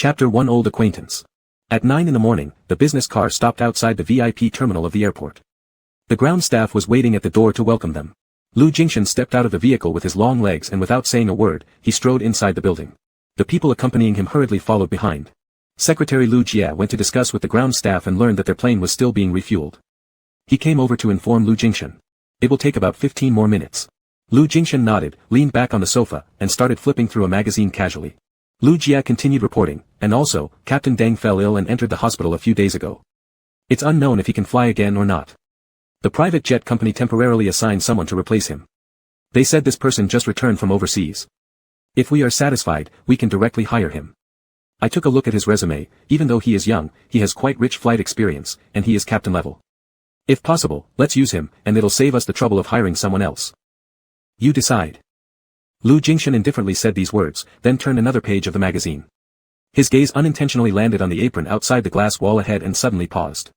Chapter 1 Old Acquaintance. At 9 in the morning, the business car stopped outside the VIP terminal of the airport. The ground staff was waiting at the door to welcome them. Lu Jingshan stepped out of the vehicle with his long legs and without saying a word, he strode inside the building. The people accompanying him hurriedly followed behind. Secretary Lu Jia went to discuss with the ground staff and learned that their plane was still being refueled. He came over to inform Lu Jingshan. It will take about 15 more minutes. Lu Jingshan nodded, leaned back on the sofa, and started flipping through a magazine casually. Lu Jia continued reporting, and also, Captain Deng fell ill and entered the hospital a few days ago. It's unknown if he can fly again or not. The private jet company temporarily assigned someone to replace him. They said this person just returned from overseas. If we are satisfied, we can directly hire him. I took a look at his resume. Even though he is young, he has quite rich flight experience, and he is captain level. If possible, let's use him, and it'll save us the trouble of hiring someone else. You decide. Lu Jingshan indifferently said these words, then turned another page of the magazine. His gaze unintentionally landed on the apron outside the glass wall ahead and suddenly paused.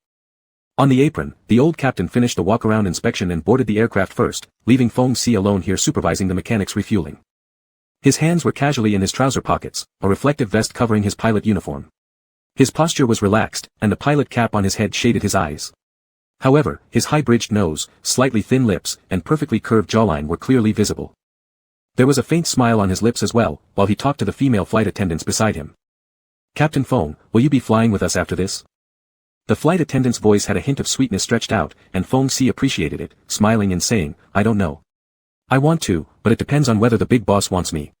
On the apron, the old captain finished the walk-around inspection and boarded the aircraft first, leaving Feng Si alone here supervising the mechanics' refueling. His hands were casually in his trouser pockets, a reflective vest covering his pilot uniform. His posture was relaxed, and the pilot cap on his head shaded his eyes. However, his high-bridged nose, slightly thin lips, and perfectly curved jawline were clearly visible. There was a faint smile on his lips as well, while he talked to the female flight attendants beside him. Captain Feng, will you be flying with us after this? The flight attendant's voice had a hint of sweetness stretched out, and Feng Si appreciated it, smiling and saying, I don't know. I want to, but it depends on whether the big boss wants me.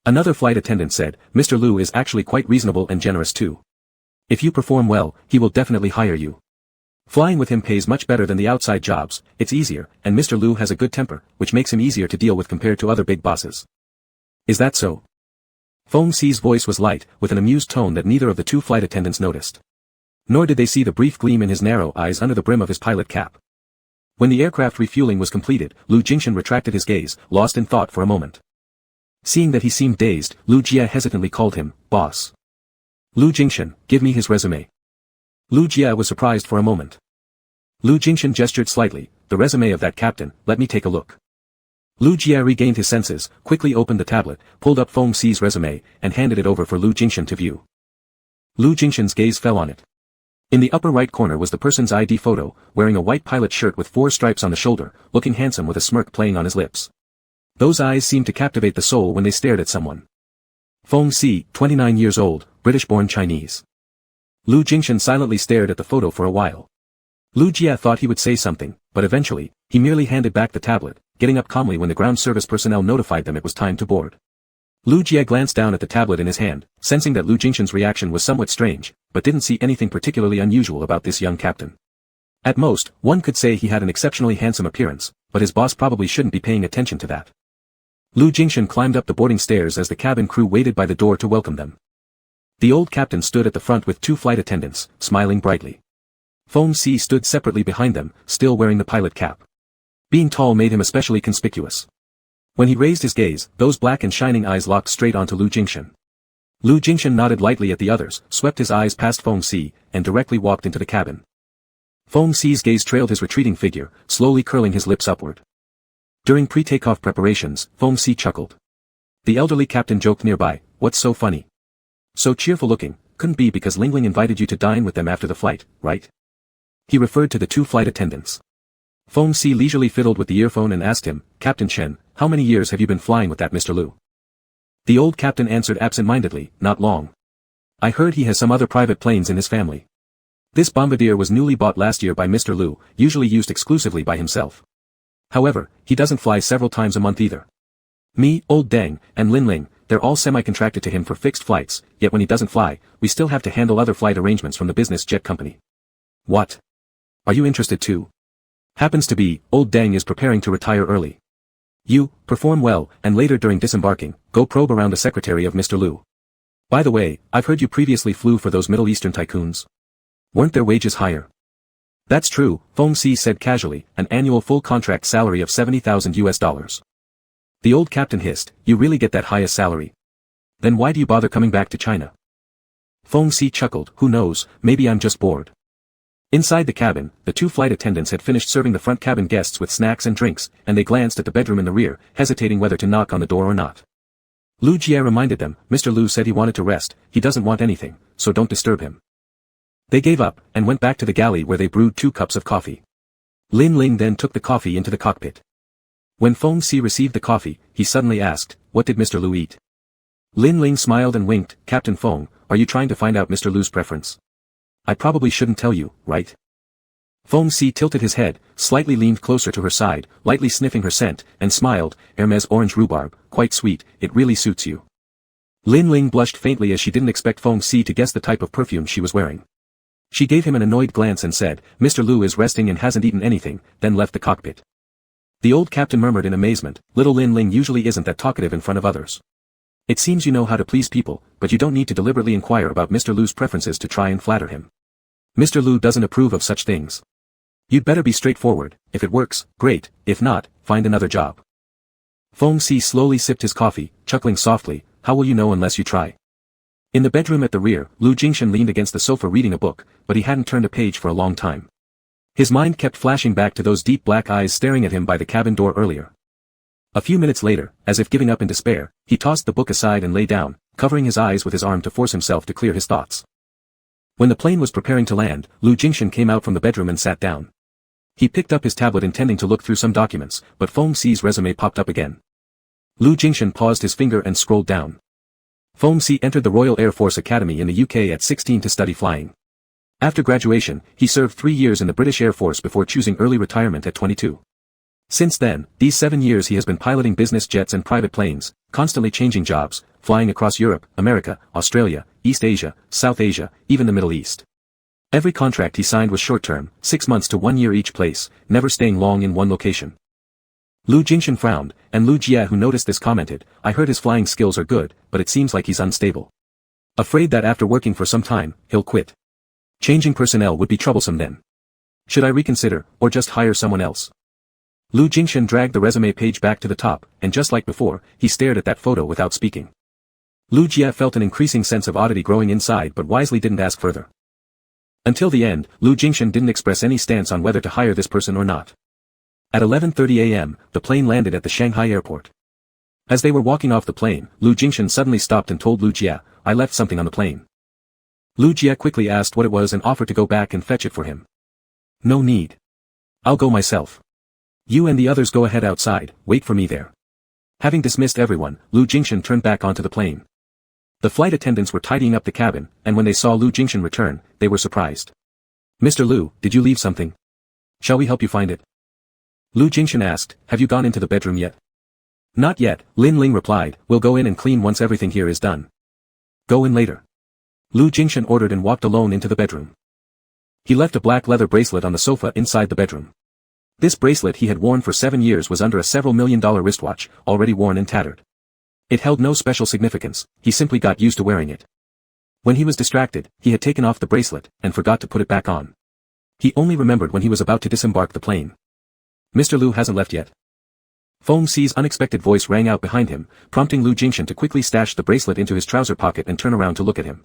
Another flight attendant said, Mr. Lu is actually quite reasonable and generous too. If you perform well, he will definitely hire you. Flying with him pays much better than the outside jobs, it's easier, and Mr. Lu has a good temper, which makes him easier to deal with compared to other big bosses. Is that so? Feng Si's voice was light, with an amused tone that neither of the two flight attendants noticed. Nor did they see the brief gleam in his narrow eyes under the brim of his pilot cap. When the aircraft refueling was completed, Lu Jingshan retracted his gaze, lost in thought for a moment. Seeing that he seemed dazed, Lu Jia hesitantly called him, boss. Lu Jingshan, give me his resume. Lu Jia was surprised for a moment. Lu Jingshan gestured slightly, the resume of that captain, let me take a look. Lu Jia regained his senses, quickly opened the tablet, pulled up Feng Si's resume, and handed it over for Lu Jingshan to view. Lu Jingshan's gaze fell on it. In the upper right corner was the person's ID photo, wearing a white pilot shirt with 4 stripes on the shoulder, looking handsome with a smirk playing on his lips. Those eyes seemed to captivate the soul when they stared at someone. Feng Si, 29 years old, British-born Chinese. Lu Jingshan silently stared at the photo for a while. Lu Jia thought he would say something, but eventually, he merely handed back the tablet, getting up calmly when the ground service personnel notified them it was time to board. Lu Jia glanced down at the tablet in his hand, sensing that Lu Jingshan's reaction was somewhat strange, but didn't see anything particularly unusual about this young captain. At most, one could say he had an exceptionally handsome appearance, but his boss probably shouldn't be paying attention to that. Lu Jingshan climbed up the boarding stairs as the cabin crew waited by the door to welcome them. The old captain stood at the front with 2 flight attendants, smiling brightly. Feng Si stood separately behind them, still wearing the pilot cap. Being tall made him especially conspicuous. When he raised his gaze, those black and shining eyes locked straight onto Lu Jingshan. Lu Jingshan nodded lightly at the others, swept his eyes past Feng Si, and directly walked into the cabin. Feng Si's gaze trailed his retreating figure, slowly curling his lips upward. During pre-takeoff preparations, Feng Si chuckled. The elderly captain joked nearby, what's so funny? So cheerful looking, couldn't be because Ling Ling invited you to dine with them after the flight, right? He referred to the 2 flight attendants. Feng Si leisurely fiddled with the earphone and asked him, Captain Chen, how many years have you been flying with that Mr. Lu? The old captain answered absent-mindedly, not long. I heard he has some other private planes in his family. This bombardier was newly bought last year by Mr. Lu, usually used exclusively by himself. However, he doesn't fly several times a month either. Me, old Deng, and Lin Ling, they're all semi-contracted to him for fixed flights, yet when he doesn't fly, we still have to handle other flight arrangements from the business jet company. What? Are you interested too? Happens to be, old Deng is preparing to retire early. You, perform well, and later during disembarking, go probe around the secretary of Mr. Lu. By the way, I've heard you previously flew for those Middle Eastern tycoons. Weren't their wages higher? That's true, Feng Si said casually, an annual full contract salary of $70,000. The old captain hissed, you really get that highest salary? Then why do you bother coming back to China? Feng Si chuckled, who knows, maybe I'm just bored. Inside the cabin, the 2 flight attendants had finished serving the front cabin guests with snacks and drinks, and they glanced at the bedroom in the rear, hesitating whether to knock on the door or not. Lu Jie reminded them, Mr. Lu said he wanted to rest, he doesn't want anything, so don't disturb him. They gave up, and went back to the galley where they brewed 2 cups of coffee. Lin Ling then took the coffee into the cockpit. When Feng Si received the coffee, he suddenly asked, what did Mr. Lu eat? Lin Ling smiled and winked, Captain Feng, are you trying to find out Mr. Lu's preference? I probably shouldn't tell you, right? Feng Si tilted his head, slightly leaned closer to her side, lightly sniffing her scent, and smiled, Hermes orange rhubarb, quite sweet, it really suits you. Lin Ling blushed faintly as she didn't expect Feng Si to guess the type of perfume she was wearing. She gave him an annoyed glance and said, Mr. Lu is resting and hasn't eaten anything, then left the cockpit. The old captain murmured in amazement, little Lin Ling usually isn't that talkative in front of others. It seems you know how to please people, but you don't need to deliberately inquire about Mr. Lu's preferences to try and flatter him. Mr. Lu doesn't approve of such things. You'd better be straightforward, if it works, great, if not, find another job. Feng Si slowly sipped his coffee, chuckling softly, how will you know unless you try? In the bedroom at the rear, Lu Jingshan leaned against the sofa reading a book, but he hadn't turned a page for a long time. His mind kept flashing back to those deep black eyes staring at him by the cabin door earlier. A few minutes later, as if giving up in despair, he tossed the book aside and lay down, covering his eyes with his arm to force himself to clear his thoughts. When the plane was preparing to land, Lu Jingshan came out from the bedroom and sat down. He picked up his tablet intending to look through some documents, but Feng Si's resume popped up again. Lu Jingshan paused his finger and scrolled down. Feng Si entered the Royal Air Force Academy in the UK at 16 to study flying. After graduation, he served 3 years in the British Air Force before choosing early retirement at 22. Since then, these 7 years he has been piloting business jets and private planes, constantly changing jobs, flying across Europe, America, Australia, East Asia, South Asia, even the Middle East. Every contract he signed was short-term, 6 months to 1 year each place, never staying long in one location. Lu Jingshan frowned, and Lu Jie who noticed this commented, I heard his flying skills are good, but it seems like he's unstable. Afraid that after working for some time, he'll quit. Changing personnel would be troublesome then. Should I reconsider, or just hire someone else? Lu Jingshan dragged the resume page back to the top, and just like before, he stared at that photo without speaking. Lu Jie felt an increasing sense of oddity growing inside but wisely didn't ask further. Until the end, Lu Jingshan didn't express any stance on whether to hire this person or not. At 11:30 a.m., the plane landed at the Shanghai airport. As they were walking off the plane, Lu Jingshan suddenly stopped and told Lu Jie, I left something on the plane. Lu Jie quickly asked what it was and offered to go back and fetch it for him. No need. I'll go myself. You and the others go ahead outside, wait for me there. Having dismissed everyone, Lu Jingshan turned back onto the plane. The flight attendants were tidying up the cabin, and when they saw Lu Jingshan return, they were surprised. Mr. Lu, did you leave something? Shall we help you find it? Lu Jingshan asked, have you gone into the bedroom yet? Not yet, Lin Ling replied, we'll go in and clean once everything here is done. Go in later. Lu Jingshan ordered and walked alone into the bedroom. He left a black leather bracelet on the sofa inside the bedroom. This bracelet he had worn for 7 years was under a several $1 million wristwatch, already worn and tattered. It held no special significance, he simply got used to wearing it. When he was distracted, he had taken off the bracelet, and forgot to put it back on. He only remembered when he was about to disembark the plane. Mr. Lu hasn't left yet. Feng Si's unexpected voice rang out behind him, prompting Lu Jingshan to quickly stash the bracelet into his trouser pocket and turn around to look at him.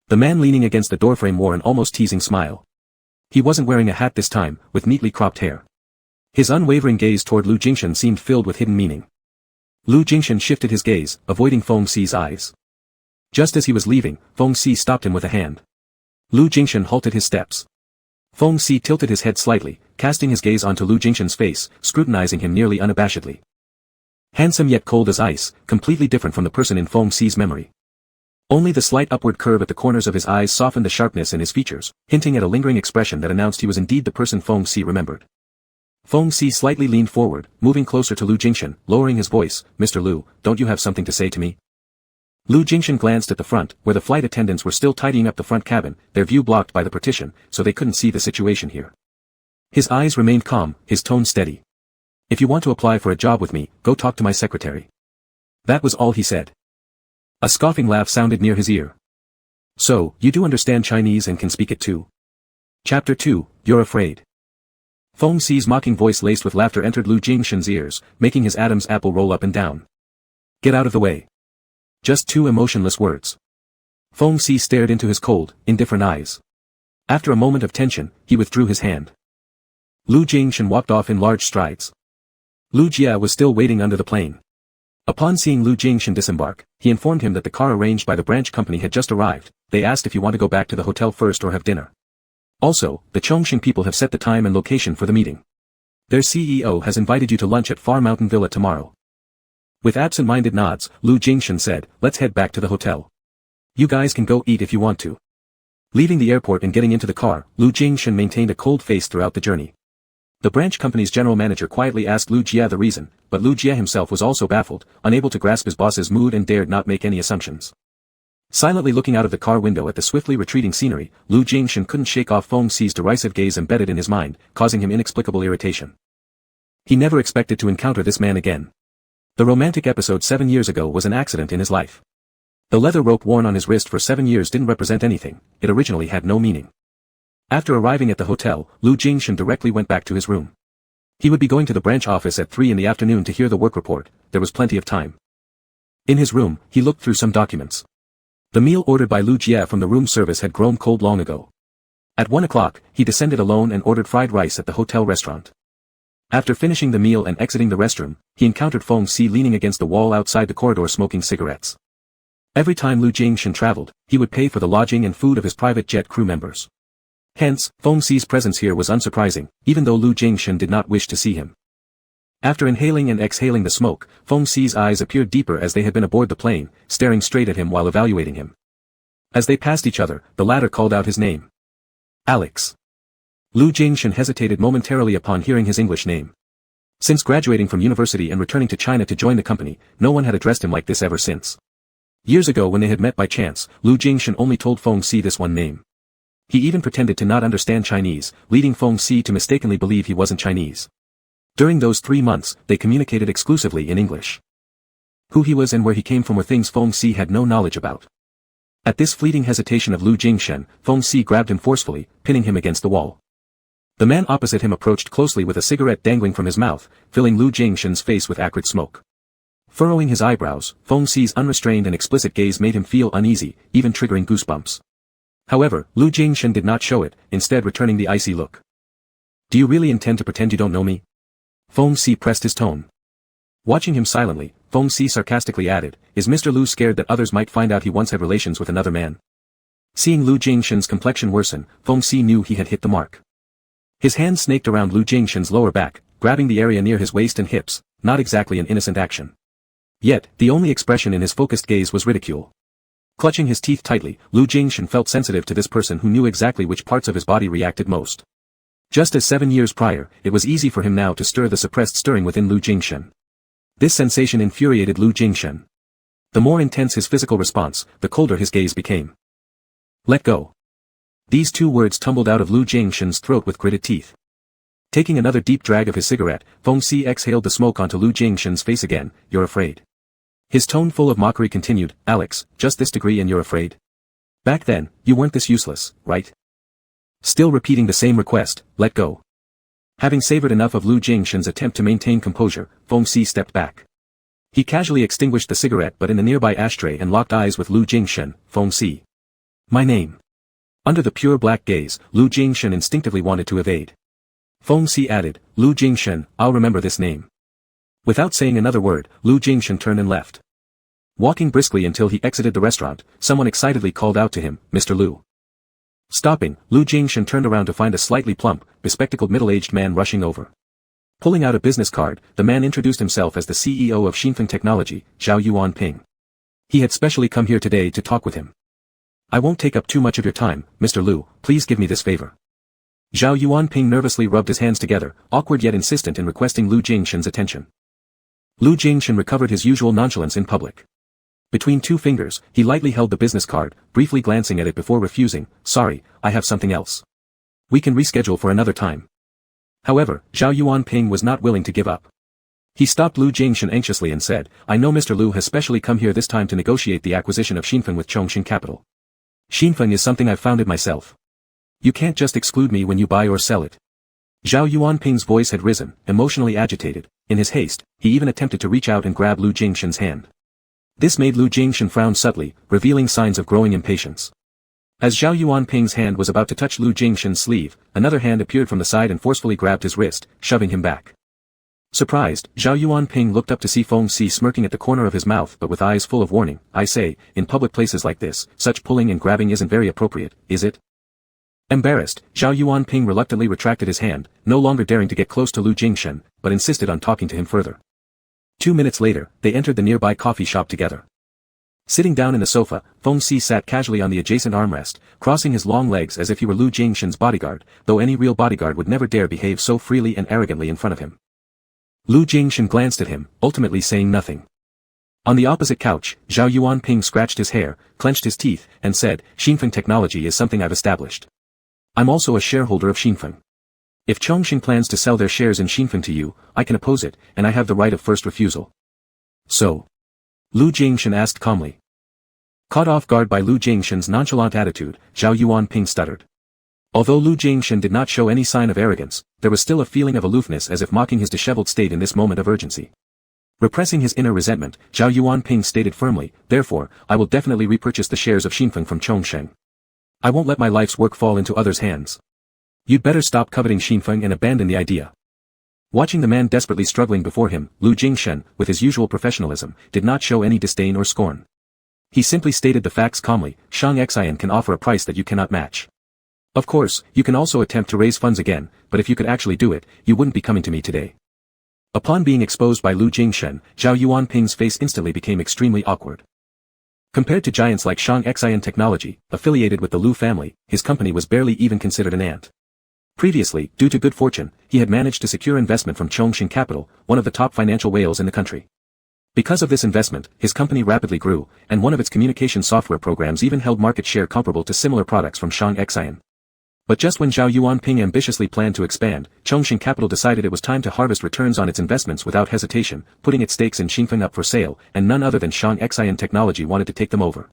The man leaning against the doorframe wore an almost teasing smile. He wasn't wearing a hat this time, with neatly cropped hair. His unwavering gaze toward Lu Jingshan seemed filled with hidden meaning. Lu Jingshan shifted his gaze, avoiding Feng Si's eyes. Just as he was leaving, Feng Si stopped him with a hand. Lu Jingshan halted his steps. Feng Si tilted his head slightly, casting his gaze onto Lu Jingshan's face, scrutinizing him nearly unabashedly. Handsome yet cold as ice, completely different from the person in Feng Si's memory. Only the slight upward curve at the corners of his eyes softened the sharpness in his features, hinting at a lingering expression that announced he was indeed the person Feng Si remembered. Feng Si slightly leaned forward, moving closer to Lu Jingshan, lowering his voice, Mr. Lu, don't you have something to say to me? Lu Jingshan glanced at the front, where the flight attendants were still tidying up the front cabin, their view blocked by the partition, so they couldn't see the situation here. His eyes remained calm, his tone steady. If you want to apply for a job with me, go talk to my secretary. That was all he said. A scoffing laugh sounded near his ear. So, you do understand Chinese and can speak it too? Chapter 2, You're Afraid. Feng Si's mocking voice laced with laughter entered Lu Jingshan's ears, making his Adam's apple roll up and down. Get out of the way. Just 2 emotionless words. Feng Si stared into his cold, indifferent eyes. After a moment of tension, he withdrew his hand. Lu Jingshan walked off in large strides. Lu Jie was still waiting under the plane. Upon seeing Lu Jingshan disembark, he informed him that the car arranged by the branch company had just arrived. They asked if you want to go back to the hotel first or have dinner. Also, the Chongqing people have set the time and location for the meeting. Their CEO has invited you to lunch at Far Mountain Villa tomorrow. With absent-minded nods, Lu Jingshan said, let's head back to the hotel. You guys can go eat if you want to. Leaving the airport and getting into the car, Lu Jingshan maintained a cold face throughout the journey. The branch company's general manager quietly asked Lu Jia the reason, but Lu Jia himself was also baffled, unable to grasp his boss's mood and dared not make any assumptions. Silently looking out of the car window at the swiftly retreating scenery, Lu Jingshan couldn't shake off Feng Xi's derisive gaze embedded in his mind, causing him inexplicable irritation. He never expected to encounter this man again. The romantic episode 7 years ago was an accident in his life. The leather rope worn on his wrist for 7 years didn't represent anything, it originally had no meaning. After arriving at the hotel, Lu Jingshan directly went back to his room. He would be going to the branch office at 3 in the afternoon to hear the work report. There was plenty of time. In his room, he looked through some documents. The meal ordered by Lu Jia from the room service had grown cold long ago. At 1 o'clock, he descended alone and ordered fried rice at the hotel restaurant. After finishing the meal and exiting the restroom, he encountered Feng Xi leaning against the wall outside the corridor smoking cigarettes. Every time Lu Jingshan traveled, he would pay for the lodging and food of his private jet crew members. Hence, Feng Xi's presence here was unsurprising, even though Lu Jingshan did not wish to see him. After inhaling and exhaling the smoke, Feng Xi's eyes appeared deeper as they had been aboard the plane, staring straight at him while evaluating him. As they passed each other, the latter called out his name. Alex. Lu Jingshan hesitated momentarily upon hearing his English name. Since graduating from university and returning to China to join the company, no one had addressed him like this ever since. Years ago when they had met by chance, Lu Jingshan only told Feng Xi this one name. He even pretended to not understand Chinese, leading Feng Xi to mistakenly believe he wasn't Chinese. During those 3 months, they communicated exclusively in English. Who he was and where he came from were things Feng Xi had no knowledge about. At this fleeting hesitation of Lu Jingshan, Feng Xi grabbed him forcefully, pinning him against the wall. The man opposite him approached closely with a cigarette dangling from his mouth, filling Lu Jingshan's face with acrid smoke. Furrowing his eyebrows, Feng Xi's unrestrained and explicit gaze made him feel uneasy, even triggering goosebumps. However, Lu Jingshan did not show it, instead returning the icy look. Do you really intend to pretend you don't know me? Feng Xi pressed his tone. Watching him silently, Feng Xi sarcastically added, is Mr. Lu scared that others might find out he once had relations with another man? Seeing Lu Jingshan's complexion worsen, Feng Xi knew he had hit the mark. His hand snaked around Lu Jingshan's lower back, grabbing the area near his waist and hips, not exactly an innocent action. Yet, the only expression in his focused gaze was ridicule. Clutching his teeth tightly, Lu Jingshan felt sensitive to this person who knew exactly which parts of his body reacted most. Just as 7 years prior, it was easy for him now to stir the suppressed stirring within Lu Jingshan. This sensation infuriated Lu Jingshan. The more intense his physical response, the colder his gaze became. Let go. These 2 words tumbled out of Lu Jingshan's throat with gritted teeth. Taking another deep drag of his cigarette, Feng Xi exhaled the smoke onto Lu Jingshan's face again. You're afraid. His tone full of mockery continued, Alex, just this degree and you're afraid? Back then, you weren't this useless, right? Still repeating the same request, let go. Having savored enough of Lu Jingshan's attempt to maintain composure, Feng Xi stepped back. He casually extinguished the cigarette but in the nearby ashtray and locked eyes with Lu Jingshan. Feng Xi. My name. Under the pure black gaze, Lu Jingshan instinctively wanted to evade. Feng Xi added, Lu Jingshan, I'll remember this name. Without saying another word, Lu Jingshan turned and left. Walking briskly until he exited the restaurant, someone excitedly called out to him, Mr. Lu. Stopping, Lu Jingshan turned around to find a slightly plump, bespectacled middle-aged man rushing over. Pulling out a business card, the man introduced himself as the CEO of Xinfeng Technology, Zhao Yuanping. He had specially come here today to talk with him. I won't take up too much of your time, Mr. Lu, please give me this favor. Zhao Yuanping nervously rubbed his hands together, awkward yet insistent in requesting Lu Jingshan's attention. Lu Jingshan recovered his usual nonchalance in public. Between 2 fingers, he lightly held the business card, briefly glancing at it before refusing, sorry, I have something else. We can reschedule for another time. However, Zhao Yuanping was not willing to give up. He stopped Lu Jingshan anxiously and said, I know Mr. Lu has specially come here this time to negotiate the acquisition of Xinfeng with Chongqing Capital. Xinfeng is something I've founded myself. You can't just exclude me when you buy or sell it. Zhao Yuanping's voice had risen, emotionally agitated. In his haste, he even attempted to reach out and grab Lu Jingshan's hand. This made Lu Jingshan frown subtly, revealing signs of growing impatience. As Zhao Yuanping's hand was about to touch Lu Jingshan's sleeve, another hand appeared from the side and forcefully grabbed his wrist, shoving him back. Surprised, Zhao Yuanping looked up to see Feng Si smirking at the corner of his mouth but with eyes full of warning. I say, in public places like this, such pulling and grabbing isn't very appropriate, is it? Embarrassed, Zhao Yuanping reluctantly retracted his hand, no longer daring to get close to Lu Jingshen, but insisted on talking to him further. 2 minutes later, they entered the nearby coffee shop together. Sitting down in the sofa, Feng Si sat casually on the adjacent armrest, crossing his long legs as if he were Lu Jingshen's bodyguard, though any real bodyguard would never dare behave so freely and arrogantly in front of him. Lu Jingshen glanced at him, ultimately saying nothing. On the opposite couch, Zhao Yuanping scratched his hair, clenched his teeth, and said, Xinfeng technology is something I've established. I'm also a shareholder of Xinfeng. If Chongqing plans to sell their shares in Xinfeng to you, I can oppose it, and I have the right of first refusal. So? Lu Jingshen asked calmly. Caught off guard by Lu Jingshen's nonchalant attitude, Zhao Yuanping stuttered. Although Lu Jingshen did not show any sign of arrogance, there was still a feeling of aloofness as if mocking his disheveled state in this moment of urgency. Repressing his inner resentment, Zhao Yuanping stated firmly, therefore, I will definitely repurchase the shares of Xinfeng from Chongqing. I won't let my life's work fall into others' hands. You'd better stop coveting Xinfeng and abandon the idea. Watching the man desperately struggling before him, Lu Jingshen, with his usual professionalism, did not show any disdain or scorn. He simply stated the facts calmly, Shang Xian can offer a price that you cannot match. Of course, you can also attempt to raise funds again, but if you could actually do it, you wouldn't be coming to me today. Upon being exposed by Lu Jingshen, Zhao Yuanping's face instantly became extremely awkward. Compared to giants like Shang Xian Technology, affiliated with the Lu family, his company was barely even considered an ant. Previously, due to good fortune, he had managed to secure investment from Chongqing Capital, one of the top financial whales in the country. Because of this investment, his company rapidly grew, and one of its communication software programs even held market share comparable to similar products from Shang Xian. But just when Zhao Yuanping ambitiously planned to expand, Chongqing Capital decided it was time to harvest returns on its investments without hesitation, putting its stakes in Xinfeng up for sale, and none other than Shang Xian Technology wanted to take them over.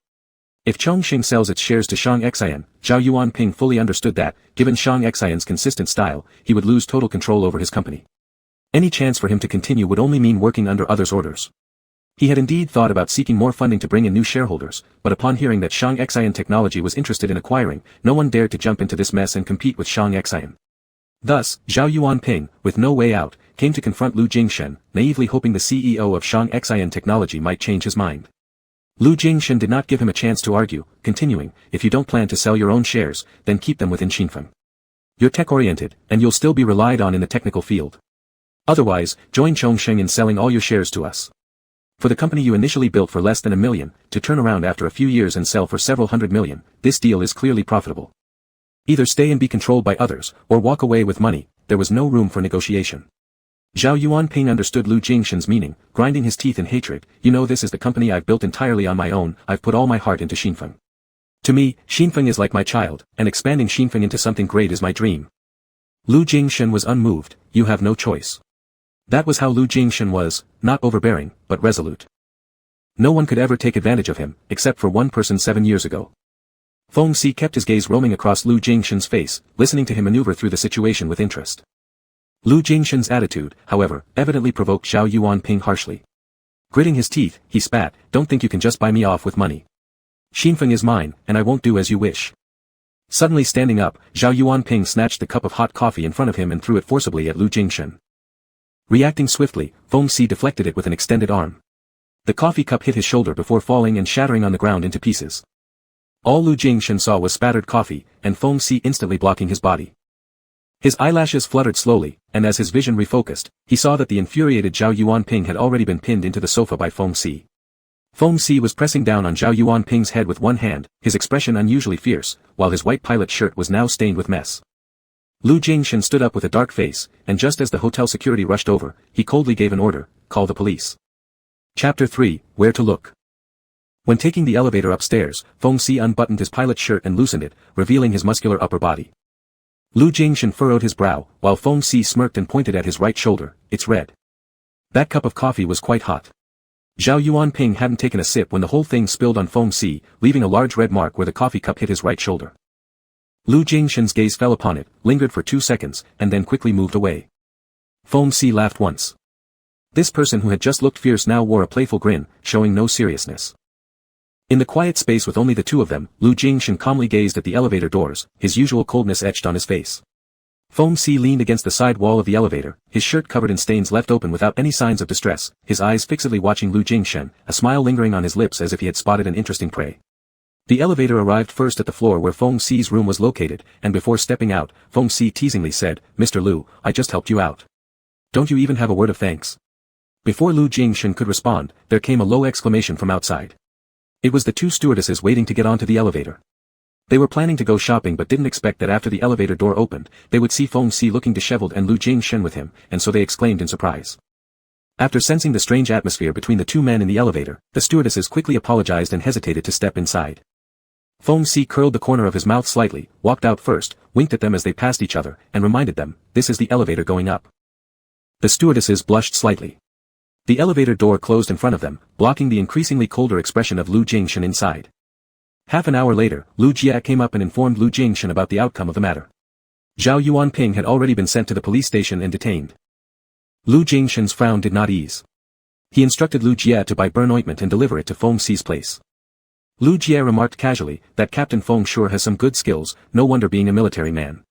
If Chongqing sells its shares to Shang Xian, Zhao Yuanping fully understood that, given Shang Xian's consistent style, he would lose total control over his company. Any chance for him to continue would only mean working under others' orders. He had indeed thought about seeking more funding to bring in new shareholders, but upon hearing that Shang Xian Technology was interested in acquiring, no one dared to jump into this mess and compete with Shang Xian. Thus, Zhao Yuanping, with no way out, came to confront Lu Jingshen, naively hoping the CEO of Shang Xian Technology might change his mind. Lu Jingshen did not give him a chance to argue, continuing, if you don't plan to sell your own shares, then keep them within Xinfeng. You're tech-oriented, and you'll still be relied on in the technical field. Otherwise, join Chongqing in selling all your shares to us. For the company you initially built for less than $1 million, to turn around after a few years and sell for several $100 million, this deal is clearly profitable. Either stay and be controlled by others, or walk away with money. There was no room for negotiation. Zhao Yuanping understood Lu Jingshen's meaning, grinding his teeth in hatred. You know, this is the company I've built entirely on my own. I've put all my heart into Xinfeng. To me, Xinfeng is like my child, and expanding Xinfeng into something great is my dream. Lu Jingshen was unmoved. You have no choice. That was how Lu Jingshen was, not overbearing, but resolute. No one could ever take advantage of him, except for one person 7 years ago. Feng Si kept his gaze roaming across Lu Jingshen's face, listening to him maneuver through the situation with interest. Lu Jingshen's attitude, however, evidently provoked Zhao Yuanping harshly. Gritting his teeth, he spat, don't think you can just buy me off with money. Xinfeng is mine, and I won't do as you wish. Suddenly standing up, Zhao Yuanping snatched the cup of hot coffee in front of him and threw it forcibly at Lu Jingshen. Reacting swiftly, Feng Si deflected it with an extended arm. The coffee cup hit his shoulder before falling and shattering on the ground into pieces. All Lu Jingshen saw was spattered coffee, and Feng Si instantly blocking his body. His eyelashes fluttered slowly, and as his vision refocused, he saw that the infuriated Zhao Yuanping had already been pinned into the sofa by Feng Si. Feng Si was pressing down on Zhao Yuanping's head with one hand, his expression unusually fierce, while his white pilot shirt was now stained with mess. Lu Jingshen stood up with a dark face, and just as the hotel security rushed over, he coldly gave an order, call the police. Chapter 3, Where to Look. When taking the elevator upstairs, Feng Si unbuttoned his pilot shirt and loosened it, revealing his muscular upper body. Lu Jingshen furrowed his brow, while Feng Si smirked and pointed at his right shoulder, it's red. That cup of coffee was quite hot. Zhao Yuanping hadn't taken a sip when the whole thing spilled on Feng Si, leaving a large red mark where the coffee cup hit his right shoulder. Lu Jingshen's gaze fell upon it, lingered for 2 seconds, and then quickly moved away. Feng Si laughed once. This person who had just looked fierce now wore a playful grin, showing no seriousness. In the quiet space with only the two of them, Lu Jingshen calmly gazed at the elevator doors, his usual coldness etched on his face. Feng Si leaned against the side wall of the elevator, his shirt covered in stains left open without any signs of distress, his eyes fixedly watching Lu Jingshen, a smile lingering on his lips as if he had spotted an interesting prey. The elevator arrived first at the floor where Feng Si's room was located, and before stepping out, Feng Si teasingly said, "Mr. Lu, I just helped you out. Don't you even have a word of thanks?" Before Lu Jingshen could respond, there came a low exclamation from outside. It was the two stewardesses waiting to get onto the elevator. They were planning to go shopping but didn't expect that after the elevator door opened, they would see Feng Si looking disheveled and Lu Jingshen with him, and so they exclaimed in surprise. After sensing the strange atmosphere between the two men in the elevator, the stewardesses quickly apologized and hesitated to step inside. Feng Si curled the corner of his mouth slightly, walked out first, winked at them as they passed each other, and reminded them, "This is the elevator going up." The stewardesses blushed slightly. The elevator door closed in front of them, blocking the increasingly colder expression of Lu Jingshen inside. Half an hour later, Lu Jia came up and informed Lu Jingshen about the outcome of the matter. Zhao Yuanping had already been sent to the police station and detained. Lu Jingshen's frown did not ease. He instructed Lu Jia to buy burn ointment and deliver it to Feng Si's place. Lu Jia remarked casually, "That Captain Feng sure has some good skills, no wonder being a military man.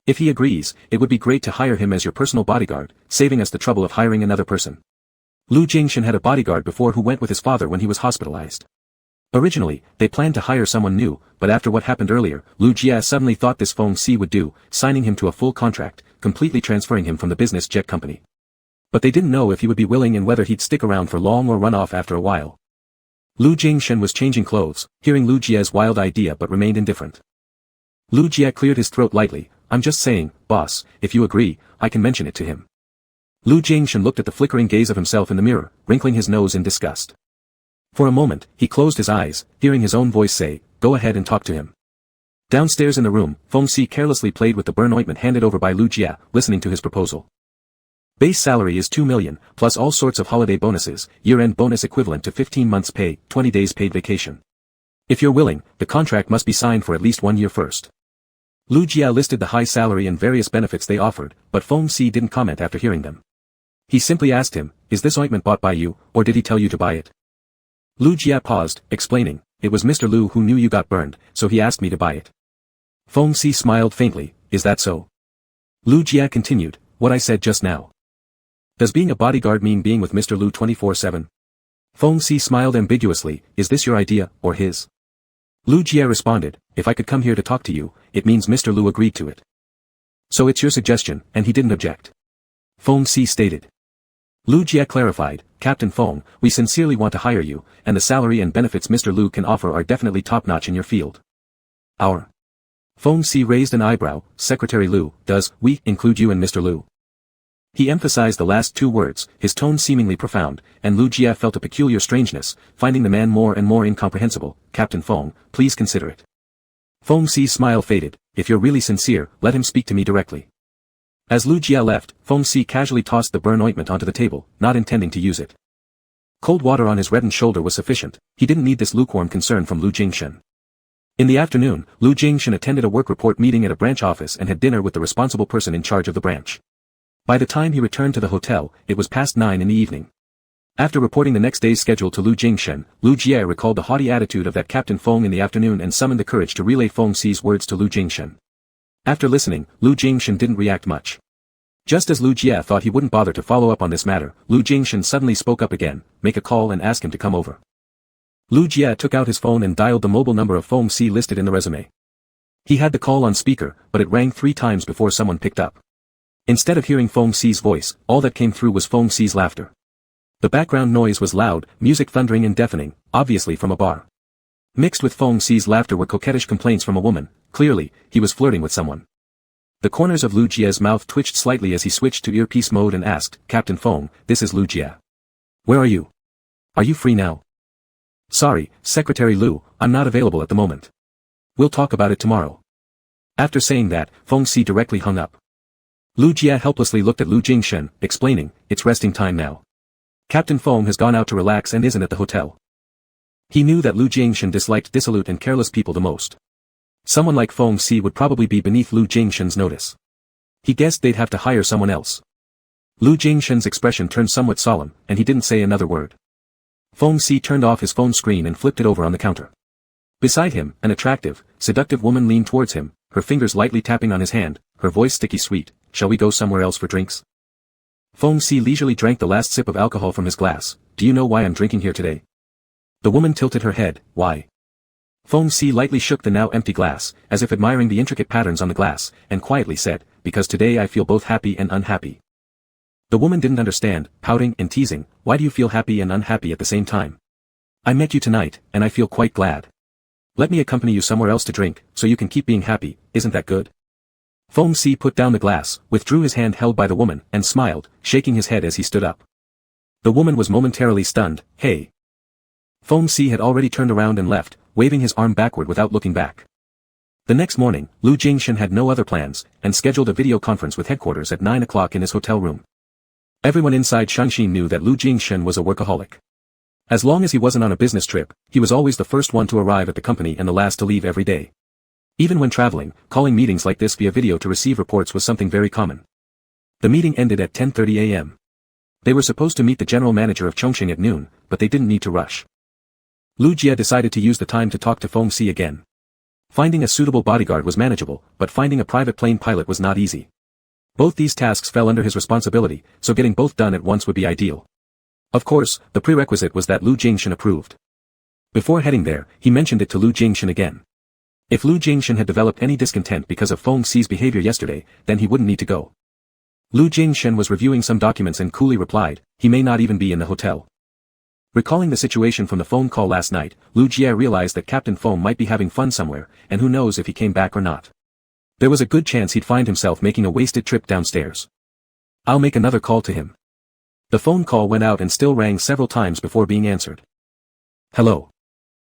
If he agrees, it would be great to hire him as your personal bodyguard, saving us the trouble of hiring another person." Lu Jingshen had a bodyguard before who went with his father when he was hospitalized. Originally, they planned to hire someone new, but after what happened earlier, Lu Jia suddenly thought this Feng Si would do, signing him to a full contract, completely transferring him from the business jet company. But they didn't know if he would be willing and whether he'd stick around for long or run off after a while. Lu Jingshen was changing clothes, hearing Lu Jia's wild idea but remained indifferent. Lu Jia cleared his throat lightly, "I'm just saying, boss, if you agree, I can mention it to him." Lu Jingshen looked at the flickering gaze of himself in the mirror, wrinkling his nose in disgust. For a moment, he closed his eyes, hearing his own voice say, "Go ahead and talk to him." Downstairs in the room, Feng Si carelessly played with the burn ointment handed over by Lu Jia, listening to his proposal. Base salary is 2 million, plus all sorts of holiday bonuses, year-end bonus equivalent to 15 months pay, 20 days paid vacation. If you're willing, the contract must be signed for at least 1 year first. Lu Jia listed the high salary and various benefits they offered, but Feng Si didn't comment after hearing them. He simply asked him, "Is this ointment bought by you, or did he tell you to buy it?" Lu Jia paused, explaining, "It was Mr. Lu who knew you got burned, so he asked me to buy it." Feng Si smiled faintly, "Is that so?" Lu Jia continued, "What I said just now. Does being a bodyguard mean being with Mr. Lu 24/7? Feng Si smiled ambiguously, "Is this your idea, or his?" Lu Jia responded, "If I could come here to talk to you, it means Mr. Lu agreed to it. So it's your suggestion, and he didn't object." Feng Si stated. Lu Jia clarified, "Captain Feng, we sincerely want to hire you, and the salary and benefits Mr. Lu can offer are definitely top-notch in your field." "Our?" Feng Si raised an eyebrow, "Secretary Lu, does we include you and Mr. Lu?" He emphasized the last two words, his tone seemingly profound, and Lu Jia felt a peculiar strangeness, finding the man more and more incomprehensible. "Captain Feng, please consider it." Feng Si's smile faded, "If you're really sincere, let him speak to me directly." As Lu Jia left, Feng Si casually tossed the burn ointment onto the table, not intending to use it. Cold water on his reddened shoulder was sufficient, he didn't need this lukewarm concern from Lu Jingshen. In the afternoon, Lu Jingshen attended a work report meeting at a branch office and had dinner with the responsible person in charge of the branch. By the time he returned to the hotel, it was past 9 in the evening. After reporting the next day's schedule to Lu Jingshen, Lu Jia recalled the haughty attitude of that Captain Feng in the afternoon and summoned the courage to relay Feng Si's words to Lu Jingshen. After listening, Lu Jingshen didn't react much. Just as Lu Jia thought he wouldn't bother to follow up on this matter, Lu Jingshen suddenly spoke up again, "Make a call and ask him to come over." Lu Jia took out his phone and dialed the mobile number of Feng Si listed in the resume. He had the call on speaker, but it rang 3 times before someone picked up. Instead of hearing Feng Si's voice, all that came through was Feng Si's laughter. The background noise was loud, music thundering and deafening, obviously from a bar. Mixed with Feng Si's laughter were coquettish complaints from a woman, clearly, he was flirting with someone. The corners of Lu Jia's mouth twitched slightly as he switched to earpiece mode and asked, "Captain Feng, this is Lu Jia. Where are you? Are you free now?" "Sorry, Secretary Lu, I'm not available at the moment. We'll talk about it tomorrow." After saying that, Feng Si directly hung up. Lu Jia helplessly looked at Lu Jingshen, explaining, "It's resting time now. Captain Feng has gone out to relax and isn't at the hotel." He knew that Lu Jingshen disliked dissolute and careless people the most. Someone like Feng Si would probably be beneath Lu Jingshen's notice. He guessed they'd have to hire someone else. Lu Jingshen's expression turned somewhat solemn, and he didn't say another word. Feng Si turned off his phone screen and flipped it over on the counter. Beside him, an attractive, seductive woman leaned towards him, her fingers lightly tapping on his hand, her voice sticky sweet, shall we go somewhere else for drinks? Feng Si leisurely drank the last sip of alcohol from his glass. Do you know why I'm drinking here today? The woman tilted her head. Why? Feng Si lightly shook the now empty glass, as if admiring the intricate patterns on the glass, and quietly said, because today I feel both happy and unhappy. The woman didn't understand, pouting and teasing, why do you feel happy and unhappy at the same time? I met you tonight, and I feel quite glad. Let me accompany you somewhere else to drink, so you can keep being happy, isn't that good? Feng Si put down the glass, withdrew his hand held by the woman, and smiled, shaking his head as he stood up. The woman was momentarily stunned. Hey! Feng Si had already turned around and left, waving his arm backward without looking back. The next morning, Lu Jingshan had no other plans, and scheduled a video conference with headquarters at 9 o'clock in his hotel room. Everyone inside Shaanxi knew that Lu Jingshan was a workaholic. As long as he wasn't on a business trip, he was always the first one to arrive at the company and the last to leave every day. Even when traveling, calling meetings like this via video to receive reports was something very common. The meeting ended at 10:30 a.m. They were supposed to meet the general manager of Chongqing at noon, but they didn't need to rush. Lu Jia decided to use the time to talk to Feng Si again. Finding a suitable bodyguard was manageable, but finding a private plane pilot was not easy. Both these tasks fell under his responsibility, so getting both done at once would be ideal. Of course, the prerequisite was that Lu Jingshan approved. Before heading there, he mentioned it to Lu Jingshan again. If Lu Jingshan had developed any discontent because of Feng Si's behavior yesterday, then he wouldn't need to go. Lu Jingshan was reviewing some documents and coolly replied, he may not even be in the hotel. Recalling the situation from the phone call last night, Lu Jia realized that Captain Feng might be having fun somewhere, and who knows if he came back or not. There was a good chance he'd find himself making a wasted trip downstairs. I'll make another call to him. The phone call went out and still rang several times before being answered. Hello.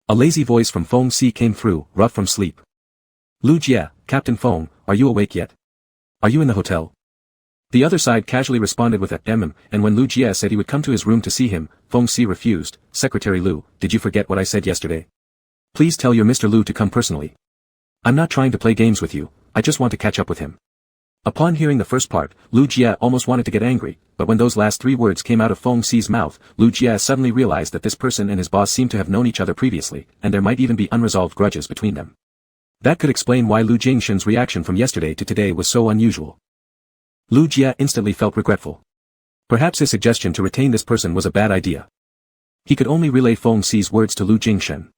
A lazy voice from Feng Si came through, rough from sleep. Lu Jia, Captain Feng, are you awake yet? Are you in the hotel? The other side casually responded with a and when Lu Jia said he would come to his room to see him, Feng Si refused. Secretary Lu, did you forget what I said yesterday? Please tell your Mr. Lu to come personally. I'm not trying to play games with you, I just want to catch up with him. Upon hearing the first part, Lu Jia almost wanted to get angry, but when those last three words came out of Feng Si's mouth, Lu Jia suddenly realized that this person and his boss seemed to have known each other previously, and there might even be unresolved grudges between them. That could explain why Lu Jingshan's reaction from yesterday to today was so unusual. Lu Jia instantly felt regretful. Perhaps his suggestion to retain this person was a bad idea. He could only relay Feng Si's words to Lu Jingshan.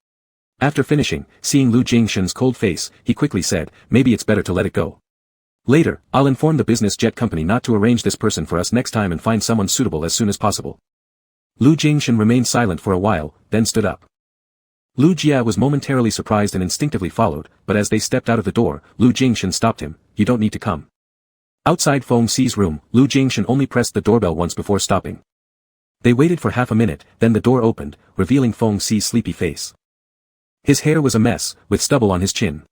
After finishing, seeing Lu Jingshan's cold face, he quickly said, maybe it's better to let it go. Later, I'll inform the business jet company not to arrange this person for us next time and find someone suitable as soon as possible. Lu Jingshan remained silent for a while, then stood up. Lu Jia was momentarily surprised and instinctively followed, but as they stepped out of the door, Lu Jingshan stopped him, you don't need to come. Outside Feng Si's room, Lu Jingshan only pressed the doorbell once before stopping. They waited for half a minute, then the door opened, revealing Feng Si's sleepy face. His hair was a mess, with stubble on his chin.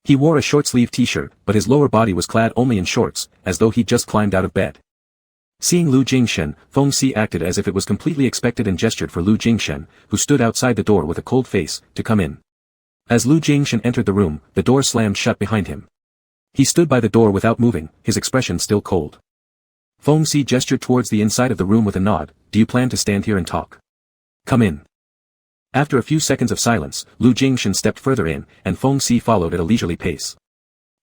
He wore a short-sleeved t-shirt, but his lower body was clad only in shorts, as though he'd just climbed out of bed. Seeing Lu Jingshan, Feng Si acted as if it was completely expected and gestured for Lu Jingshan, who stood outside the door with a cold face, to come in. As Lu Jingshan entered the room, the door slammed shut behind him. He stood by the door without moving, his expression still cold. Feng Si gestured towards the inside of the room with a nod, do you plan to stand here and talk? Come in. After a few seconds of silence, Lu Jingshan stepped further in, and Feng Si followed at a leisurely pace.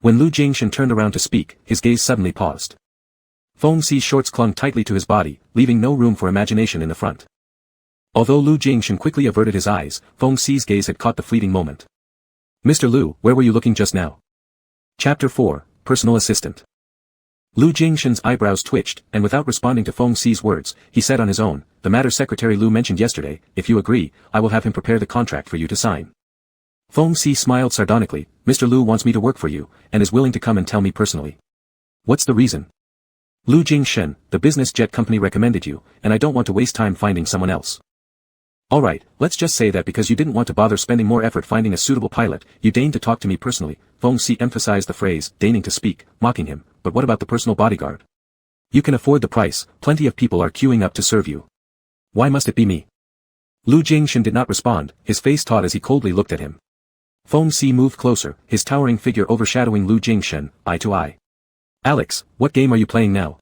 When Lu Jingshan turned around to speak, his gaze suddenly paused. Feng Si's shorts clung tightly to his body, leaving no room for imagination in the front. Although Lu Jingshan quickly averted his eyes, Feng Si's gaze had caught the fleeting moment. Mr. Lu, where were you looking just now? Chapter 4, Personal Assistant. Lu Jingshan's eyebrows twitched, and without responding to Feng Si's words, he said on his own, the matter Secretary Lu mentioned yesterday, if you agree, I will have him prepare the contract for you to sign. Feng Si smiled sardonically, Mr. Lu wants me to work for you, and is willing to come and tell me personally. What's the reason? Lu Jingshan, the business jet company recommended you, and I don't want to waste time finding someone else. Alright, let's just say that because you didn't want to bother spending more effort finding a suitable pilot, you deigned to talk to me personally. Feng Si emphasized the phrase, deigning to speak, mocking him, but what about the personal bodyguard? You can afford the price, plenty of people are queuing up to serve you. Why must it be me? Lu Jingshan did not respond, his face taut as he coldly looked at him. Feng Si moved closer, his towering figure overshadowing Lu Jingshan, eye to eye. Alex, what game are you playing now?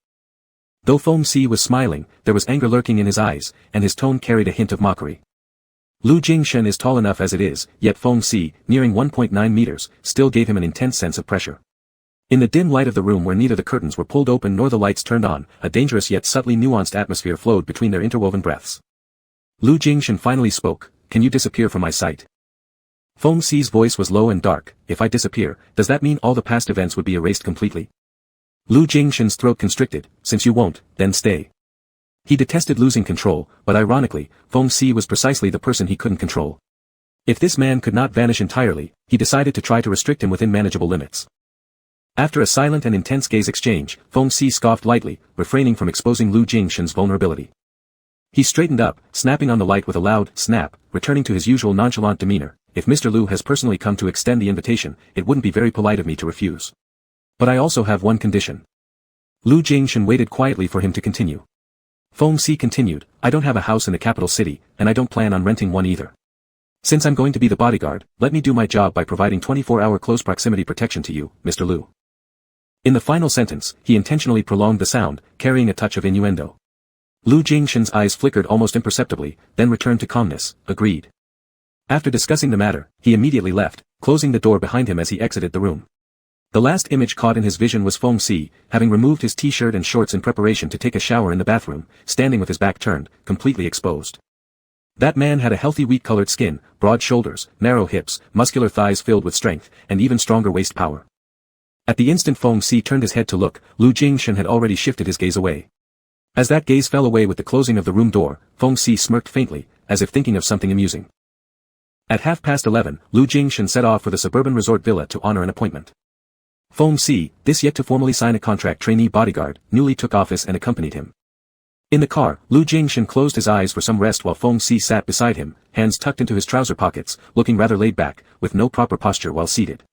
Though Feng Si was smiling, there was anger lurking in his eyes, and his tone carried a hint of mockery. Lu Jingshan is tall enough as it is, yet Feng Si, nearing 1.9 meters, still gave him an intense sense of pressure. In the dim light of the room where neither the curtains were pulled open nor the lights turned on, a dangerous yet subtly nuanced atmosphere flowed between their interwoven breaths. Lu Jingshan finally spoke, "Can you disappear from my sight?" Feng Xi's voice was low and dark. "If I disappear, does that mean all the past events would be erased completely?" Lu Jingshan's throat constricted. "Since you won't, then stay." He detested losing control, but ironically, Feng Xi was precisely the person he couldn't control. If this man could not vanish entirely, he decided to try to restrict him within manageable limits. After a silent and intense gaze exchange, Feng Xi scoffed lightly, refraining from exposing Lu Jingshan's vulnerability. He straightened up, snapping on the light with a loud snap, returning to his usual nonchalant demeanor. "If Mr. Lu has personally come to extend the invitation, it wouldn't be very polite of me to refuse. But I also have one condition." Lu Jingshan waited quietly for him to continue. Feng Xi continued, "I don't have a house in the capital city, and I don't plan on renting one either. Since I'm going to be the bodyguard, let me do my job by providing 24-hour close proximity protection to you, Mr. Lu." In the final sentence, he intentionally prolonged the sound, carrying a touch of innuendo. Lu Jingshan's eyes flickered almost imperceptibly, then returned to calmness. "Agreed." After discussing the matter, he immediately left, closing the door behind him as he exited the room. The last image caught in his vision was Feng Xi, having removed his t-shirt and shorts in preparation to take a shower in the bathroom, standing with his back turned, completely exposed. That man had a healthy wheat-colored skin, broad shoulders, narrow hips, muscular thighs filled with strength, and even stronger waist power. At the instant Feng Xi turned his head to look, Lu Jingshan had already shifted his gaze away. As that gaze fell away with the closing of the room door, Feng Xi smirked faintly, as if thinking of something amusing. At 11:30, Lu Jingshan set off for the suburban resort villa to honor an appointment. Feng Xi, this yet to formally sign a contract trainee bodyguard, newly took office and accompanied him. In the car, Lu Jingshan closed his eyes for some rest while Feng Xi sat beside him, hands tucked into his trouser pockets, looking rather laid back, with no proper posture while seated.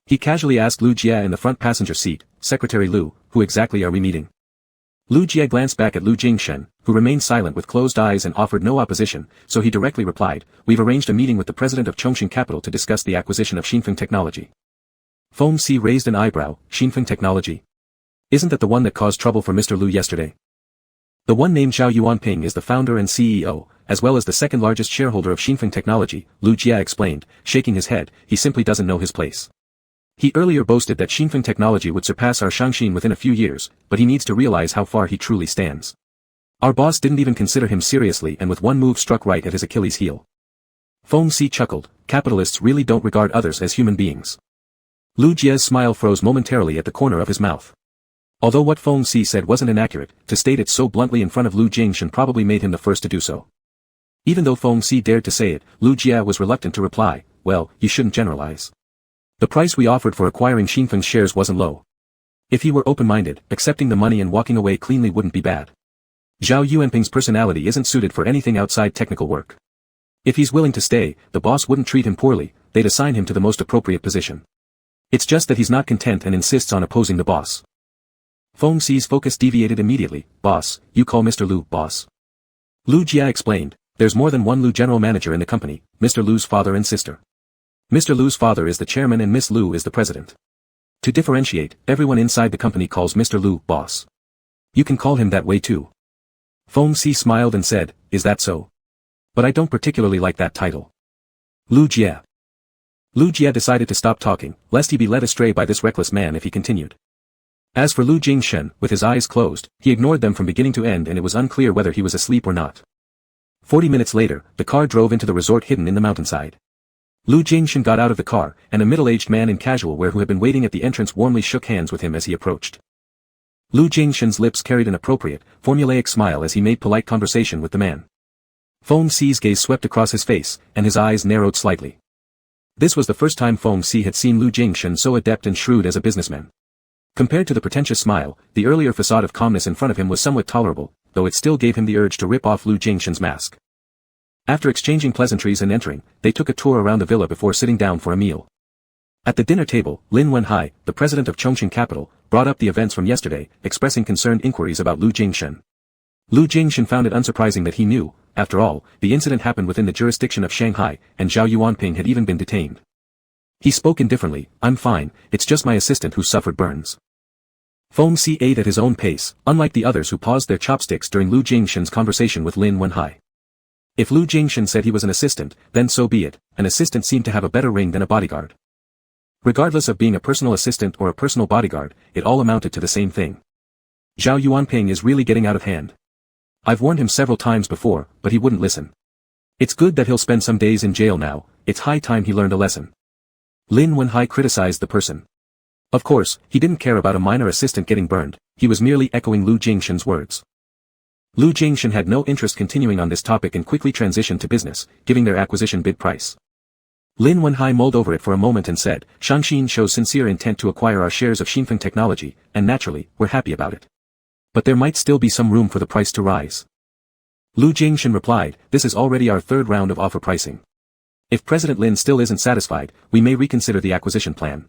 He casually asked Lu Jie in the front passenger seat, "Secretary Lu, who exactly are we meeting?" Lu Jie glanced back at Lu Jingshan, who remained silent with closed eyes and offered no opposition, so he directly replied, "We've arranged a meeting with the president of Chongqing Capital to discuss the acquisition of Xinfeng Technology." Feng Xi raised an eyebrow. "Xinfeng Technology? Isn't that the one that caused trouble for Mr. Lu yesterday?" "The one named Zhao Yuanping is the founder and CEO, as well as the second largest shareholder of Xinfeng Technology," Lu Jie explained, shaking his head. "He simply doesn't know his place. He earlier boasted that Xinfeng Technology would surpass our Shangxin within a few years, but he needs to realize how far he truly stands. Our boss didn't even consider him seriously and with one move struck right at his Achilles heel." Feng Xi chuckled. "Capitalists really don't regard others as human beings." Lu Jie's smile froze momentarily at the corner of his mouth. Although what Feng Xi said wasn't inaccurate, to state it so bluntly in front of Lu Jingshan probably made him the first to do so. Even though Feng Xi dared to say it, Lu Jie was reluctant to reply, "Well, you shouldn't generalize. The price we offered for acquiring Xinfeng's shares wasn't low. If he were open-minded, accepting the money and walking away cleanly wouldn't be bad. Zhao Yuanping's personality isn't suited for anything outside technical work. If he's willing to stay, the boss wouldn't treat him poorly, they'd assign him to the most appropriate position. It's just that he's not content and insists on opposing the boss." Feng Xi's focus deviated immediately. "Boss, you call Mr. Lu boss?" Lu Jie explained, "There's more than one Lu general manager in the company, Mr. Lu's father and sister. Mr. Lu's father is the chairman and Miss Lu is the president. To differentiate, everyone inside the company calls Mr. Lu boss. You can call him that way too." Feng Xi smiled and said, "Is that so? But I don't particularly like that title." Lu Jie decided to stop talking, lest he be led astray by this reckless man if he continued. As for Lu Jingshan, with his eyes closed, he ignored them from beginning to end and it was unclear whether he was asleep or not. 40 minutes later, the car drove into the resort hidden in the mountainside. Lu Jingshan got out of the car, and a middle-aged man in casual wear who had been waiting at the entrance warmly shook hands with him as he approached. Lu Jingshan's lips carried an appropriate, formulaic smile as he made polite conversation with the man. Feng Xi's gaze swept across his face, and his eyes narrowed slightly. This was the first time Feng Xi had seen Lu Jingshan so adept and shrewd as a businessman. Compared to the pretentious smile, the earlier facade of calmness in front of him was somewhat tolerable, though it still gave him the urge to rip off Lu Jingshan's mask. After exchanging pleasantries and entering, they took a tour around the villa before sitting down for a meal. At the dinner table, Lin Wenhai, the president of Chongqing Capital, brought up the events from yesterday, expressing concerned inquiries about Lu Jingshan. Lu Jingshan found it unsurprising that he knew, after all, the incident happened within the jurisdiction of Shanghai, and Zhao Yuanping had even been detained. He spoke indifferently, "I'm fine, it's just my assistant who suffered burns." Feng Xi ate at his own pace, unlike the others who paused their chopsticks during Lu Jingshan's conversation with Lin Wenhai. If Lu Jingshan said he was an assistant, then so be it, an assistant seemed to have a better ring than a bodyguard. Regardless of being a personal assistant or a personal bodyguard, it all amounted to the same thing. Zhao Yuanping is really getting out of hand. I've warned him several times before, but he wouldn't listen. It's good that he'll spend some days in jail now, it's high time he learned a lesson. Lin Wenhai criticized the person. Of course, he didn't care about a minor assistant getting burned, he was merely echoing Lu Jingshan's words. Lu Jingshan had no interest continuing on this topic and quickly transitioned to business, giving their acquisition bid price. Lin Wenhai mulled over it for a moment and said, Shangxin shows sincere intent to acquire our shares of Xinfeng Technology, and naturally, we're happy about it. But there might still be some room for the price to rise. Lu Jingshan replied, this is already our third round of offer pricing. If President Lin still isn't satisfied, we may reconsider the acquisition plan.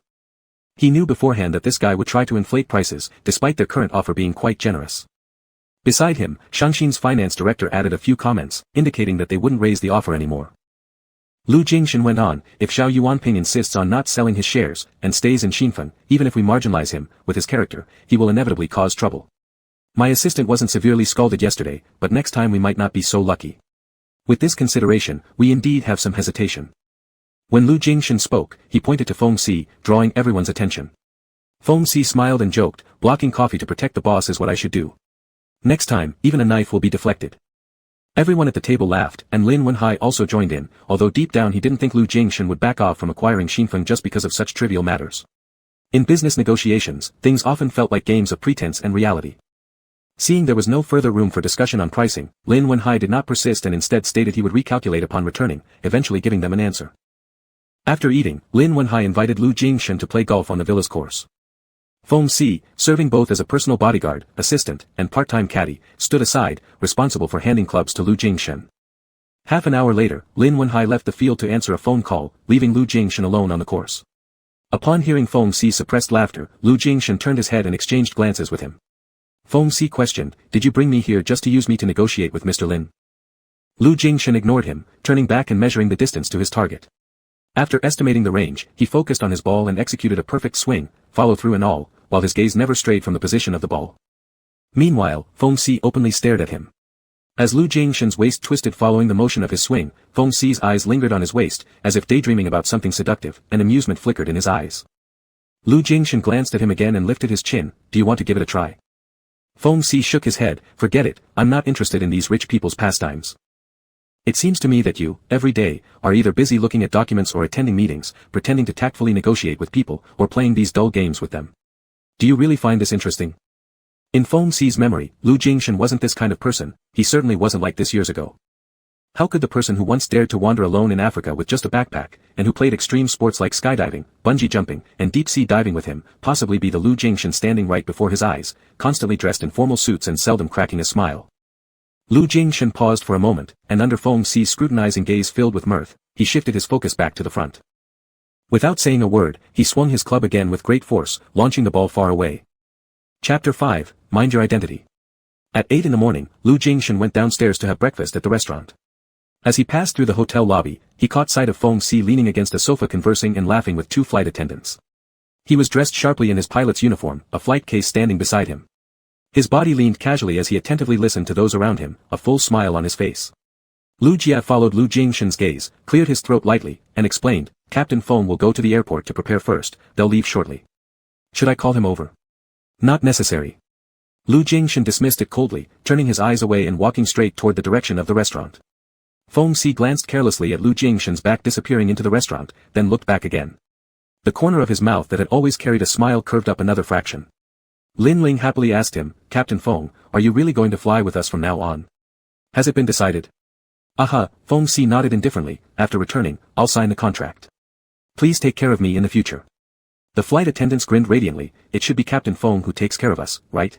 He knew beforehand that this guy would try to inflate prices, despite their current offer being quite generous. Beside him, Shangxin's finance director added a few comments, indicating that they wouldn't raise the offer anymore. Lu Jingshan went on, if Zhao Yuanping insists on not selling his shares, and stays in Xinfeng, even if we marginalize him, with his character, he will inevitably cause trouble. My assistant wasn't severely scalded yesterday, but next time we might not be so lucky. With this consideration, we indeed have some hesitation. When Lu Jingshan spoke, he pointed to Feng Si, drawing everyone's attention. Feng Si smiled and joked, blocking coffee to protect the boss is what I should do. Next time, even a knife will be deflected. Everyone at the table laughed, and Lin Wenhai also joined in, although deep down he didn't think Lu Jingshan would back off from acquiring Xinfeng just because of such trivial matters. In business negotiations, things often felt like games of pretense and reality. Seeing there was no further room for discussion on pricing, Lin Wenhai did not persist and instead stated he would recalculate upon returning, eventually giving them an answer. After eating, Lin Wenhai invited Lu Jingshan to play golf on the villa's course. Feng Si, serving both as a personal bodyguard, assistant, and part-time caddy, stood aside, responsible for handing clubs to Lu Jingshan. Half an hour later, Lin Wenhai left the field to answer a phone call, leaving Lu Jingshan alone on the course. Upon hearing Feng Si's suppressed laughter, Lu Jingshan turned his head and exchanged glances with him. Feng Si questioned, did you bring me here just to use me to negotiate with Mr. Lin? Lu Jingshan ignored him, turning back and measuring the distance to his target. After estimating the range, he focused on his ball and executed a perfect swing, follow-through and all, while his gaze never strayed from the position of the ball. Meanwhile, Feng Si openly stared at him. As Lu Jingshan's waist twisted following the motion of his swing, Feng Si's eyes lingered on his waist, as if daydreaming about something seductive, and amusement flickered in his eyes. Lu Jingshan glanced at him again and lifted his chin, do you want to give it a try? Feng Si shook his head, forget it, I'm not interested in these rich people's pastimes. It seems to me that you, every day, are either busy looking at documents or attending meetings, pretending to tactfully negotiate with people, or playing these dull games with them. Do you really find this interesting? In Feng Si's memory, Lu Jingshan wasn't this kind of person, he certainly wasn't like this years ago. How could the person who once dared to wander alone in Africa with just a backpack, and who played extreme sports like skydiving, bungee jumping, and deep-sea diving with him, possibly be the Lu Jingshan standing right before his eyes, constantly dressed in formal suits and seldom cracking a smile? Lu Jingshan paused for a moment, and under Feng Si's scrutinizing gaze filled with mirth, he shifted his focus back to the front. Without saying a word, he swung his club again with great force, launching the ball far away. Chapter 5, Mind Your Identity. At 8 in the morning, Lu Jingshan went downstairs to have breakfast at the restaurant. As he passed through the hotel lobby, he caught sight of Feng Si leaning against a sofa conversing and laughing with two flight attendants. He was dressed sharply in his pilot's uniform, a flight case standing beside him. His body leaned casually as he attentively listened to those around him, a full smile on his face. Lu Jia followed Lu Jingshan's gaze, cleared his throat lightly, and explained, Captain Feng will go to the airport to prepare first, they'll leave shortly. Should I call him over? Not necessary. Lu Jingshan dismissed it coldly, turning his eyes away and walking straight toward the direction of the restaurant. Feng Si glanced carelessly at Lu Jingshan's back disappearing into the restaurant, then looked back again. The corner of his mouth that had always carried a smile curved up another fraction. Lin Ling happily asked him, Captain Feng, are you really going to fly with us from now on? Has it been decided? Aha, Feng Si nodded indifferently, after returning, I'll sign the contract. Please take care of me in the future. The flight attendants grinned radiantly, it should be Captain Feng who takes care of us, right?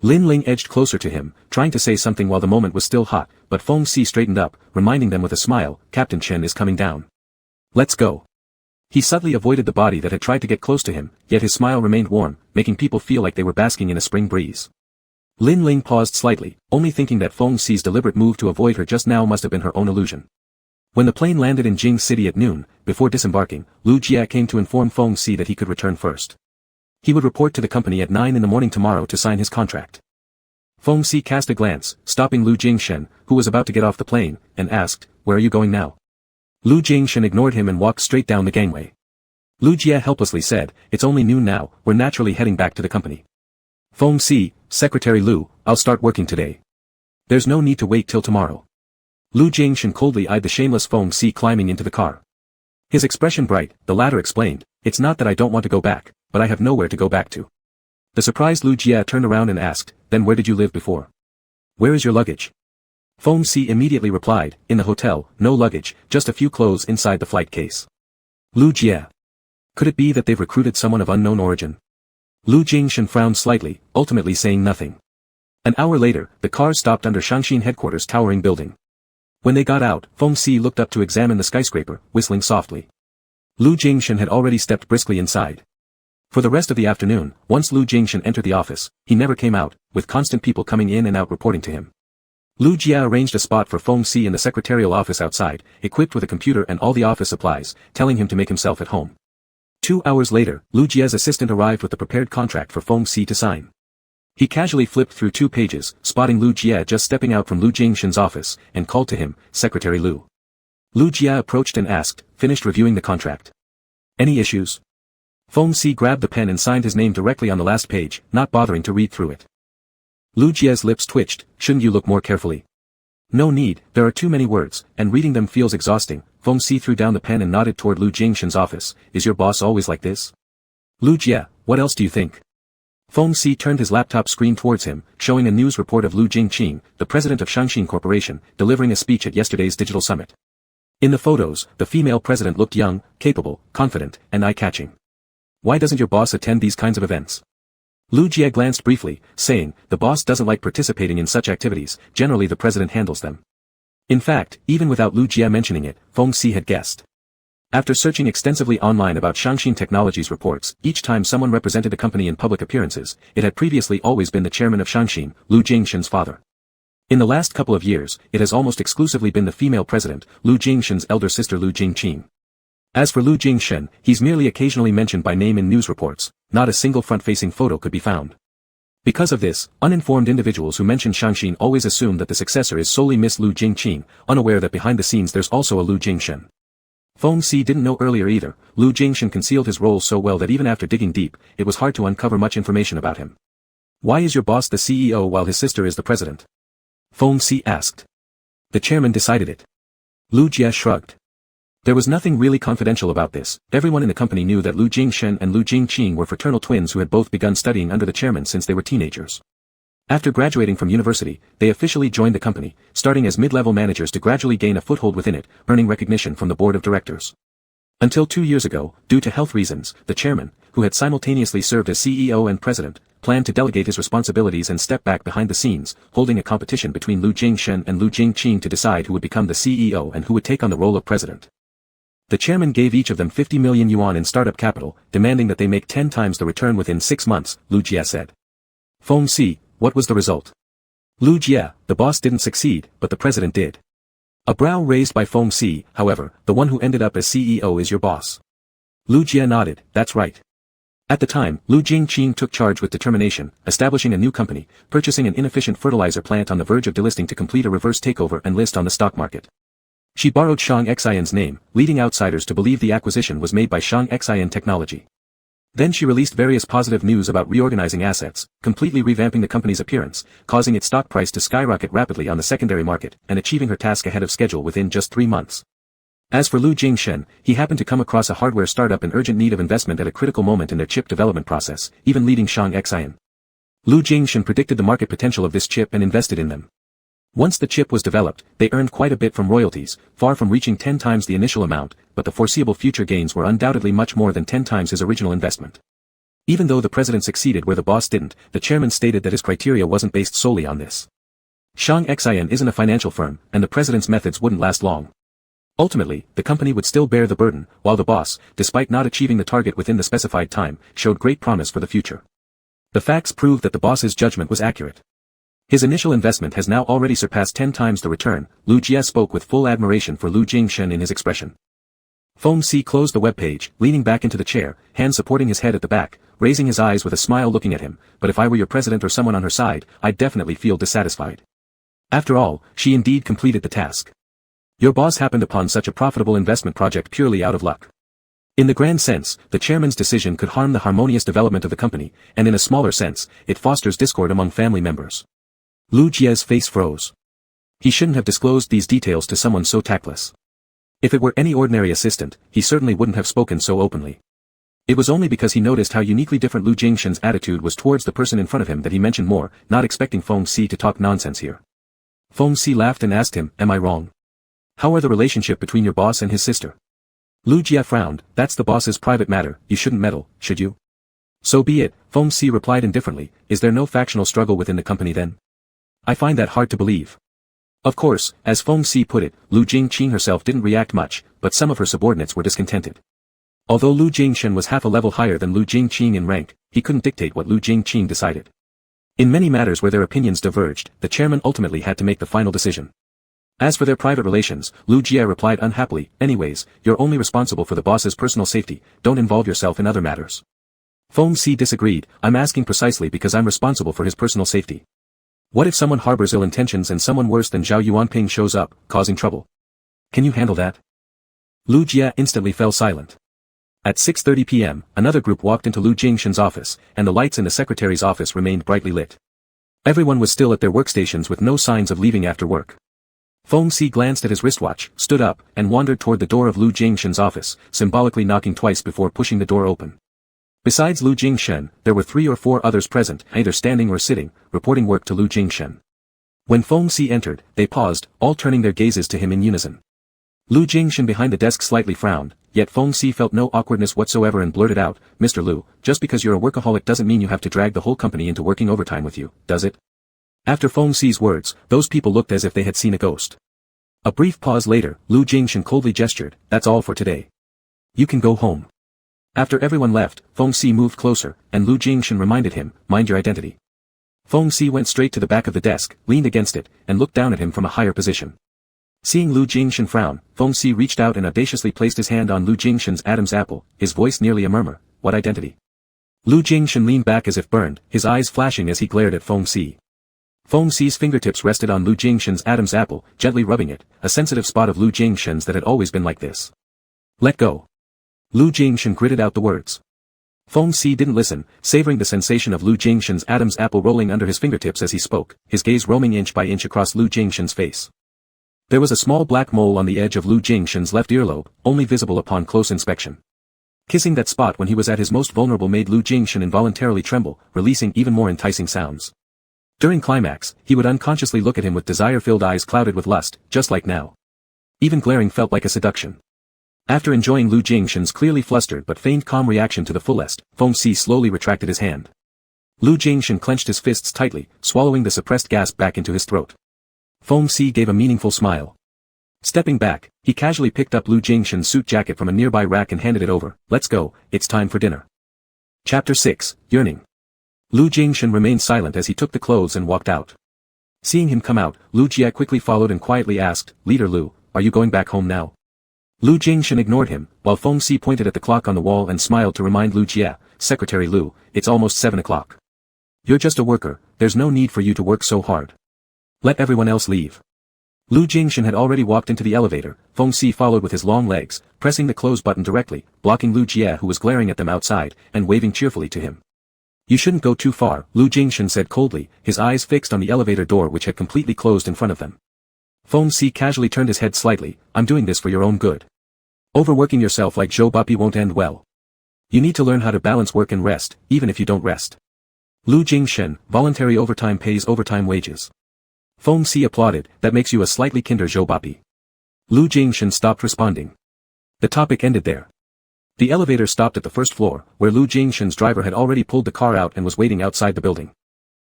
Lin Ling edged closer to him, trying to say something while the moment was still hot, but Feng Si straightened up, reminding them with a smile, Captain Chen is coming down. Let's go. He subtly avoided the body that had tried to get close to him, yet his smile remained warm, making people feel like they were basking in a spring breeze. Lin Ling paused slightly, only thinking that Feng Si's deliberate move to avoid her just now must have been her own illusion. When the plane landed in Jing City at noon, before disembarking, Lu Jia came to inform Feng Si that he could return first. He would report to the company at 9 in the morning tomorrow to sign his contract. Feng Si cast a glance, stopping Lu Jingshan, who was about to get off the plane, and asked, where are you going now? Lu Jingshan ignored him and walked straight down the gangway. Lu Jie helplessly said, it's only noon now, we're naturally heading back to the company. Feng Si, Secretary Lu, I'll start working today. There's no need to wait till tomorrow. Lu Jingshan coldly eyed the shameless Feng Si climbing into the car. His expression bright, the latter explained, it's not that I don't want to go back, but I have nowhere to go back to. The surprised Lu Jie turned around and asked, then where did you live before? Where is your luggage? Feng Si immediately replied, in the hotel, no luggage, just a few clothes inside the flight case. Lu Jie. Could it be that they've recruited someone of unknown origin? Lu Jingshan frowned slightly, ultimately saying nothing. An hour later, the cars stopped under Shaanxin headquarters' towering building. When they got out, Feng Si looked up to examine the skyscraper, whistling softly. Lu Jingshan had already stepped briskly inside. For the rest of the afternoon, once Lu Jingshan entered the office, he never came out, with constant people coming in and out reporting to him. Lu Jie arranged a spot for Feng Si in the secretarial office outside, equipped with a computer and all the office supplies, telling him to make himself at home. 2 hours later, Lu Jie's assistant arrived with the prepared contract for Feng Si to sign. He casually flipped through 2 pages, spotting Lu Jie just stepping out from Lu Jingshan's office, and called to him, Secretary Lu. Lu Jie approached and asked, finished reviewing the contract. Any issues? Feng Si grabbed the pen and signed his name directly on the last page, not bothering to read through it. Lu Jie's lips twitched, shouldn't you look more carefully? No need, there are too many words, and reading them feels exhausting. Feng Si threw down the pen and nodded toward Lu Jingshan's office. Is your boss always like this? Lu Jie, what else do you think? Feng Si turned his laptop screen towards him, showing a news report of Lu Jingqing, the president of Shaanxin Corporation, delivering a speech at yesterday's digital summit. In the photos, the female president looked young, capable, confident, and eye-catching. Why doesn't your boss attend these kinds of events? Lu Jie glanced briefly, saying, the boss doesn't like participating in such activities, generally the president handles them. In fact, even without Lu Jie mentioning it, Feng Si had guessed. After searching extensively online about Shaanxin Technologies reports, each time someone represented a company in public appearances, it had previously always been the chairman of Shaanxin, Lu Jingshan's father. In the last couple of years, it has almost exclusively been the female president, Lu Jingshan's elder sister Lu Jingqing. As for Lu Jingshan, he's merely occasionally mentioned by name in news reports, not a single front-facing photo could be found. Because of this, uninformed individuals who mention Shaanxin always assume that the successor is solely Miss Lu Jingqing, unaware that behind the scenes there's also a Lu Jingshan. Feng Si didn't know earlier either. Lu Jingshan concealed his role so well that even after digging deep, it was hard to uncover much information about him. Why is your boss the CEO while his sister is the president? Feng Si asked. The chairman decided it. Lu Jie shrugged. There was nothing really confidential about this. Everyone in the company knew that Lu Jingshan and Lu Jingqing were fraternal twins who had both begun studying under the chairman since they were teenagers. After graduating from university, they officially joined the company, starting as mid-level managers to gradually gain a foothold within it, earning recognition from the board of directors. Until 2 years ago, due to health reasons, the chairman, who had simultaneously served as CEO and president, planned to delegate his responsibilities and step back behind the scenes, holding a competition between Lu Jingshan and Lu Jingqing to decide who would become the CEO and who would take on the role of president. The chairman gave each of them 50 million yuan in startup capital, demanding that they make 10 times the return within 6 months, Lu Jie said. Feng Si, what was the result? Lu Jie, the boss didn't succeed, but the president did. A brow raised by Feng Si, however, the one who ended up as CEO is your boss. Lu Jie nodded, that's right. At the time, Lu Jingqing took charge with determination, establishing a new company, purchasing an inefficient fertilizer plant on the verge of delisting to complete a reverse takeover and list on the stock market. She borrowed Shang Xian's name, leading outsiders to believe the acquisition was made by Shang Xian Technology. Then she released various positive news about reorganizing assets, completely revamping the company's appearance, causing its stock price to skyrocket rapidly on the secondary market, and achieving her task ahead of schedule within just 3 months. As for Lu Jingshan, he happened to come across a hardware startup in urgent need of investment at a critical moment in their chip development process, even leading Shang Xian. Lu Jingshan predicted the market potential of this chip and invested in them. Once the chip was developed, they earned quite a bit from royalties, far from reaching 10 times the initial amount, but the foreseeable future gains were undoubtedly much more than 10 times his original investment. Even though the president succeeded where the boss didn't, the chairman stated that his criteria wasn't based solely on this. Shang Xian isn't a financial firm, and the president's methods wouldn't last long. Ultimately, the company would still bear the burden, while the boss, despite not achieving the target within the specified time, showed great promise for the future. The facts prove that the boss's judgment was accurate. His initial investment has now already surpassed 10 times the return. Lu Jie spoke with full admiration for Lu Jingshan in his expression. Feng Si closed the webpage, leaning back into the chair, hands supporting his head at the back, raising his eyes with a smile looking at him, but if I were your president or someone on her side, I'd definitely feel dissatisfied. After all, she indeed completed the task. Your boss happened upon such a profitable investment project purely out of luck. In the grand sense, the chairman's decision could harm the harmonious development of the company, and in a smaller sense, it fosters discord among family members. Lu Jie's face froze. He shouldn't have disclosed these details to someone so tactless. If it were any ordinary assistant, he certainly wouldn't have spoken so openly. It was only because he noticed how uniquely different Lu Jingshan's attitude was towards the person in front of him that he mentioned more, not expecting Feng Si to talk nonsense here. Feng Si laughed and asked him, "Am I wrong? How are the relationship between your boss and his sister?" Lu Jie frowned. "That's the boss's private matter, you shouldn't meddle, should you?" "So be it," Feng Si replied indifferently. "Is there no factional struggle within the company then?" "I find that hard to believe." Of course, as Feng Si put it, Lu Jingqing herself didn't react much, but some of her subordinates were discontented. Although Lu Jingshan was half a level higher than Lu Jingqing in rank, he couldn't dictate what Lu Jingqing decided. In many matters where their opinions diverged, the chairman ultimately had to make the final decision. As for their private relations, Lu Jie replied unhappily, "Anyways, you're only responsible for the boss's personal safety, don't involve yourself in other matters." Feng Si disagreed. "I'm asking precisely because I'm responsible for his personal safety. What if someone harbors ill intentions and someone worse than Zhao Yuanping shows up, causing trouble? Can you handle that?" Lu Jie instantly fell silent. At 6:30 p.m., another group walked into Lu Jingshan's office, and the lights in the secretary's office remained brightly lit. Everyone was still at their workstations with no signs of leaving after work. Feng Si glanced at his wristwatch, stood up, and wandered toward the door of Lu Jingshan's office, symbolically knocking twice before pushing the door open. Besides Lu Jingshan, there were 3 or 4 others present, either standing or sitting, reporting work to Lu Jingshan. When Feng Si entered, they paused, all turning their gazes to him in unison. Lu Jingshan behind the desk slightly frowned, yet Feng Si felt no awkwardness whatsoever and blurted out, "Mr. Lu, just because you're a workaholic doesn't mean you have to drag the whole company into working overtime with you, does it?" After Feng Si's words, those people looked as if they had seen a ghost. A brief pause later, Lu Jingshan coldly gestured, "That's all for today. You can go home." After everyone left, Feng Si moved closer, and Lu Jingshan reminded him, "Mind your identity." Feng Si went straight to the back of the desk, leaned against it, and looked down at him from a higher position. Seeing Lu Jingshan frown, Feng Si reached out and audaciously placed his hand on Lu Jingshan's Adam's apple, his voice nearly a murmur, "What identity?" Lu Jingshan leaned back as if burned, his eyes flashing as he glared at Feng Si. Feng Si's fingertips rested on Lu Jingshan's Adam's apple, gently rubbing it, a sensitive spot of Lu Jingshan's that had always been like this. "Let go." Lu Jingshan gritted out the words. Feng Si didn't listen, savoring the sensation of Lu Jingshan's Adam's apple rolling under his fingertips as he spoke, his gaze roaming inch by inch across Lu Jingshan's face. There was a small black mole on the edge of Lu Jingshan's left earlobe, only visible upon close inspection. Kissing that spot when he was at his most vulnerable made Lu Jingshan involuntarily tremble, releasing even more enticing sounds. During climax, he would unconsciously look at him with desire-filled eyes clouded with lust, just like now. Even glaring felt like a seduction. After enjoying Lu Jingshan's clearly flustered but feigned calm reaction to the fullest, Feng Si slowly retracted his hand. Lu Jingshan clenched his fists tightly, swallowing the suppressed gasp back into his throat. Feng Si gave a meaningful smile. Stepping back, he casually picked up Lu Jingshan's suit jacket from a nearby rack and handed it over. "Let's go, it's time for dinner." Chapter 6, Yearning. Lu Jingshan remained silent as he took the clothes and walked out. Seeing him come out, Lu Jie quickly followed and quietly asked, "Leader Lu, are you going back home now?" Lu Jingshan ignored him, while Feng Si pointed at the clock on the wall and smiled to remind Lu Jie, "Secretary Lu, it's almost 7 o'clock. You're just a worker, there's no need for you to work so hard. Let everyone else leave." Lu Jingshan had already walked into the elevator. Feng Si followed with his long legs, pressing the close button directly, blocking Lu Jie who was glaring at them outside, and waving cheerfully to him. "You shouldn't go too far," Lu Jingshan said coldly, his eyes fixed on the elevator door which had completely closed in front of them. Feng Si casually turned his head slightly, "I'm doing this for your own good. Overworking yourself like Zhou Bapi won't end well. You need to learn how to balance work and rest, even if you don't rest." Lu Jingshan, voluntary overtime pays overtime wages. Feng Si applauded, "That makes you a slightly kinder Zhou Bapi." Lu Jingshan stopped responding. The topic ended there. The elevator stopped at the first floor, where Lu Jingshan's driver had already pulled the car out and was waiting outside the building.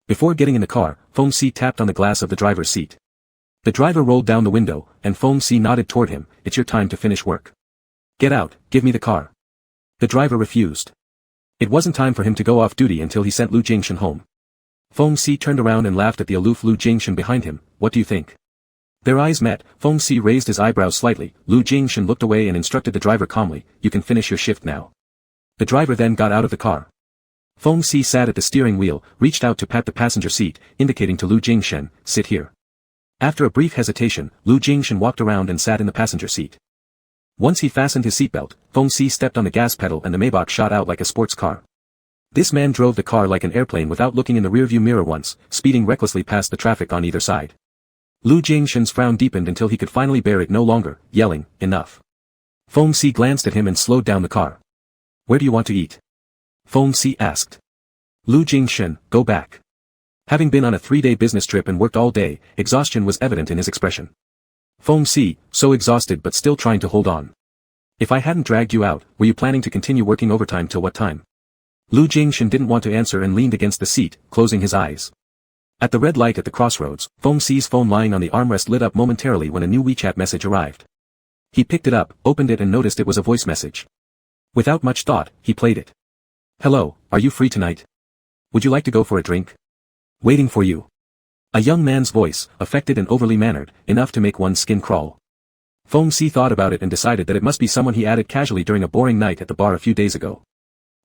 Before getting in the car, Feng Si tapped on the glass of the driver's seat. The driver rolled down the window, and Feng Si nodded toward him, "It's your time to finish work. Get out, give me the car." The driver refused. It wasn't time for him to go off duty until he sent Lu Jingshan home. Feng Si turned around and laughed at the aloof Lu Jingshan behind him. "What do you think?" Their eyes met. Feng Si raised his eyebrows slightly. Lu Jingshan looked away and instructed the driver calmly, "You can finish your shift now." The driver then got out of the car. Feng Si sat at the steering wheel, reached out to pat the passenger seat, indicating to Lu Jingshan, "Sit here." After a brief hesitation, Lu Jingshan walked around and sat in the passenger seat. Once he fastened his seatbelt, Feng Si stepped on the gas pedal and the Maybach shot out like a sports car. This man drove the car like an airplane without looking in the rearview mirror once, speeding recklessly past the traffic on either side. Lu Jingshan's frown deepened until he could finally bear it no longer, yelling, "Enough." Feng Si glanced at him and slowed down the car. "Where do you want to eat?" Feng Si asked. Lu Jingshan, "Go back." Having been on a 3-day business trip and worked all day, exhaustion was evident in his expression. Feng Si, so exhausted but still trying to hold on. "If I hadn't dragged you out, were you planning to continue working overtime till what time?" Lu Jingshan didn't want to answer and leaned against the seat, closing his eyes. At the red light at the crossroads, Feng Si's phone lying on the armrest lit up momentarily when a new WeChat message arrived. He picked it up, opened it and noticed it was a voice message. Without much thought, he played it. "Hello, are you free tonight? Would you like to go for a drink? Waiting for you." A young man's voice, affected and overly mannered, enough to make one's skin crawl. Feng Si thought about it and decided that it must be someone he added casually during a boring night at the bar a few days ago.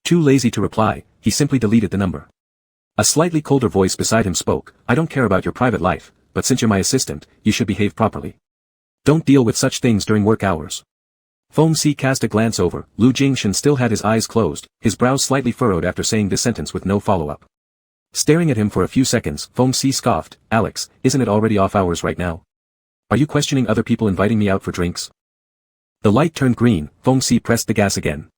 Too lazy to reply, he simply deleted the number. A slightly colder voice beside him spoke, "I don't care about your private life, but since you're my assistant, you should behave properly. Don't deal with such things during work hours." Feng Si cast a glance over. Lu Jingshan still had his eyes closed, his brows slightly furrowed after saying this sentence with no follow-up. Staring at him for a few seconds, Feng Si scoffed, "Alex, isn't it already off hours right now? Are you questioning other people inviting me out for drinks?" The light turned green. Feng Si pressed the gas again.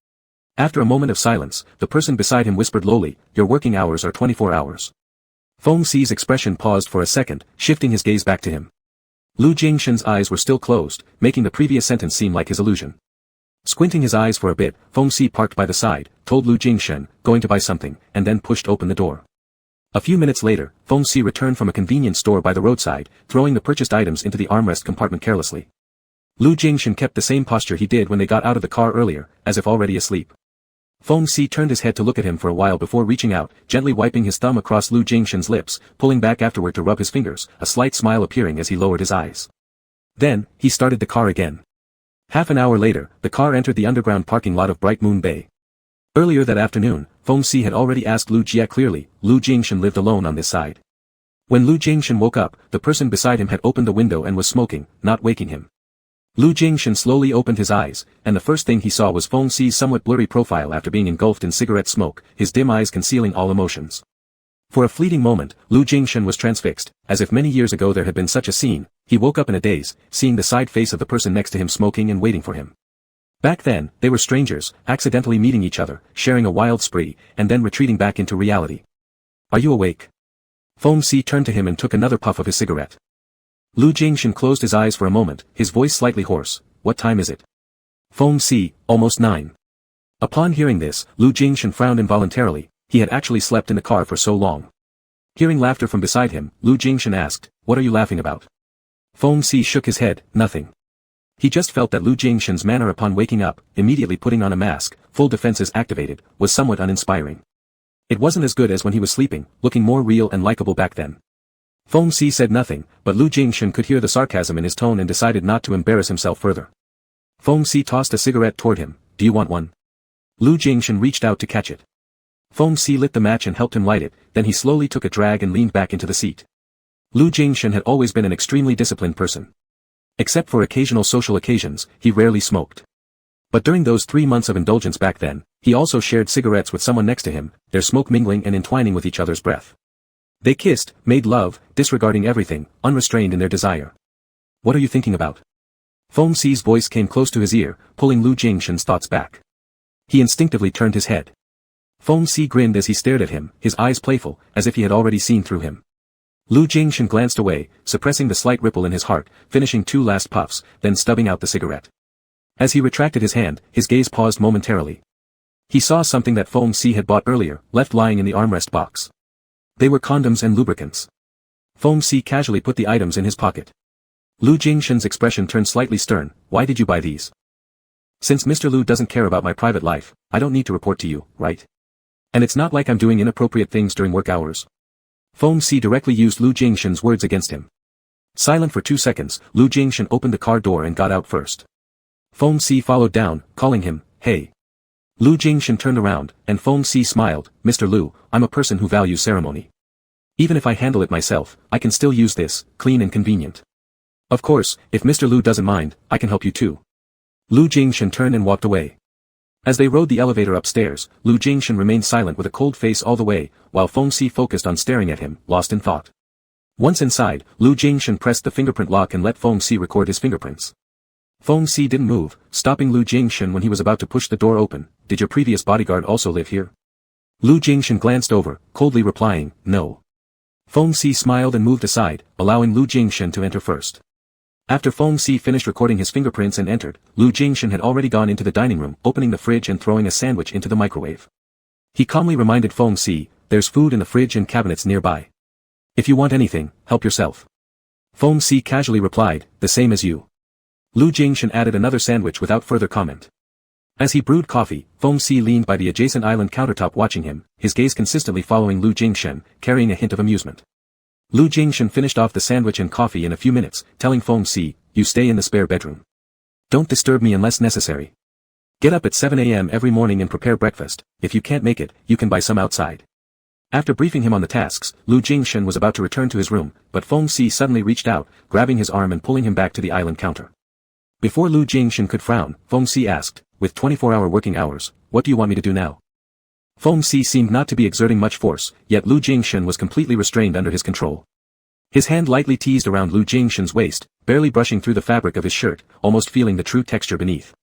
After a moment of silence, the person beside him whispered lowly, "Your working hours are 24 hours. Feng Si's expression paused for a second, shifting his gaze back to him. Lu Jingshan's eyes were still closed, making the previous sentence seem like his illusion. Squinting his eyes for a bit, Feng Si parked by the side, told Lu Jingshan, "Going to buy something," and then pushed open the door. A few minutes later, Feng Si returned from a convenience store by the roadside, throwing the purchased items into the armrest compartment carelessly. Lu Jingshan kept the same posture he did when they got out of the car earlier, as if already asleep. Feng Si turned his head to look at him for a while before reaching out, gently wiping his thumb across Lu Jingshan's lips, pulling back afterward to rub his fingers, a slight smile appearing as he lowered his eyes. Then, he started the car again. Half an hour later, the car entered the underground parking lot of Bright Moon Bay. Earlier that afternoon, Feng Si had already asked Lu Jia clearly. Lu Jingshan lived alone on this side. When Lu Jingshan woke up, the person beside him had opened the window and was smoking, not waking him. Lu Jingshan slowly opened his eyes, and the first thing he saw was Feng Si's somewhat blurry profile after being engulfed in cigarette smoke, his dim eyes concealing all emotions. For a fleeting moment, Lu Jingshan was transfixed, as if many years ago there had been such a scene. He woke up in a daze, seeing the side face of the person next to him smoking and waiting for him. Back then, they were strangers, accidentally meeting each other, sharing a wild spree, and then retreating back into reality. "Are you awake?" Feng Si turned to him and took another puff of his cigarette. Lu Jingshan closed his eyes for a moment, his voice slightly hoarse. "What time is it?" Feng Si, "Almost 9. Upon hearing this, Lu Jingshan frowned involuntarily. He had actually slept in the car for so long. Hearing laughter from beside him, Lu Jingshan asked, "What are you laughing about?" Feng Si shook his head, "Nothing." He just felt that Lu Jingshan's manner upon waking up, immediately putting on a mask, full defenses activated, was somewhat uninspiring. It wasn't as good as when he was sleeping, looking more real and likable back then. Feng Si said nothing, but Lu Jingshan could hear the sarcasm in his tone and decided not to embarrass himself further. Feng Si tossed a cigarette toward him. "Do you want one?" Lu Jingshan reached out to catch it. Feng Si lit the match and helped him light it, then he slowly took a drag and leaned back into the seat. Lu Jingshan had always been an extremely disciplined person. Except for occasional social occasions, he rarely smoked. But during those 3 months of indulgence back then, he also shared cigarettes with someone next to him, their smoke mingling and entwining with each other's breath. They kissed, made love, disregarding everything, unrestrained in their desire. "What are you thinking about?" Feng Si's voice came close to his ear, pulling Lu Jingshan's thoughts back. He instinctively turned his head. Feng Si grinned as he stared at him, his eyes playful, as if he had already seen through him. Lu Jingshan glanced away, suppressing the slight ripple in his heart, finishing 2 last puffs, then stubbing out the cigarette. As he retracted his hand, his gaze paused momentarily. He saw something that Feng Si had bought earlier, left lying in the armrest box. They were condoms and lubricants. Feng Si casually put the items in his pocket. Lu Jingshan's expression turned slightly stern. "Why did you buy these?" "Since Mr. Lu doesn't care about my private life, I don't need to report to you, right? And it's not like I'm doing inappropriate things during work hours." Feng Si directly used Lu Jingshan's words against him. Silent for 2 seconds, Lu Jingshan opened the car door and got out first. Feng Si followed down, calling him, "Hey." Lu Jingshan turned around, and Feng Si smiled. "Mr. Lu, I'm a person who values ceremony. Even if I handle it myself, I can still use this, clean and convenient. Of course, if Mr. Lu doesn't mind, I can help you too." Lu Jingshan turned and walked away. As they rode the elevator upstairs, Lu Jingshan remained silent with a cold face all the way, while Feng Si focused on staring at him, lost in thought. Once inside, Lu Jingshan pressed the fingerprint lock and let Feng Si record his fingerprints. Feng Si didn't move, stopping Lu Jingshan when he was about to push the door open. Did your previous bodyguard also live here? Lu Jingshan glanced over, coldly replying, no. Feng Si smiled and moved aside, allowing Lu Jingshan to enter first. After Feng Si finished recording his fingerprints and entered, Lu Jingshan had already gone into the dining room, opening the fridge and throwing a sandwich into the microwave. He calmly reminded Feng Si, there's food in the fridge and cabinets nearby. If you want anything, help yourself. Feng Si casually replied, the same as you. Lu Jingshan added another sandwich without further comment. As he brewed coffee, Feng Si leaned by the adjacent island countertop watching him, his gaze consistently following Lu Jingshan, carrying a hint of amusement. Lu Jingshan finished off the sandwich and coffee in a few minutes, telling Feng Si, you stay in the spare bedroom. Don't disturb me unless necessary. Get up at 7 a.m. every morning and prepare breakfast. If you can't make it, you can buy some outside. After briefing him on the tasks, Lu Jingshan was about to return to his room, but Feng Si suddenly reached out, grabbing his arm and pulling him back to the island counter. Before Lu Jingshan could frown, Feng Si asked, with 24-hour working hours, what do you want me to do now? Feng Si seemed not to be exerting much force, yet Lu Jingshan was completely restrained under his control. His hand lightly teased around Lu Jingshan's waist, barely brushing through the fabric of his shirt, almost feeling the true texture beneath.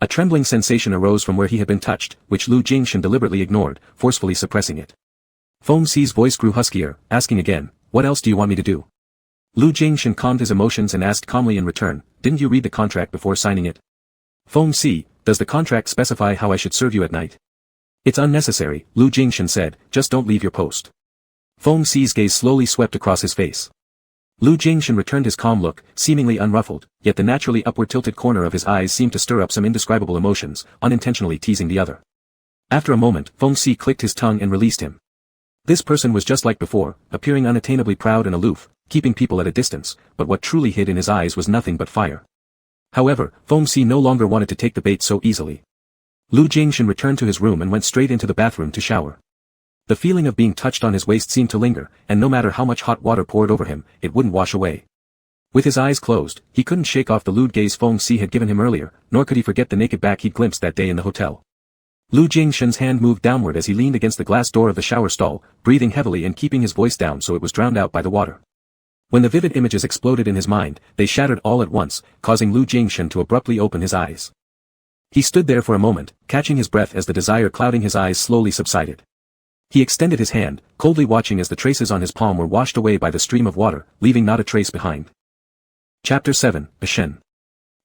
A trembling sensation arose from where he had been touched, which Lu Jingshan deliberately ignored, forcefully suppressing it. Feng Si's voice grew huskier, asking again, what else do you want me to do? Lu Jingshan calmed his emotions and asked calmly in return, didn't you read the contract before signing it? Feng Si, does the contract specify how I should serve you at night? It's unnecessary, Lu Jingshan said, just don't leave your post. Feng Si's gaze slowly swept across his face. Lu Jingshan returned his calm look, seemingly unruffled, yet the naturally upward-tilted corner of his eyes seemed to stir up some indescribable emotions, unintentionally teasing the other. After a moment, Feng Si clicked his tongue and released him. This person was just like before, appearing unattainably proud and aloof, keeping people at a distance, but what truly hid in his eyes was nothing but fire. However, Feng Si no longer wanted to take the bait so easily. Lu Jingshan returned to his room and went straight into the bathroom to shower. The feeling of being touched on his waist seemed to linger, and no matter how much hot water poured over him, it wouldn't wash away. With his eyes closed, he couldn't shake off the lewd gaze Feng Si had given him earlier, nor could he forget the naked back he'd glimpsed that day in the hotel. Lu Jingshan's hand moved downward as he leaned against the glass door of the shower stall, breathing heavily and keeping his voice down so it was drowned out by the water. When the vivid images exploded in his mind, they shattered all at once, causing Lu Jingshan to abruptly open his eyes. He stood there for a moment, catching his breath as the desire clouding his eyes slowly subsided. He extended his hand, coldly watching as the traces on his palm were washed away by the stream of water, leaving not a trace behind. Chapter 7, Ashen.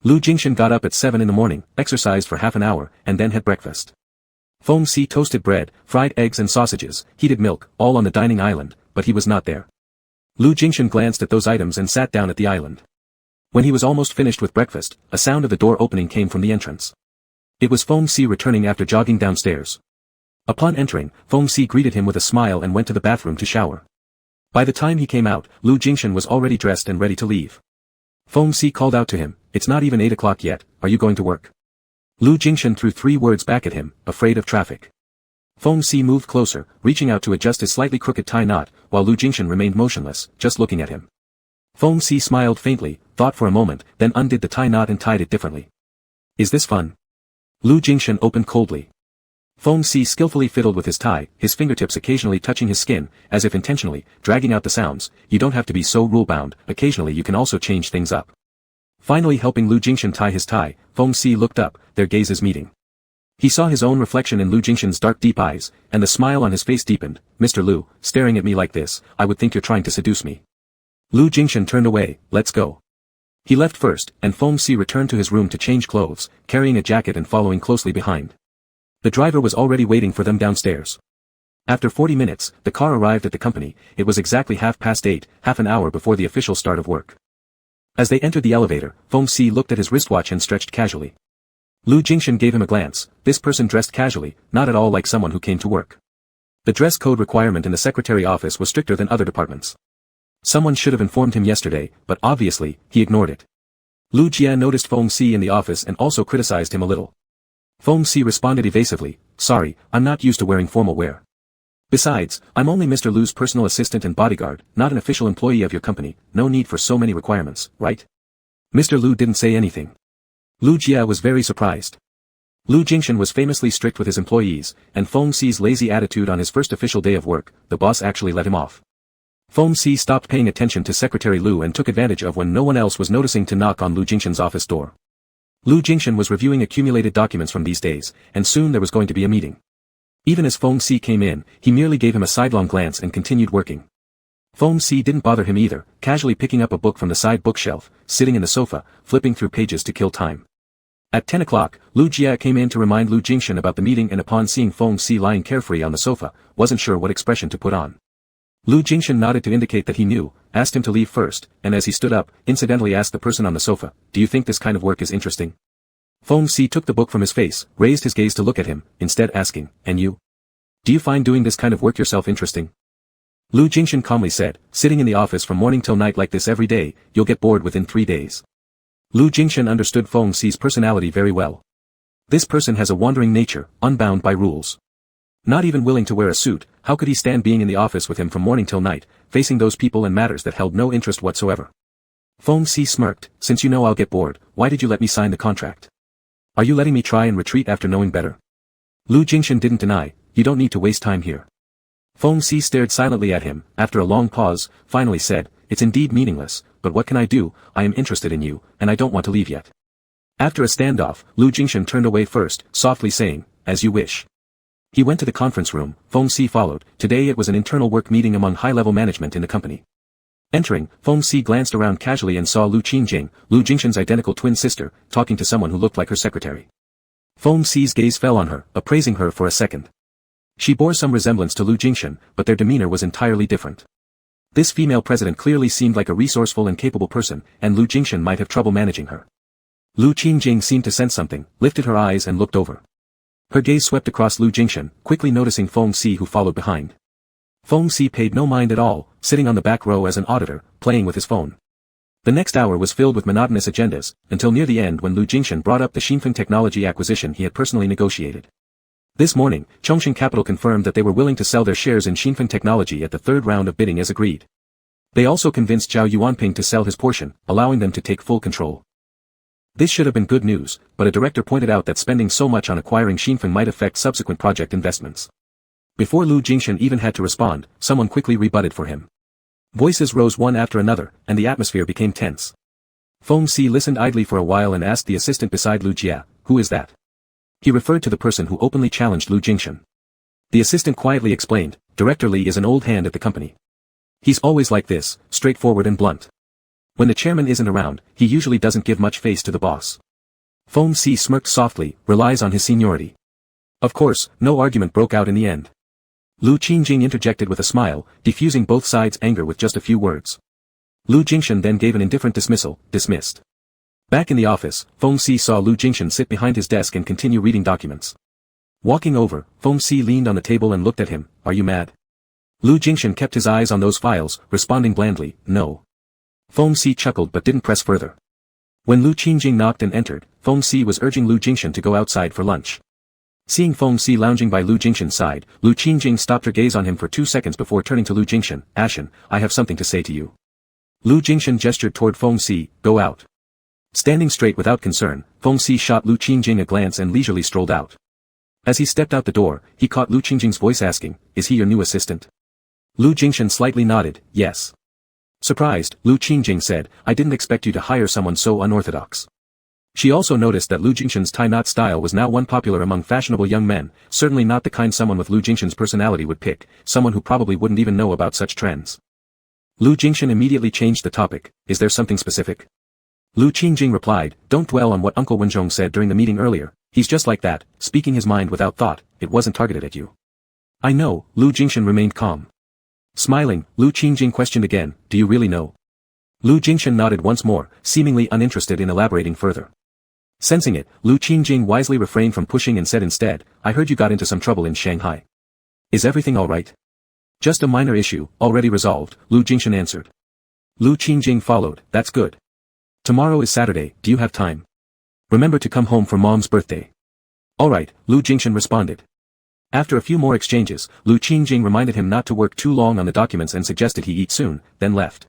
Lu Jingshan got up at 7 in the morning, exercised for half an hour, and then had breakfast. Feng Si toasted bread, fried eggs and sausages, heated milk, all on the dining island, but he was not there. Lu Jingshan glanced at those items and sat down at the island. When he was almost finished with breakfast, a sound of the door opening came from the entrance. It was Feng Si returning after jogging downstairs. Upon entering, Feng Si greeted him with a smile and went to the bathroom to shower. By the time he came out, Lu Jingshan was already dressed and ready to leave. Feng Si called out to him, it's not even 8 o'clock yet, are you going to work? Lu Jingshan threw 3 words back at him, afraid of traffic. Feng Si moved closer, reaching out to adjust his slightly crooked tie knot, while Lu Jingshan remained motionless, just looking at him. Feng Si smiled faintly, thought for a moment, then undid the tie knot and tied it differently. Is this fun? Lu Jingshan opened coldly. Feng Si skillfully fiddled with his tie, his fingertips occasionally touching his skin, as if intentionally, dragging out the sounds. You don't have to be so rule-bound, occasionally you can also change things up. Finally helping Lu Jingshan tie his tie, Feng Si looked up, their gazes meeting. He saw his own reflection in Lu Jingshan's dark deep eyes, and the smile on his face deepened. Mr. Lu, staring at me like this, I would think you're trying to seduce me. Lu Jingshan turned away, let's go. He left first, and Feng Si returned to his room to change clothes, carrying a jacket and following closely behind. The driver was already waiting for them downstairs. After 40 minutes, the car arrived at the company. It was exactly 8:30, half an hour before the official start of work. As they entered the elevator, Feng Si looked at his wristwatch and stretched casually. Lu Jingshan gave him a glance. This person dressed casually, not at all like someone who came to work. The dress code requirement in the secretary office was stricter than other departments. Someone should have informed him yesterday, but obviously, he ignored it. Lu Jia noticed Feng Si in the office and also criticized him a little. Feng Si responded evasively, sorry, I'm not used to wearing formal wear. Besides, I'm only Mr. Lu's personal assistant and bodyguard, not an official employee of your company, no need for so many requirements, right? Mr. Lu didn't say anything. Lu Jia was very surprised. Lu Jingshan was famously strict with his employees, and Feng Xi's lazy attitude on his first official day of work, the boss actually let him off. Feng Xi stopped paying attention to Secretary Lu and took advantage of when no one else was noticing to knock on Lu Jingshan's office door. Lu Jingshan was reviewing accumulated documents from these days, and soon there was going to be a meeting. Even as Feng Xi came in, he merely gave him a sidelong glance and continued working. Feng Xi didn't bother him either, casually picking up a book from the side bookshelf, sitting in the sofa, flipping through pages to kill time. At 10 o'clock, Lu Jia came in to remind Lu Jingshan about the meeting, and upon seeing Feng Xi lying carefree on the sofa, wasn't sure what expression to put on. Lu Jingshan nodded to indicate that he knew, asked him to leave first, and as he stood up, incidentally asked the person on the sofa, "Do you think this kind of work is interesting?" Feng Xi took the book from his face, raised his gaze to look at him, instead asking, "And you? Do you find doing this kind of work yourself interesting?" Lu Jingshan calmly said, "Sitting in the office from morning till night like this every day, you'll get bored within 3 days." Lu Jingshan understood Feng Xi's personality very well. This person has a wandering nature, unbound by rules. Not even willing to wear a suit, how could he stand being in the office with him from morning till night, facing those people and matters that held no interest whatsoever? Feng Xi smirked, "Since you know I'll get bored, why did you let me sign the contract? Are you letting me try and retreat after knowing better?" Lu Jingshan didn't deny, "You don't need to waste time here." Feng Xi stared silently at him, after a long pause, finally said, "It's indeed meaningless, but what can I do? I am interested in you, and I don't want to leave yet." After a standoff, Lu Jingshan turned away first, softly saying, "As you wish." He went to the conference room, Feng Xi followed. Today it was an internal work meeting among high-level management in the company. Entering, Feng Xi glanced around casually and saw Lu Qingjing, Lu Jingshan's identical twin sister, talking to someone who looked like her secretary. Feng Xi's gaze fell on her, appraising her for a second. She bore some resemblance to Lu Jingshan, but their demeanor was entirely different. This female president clearly seemed like a resourceful and capable person, and Lu Jingshan might have trouble managing her. Lu Qingjing seemed to sense something, lifted her eyes and looked over. Her gaze swept across Lu Jingshan, quickly noticing Feng Xi who followed behind. Feng Xi paid no mind at all, sitting on the back row as an auditor, playing with his phone. The next hour was filled with monotonous agendas, until near the end when Lu Jingshan brought up the Xinfeng technology acquisition he had personally negotiated. This morning, Chongqing Capital confirmed that they were willing to sell their shares in Xinfeng Technology at the third round of bidding as agreed. They also convinced Zhao Yuanping to sell his portion, allowing them to take full control. This should have been good news, but a director pointed out that spending so much on acquiring Xinfeng might affect subsequent project investments. Before Lu Jingshan even had to respond, someone quickly rebutted for him. Voices rose one after another, and the atmosphere became tense. Feng Xi listened idly for a while and asked the assistant beside Lu Jia, "Who is that?" He referred to the person who openly challenged Lu Jingshan. The assistant quietly explained, "Director Li is an old hand at the company. He's always like this, straightforward and blunt. When the chairman isn't around, he usually doesn't give much face to the boss." Feng Xi smirked softly, "Relies on his seniority." Of course, no argument broke out in the end. Lu Qingjing interjected with a smile, diffusing both sides' anger with just a few words. Lu Jingshan then gave an indifferent dismissal, dismissed. Back in the office, Feng Xi saw Lu Jingshan sit behind his desk and continue reading documents. Walking over, Feng Xi leaned on the table and looked at him, "Are you mad?" Lu Jingshan kept his eyes on those files, responding blandly, "No." Feng Xi chuckled but didn't press further. When Lu Qingjing knocked and entered, Feng Xi was urging Lu Jingshan to go outside for lunch. Seeing Feng Xi lounging by Lu Jingshan's side, Lu Qingjing stopped her gaze on him for 2 seconds before turning to Lu Jingshan, "Ashen, I have something to say to you." Lu Jingshan gestured toward Feng Xi, "Go out." Standing straight without concern, Feng Xi shot Lu Qingjing a glance and leisurely strolled out. As he stepped out the door, he caught Lu Qingjing's voice asking, "Is he your new assistant?" Lu Jingshan slightly nodded, "Yes." Surprised, Lu Qingjing said, "I didn't expect you to hire someone so unorthodox." She also noticed that Lu Jingshan's tie knot style was now one popular among fashionable young men, certainly not the kind someone with Lu Jingshan's personality would pick, someone who probably wouldn't even know about such trends. Lu Jingshan immediately changed the topic, "Is there something specific?" Lu Qingjing replied, "Don't dwell on what Uncle Wenzhong said during the meeting earlier, he's just like that, speaking his mind without thought, it wasn't targeted at you." "I know," Lu Jingshan remained calm. Smiling, Lu Qingjing questioned again, "Do you really know?" Lu Jingshan nodded once more, seemingly uninterested in elaborating further. Sensing it, Lu Qingjing wisely refrained from pushing and said instead, "I heard you got into some trouble in Shanghai. Is everything all right?" "Just a minor issue, already resolved," Lu Jingshan answered. Lu Qingjing followed, "That's good. Tomorrow is Saturday, do you have time? Remember to come home for Mom's birthday." "All right," Lu Jingshan responded. After a few more exchanges, Lu Qingjing reminded him not to work too long on the documents and suggested he eat soon, then left.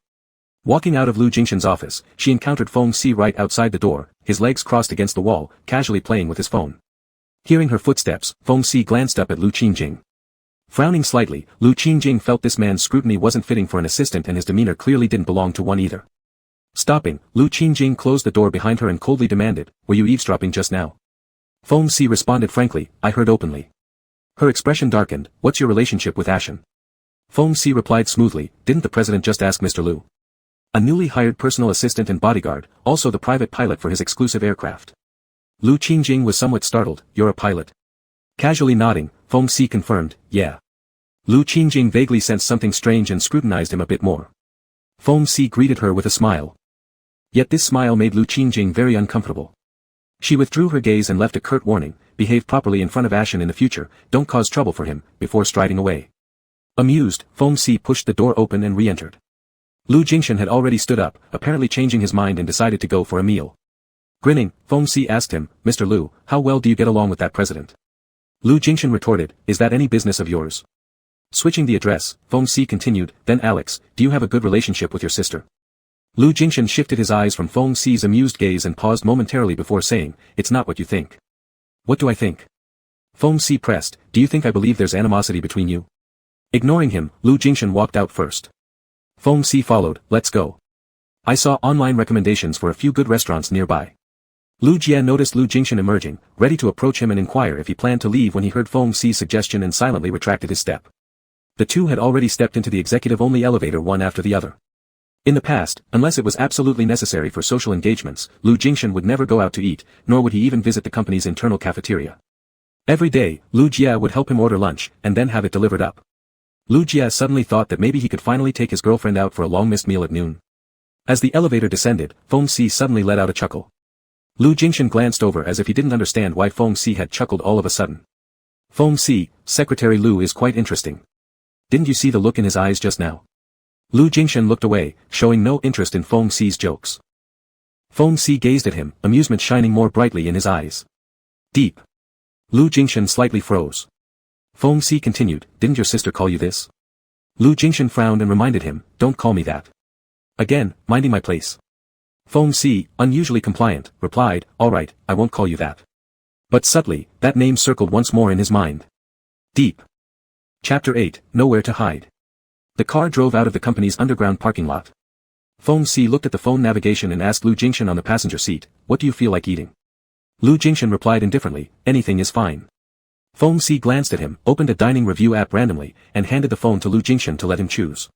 Walking out of Lu Jingshan's office, she encountered Feng Si right outside the door, his legs crossed against the wall, casually playing with his phone. Hearing her footsteps, Feng Si glanced up at Lu Qingjing. Frowning slightly, Lu Qingjing felt this man's scrutiny wasn't fitting for an assistant and his demeanor clearly didn't belong to one either. Stopping, Lu Qingjing closed the door behind her and coldly demanded, "Were you eavesdropping just now?" Feng Si responded frankly, "I heard openly." Her expression darkened, "What's your relationship with Ashen?" Feng Si replied smoothly, "Didn't the president just ask Mr. Lu?" A newly hired personal assistant and bodyguard, also the private pilot for his exclusive aircraft. Lu Qingjing was somewhat startled, "You're a pilot?" Casually nodding, Feng Si confirmed, "Yeah." Lu Qingjing vaguely sensed something strange and scrutinized him a bit more. Feng Si greeted her with a smile. Yet this smile made Lu Qingjing very uncomfortable. She withdrew her gaze and left a curt warning, "Behave properly in front of Ashen in the future, don't cause trouble for him," before striding away. Amused, Feng Si pushed the door open and re-entered. Lu Jingshan had already stood up, apparently changing his mind and decided to go for a meal. Grinning, Feng Si asked him, "Mr. Lu, how well do you get along with that president?" Lu Jingshan retorted, "Is that any business of yours?" Switching the address, Feng Si continued, "Then Alex, do you have a good relationship with your sister?" Lu Jingshan shifted his eyes from Feng Si's amused gaze and paused momentarily before saying, "It's not what you think." "What do I think?" Feng Si pressed, "Do you think I believe there's animosity between you?" Ignoring him, Lu Jingshan walked out first. Feng Si followed, "Let's go. I saw online recommendations for a few good restaurants nearby." Lu Jie noticed Lu Jingshan emerging, ready to approach him and inquire if he planned to leave when he heard Feng Si's suggestion and silently retracted his step. The two had already stepped into the executive-only elevator one after the other. In the past, unless it was absolutely necessary for social engagements, Lu Jingshan would never go out to eat, nor would he even visit the company's internal cafeteria. Every day, Lu Jie would help him order lunch, and then have it delivered up. Lu Jie suddenly thought that maybe he could finally take his girlfriend out for a long-missed meal at noon. As the elevator descended, Feng Si suddenly let out a chuckle. Lu Jingshan glanced over as if he didn't understand why Feng Si had chuckled all of a sudden. "Feng Si, Secretary Lu is quite interesting. Didn't you see the look in his eyes just now?" Lu Jingshan looked away, showing no interest in Feng Si's jokes. Feng Si gazed at him, amusement shining more brightly in his eyes. "Deep." Lu Jingshan slightly froze. Feng Si continued, "Didn't your sister call you this?" Lu Jingshan frowned and reminded him, "Don't call me that." Again, minding my place. Feng Si, unusually compliant, replied, "All right, I won't call you that." But subtly, that name circled once more in his mind. Deep. Chapter 8, Nowhere to Hide. The car drove out of the company's underground parking lot. Feng Si looked at the phone navigation and asked Lu Jingshan on the passenger seat, "What do you feel like eating?" Lu Jingshan replied indifferently, "Anything is fine." Feng Si glanced at him, opened a dining review app randomly, and handed the phone to Lu Jingshan to let him choose.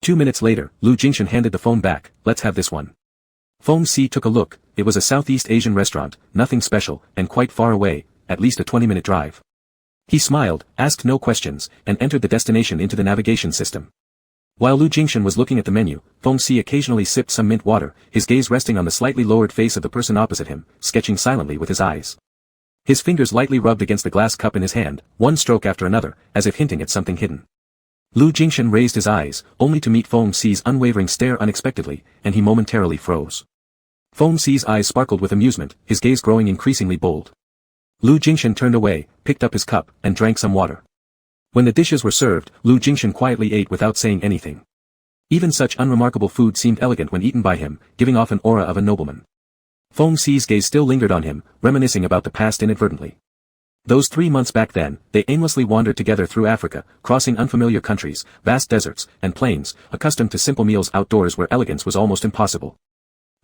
2 minutes later, Lu Jingshan handed the phone back, "Let's have this one." Feng Si took a look, it was a Southeast Asian restaurant, nothing special, and quite far away, at least a 20-minute drive. He smiled, asked no questions, and entered the destination into the navigation system. While Lu Jingshan was looking at the menu, Feng Si occasionally sipped some mint water, his gaze resting on the slightly lowered face of the person opposite him, sketching silently with his eyes. His fingers lightly rubbed against the glass cup in his hand, one stroke after another, as if hinting at something hidden. Lu Jingshan raised his eyes, only to meet Feng Si's unwavering stare unexpectedly, and he momentarily froze. Feng Si's eyes sparkled with amusement, his gaze growing increasingly bold. Lu Jingshan turned away, picked up his cup, and drank some water. When the dishes were served, Lu Jingshan quietly ate without saying anything. Even such unremarkable food seemed elegant when eaten by him, giving off an aura of a nobleman. Feng Si's gaze still lingered on him, reminiscing about the past inadvertently. Those 3 months back then, they aimlessly wandered together through Africa, crossing unfamiliar countries, vast deserts, and plains, accustomed to simple meals outdoors where elegance was almost impossible.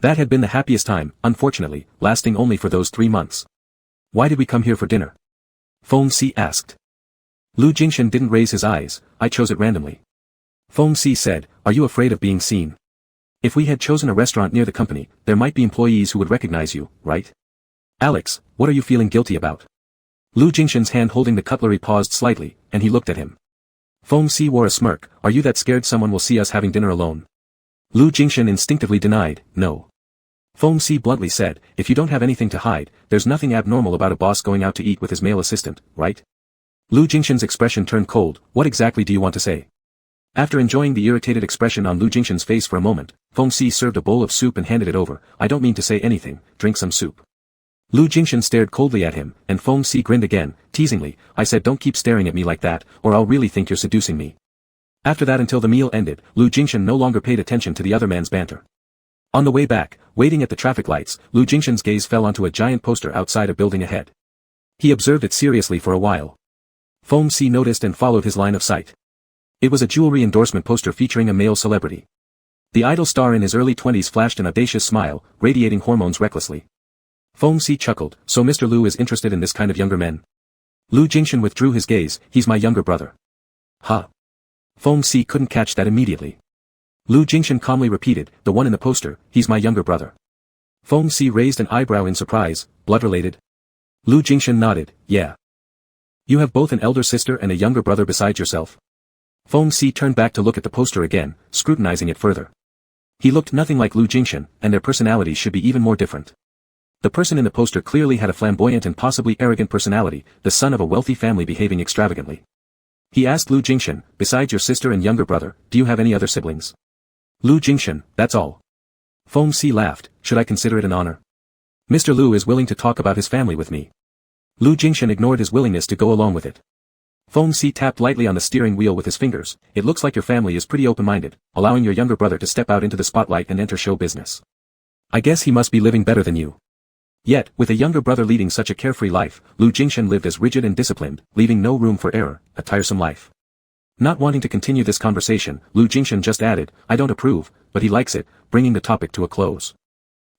That had been the happiest time, unfortunately, lasting only for those 3 months. "Why did we come here for dinner?" Feng Si asked. Lu Jingshan didn't raise his eyes, "I chose it randomly." Feng Si said, "Are you afraid of being seen? If we had chosen a restaurant near the company, there might be employees who would recognize you, right? Alex, what are you feeling guilty about?" Lu Jingshan's hand holding the cutlery paused slightly, and he looked at him. Feng Si wore a smirk, "Are you that scared someone will see us having dinner alone?" Lu Jingshan instinctively denied, "No." Feng Si bluntly said, "If you don't have anything to hide, there's nothing abnormal about a boss going out to eat with his male assistant, right?" Lu Jingshan's expression turned cold, "What exactly do you want to say?" After enjoying the irritated expression on Lu Jingshan's face for a moment, Feng Si served a bowl of soup and handed it over, "I don't mean to say anything, drink some soup." Lu Jingshan stared coldly at him, and Feng Si grinned again, teasingly, "I said don't keep staring at me like that, or I'll really think you're seducing me." After that until the meal ended, Lu Jingshan no longer paid attention to the other man's banter. On the way back, waiting at the traffic lights, Lu Jingshan's gaze fell onto a giant poster outside a building ahead. He observed it seriously for a while. Feng Si noticed and followed his line of sight. It was a jewelry endorsement poster featuring a male celebrity. The idol star in his early 20s flashed an audacious smile, radiating hormones recklessly. Feng Si chuckled, so Mr. Lu is interested in this kind of younger men. Lu Jingshan withdrew his gaze, he's my younger brother. Huh. Feng Si couldn't catch that immediately. Lu Jingshan calmly repeated, the one in the poster, he's my younger brother. Feng Si raised an eyebrow in surprise, blood-related? Lu Jingshan nodded, yeah. You have both an elder sister and a younger brother besides yourself? Feng Si turned back to look at the poster again, scrutinizing it further. He looked nothing like Lu Jingshan, and their personalities should be even more different. The person in the poster clearly had a flamboyant and possibly arrogant personality, the son of a wealthy family behaving extravagantly. He asked Lu Jingshan, besides your sister and younger brother, do you have any other siblings? Lu Jingshan, that's all. Feng Si laughed, should I consider it an honor? Mr. Lu is willing to talk about his family with me. Lu Jingshan ignored his willingness to go along with it. Feng Si tapped lightly on the steering wheel with his fingers, it looks like your family is pretty open-minded, allowing your younger brother to step out into the spotlight and enter show business. I guess he must be living better than you. Yet, with a younger brother leading such a carefree life, Lu Jingshan lived as rigid and disciplined, leaving no room for error, a tiresome life. Not wanting to continue this conversation, Lu Jingshan just added, I don't approve, but he likes it, bringing the topic to a close.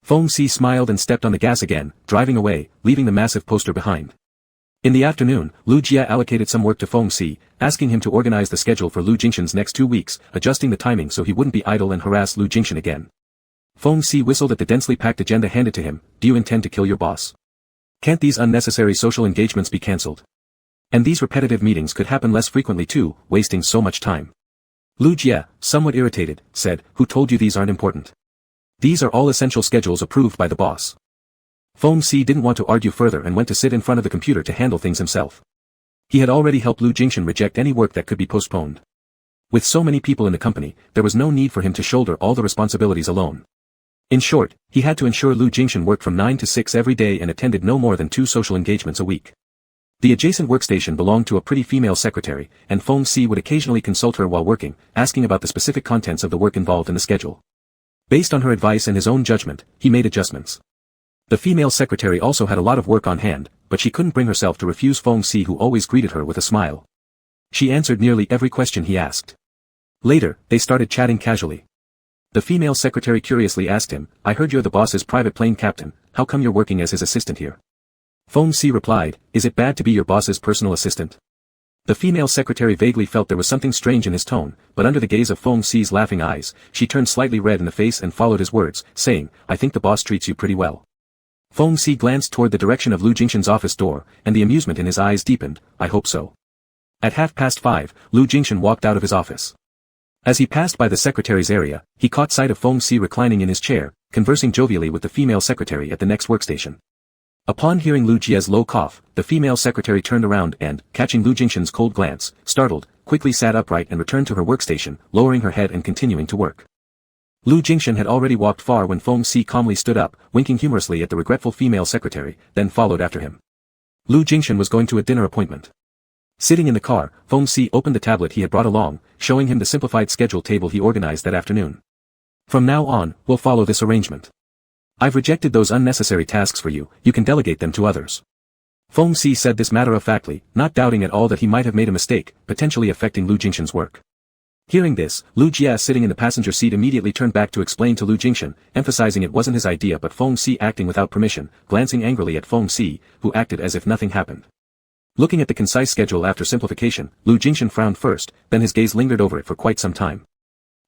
Feng Si smiled and stepped on the gas again, driving away, leaving the massive poster behind. In the afternoon, Lu Jia allocated some work to Feng Si, asking him to organize the schedule for Lu Jingshan's next 2 weeks, adjusting the timing so he wouldn't be idle and harass Lu Jingshan again. Feng Si whistled at the densely packed agenda handed to him, do you intend to kill your boss? Can't these unnecessary social engagements be cancelled? And these repetitive meetings could happen less frequently too, wasting so much time. Lu Jia, somewhat irritated, said, who told you these aren't important? These are all essential schedules approved by the boss. Feng Si didn't want to argue further and went to sit in front of the computer to handle things himself. He had already helped Lu Jingshan reject any work that could be postponed. With so many people in the company, there was no need for him to shoulder all the responsibilities alone. In short, he had to ensure Lu Jingshan worked from 9 to 6 every day and attended no more than 2 social engagements a week. The adjacent workstation belonged to a pretty female secretary, and Feng Si would occasionally consult her while working, asking about the specific contents of the work involved in the schedule. Based on her advice and his own judgment, he made adjustments. The female secretary also had a lot of work on hand, but she couldn't bring herself to refuse Feng Si, who always greeted her with a smile. She answered nearly every question he asked. Later, they started chatting casually. The female secretary curiously asked him, I heard you're the boss's private plane captain, how come you're working as his assistant here? Feng Si replied, is it bad to be your boss's personal assistant? The female secretary vaguely felt there was something strange in his tone, but under the gaze of Feng Si's laughing eyes, she turned slightly red in the face and followed his words, saying, I think the boss treats you pretty well. Feng Si glanced toward the direction of Lu Jingshan's office door, and the amusement in his eyes deepened, I hope so. At 5:30, Lu Jingshan walked out of his office. As he passed by the secretary's area, he caught sight of Feng Si reclining in his chair, conversing jovially with the female secretary at the next workstation. Upon hearing Lu Jia's low cough, the female secretary turned around and, catching Lu Jingshan's cold glance, startled, quickly sat upright and returned to her workstation, lowering her head and continuing to work. Lu Jingshan had already walked far when Feng Si calmly stood up, winking humorously at the regretful female secretary, then followed after him. Lu Jingshan was going to a dinner appointment. Sitting in the car, Feng Si opened the tablet he had brought along, showing him the simplified schedule table he organized that afternoon. From now on, we'll follow this arrangement. I've rejected those unnecessary tasks for you, you can delegate them to others. Feng Si said this matter-of-factly, not doubting at all that he might have made a mistake, potentially affecting Lu Jingshan's work. Hearing this, Lu Jia sitting in the passenger seat immediately turned back to explain to Lu Jingshan, emphasizing it wasn't his idea but Feng Si acting without permission, glancing angrily at Feng Si, who acted as if nothing happened. Looking at the concise schedule after simplification, Lu Jingshan frowned first, then his gaze lingered over it for quite some time.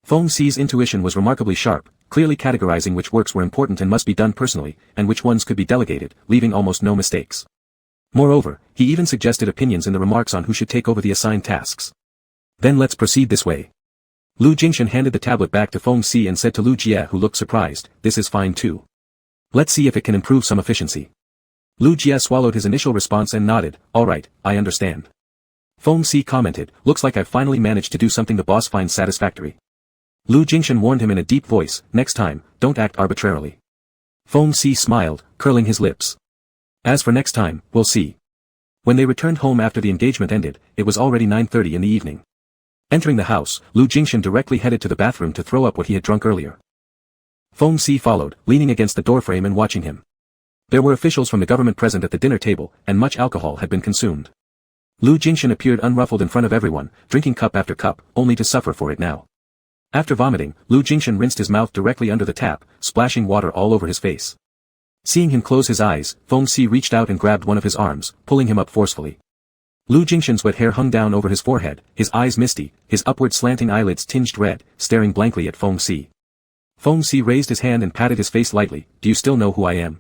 Feng Si's intuition was remarkably sharp, clearly categorizing which works were important and must be done personally, and which ones could be delegated, leaving almost no mistakes. Moreover, he even suggested opinions in the remarks on who should take over the assigned tasks. Then let's proceed this way. Lu Jingshan handed the tablet back to Feng Si and said to Lu Jia, who looked surprised, this is fine too. Let's see if it can improve some efficiency. Lu Jia swallowed his initial response and nodded, alright, I understand. Feng Si commented, looks like I've finally managed to do something the boss finds satisfactory. Lu Jingshan warned him in a deep voice, next time, don't act arbitrarily. Feng Si smiled, curling his lips. As for next time, we'll see. When they returned home after the engagement ended, it was already 9:30 in the evening. Entering the house, Lu Jingshan directly headed to the bathroom to throw up what he had drunk earlier. Feng Si followed, leaning against the doorframe and watching him. There were officials from the government present at the dinner table, and much alcohol had been consumed. Lu Jingshan appeared unruffled in front of everyone, drinking cup after cup, only to suffer for it now. After vomiting, Lu Jingshan rinsed his mouth directly under the tap, splashing water all over his face. Seeing him close his eyes, Feng Si reached out and grabbed one of his arms, pulling him up forcefully. Lu Jingshan's wet hair hung down over his forehead, his eyes misty, his upward slanting eyelids tinged red, staring blankly at Feng Si. Feng Si raised his hand and patted his face lightly. "Do you still know who I am?"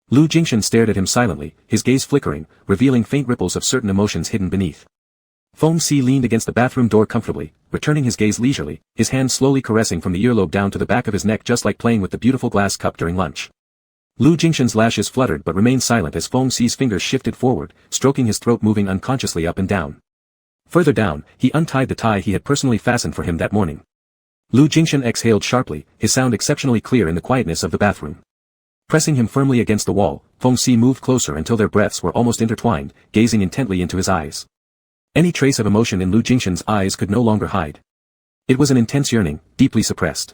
Lu Jingshan stared at him silently, his gaze flickering, revealing faint ripples of certain emotions hidden beneath. Feng Si leaned against the bathroom door comfortably, returning his gaze leisurely, his hand slowly caressing from the earlobe down to the back of his neck just like playing with the beautiful glass cup during lunch. Lu Jingshan's lashes fluttered but remained silent as Feng Si's fingers shifted forward, stroking his throat, moving unconsciously up and down. Further down, he untied the tie he had personally fastened for him that morning. Lu Jingshan exhaled sharply, his sound exceptionally clear in the quietness of the bathroom. Pressing him firmly against the wall, Feng Si moved closer until their breaths were almost intertwined, gazing intently into his eyes. Any trace of emotion in Lu Jingshan's eyes could no longer hide. It was an intense yearning, deeply suppressed.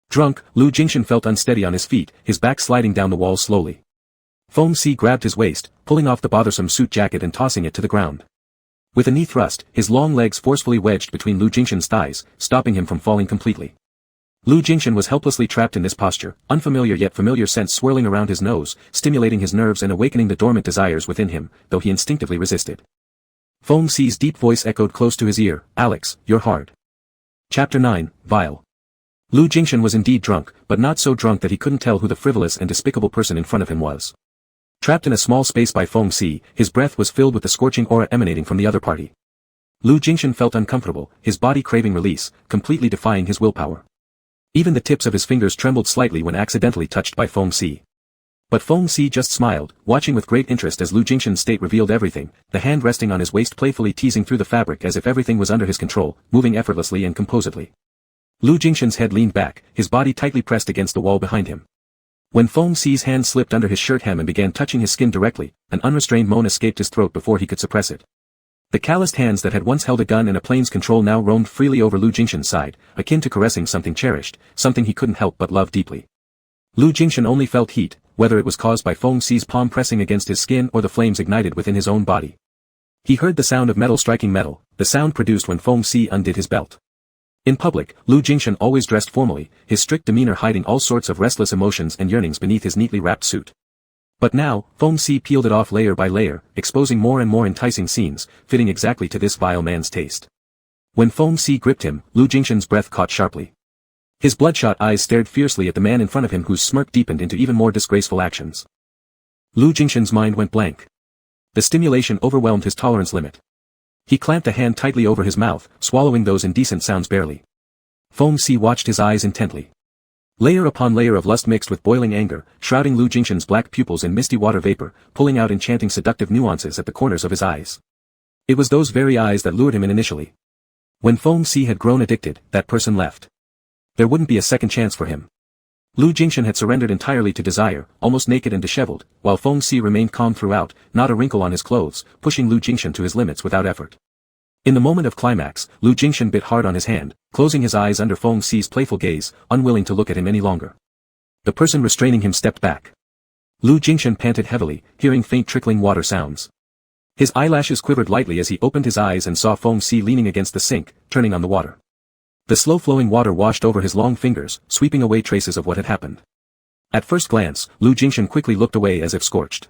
Drunk, Lu Jingshan felt unsteady on his feet, his back sliding down the wall slowly. Feng Si grabbed his waist, pulling off the bothersome suit jacket and tossing it to the ground. With a knee thrust, his long legs forcefully wedged between Lu Jingshan's thighs, stopping him from falling completely. Lu Jingshan was helplessly trapped in this posture, unfamiliar yet familiar scents swirling around his nose, stimulating his nerves and awakening the dormant desires within him, though he instinctively resisted. Feng Si's deep voice echoed close to his ear, "Alex, you're hard." Chapter 9, Vile. Lu Jingshan was indeed drunk, but not so drunk that he couldn't tell who the frivolous and despicable person in front of him was. Trapped in a small space by Feng Si, his breath was filled with the scorching aura emanating from the other party. Lu Jingshan felt uncomfortable, his body craving release, completely defying his willpower. Even the tips of his fingers trembled slightly when accidentally touched by Feng Si. But Feng Si just smiled, watching with great interest as Lu Jingshan's state revealed everything, the hand resting on his waist playfully teasing through the fabric as if everything was under his control, moving effortlessly and composedly. Lu Jingshan's head leaned back, his body tightly pressed against the wall behind him. When Feng Si's hand slipped under his shirt hem and began touching his skin directly, an unrestrained moan escaped his throat before he could suppress it. The calloused hands that had once held a gun and a plane's control now roamed freely over Lu Jingshan's side, akin to caressing something cherished, something he couldn't help but love deeply. Lu Jingshan only felt heat, whether it was caused by Feng Si's palm pressing against his skin or the flames ignited within his own body. He heard the sound of metal striking metal, the sound produced when Feng Si undid his belt. In public, Lu Jingshan always dressed formally, his strict demeanor hiding all sorts of restless emotions and yearnings beneath his neatly wrapped suit. But now, Feng Si peeled it off layer by layer, exposing more and more enticing scenes, fitting exactly to this vile man's taste. When Feng Si gripped him, Lu Jingshan's breath caught sharply. His bloodshot eyes stared fiercely at the man in front of him whose smirk deepened into even more disgraceful actions. Lu Jingshan's mind went blank. The stimulation overwhelmed his tolerance limit. He clamped a hand tightly over his mouth, swallowing those indecent sounds barely. Feng Si watched his eyes intently. Layer upon layer of lust mixed with boiling anger, shrouding Lu Jingshan's black pupils in misty water vapor, pulling out enchanting seductive nuances at the corners of his eyes. It was those very eyes that lured him in initially. When Feng Si had grown addicted, that person left. There wouldn't be a second chance for him. Lu Jingshan had surrendered entirely to desire, almost naked and disheveled, while Feng Si remained calm throughout, not a wrinkle on his clothes, pushing Lu Jingshan to his limits without effort. In the moment of climax, Lu Jingshan bit hard on his hand, closing his eyes under Feng Si's playful gaze, unwilling to look at him any longer. The person restraining him stepped back. Lu Jingshan panted heavily, hearing faint trickling water sounds. His eyelashes quivered lightly as he opened his eyes and saw Feng Si leaning against the sink, turning on the water. The slow-flowing water washed over his long fingers, sweeping away traces of what had happened. At first glance, Lu Jingshan quickly looked away as if scorched.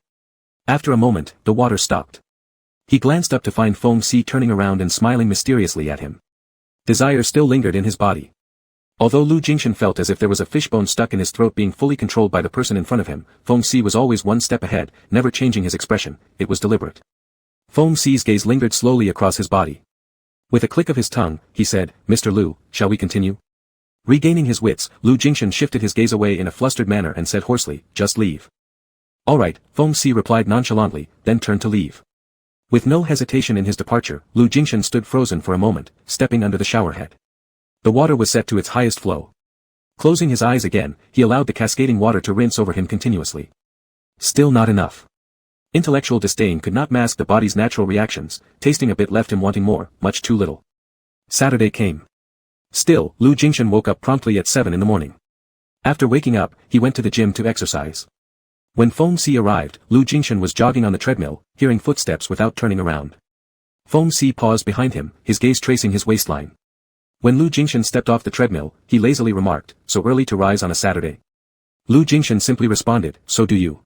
After a moment, the water stopped. He glanced up to find Feng Si turning around and smiling mysteriously at him. Desire still lingered in his body. Although Lu Jingshan felt as if there was a fishbone stuck in his throat being fully controlled by the person in front of him, Feng Si was always one step ahead, never changing his expression. It was deliberate. Feng Si's gaze lingered slowly across his body. With a click of his tongue, he said, "Mr. Lu, shall we continue?" Regaining his wits, Lu Jingshan shifted his gaze away in a flustered manner and said hoarsely, "Just leave." "All right," Feng Si replied nonchalantly, then turned to leave. With no hesitation in his departure, Lu Jingshan stood frozen for a moment, stepping under the shower head. The water was set to its highest flow. Closing his eyes again, he allowed the cascading water to rinse over him continuously. Still not enough. Intellectual disdain could not mask the body's natural reactions, tasting a bit left him wanting more, much too little. Saturday came. Still, Lu Jingshan woke up promptly at 7 in the morning. After waking up, he went to the gym to exercise. When Feng Si arrived, Lu Jingshan was jogging on the treadmill, hearing footsteps without turning around. Feng Si paused behind him, his gaze tracing his waistline. When Lu Jingshan stepped off the treadmill, he lazily remarked, "So early to rise on a Saturday?" Lu Jingshan simply responded, "So do you."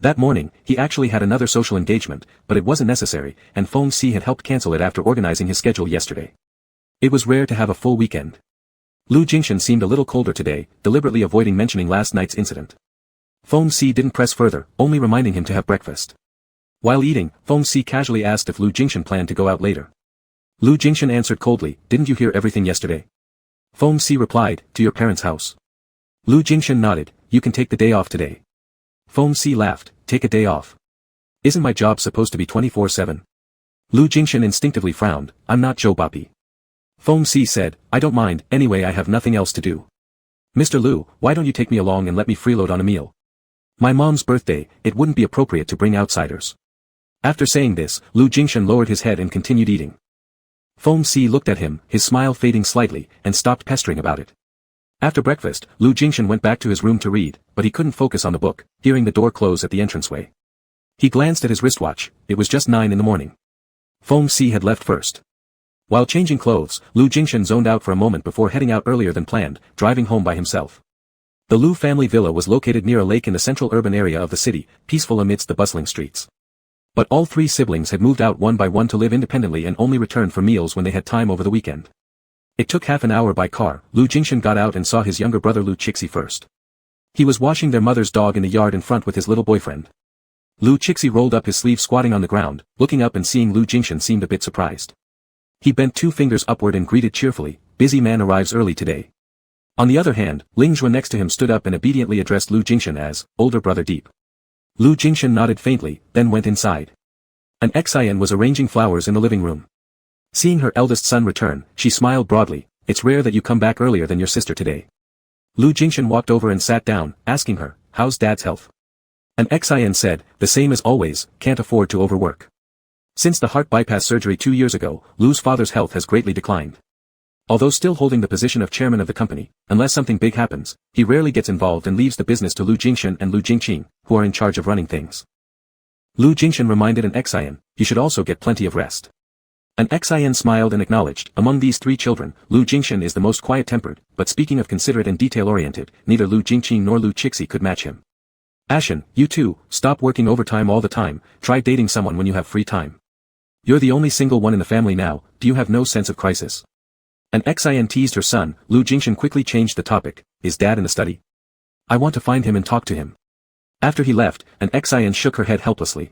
That morning, he actually had another social engagement, but it wasn't necessary, and Feng Si had helped cancel it after organizing his schedule yesterday. It was rare to have a full weekend. Lu Jingshan seemed a little colder today, deliberately avoiding mentioning last night's incident. Feng Si didn't press further, only reminding him to have breakfast. While eating, Feng Si casually asked if Lu Jingshan planned to go out later. Lu Jingshan answered coldly, "Didn't you hear everything yesterday?" Feng Si replied, "To your parents' house." Lu Jingshan nodded, "You can take the day off today." Feng Si laughed, "Take a day off? Isn't my job supposed to be 24/7? Lu Jingshan instinctively frowned, "I'm not Joe Boppy." Feng Si said, "I don't mind, anyway I have nothing else to do. Mr. Lu, why don't you take me along and let me freeload on a meal? My mom's birthday, it wouldn't be appropriate to bring outsiders." After saying this, Lu Jingshan lowered his head and continued eating. Feng Si looked at him, his smile fading slightly, and stopped pestering about it. After breakfast, Lu Jingshan went back to his room to read, but he couldn't focus on the book, hearing the door close at the entranceway. He glanced at his wristwatch, it was just 9 in the morning. Feng Si had left first. While changing clothes, Lu Jingshan zoned out for a moment before heading out earlier than planned, driving home by himself. The Lu family villa was located near a lake in the central urban area of the city, peaceful amidst the bustling streets. But all three siblings had moved out one by one to live independently and only returned for meals when they had time over the weekend. It took half an hour by car. Lu Jingshan got out and saw his younger brother Lu Chixi first. He was washing their mother's dog in the yard in front with his little boyfriend. Lu Chixi rolled up his sleeve squatting on the ground, looking up and seeing Lu Jingshan seemed a bit surprised. He bent 2 fingers upward and greeted cheerfully, "Busy man arrives early today." On the other hand, Ling Zhuo next to him stood up and obediently addressed Lu Jingshan as, "Older brother Deep." Lu Jingshan nodded faintly, then went inside. An ex-Ian was arranging flowers in the living room. Seeing her eldest son return, she smiled broadly, "It's rare that you come back earlier than your sister today." Lu Jingshan walked over and sat down, asking her, "How's Dad's health?" An ex-Ian said, "The same as always, can't afford to overwork." Since the heart bypass surgery 2 years ago, Lu's father's health has greatly declined. Although still holding the position of chairman of the company, unless something big happens, he rarely gets involved and leaves the business to Lu Jingshan and Lu Jingqing, who are in charge of running things. Lu Jingshan reminded an ex-Ian, "You should also get plenty of rest." An ex-Ian smiled and acknowledged, among these 3 children, Lu Jingshan is the most quiet-tempered, but speaking of considerate and detail-oriented, neither Lu Jingqing nor Lu Chixi could match him. "Ashen, you too, stop working overtime all the time, try dating someone when you have free time. You're the only single one in the family now, do you have no sense of crisis?" An ex-Ian teased her son. Lu Jingshan quickly changed the topic, "Is Dad in the study? I want to find him and talk to him." After he left, an ex-Ian shook her head helplessly.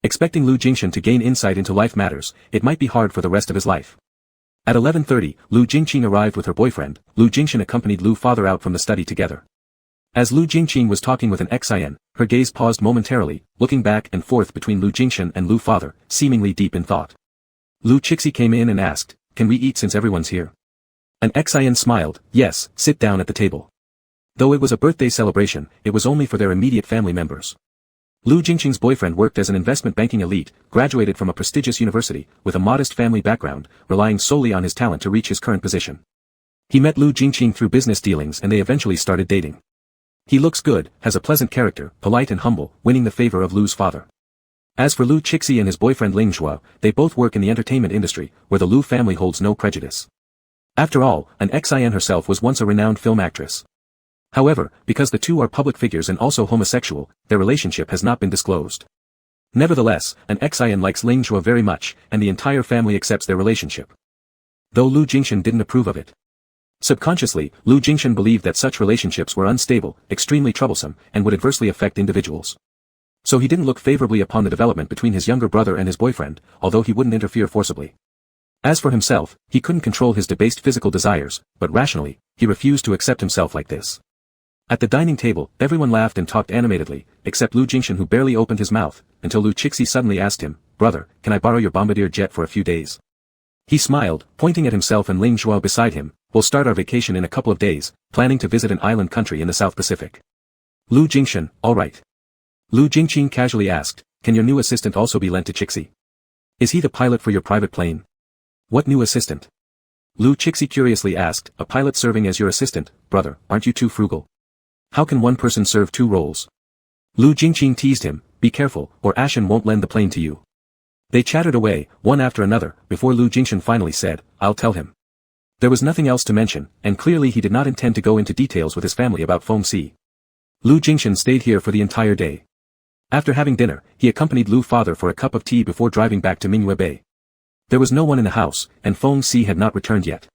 Expecting Lu Jingshan to gain insight into life matters, it might be hard for the rest of his life. At 11:30, Lu Jingqing arrived with her boyfriend. Lu Jingshan accompanied Lu's father out from the study together. As Lu Jingqing was talking with an ex-Ian, her gaze paused momentarily, looking back and forth between Lu Jingshan and Lu's father, seemingly deep in thought. Lu Chixi came in and asked, "Can we eat since everyone's here?" An ex-Ian smiled, "Yes, sit down at the table." Though it was a birthday celebration, it was only for their immediate family members. Lu Jingqing's boyfriend worked as an investment banking elite, graduated from a prestigious university, with a modest family background, relying solely on his talent to reach his current position. He met Lu Jingqing through business dealings and they eventually started dating. He looks good, has a pleasant character, polite and humble, winning the favor of Lu's father. As for Lu Chixi and his boyfriend Ling Zhuo, they both work in the entertainment industry, where the Lu family holds no prejudice. After all, an ex-Ian herself was once a renowned film actress. However, because the two are public figures and also homosexual, their relationship has not been disclosed. Nevertheless, an ex-Ian likes Ling Zhuo very much, and the entire family accepts their relationship. Though Lu Jingshan didn't approve of it. Subconsciously, Lu Jingshan believed that such relationships were unstable, extremely troublesome, and would adversely affect individuals. So he didn't look favorably upon the development between his younger brother and his boyfriend, although he wouldn't interfere forcibly. As for himself, he couldn't control his debased physical desires, but rationally, he refused to accept himself like this. At the dining table, everyone laughed and talked animatedly, except Lu Jingshan, who barely opened his mouth, until Lu Chixi suddenly asked him, "Brother, can I borrow your bombardier jet for a few days?" He smiled, pointing at himself and Ling Zhuo beside him. "We'll start our vacation in a couple of days, planning to visit an island country in the South Pacific." Lu Jingshan, "All right." Lu Jingqing casually asked, "Can your new assistant also be lent to Chixi? Is he the pilot for your private plane?" "What new assistant?" Lu Jingxin curiously asked, a pilot serving as your assistant, brother, aren't you too frugal? How can one person serve two roles? Lu Jingxin teased him, be careful, or Ashen won't lend the plane to you. They chattered away, one after another, before Lu Jingxin finally said, I'll tell him. There was nothing else to mention, and clearly he did not intend to go into details with his family about Feng Si. Lu Jingxin stayed here for the entire day. After having dinner, he accompanied Lu's father for a cup of tea before driving back to Mingyue Bay. There was no one in the house, and Feng Si had not returned yet.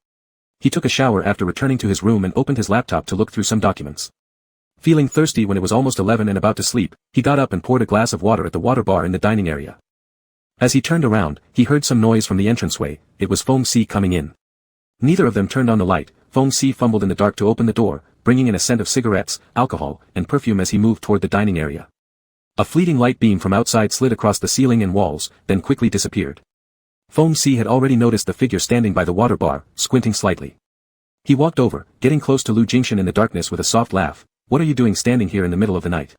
He took a shower after returning to his room and opened his laptop to look through some documents. Feeling thirsty when it was almost 11 and about to sleep, he got up and poured a glass of water at the water bar in the dining area. As he turned around, he heard some noise from the entranceway. It was Feng Si coming in. Neither of them turned on the light. Feng Si fumbled in the dark to open the door, bringing in a scent of cigarettes, alcohol, and perfume as he moved toward the dining area. A fleeting light beam from outside slid across the ceiling and walls, then quickly disappeared. Feng Si had already noticed the figure standing by the water bar, squinting slightly. He walked over, getting close to Lu Jingxin in the darkness with a soft laugh. What are you doing standing here in the middle of the night?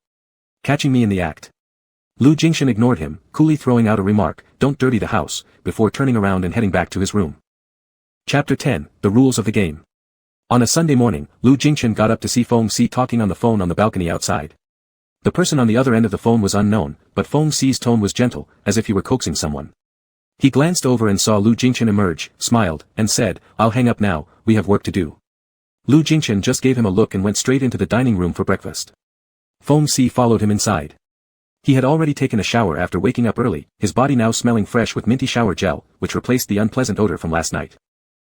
Catching me in the act. Lu Jingxin ignored him, coolly throwing out a remark, don't dirty the house, before turning around and heading back to his room. Chapter 10, The Rules of the Game. On a Sunday morning, Lu Jingxin got up to see Feng Si talking on the phone on the balcony outside. The person on the other end of the phone was unknown, but Feng Si's tone was gentle, as if he were coaxing someone. He glanced over and saw Lu Jingxin emerge, smiled, and said, I'll hang up now, we have work to do. Lu Jingxin just gave him a look and went straight into the dining room for breakfast. Feng Si followed him inside. He had already taken a shower after waking up early, his body now smelling fresh with minty shower gel, which replaced the unpleasant odor from last night.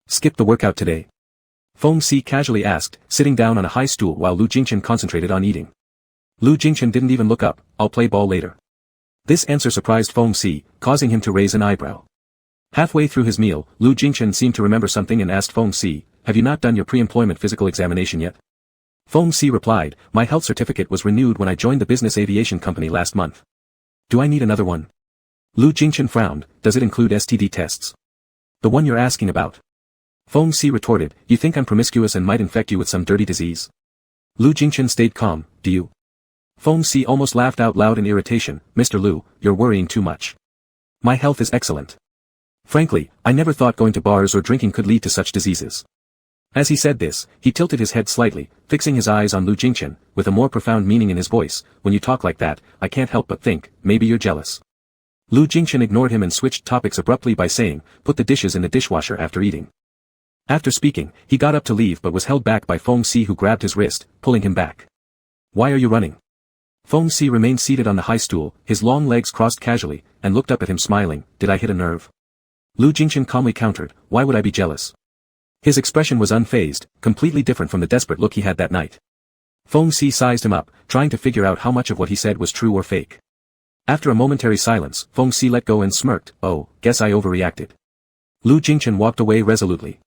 Skip the workout today? Feng Si casually asked, sitting down on a high stool while Lu Jingxin concentrated on eating. Lu Jingxin didn't even look up, I'll play ball later. This answer surprised Feng Si, causing him to raise an eyebrow. Halfway through his meal, Lu Jingxin seemed to remember something and asked Feng Si, have you not done your pre-employment physical examination yet? Feng Si replied, my health certificate was renewed when I joined the business aviation company last month. Do I need another one? Lu Jingxin frowned, does it include STD tests? The one you're asking about. Feng Si retorted, you think I'm promiscuous and might infect you with some dirty disease? Lu Jingxin stayed calm, do you? Feng Si almost laughed out loud in irritation, Mr. Lu, you're worrying too much. My health is excellent. Frankly, I never thought going to bars or drinking could lead to such diseases. As he said this, he tilted his head slightly, fixing his eyes on Lu Jingxin, with a more profound meaning in his voice, when you talk like that, I can't help but think, maybe you're jealous. Lu Jingxin ignored him and switched topics abruptly by saying, put the dishes in the dishwasher after eating. After speaking, he got up to leave but was held back by Feng Si who grabbed his wrist, pulling him back. Why are you running? Feng Si remained seated on the high stool, his long legs crossed casually, and looked up at him smiling, did I hit a nerve? Lu Jingxin calmly countered, why would I be jealous? His expression was unfazed, completely different from the desperate look he had that night. Feng Si sized him up, trying to figure out how much of what he said was true or fake. After a momentary silence, Feng Si let go and smirked, oh, guess I overreacted. Lu Jingxin walked away resolutely.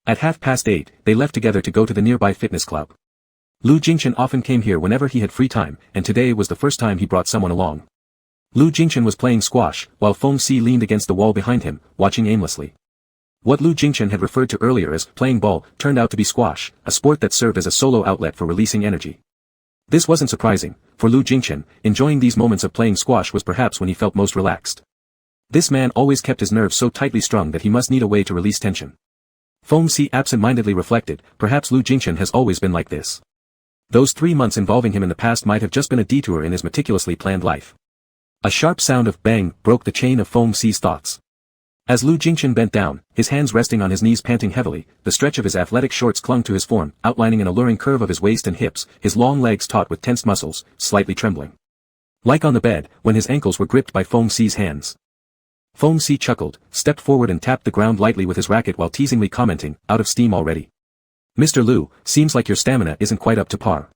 At 8:30, they left together to go to the nearby fitness club. Lu Jingxin often came here whenever he had free time, and today was the first time he brought someone along. Lu Jingxin was playing squash, while Feng Si leaned against the wall behind him, watching aimlessly. What Lu Jingxin had referred to earlier as playing ball turned out to be squash, a sport that served as a solo outlet for releasing energy. This wasn't surprising, for Lu Jingxin, enjoying these moments of playing squash was perhaps when he felt most relaxed. This man always kept his nerves so tightly strung that he must need a way to release tension. Feng Si absent-mindedly reflected, perhaps Lu Jingxin has always been like this. Those 3 months involving him in the past might have just been a detour in his meticulously planned life. A sharp sound of bang broke the chain of Feng Si's thoughts. As Lu Jingxin bent down, his hands resting on his knees panting heavily, the stretch of his athletic shorts clung to his form, outlining an alluring curve of his waist and hips, his long legs taut with tensed muscles, slightly trembling. Like on the bed, when his ankles were gripped by Feng Si's hands. Feng Si chuckled, stepped forward and tapped the ground lightly with his racket while teasingly commenting, out of steam already. Mr. Lu, seems like your stamina isn't quite up to par.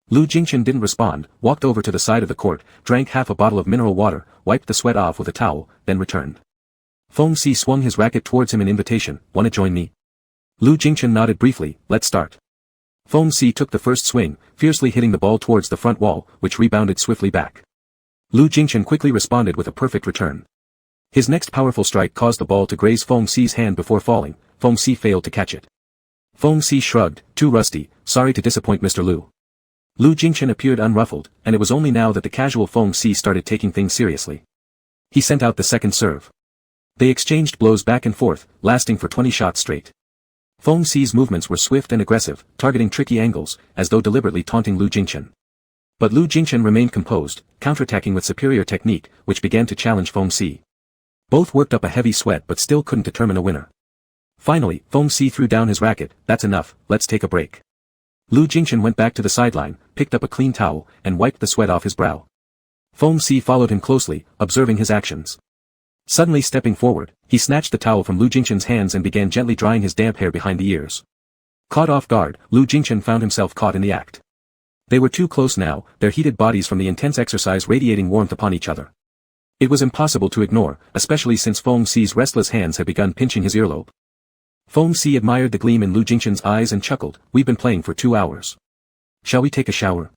Lu Jingxin didn't respond, walked over to the side of the court, drank half a bottle of mineral water, wiped the sweat off with a towel, then returned. Feng Si swung his racket towards him in invitation, wanna join me? Lu Jingxin nodded briefly, let's start. Feng Si took the first swing, fiercely hitting the ball towards the front wall, which rebounded swiftly back. Lu Jingxin quickly responded with a perfect return. His next powerful strike caused the ball to graze Feng Si's hand before falling. Feng Si failed to catch it. Feng Si shrugged, too rusty, sorry to disappoint Mr. Lu. Lu Jingxin appeared unruffled, and it was only now that the casual Feng Si started taking things seriously. He sent out the second serve. They exchanged blows back and forth, lasting for 20 shots straight. Feng Xi's movements were swift and aggressive, targeting tricky angles, as though deliberately taunting Lu Jingchen. But Lu Jingchen remained composed, counterattacking with superior technique, which began to challenge Feng Xi. Both worked up a heavy sweat but still couldn't determine a winner. Finally, Feng Xi threw down his racket. That's enough, let's take a break. Lu Jingchen went back to the sideline, picked up a clean towel, and wiped the sweat off his brow. Feng Xi followed him closely, observing his actions. Suddenly stepping forward, he snatched the towel from Lu Jingchen's hands and began gently drying his damp hair behind the ears. Caught off guard, Lu Jingchen found himself caught in the act. They were too close now, their heated bodies from the intense exercise radiating warmth upon each other. It was impossible to ignore, especially since Feng Xi's restless hands had begun pinching his earlobe. Feng Xi admired the gleam in Lu Jingchen's eyes and chuckled. We've been playing for 2 hours. Shall we take a shower?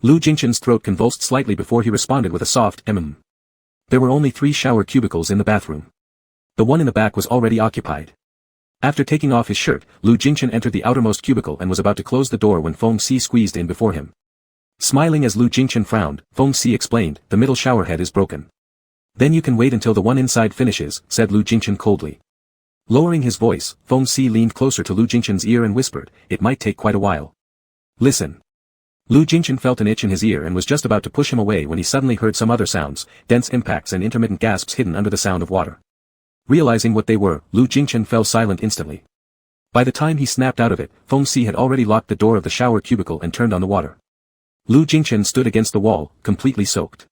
Lu Jingchen's throat convulsed slightly before he responded with a soft There were only 3 shower cubicles in the bathroom. The one in the back was already occupied. After taking off his shirt, Lu Jingchen entered the outermost cubicle and was about to close the door when Feng Xi squeezed in before him. Smiling as Lu Jingchen frowned, Feng Xi explained, the middle shower head is broken. Then you can wait until the one inside finishes, said Lu Jingchen coldly. Lowering his voice, Feng Xi leaned closer to Lu Jingchen's ear and whispered, it might take quite a while. Listen. Lu Jingchen felt an itch in his ear and was just about to push him away when he suddenly heard some other sounds, dense impacts and intermittent gasps hidden under the sound of water. Realizing what they were, Lu Jingchen fell silent instantly. By the time he snapped out of it, Feng Xi had already locked the door of the shower cubicle and turned on the water. Lu Jingchen stood against the wall, completely soaked.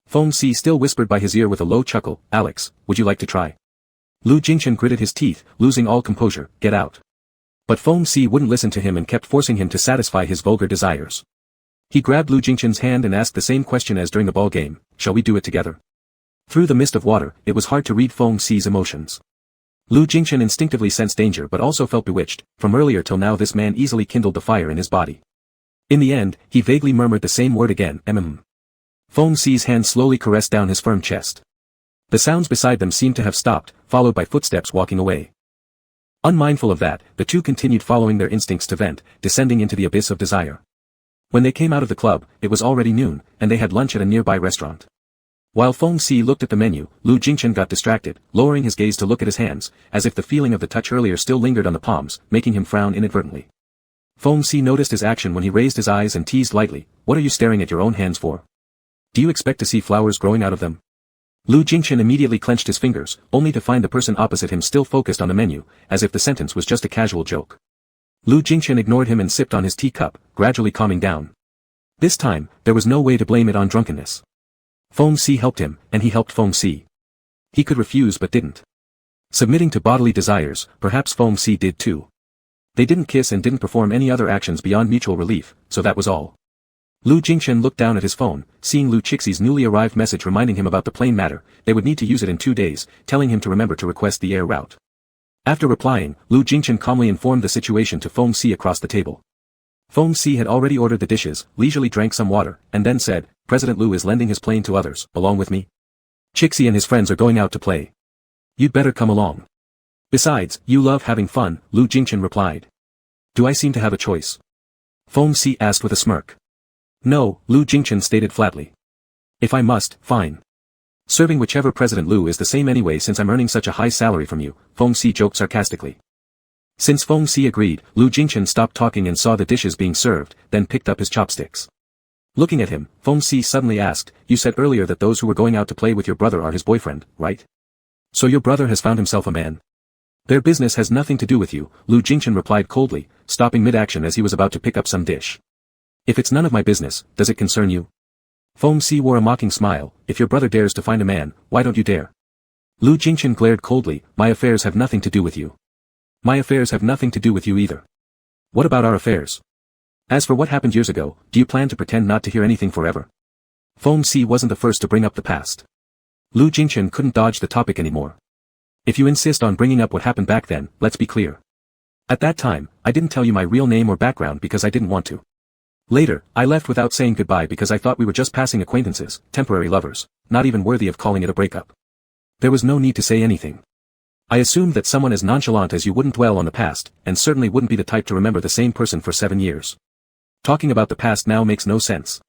Feng Xi still whispered by his ear with a low chuckle, Alex, would you like to try? Lu Jingchen gritted his teeth, losing all composure, get out. But Feng Xi wouldn't listen to him and kept forcing him to satisfy his vulgar desires. He grabbed Lu Jingchen's hand and asked the same question as during the ball game, shall we do it together? Through the mist of water, it was hard to read Feng Xi's emotions. Lu Jingchen instinctively sensed danger but also felt bewitched. From earlier till now this man easily kindled the fire in his body. In the end, he vaguely murmured the same word again, Feng Xi's hand slowly caressed down his firm chest. The sounds beside them seemed to have stopped, followed by footsteps walking away. Unmindful of that, the two continued following their instincts to vent, descending into the abyss of desire. When they came out of the club, it was already noon, and they had lunch at a nearby restaurant. While Feng Xi looked at the menu, Lu Jingchen got distracted, lowering his gaze to look at his hands, as if the feeling of the touch earlier still lingered on the palms, making him frown inadvertently. Feng Xi noticed his action when he raised his eyes and teased lightly, what are you staring at your own hands for? Do you expect to see flowers growing out of them? Lu Jingchen immediately clenched his fingers, only to find the person opposite him still focused on the menu, as if the sentence was just a casual joke. Lu Jingchen ignored him and sipped on his teacup, gradually calming down. This time, there was no way to blame it on drunkenness. Feng Xi helped him, and he helped Feng Xi. He could refuse but didn't. Submitting to bodily desires, perhaps Feng Xi did too. They didn't kiss and didn't perform any other actions beyond mutual relief, so that was all. Lu Jingchen looked down at his phone, seeing Lu Chixi's newly arrived message reminding him about the plane matter. They would need to use it in 2 days, telling him to remember to request the air route. After replying, Lu Jingchen calmly informed the situation to Feng Xi across the table. Feng Xi had already ordered the dishes, leisurely drank some water, and then said, President Lu is lending his plane to others, along with me. Chixi and his friends are going out to play. You'd better come along. Besides, you love having fun, Lu Jingchen replied. Do I seem to have a choice? Feng Xi asked with a smirk. No, Lu Jingchen stated flatly. If I must, fine. Serving whichever President Lu is the same anyway since I'm earning such a high salary from you, Feng Xi joked sarcastically. Since Feng Xi agreed, Lu Jingchen stopped talking and saw the dishes being served, then picked up his chopsticks. Looking at him, Feng Xi suddenly asked, you said earlier that those who were going out to play with your brother are his boyfriend, right? So your brother has found himself a man? Their business has nothing to do with you, Lu Jingchen replied coldly, stopping mid-action as he was about to pick up some dish. If it's none of my business, does it concern you? Feng Xi wore a mocking smile, if your brother dares to find a man, why don't you dare? Lu Jingchen glared coldly, my affairs have nothing to do with you. My affairs have nothing to do with you either. What about our affairs? As for what happened years ago, do you plan to pretend not to hear anything forever? Feng Xi wasn't the first to bring up the past. Lu Jingchen couldn't dodge the topic anymore. If you insist on bringing up what happened back then, let's be clear. At that time, I didn't tell you my real name or background because I didn't want to. Later, I left without saying goodbye because I thought we were just passing acquaintances, temporary lovers, not even worthy of calling it a breakup. There was no need to say anything. I assumed that someone as nonchalant as you wouldn't dwell on the past, and certainly wouldn't be the type to remember the same person for 7 years. Talking about the past now makes no sense.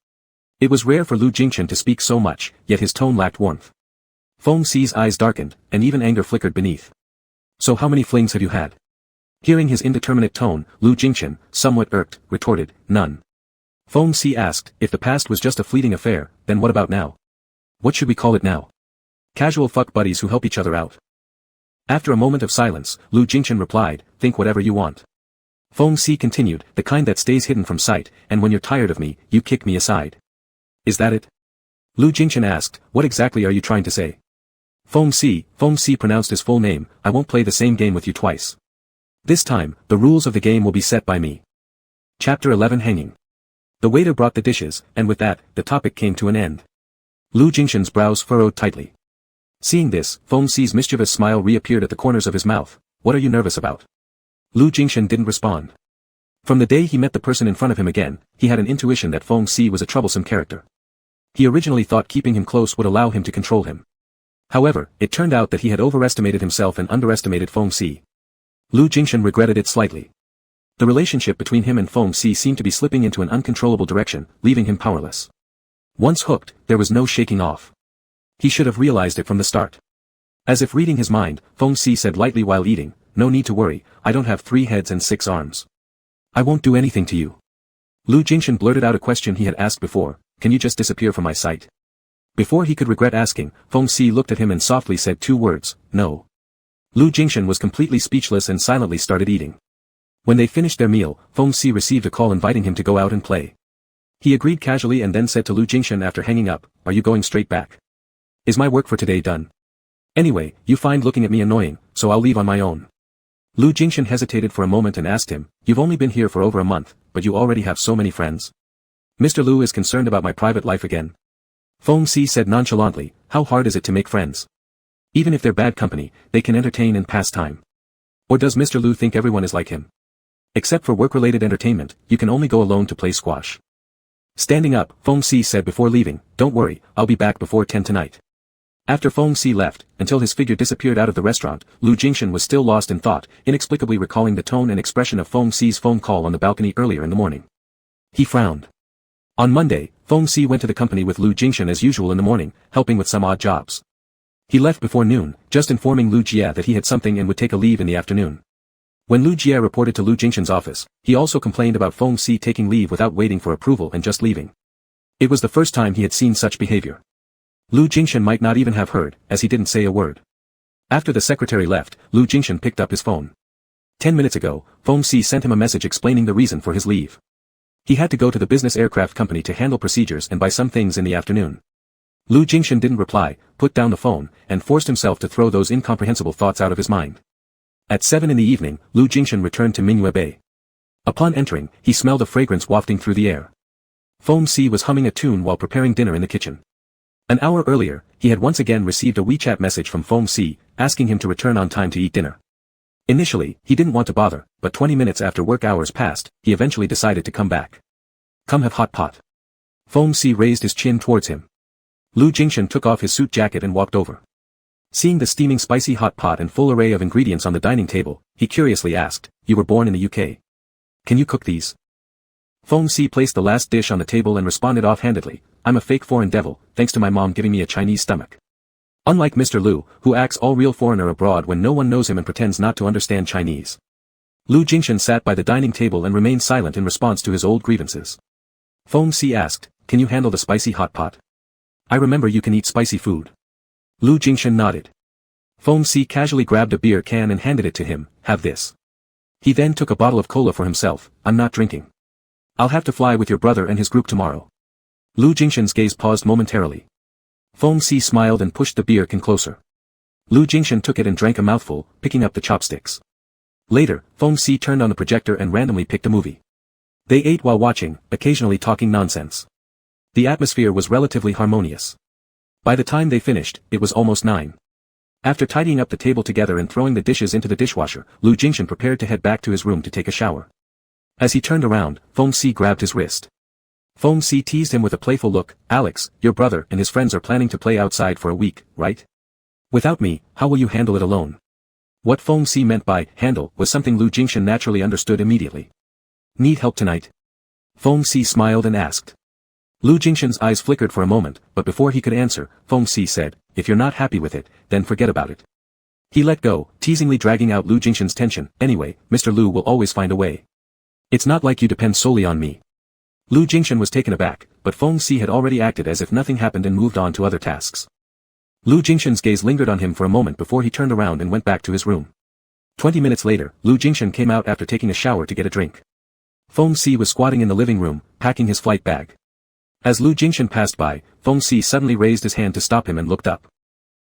It was rare for Lu Jingchen to speak so much, yet his tone lacked warmth. Feng Xi's eyes darkened, and even anger flickered beneath. So how many flings have you had? Hearing his indeterminate tone, Lu Jingchen, somewhat irked, retorted, none. Feng Si asked, if the past was just a fleeting affair, then what about now? What should we call it now? Casual fuck buddies who help each other out. After a moment of silence, Lu Jingchen replied, think whatever you want. Feng Si continued, the kind that stays hidden from sight, and when you're tired of me, you kick me aside. Is that it? Lu Jingchen asked, what exactly are you trying to say? Feng Si pronounced his full name, I won't play the same game with you twice. This time, the rules of the game will be set by me. Chapter 11 Hanging. The waiter brought the dishes, and with that, the topic came to an end. Lu Jingchen's brows furrowed tightly. Seeing this, Feng Si's mischievous smile reappeared at the corners of his mouth. What are you nervous about? Lu Jingchen didn't respond. From the day he met the person in front of him again, he had an intuition that Feng Si was a troublesome character. He originally thought keeping him close would allow him to control him. However, it turned out that he had overestimated himself and underestimated Feng Si. Lu Jingchen regretted it slightly. The relationship between him and Feng Si seemed to be slipping into an uncontrollable direction, leaving him powerless. Once hooked, there was no shaking off. He should have realized it from the start. As if reading his mind, Feng Si said lightly while eating, no need to worry, I don't have 3 heads and 6 arms. I won't do anything to you. Lu Jingchen blurted out a question he had asked before, can you just disappear from my sight? Before he could regret asking, Feng Si looked at him and softly said 2 words, no. Lu Jingchen was completely speechless and silently started eating. When they finished their meal, Feng Si received a call inviting him to go out and play. He agreed casually and then said to Lu Jingchen after hanging up, are you going straight back? Is my work for today done? Anyway, you find looking at me annoying, so I'll leave on my own. Lu Jingchen hesitated for a moment and asked him, you've only been here for over a month, but you already have so many friends. Mr. Lu is concerned about my private life again. Feng Si said nonchalantly, how hard is it to make friends? Even if they're bad company, they can entertain and pass time. Or does Mr. Lu think everyone is like him? Except for work-related entertainment, you can only go alone to play squash. Standing up, Feng Si said before leaving, don't worry, I'll be back before 10 tonight. After Feng Si left, until his figure disappeared out of the restaurant, Lu Jingchen was still lost in thought, inexplicably recalling the tone and expression of Feng Si's phone call on the balcony earlier in the morning. He frowned. On Monday, Feng Si went to the company with Lu Jingchen as usual in the morning, helping with some odd jobs. He left before noon, just informing Lu Jie that he had something and would take a leave in the afternoon. When Lu Jie reported to Lu Jingchen's office, he also complained about Feng Si taking leave without waiting for approval and just leaving. It was the first time he had seen such behavior. Lu Jingchen might not even have heard, as he didn't say a word. After the secretary left, Lu Jingchen picked up his phone. 10 minutes ago, Feng Si sent him a message explaining the reason for his leave. He had to go to the business aircraft company to handle procedures and buy some things in the afternoon. Lu Jingchen didn't reply, put down the phone, and forced himself to throw those incomprehensible thoughts out of his mind. At 7 in the evening, Lu Jingchen returned to Mingyue Bay. Upon entering, he smelled a fragrance wafting through the air. Feng Si was humming a tune while preparing dinner in the kitchen. An hour earlier, he had once again received a WeChat message from Feng Si, asking him to return on time to eat dinner. Initially, he didn't want to bother, but 20 minutes after work hours passed, he eventually decided to come back. Come have hot pot. Feng Si raised his chin towards him. Lu Jingchen took off his suit jacket and walked over. Seeing the steaming spicy hot pot and full array of ingredients on the dining table, he curiously asked, you were born in the UK. Can you cook these? Feng Si placed the last dish on the table and responded offhandedly, I'm a fake foreign devil, thanks to my mom giving me a Chinese stomach. Unlike Mr. Lu, who acts all real foreigner abroad when no one knows him and pretends not to understand Chinese. Lu Jingchen sat by the dining table and remained silent in response to his old grievances. Feng Si asked, can you handle the spicy hot pot? I remember you can eat spicy food. Lu Jingchen nodded. Feng Si casually grabbed a beer can and handed it to him, have this. He then took a bottle of cola for himself, I'm not drinking. I'll have to fly with your brother and his group tomorrow. Lu Jingchen's gaze paused momentarily. Feng Si smiled and pushed the beer can closer. Lu Jingchen took it and drank a mouthful, picking up the chopsticks. Later, Feng Si turned on the projector and randomly picked a movie. They ate while watching, occasionally talking nonsense. The atmosphere was relatively harmonious. By the time they finished, it was almost 9. After tidying up the table together and throwing the dishes into the dishwasher, Lu Jingchen prepared to head back to his room to take a shower. As he turned around, Feng Si grabbed his wrist. Feng Si teased him with a playful look, Alex, your brother and his friends are planning to play outside for a week, right? Without me, how will you handle it alone? What Feng Si meant by handle was something Lu Jingchen naturally understood immediately. Need help tonight? Feng Si smiled and asked. Lu Jingchen's eyes flickered for a moment, but before he could answer, Feng Si said, if you're not happy with it, then forget about it. He let go, teasingly dragging out Lu Jingshan's tension. Anyway, Mr. Lu will always find a way. It's not like you depend solely on me. Lu Jingshan was taken aback, but Feng Si had already acted as if nothing happened and moved on to other tasks. Lu Jingshan's gaze lingered on him for a moment before he turned around and went back to his room. 20 minutes later, Lu Jingshan came out after taking a shower to get a drink. Feng Si was squatting in the living room, packing his flight bag. As Lu Jingshan passed by, Feng Si suddenly raised his hand to stop him and looked up.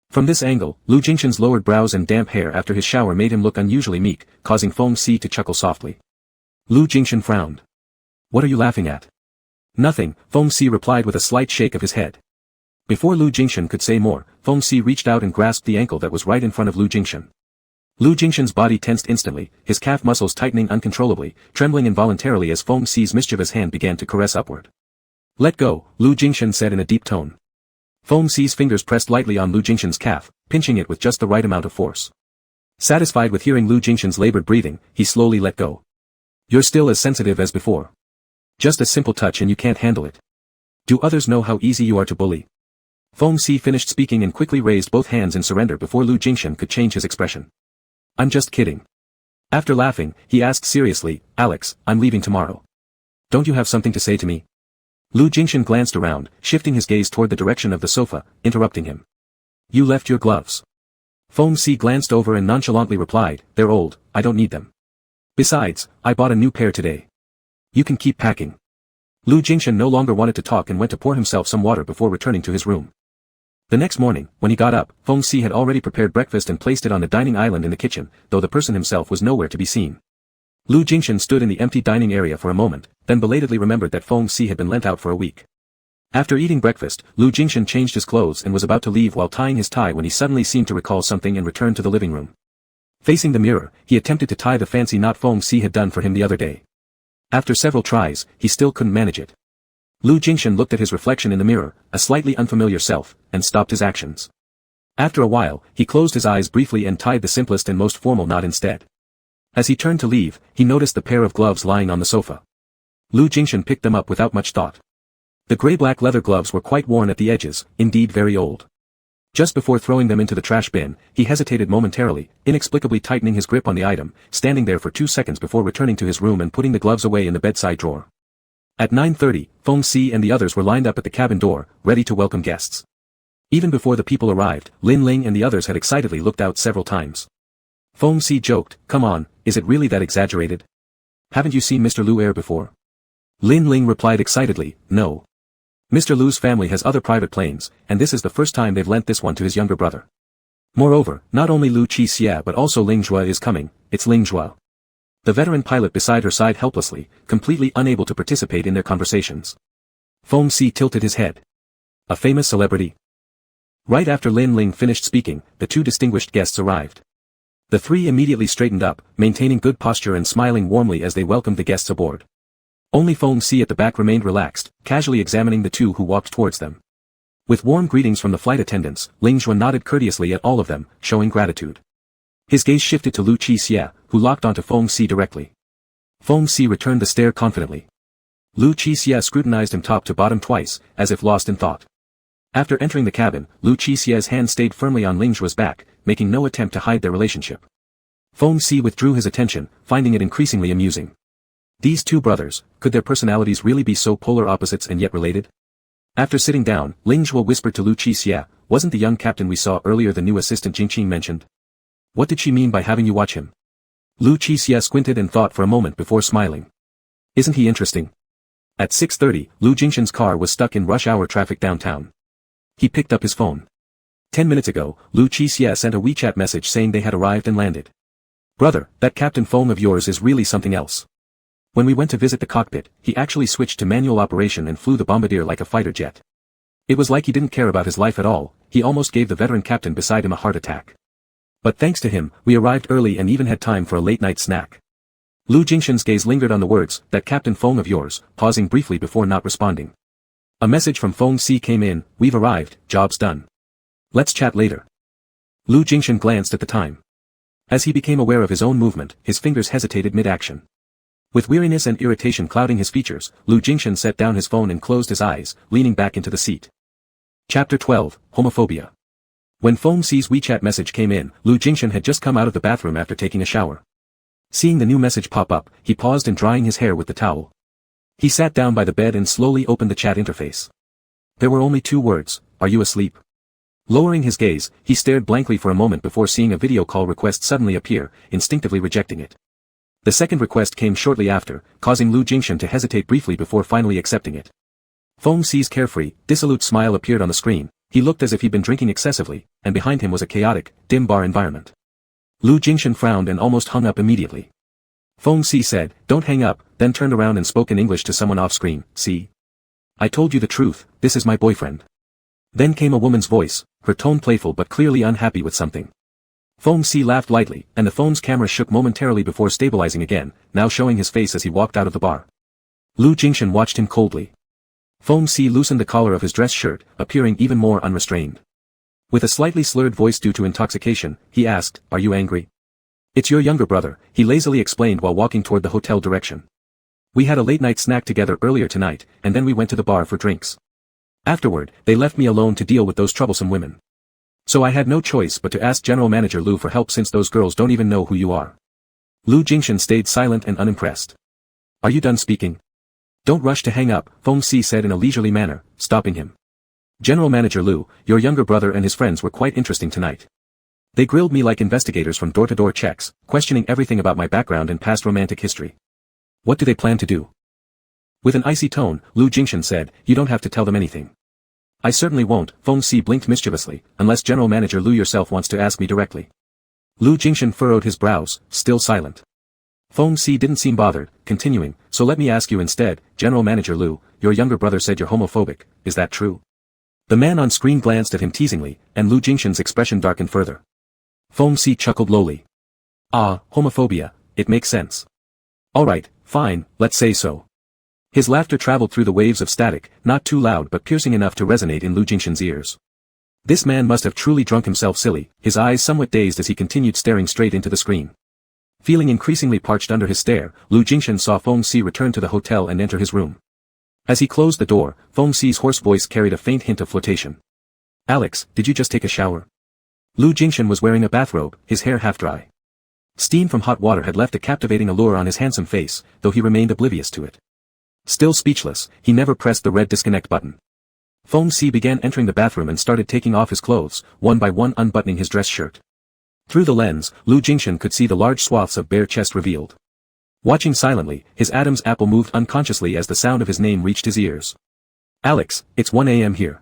From this angle, Lu Jingshan's lowered brows and damp hair after his shower made him look unusually meek, causing Feng Si to chuckle softly. Lu Jingshan frowned. What are you laughing at? Nothing, Feng Si replied with a slight shake of his head. Before Lu Jingshan could say more, Feng Si reached out and grasped the ankle that was right in front of Lu Jingshan. Lu Jingshan's body tensed instantly, his calf muscles tightening uncontrollably, trembling involuntarily as Feng Si's mischievous hand began to caress upward. Let go, Lu Jingshan said in a deep tone. Feng Si's fingers pressed lightly on Lu Jingshan's calf, pinching it with just the right amount of force. Satisfied with hearing Lu Jingshan's labored breathing, he slowly let go. You're still as sensitive as before. Just a simple touch and you can't handle it. Do others know how easy you are to bully? Feng Si finished speaking and quickly raised both hands in surrender before Lu Jingshan could change his expression. I'm just kidding. After laughing, he asked seriously, Alex, I'm leaving tomorrow. Don't you have something to say to me? Lu Jingshan glanced around, shifting his gaze toward the direction of the sofa, interrupting him. You left your gloves. Feng Si glanced over and nonchalantly replied, they're old, I don't need them. Besides, I bought a new pair today. You can keep packing. Lu Jingshan no longer wanted to talk and went to pour himself some water before returning to his room. The next morning, when he got up, Feng Si had already prepared breakfast and placed it on the dining island in the kitchen, though the person himself was nowhere to be seen. Lu Jingshan stood in the empty dining area for a moment, then belatedly remembered that Feng Si had been lent out for a week. After eating breakfast, Lu Jingshan changed his clothes and was about to leave while tying his tie when he suddenly seemed to recall something and returned to the living room. Facing the mirror, he attempted to tie the fancy knot Feng Si had done for him the other day. After several tries, he still couldn't manage it. Lu Jingshan looked at his reflection in the mirror, a slightly unfamiliar self, and stopped his actions. After a while, he closed his eyes briefly and tied the simplest and most formal knot instead. As he turned to leave, he noticed the pair of gloves lying on the sofa. Lu Jingshan picked them up without much thought. The gray-black leather gloves were quite worn at the edges, indeed very old. Just before throwing them into the trash bin, he hesitated momentarily, inexplicably tightening his grip on the item, standing there for 2 seconds before returning to his room and putting the gloves away in the bedside drawer. At 9:30, Feng Si and the others were lined up at the cabin door, ready to welcome guests. Even before the people arrived, Lin Ling and the others had excitedly looked out several times. Feng Si joked, come on, is it really that exaggerated? Haven't you seen Mr. Lu Air before? Lin Ling replied excitedly, no. Mr. Lu's family has other private planes, and this is the first time they've lent this one to his younger brother. Moreover, not only Lu Qixia but also Ling Zhua is coming, it's Ling Zhua. The veteran pilot beside her sighed helplessly, completely unable to participate in their conversations. Feng Si tilted his head. A famous celebrity? Right after Lin Ling finished speaking, the 2 distinguished guests arrived. The 3 immediately straightened up, maintaining good posture and smiling warmly as they welcomed the guests aboard. Only Feng Si at the back remained relaxed, casually examining the 2 who walked towards them. With warm greetings from the flight attendants, Ling Zhuan nodded courteously at all of them, showing gratitude. His gaze shifted to Lu Qixia, who locked onto Feng Si directly. Feng Si returned the stare confidently. Lu Qixia scrutinized him top to bottom twice, as if lost in thought. After entering the cabin, Lu Qixia's hand stayed firmly on Ling Zhua's back, making no attempt to hide their relationship. Feng Si withdrew his attention, finding it increasingly amusing. These 2 brothers, could their personalities really be so polar opposites and yet related? After sitting down, Ling Zhua whispered to Lu Qixia, wasn't the young captain we saw earlier the new assistant Jingqing mentioned? What did she mean by having you watch him? Lu Qixia squinted and thought for a moment before smiling. Isn't he interesting? At 6:30, Lu Jingshan's car was stuck in rush hour traffic downtown. He picked up his phone. 10 minutes ago, Lu Qixia sent a WeChat message saying they had arrived and landed. Brother, that Captain Feng of yours is really something else. When we went to visit the cockpit, he actually switched to manual operation and flew the bombardier like a fighter jet. It was like he didn't care about his life at all, he almost gave the veteran captain beside him a heart attack. But thanks to him, we arrived early and even had time for a late-night snack. Lu Jingshan's gaze lingered on the words, that Captain Feng of yours, pausing briefly before not responding. A message from Feng Si came in, we've arrived, job's done. Let's chat later. Lu Jingshan glanced at the time. As he became aware of his own movement, his fingers hesitated mid-action. With weariness and irritation clouding his features, Lu Jingshan set down his phone and closed his eyes, leaning back into the seat. Chapter 12, Homophobia. When Feng Xi's WeChat message came in, Lu Jingshan had just come out of the bathroom after taking a shower. Seeing the new message pop up, he paused in drying his hair with the towel. He sat down by the bed and slowly opened the chat interface. There were only 2 words, "Are you asleep?" Lowering his gaze, he stared blankly for a moment before seeing a video call request suddenly appear, instinctively rejecting it. The second request came shortly after, causing Lu Jingshan to hesitate briefly before finally accepting it. Feng Xi's carefree, dissolute smile appeared on the screen. He looked as if he'd been drinking excessively, and behind him was a chaotic, dim bar environment. Lu Jingshan frowned and almost hung up immediately. Feng Xi said, "Don't hang up," then turned around and spoke in English to someone off-screen. "See? I told you the truth, this is my boyfriend." Then came a woman's voice, her tone playful but clearly unhappy with something. Feng Xi laughed lightly, and the phone's camera shook momentarily before stabilizing again, now showing his face as he walked out of the bar. Lu Jingshan watched him coldly. Feng Xi loosened the collar of his dress shirt, appearing even more unrestrained. With a slightly slurred voice due to intoxication, he asked, "Are you angry?" "It's your younger brother," he lazily explained while walking toward the hotel direction. "We had a late-night snack together earlier tonight, and then we went to the bar for drinks. Afterward, they left me alone to deal with those troublesome women. So I had no choice but to ask General Manager Lu for help since those girls don't even know who you are." Lu Jingshan stayed silent and unimpressed. "Are you done speaking?" "Don't rush to hang up," Feng Xi said in a leisurely manner, stopping him. "General Manager Lu, your younger brother and his friends were quite interesting tonight. They grilled me like investigators from door-to-door checks, questioning everything about my background and past romantic history. What do they plan to do?" With an icy tone, Lu Jingshan said, "You don't have to tell them anything." "I certainly won't," Feng Xi blinked mischievously, "unless General Manager Lu yourself wants to ask me directly." Lu Jingshan furrowed his brows, still silent. Feng Xi didn't seem bothered, continuing, "So let me ask you instead, General Manager Lu, your younger brother said you're homophobic, is that true?" The man on screen glanced at him teasingly, and Lu Jingshan's expression darkened further. Feng Xi chuckled lowly. "Ah, homophobia, it makes sense. Alright, fine, let's say so." His laughter traveled through the waves of static, not too loud but piercing enough to resonate in Lu Jingshan's ears. This man must have truly drunk himself silly, his eyes somewhat dazed as he continued staring straight into the screen. Feeling increasingly parched under his stare, Lu Jingshan saw Feng Xi return to the hotel and enter his room. As he closed the door, Feng Xi's hoarse voice carried a faint hint of flirtation. "Alex, did you just take a shower?" Lu Jingshan was wearing a bathrobe, his hair half dry. Steam from hot water had left a captivating allure on his handsome face, though he remained oblivious to it. Still speechless, he never pressed the red disconnect button. Feng Xi began entering the bathroom and started taking off his clothes, one by one unbuttoning his dress shirt. Through the lens, Lu Jingshan could see the large swaths of bare chest revealed. Watching silently, his Adam's apple moved unconsciously as the sound of his name reached his ears. "Alex, it's 1 a.m. here."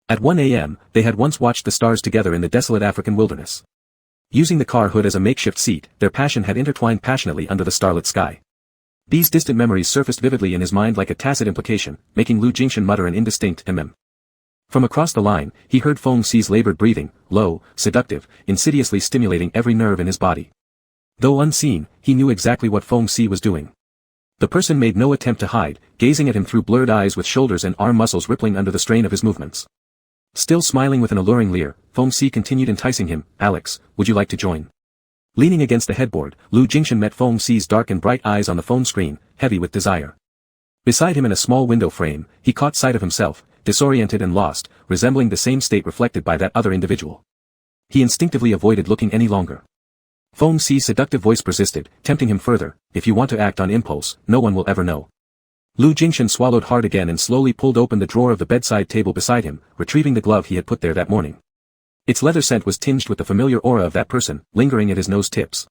At 1 a.m., they had once watched the stars together in the desolate African wilderness. Using the car hood as a makeshift seat, their passion had intertwined passionately under the starlit sky. These distant memories surfaced vividly in his mind like a tacit implication, making Lu Jingshan mutter an indistinct mm. From across the line, he heard Feng Xi's labored breathing, low, seductive, insidiously stimulating every nerve in his body. Though unseen, he knew exactly what Feng Xi was doing. The person made no attempt to hide, gazing at him through blurred eyes with shoulders and arm muscles rippling under the strain of his movements. Still smiling with an alluring leer, Feng Xi continued enticing him. "Alex, would you like to join?" Leaning against the headboard, Lu Jingshan met Feng Xi's dark and bright eyes on the phone screen, heavy with desire. Beside him in a small window frame, he caught sight of himself, disoriented and lost, resembling the same state reflected by that other individual. He instinctively avoided looking any longer. Feng Xi's seductive voice persisted, tempting him further. "If you want to act on impulse, no one will ever know." Lu Jingshan swallowed hard again and slowly pulled open the drawer of the bedside table beside him, retrieving the glove he had put there that morning. Its leather scent was tinged with the familiar aura of that person, lingering at his nose tips.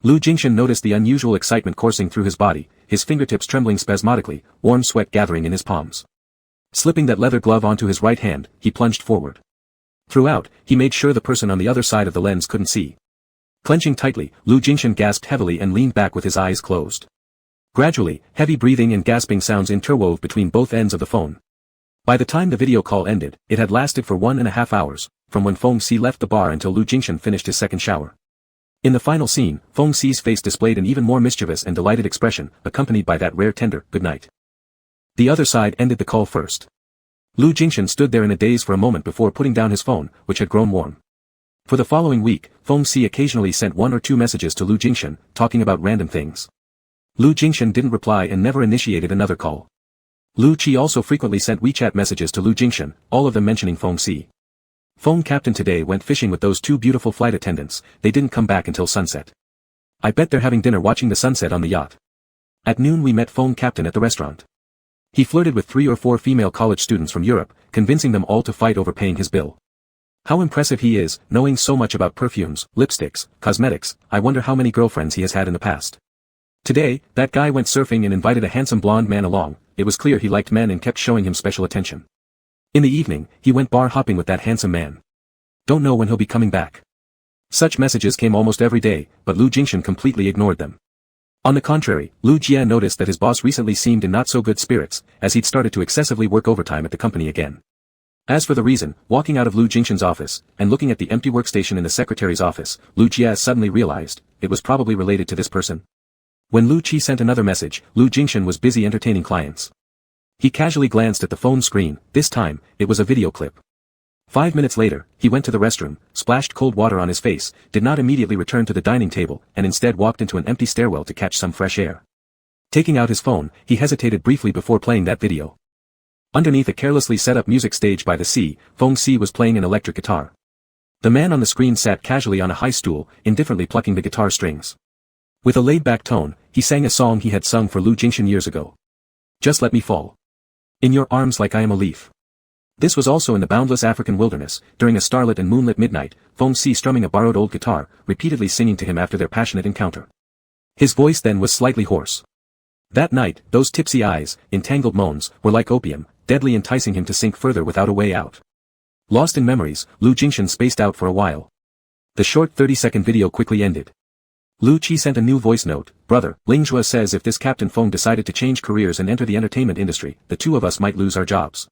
Lu Jingshan noticed the unusual excitement coursing through his body, his fingertips trembling spasmodically, warm sweat gathering in his palms. Slipping that leather glove onto his right hand, he plunged forward. Throughout, he made sure the person on the other side of the lens couldn't see. Clenching tightly, Lu Jingshan gasped heavily and leaned back with his eyes closed. Gradually, heavy breathing and gasping sounds interwove between both ends of the phone. By the time the video call ended, it had lasted for 1.5 hours, from when Feng Xi left the bar until Lu Jingshan finished his second shower. In the final scene, Feng Xi's face displayed an even more mischievous and delighted expression, accompanied by that rare tender, "Good night." The other side ended the call first. Lu Jingshan stood there in a daze for a moment before putting down his phone, which had grown warm. For the following week, Feng Xi occasionally sent 1 or 2 messages to Lu Jingshan, talking about random things. Lu Jingshan didn't reply and never initiated another call. Lu Qi also frequently sent WeChat messages to Lu Jingshan, all of them mentioning Feng Xi. Phone captain today went fishing with those two beautiful flight attendants, they didn't come back until sunset. I bet they're having dinner watching the sunset on the yacht. At noon we met phone captain at the restaurant. He flirted with 3 or 4 female college students from Europe, convincing them all to fight over paying his bill. How impressive he is, knowing so much about perfumes, lipsticks, cosmetics. I wonder how many girlfriends he has had in the past. Today, that guy went surfing and invited a handsome blonde man along. It was clear he liked men and kept showing him special attention. In the evening, he went bar hopping with that handsome man. Don't know when he'll be coming back. Such messages came almost every day, but Lu Jingshan completely ignored them. On the contrary, Lu Jie noticed that his boss recently seemed in not so good spirits, as he'd started to excessively work overtime at the company again. As for the reason, walking out of Lu Jingshan's office, and looking at the empty workstation in the secretary's office, Lu Jie suddenly realized, it was probably related to this person. When Lu Qi sent another message, Lu Jingshan was busy entertaining clients. He casually glanced at the phone screen. This time, it was a video clip. 5 minutes later, he went to the restroom, splashed cold water on his face, did not immediately return to the dining table, and instead walked into an empty stairwell to catch some fresh air. Taking out his phone, he hesitated briefly before playing that video. Underneath a carelessly set up music stage by the sea, Feng Si was playing an electric guitar. The man on the screen sat casually on a high stool, indifferently plucking the guitar strings. With a laid-back tone, he sang a song he had sung for Lu Jingshan years ago. Just let me fall in your arms like I am a leaf. This was also in the boundless African wilderness, during a starlit and moonlit midnight, Feng Si strumming a borrowed old guitar, repeatedly singing to him after their passionate encounter. His voice then was slightly hoarse. That night, those tipsy eyes, entangled moans, were like opium, deadly enticing him to sink further without a way out. Lost in memories, Lu Jingshan spaced out for a while. The short 30-second video quickly ended. Lu Qi sent a new voice note. Brother, Ling Zhua says if this Captain Feng decided to change careers and enter the entertainment industry, the two of us might lose our jobs.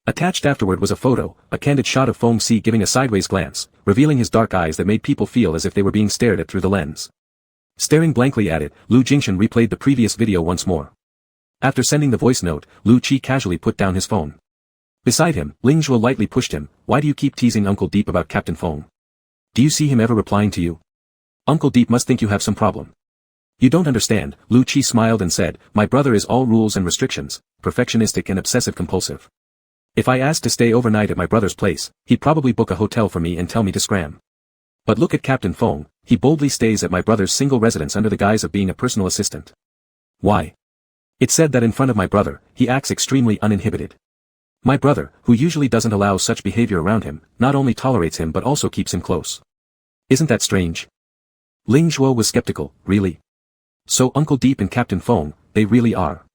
Attached afterward was a photo, a candid shot of Feng Si giving a sideways glance, revealing his dark eyes that made people feel as if they were being stared at through the lens. Staring blankly at it, Lu Jingshan replayed the previous video once more. After sending the voice note, Lu Qi casually put down his phone. Beside him, Ling Zhua lightly pushed him. Why do you keep teasing Uncle Deep about Captain Feng? Do you see him ever replying to you? Uncle Deep must think you have some problem. You don't understand. Lu Qi smiled and said, my brother is all rules and restrictions, perfectionistic and obsessive-compulsive. If I asked to stay overnight at my brother's place, he'd probably book a hotel for me and tell me to scram. But look at Captain Feng, he boldly stays at my brother's single residence under the guise of being a personal assistant. Why? It's said that in front of my brother, he acts extremely uninhibited. My brother, who usually doesn't allow such behavior around him, not only tolerates him but also keeps him close. Isn't that strange? Ling Zhuo was skeptical. Really? So Uncle Deep and Captain Feng, they really are.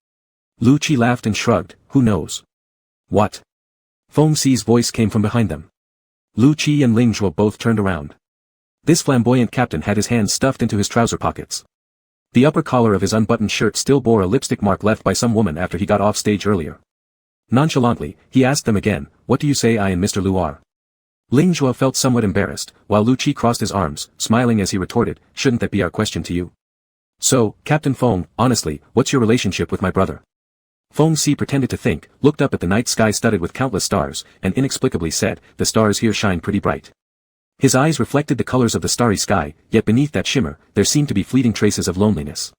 Lu Qi laughed and shrugged. Who knows? What? Feng Si's voice came from behind them. Lu Qi and Ling Zhuo both turned around. This flamboyant captain had his hands stuffed into his trouser pockets. The upper collar of his unbuttoned shirt still bore a lipstick mark left by some woman after he got off stage earlier. Nonchalantly, he asked them again, what do you say I and Mr. Lu are? Ling Zhuo felt somewhat embarrassed, while Lu Qi crossed his arms, smiling as he retorted, shouldn't that be our question to you? So, Captain Feng, honestly, what's your relationship with my brother? Feng Si pretended to think, looked up at the night sky studded with countless stars, and inexplicably said, the stars here shine pretty bright. His eyes reflected the colors of the starry sky, yet beneath that shimmer, there seemed to be fleeting traces of loneliness.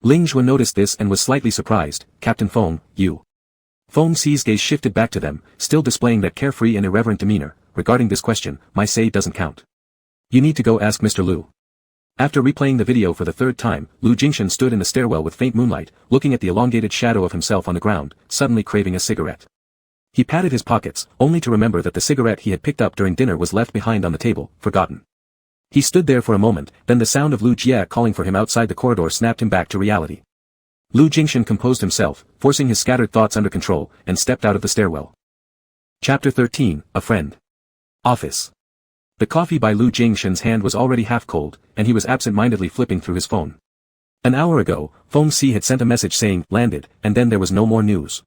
Ling Zhuo noticed this and was slightly surprised. Captain Feng, you. Feng Si's gaze shifted back to them, still displaying that carefree and irreverent demeanor. Regarding this question, my say doesn't count. You need to go ask Mr. Lu. After replaying the video for the third time, Lu Jingshan stood in the stairwell with faint moonlight, looking at the elongated shadow of himself on the ground, suddenly craving a cigarette. He patted his pockets, only to remember that the cigarette he had picked up during dinner was left behind on the table, forgotten. He stood there for a moment, then the sound of Lu Jie calling for him outside the corridor snapped him back to reality. Lu Jingshan composed himself, forcing his scattered thoughts under control, and stepped out of the stairwell. Chapter 13, A Friend. Office. The coffee by Lu Jingshan's hand was already half cold, and he was absent-mindedly flipping through his phone. An hour ago, Feng Si had sent a message saying, landed, and then there was no more news.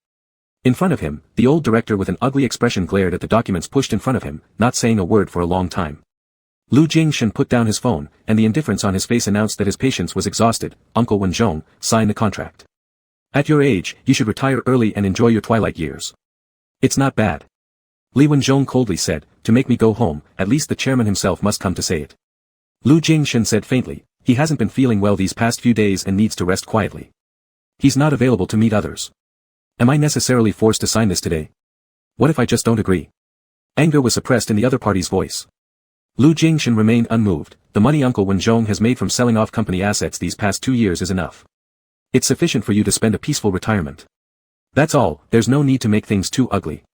In front of him, the old director with an ugly expression glared at the documents pushed in front of him, not saying a word for a long time. Lu Jingshan put down his phone, and the indifference on his face announced that his patience was exhausted. Uncle Wenzhong, sign the contract. At your age, you should retire early and enjoy your twilight years. It's not bad. Li Wenzhong coldly said, to make me go home, at least the chairman himself must come to say it. Lu Jingshan said faintly, he hasn't been feeling well these past few days and needs to rest quietly. He's not available to meet others. Am I necessarily forced to sign this today? What if I just don't agree? Anger was suppressed in the other party's voice. Lu Jingshan remained unmoved. The money Uncle Wenjong has made from selling off company assets these past 2 years is enough. It's sufficient for you to spend a peaceful retirement. That's all, there's no need to make things too ugly.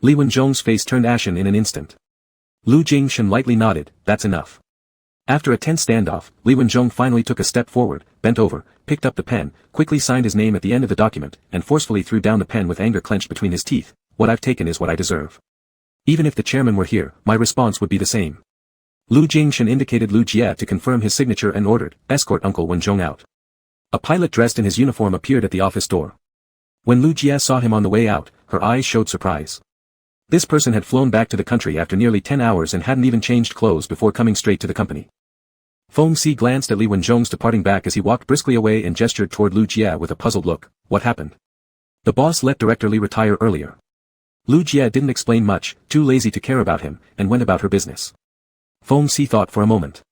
Li Wenjong's face turned ashen in an instant. Lu Jingshan lightly nodded, that's enough. After a tense standoff, Li Wenjong finally took a step forward, bent over, picked up the pen, quickly signed his name at the end of the document, and forcefully threw down the pen with anger clenched between his teeth. What I've taken is what I deserve. Even if the chairman were here, my response would be the same. Lu Jingshan indicated Lu Jie to confirm his signature and ordered, escort Uncle Wenjong out. A pilot dressed in his uniform appeared at the office door. When Lu Jie saw him on the way out, her eyes showed surprise. This person had flown back to the country after nearly 10 hours and hadn't even changed clothes before coming straight to the company. Feng Si glanced at Li Wenjong's departing back as he walked briskly away and gestured toward Lu Jie with a puzzled look. What happened? The boss let Director Li retire earlier. Lu Jie didn't explain much, too lazy to care about him, and went about her business. Feng Si thought for a moment.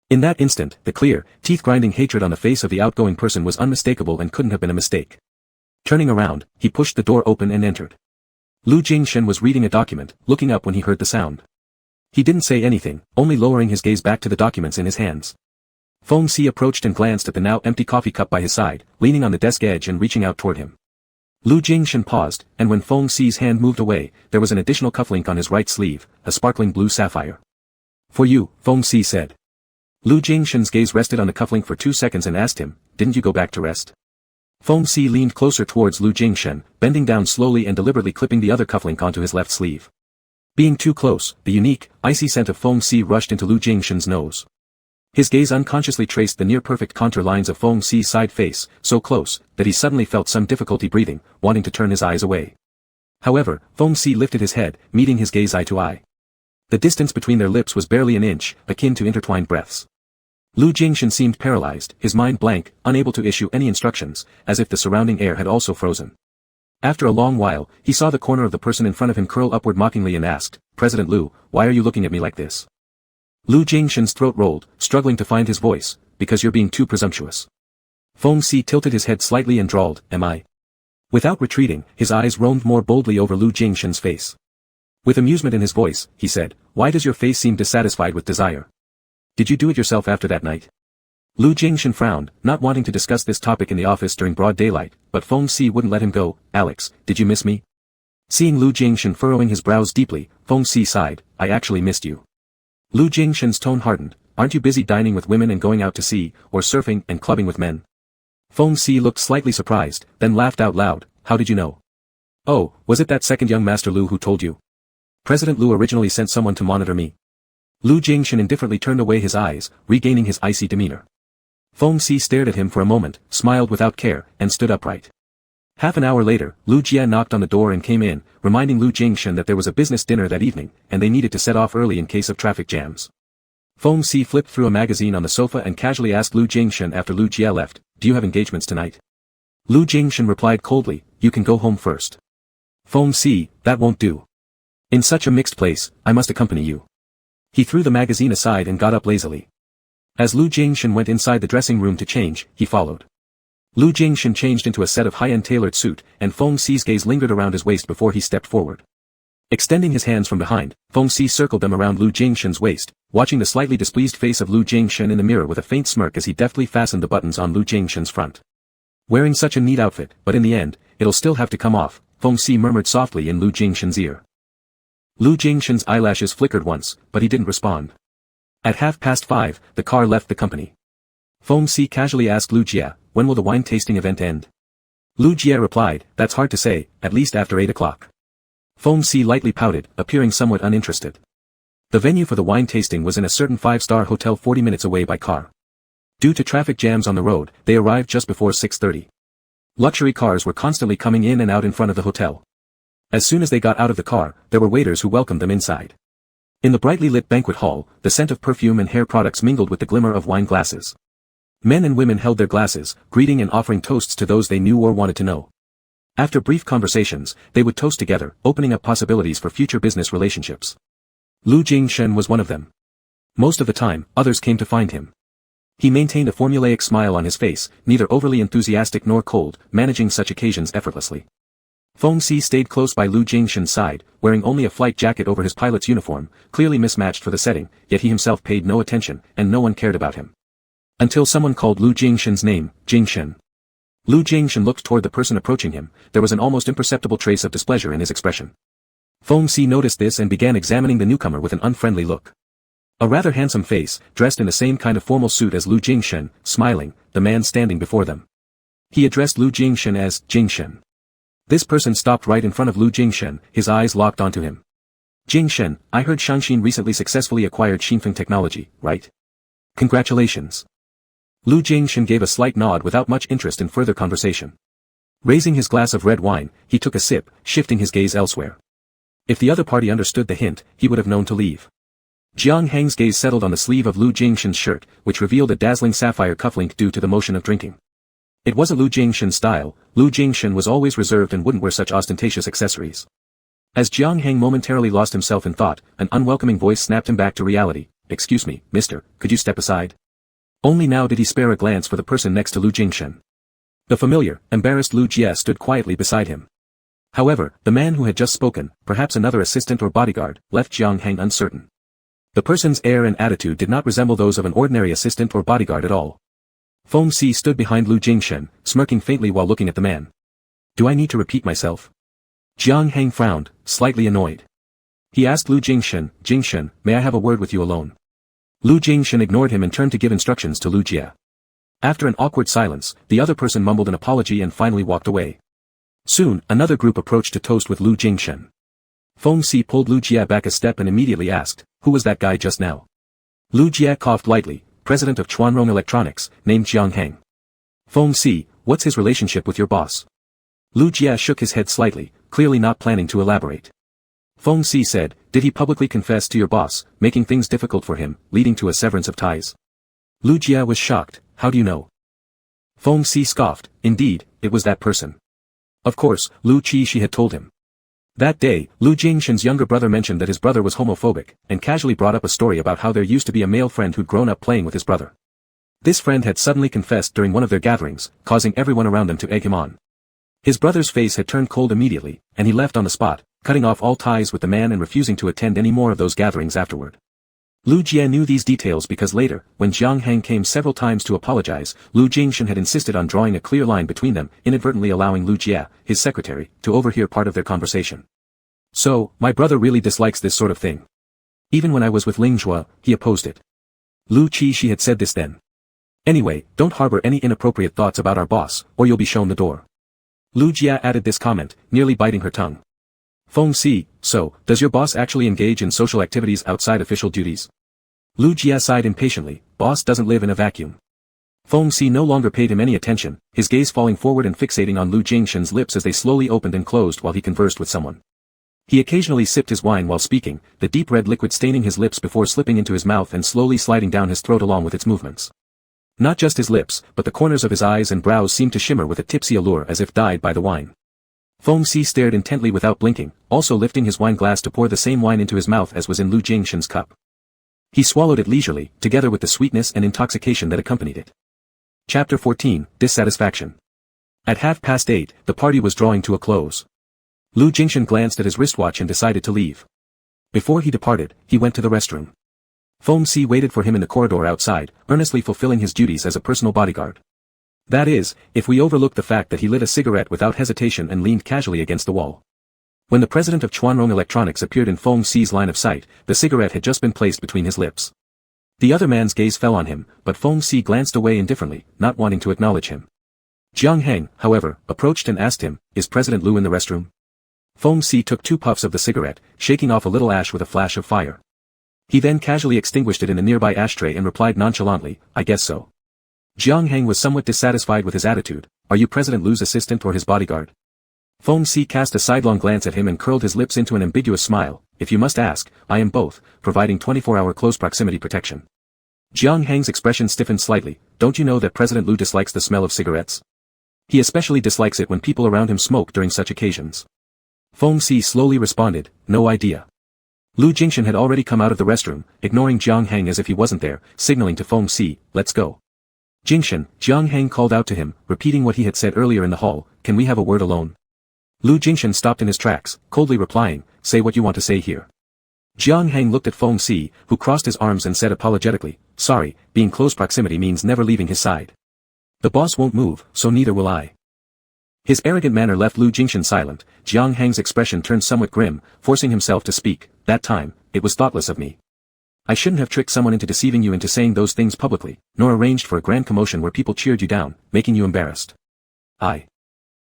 In that instant, the clear, teeth-grinding hatred on the face of the outgoing person was unmistakable and couldn't have been a mistake. Turning around, he pushed the door open and entered. Lu Jingshan was reading a document, looking up when he heard the sound. He didn't say anything, only lowering his gaze back to the documents in his hands. Feng Si approached and glanced at the now empty coffee cup by his side, leaning on the desk edge and reaching out toward him. Lu Jingshan paused, and when Feng Si's hand moved away, there was an additional cufflink on his right sleeve, a sparkling blue sapphire. For you, Feng Si said. Lu Jingshan's gaze rested on the cufflink for 2 seconds and asked him, didn't you go back to rest? Feng Si leaned closer towards Lu Jingshan, bending down slowly and deliberately clipping the other cufflink onto his left sleeve. Being too close, the unique, icy scent of Feng Si rushed into Lu Jingshan's nose. His gaze unconsciously traced the near-perfect contour lines of Feng Si's side face, so close, that he suddenly felt some difficulty breathing, wanting to turn his eyes away. However, Feng Si lifted his head, meeting his gaze eye to eye. The distance between their lips was barely an inch, akin to intertwined breaths. Lu Jingshan seemed paralyzed, his mind blank, unable to issue any instructions, as if the surrounding air had also frozen. After a long while, he saw the corner of the person in front of him curl upward mockingly and asked, President Lu, why are you looking at me like this? Lu Jingshan's throat rolled, struggling to find his voice, because you're being too presumptuous. Feng Si tilted his head slightly and drawled, am I? Without retreating, his eyes roamed more boldly over Lu Jingshan's face. With amusement in his voice, he said, why does your face seem dissatisfied with desire? Did you do it yourself after that night? Lu Jingshan frowned, not wanting to discuss this topic in the office during broad daylight, but Feng Si wouldn't let him go. Alex, did you miss me? Seeing Lu Jingshan furrowing his brows deeply, Feng Si sighed, I actually missed you. Lu Jingshan's tone hardened, aren't you busy dining with women and going out to sea, or surfing and clubbing with men? Feng Si looked slightly surprised, then laughed out loud, how did you know? Oh, was it that second young Master Lu who told you? President Lu originally sent someone to monitor me. Lu Jingshan indifferently turned away his eyes, regaining his icy demeanor. Feng Si stared at him for a moment, smiled without care, and stood upright. Half an hour later, Lu Jie knocked on the door and came in, reminding Lu Jingshan that there was a business dinner that evening, and they needed to set off early in case of traffic jams. Feng Si flipped through a magazine on the sofa and casually asked Lu Jingshan after Lu Jie left, do you have engagements tonight? Lu Jingshan replied coldly, you can go home first. Feng Si, that won't do. In such a mixed place, I must accompany you. He threw the magazine aside and got up lazily. As Lu Jingshan went inside the dressing room to change, he followed. Lu Jingshan changed into a set of high-end tailored suit, and Feng Si's gaze lingered around his waist before he stepped forward. Extending his hands from behind, Feng Si circled them around Lu Jingshan's waist, watching the slightly displeased face of Lu Jingshan in the mirror with a faint smirk as he deftly fastened the buttons on Lu Jingshan's front. Wearing such a neat outfit, but in the end, it'll still have to come off, Feng Si murmured softly in Lu Jingshan's ear. Lu Jingshan's eyelashes flickered once, but he didn't respond. At 5:30, the car left the company. Feng Si casually asked Lu Jie, when will the wine tasting event end? Lu Jie replied, that's hard to say, at least after 8 o'clock. Feng Si lightly pouted, appearing somewhat uninterested. The venue for the wine tasting was in a certain 5-star hotel 40 minutes away by car. Due to traffic jams on the road, they arrived just before 6:30. Luxury cars were constantly coming in and out in front of the hotel. As soon as they got out of the car, there were waiters who welcomed them inside. In the brightly lit banquet hall, the scent of perfume and hair products mingled with the glimmer of wine glasses. Men and women held their glasses, greeting and offering toasts to those they knew or wanted to know. After brief conversations, they would toast together, opening up possibilities for future business relationships. Lu Jingshan was one of them. Most of the time, others came to find him. He maintained a formulaic smile on his face, neither overly enthusiastic nor cold, managing such occasions effortlessly. Feng Si stayed close by Lu Jingshan's side, wearing only a flight jacket over his pilot's uniform, clearly mismatched for the setting, yet he himself paid no attention, and no one cared about him. Until someone called Lu Jingshan's name, Jingshan. Lu Jingshan looked toward the person approaching him. There was an almost imperceptible trace of displeasure in his expression. Feng Si noticed this and began examining the newcomer with an unfriendly look. A rather handsome face, dressed in the same kind of formal suit as Lu Jingshan, smiling, the man standing before them. He addressed Lu Jingshan as Jingshan. This person stopped right in front of Lu Jingshan, his eyes locked onto him. Jingshan, I heard Shanshin recently successfully acquired Xinfeng technology, right? Congratulations. Lu Jingshan gave a slight nod without much interest in further conversation. Raising his glass of red wine, he took a sip, shifting his gaze elsewhere. If the other party understood the hint, he would have known to leave. Jiang Heng's gaze settled on the sleeve of Lu Jingshan's shirt, which revealed a dazzling sapphire cufflink due to the motion of drinking. It wasn't Lu Jingshan's style. Lu Jingshan was always reserved and wouldn't wear such ostentatious accessories. As Jiang Heng momentarily lost himself in thought, an unwelcoming voice snapped him back to reality. Excuse me, mister, could you step aside? Only now did he spare a glance for the person next to Lu Jingshan. The familiar, embarrassed Lu Jie stood quietly beside him. However, the man who had just spoken, perhaps another assistant or bodyguard, left Jiang Heng uncertain. The person's air and attitude did not resemble those of an ordinary assistant or bodyguard at all. Feng Si stood behind Lu Jingshan, smirking faintly while looking at the man. Do I need to repeat myself? Jiang Heng frowned, slightly annoyed. He asked Lu Jingshan, Jingshan, may I have a word with you alone? Lu Jingshan ignored him and turned to give instructions to Lu Jie. After an awkward silence, the other person mumbled an apology and finally walked away. Soon, another group approached to toast with Lu Jingshan. Feng Si pulled Lu Jie back a step and immediately asked, who was that guy just now? Lu Jie coughed lightly, president of Chuanrong Electronics, named Jiang Heng. Feng Si, what's his relationship with your boss? Lu Jie shook his head slightly, clearly not planning to elaborate. Feng Si said, did he publicly confess to your boss, making things difficult for him, leading to a severance of ties? Lu Jie was shocked, how do you know? Feng Si scoffed, indeed, it was that person. Of course, Lu Qi had told him. That day, Lu Jingshan's younger brother mentioned that his brother was homophobic, and casually brought up a story about how there used to be a male friend who'd grown up playing with his brother. This friend had suddenly confessed during one of their gatherings, causing everyone around them to egg him on. His brother's face had turned cold immediately, and he left on the spot, cutting off all ties with the man and refusing to attend any more of those gatherings afterward. Lu Jie knew these details because later, when Jiang Heng came several times to apologize, Lu Jingshan had insisted on drawing a clear line between them, inadvertently allowing Lu Jie, his secretary, to overhear part of their conversation. So, my brother really dislikes this sort of thing. Even when I was with Ling Zhuo, he opposed it. Lu Qi had said this then. Anyway, don't harbor any inappropriate thoughts about our boss, or you'll be shown the door. Lu Jie added this comment, nearly biting her tongue. Feng Si, so, does your boss actually engage in social activities outside official duties? Lu Jie sighed impatiently, boss doesn't live in a vacuum. Feng Si no longer paid him any attention, his gaze falling forward and fixating on Lu Jingshan's lips as they slowly opened and closed while he conversed with someone. He occasionally sipped his wine while speaking, the deep red liquid staining his lips before slipping into his mouth and slowly sliding down his throat along with its movements. Not just his lips, but the corners of his eyes and brows seemed to shimmer with a tipsy allure as if dyed by the wine. Feng Si stared intently without blinking, also lifting his wine glass to pour the same wine into his mouth as was in Lu Jingshan's cup. He swallowed it leisurely, together with the sweetness and intoxication that accompanied it. Chapter 14, Dissatisfaction. At 8:30, the party was drawing to a close. Lu Jingshan glanced at his wristwatch and decided to leave. Before he departed, he went to the restroom. Feng Si waited for him in the corridor outside, earnestly fulfilling his duties as a personal bodyguard. That is, if we overlook the fact that he lit a cigarette without hesitation and leaned casually against the wall. When the president of Chuanrong Electronics appeared in Feng Si's line of sight, the cigarette had just been placed between his lips. The other man's gaze fell on him, but Feng Si glanced away indifferently, not wanting to acknowledge him. Jiang Heng, however, approached and asked him, is President Lu in the restroom? Feng Si took 2 puffs of the cigarette, shaking off a little ash with a flash of fire. He then casually extinguished it in a nearby ashtray and replied nonchalantly, I guess so. Jiang Heng was somewhat dissatisfied with his attitude. Are you President Lu's assistant or his bodyguard? Feng Si cast a sidelong glance at him and curled his lips into an ambiguous smile. If you must ask, I am both, providing 24-hour close proximity protection. Jiang Heng's expression stiffened slightly. Don't you know that President Lu dislikes the smell of cigarettes? He especially dislikes it when people around him smoke during such occasions. Feng Si slowly responded, no idea. Lu Jingshan had already come out of the restroom, ignoring Jiang Heng as if he wasn't there, signaling to Feng Si, let's go. Jingshan, Jiang Heng called out to him, repeating what he had said earlier in the hall, can we have a word alone? Lu Jingshan stopped in his tracks, coldly replying, "Say what you want to say here." Jiang Hang looked at Feng Si, who crossed his arms and said apologetically, "Sorry, being close proximity means never leaving his side. The boss won't move, so neither will I." His arrogant manner left Lu Jingshan silent. Jiang Hang's expression turned somewhat grim, forcing himself to speak. "That time, it was thoughtless of me. I shouldn't have tricked someone into deceiving you into saying those things publicly, nor arranged for a grand commotion where people cheered you down, making you embarrassed.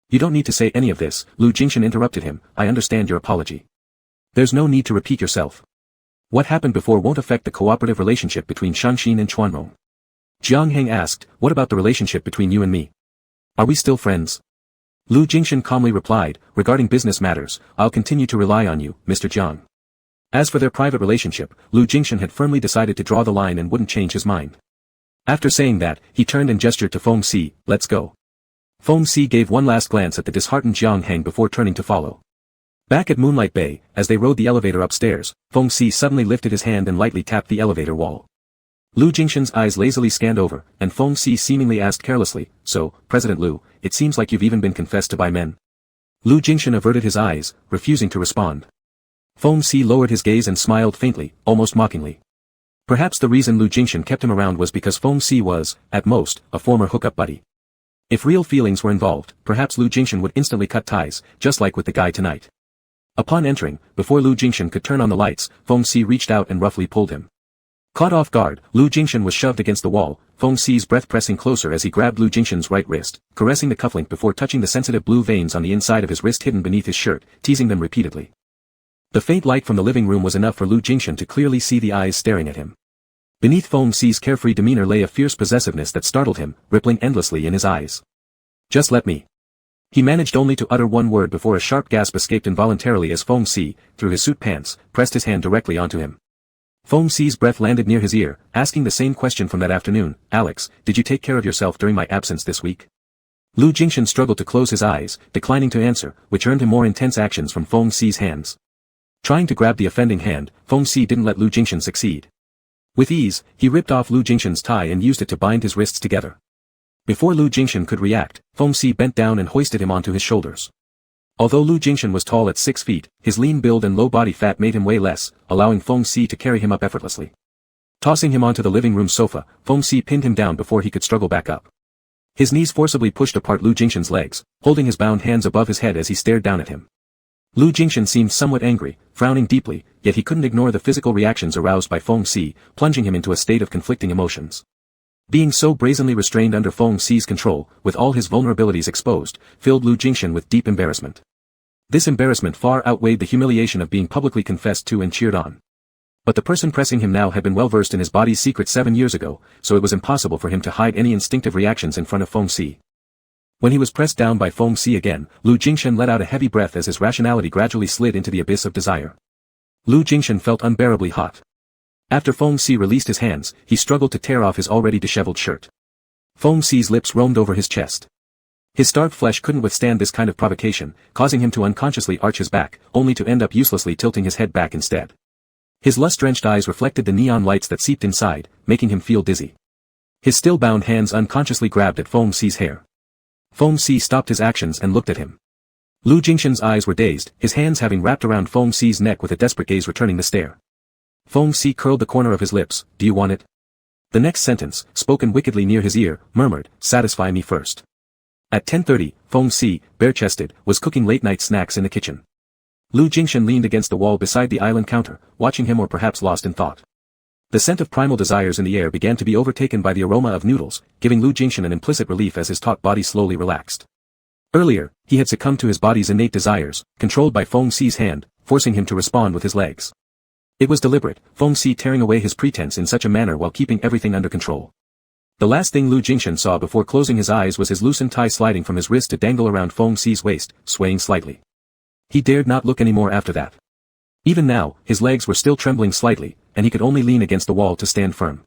You don't need to say any of this," Lu Jingshan interrupted him. "I understand your apology. There's no need to repeat yourself. What happened before won't affect the cooperative relationship between Shanshin and Chuanrong." Jiang Heng asked, "What about the relationship between you and me? Are we still friends?" Lu Jingshan calmly replied, "Regarding business matters, I'll continue to rely on you, Mr. Jiang." As for their private relationship, Lu Jingshan had firmly decided to draw the line and wouldn't change his mind. After saying that, he turned and gestured to Feng Si, "Let's go." Feng Si gave one last glance at the disheartened Jiang Heng before turning to follow. Back at Moonlight Bay, as they rode the elevator upstairs, Feng Si suddenly lifted his hand and lightly tapped the elevator wall. Lu Jingshan's eyes lazily scanned over, and Feng Si seemingly asked carelessly, "So, President Lu, it seems like you've even been confessed to by men." Lu Jingshan averted his eyes, refusing to respond. Feng Si lowered his gaze and smiled faintly, almost mockingly. Perhaps the reason Lu Jingshan kept him around was because Feng Si was, at most, a former hookup buddy. If real feelings were involved, perhaps Lu Jingshan would instantly cut ties, just like with the guy tonight. Upon entering, before Lu Jingshan could turn on the lights, Feng Si reached out and roughly pulled him. Caught off guard, Lu Jingshan was shoved against the wall, Feng Si's breath pressing closer as he grabbed Lu Jingshan's right wrist, caressing the cufflink before touching the sensitive blue veins on the inside of his wrist hidden beneath his shirt, teasing them repeatedly. The faint light from the living room was enough for Lu Jingshan to clearly see the eyes staring at him. Beneath Feng Si's carefree demeanor lay a fierce possessiveness that startled him, rippling endlessly in his eyes. "Just let me." He managed only to utter one word before a sharp gasp escaped involuntarily as Feng Si, through his suit pants, pressed his hand directly onto him. Feng Si's breath landed near his ear, asking the same question from that afternoon, "Alex, did you take care of yourself during my absence this week?" Lu Jingshan struggled to close his eyes, declining to answer, which earned him more intense actions from Feng Si's hands. Trying to grab the offending hand, Feng Si didn't let Lu Jingshan succeed. With ease, he ripped off Lu Jingshan's tie and used it to bind his wrists together. Before Lu Jingshan could react, Feng Si bent down and hoisted him onto his shoulders. Although Lu Jingshan was tall at 6 feet, his lean build and low body fat made him weigh less, allowing Feng Si to carry him up effortlessly. Tossing him onto the living room sofa, Feng Si pinned him down before he could struggle back up. His knees forcibly pushed apart Lu Jingshan's legs, holding his bound hands above his head as he stared down at him. Lu Jingshan seemed somewhat angry, frowning deeply, yet he couldn't ignore the physical reactions aroused by Feng Si, plunging him into a state of conflicting emotions. Being so brazenly restrained under Feng Si's control, with all his vulnerabilities exposed, filled Lu Jingshan with deep embarrassment. This embarrassment far outweighed the humiliation of being publicly confessed to and cheered on. But the person pressing him now had been well versed in his body's secrets 7 years ago, so it was impossible for him to hide any instinctive reactions in front of Feng Si. When he was pressed down by Feng Si again, Lu Jingshan let out a heavy breath as his rationality gradually slid into the abyss of desire. Lu Jingshan felt unbearably hot. After Feng Si released his hands, he struggled to tear off his already disheveled shirt. Feng Si's lips roamed over his chest. His starved flesh couldn't withstand this kind of provocation, causing him to unconsciously arch his back, only to end up uselessly tilting his head back instead. His lust-drenched eyes reflected the neon lights that seeped inside, making him feel dizzy. His still-bound hands unconsciously grabbed at Feng Si's hair. Feng Si stopped his actions and looked at him. Lu Jingshan's eyes were dazed, his hands having wrapped around Feng Si's neck with a desperate gaze returning the stare. Feng Si curled the corner of his lips, "Do you want it?" The next sentence, spoken wickedly near his ear, murmured, "Satisfy me first." At 10:30, Feng Si, bare-chested, was cooking late-night snacks in the kitchen. Lu Jingshan leaned against the wall beside the island counter, watching him or perhaps lost in thought. The scent of primal desires in the air began to be overtaken by the aroma of noodles, giving Lu Jingshan an implicit relief as his taut body slowly relaxed. Earlier, he had succumbed to his body's innate desires, controlled by Feng Si's hand, forcing him to respond with his legs. It was deliberate, Feng Si tearing away his pretense in such a manner while keeping everything under control. The last thing Lu Jingshan saw before closing his eyes was his loosened tie sliding from his wrist to dangle around Feng Si's waist, swaying slightly. He dared not look anymore after that. Even now, his legs were still trembling slightly, and he could only lean against the wall to stand firm.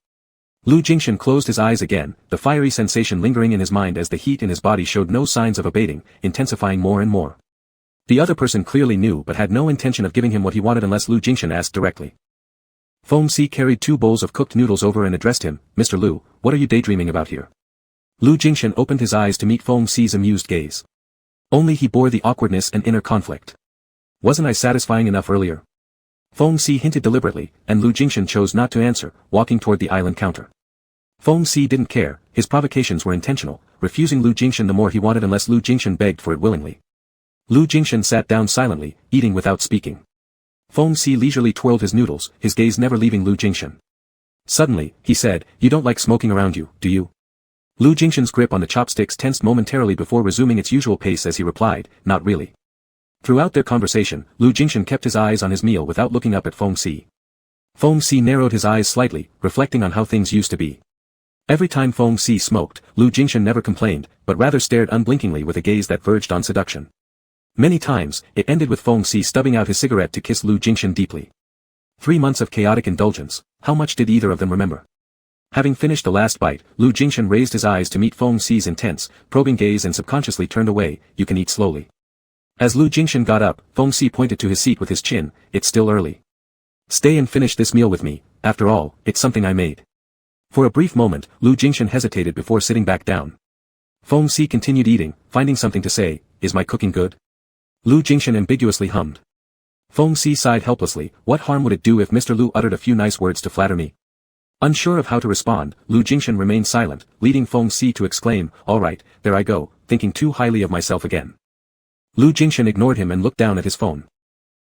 Lu Jingshan closed his eyes again, the fiery sensation lingering in his mind as the heat in his body showed no signs of abating, intensifying more and more. The other person clearly knew but had no intention of giving him what he wanted unless Lu Jingshan asked directly. Feng Si carried 2 bowls of cooked noodles over and addressed him, "Mr. Lu, what are you daydreaming about here?" Lu Jingshan opened his eyes to meet Feng Si's amused gaze. Only he bore the awkwardness and inner conflict. Wasn't I satisfying enough earlier? Feng Si hinted deliberately, and Lu Jingshan chose not to answer, walking toward the island counter. Feng Si didn't care, his provocations were intentional, refusing Lu Jingshan the more he wanted unless Lu Jingshan begged for it willingly. Lu Jingshan sat down silently, eating without speaking. Feng Si leisurely twirled his noodles, his gaze never leaving Lu Jingshan. Suddenly, he said, "You don't like smoking around you, do you?" Lu Jingshan's grip on the chopsticks tensed momentarily before resuming its usual pace as he replied, "Not really." Throughout their conversation, Lu Jingshan kept his eyes on his meal without looking up at Feng Si. Feng Si narrowed his eyes slightly, reflecting on how things used to be. Every time Feng Si smoked, Lu Jingshan never complained, but rather stared unblinkingly with a gaze that verged on seduction. Many times, it ended with Feng Si stubbing out his cigarette to kiss Lu Jingshan deeply. 3 months of chaotic indulgence, how much did either of them remember? Having finished the last bite, Lu Jingshan raised his eyes to meet Feng Si's intense, probing gaze and subconsciously turned away. "You can eat slowly." As Lu Jingshan got up, Feng Si pointed to his seat with his chin. "It's still early. Stay and finish this meal with me, after all, it's something I made." For a brief moment, Lu Jingshan hesitated before sitting back down. Feng Si continued eating, finding something to say. "Is my cooking good?" Lu Jingshan ambiguously hummed. Feng Si sighed helplessly. What harm would it do if Mr. Lu uttered a few nice words to flatter me? Unsure of how to respond, Lu Jingshan remained silent, leading Feng Si to exclaim, "All right, there I go, thinking too highly of myself again." Lu Jingshan ignored him and looked down at his phone.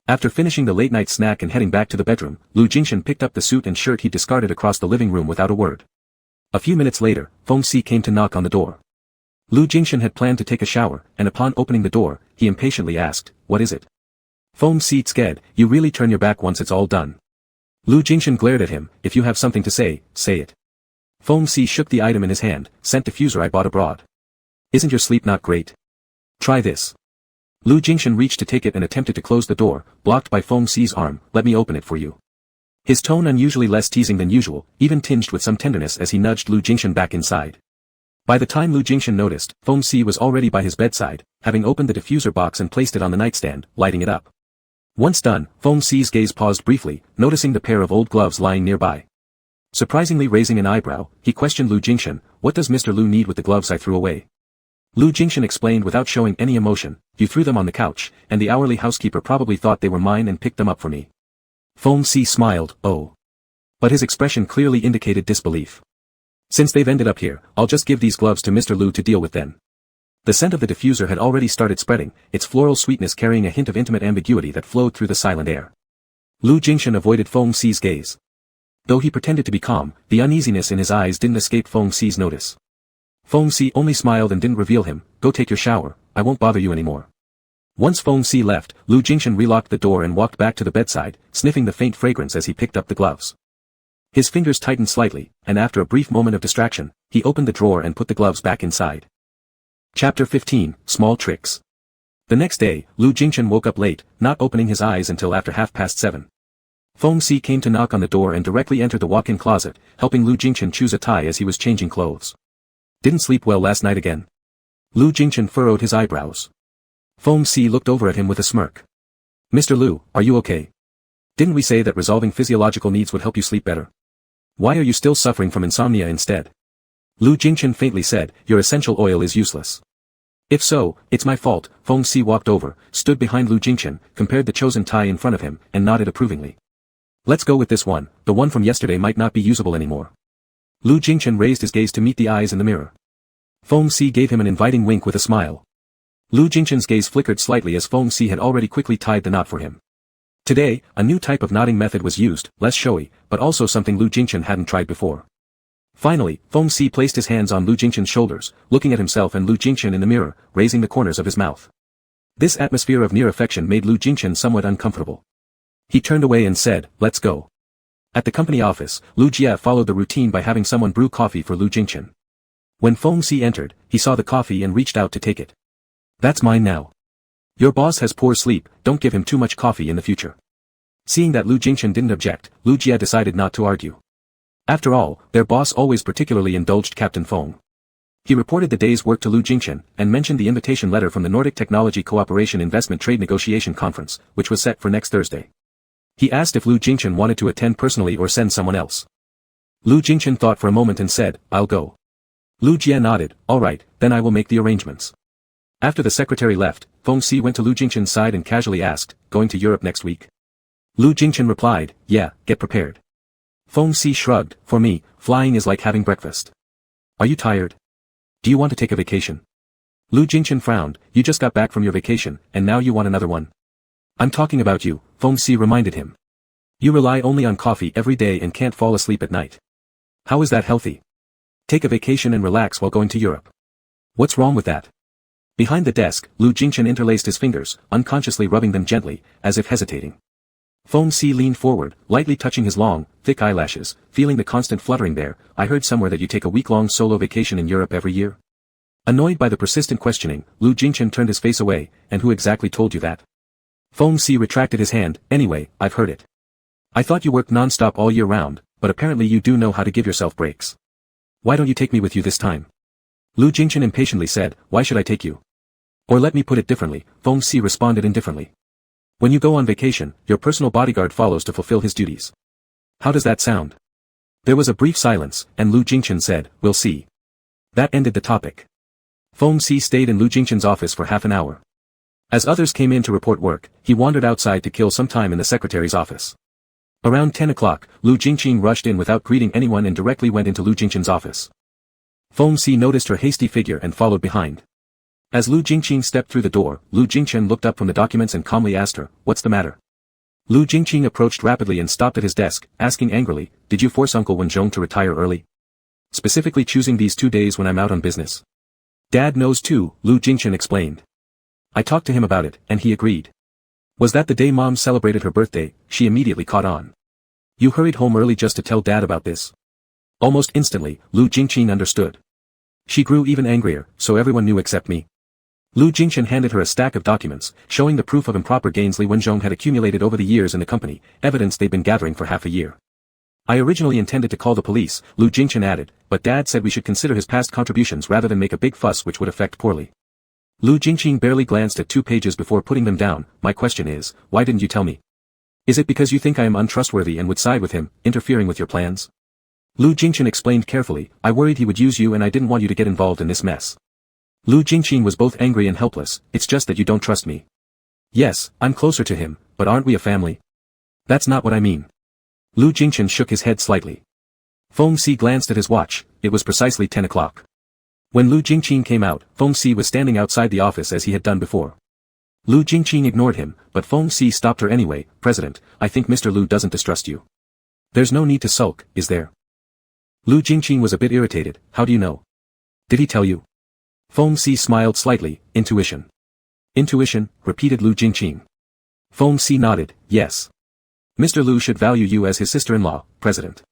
After finishing the late-night snack and heading back to the bedroom, Lu Jingshan picked up the suit and shirt he discarded across the living room without a word. A few minutes later, Feng Si came to knock on the door. Lu Jingshan had planned to take a shower, and upon opening the door, he impatiently asked, "What is it?" Feng Si scared, "You really turn your back once it's all done." Lu Jingshan glared at him, "If you have something to say, say it." Feng Si shook the item in his hand. "Scent diffuser I bought abroad. Isn't your sleep not great? Try this." Lu Jingshan reached to take it and attempted to close the door, blocked by Feng Si's arm. "Let me open it for you." His tone unusually less teasing than usual, even tinged with some tenderness as he nudged Lu Jingshan back inside. By the time Lu Jingshan noticed, Feng Si was already by his bedside, having opened the diffuser box and placed it on the nightstand, lighting it up. Once done, Feng Si's gaze paused briefly, noticing the pair of old gloves lying nearby. Surprisingly raising an eyebrow, he questioned Lu Jingshan, "What does Mr. Lu need with the gloves I threw away?" Lu Jingshan explained without showing any emotion, "You threw them on the couch, and the hourly housekeeper probably thought they were mine and picked them up for me." Feng Si smiled, "Oh." But his expression clearly indicated disbelief. "Since they've ended up here, I'll just give these gloves to Mr. Lu to deal with then." The scent of the diffuser had already started spreading, its floral sweetness carrying a hint of intimate ambiguity that flowed through the silent air. Lu Jingshan avoided Feng Si's gaze. Though he pretended to be calm, the uneasiness in his eyes didn't escape Feng Si's notice. Feng Si only smiled and didn't reveal him. "Go take your shower, I won't bother you anymore." Once Feng Si left, Lu Jingshan relocked the door and walked back to the bedside, sniffing the faint fragrance as he picked up the gloves. His fingers tightened slightly, and after a brief moment of distraction, he opened the drawer and put the gloves back inside. Chapter 15, Small Tricks. The next day, Lu Jingshan woke up late, not opening his eyes until after 7:30. Feng Si came to knock on the door and directly entered the walk-in closet, helping Lu Jingshan choose a tie as he was changing clothes. "Didn't sleep well last night again?" Lu Jingshan furrowed his eyebrows. Feng Si looked over at him with a smirk. "Mr. Lu, are you okay? Didn't we say that resolving physiological needs would help you sleep better? Why are you still suffering from insomnia instead?" Lu Jingshan faintly said, "Your essential oil is useless." "If so, it's my fault." Feng Si walked over, stood behind Lu Jingshan, compared the chosen tie in front of him, and nodded approvingly. "Let's go with this one, the one from yesterday might not be usable anymore." Lu Jingshan raised his gaze to meet the eyes in the mirror. Feng Si gave him an inviting wink with a smile. Lu Jingshan's gaze flickered slightly as Feng Si had already quickly tied the knot for him. Today, a new type of knotting method was used, less showy, but also something Lu Jingshan hadn't tried before. Finally, Feng Si placed his hands on Lu Jingshan's shoulders, looking at himself and Lu Jingshan in the mirror, raising the corners of his mouth. This atmosphere of near affection made Lu Jingshan somewhat uncomfortable. He turned away and said, "Let's go." At the company office, Lu Jie followed the routine by having someone brew coffee for Lu Jingshan. When Feng Si entered, he saw the coffee and reached out to take it. "That's mine now. Your boss has poor sleep, don't give him too much coffee in the future." Seeing that Lu Jingshan didn't object, Lu Jie decided not to argue. After all, their boss always particularly indulged Captain Feng. He reported the day's work to Lu Jingshan, and mentioned the invitation letter from the Nordic Technology Cooperation Investment Trade Negotiation Conference, which was set for next Thursday. He asked if Lu Jingshan wanted to attend personally or send someone else. Lu Jingshan thought for a moment and said, "I'll go." Lu Jie nodded, "All right, then I will make the arrangements." After the secretary left, Feng Si went to Lu Jingchen's side and casually asked, going to Europe next week? Lu Jingchen replied, yeah, get prepared. Feng Si shrugged, for me, flying is like having breakfast. Are you tired? Do you want to take a vacation? Lu Jingchen frowned, you just got back from your vacation, and now you want another one. I'm talking about you, Feng Si reminded him. You rely only on coffee every day and can't fall asleep at night. How is that healthy? Take a vacation and relax while going to Europe. What's wrong with that? Behind the desk, Lu Jingchen interlaced his fingers, unconsciously rubbing them gently, as if hesitating. Feng Si leaned forward, lightly touching his long, thick eyelashes, feeling the constant fluttering there. I heard somewhere that you take a week-long solo vacation in Europe every year. Annoyed by the persistent questioning, Lu Jingchen turned his face away, and who exactly told you that? Feng Si retracted his hand, anyway, I've heard it. I thought you worked non-stop all year round, but apparently you do know how to give yourself breaks. Why don't you take me with you this time? Lu Jingchen impatiently said, why should I take you? Or let me put it differently, Feng Si responded indifferently. When you go on vacation, your personal bodyguard follows to fulfill his duties. How does that sound? There was a brief silence, and Lu Jingchen said, we'll see. That ended the topic. Feng Si stayed in Lu Jingchen's office for half an hour. As others came in to report work, he wandered outside to kill some time in the secretary's office. Around 10 o'clock, Lu Jingchen rushed in without greeting anyone and directly went into Lu Jingchen's office. Feng Si noticed her hasty figure and followed behind. As Lu Jingchen stepped through the door, Lu Jingchen looked up from the documents and calmly asked her, what's the matter? Lu Jingchen approached rapidly and stopped at his desk, asking angrily, did you force Uncle Wenzhong to retire early? Specifically choosing these 2 days when I'm out on business. Dad knows too, Lu Jingchen explained. I talked to him about it, and he agreed. Was that the day Mom celebrated her birthday? She immediately caught on. You hurried home early just to tell Dad about this. Almost instantly, Lu Jingchen understood. She grew even angrier, so everyone knew except me. Lu Jingchen handed her a stack of documents, showing the proof of improper gains Li Wenzhong had accumulated over the years in the company, evidence they'd been gathering for half a year. I originally intended to call the police, Lu Jingchen added, but Dad said we should consider his past contributions rather than make a big fuss which would affect poorly. Lu Jingchen barely glanced at 2 pages before putting them down. My question is, why didn't you tell me? Is it because you think I am untrustworthy and would side with him, interfering with your plans? Lu Jingchen explained carefully, I worried he would use you and I didn't want you to get involved in this mess. Lu Jingchen was both angry and helpless, it's just that you don't trust me. Yes, I'm closer to him, but aren't we a family? That's not what I mean. Lu Jingchen shook his head slightly. Feng Si glanced at his watch, it was precisely 10 o'clock. When Lu Jingchen came out, Feng Si was standing outside the office as he had done before. Lu Jingchen ignored him, but Feng Si stopped her anyway. President, I think Mr. Lu doesn't distrust you. There's no need to sulk, is there? Lu Jingchen was a bit irritated, how do you know? Did he tell you? Feng Si smiled slightly, intuition. Intuition, repeated Lu Jingchen. Feng Si nodded, yes. Mr. Lu should value you as his sister-in-law, President.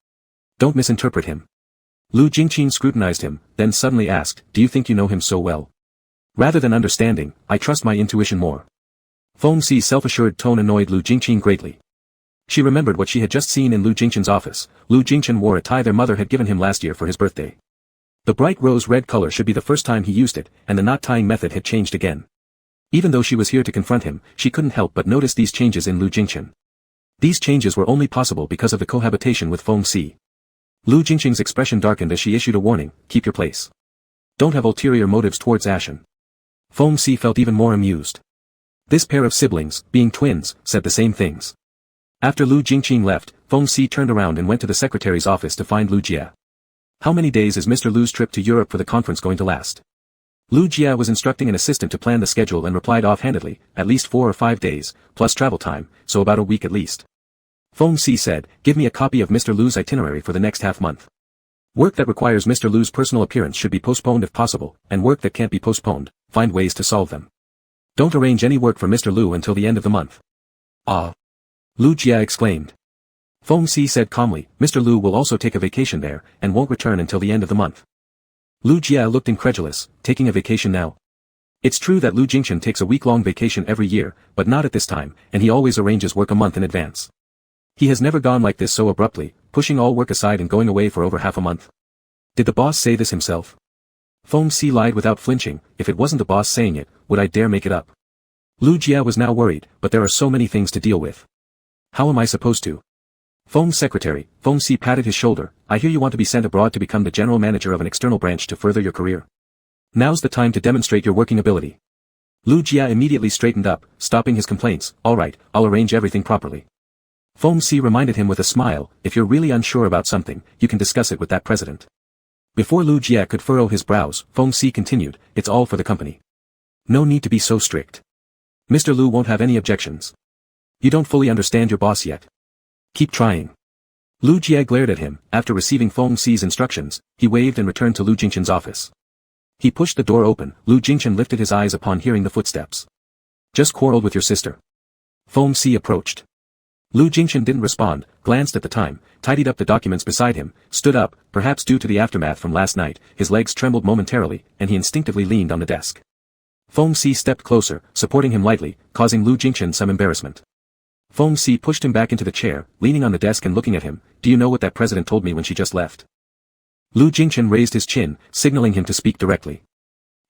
Don't misinterpret him. Lu Jingchen scrutinized him, then suddenly asked, do you think you know him so well? Rather than understanding, I trust my intuition more. Feng Si's self-assured tone annoyed Lu Jingchen greatly. She remembered what she had just seen in Lu Jingchen's office. Lu Jingchen wore a tie their mother had given him last year for his birthday. The bright rose-red color should be the first time he used it, and the knot-tying method had changed again. Even though she was here to confront him, she couldn't help but notice these changes in Lu Jingchen. These changes were only possible because of the cohabitation with Feng Si. Lu Jingchen's expression darkened as she issued a warning, keep your place. Don't have ulterior motives towards Ashen. Feng Si felt even more amused. This pair of siblings, being twins, said the same things. After Lu Jingchen left, Feng Si turned around and went to the secretary's office to find Lu Jia. How many days is Mr. Lu's trip to Europe for the conference going to last? Lu Jia was instructing an assistant to plan the schedule and replied offhandedly, at least 4 or 5 days, plus travel time, so about a week at least. Feng Si said, give me a copy of Mr. Lu's itinerary for the next half-month. Work that requires Mr. Lu's personal appearance should be postponed if possible, and work that can't be postponed, find ways to solve them. Don't arrange any work for Mr. Lu until the end of the month. Ah! Lu Jia exclaimed. Feng Si said calmly, Mr. Lu will also take a vacation there, and won't return until the end of the month. Lu Jia looked incredulous, taking a vacation now. It's true that Lu Jingchen takes a week-long vacation every year, but not at this time, and he always arranges work a month in advance. He has never gone like this so abruptly, pushing all work aside and going away for over half a month. Did the boss say this himself? Feng Si lied without flinching, if it wasn't the boss saying it, would I dare make it up? Lu Jia was now worried, but there are so many things to deal with. How am I supposed to? Feng's secretary, Feng Si patted his shoulder, I hear you want to be sent abroad to become the general manager of an external branch to further your career. Now's the time to demonstrate your working ability. Lu Jia immediately straightened up, stopping his complaints. All right, I'll arrange everything properly. Feng Si reminded him with a smile, if you're really unsure about something, you can discuss it with that president. Before Lu Jia could furrow his brows, Feng Si continued, it's all for the company. No need to be so strict. Mr. Lu won't have any objections. You don't fully understand your boss yet. Keep trying. Lu Jia glared at him. After receiving Feng Si's instructions, he waved and returned to Lu Jingshan's office. He pushed the door open. Lu Jingshan lifted his eyes upon hearing the footsteps. Just quarreled with your sister. Feng Si approached. Lu Jingshan didn't respond, glanced at the time, tidied up the documents beside him, stood up, perhaps due to the aftermath from last night, his legs trembled momentarily, and he instinctively leaned on the desk. Feng Si stepped closer, supporting him lightly, causing Lu Jingshan some embarrassment. Feng Si pushed him back into the chair, leaning on the desk and looking at him. Do you know what that president told me when she just left? Lu Jingshan raised his chin, signaling him to speak directly.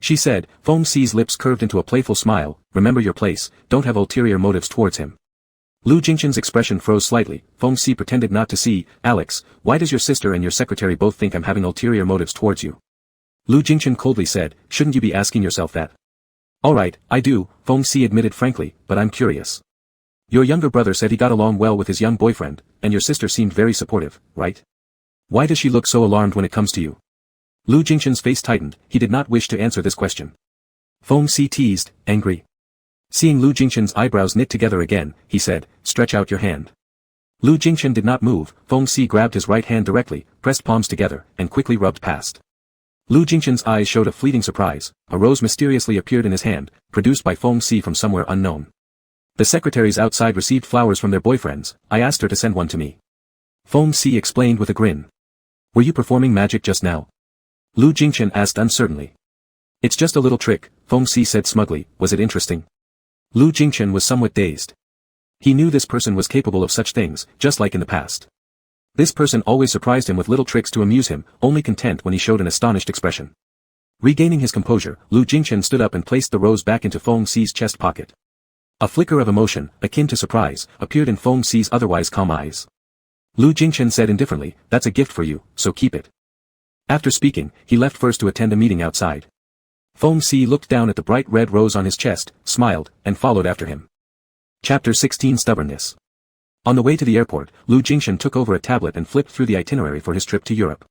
She said, Feng Si's lips curved into a playful smile, remember your place, don't have ulterior motives towards him. Lu Jingshan's expression froze slightly. Feng Si pretended not to see. Alex, why does your sister and your secretary both think I'm having ulterior motives towards you? Lu Jingshan coldly said, shouldn't you be asking yourself that? Alright, I do, Feng Si admitted frankly, but I'm curious. Your younger brother said he got along well with his young boyfriend, and your sister seemed very supportive, right? Why does she look so alarmed when it comes to you? Lu Jingshan's face tightened, he did not wish to answer this question. Feng Si teased, angry. Seeing Lu Jingshan's eyebrows knit together again, he said, stretch out your hand. Lu Jingshan did not move. Feng Si grabbed his right hand directly, pressed palms together, and quickly rubbed past. Lu Jingshan's eyes showed a fleeting surprise. A rose mysteriously appeared in his hand, produced by Feng Si from somewhere unknown. The secretaries outside received flowers from their boyfriends, I asked her to send one to me. Feng Si explained with a grin. Were you performing magic just now? Lu Jingshan asked uncertainly. It's just a little trick, Feng Si said smugly. Was it interesting? Lu Jingshan was somewhat dazed. He knew this person was capable of such things, just like in the past. This person always surprised him with little tricks to amuse him, only content when he showed an astonished expression. Regaining his composure, Lu Jingshan stood up and placed the rose back into Feng Si's chest pocket. A flicker of emotion, akin to surprise, appeared in Feng Si's otherwise calm eyes. Lu Jingshan said indifferently, that's a gift for you, so keep it. After speaking, he left first to attend a meeting outside. Feng Si looked down at the bright red rose on his chest, smiled, and followed after him. Chapter 16 Stubbornness. On the way to the airport, Lu Jingshan took over a tablet and flipped through the itinerary for his trip to Europe.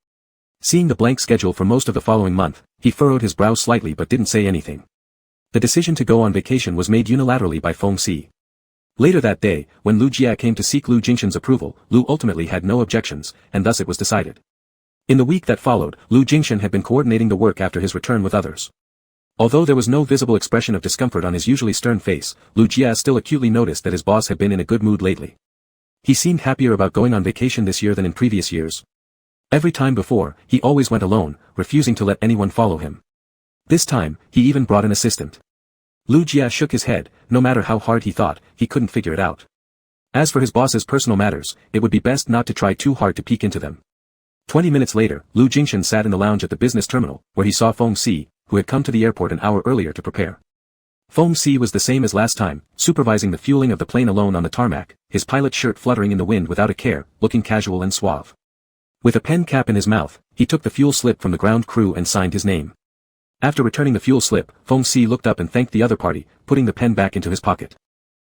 Seeing the blank schedule for most of the following month, he furrowed his brow slightly but didn't say anything. The decision to go on vacation was made unilaterally by Feng Si. Later that day, when Lu Jia came to seek Lu Jingshan's approval, Lu ultimately had no objections, and thus it was decided. In the week that followed, Lu Jingshan had been coordinating the work after his return with others. Although there was no visible expression of discomfort on his usually stern face, Lu Jia still acutely noticed that his boss had been in a good mood lately. He seemed happier about going on vacation this year than in previous years. Every time before, he always went alone, refusing to let anyone follow him. This time, he even brought an assistant. Lu Jia shook his head. No matter how hard he thought, he couldn't figure it out. As for his boss's personal matters, it would be best not to try too hard to peek into them. 20 minutes later, Lu Jingshan sat in the lounge at the business terminal, where he saw Feng Si, who had come to the airport an hour earlier to prepare. Feng Si was the same as last time, supervising the fueling of the plane alone on the tarmac, his pilot shirt fluttering in the wind without a care, looking casual and suave. With a pen cap in his mouth, he took the fuel slip from the ground crew and signed his name. After returning the fuel slip, Feng Si looked up and thanked the other party, putting the pen back into his pocket.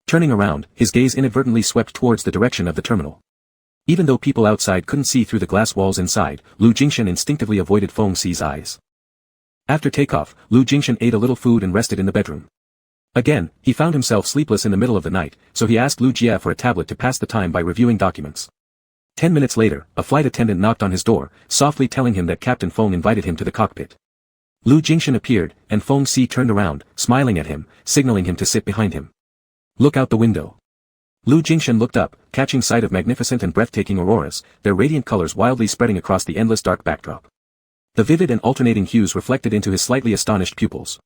Turning around, his gaze inadvertently swept towards the direction of the terminal. Even though people outside couldn't see through the glass walls inside, Lu Jingshan instinctively avoided Feng Si's eyes. After takeoff, Lu Jingshan ate a little food and rested in the bedroom. Again, he found himself sleepless in the middle of the night, so he asked Lu Jia for a tablet to pass the time by reviewing documents. 10 minutes later, a flight attendant knocked on his door, softly telling him that Captain Feng invited him to the cockpit. Lu Jingshan appeared, and Feng Si turned around, smiling at him, signaling him to sit behind him. Look out the window. Lu Jingshan looked up, catching sight of magnificent and breathtaking auroras, their radiant colors wildly spreading across the endless dark backdrop. The vivid and alternating hues reflected into his slightly astonished pupils.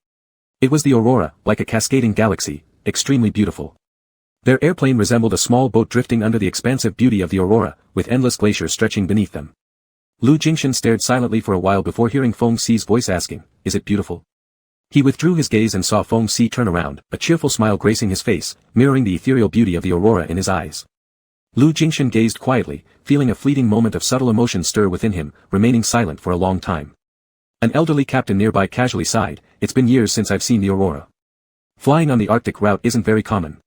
It was the aurora, like a cascading galaxy, extremely beautiful. Their airplane resembled a small boat drifting under the expansive beauty of the aurora, with endless glaciers stretching beneath them. Lu Jingshan stared silently for a while before hearing Feng Si's voice asking, "Is it beautiful?" He withdrew his gaze and saw Feng Si turn around, a cheerful smile gracing his face, mirroring the ethereal beauty of the aurora in his eyes. Lu Jingshan gazed quietly, feeling a fleeting moment of subtle emotion stir within him, remaining silent for a long time. An elderly captain nearby casually sighed, "It's been years since I've seen the aurora." Flying on the Arctic route isn't very common.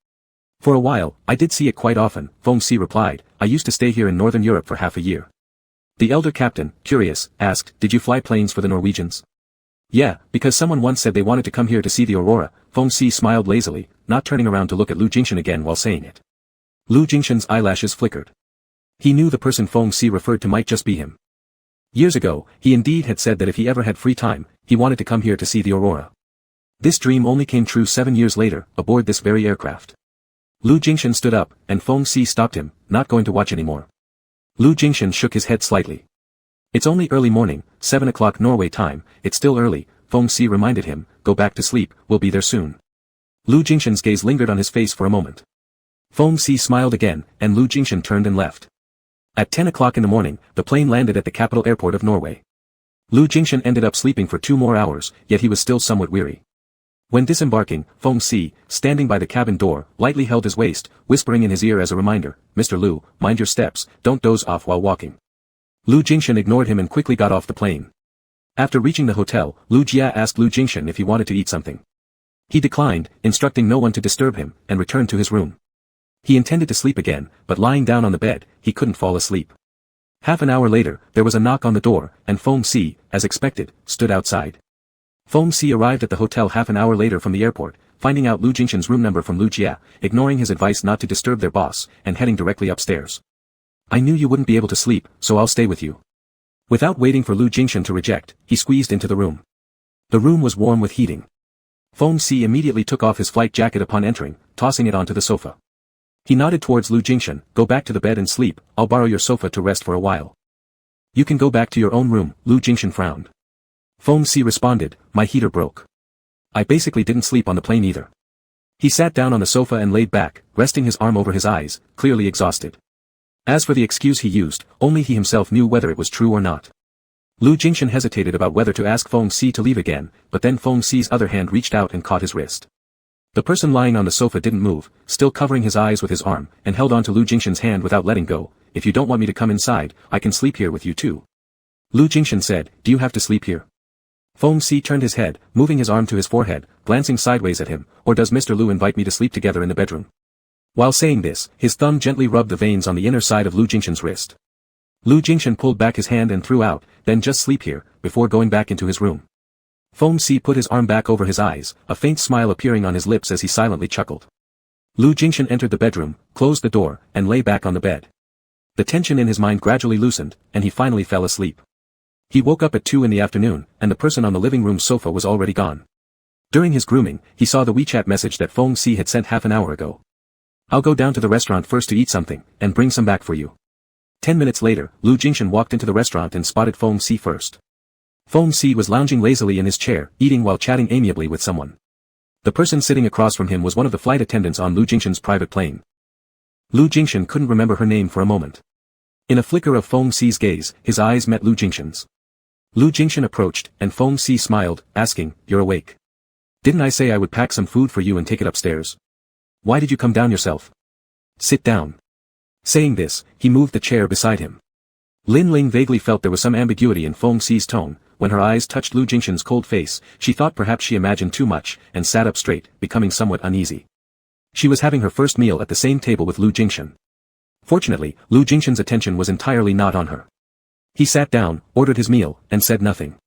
For a while, I did see it quite often, Feng Si replied. I used to stay here in Northern Europe for half a year. The elder captain, curious, asked, did you fly planes for the Norwegians? Yeah, because someone once said they wanted to come here to see the aurora. Feng Si smiled lazily, not turning around to look at Lu Jingshan again while saying it. Lu Jingshan's eyelashes flickered. He knew the person Feng Si referred to might just be him. Years ago, he indeed had said that if he ever had free time, he wanted to come here to see the aurora. This dream only came true 7 years later, aboard this very aircraft. Lu Jingshan stood up, and Feng Si stopped him, not going to watch anymore. Lu Jingshan shook his head slightly. It's only early morning, 7 o'clock Norway time, it's still early, Feng Si reminded him, go back to sleep, we'll be there soon. Lu Jingshan's gaze lingered on his face for a moment. Feng Si smiled again, and Lu Jingshan turned and left. At 10 o'clock in the morning, the plane landed at the capital airport of Norway. Lu Jingshan ended up sleeping for 2 more hours, yet he was still somewhat weary. When disembarking, Feng Si, standing by the cabin door, lightly held his waist, whispering in his ear as a reminder, Mr. Lu, mind your steps, don't doze off while walking. Lu Jingshan ignored him and quickly got off the plane. After reaching the hotel, Lu Jia asked Lu Jingshan if he wanted to eat something. He declined, instructing no one to disturb him, and returned to his room. He intended to sleep again, but lying down on the bed, he couldn't fall asleep. Half an hour later, there was a knock on the door, and Feng Si, as expected, stood outside. Feng Si arrived at the hotel half an hour later from the airport, finding out Lu Jingshan's room number from Lu Jia, ignoring his advice not to disturb their boss, and heading directly upstairs. I knew you wouldn't be able to sleep, so I'll stay with you. Without waiting for Lu Jingshan to reject, he squeezed into the room. The room was warm with heating. Feng Si immediately took off his flight jacket upon entering, tossing it onto the sofa. He nodded towards Lu Jingshan, go back to the bed and sleep, I'll borrow your sofa to rest for a while. You can go back to your own room, Lu Jingshan frowned. Feng Si responded, my heater broke. I basically didn't sleep on the plane either. He sat down on the sofa and laid back, resting his arm over his eyes, clearly exhausted. As for the excuse he used, only he himself knew whether it was true or not. Lu Jingshan hesitated about whether to ask Feng Si to leave again, but then Feng Si's other hand reached out and caught his wrist. The person lying on the sofa didn't move, still covering his eyes with his arm, and held on to Lu Jingshan's hand without letting go. If you don't want me to come inside, I can sleep here with you too. Lu Jingshan said, do you have to sleep here? Feng Si turned his head, moving his arm to his forehead, glancing sideways at him, or does Mr. Lu invite me to sleep together in the bedroom? While saying this, his thumb gently rubbed the veins on the inner side of Lu Jingshan's wrist. Lu Jingshan pulled back his hand and threw out, then just sleep here, before going back into his room. Feng Si put his arm back over his eyes, a faint smile appearing on his lips as he silently chuckled. Lu Jingshan entered the bedroom, closed the door, and lay back on the bed. The tension in his mind gradually loosened, and he finally fell asleep. He woke up at 2 in the afternoon, and the person on the living room sofa was already gone. During his grooming, he saw the WeChat message that Feng Si had sent half an hour ago. I'll go down to the restaurant first to eat something, and bring some back for you. 10 minutes later, Lu Jingshan walked into the restaurant and spotted Feng Si first. Feng Si was lounging lazily in his chair, eating while chatting amiably with someone. The person sitting across from him was one of the flight attendants on Lu Jingshan's private plane. Lu Jingshan couldn't remember her name for a moment. In a flicker of Feng Si's gaze, his eyes met Lu Jingshan's. Lu Jingshan approached, and Feng Si smiled, asking, you're awake. Didn't I say I would pack some food for you and take it upstairs? Why did you come down yourself? Sit down. Saying this, he moved the chair beside him. Lin Ling vaguely felt there was some ambiguity in Feng Si's tone. When her eyes touched Lu Jingshan's cold face, she thought perhaps she imagined too much, and sat up straight, becoming somewhat uneasy. She was having her first meal at the same table with Lu Jingshan. Fortunately, Lu Jingshan's attention was entirely not on her. He sat down, ordered his meal, and said nothing.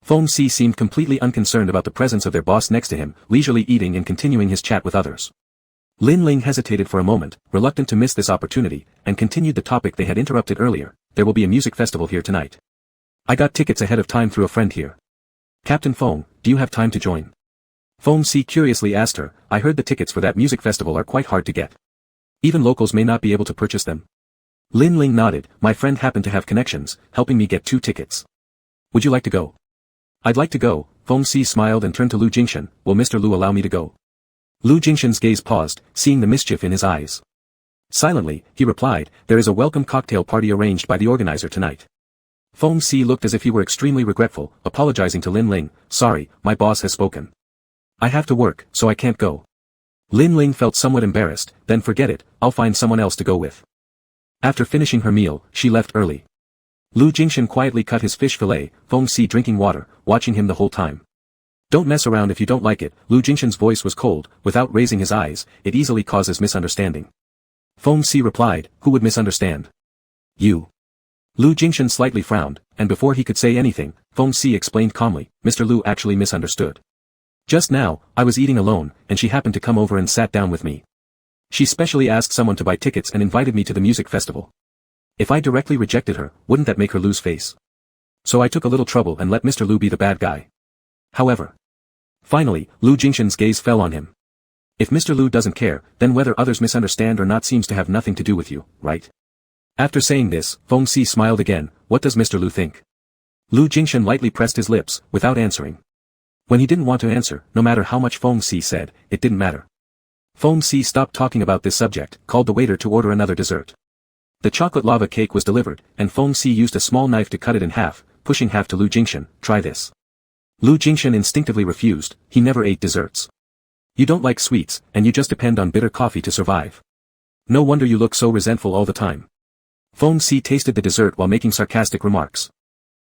Feng Si seemed completely unconcerned about the presence of their boss next to him, leisurely eating and continuing his chat with others. Lin Ling hesitated for a moment, reluctant to miss this opportunity, and continued the topic they had interrupted earlier. There will be a music festival here tonight. I got tickets ahead of time through a friend here. Captain Feng, do you have time to join? Feng Si curiously asked her, I heard the tickets for that music festival are quite hard to get. Even locals may not be able to purchase them. Lin Ling nodded, my friend happened to have connections, helping me get 2 tickets. Would you like to go? I'd like to go, Feng Si smiled and turned to Lu Jingshan, will Mr. Lu allow me to go? Lu Jingshan's gaze paused, seeing the mischief in his eyes. Silently, he replied, there is a welcome cocktail party arranged by the organizer tonight. Feng Si looked as if he were extremely regretful, apologizing to Lin Ling, sorry, my boss has spoken. I have to work, so I can't go. Lin Ling felt somewhat embarrassed, then forget it, I'll find someone else to go with. After finishing her meal, she left early. Lu Jingshan quietly cut his fish fillet, Feng Si drinking water, watching him the whole time. Don't mess around if you don't like it. Lu Jingshan's voice was cold, without raising his eyes, it easily causes misunderstanding. Feng Si replied, who would misunderstand? You. Lu Jingshan slightly frowned, and before he could say anything, Feng Si explained calmly, Mr. Lu actually misunderstood. Just now, I was eating alone, and she happened to come over and sat down with me. She specially asked someone to buy tickets and invited me to the music festival. If I directly rejected her, wouldn't that make her lose face? So I took a little trouble and let Mr. Lu be the bad guy. However. Finally, Lu Jingshan's gaze fell on him. If Mr. Lu doesn't care, then whether others misunderstand or not seems to have nothing to do with you, right? After saying this, Feng Si smiled again. What does Mr. Lu think? Lu Jingshan lightly pressed his lips, without answering. When he didn't want to answer, no matter how much Feng Si said, it didn't matter. Feng Si stopped talking about this subject, called the waiter to order another dessert. The chocolate lava cake was delivered, and Feng Si used a small knife to cut it in half, pushing half to Lu Jingshan. Try this. Lu Jingshan instinctively refused. He never ate desserts. You don't like sweets, and you just depend on bitter coffee to survive. No wonder you look so resentful all the time. Feng Si tasted the dessert while making sarcastic remarks.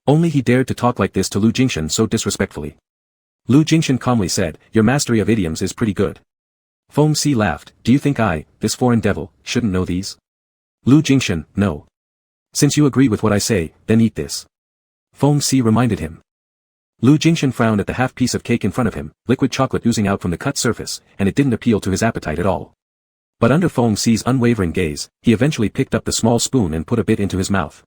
Only he dared to talk like this to Lu Jingshan so disrespectfully. Lu Jingshan calmly said, your mastery of idioms is pretty good. Feng Si laughed, do you think I, this foreign devil, shouldn't know these? Lu Jingshan, no. Since you agree with what I say, then eat this. Feng Si reminded him. Lu Jingshan frowned at the half piece of cake in front of him, liquid chocolate oozing out from the cut surface, and it didn't appeal to his appetite at all. But under Feng Si's unwavering gaze, he eventually picked up the small spoon and put a bit into his mouth.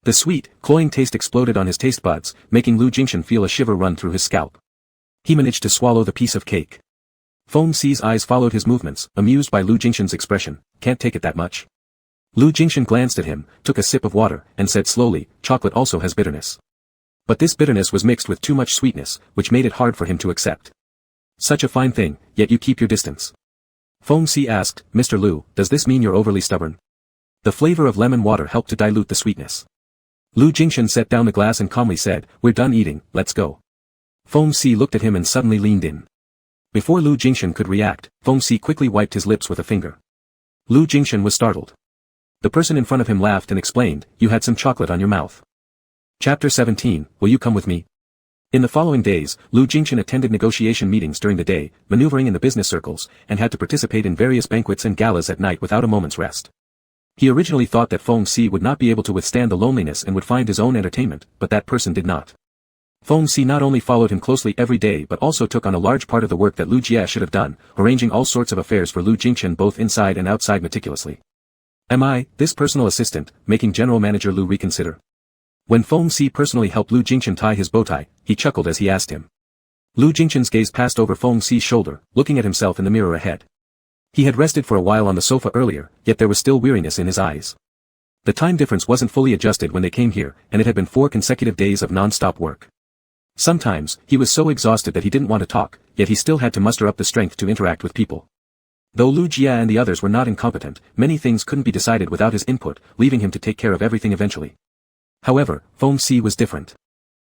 The sweet, cloying taste exploded on his taste buds, making Lu Jingshan feel a shiver run through his scalp. He managed to swallow the piece of cake. Feng Si's eyes followed his movements, amused by Lu Jingshan's expression. Can't take it that much. Lu Jingshan glanced at him, took a sip of water, and said slowly, chocolate also has bitterness. But this bitterness was mixed with too much sweetness, which made it hard for him to accept. Such a fine thing, yet you keep your distance. Feng Si asked, Mr. Lu, does this mean you're overly stubborn? The flavor of lemon water helped to dilute the sweetness. Lu Jingshan set down the glass and calmly said, we're done eating, let's go. Feng Si looked at him and suddenly leaned in. Before Lu Jingshan could react, Feng Si quickly wiped his lips with a finger. Lu Jingshan was startled. The person in front of him laughed and explained, you had some chocolate on your mouth. Chapter 17, Will you come with me? In the following days, Lu Jingshan attended negotiation meetings during the day, maneuvering in the business circles, and had to participate in various banquets and galas at night without a moment's rest. He originally thought that Feng Si would not be able to withstand the loneliness and would find his own entertainment, but that person did not. Feng Si not only followed him closely every day but also took on a large part of the work that Lu Jie should have done, arranging all sorts of affairs for Lu Jingshan both inside and outside meticulously. Am I, this personal assistant, making General Manager Lu reconsider? When Feng Si personally helped Lu Jingshan tie his bowtie, he chuckled as he asked him. Lu Jingshan's gaze passed over Feng Si's shoulder, looking at himself in the mirror ahead. He had rested for a while on the sofa earlier, yet there was still weariness in his eyes. The time difference wasn't fully adjusted when they came here, and it had been 4 consecutive days of non-stop work. Sometimes, he was so exhausted that he didn't want to talk, yet he still had to muster up the strength to interact with people. Though Lu Jie and the others were not incompetent, many things couldn't be decided without his input, leaving him to take care of everything eventually. However, Feng Si was different.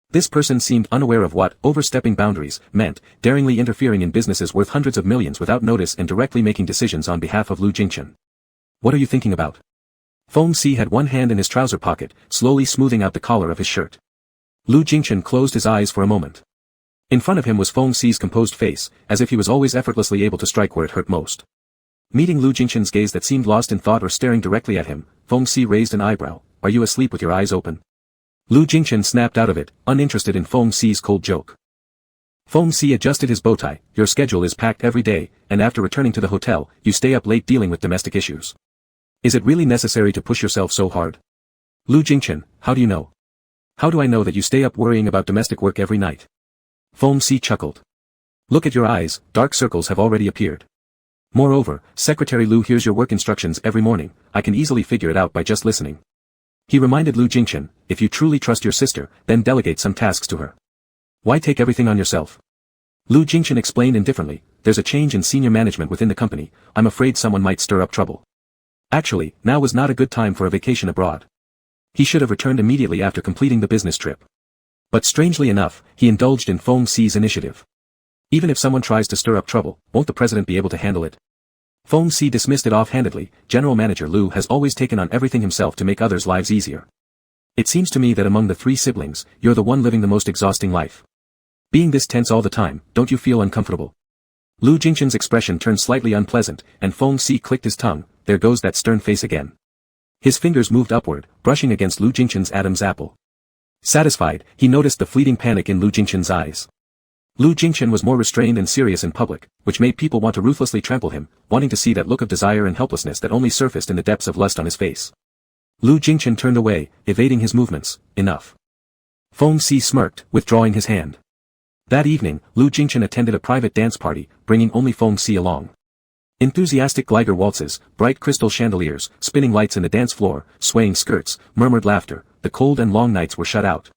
This person seemed unaware of what overstepping boundaries meant, daringly interfering in businesses worth hundreds of millions without notice and directly making decisions on behalf of Lu Jingshan. What are you thinking about? Feng Si had one hand in his trouser pocket, slowly smoothing out the collar of his shirt. Lu Jingshan closed his eyes for a moment. In front of him was Feng Si's composed face, as if he was always effortlessly able to strike where it hurt most. Meeting Lu Jingshan's gaze that seemed lost in thought or staring directly at him, Feng Si raised an eyebrow. Are you asleep with your eyes open? Lu Jingshan snapped out of it, uninterested in Feng Si's cold joke. Feng Si adjusted his bowtie. Your schedule is packed every day, and after returning to the hotel, you stay up late dealing with domestic issues. Is it really necessary to push yourself so hard? Lu Jingshan, how do you know? How do I know that you stay up worrying about domestic work every night? Feng Si chuckled. Look at your eyes, dark circles have already appeared. Moreover, Secretary Lu hears your work instructions every morning, I can easily figure it out by just listening. He reminded Lu Jingshan, if you truly trust your sister, then delegate some tasks to her. Why take everything on yourself? Lu Jingshan explained indifferently, there's a change in senior management within the company, I'm afraid someone might stir up trouble. Actually, now was not a good time for a vacation abroad. He should have returned immediately after completing the business trip. But strangely enough, he indulged in Feng Si's initiative. Even if someone tries to stir up trouble, won't the president be able to handle it? Feng Si dismissed it offhandedly. General Manager Lu has always taken on everything himself to make others' lives easier. It seems to me that among the 3 siblings, you're the one living the most exhausting life. Being this tense all the time, don't you feel uncomfortable? Lu Jingshan's expression turned slightly unpleasant, and Feng Si clicked his tongue. There goes that stern face again. His fingers moved upward, brushing against Lu Jingshan's Adam's apple. Satisfied, he noticed the fleeting panic in Lu Jingshan's eyes. Lu Jingshan was more restrained and serious in public, which made people want to ruthlessly trample him, wanting to see that look of desire and helplessness that only surfaced in the depths of lust on his face. Lu Jingshan turned away, evading his movements. Enough. Feng Si smirked, withdrawing his hand. That evening, Lu Jingshan attended a private dance party, bringing only Feng Si along. Enthusiastic Geiger waltzes, bright crystal chandeliers, spinning lights in the dance floor, swaying skirts, murmured laughter, the cold and long nights were shut out.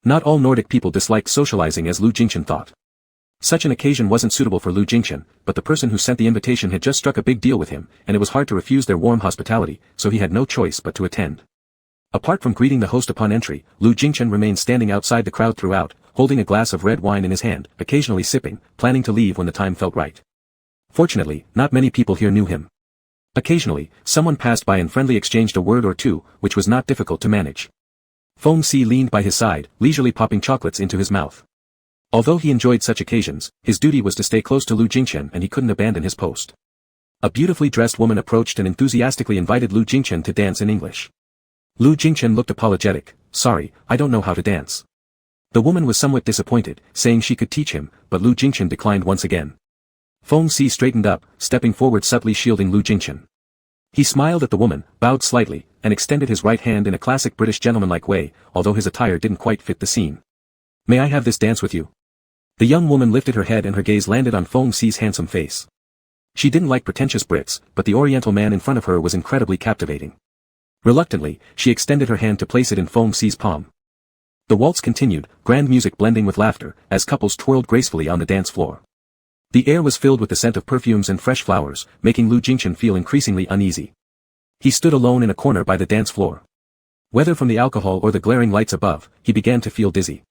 Not all Nordic people disliked socializing as Lu Jingshan thought. Such an occasion wasn't suitable for Lu Jingshan, but the person who sent the invitation had just struck a big deal with him, and it was hard to refuse their warm hospitality, so he had no choice but to attend. Apart from greeting the host upon entry, Lu Jingshan remained standing outside the crowd throughout, holding a glass of red wine in his hand, occasionally sipping, planning to leave when the time felt right. Fortunately, not many people here knew him. Occasionally, someone passed by and friendly exchanged a word or two, which was not difficult to manage. Feng Si leaned by his side, leisurely popping chocolates into his mouth. Although he enjoyed such occasions, his duty was to stay close to Lu Jingshan and he couldn't abandon his post. A beautifully dressed woman approached and enthusiastically invited Lu Jingshan to dance in English. Lu Jingshan looked apologetic. Sorry, I don't know how to dance. The woman was somewhat disappointed, saying she could teach him, but Lu Jingshan declined once again. Feng Si straightened up, stepping forward subtly shielding Lu Jingshan. He smiled at the woman, bowed slightly, and extended his right hand in a classic British gentlemanlike way, although his attire didn't quite fit the scene. May I have this dance with you? The young woman lifted her head and her gaze landed on Feng Si's handsome face. She didn't like pretentious Brits, but the Oriental man in front of her was incredibly captivating. Reluctantly, she extended her hand to place it in Feng Si's palm. The waltz continued, grand music blending with laughter, as couples twirled gracefully on the dance floor. The air was filled with the scent of perfumes and fresh flowers, making Lu Jingshan feel increasingly uneasy. He stood alone in a corner by the dance floor. Whether from the alcohol or the glaring lights above, he began to feel dizzy.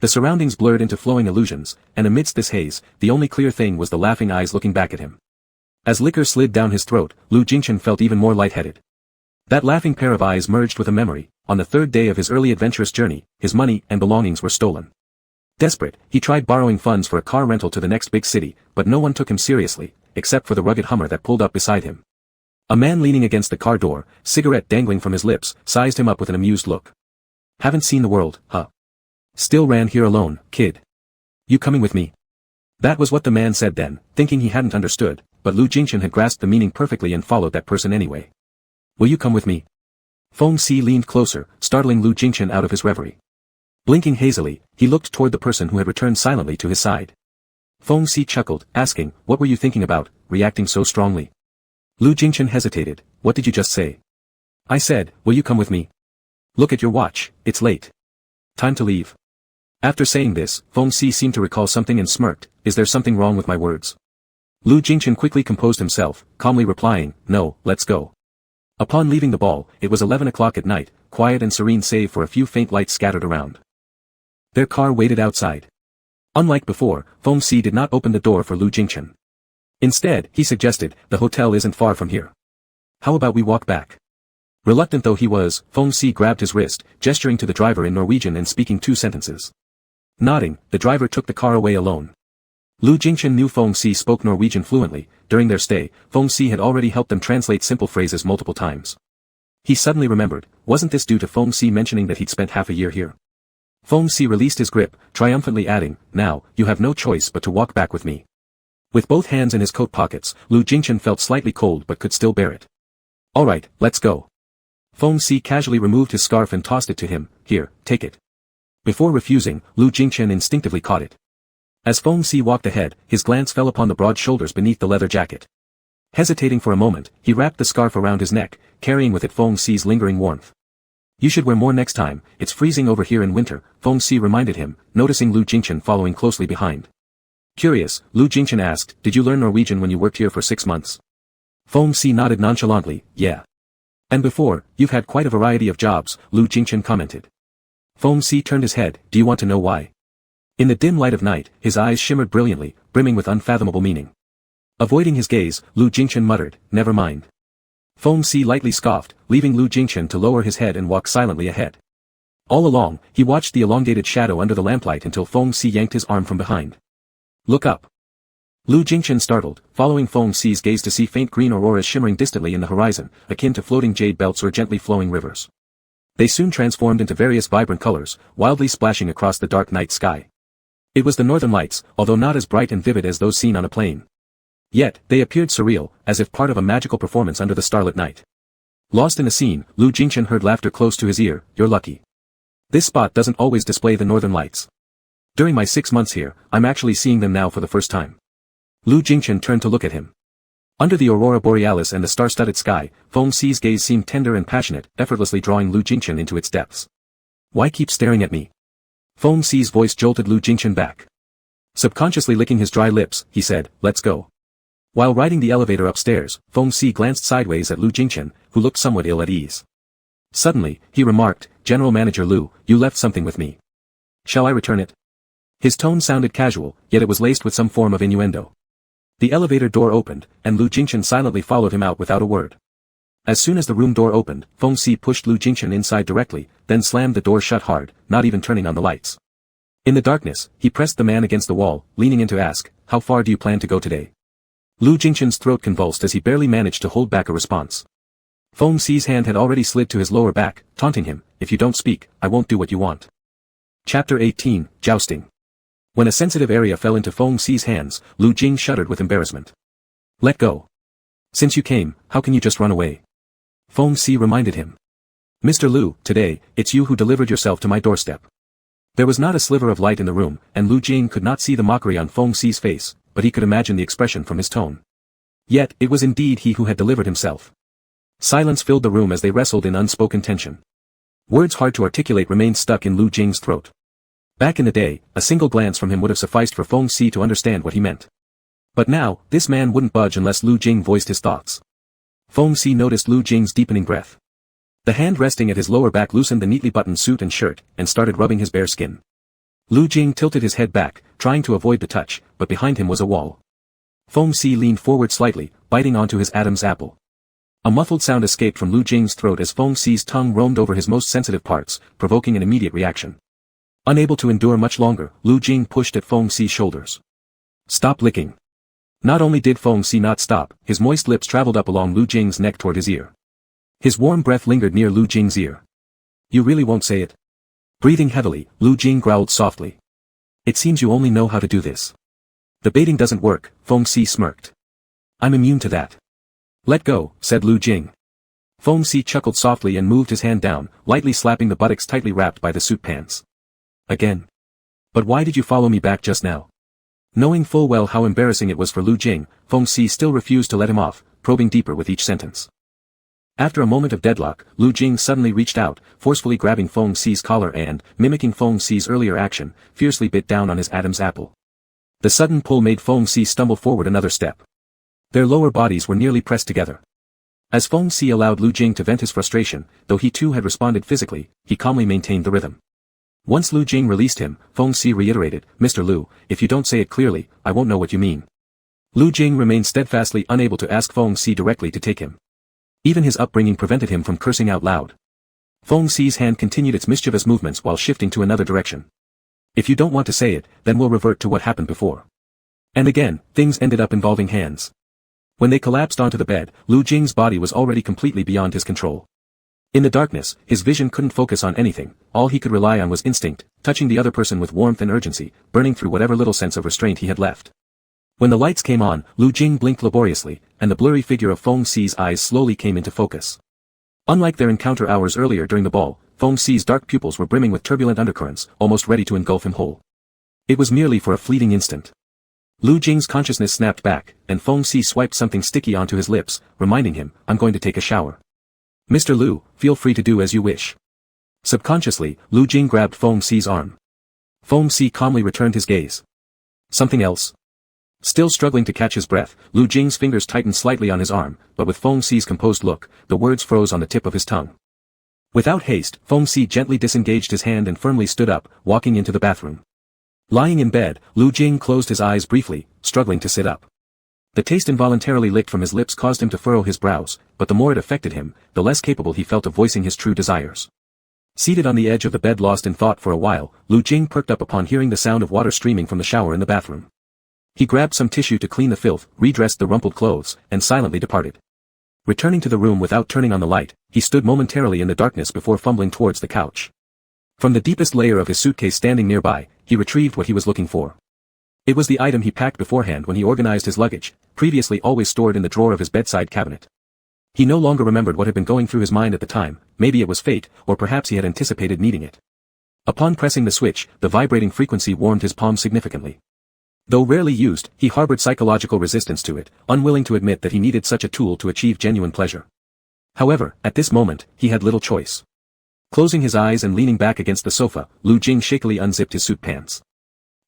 The surroundings blurred into flowing illusions, and amidst this haze, the only clear thing was the laughing eyes looking back at him. As liquor slid down his throat, Lu Jingshan felt even more lightheaded. That laughing pair of eyes merged with a memory. On the third day of his early adventurous journey, his money and belongings were stolen. Desperate, he tried borrowing funds for a car rental to the next big city, but no one took him seriously, except for the rugged Hummer that pulled up beside him. A man leaning against the car door, cigarette dangling from his lips, sized him up with an amused look. Haven't seen the world, huh? Still ran here alone, kid. You coming with me? That was what the man said then, thinking he hadn't understood, but Lu Jingshan had grasped the meaning perfectly and followed that person anyway. Will you come with me? Feng Si leaned closer, startling Lu Jingshan out of his reverie. Blinking hazily, he looked toward the person who had returned silently to his side. Feng Si chuckled, asking, what were you thinking about, reacting so strongly? Lu Jingshan hesitated. What did you just say? I said, will you come with me? Look at your watch, it's late. Time to leave. After saying this, Feng Si seemed to recall something and smirked. Is there something wrong with my words? Lu Jingshan quickly composed himself, calmly replying, no, let's go. Upon leaving the ball, it was 11 o'clock at night, quiet and serene save for a few faint lights scattered around. Their car waited outside. Unlike before, Feng Si did not open the door for Lu Jingshan. Instead, he suggested, the hotel isn't far from here. How about we walk back? Reluctant though he was, Feng Si grabbed his wrist, gesturing to the driver in Norwegian and speaking 2 sentences. Nodding, the driver took the car away alone. Lu Jingshan knew Feng Si spoke Norwegian fluently. During their stay, Feng Si had already helped them translate simple phrases multiple times. He suddenly remembered, wasn't this due to Feng Si mentioning that he'd spent half a year here? Feng Si released his grip, triumphantly adding, now, you have no choice but to walk back with me. With both hands in his coat pockets, Lu Jingshan felt slightly cold but could still bear it. Alright, let's go. Feng Si casually removed his scarf and tossed it to him. Here, take it. Before refusing, Lu Jingshan instinctively caught it. As Feng Si walked ahead, his glance fell upon the broad shoulders beneath the leather jacket. Hesitating for a moment, he wrapped the scarf around his neck, carrying with it Feng Si's lingering warmth. You should wear more next time, it's freezing over here in winter, Feng Si reminded him, noticing Lu Jingshan following closely behind. Curious, Lu Jingshan asked, did you learn Norwegian when you worked here for 6 months? Feng Si nodded nonchalantly, yeah. And before, you've had quite a variety of jobs, Lu Jingshan commented. Feng Si turned his head, do you want to know why? In the dim light of night, his eyes shimmered brilliantly, brimming with unfathomable meaning. Avoiding his gaze, Lu Jingshan muttered, never mind. Feng Si lightly scoffed, leaving Lu Jingshan to lower his head and walk silently ahead. All along, he watched the elongated shadow under the lamplight until Feng Si yanked his arm from behind. Look up. Lu Jingchen startled, following Feng Si's gaze to see faint green auroras shimmering distantly in the horizon, akin to floating jade belts or gently flowing rivers. They soon transformed into various vibrant colors, wildly splashing across the dark night sky. It was the northern lights, although not as bright and vivid as those seen on a plane. Yet, they appeared surreal, as if part of a magical performance under the starlit night. Lost in the scene, Lu Jingchen heard laughter close to his ear. You're lucky. This spot doesn't always display the northern lights. During my 6 months here, I'm actually seeing them now for the first time. Lu Jingchen turned to look at him. Under the aurora borealis and the star-studded sky, Feng Si's gaze seemed tender and passionate, effortlessly drawing Lu Jingchen into its depths. Why keep staring at me? Feng Si's voice jolted Lu Jingchen back. Subconsciously licking his dry lips, he said, let's go. While riding the elevator upstairs, Feng Si glanced sideways at Lu Jingchen, who looked somewhat ill at ease. Suddenly, he remarked, General Manager Lu, you left something with me. Shall I return it? His tone sounded casual, yet it was laced with some form of innuendo. The elevator door opened, and Lu Jingchen silently followed him out without a word. As soon as the room door opened, Feng Si pushed Lu Jingchen inside directly, then slammed the door shut hard, not even turning on the lights. In the darkness, he pressed the man against the wall, leaning in to ask, how far do you plan to go today? Lu Jingchen's throat convulsed as he barely managed to hold back a response. Feng Si's hand had already slid to his lower back, taunting him, if you don't speak, I won't do what you want. Chapter 18, Jousting. When a sensitive area fell into Feng Si's hands, Lu Jing shuddered with embarrassment. Let go. Since you came, how can you just run away? Feng Si reminded him. Mr. Lu, today, it's you who delivered yourself to my doorstep. There was not a sliver of light in the room, and Lu Jing could not see the mockery on Feng Si's face, but he could imagine the expression from his tone. Yet, it was indeed he who had delivered himself. Silence filled the room as they wrestled in unspoken tension. Words hard to articulate remained stuck in Lu Jing's throat. Back in the day, a single glance from him would have sufficed for Feng Si to understand what he meant. But now, this man wouldn't budge unless Lu Jing voiced his thoughts. Feng Si noticed Lu Jing's deepening breath. The hand resting at his lower back loosened the neatly buttoned suit and shirt, and started rubbing his bare skin. Lu Jing tilted his head back, trying to avoid the touch, but behind him was a wall. Feng Si leaned forward slightly, biting onto his Adam's apple. A muffled sound escaped from Lu Jing's throat as Feng Si's tongue roamed over his most sensitive parts, provoking an immediate reaction. Unable to endure much longer, Lu Jing pushed at Feng Si's shoulders. Stop licking. Not only did Feng Si not stop, his moist lips traveled up along Lu Jing's neck toward his ear. His warm breath lingered near Lu Jing's ear. You really won't say it? Breathing heavily, Lu Jing growled softly. It seems you only know how to do this. The baiting doesn't work, Feng Si smirked. I'm immune to that. Let go, said Lu Jing. Feng Si chuckled softly and moved his hand down, lightly slapping the buttocks tightly wrapped by the suit pants. Again. But why did you follow me back just now? Knowing full well how embarrassing it was for Lu Jing, Feng Si still refused to let him off, probing deeper with each sentence. After a moment of deadlock, Lu Jing suddenly reached out, forcefully grabbing Feng Si's collar and, mimicking Feng Si's earlier action, fiercely bit down on his Adam's apple. The sudden pull made Feng Si stumble forward another step. Their lower bodies were nearly pressed together. As Feng Si allowed Lu Jing to vent his frustration, though he too had responded physically, he calmly maintained the rhythm. Once Lu Jing released him, Feng Si reiterated, Mr. Lu, if you don't say it clearly, I won't know what you mean. Lu Jing remained steadfastly unable to ask Feng Si directly to take him. Even his upbringing prevented him from cursing out loud. Feng Si's hand continued its mischievous movements while shifting to another direction. If you don't want to say it, then we'll revert to what happened before. And again, things ended up involving hands. When they collapsed onto the bed, Lu Jing's body was already completely beyond his control. In the darkness, his vision couldn't focus on anything, all he could rely on was instinct, touching the other person with warmth and urgency, burning through whatever little sense of restraint he had left. When the lights came on, Lu Jing blinked laboriously, and the blurry figure of Feng Si's eyes slowly came into focus. Unlike their encounter hours earlier during the ball, Feng Si's dark pupils were brimming with turbulent undercurrents, almost ready to engulf him whole. It was merely for a fleeting instant. Lu Jing's consciousness snapped back, and Feng Si swiped something sticky onto his lips, reminding him, I'm going to take a shower. Mr. Lu, feel free to do as you wish. Subconsciously, Lu Jing grabbed Feng Si's arm. Feng Si calmly returned his gaze. Something else? Still struggling to catch his breath, Lu Jing's fingers tightened slightly on his arm, but with Feng Si's composed look, the words froze on the tip of his tongue. Without haste, Feng Si gently disengaged his hand and firmly stood up, walking into the bathroom. Lying in bed, Lu Jing closed his eyes briefly, struggling to sit up. The taste involuntarily licked from his lips caused him to furrow his brows, but the more it affected him, the less capable he felt of voicing his true desires. Seated on the edge of the bed lost in thought for a while, Lu Jing perked up upon hearing the sound of water streaming from the shower in the bathroom. He grabbed some tissue to clean the filth, redressed the rumpled clothes, and silently departed. Returning to the room without turning on the light, he stood momentarily in the darkness before fumbling towards the couch. From the deepest layer of his suitcase standing nearby, he retrieved what he was looking for. It was the item he packed beforehand when he organized his luggage, previously always stored in the drawer of his bedside cabinet. He no longer remembered what had been going through his mind at the time, maybe it was fate, or perhaps he had anticipated needing it. Upon pressing the switch, the vibrating frequency warmed his palm significantly. Though rarely used, he harbored psychological resistance to it, unwilling to admit that he needed such a tool to achieve genuine pleasure. However, at this moment, he had little choice. Closing his eyes and leaning back against the sofa, Lu Jing shakily unzipped his suit pants.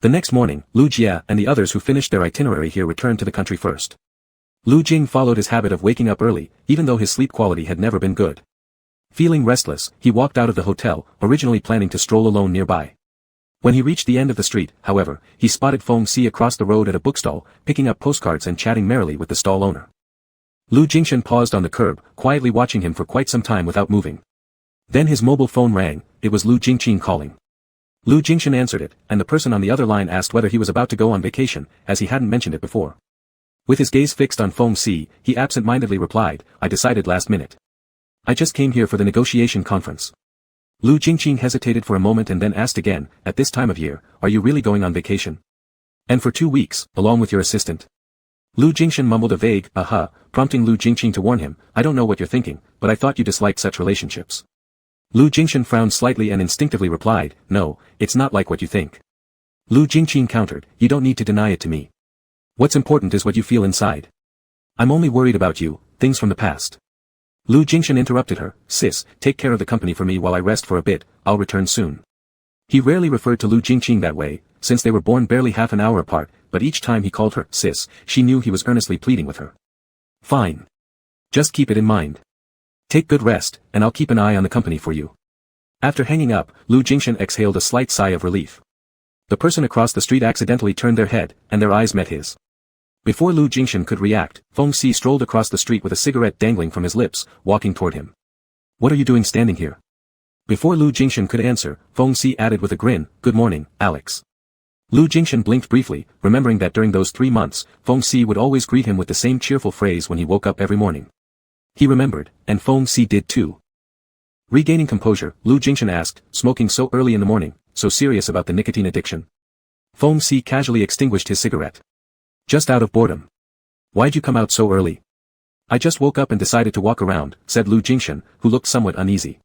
The next morning, Lu Jia and the others who finished their itinerary here returned to the country first. Lu Jing followed his habit of waking up early, even though his sleep quality had never been good. Feeling restless, he walked out of the hotel, originally planning to stroll alone nearby. When he reached the end of the street, however, he spotted Feng Si across the road at a bookstall, picking up postcards and chatting merrily with the stall owner. Lu Jingshan paused on the curb, quietly watching him for quite some time without moving. Then his mobile phone rang. It was Lu Jingqin calling. Lu Jingshan answered it, and the person on the other line asked whether he was about to go on vacation, as he hadn't mentioned it before. With his gaze fixed on Feng Si, he absent-mindedly replied, "I decided last minute. I just came here for the negotiation conference." Lu Jingqin hesitated for a moment and then asked again, "At this time of year, are you really going on vacation? And for 2 weeks, along with your assistant?" Lu Jingshan mumbled a vague, "Aha," prompting Lu Jingqin to warn him, "I don't know what you're thinking, but I thought you disliked such relationships." Lu Jingshan frowned slightly and instinctively replied, "No, it's not like what you think." Lu Jingqin countered, "You don't need to deny it to me. What's important is what you feel inside. I'm only worried about you, things from the past." Lu Jingshan interrupted her, "Sis, take care of the company for me while I rest for a bit, I'll return soon." He rarely referred to Lu Jingqin that way, since they were born barely half an hour apart, but each time he called her sis, she knew he was earnestly pleading with her. "Fine. Just keep it in mind. Take good rest, and I'll keep an eye on the company for you." After hanging up, Lu Jingshan exhaled a slight sigh of relief. The person across the street accidentally turned their head, and their eyes met his. Before Lu Jingshan could react, Feng Si strolled across the street with a cigarette dangling from his lips, walking toward him. "What are you doing standing here?" Before Lu Jingshan could answer, Feng Si added with a grin, "Good morning, Alex." Lu Jingshan blinked briefly, remembering that during those 3 months, Feng Si would always greet him with the same cheerful phrase when he woke up every morning. He remembered, and Feng Si did too. Regaining composure, Lu Jingshan asked, "Smoking so early in the morning, so serious about the nicotine addiction?" Feng Si casually extinguished his cigarette. "Just out of boredom." "Why'd you come out so early?" "I just woke up and decided to walk around," said Lu Jingshan, who looked somewhat uneasy.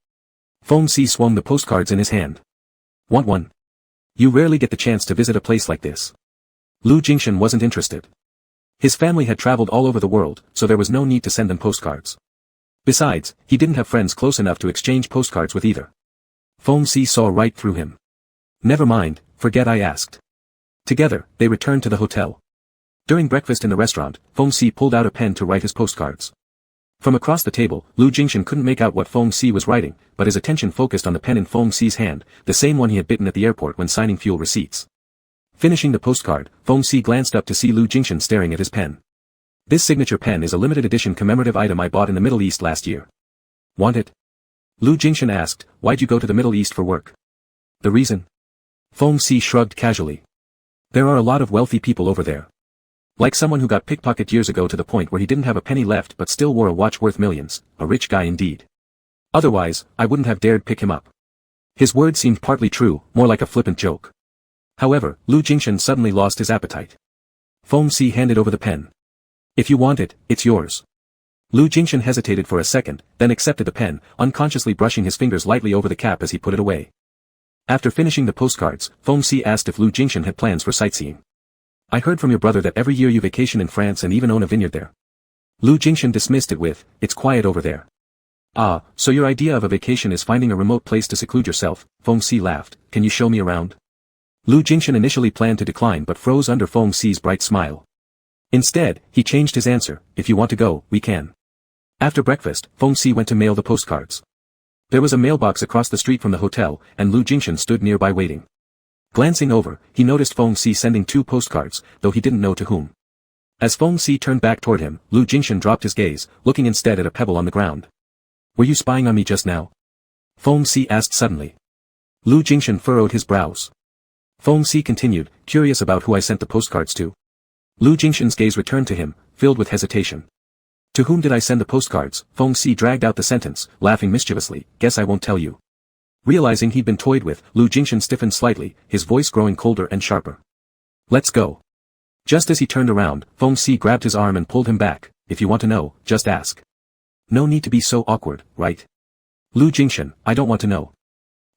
Feng Si swung the postcards in his hand. "Want one? You rarely get the chance to visit a place like this." Lu Jingshan wasn't interested. His family had traveled all over the world, so there was no need to send them postcards. Besides, he didn't have friends close enough to exchange postcards with either. Feng Si saw right through him. "Never mind, forget I asked." Together, they returned to the hotel. During breakfast in the restaurant, Feng Si pulled out a pen to write his postcards. From across the table, Lu Jingshan couldn't make out what Feng Si was writing, but his attention focused on the pen in Feng Si's hand, the same one he had bitten at the airport when signing fuel receipts. Finishing the postcard, Feng Si glanced up to see Lu Jingshan staring at his pen. "This signature pen is a limited edition commemorative item I bought in the Middle East last year. Want it?" Lu Jingshan asked, "Why'd you go to the Middle East for work?" "The reason?" Feng Si shrugged casually. "There are a lot of wealthy people over there. Like someone who got pickpocketed years ago to the point where he didn't have a penny left but still wore a watch worth millions, a rich guy indeed. Otherwise, I wouldn't have dared pick him up." His words seemed partly true, more like a flippant joke. However, Lu Jingshan suddenly lost his appetite. Feng Si handed over the pen. "If you want it, it's yours." Lu Jingshan hesitated for a second, then accepted the pen, unconsciously brushing his fingers lightly over the cap as he put it away. After finishing the postcards, Feng Si asked if Lu Jingshan had plans for sightseeing. "I heard from your brother that every year you vacation in France and even own a vineyard there." Lu Jingshan dismissed it with, "It's quiet over there." "Ah, so your idea of a vacation is finding a remote place to seclude yourself," Feng Si laughed, "Can you show me around?" Lu Jingshan initially planned to decline but froze under Feng Si's bright smile. Instead, he changed his answer, "If you want to go, we can." After breakfast, Feng Si went to mail the postcards. There was a mailbox across the street from the hotel, and Lu Jingshan stood nearby waiting. Glancing over, he noticed Feng Si sending 2 postcards, though he didn't know to whom. As Feng Si turned back toward him, Lu Jingshan dropped his gaze, looking instead at a pebble on the ground. "Were you spying on me just now?" Feng Si asked suddenly. Lu Jingshan furrowed his brows. Feng Si continued, curious about who I sent the postcards to. Lu Jingshan's gaze returned to him, filled with hesitation. To whom did I send the postcards? Feng Si dragged out the sentence, laughing mischievously, guess I won't tell you. Realizing he'd been toyed with, Lu Jingshan stiffened slightly, his voice growing colder and sharper. Let's go. Just as he turned around, Feng Si grabbed his arm and pulled him back. If you want to know, just ask. No need to be so awkward, right? Lu Jingshan, I don't want to know.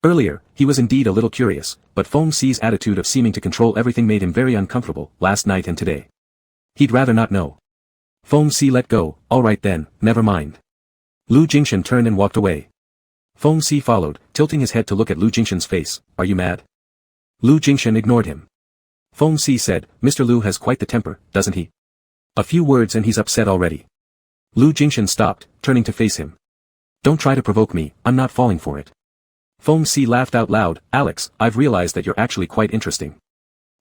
Earlier, he was indeed a little curious, but Feng Si's attitude of seeming to control everything made him very uncomfortable, last night and today. He'd rather not know. Feng Si let go, alright then, never mind. Lu Jingshan turned and walked away. Feng Si followed, tilting his head to look at Lu Jingshan's face. Are you mad? Lu Jingshan ignored him. Feng Si said, Mr. Lu has quite the temper, doesn't he? A few words and he's upset already. Lu Jingshan stopped, turning to face him. Don't try to provoke me, I'm not falling for it. Feng Si laughed out loud, Alex, I've realized that you're actually quite interesting.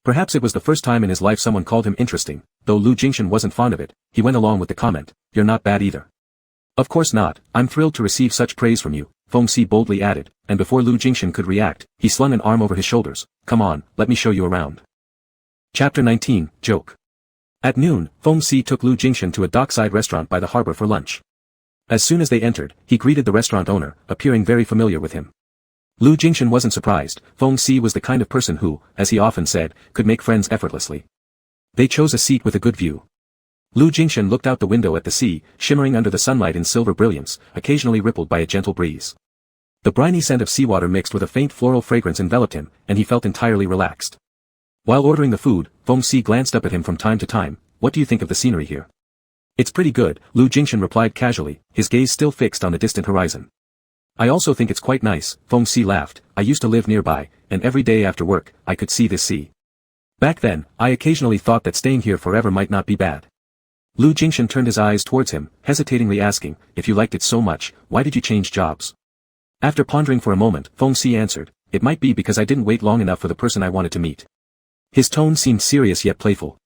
Perhaps it was the first time in his life someone called him interesting, though Lu Jingshan wasn't fond of it, he went along with the comment, you're not bad either. Of course not, I'm thrilled to receive such praise from you, Feng Si boldly added, and before Lu Jingshan could react, he slung an arm over his shoulders, come on, let me show you around. Chapter 19, Joke. At noon, Feng Si took Lu Jingshan to a dockside restaurant by the harbor for lunch. As soon as they entered, he greeted the restaurant owner, appearing very familiar with him. Lu Jingshan wasn't surprised, Feng Si was the kind of person who, as he often said, could make friends effortlessly. They chose a seat with a good view. Lu Jingshan looked out the window at the sea, shimmering under the sunlight in silver brilliance, occasionally rippled by a gentle breeze. The briny scent of seawater mixed with a faint floral fragrance enveloped him, and he felt entirely relaxed. While ordering the food, Feng Si glanced up at him from time to time. What do you think of the scenery here? It's pretty good, Lu Jingshan replied casually, his gaze still fixed on the distant horizon. I also think it's quite nice, Feng Si laughed, I used to live nearby, and every day after work, I could see this sea. Back then, I occasionally thought that staying here forever might not be bad. Lu Jingshan turned his eyes towards him, hesitatingly asking, if you liked it so much, why did you change jobs? After pondering for a moment, Feng Si answered, it might be because I didn't wait long enough for the person I wanted to meet. His tone seemed serious yet playful.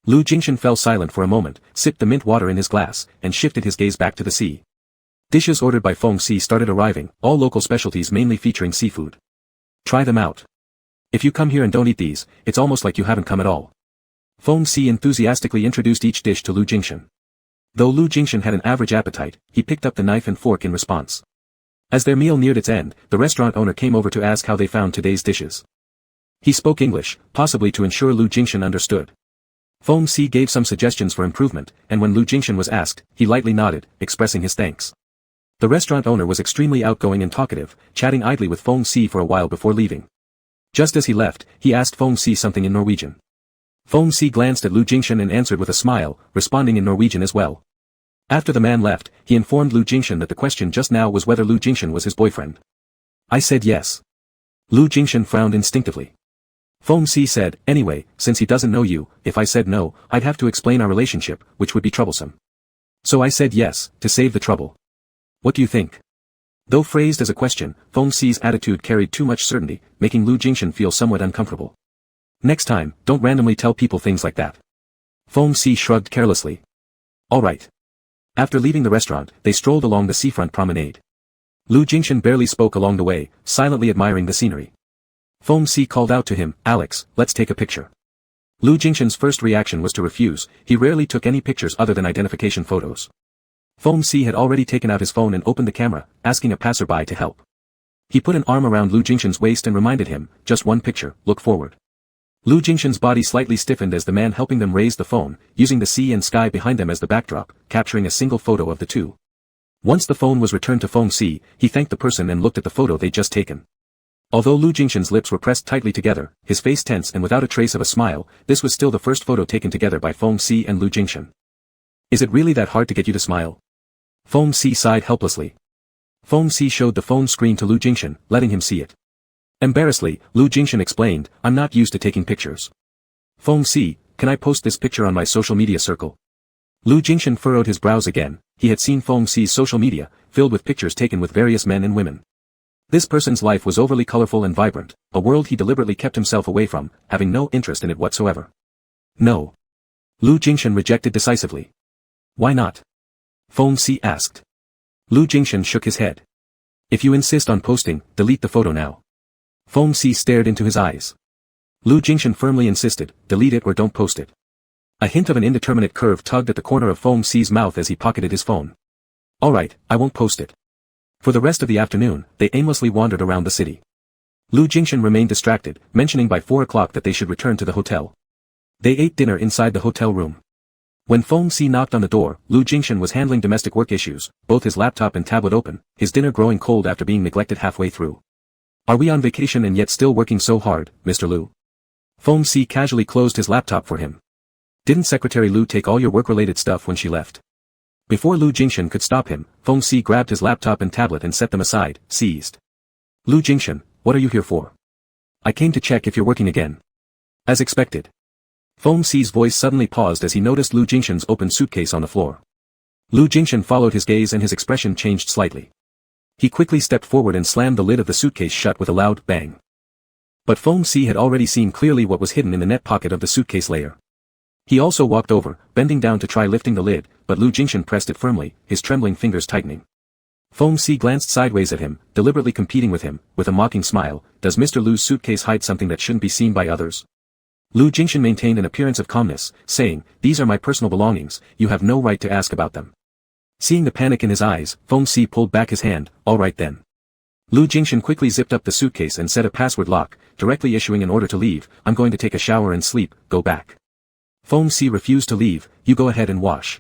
Lu Jingshan fell silent for a moment, sipped the mint water in his glass, and shifted his gaze back to the sea. Dishes ordered by Feng Si started arriving, all local specialties mainly featuring seafood. Try them out. If you come here and don't eat these, it's almost like you haven't come at all. Feng Si enthusiastically introduced each dish to Lu Jingshan. Though Lu Jingshan had an average appetite, he picked up the knife and fork in response. As their meal neared its end, the restaurant owner came over to ask how they found today's dishes. He spoke English, possibly to ensure Lu Jingshan understood. Feng Si gave some suggestions for improvement, and when Lu Jingshan was asked, he lightly nodded, expressing his thanks. The restaurant owner was extremely outgoing and talkative, chatting idly with Feng Si for a while before leaving. Just as he left, he asked Feng Si something in Norwegian. Feng Si glanced at Lu Jingshan and answered with a smile, responding in Norwegian as well. After the man left, he informed Lu Jingshan that the question just now was whether Lu Jingshan was his boyfriend. I said yes. Lu Jingshan frowned instinctively. Feng Si said, anyway, since he doesn't know you, if I said no, I'd have to explain our relationship, which would be troublesome. So I said yes, to save the trouble. What do you think? Though phrased as a question, Feng Si's attitude carried too much certainty, making Lu Jingshan feel somewhat uncomfortable. Next time, don't randomly tell people things like that. Feng Si shrugged carelessly. All right. After leaving the restaurant, they strolled along the seafront promenade. Lu Jingshan barely spoke along the way, silently admiring the scenery. Feng Si called out to him, Alex, let's take a picture. Lu Jingshan's first reaction was to refuse, he rarely took any pictures other than identification photos. Feng Si had already taken out his phone and opened the camera, asking a passerby to help. He put an arm around Lu Jingshan's waist and reminded him, just one picture, look forward. Lu Jingshan's body slightly stiffened as the man helping them raised the phone, using the sea and sky behind them as the backdrop, capturing a single photo of the two. Once the phone was returned to Feng Si, he thanked the person and looked at the photo they'd just taken. Although Lu Jingshan's lips were pressed tightly together, his face tense and without a trace of a smile, this was still the first photo taken together by Feng Si and Lu Jingshan. Is it really that hard to get you to smile? Feng Si sighed helplessly. Feng Si showed the phone screen to Lu Jingshan, letting him see it. Embarrassedly, Lu Jingshan explained, I'm not used to taking pictures. Feng Si, can I post this picture on my social media circle? Lu Jingshan furrowed his brows again, he had seen Feng Si's social media, filled with pictures taken with various men and women. This person's life was overly colorful and vibrant, a world he deliberately kept himself away from, having no interest in it whatsoever. No. Lu Jingshan rejected decisively. Why not? Feng Si asked. Lu Jingshan shook his head. If you insist on posting, delete the photo now. Foam C stared into his eyes. Lu Jingshan firmly insisted, delete it or don't post it. A hint of an indeterminate curve tugged at the corner of Foam C's mouth as he pocketed his phone. Alright, I won't post it. For the rest of the afternoon, they aimlessly wandered around the city. Lu Jingshan remained distracted, mentioning by 4 o'clock that they should return to the hotel. They ate dinner inside the hotel room. When Foam C knocked on the door, Lu Jingshan was handling domestic work issues, both his laptop and tablet open, his dinner growing cold after being neglected halfway through. Are we on vacation and yet still working so hard, Mr. Lu? Foam C casually closed his laptop for him. Didn't Secretary Lu take all your work-related stuff when she left? Before Lu Jingshan could stop him, Foam C grabbed his laptop and tablet and set them aside, seized. Lu Jingshan, what are you here for? I came to check if you're working again. As expected. Foam C's voice suddenly paused as he noticed Lu Jingshan's open suitcase on the floor. Lu Jingshan followed his gaze and his expression changed slightly. He quickly stepped forward and slammed the lid of the suitcase shut with a loud bang. But Foam C had already seen clearly what was hidden in the net pocket of the suitcase layer. He also walked over, bending down to try lifting the lid, but Lu Jingshan pressed it firmly, his trembling fingers tightening. Foam C glanced sideways at him, deliberately competing with him, with a mocking smile. Does Mr. Lu's suitcase hide something that shouldn't be seen by others? Lu Jingshan maintained an appearance of calmness, saying, these are my personal belongings, you have no right to ask about them. Seeing the panic in his eyes, Foam C pulled back his hand, all right then. Lu Jingshan quickly zipped up the suitcase and set a password lock, directly issuing an order to leave. I'm going to take a shower and sleep, go back. Foam C refused to leave, you go ahead and wash.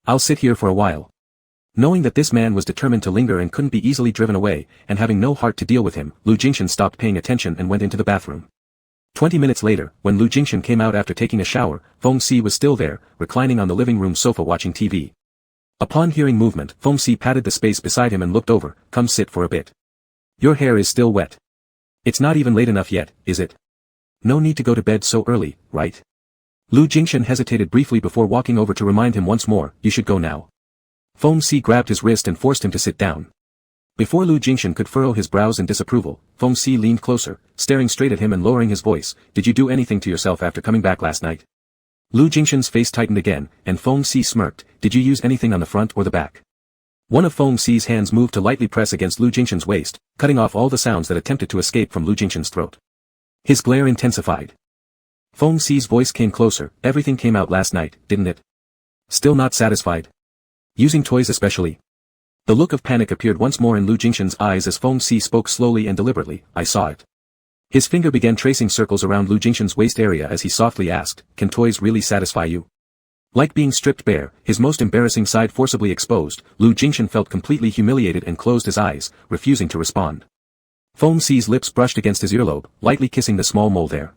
I'll sit here for a while. Knowing that this man was determined to linger and couldn't be easily driven away, and having no heart to deal with him, Lu Jingshan stopped paying attention and went into the bathroom. 20 minutes later, when Lu Jingshan came out after taking a shower, Foam C was still there, reclining on the living room sofa watching TV. Upon hearing movement, Foam C patted the space beside him and looked over, come sit for a bit. Your hair is still wet. It's not even late enough yet, is it? No need to go to bed so early, right? Lu Jingshan hesitated briefly before walking over to remind him once more, you should go now. Foam C grabbed his wrist and forced him to sit down. Before Lu Jingshan could furrow his brows in disapproval, Foam C leaned closer, staring straight at him and lowering his voice, did you do anything to yourself after coming back last night? Lu Jingshan's face tightened again, and Foam C smirked, did you use anything on the front or the back? One of Foam C's hands moved to lightly press against Lu Jingshan's waist, cutting off all the sounds that attempted to escape from Lu Jingshan's throat. His glare intensified. Foam C's voice came closer, everything came out last night, didn't it? Still not satisfied? Using toys especially? The look of panic appeared once more in Lu Jingshan's eyes as Foam C spoke slowly and deliberately, I saw it. His finger began tracing circles around Lu Jingshan's waist area as he softly asked, can toys really satisfy you? Like being stripped bare, his most embarrassing side forcibly exposed, Lu Jingshan felt completely humiliated and closed his eyes, refusing to respond. Foam C's lips brushed against his earlobe, lightly kissing the small mole there.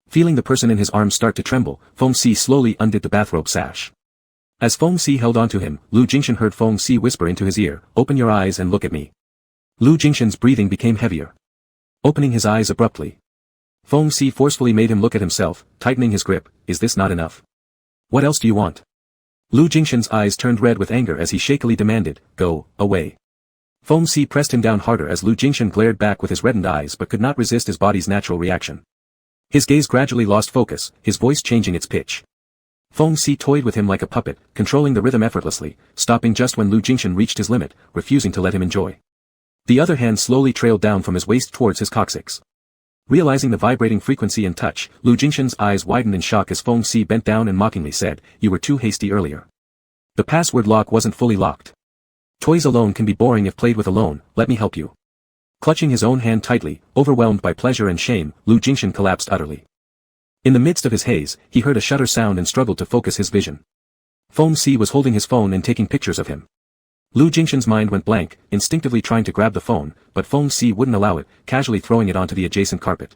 Feeling the person in his arms start to tremble, Foam C slowly undid the bathrobe sash. As Foam C held onto him, Lu Jingshan heard Foam C whisper into his ear, open your eyes and look at me. Lu Jingshan's breathing became heavier. Opening his eyes abruptly. Foam C forcefully made him look at himself, tightening his grip, is this not enough? What else do you want? Lu Jingshan's eyes turned red with anger as he shakily demanded, go, away. Foam C pressed him down harder as Lu Jingshan glared back with his reddened eyes but could not resist his body's natural reaction. His gaze gradually lost focus, his voice changing its pitch. Foam C toyed with him like a puppet, controlling the rhythm effortlessly, stopping just when Lu Jingshan reached his limit, refusing to let him enjoy. The other hand slowly trailed down from his waist towards his coccyx. Realizing the vibrating frequency and touch, Lu Jingshan's eyes widened in shock as Foam C bent down and mockingly said, you were too hasty earlier. The password lock wasn't fully locked. Toys alone can be boring if played with alone, let me help you. Clutching his own hand tightly, overwhelmed by pleasure and shame, Lu Jingshan collapsed utterly. In the midst of his haze, he heard a shutter sound and struggled to focus his vision. Foam C was holding his phone and taking pictures of him. Lu Jingshan's mind went blank, instinctively trying to grab the phone, but Foam C wouldn't allow it, casually throwing it onto the adjacent carpet.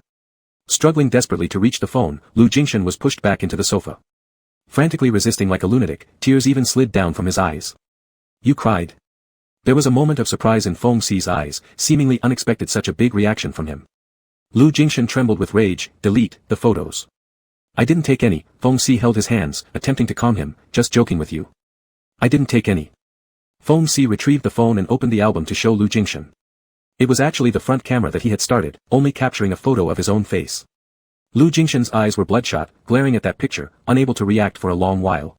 Struggling desperately to reach the phone, Lu Jingshan was pushed back into the sofa. Frantically resisting like a lunatic, tears even slid down from his eyes. You cried. There was a moment of surprise in Foam C's eyes, seemingly unexpected such a big reaction from him. Lu Jingshan trembled with rage, delete the photos. I didn't take any, Foam C held his hands, attempting to calm him, just joking with you. I didn't take any. Foam C retrieved the phone and opened the album to show Lu Jingshan. It was actually the front camera that he had started, only capturing a photo of his own face. Lu Jingshan's eyes were bloodshot, glaring at that picture, unable to react for a long while.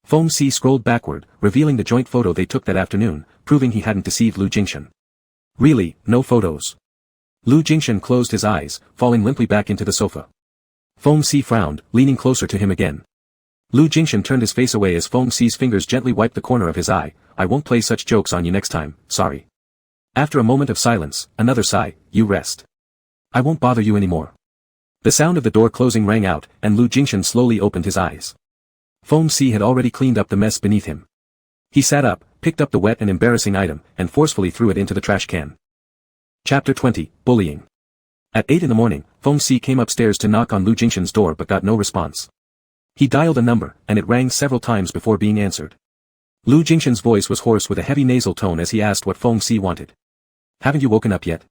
Foam C scrolled backward, revealing the joint photo they took that afternoon, proving he hadn't deceived Lu Jingshan. Really, no photos. Lu Jingshan closed his eyes, falling limply back into the sofa. Feng Si frowned, leaning closer to him again. Lu Jingshan turned his face away as Feng Si's fingers gently wiped the corner of his eye. I won't play such jokes on you next time, sorry. After a moment of silence, another sigh, you rest. I won't bother you anymore. The sound of the door closing rang out, and Lu Jingshan slowly opened his eyes. Feng Si had already cleaned up the mess beneath him. He sat up, picked up the wet and embarrassing item, and forcefully threw it into the trash can. Chapter 20, Bullying. At 8 in the morning, Feng Si came upstairs to knock on Lu Jingshan's door but got no response. He dialed a number, and it rang several times before being answered. Lu Jingshan's voice was hoarse with a heavy nasal tone as he asked what Feng Si wanted. Haven't you woken up yet?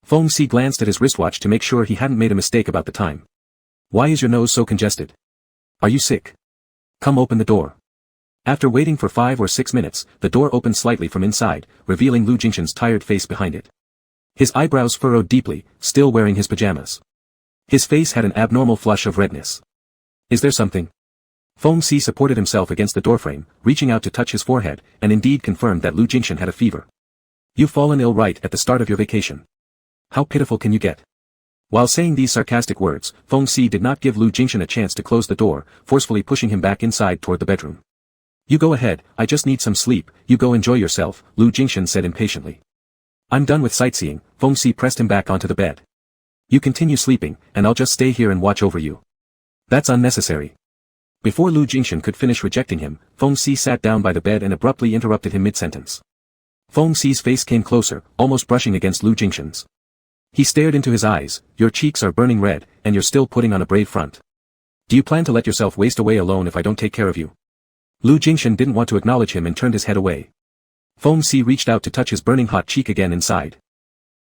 Feng Si glanced at his wristwatch to make sure he hadn't made a mistake about the time. Why is your nose so congested? Are you sick? Come open the door. After waiting for 5 or 6 minutes, the door opened slightly from inside, revealing Lu Jingshan's tired face behind it. His eyebrows furrowed deeply, still wearing his pajamas. His face had an abnormal flush of redness. Is there something? Feng Si supported himself against the doorframe, reaching out to touch his forehead, and indeed confirmed that Lu Jingshan had a fever. You've fallen ill right at the start of your vacation. How pitiful can you get? While saying these sarcastic words, Feng Si did not give Lu Jingshan a chance to close the door, forcefully pushing him back inside toward the bedroom. You go ahead, I just need some sleep, you go enjoy yourself, Lu Jingshan said impatiently. I'm done with sightseeing, Feng Si pressed him back onto the bed. You continue sleeping, and I'll just stay here and watch over you. That's unnecessary. Before Lu Jingshan could finish rejecting him, Feng Si sat down by the bed and abruptly interrupted him mid-sentence. Feng Si's face came closer, almost brushing against Lu Jingshan's. He stared into his eyes, your cheeks are burning red, and you're still putting on a brave front. Do you plan to let yourself waste away alone if I don't take care of you? Lu Jingshan didn't want to acknowledge him and turned his head away. Feng Si reached out to touch his burning hot cheek again inside.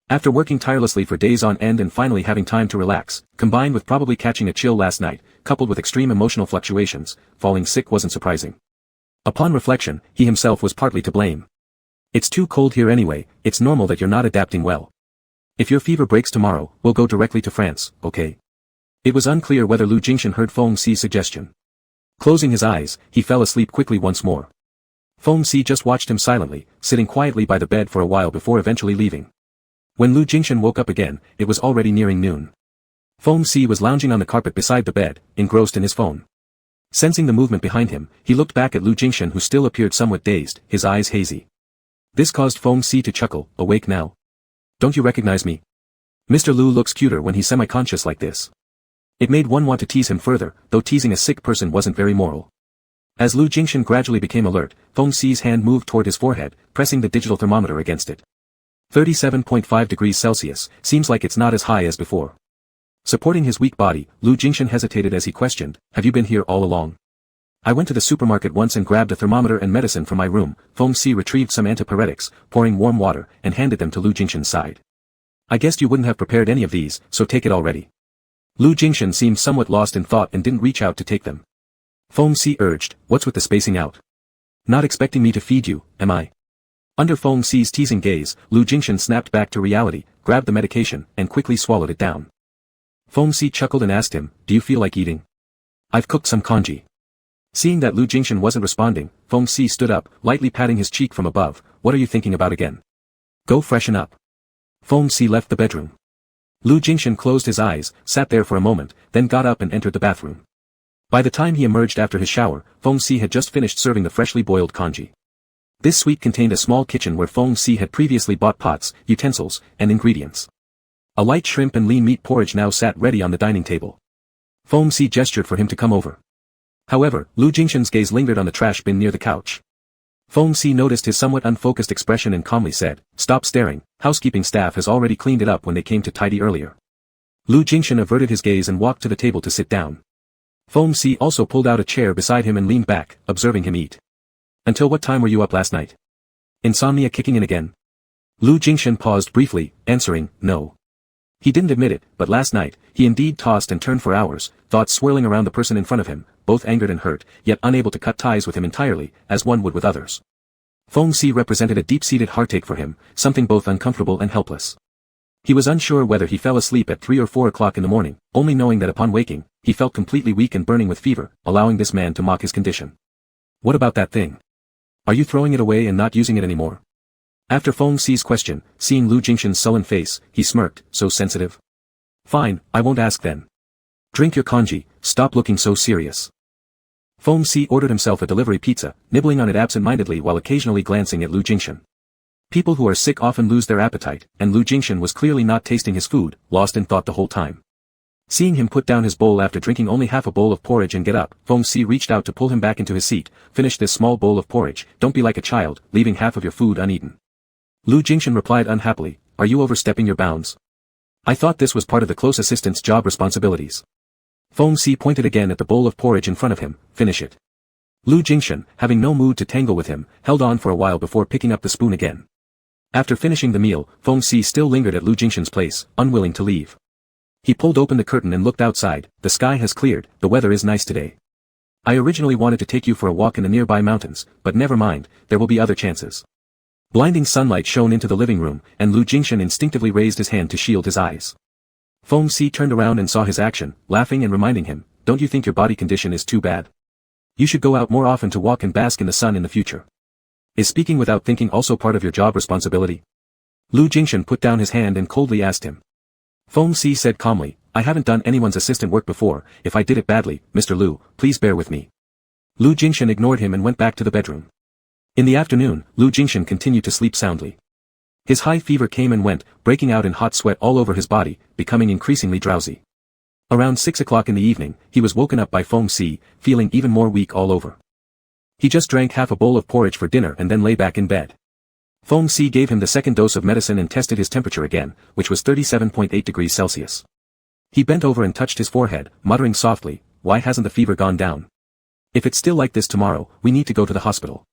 After working tirelessly for days on end and finally having time to relax, combined with probably catching a chill last night, coupled with extreme emotional fluctuations, falling sick wasn't surprising. Upon reflection, he himself was partly to blame. It's too cold here anyway, it's normal that you're not adapting well. If your fever breaks tomorrow, we'll go directly to France, okay? It was unclear whether Lu Jingshan heard Feng Si's suggestion. Closing his eyes, he fell asleep quickly once more. Feng Si just watched him silently, sitting quietly by the bed for a while before eventually leaving. When Lu Jingshan woke up again, it was already nearing noon. Feng Si was lounging on the carpet beside the bed, engrossed in his phone. Sensing the movement behind him, he looked back at Lu Jingshan who still appeared somewhat dazed, his eyes hazy. This caused Feng Si to chuckle, awake now? Don't you recognize me? Mr. Lu looks cuter when he's semi-conscious like this. It made one want to tease him further, though teasing a sick person wasn't very moral. As Lu Jingshan gradually became alert, Feng Si's hand moved toward his forehead, pressing the digital thermometer against it. 37.5 degrees Celsius, seems like it's not as high as before. Supporting his weak body, Lu Jingshan hesitated as he questioned, have you been here all along? I went to the supermarket once and grabbed a thermometer and medicine from my room. Feng Si retrieved some antipyretics, pouring warm water, and handed them to Lu Jingshan's side. I guessed you wouldn't have prepared any of these, so take it already. Lu Jingshan seemed somewhat lost in thought and didn't reach out to take them. Feng Si urged, what's with the spacing out? Not expecting me to feed you, am I? Under Feng Si's teasing gaze, Lu Jingshan snapped back to reality, grabbed the medication, and quickly swallowed it down. Feng Si chuckled and asked him, do you feel like eating? I've cooked some congee. Seeing that Lu Jingshan wasn't responding, Feng Si stood up, lightly patting his cheek from above. What are you thinking about again? Go freshen up. Feng Si left the bedroom. Lu Jingshan closed his eyes, sat there for a moment, then got up and entered the bathroom. By the time he emerged after his shower, Feng Si had just finished serving the freshly boiled congee. This suite contained a small kitchen where Feng Si had previously bought pots, utensils, and ingredients. A light shrimp and lean meat porridge now sat ready on the dining table. Feng Si gestured for him to come over. However, Lu Jingshan's gaze lingered on the trash bin near the couch. Feng Si noticed his somewhat unfocused expression and calmly said, stop staring, housekeeping staff has already cleaned it up when they came to tidy earlier. Lu Jingshan averted his gaze and walked to the table to sit down. Feng Si also pulled out a chair beside him and leaned back, observing him eat. Until what time were you up last night? Insomnia kicking in again? Lu Jingshan paused briefly, answering, no. He didn't admit it, but last night, he indeed tossed and turned for hours, thoughts swirling around the person in front of him, both angered and hurt, yet unable to cut ties with him entirely, as one would with others. Feng Si represented a deep-seated heartache for him, something both uncomfortable and helpless. He was unsure whether he fell asleep at 3 or 4 o'clock in the morning, only knowing that upon waking, he felt completely weak and burning with fever, allowing this man to mock his condition. What about that thing? Are you throwing it away and not using it anymore? After Feng Xi's question, seeing Lu Jingshan's sullen face, he smirked, so sensitive. Fine, I won't ask then. Drink your congee, stop looking so serious. Feng Xi ordered himself a delivery pizza, nibbling on it absent-mindedly while occasionally glancing at Lu Jingshan. People who are sick often lose their appetite, and Lu Jingshan was clearly not tasting his food, lost in thought the whole time. Seeing him put down his bowl after drinking only half a bowl of porridge and get up, Feng Xi reached out to pull him back into his seat. Finish this small bowl of porridge, don't be like a child, leaving half of your food uneaten. Lu Jingshan replied unhappily, are you overstepping your bounds? I thought this was part of the close assistant's job responsibilities. Feng Xi pointed again at the bowl of porridge in front of him, finish it. Lu Jingshan, having no mood to tangle with him, held on for a while before picking up the spoon again. After finishing the meal, Feng Xi still lingered at Lu Jingshan's place, unwilling to leave. He pulled open the curtain and looked outside. The sky has cleared, the weather is nice today. I originally wanted to take you for a walk in the nearby mountains, but never mind, there will be other chances. Blinding sunlight shone into the living room, and Lu Jingshan instinctively raised his hand to shield his eyes. Feng Xi turned around and saw his action, laughing and reminding him, don't you think your body condition is too bad? You should go out more often to walk and bask in the sun in the future. Is speaking without thinking also part of your job responsibility? Lu Jingshan put down his hand and coldly asked him. Feng Xi said calmly, I haven't done anyone's assistant work before, if I did it badly, Mr. Lu, please bear with me. Lu Jingshan ignored him and went back to the bedroom. In the afternoon, Lu Jingshan continued to sleep soundly. His high fever came and went, breaking out in hot sweat all over his body, becoming increasingly drowsy. Around 6 o'clock in the evening, he was woken up by Feng Xi, feeling even more weak all over. He just drank half a bowl of porridge for dinner and then lay back in bed. Feng Xi gave him the second dose of medicine and tested his temperature again, which was 37.8 degrees Celsius. He bent over and touched his forehead, muttering softly, why hasn't the fever gone down? If it's still like this tomorrow, we need to go to the hospital.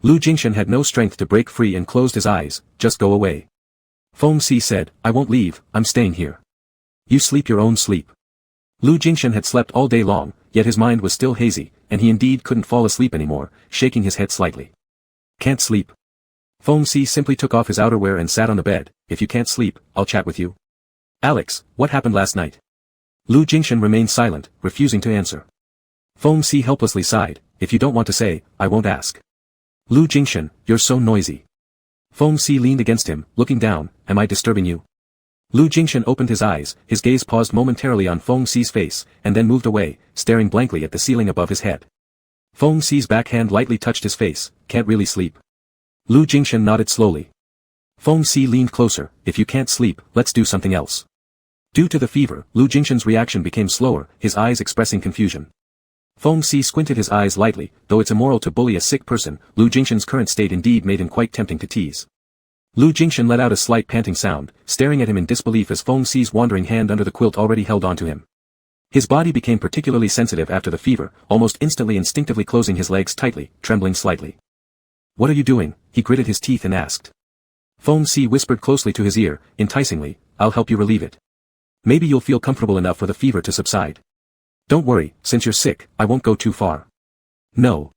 Lu Jingshan had no strength to break free and closed his eyes, just go away. Feng Xi said, I won't leave, I'm staying here. You sleep your own sleep. Lu Jingshan had slept all day long, yet his mind was still hazy, and he indeed couldn't fall asleep anymore, shaking his head slightly. Can't sleep. Feng Xi simply took off his outerwear and sat on the bed, if you can't sleep, I'll chat with you. Alex, what happened last night? Lu Jingshan remained silent, refusing to answer. Feng Xi helplessly sighed, if you don't want to say, I won't ask. Lu Jingshan, you're so noisy. Feng Xi leaned against him, looking down, am I disturbing you? Lu Jingshan opened his eyes, his gaze paused momentarily on Feng Xi's face, and then moved away, staring blankly at the ceiling above his head. Feng Xi's backhand lightly touched his face, can't really sleep. Lu Jingshan nodded slowly. Feng Xi leaned closer, if you can't sleep, let's do something else. Due to the fever, Lu Jingshan's reaction became slower, his eyes expressing confusion. Feng Xi squinted his eyes lightly, though it's immoral to bully a sick person, Lu Jingshan's current state indeed made him quite tempting to tease. Lu Jingshan let out a slight panting sound, staring at him in disbelief as Feng Xi's wandering hand under the quilt already held onto him. His body became particularly sensitive after the fever, almost instantly instinctively closing his legs tightly, trembling slightly. What are you doing? He gritted his teeth and asked. Feng Xi whispered closely to his ear, enticingly, I'll help you relieve it. Maybe you'll feel comfortable enough for the fever to subside. Don't worry, since you're sick, I won't go too far. No.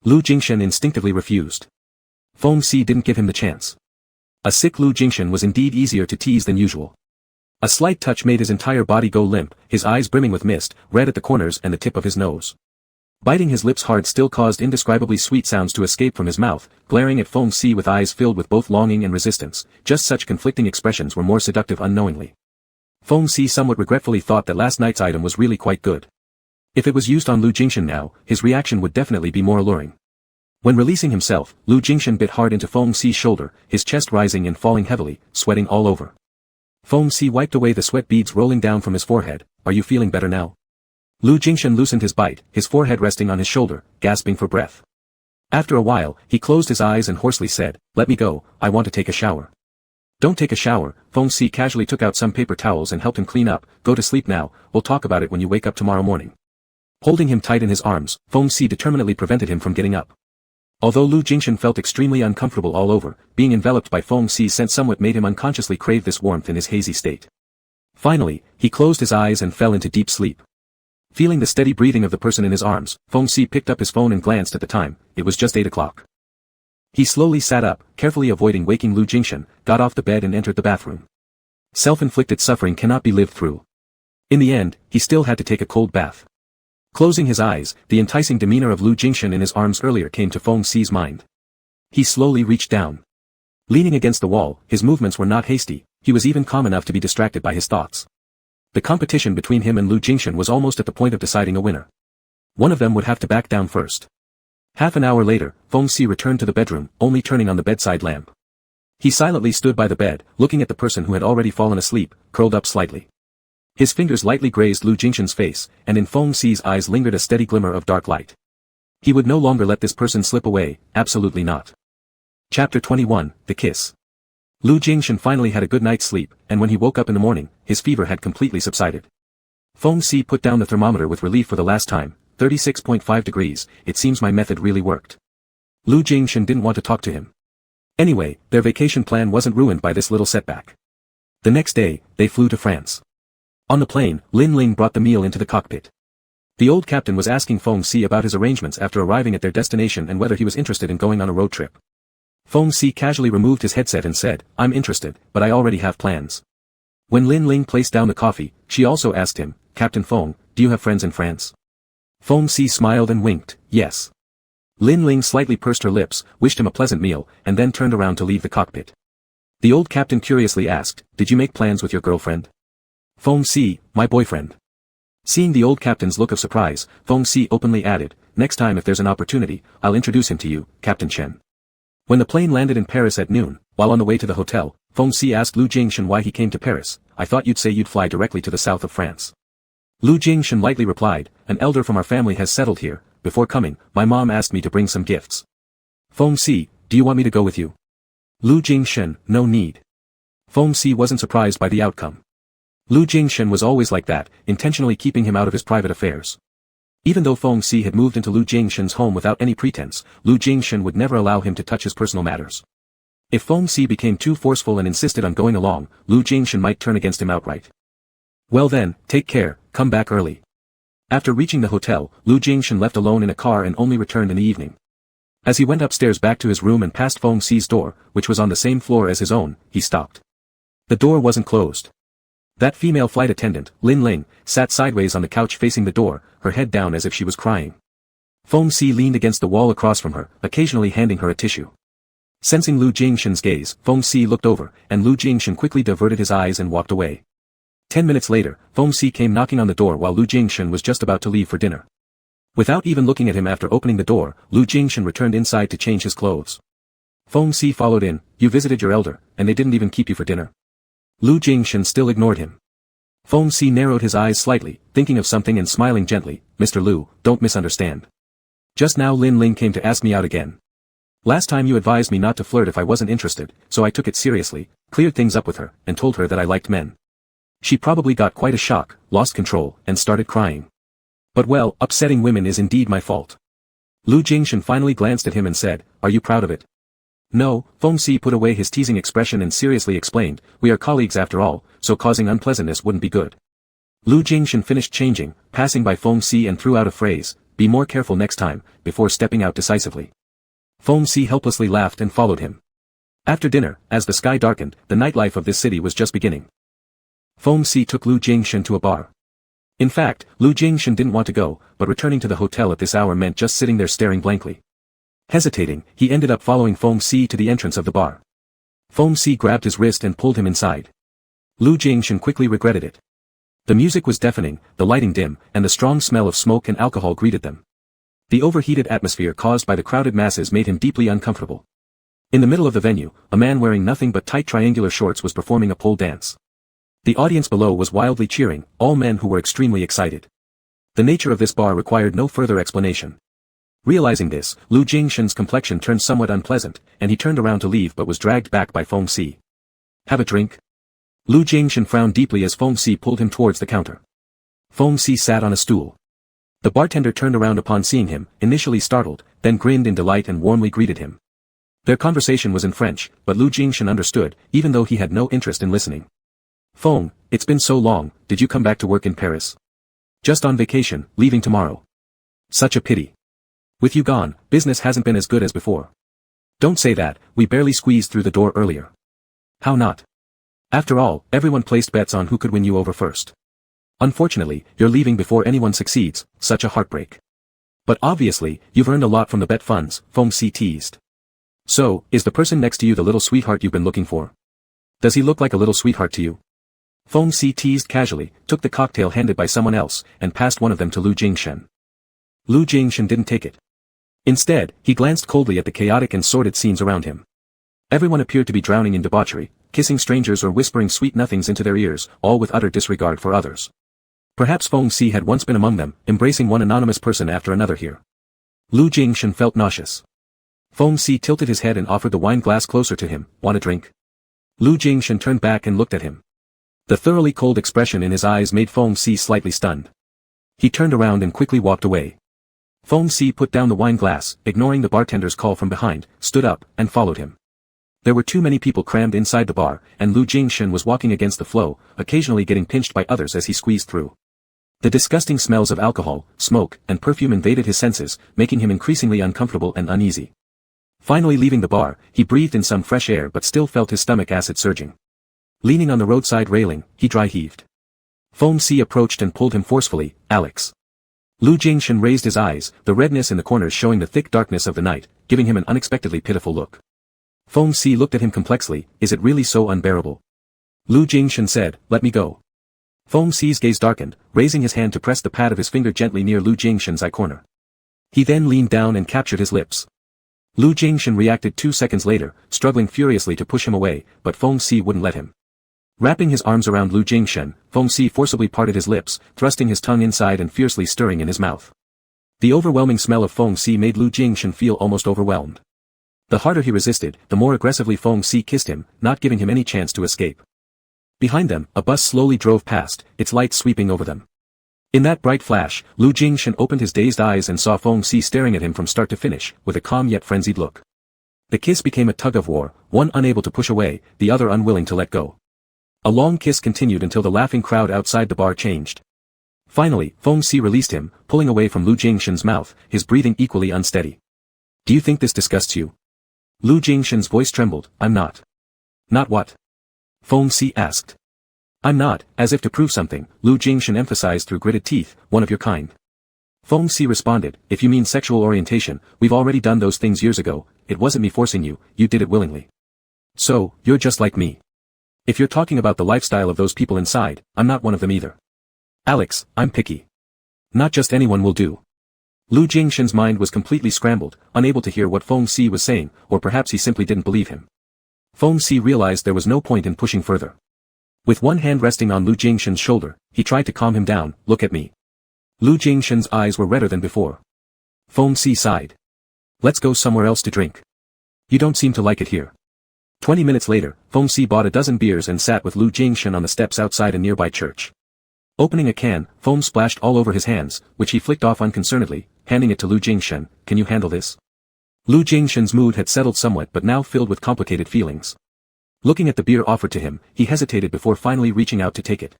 Lu Jingshan instinctively refused. Feng Xi didn't give him the chance. A sick Lu Jingshan was indeed easier to tease than usual. A slight touch made his entire body go limp, his eyes brimming with mist, red at the corners and the tip of his nose. Biting his lips hard still caused indescribably sweet sounds to escape from his mouth, glaring at Feng Xi with eyes filled with both longing and resistance, just such conflicting expressions were more seductive unknowingly. Feng Xi somewhat regretfully thought that last night's item was really quite good. If it was used on Lu Jingshan now, his reaction would definitely be more alluring. When releasing himself, Lu Jingshan bit hard into Feng Xi's shoulder, his chest rising and falling heavily, sweating all over. Feng Xi wiped away the sweat beads rolling down from his forehead, are you feeling better now? Lu Jingshan loosened his bite, his forehead resting on his shoulder, gasping for breath. After a while, he closed his eyes and hoarsely said, let me go, I want to take a shower. Don't take a shower, Feng Xi casually took out some paper towels and helped him clean up, go to sleep now, we'll talk about it when you wake up tomorrow morning. Holding him tight in his arms, Feng Xi determinedly prevented him from getting up. Although Lu Jingshan felt extremely uncomfortable all over, being enveloped by Feng Xi's scent somewhat made him unconsciously crave this warmth in his hazy state. Finally, he closed his eyes and fell into deep sleep. Feeling the steady breathing of the person in his arms, Feng Xi picked up his phone and glanced at the time, it was just 8 o'clock. He slowly sat up, carefully avoiding waking Lu Jingshan, got off the bed and entered the bathroom. Self-inflicted suffering cannot be lived through. In the end, he still had to take a cold bath. Closing his eyes, the enticing demeanor of Lu Jingshan in his arms earlier came to Feng Xi's mind. He slowly reached down. Leaning against the wall, his movements were not hasty, he was even calm enough to be distracted by his thoughts. The competition between him and Lu Jingshan was almost at the point of deciding a winner. One of them would have to back down first. Half an hour later, Feng Si returned to the bedroom, only turning on the bedside lamp. He silently stood by the bed, looking at the person who had already fallen asleep, curled up slightly. His fingers lightly grazed Lu Jingshan's face, and in Feng Si's eyes lingered a steady glimmer of dark light. He would no longer let this person slip away, absolutely not. Chapter 21, The Kiss. Lu Jingshan finally had a good night's sleep, and when he woke up in the morning, his fever had completely subsided. Feng Si put down the thermometer with relief for the last time, 36.5 degrees, it seems my method really worked. Lu Jingshan didn't want to talk to him. Anyway, their vacation plan wasn't ruined by this little setback. The next day, they flew to France. On the plane, Lin Ling brought the meal into the cockpit. The old captain was asking Feng Si about his arrangements after arriving at their destination and whether he was interested in going on a road trip. Feng Si casually removed his headset and said, "I'm interested, but I already have plans." When Lin Ling placed down the coffee, she also asked him, "Captain Feng, do you have friends in France?" Feng Si smiled and winked, "Yes." Lin Ling slightly pursed her lips, wished him a pleasant meal, and then turned around to leave the cockpit. The old captain curiously asked, "Did you make plans with your girlfriend?" Feng Si, "My boyfriend." Seeing the old captain's look of surprise, Feng Si openly added, "Next time if there's an opportunity, I'll introduce him to you, Captain Chen." When the plane landed in Paris at noon, while on the way to the hotel, Feng Si asked Lu Jingshan why he came to Paris. "I thought you'd say you'd fly directly to the south of France." Lu Jingshan lightly replied, "An elder from our family has settled here. Before coming, my mom asked me to bring some gifts." Feng Si, "Do you want me to go with you?" Lu Jingshan, "No need." Feng Si wasn't surprised by the outcome. Lu Jingshan was always like that, intentionally keeping him out of his private affairs. Even though Feng Si had moved into Lu Jingshan's home without any pretense, Lu Jingshan would never allow him to touch his personal matters. If Feng Si became too forceful and insisted on going along, Lu Jingshan might turn against him outright. "Well then, take care, come back early." After reaching the hotel, Lu Jingshan left alone in a car and only returned in the evening. As he went upstairs back to his room and past Feng Si's door, which was on the same floor as his own, he stopped. The door wasn't closed. That female flight attendant, Lin Ling, sat sideways on the couch facing the door, her head down as if she was crying. Feng Si leaned against the wall across from her, occasionally handing her a tissue. Sensing Lu Jingshan's gaze, Feng Si looked over, and Lu Jingshan quickly diverted his eyes and walked away. 10 minutes later, Feng Si came knocking on the door while Lu Jingshan was just about to leave for dinner. Without even looking at him after opening the door, Lu Jingshan returned inside to change his clothes. Feng Si followed in, "You visited your elder, and they didn't even keep you for dinner." Lu Jingshan still ignored him. Feng Si narrowed his eyes slightly, thinking of something and smiling gently, "Mr. Lu, don't misunderstand. Just now Lin Ling came to ask me out again. Last time you advised me not to flirt if I wasn't interested, so I took it seriously, cleared things up with her, and told her that I liked men. She probably got quite a shock, lost control, and started crying. But well, upsetting women is indeed my fault." Lu Jingshan finally glanced at him and said, "Are you proud of it?" "No," Feng Si put away his teasing expression and seriously explained, "We are colleagues after all, so causing unpleasantness wouldn't be good." Lu Jingshan finished changing, passing by Feng Si and threw out a phrase, "Be more careful next time," before stepping out decisively. Feng Si helplessly laughed and followed him. After dinner, as the sky darkened, the nightlife of this city was just beginning. Feng Si took Lu Jingshan to a bar. In fact, Lu Jingshan didn't want to go, but returning to the hotel at this hour meant just sitting there staring blankly. Hesitating, he ended up following Feng Si to the entrance of the bar. Feng Si grabbed his wrist and pulled him inside. Lu Jingshan quickly regretted it. The music was deafening, the lighting dim, and the strong smell of smoke and alcohol greeted them. The overheated atmosphere caused by the crowded masses made him deeply uncomfortable. In the middle of the venue, a man wearing nothing but tight triangular shorts was performing a pole dance. The audience below was wildly cheering, all men who were extremely excited. The nature of this bar required no further explanation. Realizing this, Lu Jingshan's complexion turned somewhat unpleasant, and he turned around to leave but was dragged back by Feng Si. "Have a drink?" Lu Jingshan frowned deeply as Feng Si pulled him towards the counter. Feng Si sat on a stool. The bartender turned around upon seeing him, initially startled, then grinned in delight and warmly greeted him. Their conversation was in French, but Lu Jingshan understood, even though he had no interest in listening. "Feng, it's been so long, did you come back to work in Paris?" "Just on vacation, leaving tomorrow." "Such a pity. With you gone, business hasn't been as good as before." "Don't say that, we barely squeezed through the door earlier." "How not? After all, everyone placed bets on who could win you over first. Unfortunately, you're leaving before anyone succeeds, such a heartbreak." "But obviously, you've earned a lot from the bet funds," Feng Si teased. So, is the person next to you the little sweetheart you've been looking for? Does he look like a little sweetheart to you? Feng Si teased casually, took the cocktail handed by someone else, and passed one of them to Lu Jingshen. Lu Jingshen didn't take it. Instead, he glanced coldly at the chaotic and sordid scenes around him. Everyone appeared to be drowning in debauchery, kissing strangers or whispering sweet nothings into their ears, all with utter disregard for others. Perhaps Feng Si had once been among them, embracing one anonymous person after another here. Lu Jingshen felt nauseous. Feng Si tilted his head and offered the wine glass closer to him. Want a drink? Lu Jingshen turned back and looked at him. The thoroughly cold expression in his eyes made Feng Si slightly stunned. He turned around and quickly walked away. Feng Si put down the wine glass, ignoring the bartender's call from behind, stood up, and followed him. There were too many people crammed inside the bar, and Lu Jingshen was walking against the flow, occasionally getting pinched by others as he squeezed through. The disgusting smells of alcohol, smoke, and perfume invaded his senses, making him increasingly uncomfortable and uneasy. Finally leaving the bar, he breathed in some fresh air but still felt his stomach acid surging. Leaning on the roadside railing, he dry-heaved. Feng Si approached and pulled him forcefully. Alex. Lu Jingshen raised his eyes, the redness in the corners showing the thick darkness of the night, giving him an unexpectedly pitiful look. Feng Si looked at him complexly. Is it really so unbearable? Lu Jingshen said, let me go. Feng Si's gaze darkened, raising his hand to press the pad of his finger gently near Lu Jingshen's eye corner. He then leaned down and captured his lips. Lu Jingshen reacted 2 seconds later, struggling furiously to push him away, but Feng Si wouldn't let him. Wrapping his arms around Lu Jingshen, Feng Si forcibly parted his lips, thrusting his tongue inside and fiercely stirring in his mouth. The overwhelming smell of Feng Si made Lu Jingshen feel almost overwhelmed. The harder he resisted, the more aggressively Feng Si kissed him, not giving him any chance to escape. Behind them, a bus slowly drove past, its lights sweeping over them. In that bright flash, Lu Jingshen opened his dazed eyes and saw Feng Si staring at him from start to finish, with a calm yet frenzied look. The kiss became a tug-of-war, one unable to push away, the other unwilling to let go. A long kiss continued until the laughing crowd outside the bar changed. Finally, Feng Si released him, pulling away from Lu Jingshen's mouth, his breathing equally unsteady. Do you think this disgusts you? Lu Jingshen's voice trembled. I'm not. Not what? Feng Si asked. I'm not, as if to prove something, Lu Jingshen emphasized through gritted teeth, one of your kind. Feng Si responded, if you mean sexual orientation, we've already done those things years ago, it wasn't me forcing you, you did it willingly. So, you're just like me. If you're talking about the lifestyle of those people inside, I'm not one of them either. Alex, I'm picky. Not just anyone will do. Lu Jingshen's mind was completely scrambled, unable to hear what Feng Si was saying, or perhaps he simply didn't believe him. Feng Si realized there was no point in pushing further. With one hand resting on Lu Jingshen's shoulder, he tried to calm him down. Look at me. Lu Jingshen's eyes were redder than before. Feng Si sighed. Let's go somewhere else to drink. You don't seem to like it here. 20 minutes later, Feng Si bought a dozen beers and sat with Lu Jingshen on the steps outside a nearby church. Opening a can, foam splashed all over his hands, which he flicked off unconcernedly, handing it to Lu Jingshen. Can you handle this? Lu Jingshen's mood had settled somewhat but now filled with complicated feelings. Looking at the beer offered to him, he hesitated before finally reaching out to take it.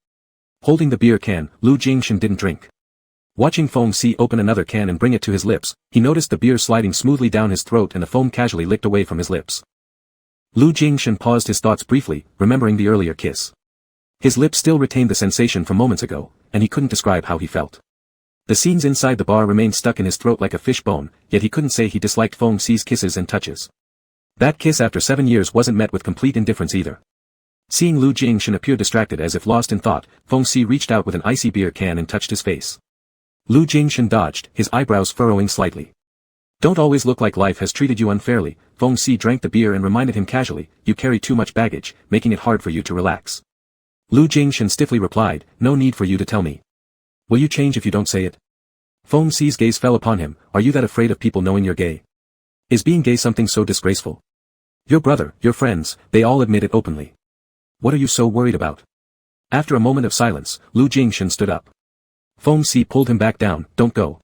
Holding the beer can, Lu Jingshen didn't drink. Watching Feng Si open another can and bring it to his lips, he noticed the beer sliding smoothly down his throat and the foam casually licked away from his lips. Lu Jingshen paused his thoughts briefly, remembering the earlier kiss. His lips still retained the sensation from moments ago, and he couldn't describe how he felt. The scenes inside the bar remained stuck in his throat like a fish bone, yet he couldn't say he disliked Feng Si's kisses and touches. That kiss after 7 years wasn't met with complete indifference either. Seeing Lu Jingshen appear distracted as if lost in thought, Feng Si reached out with an icy beer can and touched his face. Lu Jingshen dodged, his eyebrows furrowing slightly. Don't always look like life has treated you unfairly. Feng Si drank the beer and reminded him casually, you carry too much baggage, making it hard for you to relax. Lu Jingshen stiffly replied, no need for you to tell me. Will you change if you don't say it? Feng Si's gaze fell upon him, are you that afraid of people knowing you're gay? Is being gay something so disgraceful? Your brother, your friends, they all admit it openly. What are you so worried about? After a moment of silence, Lu Jingshen stood up. Feng Si pulled him back down, don't go.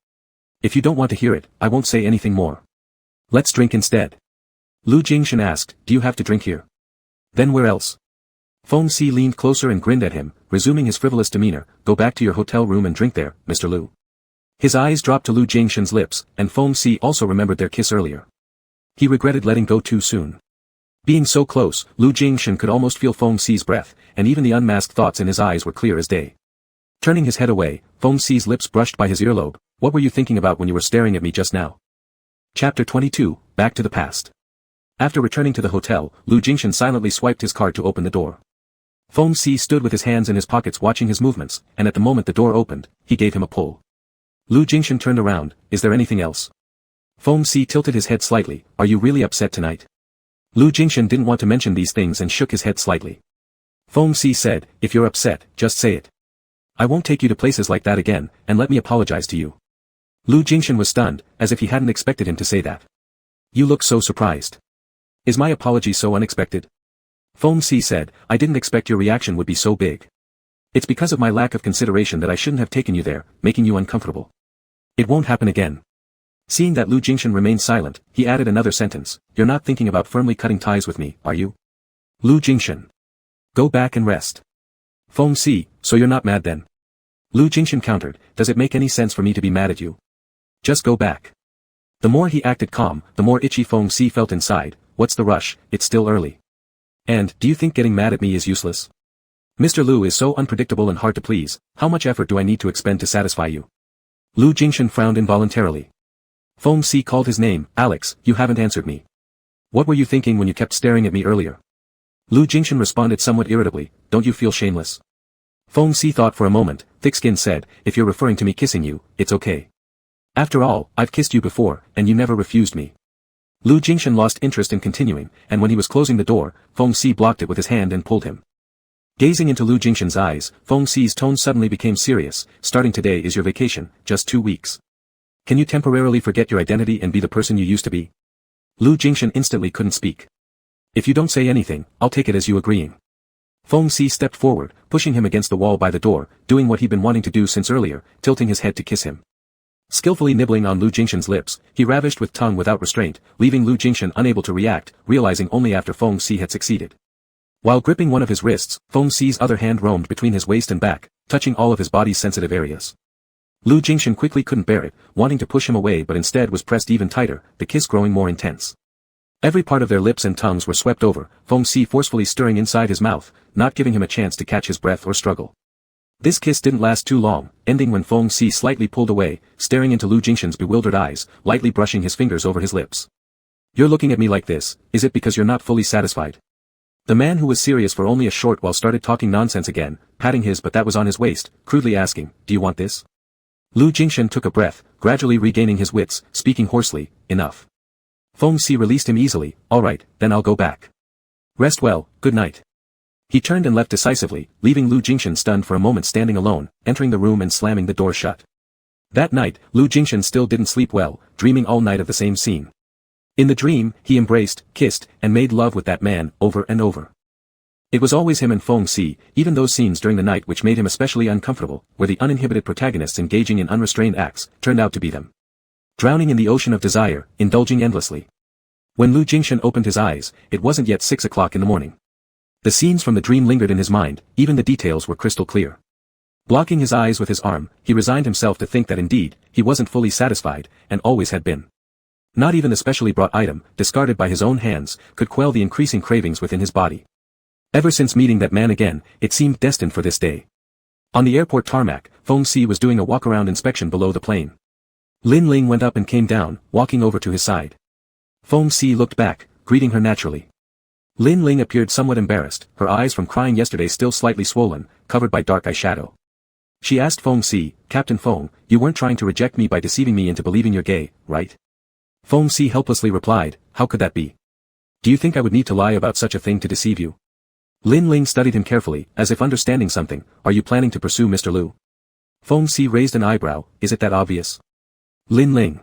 If you don't want to hear it, I won't say anything more. Let's drink instead. Lu Jingshen asked, do you have to drink here? Then where else? Feng Si leaned closer and grinned at him, resuming his frivolous demeanor, go back to your hotel room and drink there, Mr. Lu. His eyes dropped to Lu Jingshen's lips, and Feng Si also remembered their kiss earlier. He regretted letting go too soon. Being so close, Lu Jingshen could almost feel Feng Si's breath, and even the unmasked thoughts in his eyes were clear as day. Turning his head away, Feng Si's lips brushed by his earlobe. What were you thinking about when you were staring at me just now? Chapter 22, Back to the Past. After returning to the hotel, Lu Jingshan silently swiped his card to open the door. Feng Si stood with his hands in his pockets watching his movements, and at the moment the door opened, he gave him a pull. Lu Jingshan turned around. Is there anything else? Feng Si tilted his head slightly. Are you really upset tonight? Lu Jingshan didn't want to mention these things and shook his head slightly. Feng Si said, if you're upset, just say it. I won't take you to places like that again, and let me apologize to you. Lu Jingshan was stunned, as if he hadn't expected him to say that. You look so surprised. Is my apology so unexpected? Feng Si said, I didn't expect your reaction would be so big. It's because of my lack of consideration that I shouldn't have taken you there, making you uncomfortable. It won't happen again. Seeing that Lu Jingshan remained silent, he added another sentence, you're not thinking about firmly cutting ties with me, are you? Lu Jingshan. Go back and rest. Feng Si, so you're not mad then? Lu Jingshan countered, does it make any sense for me to be mad at you? Just go back. The more he acted calm, the more itchy Feng Si felt inside. What's the rush, it's still early. And, do you think getting mad at me is useless? Mr. Lu is so unpredictable and hard to please, how much effort do I need to expend to satisfy you? Lu Jingshan frowned involuntarily. Feng Si called his name, Alex, you haven't answered me. What were you thinking when you kept staring at me earlier? Lu Jingshan responded somewhat irritably, don't you feel shameless? Feng Si thought for a moment, thick-skinned said, if you're referring to me kissing you, it's okay. After all, I've kissed you before, and you never refused me. Lu Jingshan lost interest in continuing, and when he was closing the door, Feng Si blocked it with his hand and pulled him. Gazing into Lu Jingshan's eyes, Feng Si's tone suddenly became serious, starting today is your vacation, just 2 weeks. Can you temporarily forget your identity and be the person you used to be? Lu Jingshan instantly couldn't speak. If you don't say anything, I'll take it as you agreeing. Feng Si stepped forward, pushing him against the wall by the door, doing what he'd been wanting to do since earlier, tilting his head to kiss him. Skillfully nibbling on Lu Jingshan's lips, he ravished with tongue without restraint, leaving Lu Jingshan unable to react, realizing only after Feng Si had succeeded. While gripping one of his wrists, Feng Si's other hand roamed between his waist and back, touching all of his body's sensitive areas. Lu Jingshan quickly couldn't bear it, wanting to push him away but instead was pressed even tighter, the kiss growing more intense. Every part of their lips and tongues were swept over, Feng Si forcefully stirring inside his mouth, not giving him a chance to catch his breath or struggle. This kiss didn't last too long, ending when Feng Si slightly pulled away, staring into Lu Jingshan's bewildered eyes, lightly brushing his fingers over his lips. You're looking at me like this, is it because you're not fully satisfied? The man who was serious for only a short while started talking nonsense again, patting his but that was on his waist, crudely asking, do you want this? Lu Jingshan took a breath, gradually regaining his wits, speaking hoarsely, enough. Feng Si released him easily, alright, then I'll go back. Rest well, good night. He turned and left decisively, leaving Lu Jingshan stunned for a moment standing alone, entering the room and slamming the door shut. That night, Lu Jingshan still didn't sleep well, dreaming all night of the same scene. In the dream, he embraced, kissed, and made love with that man, over and over. It was always him and Feng Si, even those scenes during the night which made him especially uncomfortable, where the uninhibited protagonists engaging in unrestrained acts, turned out to be them. Drowning in the ocean of desire, indulging endlessly. When Lu Jingshan opened his eyes, it wasn't yet 6 o'clock in the morning. The scenes from the dream lingered in his mind, even the details were crystal clear. Blocking his eyes with his arm, he resigned himself to think that indeed, he wasn't fully satisfied, and always had been. Not even the specially brought item, discarded by his own hands, could quell the increasing cravings within his body. Ever since meeting that man again, it seemed destined for this day. On the airport tarmac, Feng Si was doing a walk-around inspection below the plane. Lin Ling went up and came down, walking over to his side. Feng Si looked back, greeting her naturally. Lin Ling appeared somewhat embarrassed, her eyes from crying yesterday still slightly swollen, covered by dark eyeshadow. She asked Feng Si, Captain Feng, you weren't trying to reject me by deceiving me into believing you're gay, right? Feng Si helplessly replied, how could that be? Do you think I would need to lie about such a thing to deceive you? Lin Ling studied him carefully, as if understanding something, are you planning to pursue Mr. Lu? Feng Si raised an eyebrow, is it that obvious? Lin Ling.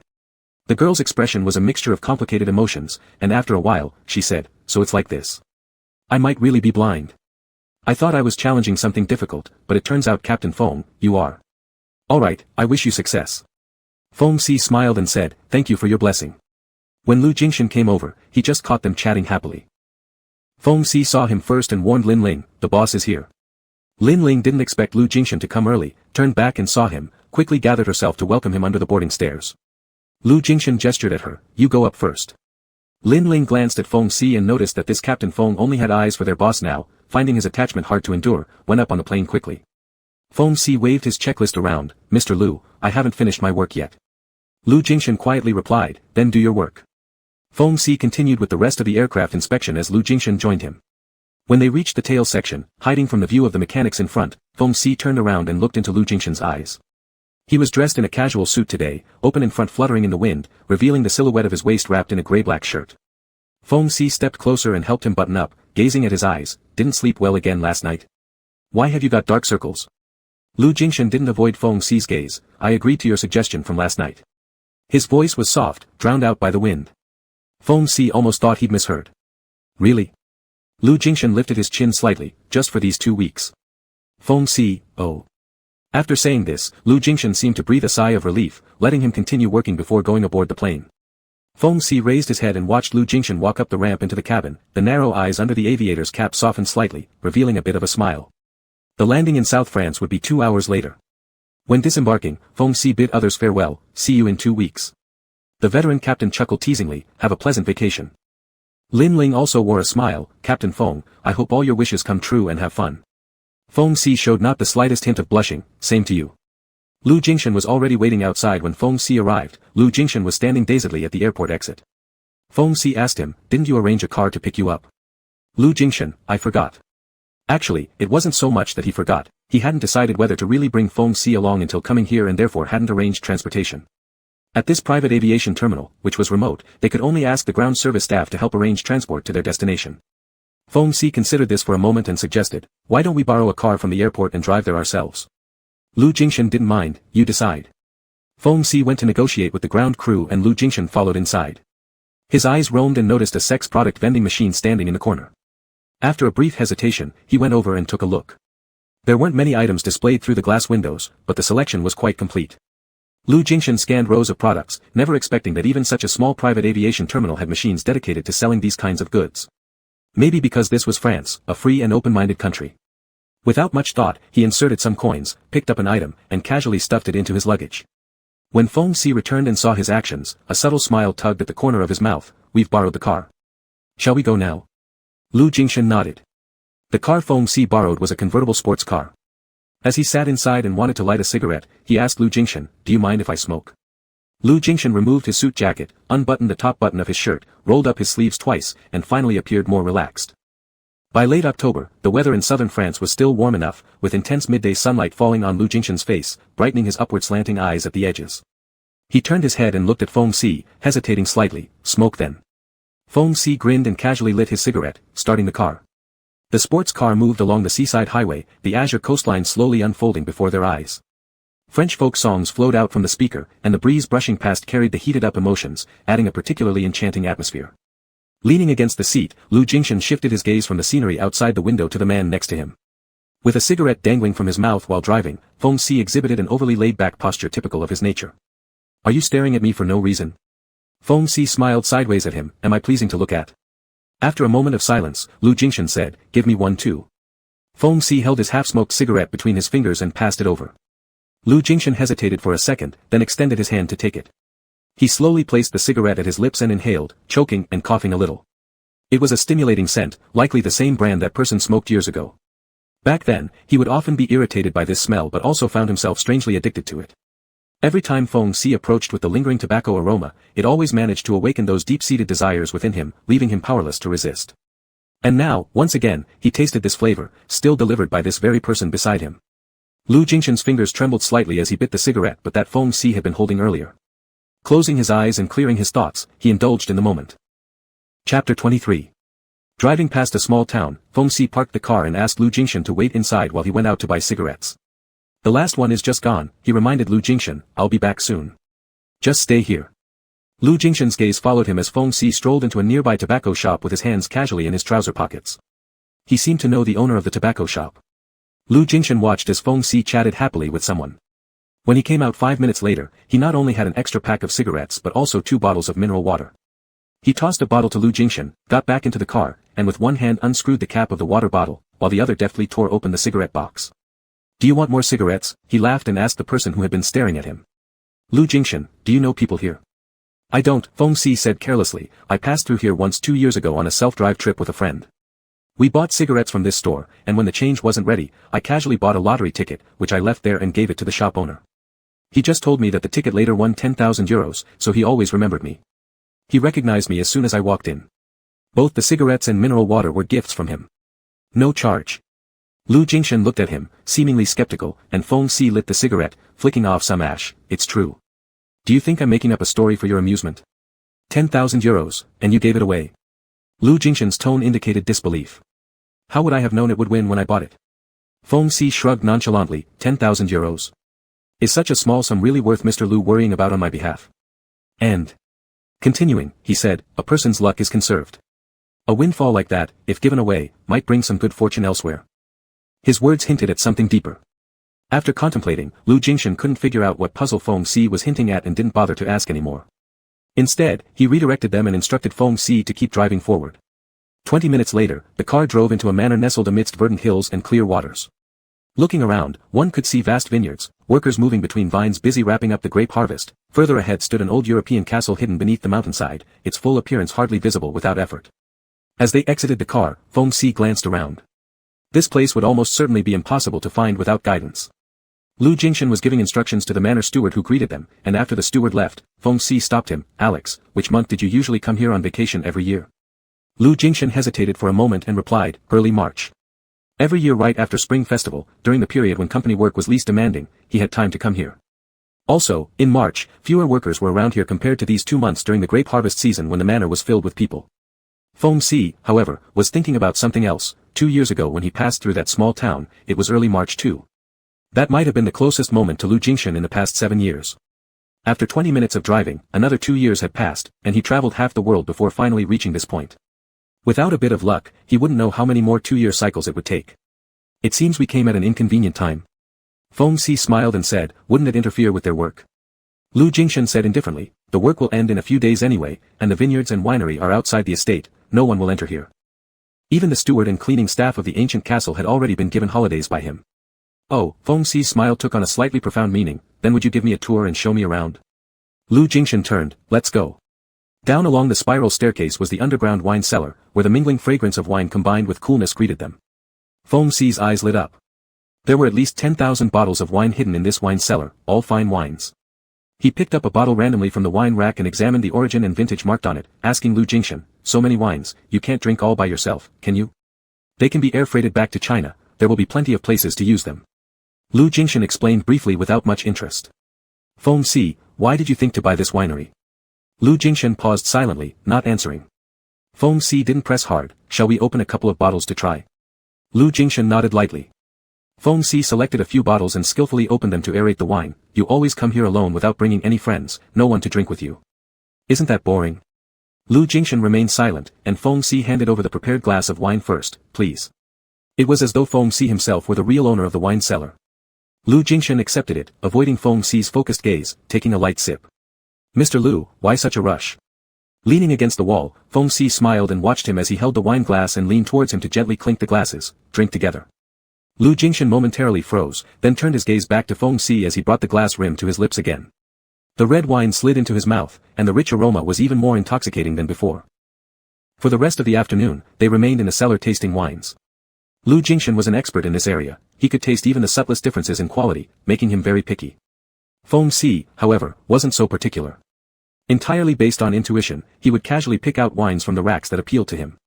The girl's expression was a mixture of complicated emotions, and after a while, she said, so it's like this. I might really be blind. I thought I was challenging something difficult, but it turns out Captain Feng, you are. Alright, I wish you success. Feng Si smiled and said, thank you for your blessing. When Lu Jingshan came over, he just caught them chatting happily. Feng Si saw him first and warned Lin Ling, the boss is here. Lin Ling didn't expect Lu Jingshan to come early, turned back and saw him, quickly gathered herself to welcome him under the boarding stairs. Lu Jingshan gestured at her, you go up first. Lin Ling glanced at Feng Si and noticed that this Captain Feng only had eyes for their boss now, finding his attachment hard to endure, went up on the plane quickly. Feng Si waved his checklist around, Mr. Lu, I haven't finished my work yet. Lu Jingshan quietly replied, then do your work. Feng Si continued with the rest of the aircraft inspection as Lu Jingshan joined him. When they reached the tail section, hiding from the view of the mechanics in front, Feng Si turned around and looked into Lu Jingshan's eyes. He was dressed in a casual suit today, open in front fluttering in the wind, revealing the silhouette of his waist wrapped in a grey-black shirt. Feng Si stepped closer and helped him button up, gazing at his eyes. Didn't sleep well again last night? Why have you got dark circles? Lu Jingshan didn't avoid Feng Si's gaze. I agreed to your suggestion from last night. His voice was soft, drowned out by the wind. Feng Si almost thought he'd misheard. Really? Lu Jingshan lifted his chin slightly, just for these 2 weeks. Feng Si, oh. After saying this, Lu Jingshan seemed to breathe a sigh of relief, letting him continue working before going aboard the plane. Feng Si raised his head and watched Lu Jingshan walk up the ramp into the cabin. The narrow eyes under the aviator's cap softened slightly, revealing a bit of a smile. The landing in South France would be 2 hours later. When disembarking, Feng Si bid others farewell. See you in 2 weeks. The veteran captain chuckled teasingly. Have a pleasant vacation. Lin Ling also wore a smile. Captain Feng, I hope all your wishes come true and have fun. Feng Si showed not the slightest hint of blushing. Same to you. Lu Jingshan was already waiting outside when Feng Si arrived. Lu Jingshan was standing dazedly at the airport exit. Feng Si asked him, didn't you arrange a car to pick you up? Lu Jingshan, I forgot. Actually, it wasn't so much that he forgot. He hadn't decided whether to really bring Feng Si along until coming here and therefore hadn't arranged transportation. At this private aviation terminal, which was remote, they could only ask the ground service staff to help arrange transport to their destination. Feng Si considered this for a moment and suggested, why don't we borrow a car from the airport and drive there ourselves? Lu Jingshan didn't mind. You decide. Feng Si went to negotiate with the ground crew and Lu Jingshan followed inside. His eyes roamed and noticed a sex product vending machine standing in the corner. After a brief hesitation, he went over and took a look. There weren't many items displayed through the glass windows, but the selection was quite complete. Lu Jingshan scanned rows of products, never expecting that even such a small private aviation terminal had machines dedicated to selling these kinds of goods. Maybe because this was France, a free and open-minded country. Without much thought, he inserted some coins, picked up an item, and casually stuffed it into his luggage. When Feng Si returned and saw his actions, a subtle smile tugged at the corner of his mouth. We've borrowed the car. Shall we go now? Lu Jingshan nodded. The car Feng Si borrowed was a convertible sports car. As he sat inside and wanted to light a cigarette, he asked Lu Jingshan, do you mind if I smoke? Lu Jingshan removed his suit jacket, unbuttoned the top button of his shirt, rolled up his sleeves twice, and finally appeared more relaxed. By late October, the weather in southern France was still warm enough, with intense midday sunlight falling on Lu Jingshan's face, brightening his upward slanting eyes at the edges. He turned his head and looked at Feng Si, hesitating slightly. Smoke then. Feng Si grinned and casually lit his cigarette, starting the car. The sports car moved along the seaside highway, the azure coastline slowly unfolding before their eyes. French folk songs flowed out from the speaker, and the breeze brushing past carried the heated-up emotions, adding a particularly enchanting atmosphere. Leaning against the seat, Lu Jingshan shifted his gaze from the scenery outside the window to the man next to him. With a cigarette dangling from his mouth while driving, Feng Si exhibited an overly laid-back posture typical of his nature. Are you staring at me for no reason? Feng Si smiled sideways at him. Am I pleasing to look at? After a moment of silence, Lu Jingshan said, give me one too. Feng Si held his half-smoked cigarette between his fingers and passed it over. Lu Jingshan hesitated for a second, then extended his hand to take it. He slowly placed the cigarette at his lips and inhaled, choking and coughing a little. It was a stimulating scent, likely the same brand that person smoked years ago. Back then, he would often be irritated by this smell but also found himself strangely addicted to it. Every time Feng Si approached with the lingering tobacco aroma, it always managed to awaken those deep-seated desires within him, leaving him powerless to resist. And now, once again, he tasted this flavor, still delivered by this very person beside him. Lu Jingshan's fingers trembled slightly as he bit the cigarette but that Feng Si had been holding earlier. Closing his eyes and clearing his thoughts, he indulged in the moment. Chapter 23. Driving past a small town, Feng Si parked the car and asked Lu Jingshan to wait inside while he went out to buy cigarettes. The last one is just gone, he reminded Lu Jingshan. I'll be back soon. Just stay here. Lu Jingshan's gaze followed him as Feng Si strolled into a nearby tobacco shop with his hands casually in his trouser pockets. He seemed to know the owner of the tobacco shop. Lu Jingshan watched as Feng Si chatted happily with someone. When he came out 5 minutes later, he not only had an extra pack of cigarettes but also 2 bottles of mineral water. He tossed a bottle to Lu Jingshan, got back into the car, and with one hand unscrewed the cap of the water bottle, while the other deftly tore open the cigarette box. Do you want more cigarettes? He laughed and asked the person who had been staring at him. Lu Jingshan, do you know people here? I don't, Feng Si said carelessly. I passed through here once 2 years ago on a self-drive trip with a friend. We bought cigarettes from this store, and when the change wasn't ready, I casually bought a lottery ticket, which I left there and gave it to the shop owner. He just told me that the ticket later won 10,000 euros, so he always remembered me. He recognized me as soon as I walked in. Both the cigarettes and mineral water were gifts from him. No charge. Lu Jingshan looked at him, seemingly skeptical, and Feng Si lit the cigarette, flicking off some ash. It's true. Do you think I'm making up a story for your amusement? 10,000 euros, and you gave it away. Lu Jingshan's tone indicated disbelief. How would I have known it would win when I bought it? Feng Si shrugged nonchalantly. 10,000 euros. Is such a small sum really worth Mr. Lu worrying about on my behalf? And, continuing, he said, a person's luck is conserved. A windfall like that, if given away, might bring some good fortune elsewhere. His words hinted at something deeper. After contemplating, Lu Jingshan couldn't figure out what puzzle Feng Si was hinting at and didn't bother to ask anymore. Instead, he redirected them and instructed Feng Si to keep driving forward. 20 minutes later, the car drove into a manor nestled amidst verdant hills and clear waters. Looking around, one could see vast vineyards, workers moving between vines busy wrapping up the grape harvest. Further ahead stood an old European castle hidden beneath the mountainside, its full appearance hardly visible without effort. As they exited the car, Feng Si glanced around. This place would almost certainly be impossible to find without guidance. Lu Jingshan was giving instructions to the manor steward who greeted them, and after the steward left, Feng Si stopped him. Alex, which month did you usually come here on vacation every year? Lu Jingshan hesitated for a moment and replied, early March. Every year right after Spring Festival, during the period when company work was least demanding, he had time to come here. Also, in March, fewer workers were around here compared to these 2 months during the grape harvest season when the manor was filled with people. Feng Si, however, was thinking about something else. 2 years ago when he passed through that small town, it was early March too. That might have been the closest moment to Lu Jingshan in the past 7 years. After 20 minutes of driving, another 2 years had passed, and he traveled half the world before finally reaching this point. Without a bit of luck, he wouldn't know how many more 2-year cycles it would take. It seems we came at an inconvenient time. Feng Si smiled and said, wouldn't it interfere with their work? Lu Jingshan said indifferently, the work will end in a few days anyway, and the vineyards and winery are outside the estate, no one will enter here. Even the steward and cleaning staff of the ancient castle had already been given holidays by him. Oh, Feng Si's smile took on a slightly profound meaning, then would you give me a tour and show me around? Lu Jingshan turned, let's go. Down along the spiral staircase was the underground wine cellar, where the mingling fragrance of wine combined with coolness greeted them. Feng Si's eyes lit up. There were at least 10,000 bottles of wine hidden in this wine cellar, all fine wines. He picked up a bottle randomly from the wine rack and examined the origin and vintage marked on it, asking Lu Jingshan, so many wines, you can't drink all by yourself, can you? They can be air freighted back to China, there will be plenty of places to use them. Lu Jingshan explained briefly without much interest. Feng Si, why did you think to buy this winery? Lu Jingshan paused silently, not answering. Feng Si didn't press hard, shall we open a couple of bottles to try? Lu Jingshan nodded lightly. Feng Si selected a few bottles and skillfully opened them to aerate the wine. You always come here alone without bringing any friends, no one to drink with you. Isn't that boring? Lu Jingshan remained silent, and Feng Si handed over the prepared glass of wine first, please. It was as though Feng Si himself were the real owner of the wine cellar. Lu Jingshan accepted it, avoiding Feng Si's focused gaze, taking a light sip. Mr. Lu, why such a rush? Leaning against the wall, Feng Si smiled and watched him as he held the wine glass and leaned towards him to gently clink the glasses. Drink together. Lu Jingshan momentarily froze, then turned his gaze back to Feng Si as he brought the glass rim to his lips again. The red wine slid into his mouth, and the rich aroma was even more intoxicating than before. For the rest of the afternoon, they remained in the cellar tasting wines. Lu Jingshan was an expert in this area, he could taste even the subtlest differences in quality, making him very picky. Feng Si, however, wasn't so particular. Entirely based on intuition, he would casually pick out wines from the racks that appealed to him.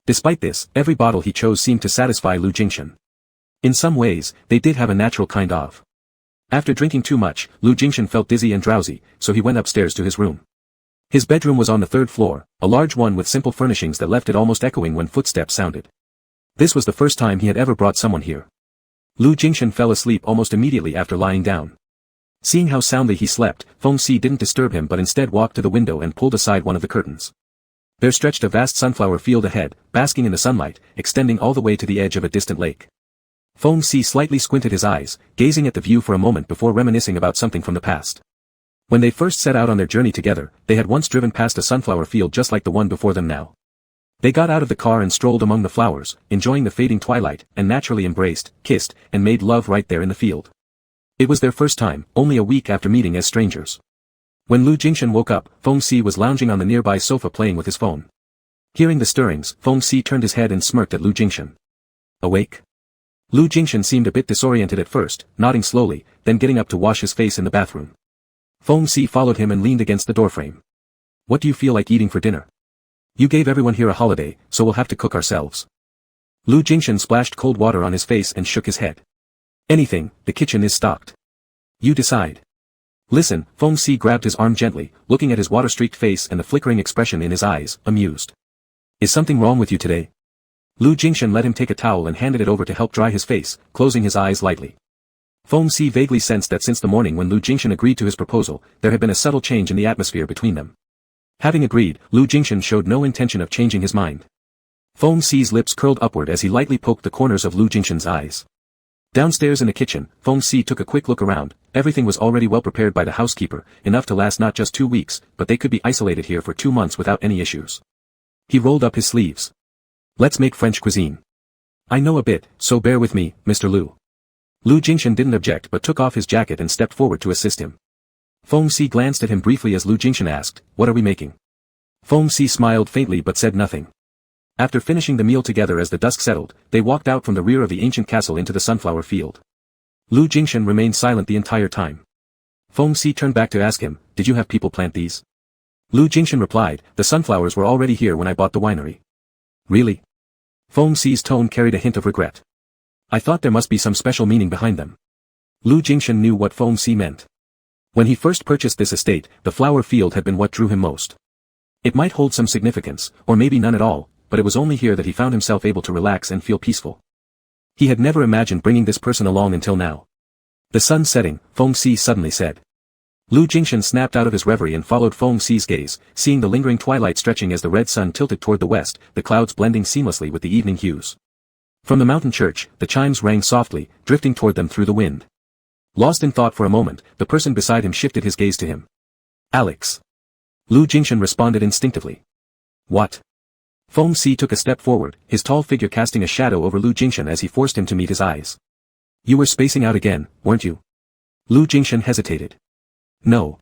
Despite this, every bottle he chose seemed to satisfy Lu Jingshan. In some ways, they did have a natural kind of. After drinking too much, Lu Jingshan felt dizzy and drowsy, so he went upstairs to his room. His bedroom was on the 3rd floor, a large one with simple furnishings that left it almost echoing when footsteps sounded. This was the first time he had ever brought someone here. Lu Jingshan fell asleep almost immediately after lying down. Seeing how soundly he slept, Feng Si didn't disturb him but instead walked to the window and pulled aside one of the curtains. There stretched a vast sunflower field ahead, basking in the sunlight, extending all the way to the edge of a distant lake. Feng Si slightly squinted his eyes, gazing at the view for a moment before reminiscing about something from the past. When they first set out on their journey together, they had once driven past a sunflower field just like the one before them now. They got out of the car and strolled among the flowers, enjoying the fading twilight, and naturally embraced, kissed, and made love right there in the field. It was their first time, only a week after meeting as strangers. When Lu Jingshan woke up, Feng Si was lounging on the nearby sofa playing with his phone. Hearing the stirrings, Feng Si turned his head and smirked at Lu Jingshan. Awake? Lu Jingshan seemed a bit disoriented at first, nodding slowly, then getting up to wash his face in the bathroom. Feng Si followed him and leaned against the doorframe. What do you feel like eating for dinner? You gave everyone here a holiday, so we'll have to cook ourselves. Lu Jingshan splashed cold water on his face and shook his head. Anything, the kitchen is stocked. You decide. Listen, Feng Si grabbed his arm gently, looking at his water-streaked face and the flickering expression in his eyes, amused. Is something wrong with you today? Lu Jingshan let him take a towel and handed it over to help dry his face, closing his eyes lightly. Feng Si vaguely sensed that since the morning when Lu Jingshan agreed to his proposal, there had been a subtle change in the atmosphere between them. Having agreed, Lu Jingshan showed no intention of changing his mind. Feng Si's lips curled upward as he lightly poked the corners of Lu Jingshan's eyes. Downstairs in the kitchen, Feng Si took a quick look around. Everything was already well prepared by the housekeeper, enough to last not just 2 weeks, but they could be isolated here for 2 months without any issues. He rolled up his sleeves. Let's make French cuisine. I know a bit, so bear with me, Mr. Lu. Lu Jingshan didn't object but took off his jacket and stepped forward to assist him. Feng Si glanced at him briefly as Lu Jingshan asked, what are we making? Feng Si smiled faintly but said nothing. After finishing the meal together as the dusk settled, they walked out from the rear of the ancient castle into the sunflower field. Lu Jingshan remained silent the entire time. Feng Si turned back to ask him, did you have people plant these? Lu Jingshan replied, the sunflowers were already here when I bought the winery. Really? Feng Si's tone carried a hint of regret. I thought there must be some special meaning behind them. Lu Jingshan knew what Feng Si meant. When he first purchased this estate, the flower field had been what drew him most. It might hold some significance, or maybe none at all, but it was only here that he found himself able to relax and feel peaceful. He had never imagined bringing this person along until now. The sun setting, Feng Si suddenly said. Lu Jingshan snapped out of his reverie and followed Feng Si's gaze, seeing the lingering twilight stretching as the red sun tilted toward the west, the clouds blending seamlessly with the evening hues. From the mountain church, the chimes rang softly, drifting toward them through the wind. Lost in thought for a moment, the person beside him shifted his gaze to him. Alex. Lu Jingshan responded instinctively. What? Feng Si took a step forward, his tall figure casting a shadow over Lu Jingshan as he forced him to meet his eyes. You were spacing out again, weren't you? Lu Jingshan hesitated. No.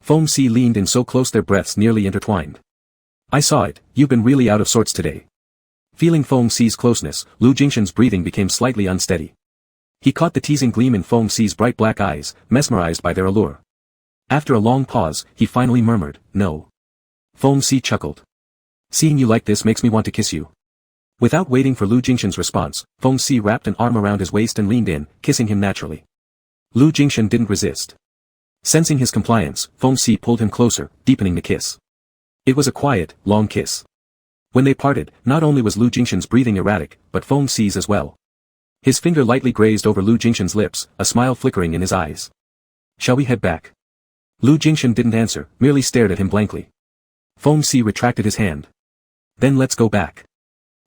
Feng Si leaned in so close their breaths nearly intertwined. I saw it, you've been really out of sorts today. Feeling Feng Si's closeness, Lu Jingshan's breathing became slightly unsteady. He caught the teasing gleam in Feng Si's bright black eyes, mesmerized by their allure. After a long pause, he finally murmured, no. Feng Si chuckled. Seeing you like this makes me want to kiss you. Without waiting for Lu Jingshan's response, Feng Si wrapped an arm around his waist and leaned in, kissing him naturally. Lu Jingshan didn't resist. Sensing his compliance, Feng Si pulled him closer, deepening the kiss. It was a quiet, long kiss. When they parted, not only was Lu Jingshan's breathing erratic, but Feng Si's as well. His finger lightly grazed over Lu Jingshan's lips, a smile flickering in his eyes. Shall we head back? Lu Jingshan didn't answer, merely stared at him blankly. Feng Si retracted his hand. Then let's go back.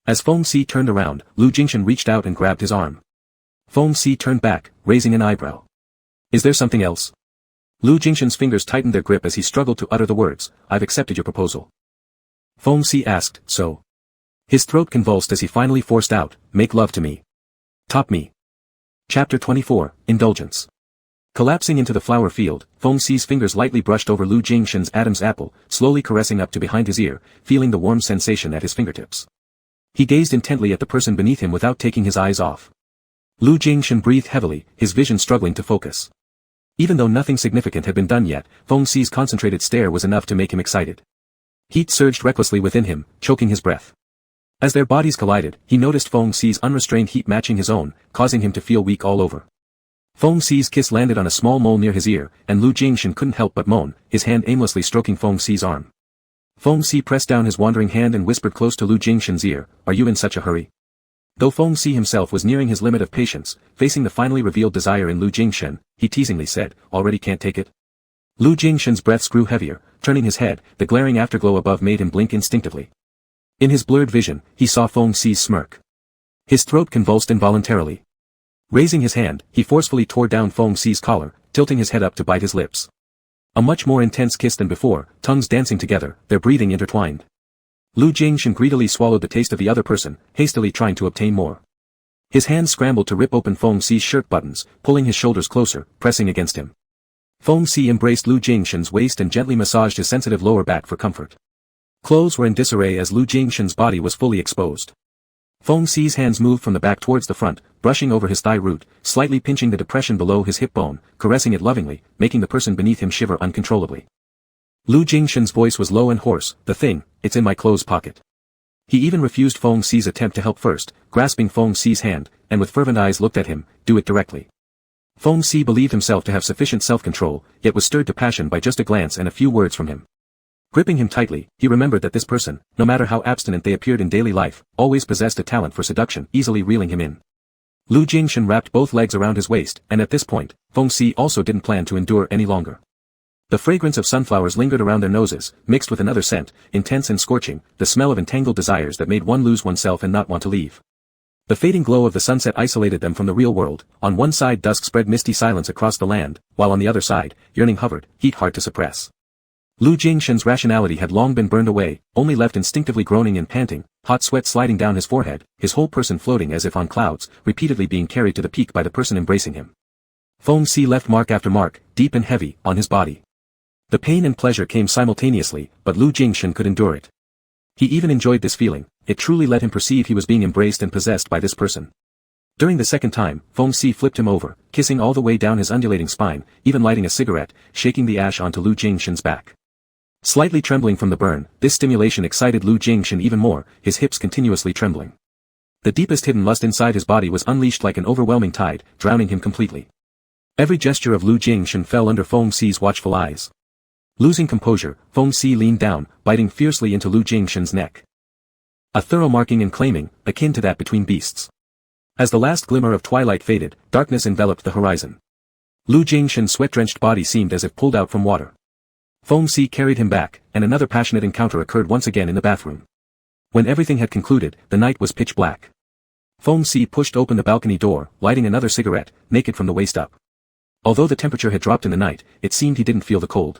As Feng Si turned around, Lu Jingshan reached out and grabbed his arm. Feng Si turned back, raising an eyebrow. Is there something else? Lu Jingshan's fingers tightened their grip as he struggled to utter the words, I've accepted your proposal. Feng Si asked, so? His throat convulsed as he finally forced out, make love to me. Top me. Chapter 24, Indulgence. Collapsing into the flower field, Feng Si's fingers lightly brushed over Lu Jingshan's Adam's apple, slowly caressing up to behind his ear, feeling the warm sensation at his fingertips. He gazed intently at the person beneath him without taking his eyes off. Lu Jingshan breathed heavily, his vision struggling to focus. Even though nothing significant had been done yet, Feng Si's concentrated stare was enough to make him excited. Heat surged recklessly within him, choking his breath. As their bodies collided, he noticed Feng Si's unrestrained heat matching his own, causing him to feel weak all over. Feng Si's kiss landed on a small mole near his ear, and Lu Jingshan couldn't help but moan, his hand aimlessly stroking Feng Si's arm. Feng Si pressed down his wandering hand and whispered close to Lu Jingshan's ear, are you in such a hurry? Though Feng Si himself was nearing his limit of patience, facing the finally revealed desire in Lu Jingshan, he teasingly said, already can't take it? Lu Jingshan's breaths grew heavier, turning his head, the glaring afterglow above made him blink instinctively. In his blurred vision, he saw Feng Si's smirk. His throat convulsed involuntarily. Raising his hand, he forcefully tore down Feng Si's collar, tilting his head up to bite his lips. A much more intense kiss than before, tongues dancing together, their breathing intertwined. Lu Jingshan greedily swallowed the taste of the other person, hastily trying to obtain more. His hands scrambled to rip open Feng Si's shirt buttons, pulling his shoulders closer, pressing against him. Feng Si embraced Lu Jingshan's waist and gently massaged his sensitive lower back for comfort. Clothes were in disarray as Lu Jingshan's body was fully exposed. Feng Si's hands moved from the back towards the front, brushing over his thigh root, slightly pinching the depression below his hip bone, caressing it lovingly, making the person beneath him shiver uncontrollably. Lu Jingshan's voice was low and hoarse. The thing, it's in my clothes pocket. He even refused Feng Xi's attempt to help first, grasping Feng Xi's hand, and with fervent eyes looked at him, do it directly. Feng Xi believed himself to have sufficient self-control, yet was stirred to passion by just a glance and a few words from him. Gripping him tightly, he remembered that this person, no matter how abstinent they appeared in daily life, always possessed a talent for seduction, easily reeling him in. Lu Jingshan wrapped both legs around his waist, and at this point, Feng Xi also didn't plan to endure any longer. The fragrance of sunflowers lingered around their noses, mixed with another scent, intense and scorching, the smell of entangled desires that made one lose oneself and not want to leave. The fading glow of the sunset isolated them from the real world. On one side dusk spread misty silence across the land, while on the other side, yearning hovered, heat hard to suppress. Lu Jingshan's rationality had long been burned away, only left instinctively groaning and panting, hot sweat sliding down his forehead, his whole person floating as if on clouds, repeatedly being carried to the peak by the person embracing him. Feng Xi left mark after mark, deep and heavy, on his body. The pain and pleasure came simultaneously, but Lu Jingshan could endure it. He even enjoyed this feeling, it truly let him perceive he was being embraced and possessed by this person. During the second time, Feng Xi flipped him over, kissing all the way down his undulating spine, even lighting a cigarette, shaking the ash onto Lu Jingshan's back. Slightly trembling from the burn, this stimulation excited Lu Jingshan even more, his hips continuously trembling. The deepest hidden lust inside his body was unleashed like an overwhelming tide, drowning him completely. Every gesture of Lu Jingshan fell under Feng Xi's watchful eyes. Losing composure, Feng Xi leaned down, biting fiercely into Lu Jingshan's neck. A thorough marking and claiming, akin to that between beasts. As the last glimmer of twilight faded, darkness enveloped the horizon. Lu Jingshan's sweat-drenched body seemed as if pulled out from water. Feng Xi carried him back, and another passionate encounter occurred once again in the bathroom. When everything had concluded, the night was pitch black. Feng Xi pushed open the balcony door, lighting another cigarette, naked from the waist up. Although the temperature had dropped in the night, it seemed he didn't feel the cold.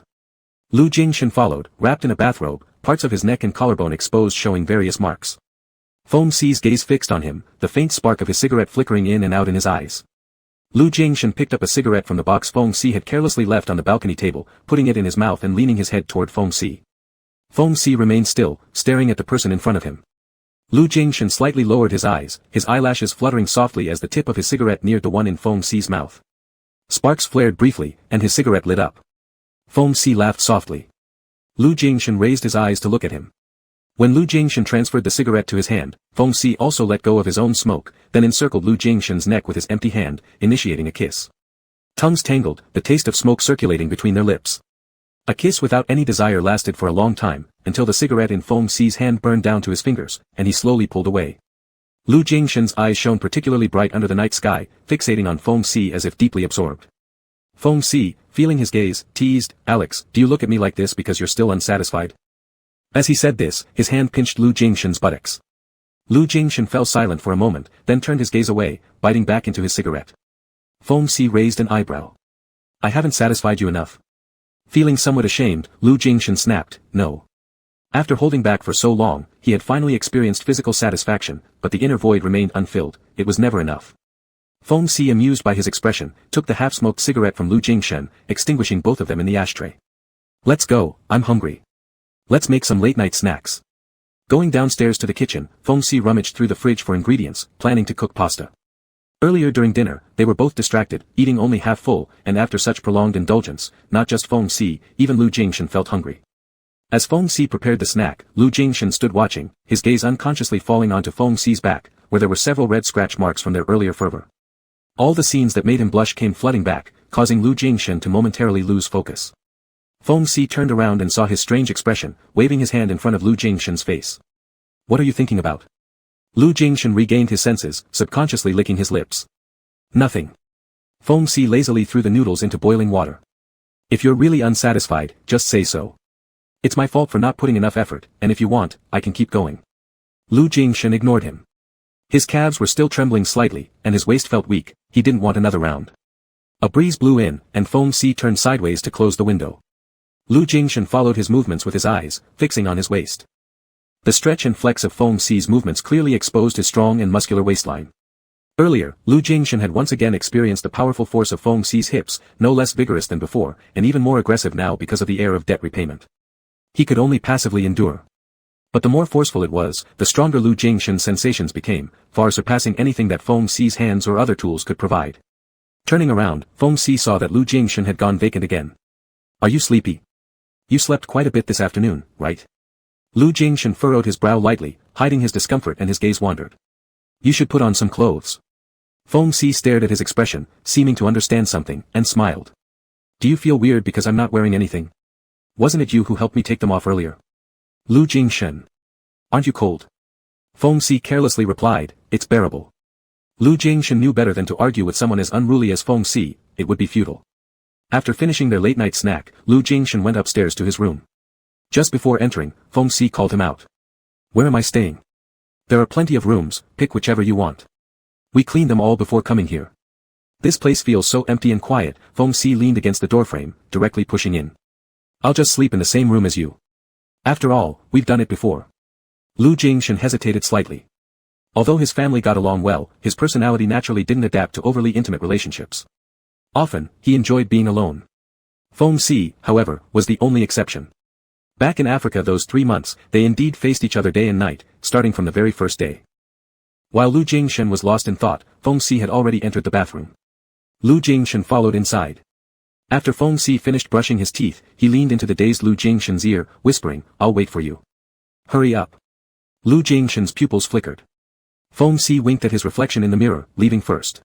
Lu Jingshan followed, wrapped in a bathrobe, parts of his neck and collarbone exposed showing various marks. Feng Xi's gaze fixed on him, the faint spark of his cigarette flickering in and out in his eyes. Lu Jingshan picked up a cigarette from the box Feng Xi had carelessly left on the balcony table, putting it in his mouth and leaning his head toward Feng Xi. Feng Xi remained still, staring at the person in front of him. Lu Jingshan slightly lowered his eyes, his eyelashes fluttering softly as the tip of his cigarette neared the one in Feng Xi's mouth. Sparks flared briefly, and his cigarette lit up. Feng Xi laughed softly. Lu Jingshan raised his eyes to look at him. When Lu Jingshan transferred the cigarette to his hand, Feng Xi also let go of his own smoke, then encircled Lu Jingshan's neck with his empty hand, initiating a kiss. Tongues tangled, the taste of smoke circulating between their lips. A kiss without any desire lasted for a long time, until the cigarette in Feng Xi's hand burned down to his fingers, and he slowly pulled away. Lu Jingshan's eyes shone particularly bright under the night sky, fixating on Feng Xi as if deeply absorbed. Feng Xi, feeling his gaze, teased, "Alex, do you look at me like this because you're still unsatisfied?" As he said this, his hand pinched Lu Jingshan's buttocks. Lu Jingshan fell silent for a moment, then turned his gaze away, biting back into his cigarette. Feng Xi raised an eyebrow. "I haven't satisfied you enough." Feeling somewhat ashamed, Lu Jingshan snapped, "No." After holding back for so long, he had finally experienced physical satisfaction, but the inner void remained unfilled, it was never enough. Feng Xi, amused by his expression, took the half-smoked cigarette from Lu Jingshan, extinguishing both of them in the ashtray. "Let's go, I'm hungry. Let's make some late-night snacks." Going downstairs to the kitchen, Feng Xi rummaged through the fridge for ingredients, planning to cook pasta. Earlier during dinner, they were both distracted, eating only half full, and after such prolonged indulgence, not just Feng Xi, even Lu Jingshan felt hungry. As Feng Xi prepared the snack, Lu Jingshan stood watching, his gaze unconsciously falling onto Feng Xi's back, where there were several red scratch marks from their earlier fervor. All the scenes that made him blush came flooding back, causing Lu Jingshan to momentarily lose focus. Feng Xi turned around and saw his strange expression, waving his hand in front of Lu Jingshan's face. "What are you thinking about?" Lu Jingshan regained his senses, subconsciously licking his lips. "Nothing." Feng Xi lazily threw the noodles into boiling water. "If you're really unsatisfied, just say so. It's my fault for not putting enough effort, and if you want, I can keep going." Lu Jingshan ignored him. His calves were still trembling slightly, and his waist felt weak, he didn't want another round. A breeze blew in, and Feng Xi turned sideways to close the window. Lu Jingshan followed his movements with his eyes, fixing on his waist. The stretch and flex of Feng Xi's movements clearly exposed his strong and muscular waistline. Earlier, Lu Jingshan had once again experienced the powerful force of Feng Xi's hips, no less vigorous than before, and even more aggressive now because of the air of debt repayment. He could only passively endure. But the more forceful it was, the stronger Lu Jingshan's sensations became, far surpassing anything that Feng Xi's hands or other tools could provide. Turning around, Feng Xi saw that Lu Jingshan had gone vacant again. "Are you sleepy?" You slept quite a bit this afternoon, right? Lu Jingshan furrowed his brow lightly, hiding his discomfort, and his gaze wandered. You should put on some clothes. Feng Si stared at his expression, seeming to understand something, and smiled. Do you feel weird because I'm not wearing anything? Wasn't it you who helped me take them off earlier? Lu Jingshan. Aren't you cold? Feng Si carelessly replied, it's bearable. Lu Jingshan knew better than to argue with someone as unruly as Feng Si, it would be futile. After finishing their late-night snack, Lu Jingshan went upstairs to his room. Just before entering, Feng Si called him out. Where am I staying? There are plenty of rooms, pick whichever you want. We cleaned them all before coming here. This place feels so empty and quiet. Feng Si leaned against the doorframe, directly pushing in. I'll just sleep in the same room as you. After all, we've done it before. Lu Jingshan hesitated slightly. Although his family got along well, his personality naturally didn't adapt to overly intimate relationships. Often, he enjoyed being alone. Feng Si, however, was the only exception. Back in Africa those 3 months, they indeed faced each other day and night, starting from the very first day. While Lu Jingshan was lost in thought, Feng Si had already entered the bathroom. Lu Jingshan followed inside. After Feng Si finished brushing his teeth, he leaned into the dazed Lu Jingshan's ear, whispering, I'll wait for you. Hurry up. Lu Jingshan's pupils flickered. Feng Si winked at his reflection in the mirror, leaving first.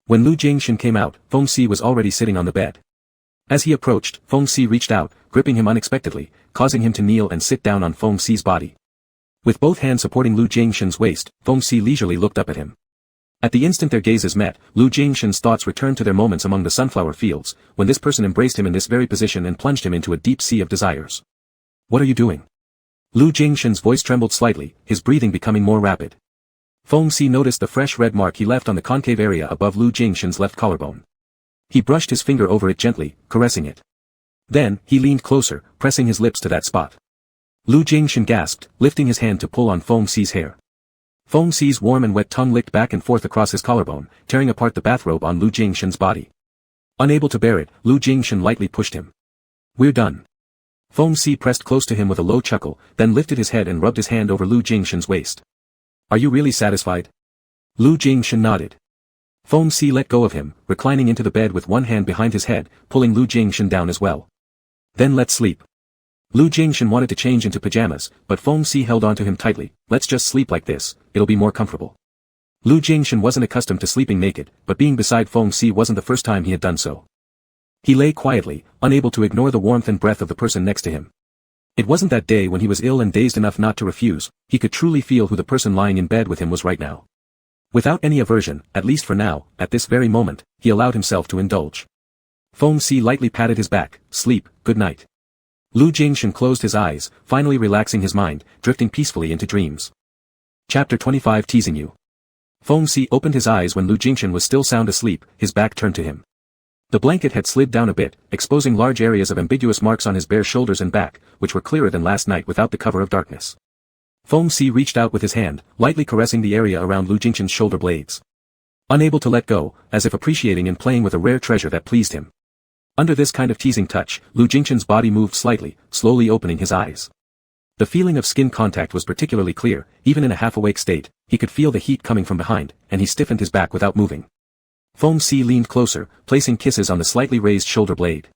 When Lu Jingshan came out, Feng Si was already sitting on the bed. As he approached, Feng Si reached out, gripping him unexpectedly, causing him to kneel and sit down on Feng Si's body. With both hands supporting Lu Jingshan's waist, Feng Si leisurely looked up at him. At the instant their gazes met, Lu Jingshan's thoughts returned to their moments among the sunflower fields, when this person embraced him in this very position and plunged him into a deep sea of desires. What are you doing? Lu Jingshan's voice trembled slightly, his breathing becoming more rapid. Feng Si noticed the fresh red mark he left on the concave area above Lu Jingshan's left collarbone. He brushed his finger over it gently, caressing it. Then, he leaned closer, pressing his lips to that spot. Lu Jingshan gasped, lifting his hand to pull on Feng Si's hair. Feng Si's warm and wet tongue licked back and forth across his collarbone, tearing apart the bathrobe on Lu Jingshan's body. Unable to bear it, Lu Jingshan lightly pushed him. We're done. Feng Si pressed close to him with a low chuckle, then lifted his head and rubbed his hand over Lu Jingshan's waist. Are you really satisfied? Lu Jingshan nodded. Feng Si let go of him, reclining into the bed with one hand behind his head, pulling Lu Jingshan down as well. Then let's sleep. Lu Jingshan wanted to change into pajamas, but Feng Si held onto him tightly. Let's just sleep like this, it'll be more comfortable. Lu Jingshan wasn't accustomed to sleeping naked, but being beside Feng Si wasn't the first time he had done so. He lay quietly, unable to ignore the warmth and breath of the person next to him. It wasn't that day when he was ill and dazed enough not to refuse, he could truly feel who the person lying in bed with him was right now. Without any aversion, at least for now, at this very moment, he allowed himself to indulge. Feng Si lightly patted his back, sleep, good night. Lu Jingshan closed his eyes, finally relaxing his mind, drifting peacefully into dreams. Chapter 25 Teasing You. Feng Si opened his eyes when Lu Jingshan was still sound asleep, his back turned to him. The blanket had slid down a bit, exposing large areas of ambiguous marks on his bare shoulders and back, which were clearer than last night without the cover of darkness. Feng Si reached out with his hand, lightly caressing the area around Lu Jingshan's shoulder blades. Unable to let go, as if appreciating and playing with a rare treasure that pleased him. Under this kind of teasing touch, Lu Jingshan's body moved slightly, slowly opening his eyes. The feeling of skin contact was particularly clear, even in a half-awake state, he could feel the heat coming from behind, and he stiffened his back without moving. Feng Si leaned closer, placing kisses on the slightly raised shoulder blade.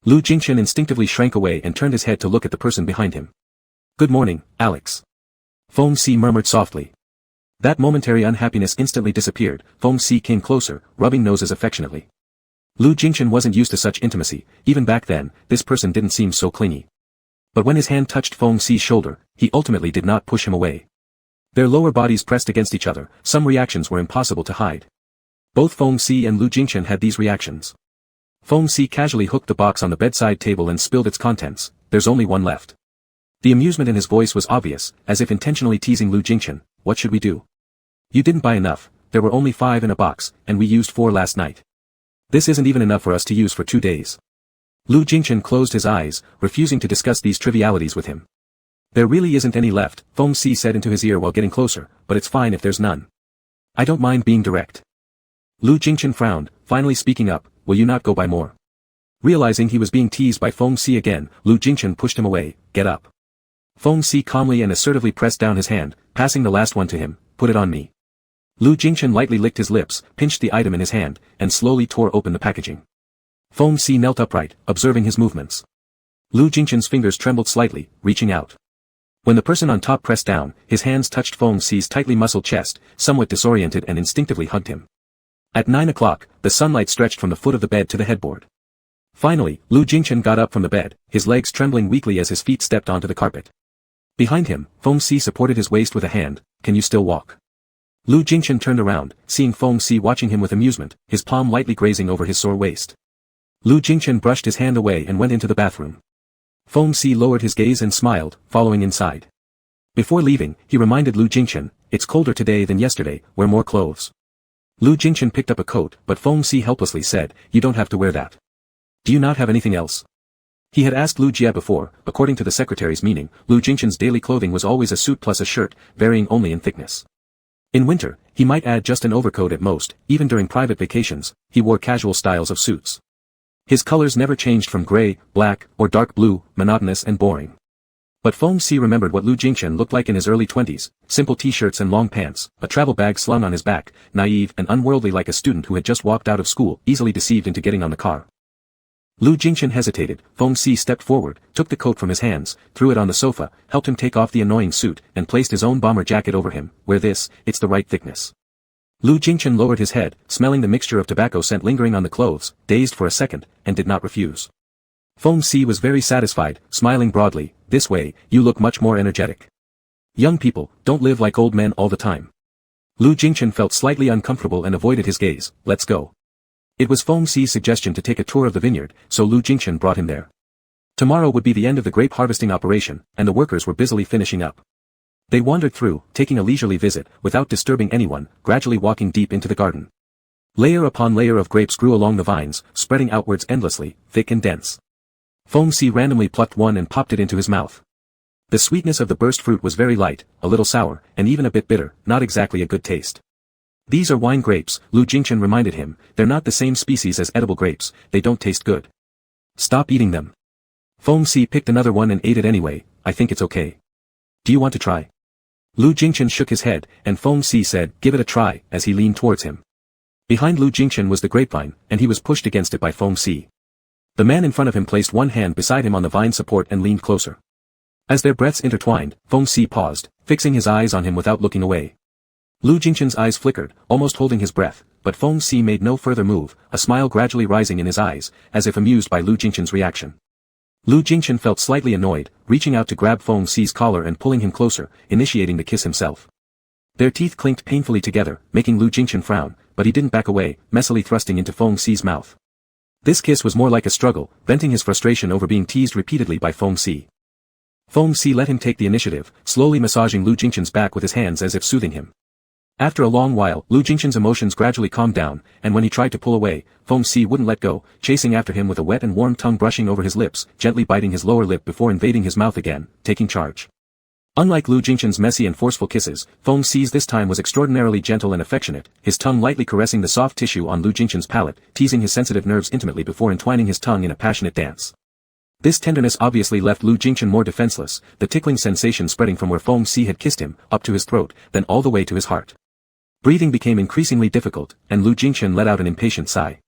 Lu Jingshan instinctively shrank away and turned his head to look at the person behind him. Good morning, Alex. Feng Si murmured softly. That momentary unhappiness instantly disappeared. Feng Si came closer, rubbing noses affectionately. Lu Jingshan wasn't used to such intimacy, even back then, this person didn't seem so clingy. But when his hand touched Feng Si's shoulder, he ultimately did not push him away. Their lower bodies pressed against each other, some reactions were impossible to hide. Both Feng Si and Lu Jingshan had these reactions. Feng Si casually hooked the box on the bedside table and spilled its contents. There's only one left. The amusement in his voice was obvious, as if intentionally teasing Lu Jingshan. What should we do? You didn't buy enough, there were only 5 in a box, and we used 4 last night. This isn't even enough for us to use for 2 days. Lu Jingshan closed his eyes, refusing to discuss these trivialities with him. There really isn't any left, Feng Si said into his ear while getting closer, but it's fine if there's none. I don't mind being direct. Lu Jingshan frowned, finally speaking up, will you not go buy more? Realizing he was being teased by Feng Si again, Lu Jingshan pushed him away, get up. Feng Si calmly and assertively pressed down his hand, passing the last one to him, put it on me. Lu Jingshan lightly licked his lips, pinched the item in his hand, and slowly tore open the packaging. Feng Si knelt upright, observing his movements. Lu Jingshan's fingers trembled slightly, reaching out. When the person on top pressed down, his hands touched Feng Xi's tightly muscled chest, somewhat disoriented, and instinctively hugged him. At 9 o'clock, the sunlight stretched from the foot of the bed to the headboard. Finally, Lu Jingshan got up from the bed, his legs trembling weakly as his feet stepped onto the carpet. Behind him, Feng Xi supported his waist with a hand. "Can you still walk?" Lu Jingshan turned around, seeing Feng Xi watching him with amusement, his palm lightly grazing over his sore waist. Lu Jingshan brushed his hand away and went into the bathroom. Feng Xi lowered his gaze and smiled, following inside. Before leaving, he reminded Lu Jingshan, "It's colder today than yesterday, wear more clothes." Lu Jingshan picked up a coat, but Feng Xi helplessly said, "You don't have to wear that. Do you not have anything else?" He had asked Lu Jia before. According to the secretary's meaning, Lu Jingshan's daily clothing was always a suit plus a shirt, varying only in thickness. In winter, he might add just an overcoat at most. Even during private vacations, he wore casual styles of suits. His colors never changed from gray, black, or dark blue, monotonous and boring. But Feng Xi remembered what Lu Jingshan looked like in his early 20s, simple t-shirts and long pants, a travel bag slung on his back, naive and unworldly like a student who had just walked out of school, easily deceived into getting on the car. Lu Jingshan hesitated. Feng Xi stepped forward, took the coat from his hands, threw it on the sofa, helped him take off the annoying suit, and placed his own bomber jacket over him. "Wear this, it's the right thickness." Lu Jingshan lowered his head, smelling the mixture of tobacco scent lingering on the clothes, dazed for a second, and did not refuse. Feng Xi was very satisfied, smiling broadly. "This way, you look much more energetic. Young people don't live like old men all the time." Lu Jingshan felt slightly uncomfortable and avoided his gaze. "Let's go." It was Feng Xi's suggestion to take a tour of the vineyard, so Lu Jingshan brought him there. Tomorrow would be the end of the grape harvesting operation, and the workers were busily finishing up. They wandered through, taking a leisurely visit, without disturbing anyone, gradually walking deep into the garden. Layer upon layer of grapes grew along the vines, spreading outwards endlessly, thick and dense. Feng Xi randomly plucked one and popped it into his mouth. The sweetness of the burst fruit was very light, a little sour, and even a bit bitter, not exactly a good taste. "These are wine grapes," Lu Jingshan reminded him. "They're not the same species as edible grapes, they don't taste good. Stop eating them." Feng Xi picked another one and ate it anyway. "I think it's okay. Do you want to try?" Lu Jingshan shook his head, and Feng Xi said, "Give it a try," as he leaned towards him. Behind Lu Jingshan was the grapevine, and he was pushed against it by Feng Xi. The man in front of him placed one hand beside him on the vine support and leaned closer. As their breaths intertwined, Feng Xi paused, fixing his eyes on him without looking away. Lu Jingshan's eyes flickered, almost holding his breath, but Feng Xi made no further move, a smile gradually rising in his eyes, as if amused by Lu Jingshan's reaction. Lu Jingshan felt slightly annoyed, reaching out to grab Feng Xi's collar and pulling him closer, initiating the kiss himself. Their teeth clinked painfully together, making Lu Jingshan frown, but he didn't back away, messily thrusting into Feng Xi's mouth. This kiss was more like a struggle, venting his frustration over being teased repeatedly by Feng Xi. Feng Xi let him take the initiative, slowly massaging Lu Jingshan's back with his hands as if soothing him. After a long while, Lu Jingshan's emotions gradually calmed down, and when he tried to pull away, Feng Xi wouldn't let go, chasing after him with a wet and warm tongue brushing over his lips, gently biting his lower lip before invading his mouth again, taking charge. Unlike Lu Jingshan's messy and forceful kisses, Feng Xi's this time was extraordinarily gentle and affectionate, his tongue lightly caressing the soft tissue on Lu Jingshan's palate, teasing his sensitive nerves intimately before entwining his tongue in a passionate dance. This tenderness obviously left Lu Jingshan more defenseless, the tickling sensation spreading from where Feng Xi had kissed him, up to his throat, then all the way to his heart. Breathing became increasingly difficult, and Lu Jingshan let out an impatient sigh.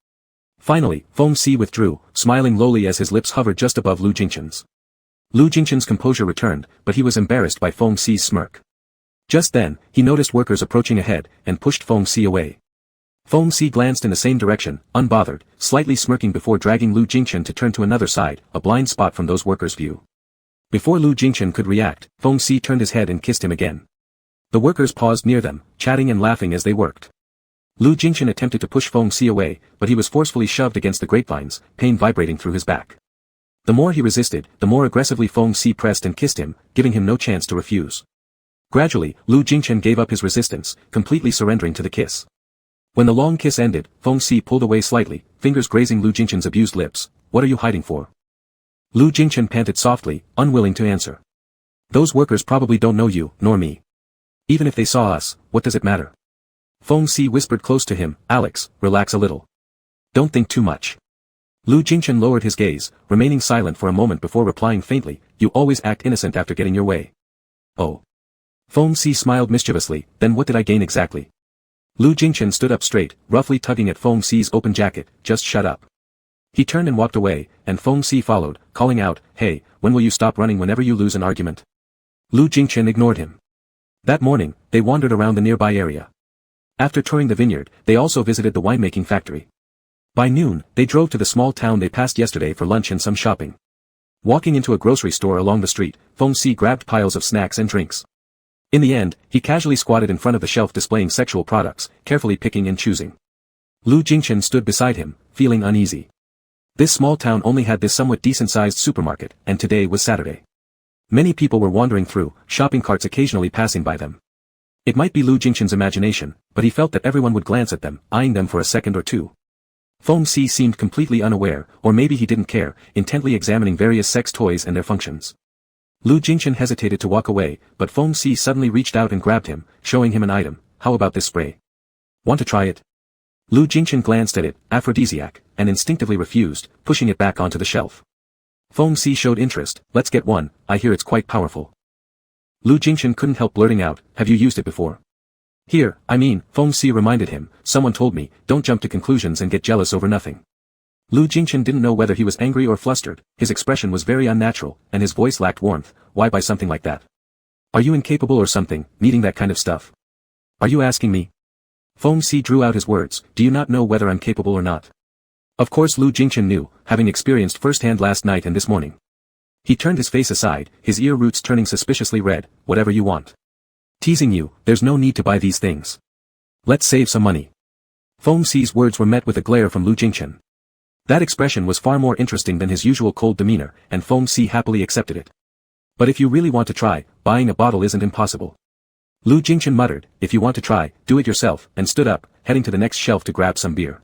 Finally, Feng Xi withdrew, smiling lowly as his lips hovered just above Lu Jingshan's. Lu Jingshan's composure returned, but he was embarrassed by Feng Xi's smirk. Just then, he noticed workers approaching ahead, and pushed Feng Xi away. Feng Xi glanced in the same direction, unbothered, slightly smirking before dragging Lu Jingshan to turn to another side, a blind spot from those workers' view. Before Lu Jingshan could react, Feng Xi turned his head and kissed him again. The workers paused near them, chatting and laughing as they worked. Lu Jingshan attempted to push Feng Xi away, but he was forcefully shoved against the grapevines, pain vibrating through his back. The more he resisted, the more aggressively Feng Xi pressed and kissed him, giving him no chance to refuse. Gradually, Lu Jingshan gave up his resistance, completely surrendering to the kiss. When the long kiss ended, Feng Xi pulled away slightly, fingers grazing Lu Jingshan's abused lips. "What are you hiding for?" Lu Jingshan panted softly, unwilling to answer. "Those workers probably don't know you, nor me. Even if they saw us, what does it matter?" Feng Xi whispered close to him, "Alex, relax a little. Don't think too much." Lu Jingshan lowered his gaze, remaining silent for a moment before replying faintly, "You always act innocent after getting your way." "Oh." Feng Xi smiled mischievously, "Then what did I gain exactly?" Lu Jingshan stood up straight, roughly tugging at Feng Xi's open jacket. "Just shut up. He turned and walked away, and Feng Si followed, calling out, "Hey, when will you stop running whenever you lose an argument?" Lu Jingchen ignored him. That morning, they wandered around the nearby area. After touring the vineyard, they also visited the winemaking factory. By noon, they drove to the small town they passed yesterday for lunch and some shopping. Walking into a grocery store along the street, Feng Si grabbed piles of snacks and drinks. In the end, he casually squatted in front of the shelf displaying sexual products, carefully picking and choosing. Lu Jingchen stood beside him, feeling uneasy. This small town only had this somewhat decent-sized supermarket, and today was Saturday. Many people were wandering through, shopping carts occasionally passing by them. It might be Lu Jingchen's imagination, but he felt that everyone would glance at them, eyeing them for a second or two. Feng Si seemed completely unaware, or maybe he didn't care, intently examining various sex toys and their functions. Lu Jingchen hesitated to walk away, but Feng Si suddenly reached out and grabbed him, showing him an item. "How about this spray? Want to try it?" Lu Jingchen glanced at it, aphrodisiac, and instinctively refused, pushing it back onto the shelf. Feng Si showed interest. "Let's get one, I hear it's quite powerful." Lu Jingchen couldn't help blurting out, "Have you used it before?" "Here, I mean," Feng Si reminded him, "someone told me, don't jump to conclusions and get jealous over nothing." Lu Jingchen didn't know whether he was angry or flustered, his expression was very unnatural, and his voice lacked warmth. "Why buy something like that? Are you incapable or something, needing that kind of stuff? Are you asking me?" Feng Si drew out his words, "Do you not know whether I'm capable or not?" Of course Lu Jingchen knew, having experienced firsthand last night and this morning. He turned his face aside, his ear roots turning suspiciously red. "Whatever you want. Teasing you, there's no need to buy these things. Let's save some money." Feng Si's words were met with a glare from Lu Jingchen. That expression was far more interesting than his usual cold demeanor, and Feng Si happily accepted it. "But if you really want to try, buying a bottle isn't impossible." Lu Jingchen muttered, "If you want to try, do it yourself," and stood up, heading to the next shelf to grab some beer.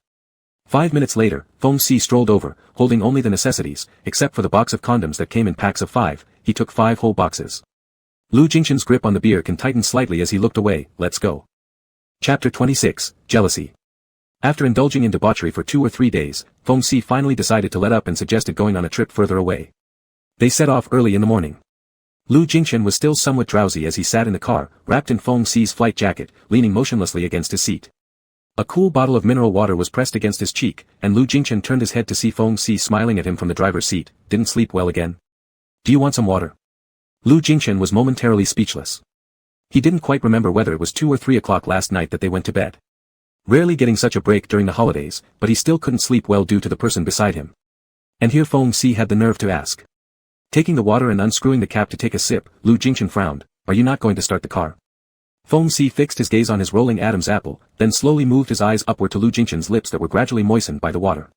5 minutes later, Feng Si strolled over, holding only the necessities, except for the box of condoms that came in packs of 5, he took 5 whole boxes. Lu Jingchen's grip on the beer can tighten slightly as he looked away. "Let's go." Chapter 26, Jealousy. After indulging in debauchery for 2 or 3 days, Feng Si finally decided to let up and suggested going on a trip further away. They set off early in the morning. Lu Jingchen was still somewhat drowsy as he sat in the car, wrapped in Feng Si's flight jacket, leaning motionlessly against his seat. A cool bottle of mineral water was pressed against his cheek, and Lu Jingchen turned his head to see Feng Si smiling at him from the driver's seat. "Didn't sleep well again? Do you want some water?" Lu Jingchen was momentarily speechless. He didn't quite remember whether it was 2 or 3 o'clock last night that they went to bed. Rarely getting such a break during the holidays, but he still couldn't sleep well due to the person beside him. And here Feng Si had the nerve to ask. Taking the water and unscrewing the cap to take a sip, Lu Jingchen frowned. "Are you not going to start the car?" Feng Si fixed his gaze on his rolling Adam's apple, then slowly moved his eyes upward to Lu Jingchen's lips that were gradually moistened by the water.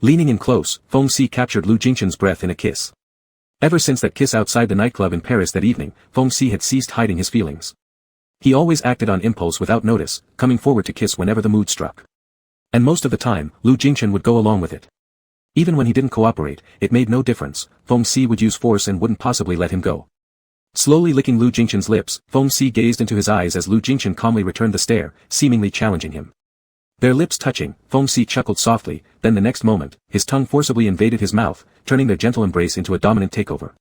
Leaning in close, Feng Si captured Lu Jingchen's breath in a kiss. Ever since that kiss outside the nightclub in Paris that evening, Feng Si had ceased hiding his feelings. He always acted on impulse without notice, coming forward to kiss whenever the mood struck. And most of the time, Lu Jingchen would go along with it. Even when he didn't cooperate, it made no difference, Feng Si would use force and wouldn't possibly let him go. Slowly licking Lu Jingchen's lips, Feng Si gazed into his eyes as Lu Jingchen calmly returned the stare, seemingly challenging him. Their lips touching, Feng Si chuckled softly, then the next moment, his tongue forcibly invaded his mouth, turning their gentle embrace into a dominant takeover.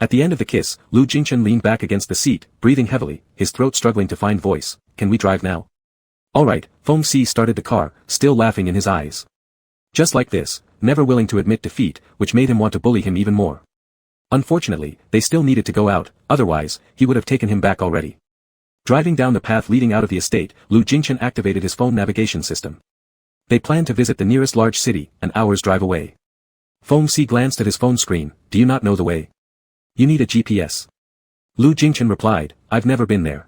At the end of the kiss, Lu Jingchen leaned back against the seat, breathing heavily, his throat struggling to find voice. "Can we drive now?" "All right," Feng Si started the car, still laughing in his eyes. Just like this, never willing to admit defeat, which made him want to bully him even more. Unfortunately, they still needed to go out, otherwise, he would have taken him back already. Driving down the path leading out of the estate, Lu Jingchen activated his phone navigation system. They planned to visit the nearest large city, an hour's drive away. Feng Si glanced at his phone screen. "Do you not know the way? You need a GPS." Lu Jingchen replied, "I've never been there."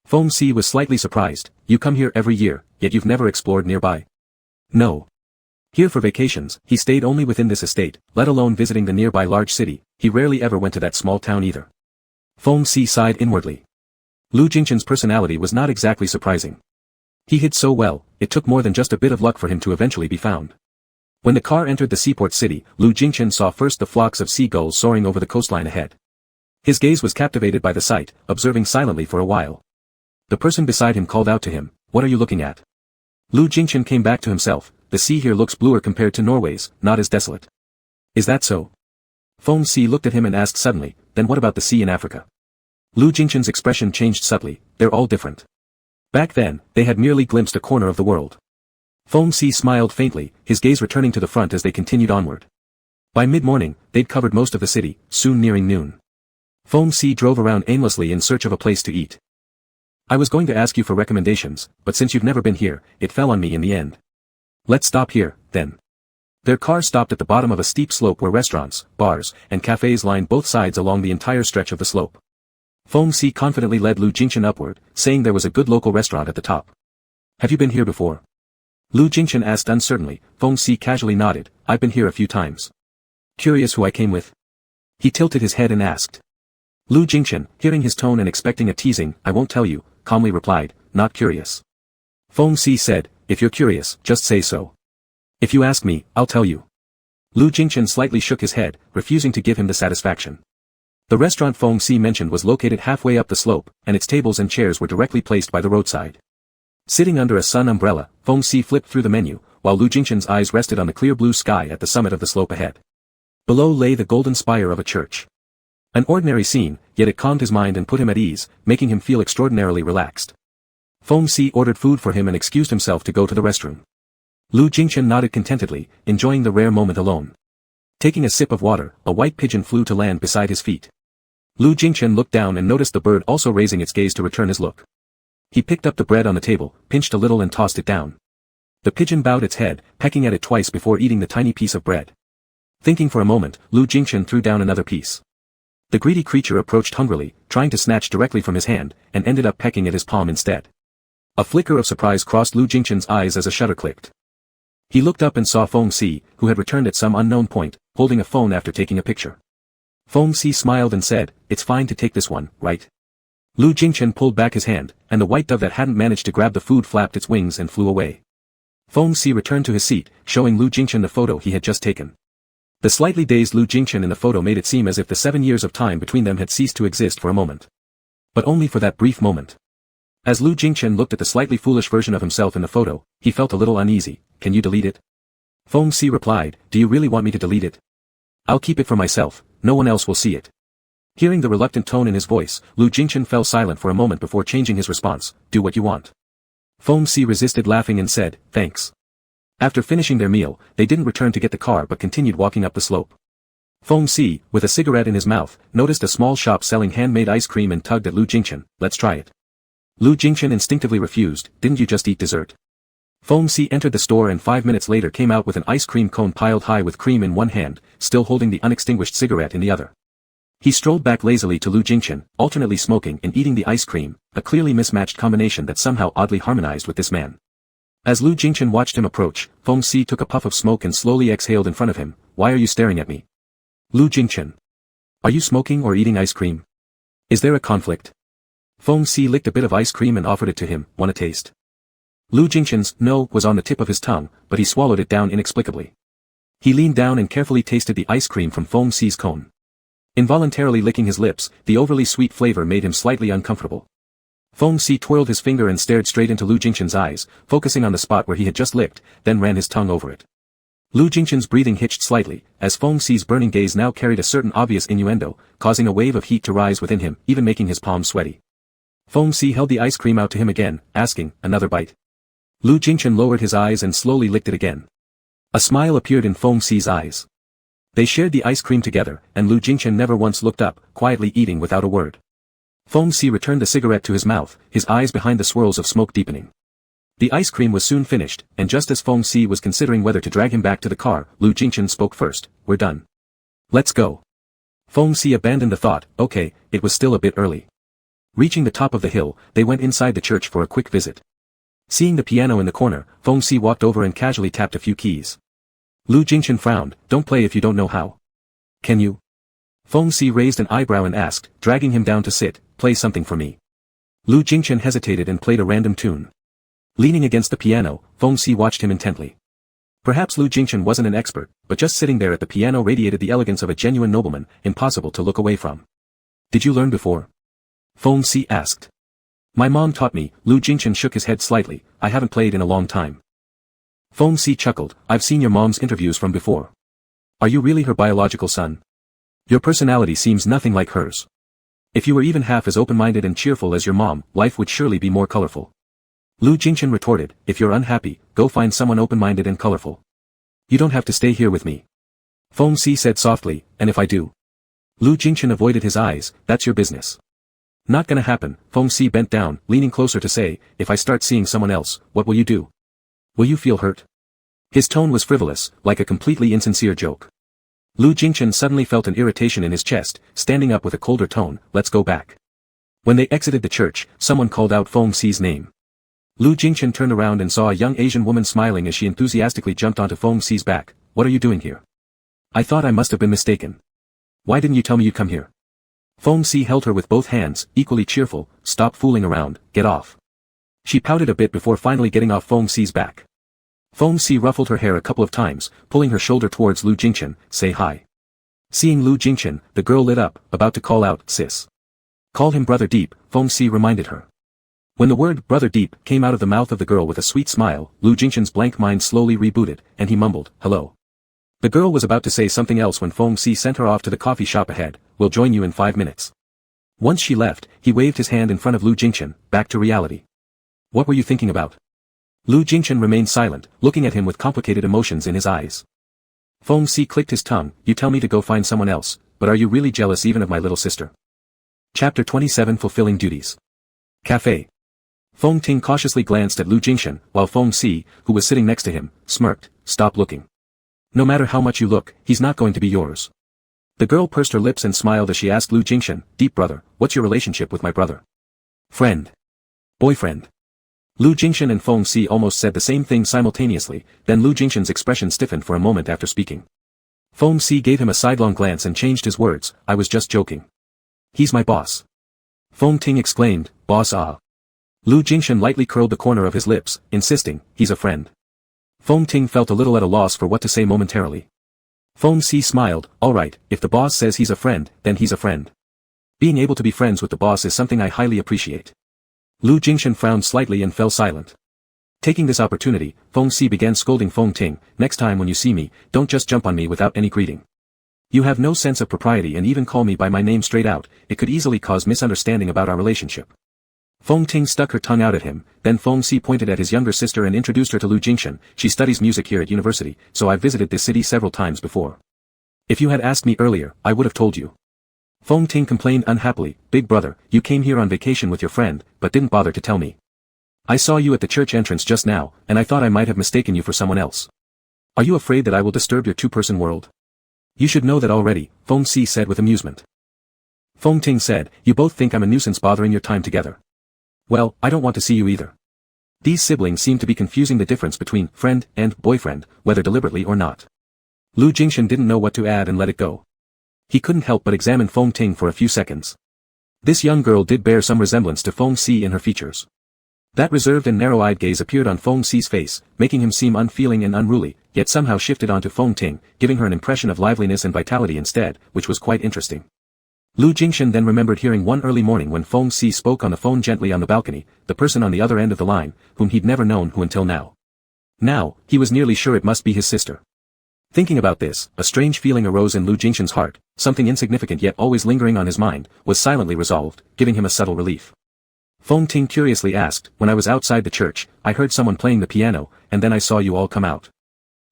Feng Si was slightly surprised. "You come here every year, yet you've never explored nearby." "No. Here for vacations, he stayed only within this estate, let alone visiting the nearby large city, he rarely ever went to that small town either." Feng Si sighed inwardly. Lu Jingchen's personality was not exactly surprising. He hid so well, it took more than just a bit of luck for him to eventually be found. When the car entered the seaport city, Lu Jingchen saw first the flocks of seagulls soaring over the coastline ahead. His gaze was captivated by the sight, observing silently for a while. The person beside him called out to him, "What are you looking at?" Lu Jingchen came back to himself. "The sea here looks bluer compared to Norway's, not as desolate." "Is that so?" Feng Si looked at him and asked suddenly, "Then what about the sea in Africa?" Lu Jingchen's expression changed subtly. "They're all different. Back then, they had merely glimpsed a corner of the world. Feng Si smiled faintly, his gaze returning to the front as they continued onward. By mid-morning, they'd covered most of the city, soon nearing noon. Feng Si drove around aimlessly in search of a place to eat. I was going to ask you for recommendations, but since you've never been here, it fell on me in the end. Let's stop here, then. Their car stopped at the bottom of a steep slope where restaurants, bars, and cafes lined both sides along the entire stretch of the slope. Feng Si confidently led Lu Jingchen upward, saying there was a good local restaurant at the top. Have you been here before? Lu Jingchen asked uncertainly. Feng Si casually nodded. I've been here a few times. Curious who I came with? He tilted his head and asked. Lu Jingchen, hearing his tone and expecting a teasing, I won't tell you, calmly replied, not curious. Feng Si said, if you're curious, just say so. If you ask me, I'll tell you. Lu Jingchen slightly shook his head, refusing to give him the satisfaction. The restaurant Feng Si mentioned was located halfway up the slope, and its tables and chairs were directly placed by the roadside. Sitting under a sun umbrella, Feng Si flipped through the menu, while Lu Jingchen's eyes rested on the clear blue sky at the summit of the slope ahead. Below lay the golden spire of a church. An ordinary scene, yet it calmed his mind and put him at ease, making him feel extraordinarily relaxed. Feng Si ordered food for him and excused himself to go to the restroom. Lu Jingchen nodded contentedly, enjoying the rare moment alone. Taking a sip of water, a white pigeon flew to land beside his feet. Lu Jingchen looked down and noticed the bird also raising its gaze to return his look. He picked up the bread on the table, pinched a little and tossed it down. The pigeon bowed its head, pecking at it twice before eating the tiny piece of bread. Thinking for a moment, Lu Jingchen threw down another piece. The greedy creature approached hungrily, trying to snatch directly from his hand, and ended up pecking at his palm instead. A flicker of surprise crossed Lu Jingchen's eyes as a shutter clicked. He looked up and saw Feng Si, who had returned at some unknown point, holding a phone after taking a picture. Feng Si smiled and said, it's fine to take this one, right? Lu Jingchen pulled back his hand, and the white dove that hadn't managed to grab the food flapped its wings and flew away. Feng Si returned to his seat, showing Lu Jingchen the photo he had just taken. The slightly dazed Lu Jingchen in the photo made it seem as if the 7 years of time between them had ceased to exist for a moment. But only for that brief moment. As Lu Jingchen looked at the slightly foolish version of himself in the photo, he felt a little uneasy. Can you delete it? Feng Si replied, do you really want me to delete it? I'll keep it for myself, no one else will see it. Hearing the reluctant tone in his voice, Lu Jingchen fell silent for a moment before changing his response, do what you want. Feng Si resisted laughing and said, thanks. After finishing their meal, they didn't return to get the car but continued walking up the slope. Feng Si, with a cigarette in his mouth, noticed a small shop selling handmade ice cream and tugged at Lu Jingchen, let's try it. Lu Jingchen instinctively refused, didn't you just eat dessert? Feng Si entered the store and 5 minutes later came out with an ice cream cone piled high with cream in one hand, still holding the unextinguished cigarette in the other. He strolled back lazily to Lu Jingchen, alternately smoking and eating the ice cream, a clearly mismatched combination that somehow oddly harmonized with this man. As Lu Jingchen watched him approach, Feng Si took a puff of smoke and slowly exhaled in front of him. Why are you staring at me? Lu Jingchen. Are you smoking or eating ice cream? Is there a conflict? Feng Si licked a bit of ice cream and offered it to him. Want a taste? Lu Jingchen's no was on the tip of his tongue, but he swallowed it down inexplicably. He leaned down and carefully tasted the ice cream from Feng Si's cone. Involuntarily licking his lips, the overly sweet flavor made him slightly uncomfortable. Feng Si twirled his finger and stared straight into Lu Jingchen's eyes, focusing on the spot where he had just licked, then ran his tongue over it. Lu Jingchen's breathing hitched slightly, as Feng Si's burning gaze now carried a certain obvious innuendo, causing a wave of heat to rise within him, even making his palms sweaty. Feng Si held the ice cream out to him again, asking, another bite. Lu Jingchen lowered his eyes and slowly licked it again. A smile appeared in Feng Si's eyes. They shared the ice cream together, and Lu Jingchen never once looked up, quietly eating without a word. Feng Si returned the cigarette to his mouth, his eyes behind the swirls of smoke deepening. The ice cream was soon finished, and just as Feng Si was considering whether to drag him back to the car, Lu Jingchen spoke first, we're done. Let's go. Feng Si abandoned the thought, okay, it was still a bit early. Reaching the top of the hill, they went inside the church for a quick visit. Seeing the piano in the corner, Feng Si walked over and casually tapped a few keys. Lu Jingchen frowned, don't play if you don't know how. Can you? Feng Si raised an eyebrow and asked, dragging him down to sit, play something for me. Lu Jingchen hesitated and played a random tune. Leaning against the piano, Feng Si watched him intently. Perhaps Lu Jingchen wasn't an expert, but just sitting there at the piano radiated the elegance of a genuine nobleman, impossible to look away from. Did you learn before? Feng Si asked. My mom taught me. Lu Jingchen shook his head slightly, I haven't played in a long time. Feng Si chuckled, I've seen your mom's interviews from before. Are you really her biological son? Your personality seems nothing like hers. If you were even half as open-minded and cheerful as your mom, life would surely be more colorful. Lu Jingchen retorted, if you're unhappy, go find someone open-minded and colorful. You don't have to stay here with me. Feng Si said softly, and if I do? Lu Jingchen avoided his eyes, that's your business. Not gonna happen. Feng Si bent down, leaning closer to say, if I start seeing someone else, what will you do? Will you feel hurt? His tone was frivolous, like a completely insincere joke. Lu Jingchen suddenly felt an irritation in his chest, standing up with a colder tone, let's go back. When they exited the church, someone called out Feng Si's name. Lu Jingchen turned around and saw a young Asian woman smiling as she enthusiastically jumped onto Feng Si's back. What are you doing here? I thought I must have been mistaken. Why didn't you tell me you'd come here? Feng Si held her with both hands, equally cheerful, stop fooling around, get off. She pouted a bit before finally getting off Feng Si's back. Feng Si ruffled her hair a couple of times, pulling her shoulder towards Lu Jingchen, say hi. Seeing Lu Jingchen, the girl lit up, about to call out, sis. Call him Brother Deep, Feng Si reminded her. When the word Brother Deep came out of the mouth of the girl with a sweet smile, Lu Jingchen's blank mind slowly rebooted, and he mumbled, hello. The girl was about to say something else when Feng Si sent her off to the coffee shop ahead, we'll join you in 5 minutes. Once she left, he waved his hand in front of Lu Jingchen, back to reality. What were you thinking about? Lu Jingchen remained silent, looking at him with complicated emotions in his eyes. Feng Si clicked his tongue, you tell me to go find someone else, but are you really jealous even of my little sister? Chapter 27 Fulfilling Duties. Cafe. Feng Ting cautiously glanced at Lu Jingchen, while Feng Si, who was sitting next to him, smirked, stop looking. No matter how much you look, he's not going to be yours. The girl pursed her lips and smiled as she asked Lu Jingchen, Deep brother, what's your relationship with my brother? Friend. Boyfriend. Lu Jingchen and Feng Si almost said the same thing simultaneously, then Lu Jingchen's expression stiffened for a moment after speaking. Feng Si gave him a sidelong glance and changed his words, I was just joking. He's my boss. Feng Ting exclaimed, boss ah. Lu Jingchen lightly curled the corner of his lips, insisting, he's a friend. Feng Ting felt a little at a loss for what to say momentarily. Feng Si smiled, alright, if the boss says he's a friend, then he's a friend. Being able to be friends with the boss is something I highly appreciate. Lu Jingchen frowned slightly and fell silent. Taking this opportunity, Feng Si began scolding Feng Ting, next time when you see me, don't just jump on me without any greeting. You have no sense of propriety and even call me by my name straight out, it could easily cause misunderstanding about our relationship. Feng Ting stuck her tongue out at him, then Feng Si pointed at his younger sister and introduced her to Lu Jingchen, she studies music here at university, so I've visited this city several times before. If you had asked me earlier, I would have told you. Feng Ting complained unhappily, big brother, you came here on vacation with your friend, but didn't bother to tell me. I saw you at the church entrance just now, and I thought I might have mistaken you for someone else. Are you afraid that I will disturb your two-person world? You should know that already, Feng Si said with amusement. Feng Ting said, you both think I'm a nuisance bothering your time together. Well, I don't want to see you either. These siblings seem to be confusing the difference between friend and boyfriend, whether deliberately or not. Lu Jingchen didn't know what to add and let it go. He couldn't help but examine Feng Ting for a few seconds. This young girl did bear some resemblance to Feng Si in her features. That reserved and narrow-eyed gaze appeared on Feng Si's face, making him seem unfeeling and unruly, yet somehow shifted onto Feng Ting, giving her an impression of liveliness and vitality instead, which was quite interesting. Lu Jingchen then remembered hearing one early morning when Feng Si spoke on the phone gently on the balcony, the person on the other end of the line, whom he'd never known who until now. Now, he was nearly sure it must be his sister. Thinking about this, a strange feeling arose in Lu Jingchen's heart, something insignificant yet always lingering on his mind, was silently resolved, giving him a subtle relief. Feng Ting curiously asked, when I was outside the church, I heard someone playing the piano, and then I saw you all come out.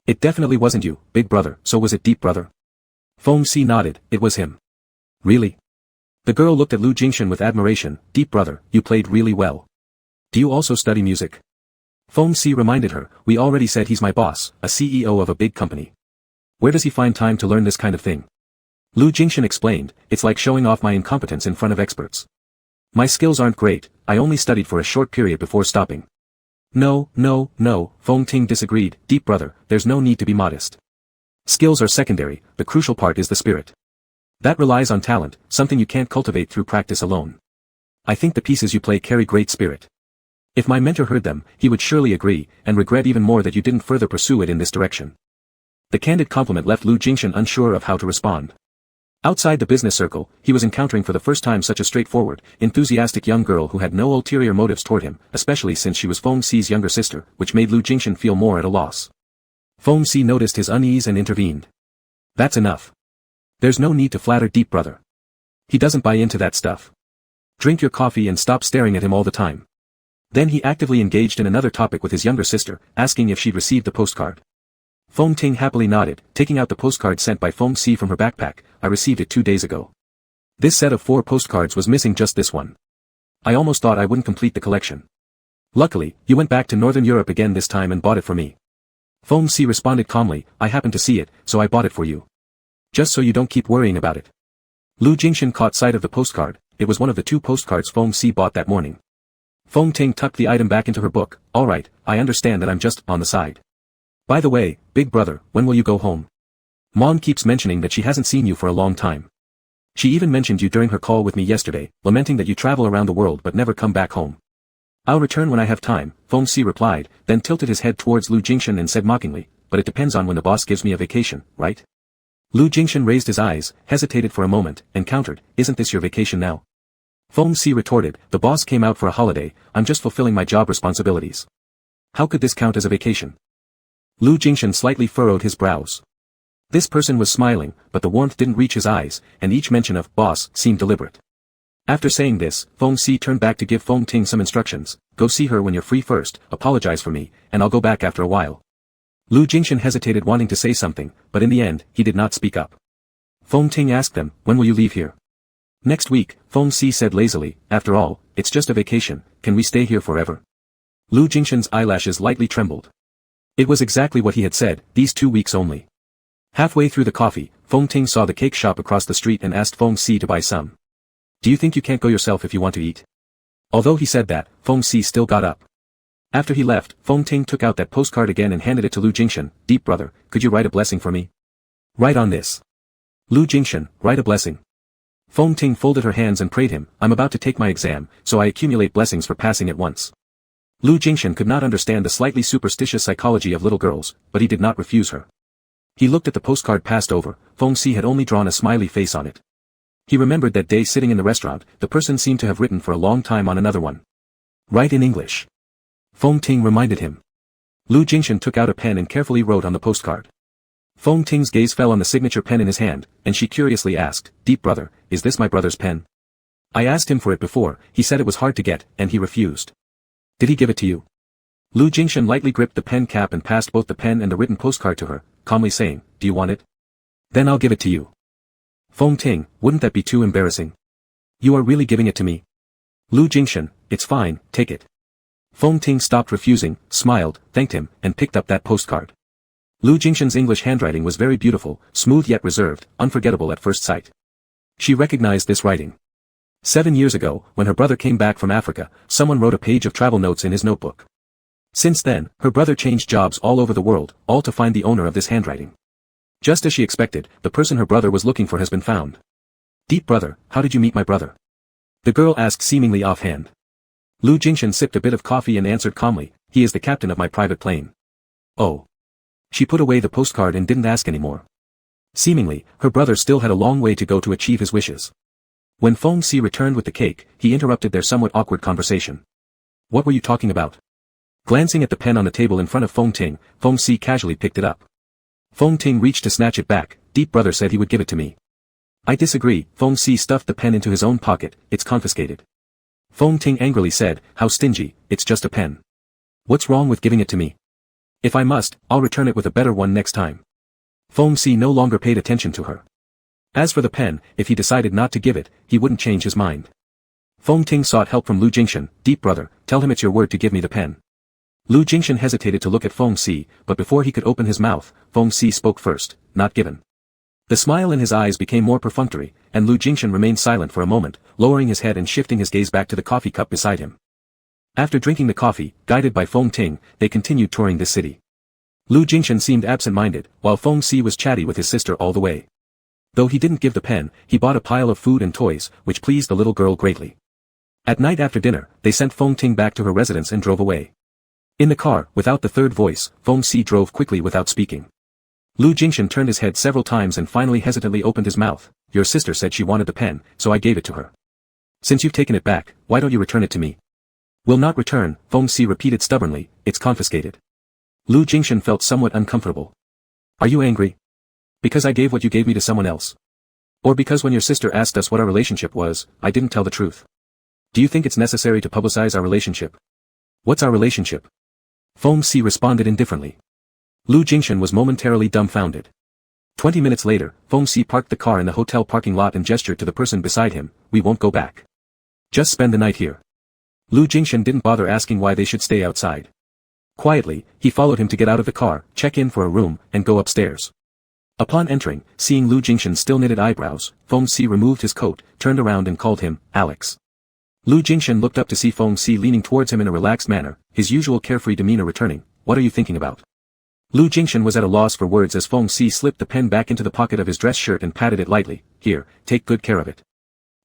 It definitely wasn't you, big brother, so was it deep brother? Feng Si nodded, it was him. Really? The girl looked at Lu Jingchen with admiration, deep brother, you played really well. Do you also study music? Feng Si reminded her, we already said he's my boss, a CEO of a big company. Where does he find time to learn this kind of thing? Lu Jingchen explained, it's like showing off my incompetence in front of experts. My skills aren't great, I only studied for a short period before stopping. No, Feng Ting disagreed, deep brother, there's no need to be modest. Skills are secondary, the crucial part is the spirit. That relies on talent, something you can't cultivate through practice alone. I think the pieces you play carry great spirit. If my mentor heard them, he would surely agree, and regret even more that you didn't further pursue it in this direction. The candid compliment left Lu Jingchen unsure of how to respond. Outside the business circle, he was encountering for the first time such a straightforward, enthusiastic young girl who had no ulterior motives toward him, especially since she was Feng Si's younger sister, which made Lu Jingchen feel more at a loss. Feng Si noticed his unease and intervened. That's enough. There's no need to flatter deep brother. He doesn't buy into that stuff. Drink your coffee and stop staring at him all the time. Then he actively engaged in another topic with his younger sister, asking if she'd received the postcard. Fong Ting happily nodded, taking out the postcard sent by Fong Si from her backpack. I received it 2 days ago. This set of 4 postcards was missing just this one. I almost thought I wouldn't complete the collection. Luckily, you went back to Northern Europe again this time and bought it for me. Fong Si responded calmly, I happened to see it, so I bought it for you. Just so you don't keep worrying about it. Lu Jingshan caught sight of the postcard. It was one of the 2 postcards Fong Si bought that morning. Fong Ting tucked the item back into her book. Alright, I understand that I'm just on the side. By the way, big brother, when will you go home? Mom keeps mentioning that she hasn't seen you for a long time. She even mentioned you during her call with me yesterday, lamenting that you travel around the world but never come back home. I'll return when I have time, Fong Si replied, then tilted his head towards Lu Jingshan and said mockingly, but it depends on when the boss gives me a vacation, right? Lu Jingshan raised his eyes, hesitated for a moment, and countered, isn't this your vacation now? Fong Si retorted, the boss came out for a holiday, I'm just fulfilling my job responsibilities. How could this count as a vacation? Lu Jingshan slightly furrowed his brows. This person was smiling, but the warmth didn't reach his eyes, and each mention of boss seemed deliberate. After saying this, Fong Si turned back to give Fong Ting some instructions, go see her when you're free first, apologize for me, and I'll go back after a while. Lu Jingshan hesitated wanting to say something, but in the end, he did not speak up. Fong Ting asked them, when will you leave here? Next week, Fong Si said lazily, after all, it's just a vacation, can we stay here forever? Lu Jingshan's eyelashes lightly trembled. It was exactly what he had said, these 2 weeks only. Halfway through the coffee, Fong Ting saw the cake shop across the street and asked Fong Si to buy some. Do you think you can't go yourself if you want to eat? Although he said that, Fong Si still got up. After he left, Fong Ting took out that postcard again and handed it to Lu Jingshan, deep brother, could you write a blessing for me? Write on this. Lu Jingshan, write a blessing. Fong Ting folded her hands and prayed him, I'm about to take my exam, so I accumulate blessings for passing it once. Lu Jingshan could not understand the slightly superstitious psychology of little girls, but he did not refuse her. He looked at the postcard passed over, Fong Si had only drawn a smiley face on it. He remembered that day sitting in the restaurant, the person seemed to have written for a long time on another one. Write in English. Fong Ting reminded him. Lu Jingshan took out a pen and carefully wrote on the postcard. Fong Ting's gaze fell on the signature pen in his hand, and she curiously asked, deep brother, is this my brother's pen? I asked him for it before, he said it was hard to get, and he refused. Did he give it to you? Lu Jingshan lightly gripped the pen cap and passed both the pen and the written postcard to her, calmly saying, do you want it? Then I'll give it to you. Fong Ting, wouldn't that be too embarrassing? You are really giving it to me? Lu Jingshan, it's fine, take it. Fong Ting stopped refusing, smiled, thanked him, and picked up that postcard. Lu Jingshan's English handwriting was very beautiful, smooth yet reserved, unforgettable at first sight. She recognized this writing. 7 years ago, when her brother came back from Africa, someone wrote a page of travel notes in his notebook. Since then, her brother changed jobs all over the world, all to find the owner of this handwriting. Just as she expected, the person her brother was looking for has been found. Deep brother, how did you meet my brother? The girl asked seemingly offhand. Lu Jingshan sipped a bit of coffee and answered calmly, he is the captain of my private plane. Oh. She put away the postcard and didn't ask anymore. Seemingly, her brother still had a long way to go to achieve his wishes. When Fong Si returned with the cake, he interrupted their somewhat awkward conversation. What were you talking about? Glancing at the pen on the table in front of Fong Si casually picked it up. Fong Ting reached to snatch it back, deep brother said he would give it to me. I disagree, Fong Si stuffed the pen into his own pocket, it's confiscated. Fong Ting angrily said, how stingy, it's just a pen. What's wrong with giving it to me? If I must, I'll return it with a better one next time. Fong Si no longer paid attention to her. As for the pen, if he decided not to give it, he wouldn't change his mind. Fong Ting sought help from Lu Jingshan, deep brother, tell him it's your word to give me the pen. Lu Jingshan hesitated to look at Fong Si, but before he could open his mouth, Fong Si spoke first, not given. The smile in his eyes became more perfunctory, and Lu Jingshan remained silent for a moment, lowering his head and shifting his gaze back to the coffee cup beside him. After drinking the coffee, guided by Fong Ting, they continued touring the city. Lu Jingshan seemed absent-minded, while Fong Si was chatty with his sister all the way. Though he didn't give the pen, he bought a pile of food and toys, which pleased the little girl greatly. At night after dinner, they sent Fong Ting back to her residence and drove away. In the car, without the third voice, Fong Si drove quickly without speaking. Lu Jingshan turned his head several times and finally hesitantly opened his mouth. Your sister said she wanted the pen, so I gave it to her. Since you've taken it back, why don't you return it to me? Will not return, Fong Si repeated stubbornly, it's confiscated. Lu Jingshan felt somewhat uncomfortable. Are you angry? Because I gave what you gave me to someone else? Or because when your sister asked us what our relationship was, I didn't tell the truth? Do you think it's necessary to publicize our relationship? What's our relationship? Feng Si responded indifferently. Lu Jingshan was momentarily dumbfounded. 20 minutes later, Feng Si parked the car in the hotel parking lot and gestured to the person beside him, "We won't go back. Just spend the night here." Lu Jingshan didn't bother asking why they should stay outside. Quietly, he followed him to get out of the car, check in for a room, and go upstairs. Upon entering, seeing Lu Jingshan's still knitted eyebrows, Feng Si removed his coat, turned around and called him, "Alex." Lu Jingshan looked up to see Feng Si leaning towards him in a relaxed manner, his usual carefree demeanor returning. "What are you thinking about?" Lu Jingshan was at a loss for words as Feng Si slipped the pen back into the pocket of his dress shirt and patted it lightly. "Here, take good care of it.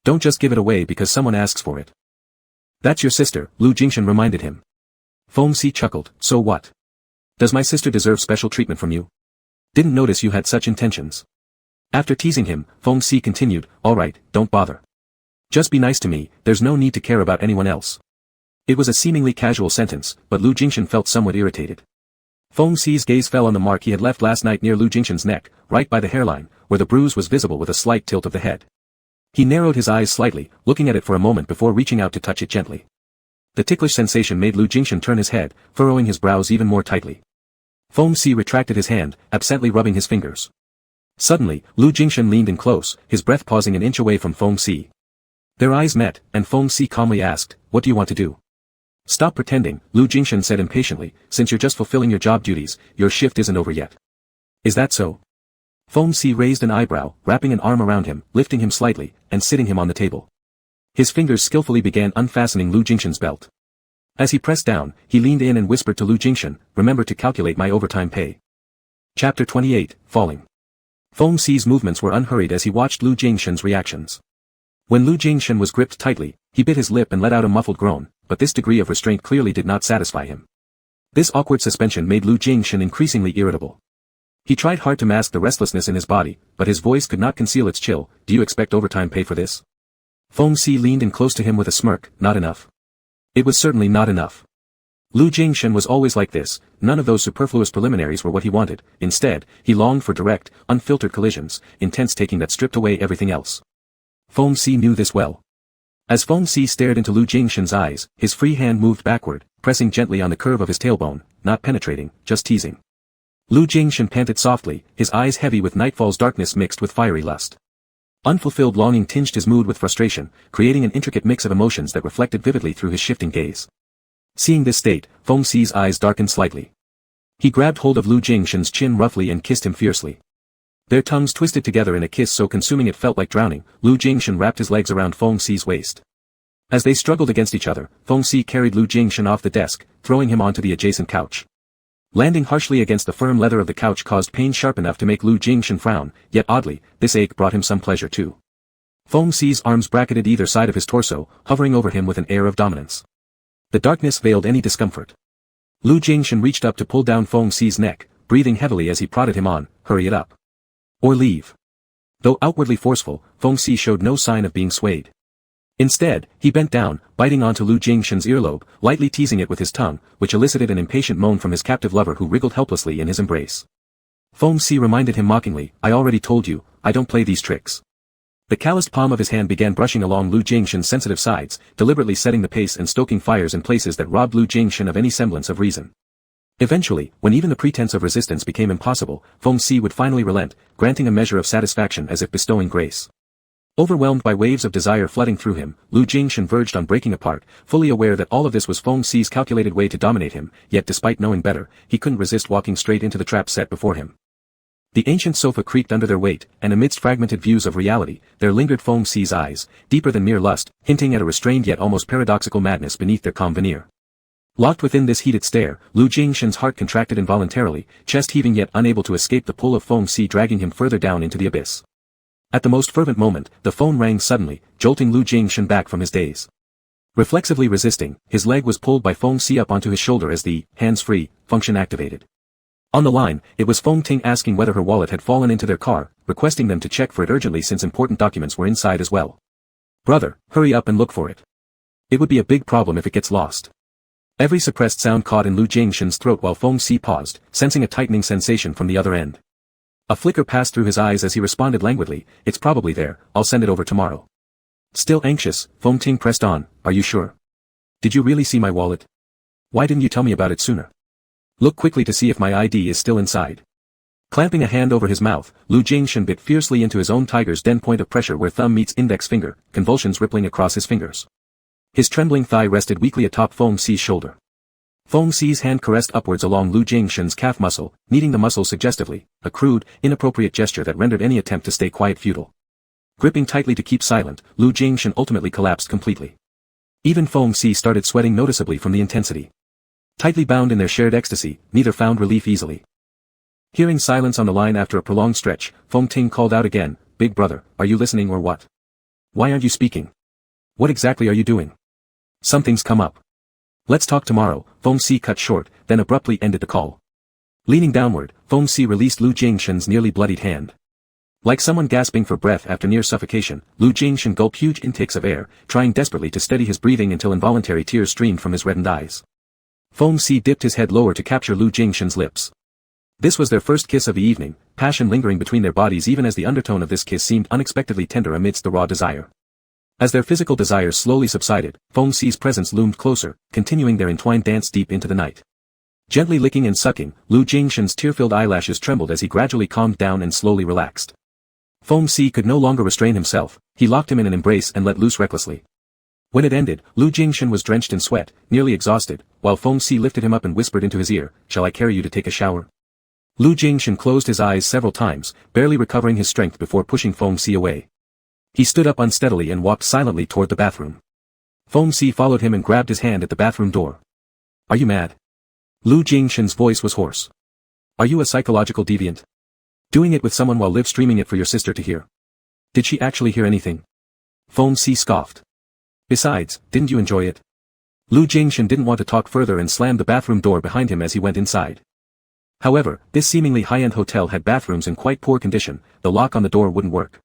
Don't just give it away because someone asks for it." "That's your sister," Lu Jingshan reminded him. Feng Si chuckled, "So what? Does my sister deserve special treatment from you? Didn't notice you had such intentions." After teasing him, Feng Si continued, "All right, don't bother. Just be nice to me, there's no need to care about anyone else." It was a seemingly casual sentence, but Lu Jingshan felt somewhat irritated. Feng Si's gaze fell on the mark he had left last night near Lu Jingshan's neck, right by the hairline, where the bruise was visible with a slight tilt of the head. He narrowed his eyes slightly, looking at it for a moment before reaching out to touch it gently. The ticklish sensation made Lu Jingshan turn his head, furrowing his brows even more tightly. Feng Si retracted his hand, absently rubbing his fingers. Suddenly, Lu Jingshan leaned in close, his breath pausing an inch away from Feng Si. Their eyes met, and Feng Si calmly asked, "What do you want to do?" "Stop pretending," Lu Jingshan said impatiently, "since you're just fulfilling your job duties, your shift isn't over yet." "Is that so?" Feng Si raised an eyebrow, wrapping an arm around him, lifting him slightly, and sitting him on the table. His fingers skillfully began unfastening Lu Jingshan's belt. As he pressed down, he leaned in and whispered to Lu Jingshan, "Remember to calculate my overtime pay." Chapter 28, Falling. Feng Si's movements were unhurried as he watched Lu Jingshan's reactions. When Lu Jingshan was gripped tightly, he bit his lip and let out a muffled groan, but this degree of restraint clearly did not satisfy him. This awkward suspension made Lu Jingshan increasingly irritable. He tried hard to mask the restlessness in his body, but his voice could not conceal its chill. "Do you expect overtime pay for this?" Feng Si leaned in close to him with a smirk. "Not enough." It was certainly not enough. Lu Jingshan was always like this, none of those superfluous preliminaries were what he wanted. Instead, he longed for direct, unfiltered collisions, intense taking that stripped away everything else. Feng Si knew this well. As Feng Si stared into Lu Jingshan's eyes, his free hand moved backward, pressing gently on the curve of his tailbone, not penetrating, just teasing. Lu Jingshan panted softly, his eyes heavy with nightfall's darkness mixed with fiery lust. Unfulfilled longing tinged his mood with frustration, creating an intricate mix of emotions that reflected vividly through his shifting gaze. Seeing this state, Feng Si's eyes darkened slightly. He grabbed hold of Lu Jingshan's chin roughly and kissed him fiercely. Their tongues twisted together in a kiss so consuming it felt like drowning. Lu Jingshan wrapped his legs around Feng Si's waist. As they struggled against each other, Feng Si carried Lu Jingshan off the desk, throwing him onto the adjacent couch. Landing harshly against the firm leather of the couch caused pain sharp enough to make Lu Jingshan frown, yet oddly, this ache brought him some pleasure too. Feng Si's arms bracketed either side of his torso, hovering over him with an air of dominance. The darkness veiled any discomfort. Lu Jingshan reached up to pull down Feng Si's neck, breathing heavily as he prodded him on, "Hurry it up. Or leave." Though outwardly forceful, Feng Si showed no sign of being swayed. Instead, he bent down, biting onto Lu Jingshan's earlobe, lightly teasing it with his tongue, which elicited an impatient moan from his captive lover who wriggled helplessly in his embrace. Feng Si reminded him mockingly, "I already told you, I don't play these tricks." The calloused palm of his hand began brushing along Lu Jingshan's sensitive sides, deliberately setting the pace and stoking fires in places that robbed Lu Jingshan of any semblance of reason. Eventually, when even the pretense of resistance became impossible, Feng Si would finally relent, granting a measure of satisfaction as if bestowing grace. Overwhelmed by waves of desire flooding through him, Lu Jingshan verged on breaking apart, fully aware that all of this was Feng Si's calculated way to dominate him, yet despite knowing better, he couldn't resist walking straight into the trap set before him. The ancient sofa creaked under their weight, and amidst fragmented views of reality, there lingered Feng Si's eyes, deeper than mere lust, hinting at a restrained yet almost paradoxical madness beneath their calm veneer. Locked within this heated stare, Lu Jingshan's heart contracted involuntarily, chest heaving yet unable to escape the pull of Feng Si dragging him further down into the abyss. At the most fervent moment, the phone rang suddenly, jolting Lu Jingshan back from his daze. Reflexively resisting, his leg was pulled by Feng Si up onto his shoulder as the hands-free function activated. On the line, it was Feng Ting asking whether her wallet had fallen into their car, requesting them to check for it urgently since important documents were inside as well. "Brother, hurry up and look for it. It would be a big problem if it gets lost." Every suppressed sound caught in Lu Jingshan's throat while Feng Si paused, sensing a tightening sensation from the other end. A flicker passed through his eyes as he responded languidly, "It's probably there, I'll send it over tomorrow." Still anxious, Feng Ting pressed on, "Are you sure? Did you really see my wallet?" Why didn't you tell me about it sooner? Look quickly to see if my ID is still inside. Clamping a hand over his mouth, Lu Jingshan bit fiercely into his own tiger's den point of pressure where thumb meets index finger, convulsions rippling across his fingers. His trembling thigh rested weakly atop Feng Xi's shoulder. Feng Xi's hand caressed upwards along Lu Jingshan's calf muscle, kneading the muscle suggestively, a crude, inappropriate gesture that rendered any attempt to stay quiet futile. Gripping tightly to keep silent, Lu Jingshan ultimately collapsed completely. Even Feng Xi started sweating noticeably from the intensity. Tightly bound in their shared ecstasy, neither found relief easily. Hearing silence on the line after a prolonged stretch, Feng Ting called out again, "Big brother, are you listening or what? Why aren't you speaking? What exactly are you doing? Something's come up. Let's talk tomorrow." Feng Xi cut short, then abruptly ended the call. Leaning downward, Feng Xi released Lu Jingshan's nearly bloodied hand. Like someone gasping for breath after near suffocation, Lu Jingshan gulped huge intakes of air, trying desperately to steady his breathing until involuntary tears streamed from his reddened eyes. Feng Xi dipped his head lower to capture Lu Jingshan's lips. This was their first kiss of the evening, passion lingering between their bodies even as the undertone of this kiss seemed unexpectedly tender amidst the raw desire. As their physical desires slowly subsided, Feng Xi's presence loomed closer, continuing their entwined dance deep into the night. Gently licking and sucking, Lu Jingshan's tear-filled eyelashes trembled as he gradually calmed down and slowly relaxed. Feng Xi could no longer restrain himself, he locked him in an embrace and let loose recklessly. When it ended, Lu Jingshan was drenched in sweat, nearly exhausted, while Feng Xi lifted him up and whispered into his ear, "Shall I carry you to take a shower?" Lu Jingshan closed his eyes several times, barely recovering his strength before pushing Feng Xi away. He stood up unsteadily and walked silently toward the bathroom. Feng Xi followed him and grabbed his hand at the bathroom door. "Are you mad?" Lu Jingshan's voice was hoarse. "Are you a psychological deviant? Doing it with someone while live streaming it for your sister to hear? Did she actually hear anything?" Feng Xi scoffed. "Besides, didn't you enjoy it?" Lu Jingshan didn't want to talk further and slammed the bathroom door behind him as he went inside. However, this seemingly high-end hotel had bathrooms in quite poor condition, the lock on the door wouldn't work.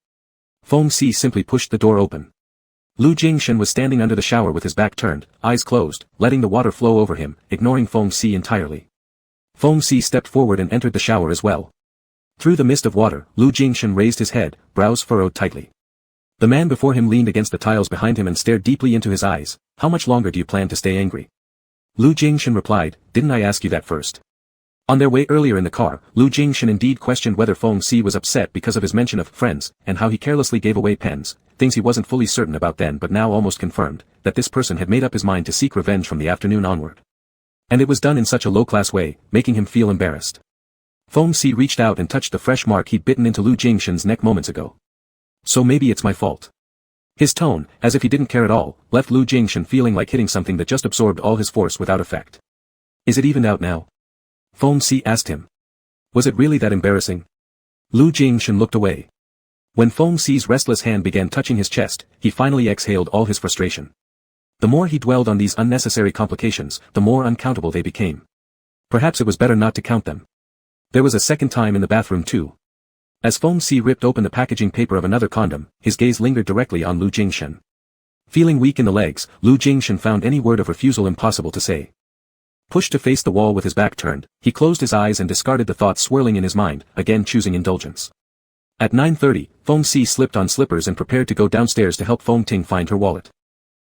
Feng Xi simply pushed the door open. Lu Jingshan was standing under the shower with his back turned, eyes closed, letting the water flow over him, ignoring Feng Xi entirely. Feng Xi stepped forward and entered the shower as well. Through the mist of water, Lu Jingshan raised his head, brows furrowed tightly. The man before him leaned against the tiles behind him and stared deeply into his eyes. "How much longer do you plan to stay angry?" Lu Jingshan replied, "Didn't I ask you that first?" On their way earlier in the car, Lu Jingshan indeed questioned whether Feng Xi was upset because of his mention of friends, and how he carelessly gave away pens, things he wasn't fully certain about then but now almost confirmed, that this person had made up his mind to seek revenge from the afternoon onward. And it was done in such a low-class way, making him feel embarrassed. Feng Xi reached out and touched the fresh mark he'd bitten into Lu Jingshan's neck moments ago. "So maybe it's my fault." His tone, as if he didn't care at all, left Lu Jingshan feeling like hitting something that just absorbed all his force without effect. "Is it evened out now?" Feng Xi asked him. Was it really that embarrassing? Lu Jingshan looked away. When Feng Xi's restless hand began touching his chest, he finally exhaled all his frustration. The more he dwelled on these unnecessary complications, the more uncountable they became. Perhaps it was better not to count them. There was a second time in the bathroom too. As Feng Xi ripped open the packaging paper of another condom, his gaze lingered directly on Lu Jingshan. Feeling weak in the legs, Lu Jingshan found any word of refusal impossible to say. Pushed to face the wall with his back turned, he closed his eyes and discarded the thoughts swirling in his mind, again choosing indulgence. At 9:30, Feng Xi slipped on slippers and prepared to go downstairs to help Feng Ting find her wallet.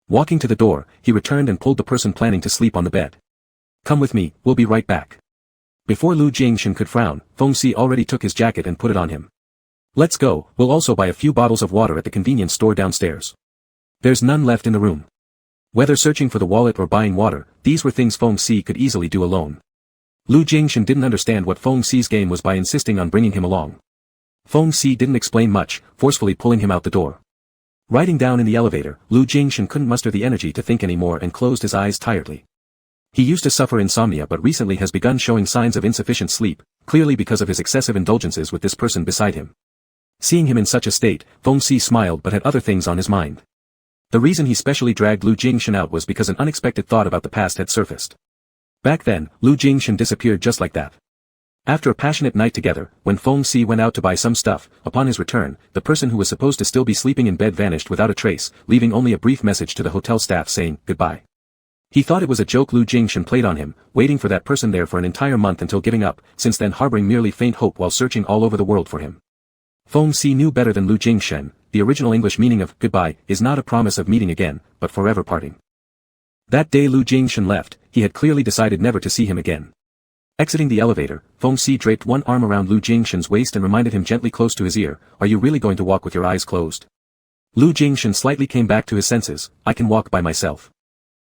Walking to the door, he returned and pulled the person planning to sleep on the bed. "Come with me, we'll be right back." Before Lu Jingshan could frown, Feng Xi already took his jacket and put it on him. "Let's go, we'll also buy a few bottles of water at the convenience store downstairs. There's none left in the room." Whether searching for the wallet or buying water, these were things Feng Xi could easily do alone. Lu Jingshan didn't understand what Feng Xi's game was by insisting on bringing him along. Feng Xi didn't explain much, forcefully pulling him out the door. Riding down in the elevator, Lu Jingshan couldn't muster the energy to think anymore and closed his eyes tiredly. He used to suffer insomnia but recently has begun showing signs of insufficient sleep, clearly because of his excessive indulgences with this person beside him. Seeing him in such a state, Feng Xi smiled but had other things on his mind. The reason he specially dragged Lu Jingshan out was because an unexpected thought about the past had surfaced. Back then, Lu Jingshan disappeared just like that. After a passionate night together, when Feng Xi went out to buy some stuff, upon his return, the person who was supposed to still be sleeping in bed vanished without a trace, leaving only a brief message to the hotel staff saying, "Goodbye." He thought it was a joke Lu Jingshan played on him, waiting for that person there for an entire month until giving up, since then harboring merely faint hope while searching all over the world for him. Feng Xi knew better than Lu Jingshan. The original English meaning of goodbye is not a promise of meeting again, but forever parting. That day Lu Jingshan left, he had clearly decided never to see him again. Exiting the elevator, Feng Si draped one arm around Lu Jingshan's waist and reminded him gently close to his ear, "Are you really going to walk with your eyes closed?" Lu Jingshan slightly came back to his senses, "I can walk by myself."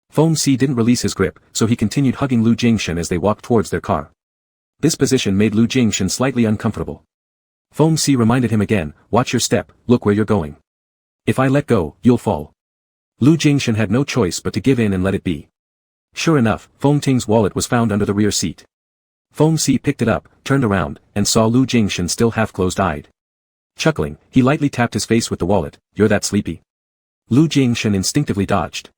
Feng Si didn't release his grip, so he continued hugging Lu Jingshan as they walked towards their car. This position made Lu Jingshan slightly uncomfortable. Feng Si reminded him again, "Watch your step, look where you're going. If I let go, you'll fall." Lu Jingshan had no choice but to give in and let it be. Sure enough, Feng Ting's wallet was found under the rear seat. Feng Si picked it up, turned around, and saw Lu Jingshan still half closed-eyed. Chuckling, he lightly tapped his face with the wallet, "You're that sleepy?" Lu Jingshan instinctively dodged.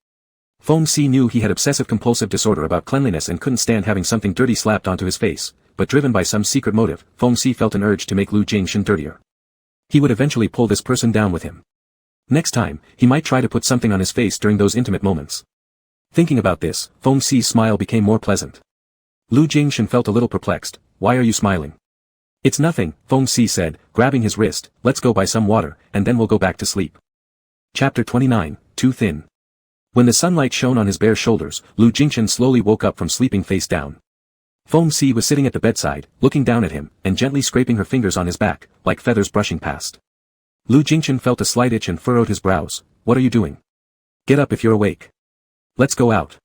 Feng Si knew he had obsessive-compulsive disorder about cleanliness and couldn't stand having something dirty slapped onto his face, but driven by some secret motive, Feng Si felt an urge to make Lu Jingshan dirtier. He would eventually pull this person down with him. Next time, he might try to put something on his face during those intimate moments. Thinking about this, Feng Si's smile became more pleasant. Lu Jingshan felt a little perplexed. "Why are you smiling?" "It's nothing," Feng Si said, grabbing his wrist, "let's go buy some water, and then we'll go back to sleep." Chapter 29, Too Thin. When the sunlight shone on his bare shoulders, Lu Jingshan slowly woke up from sleeping face down. Feng Si was sitting at the bedside, looking down at him, and gently scraping her fingers on his back, like feathers brushing past. Lu Jingshan felt a slight itch and furrowed his brows. "What are you doing? Get up if you're awake. Let's go out."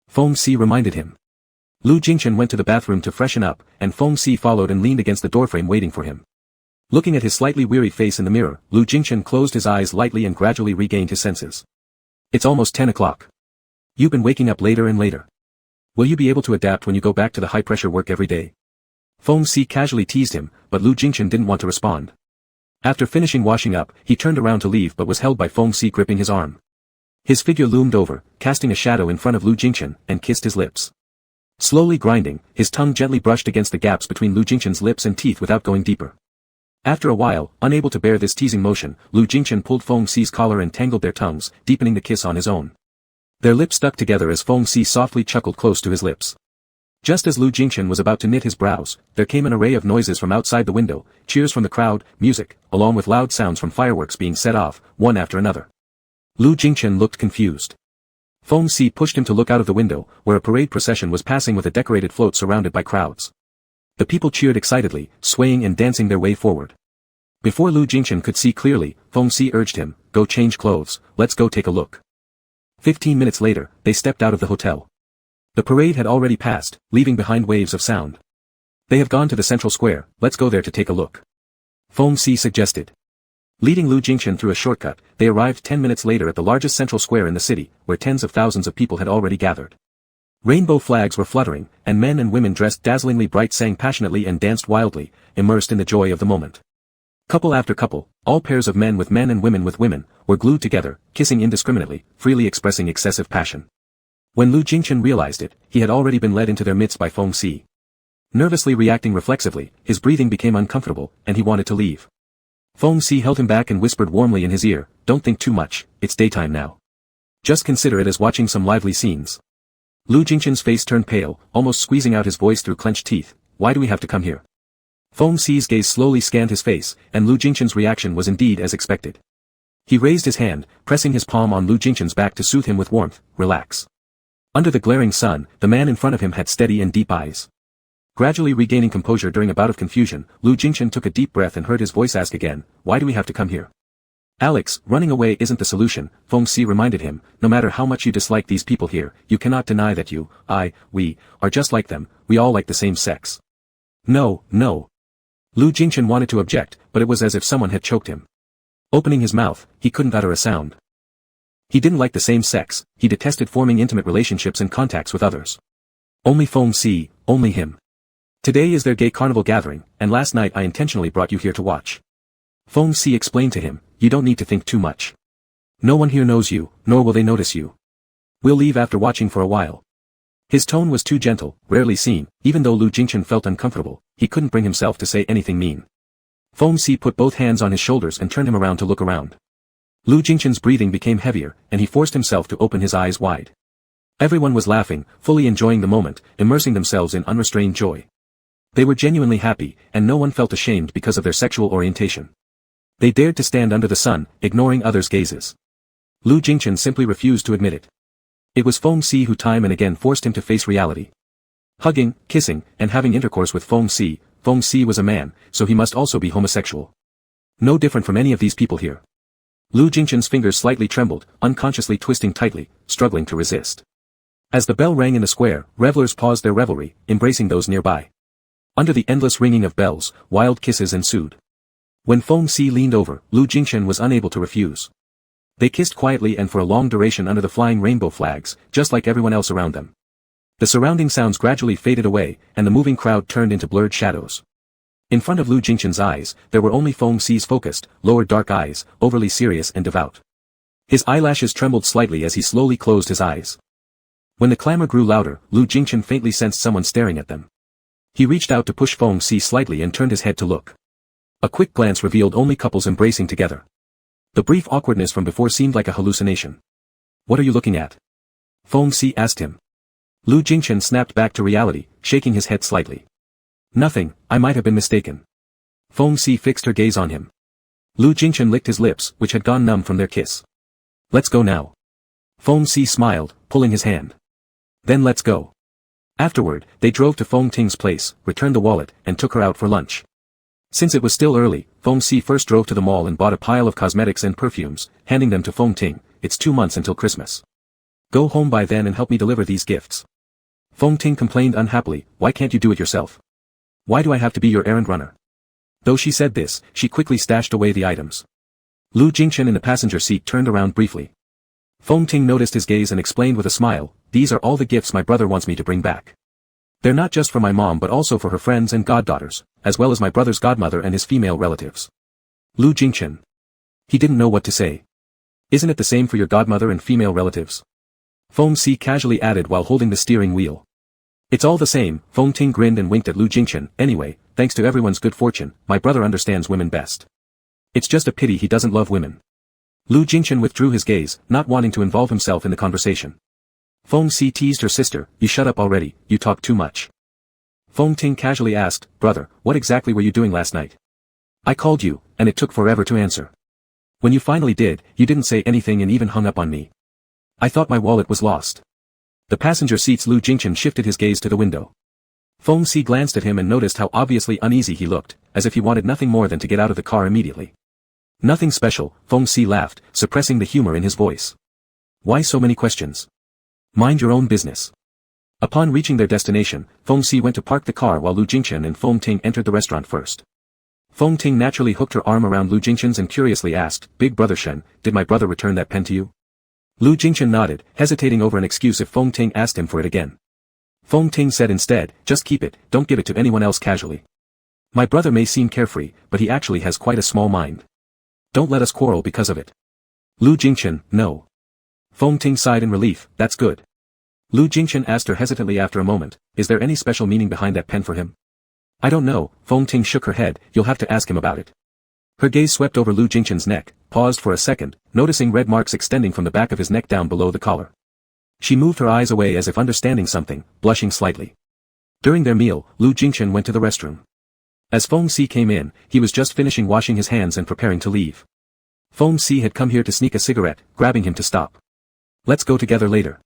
Feng Si reminded him. Lu Jingshan went to the bathroom to freshen up, and Feng Si followed and leaned against the doorframe waiting for him. Looking at his slightly weary face in the mirror, Lu Jingshan closed his eyes lightly and gradually regained his senses. "It's almost 10 o'clock. You've been waking up later and later. Will you be able to adapt when you go back to the high-pressure work every day?" Feng Si casually teased him, but Lu Jingshan didn't want to respond. After finishing washing up, he turned around to leave but was held by Feng Si gripping his arm. His figure loomed over, casting a shadow in front of Lu Jingshan, and kissed his lips. Slowly grinding, his tongue gently brushed against the gaps between Lu Jingshan's lips and teeth without going deeper. After a while, unable to bear this teasing motion, Lu Jingshan pulled Feng Si's collar and tangled their tongues, deepening the kiss on his own. Their lips stuck together as Feng Si softly chuckled close to his lips. Just as Lu Jingshan was about to knit his brows, there came an array of noises from outside the window, cheers from the crowd, music, along with loud sounds from fireworks being set off, one after another. Lu Jingshan looked confused. Feng Si pushed him to look out of the window, where a parade procession was passing with a decorated float surrounded by crowds. The people cheered excitedly, swaying and dancing their way forward. Before Lu Jingshan could see clearly, Feng Si urged him, "Go change clothes, let's go take a look." 15 minutes later, they stepped out of the hotel. The parade had already passed, leaving behind waves of sound. "They have gone to the central square, let's go there to take a look," Feng Si suggested. Leading Lu Jingshan through a shortcut, they arrived 10 minutes later at the largest central square in the city, where tens of thousands of people had already gathered. Rainbow flags were fluttering, and men and women dressed dazzlingly bright sang passionately and danced wildly, immersed in the joy of the moment. Couple after couple, all pairs of men with men and women with women, were glued together, kissing indiscriminately, freely expressing excessive passion. When Lu Jingshan realized it, he had already been led into their midst by Feng Si. Nervously reacting reflexively, his breathing became uncomfortable, and he wanted to leave. Feng Si held him back and whispered warmly in his ear, "Don't think too much, it's daytime now. Just consider it as watching some lively scenes." Lu Jingshan's face turned pale, almost squeezing out his voice through clenched teeth. "Why do we have to come here?" Feng Si's gaze slowly scanned his face, and Lu Jingshan's reaction was indeed as expected. He raised his hand, pressing his palm on Lu Jingshan's back to soothe him with warmth. "Relax." Under the glaring sun, the man in front of him had steady and deep eyes. Gradually regaining composure during a bout of confusion, Lu Jingshan took a deep breath and heard his voice ask again, "Why do we have to come here?" "Alex, running away isn't the solution," Feng Si reminded him. "No matter how much you dislike these people here, you cannot deny that we, are just like them, we all like the same sex." "No, no." Lu Jingshan wanted to object, but it was as if someone had choked him. Opening his mouth, he couldn't utter a sound. He didn't like the same sex, he detested forming intimate relationships and contacts with others. Only Feng Si, only him. Today is their gay carnival gathering, and last night I intentionally brought you here to watch. Feng Si explained to him, "You don't need to think too much. No one here knows you, nor will they notice you. We'll leave after watching for a while." His tone was too gentle, rarely seen, even though Lu Jingshan felt uncomfortable, he couldn't bring himself to say anything mean. Feng Si put both hands on his shoulders and turned him around to look around. Lu Jingshan's breathing became heavier, and he forced himself to open his eyes wide. Everyone was laughing, fully enjoying the moment, immersing themselves in unrestrained joy. They were genuinely happy, and no one felt ashamed because of their sexual orientation. They dared to stand under the sun, ignoring others' gazes. Lu Jingshan simply refused to admit it. It was Feng Si who time and again forced him to face reality. Hugging, kissing, and having intercourse with Feng Si was a man, so he must also be homosexual. No different from any of these people here. Lu Jingchen's fingers slightly trembled, unconsciously twisting tightly, struggling to resist. As the bell rang in the square, revelers paused their revelry, embracing those nearby. Under the endless ringing of bells, wild kisses ensued. When Feng Si leaned over, Lu Jingchen was unable to refuse. They kissed quietly and for a long duration under the flying rainbow flags, just like everyone else around them. The surrounding sounds gradually faded away, and the moving crowd turned into blurred shadows. In front of Lu Jingchen's eyes, there were only Feng Si's focused, lowered dark eyes, overly serious and devout. His eyelashes trembled slightly as he slowly closed his eyes. When the clamor grew louder, Lu Jingchen faintly sensed someone staring at them. He reached out to push Feng Si slightly and turned his head to look. A quick glance revealed only couples embracing together. The brief awkwardness from before seemed like a hallucination. "What are you looking at?" Feng Si asked him. Lu Jingchen snapped back to reality, shaking his head slightly. "Nothing, I might have been mistaken." Feng Si fixed her gaze on him. Lu Jingchen licked his lips, which had gone numb from their kiss. "Let's go now." Feng Si smiled, pulling his hand. "Then let's go." Afterward, they drove to Feng Ting's place, returned the wallet, and took her out for lunch. Since it was still early, Feng Si first drove to the mall and bought a pile of cosmetics and perfumes, handing them to Feng Ting. "It's 2 months until Christmas. Go home by then and help me deliver these gifts." Feng Ting complained unhappily, "Why can't you do it yourself? Why do I have to be your errand runner?" Though she said this, she quickly stashed away the items. Lu Jingchen in the passenger seat turned around briefly. Feng Ting noticed his gaze and explained with a smile, "These are all the gifts my brother wants me to bring back. They're not just for my mom but also for her friends and goddaughters, as well as my brother's godmother and his female relatives." Lu Jingchen. He didn't know what to say. "Isn't it the same for your godmother and female relatives?" Feng Si casually added while holding the steering wheel. "It's all the same." Feng Ting grinned and winked at Lu Jingchen. "Anyway, thanks to everyone's good fortune, my brother understands women best. It's just a pity he doesn't love women." Lu Jingchen withdrew his gaze, not wanting to involve himself in the conversation. Feng Si teased her sister, "You shut up already, you talk too much." Feng Ting casually asked, "Brother, what exactly were you doing last night? I called you, and it took forever to answer. When you finally did, you didn't say anything and even hung up on me. I thought my wallet was lost." The passenger seat's Lu Jingchen shifted his gaze to the window. Feng Si glanced at him and noticed how obviously uneasy he looked, as if he wanted nothing more than to get out of the car immediately. "Nothing special," Feng Si laughed, suppressing the humor in his voice. "Why so many questions? Mind your own business." Upon reaching their destination, Feng Si went to park the car while Lu Jingchen and Feng Ting entered the restaurant first. Feng Ting naturally hooked her arm around Lu Jingchen's and curiously asked, "Big brother Shen, did my brother return that pen to you?" Lu Jingchen nodded, hesitating over an excuse if Feng Ting asked him for it again. Feng Ting said instead, "Just keep it, don't give it to anyone else casually. My brother may seem carefree, but he actually has quite a small mind. Don't let us quarrel because of it." Lu Jingchen, "No." Feng Ting sighed in relief, "That's good." Lu Jingchen asked her hesitantly after a moment, "Is there any special meaning behind that pen for him?" "I don't know." Feng Ting shook her head, "You'll have to ask him about it." Her gaze swept over Lu Jingchen's neck, paused for a second, noticing red marks extending from the back of his neck down below the collar. She moved her eyes away as if understanding something, blushing slightly. During their meal, Lu Jingchen went to the restroom. As Feng Si came in, he was just finishing washing his hands and preparing to leave. Feng Si had come here to sneak a cigarette, grabbing him to stop. "Let's go together later."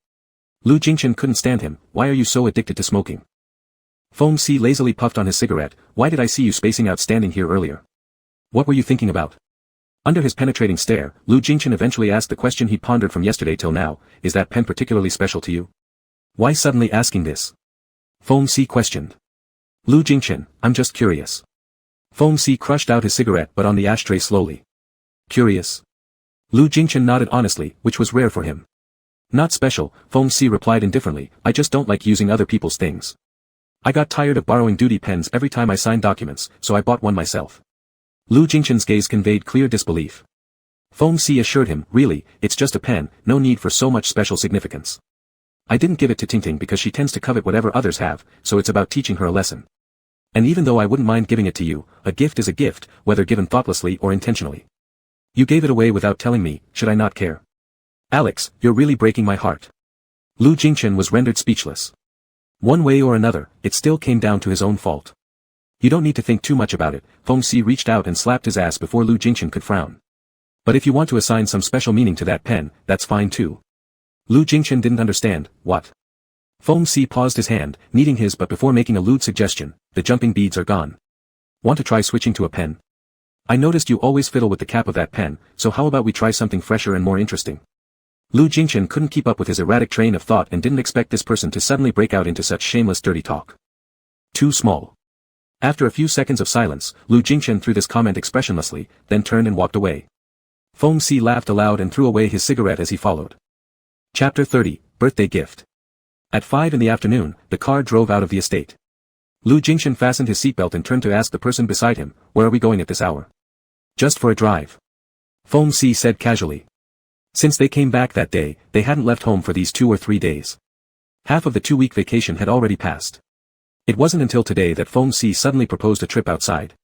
Lu Jingchen couldn't stand him, "Why are you so addicted to smoking?" Feng Si lazily puffed on his cigarette, "Why did I see you spacing out standing here earlier? What were you thinking about?" Under his penetrating stare, Lu Jingchen eventually asked the question he pondered from yesterday till now, "Is that pen particularly special to you? Why suddenly asking this?" Feng Si questioned. Lu Jingchen, "I'm just curious." Feng Si crushed out his cigarette but on the ashtray slowly. "Curious?" Lu Jingchen nodded honestly, which was rare for him. "Not special," Feng Si replied indifferently, "I just don't like using other people's things. I got tired of borrowing duty pens every time I signed documents, so I bought one myself." Lu Jingchen's gaze conveyed clear disbelief. Feng Si assured him, "Really, it's just a pen, no need for so much special significance. I didn't give it to Tingting because she tends to covet whatever others have, so it's about teaching her a lesson. And even though I wouldn't mind giving it to you, a gift is a gift, whether given thoughtlessly or intentionally. You gave it away without telling me, should I not care? Alex, you're really breaking my heart." Lu Jingchen was rendered speechless. One way or another, it still came down to his own fault. "You don't need to think too much about it." Feng Si reached out and slapped his ass before Lu Jingchen could frown. "But if you want to assign some special meaning to that pen, that's fine too. Lu Jingchen didn't understand. What? Feng Si paused his hand, kneading his but before making a lewd suggestion. The jumping beads are gone. Want to try switching to a pen? I noticed you always fiddle with the cap of that pen, so how about we try something fresher and more interesting? Lu Jingchen couldn't keep up with his erratic train of thought and didn't expect this person to suddenly break out into such shameless dirty talk. Too small. After a few seconds of silence, Lu Jingchen threw this comment expressionlessly, then turned and walked away. Feng Si laughed aloud and threw away his cigarette as he followed. Chapter 30, Birthday Gift. At 5 in the afternoon, the car drove out of the estate. Lu Jingchen fastened his seatbelt and turned to ask the person beside him, where are we going at this hour? Just for a drive. Feng Si said casually. Since they came back that day, they hadn't left home for these 2 or 3 days. Half of the 2-week vacation had already passed. It wasn't until today that Feng Si suddenly proposed a trip outside.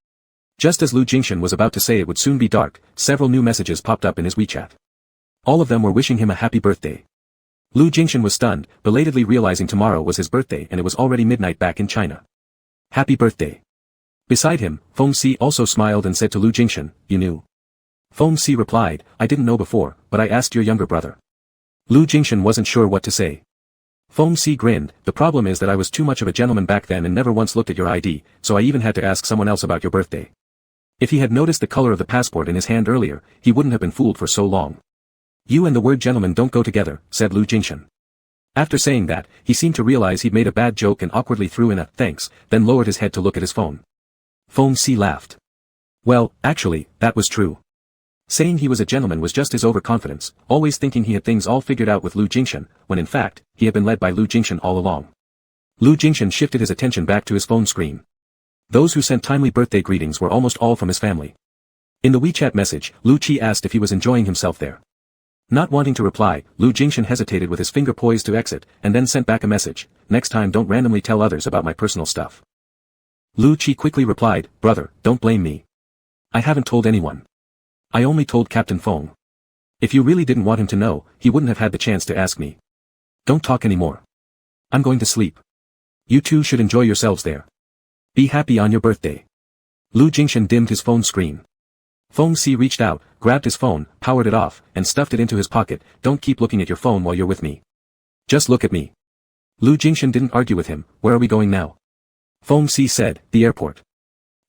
Just as Lu Jingchen was about to say it would soon be dark, several new messages popped up in his WeChat. All of them were wishing him a happy birthday. Lu Jingchen was stunned, belatedly realizing tomorrow was his birthday and it was already midnight back in China. Happy birthday. Beside him, Feng Si also smiled and said to Lu Jingchen, you knew. Feng Si replied, I didn't know before, but I asked your younger brother. Lu Jingchen wasn't sure what to say. Feng Si grinned, the problem is that I was too much of a gentleman back then and never once looked at your ID, so I even had to ask someone else about your birthday. If he had noticed the color of the passport in his hand earlier, he wouldn't have been fooled for so long. You and the word gentleman don't go together, said Lu Jingchen. After saying that, he seemed to realize he'd made a bad joke and awkwardly threw in a thanks, then lowered his head to look at his phone. Feng Si laughed. Well, actually, that was true. Saying he was a gentleman was just his overconfidence, always thinking he had things all figured out with Lu Jingchen, when in fact, he had been led by Lu Jingchen all along. Lu Jingchen shifted his attention back to his phone screen. Those who sent timely birthday greetings were almost all from his family. In the WeChat message, Lu Qi asked if he was enjoying himself there. Not wanting to reply, Lu Jingchen hesitated with his finger poised to exit, and then sent back a message, next time don't randomly tell others about my personal stuff. Lu Qi quickly replied, brother, don't blame me. I haven't told anyone. I only told Captain Feng. If you really didn't want him to know, he wouldn't have had the chance to ask me. Don't talk anymore. I'm going to sleep. You two should enjoy yourselves there. Be happy on your birthday. Lu Jingchen dimmed his phone screen. Feng Si reached out, grabbed his phone, powered it off, and stuffed it into his pocket. Don't keep looking at your phone while you're with me. Just look at me. Lu Jingchen didn't argue with him. Where are we going now? Feng Si said, the airport.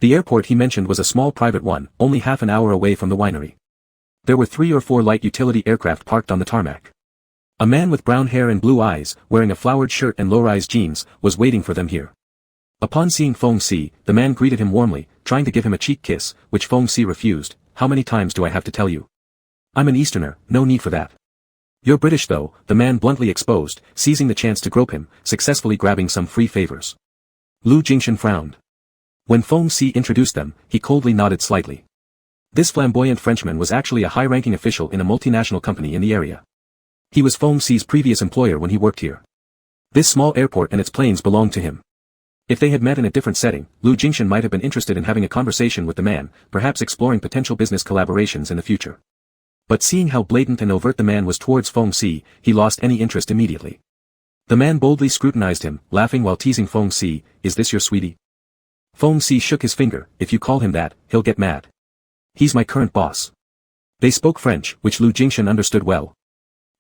The airport he mentioned was a small private one, only half an hour away from the winery. There were 3 or 4 light utility aircraft parked on the tarmac. A man with brown hair and blue eyes, wearing a flowered shirt and low-rise jeans, was waiting for them here. Upon seeing Feng Si, the man greeted him warmly, trying to give him a cheek kiss, which Feng Si refused. How many times do I have to tell you? I'm an Easterner, no need for that. You're British though, the man bluntly exposed, seizing the chance to grope him, successfully grabbing some free favors. Lu Jingchen frowned. When Feng Si introduced them, he coldly nodded slightly. This flamboyant Frenchman was actually a high-ranking official in a multinational company in the area. He was Feng Si's previous employer when he worked here. This small airport and its planes belonged to him. If they had met in a different setting, Lu Jingchen might have been interested in having a conversation with the man, perhaps exploring potential business collaborations in the future. But seeing how blatant and overt the man was towards Feng Si, he lost any interest immediately. The man boldly scrutinized him, laughing while teasing Feng Si, is this your sweetie? Feng Si shook his finger, if you call him that, he'll get mad. He's my current boss. They spoke French, which Lu Jingchen understood well.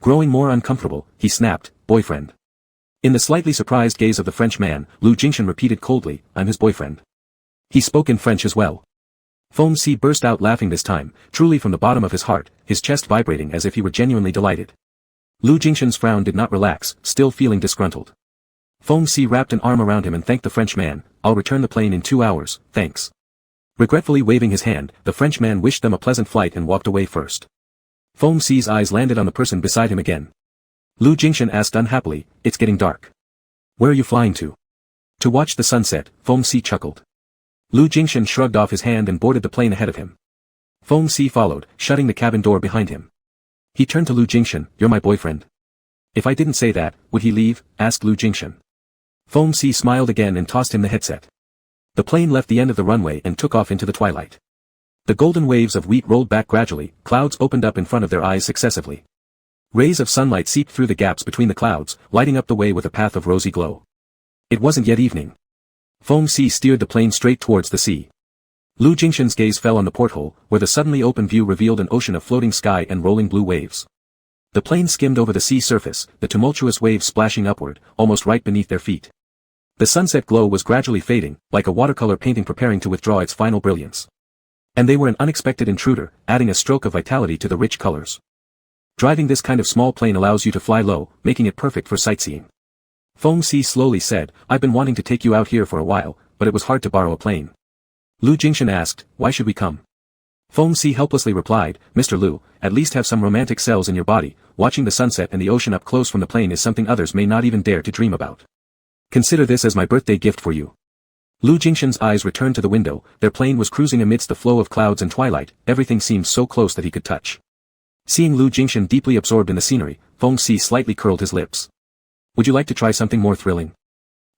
Growing more uncomfortable, he snapped, boyfriend. In the slightly surprised gaze of the French man, Lu Jingchen repeated coldly, I'm his boyfriend. He spoke in French as well. Feng Si burst out laughing this time, truly from the bottom of his heart, his chest vibrating as if he were genuinely delighted. Lu Jingchen's frown did not relax, still feeling disgruntled. Feng Si wrapped an arm around him and thanked the French man, I'll return the plane in 2 hours, thanks. Regretfully waving his hand, the Frenchman wished them a pleasant flight and walked away first. Feng Si's eyes landed on the person beside him again. Lu Jingchen asked unhappily, it's getting dark. Where are you flying to? To watch the sunset, Feng Si chuckled. Lu Jingchen shrugged off his hand and boarded the plane ahead of him. Feng Si followed, shutting the cabin door behind him. He turned to Lu Jingchen, you're my boyfriend. If I didn't say that, would he leave? Asked Lu Jingchen. Feng Si smiled again and tossed him the headset. The plane left the end of the runway and took off into the twilight. The golden waves of wheat rolled back gradually, clouds opened up in front of their eyes successively. Rays of sunlight seeped through the gaps between the clouds, lighting up the way with a path of rosy glow. It wasn't yet evening. Feng Si steered the plane straight towards the sea. Lu Jingchen's gaze fell on the porthole, where the suddenly open view revealed an ocean of floating sky and rolling blue waves. The plane skimmed over the sea surface, the tumultuous waves splashing upward, almost right beneath their feet. The sunset glow was gradually fading, like a watercolor painting preparing to withdraw its final brilliance. And they were an unexpected intruder, adding a stroke of vitality to the rich colors. Driving this kind of small plane allows you to fly low, making it perfect for sightseeing. Feng Si slowly said, I've been wanting to take you out here for a while, but it was hard to borrow a plane. Lu Jingshan asked, why should we come? Feng Si helplessly replied, Mr. Lu, at least have some romantic cells in your body, watching the sunset and the ocean up close from the plane is something others may not even dare to dream about. Consider this as my birthday gift for you. Lu Jingshan's eyes returned to the window, their plane was cruising amidst the flow of clouds and twilight, everything seemed so close that he could touch. Seeing Lu Jingshan deeply absorbed in the scenery, Feng Si slightly curled his lips. Would you like to try something more thrilling?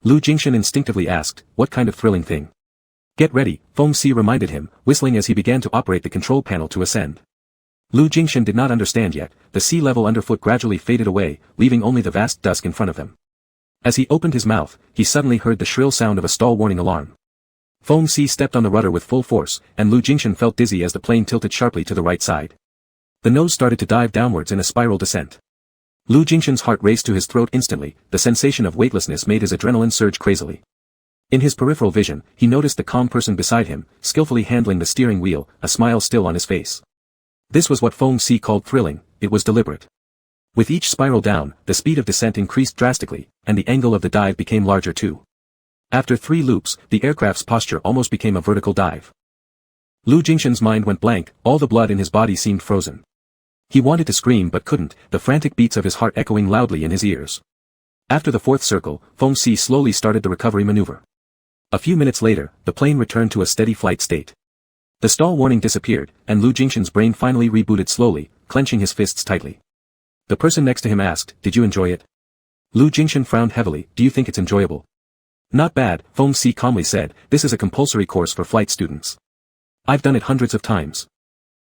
Lu Jingshan instinctively asked, what kind of thrilling thing? Get ready, Feng Si reminded him, whistling as he began to operate the control panel to ascend. Lu Jingshan did not understand yet, the sea level underfoot gradually faded away, leaving only the vast dusk in front of them. As he opened his mouth, he suddenly heard the shrill sound of a stall warning alarm. Feng Si stepped on the rudder with full force, and Lu Jingshan felt dizzy as the plane tilted sharply to the right side. The nose started to dive downwards in a spiral descent. Lu Jingshan's heart raced to his throat instantly, the sensation of weightlessness made his adrenaline surge crazily. In his peripheral vision, he noticed the calm person beside him, skillfully handling the steering wheel, a smile still on his face. This was what Feng Si called thrilling, it was deliberate. With each spiral down, the speed of descent increased drastically, and the angle of the dive became larger too. After 3 loops, the aircraft's posture almost became a vertical dive. Lu Jingshan's mind went blank, all the blood in his body seemed frozen. He wanted to scream but couldn't, the frantic beats of his heart echoing loudly in his ears. After the 4th circle, Feng Si slowly started the recovery maneuver. A few minutes later, the plane returned to a steady flight state. The stall warning disappeared, and Lu Jingshan's brain finally rebooted slowly, clenching his fists tightly. The person next to him asked, did you enjoy it? Lu Jingshan frowned heavily, do you think it's enjoyable? Not bad, Feng Si calmly said, this is a compulsory course for flight students. I've done it hundreds of times.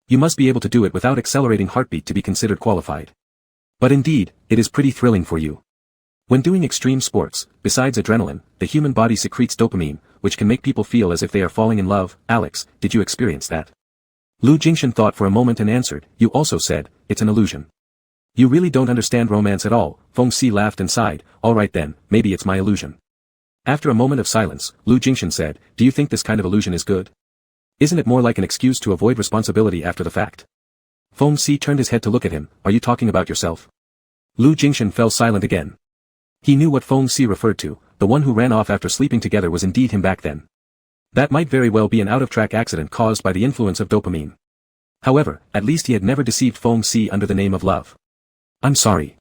You must be able to do it without accelerating heartbeat to be considered qualified. But indeed, it is pretty thrilling for you. When doing extreme sports, besides adrenaline, the human body secretes dopamine, which can make people feel as if they are falling in love. Alex, did you experience that? Lu Jingshan thought for a moment and answered, you also said, it's an illusion. You really don't understand romance at all, Feng Si laughed and sighed, alright then, maybe it's my illusion. After a moment of silence, Lu Jingshan said, do you think this kind of illusion is good? Isn't it more like an excuse to avoid responsibility after the fact? Feng Si turned his head to look at him, are you talking about yourself? Lu Jingshan fell silent again. He knew what Feng Si referred to, the one who ran off after sleeping together was indeed him back then. That might very well be an out-of-track accident caused by the influence of dopamine. However, at least he had never deceived Feng Si under the name of love. I'm sorry.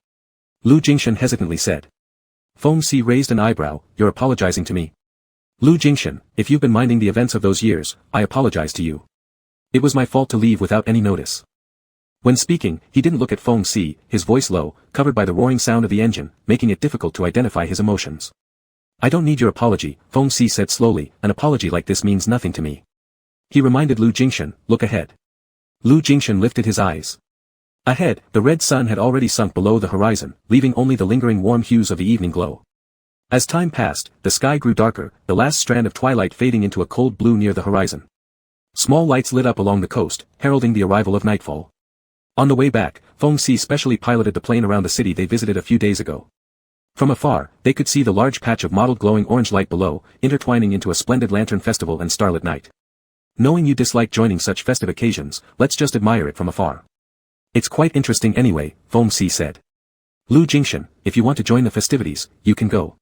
Lu Jingshan hesitantly said. Feng Si raised an eyebrow, you're apologizing to me. Lu Jingshan, if you've been minding the events of those years, I apologize to you. It was my fault to leave without any notice. When speaking, he didn't look at Feng Si, his voice low, covered by the roaring sound of the engine, making it difficult to identify his emotions. I don't need your apology, Feng Si said slowly, an apology like this means nothing to me. He reminded Lu Jingshan, look ahead. Lu Jingshan lifted his eyes. Ahead, the red sun had already sunk below the horizon, leaving only the lingering warm hues of the evening glow. As time passed, the sky grew darker, the last strand of twilight fading into a cold blue near the horizon. Small lights lit up along the coast, heralding the arrival of nightfall. On the way back, Feng Si specially piloted the plane around the city they visited a few days ago. From afar, they could see the large patch of mottled glowing orange light below, intertwining into a splendid lantern festival and starlit night. Knowing you dislike joining such festive occasions, let's just admire it from afar. It's quite interesting anyway, Feng Si said. Lu Jingshan, if you want to join the festivities, you can go.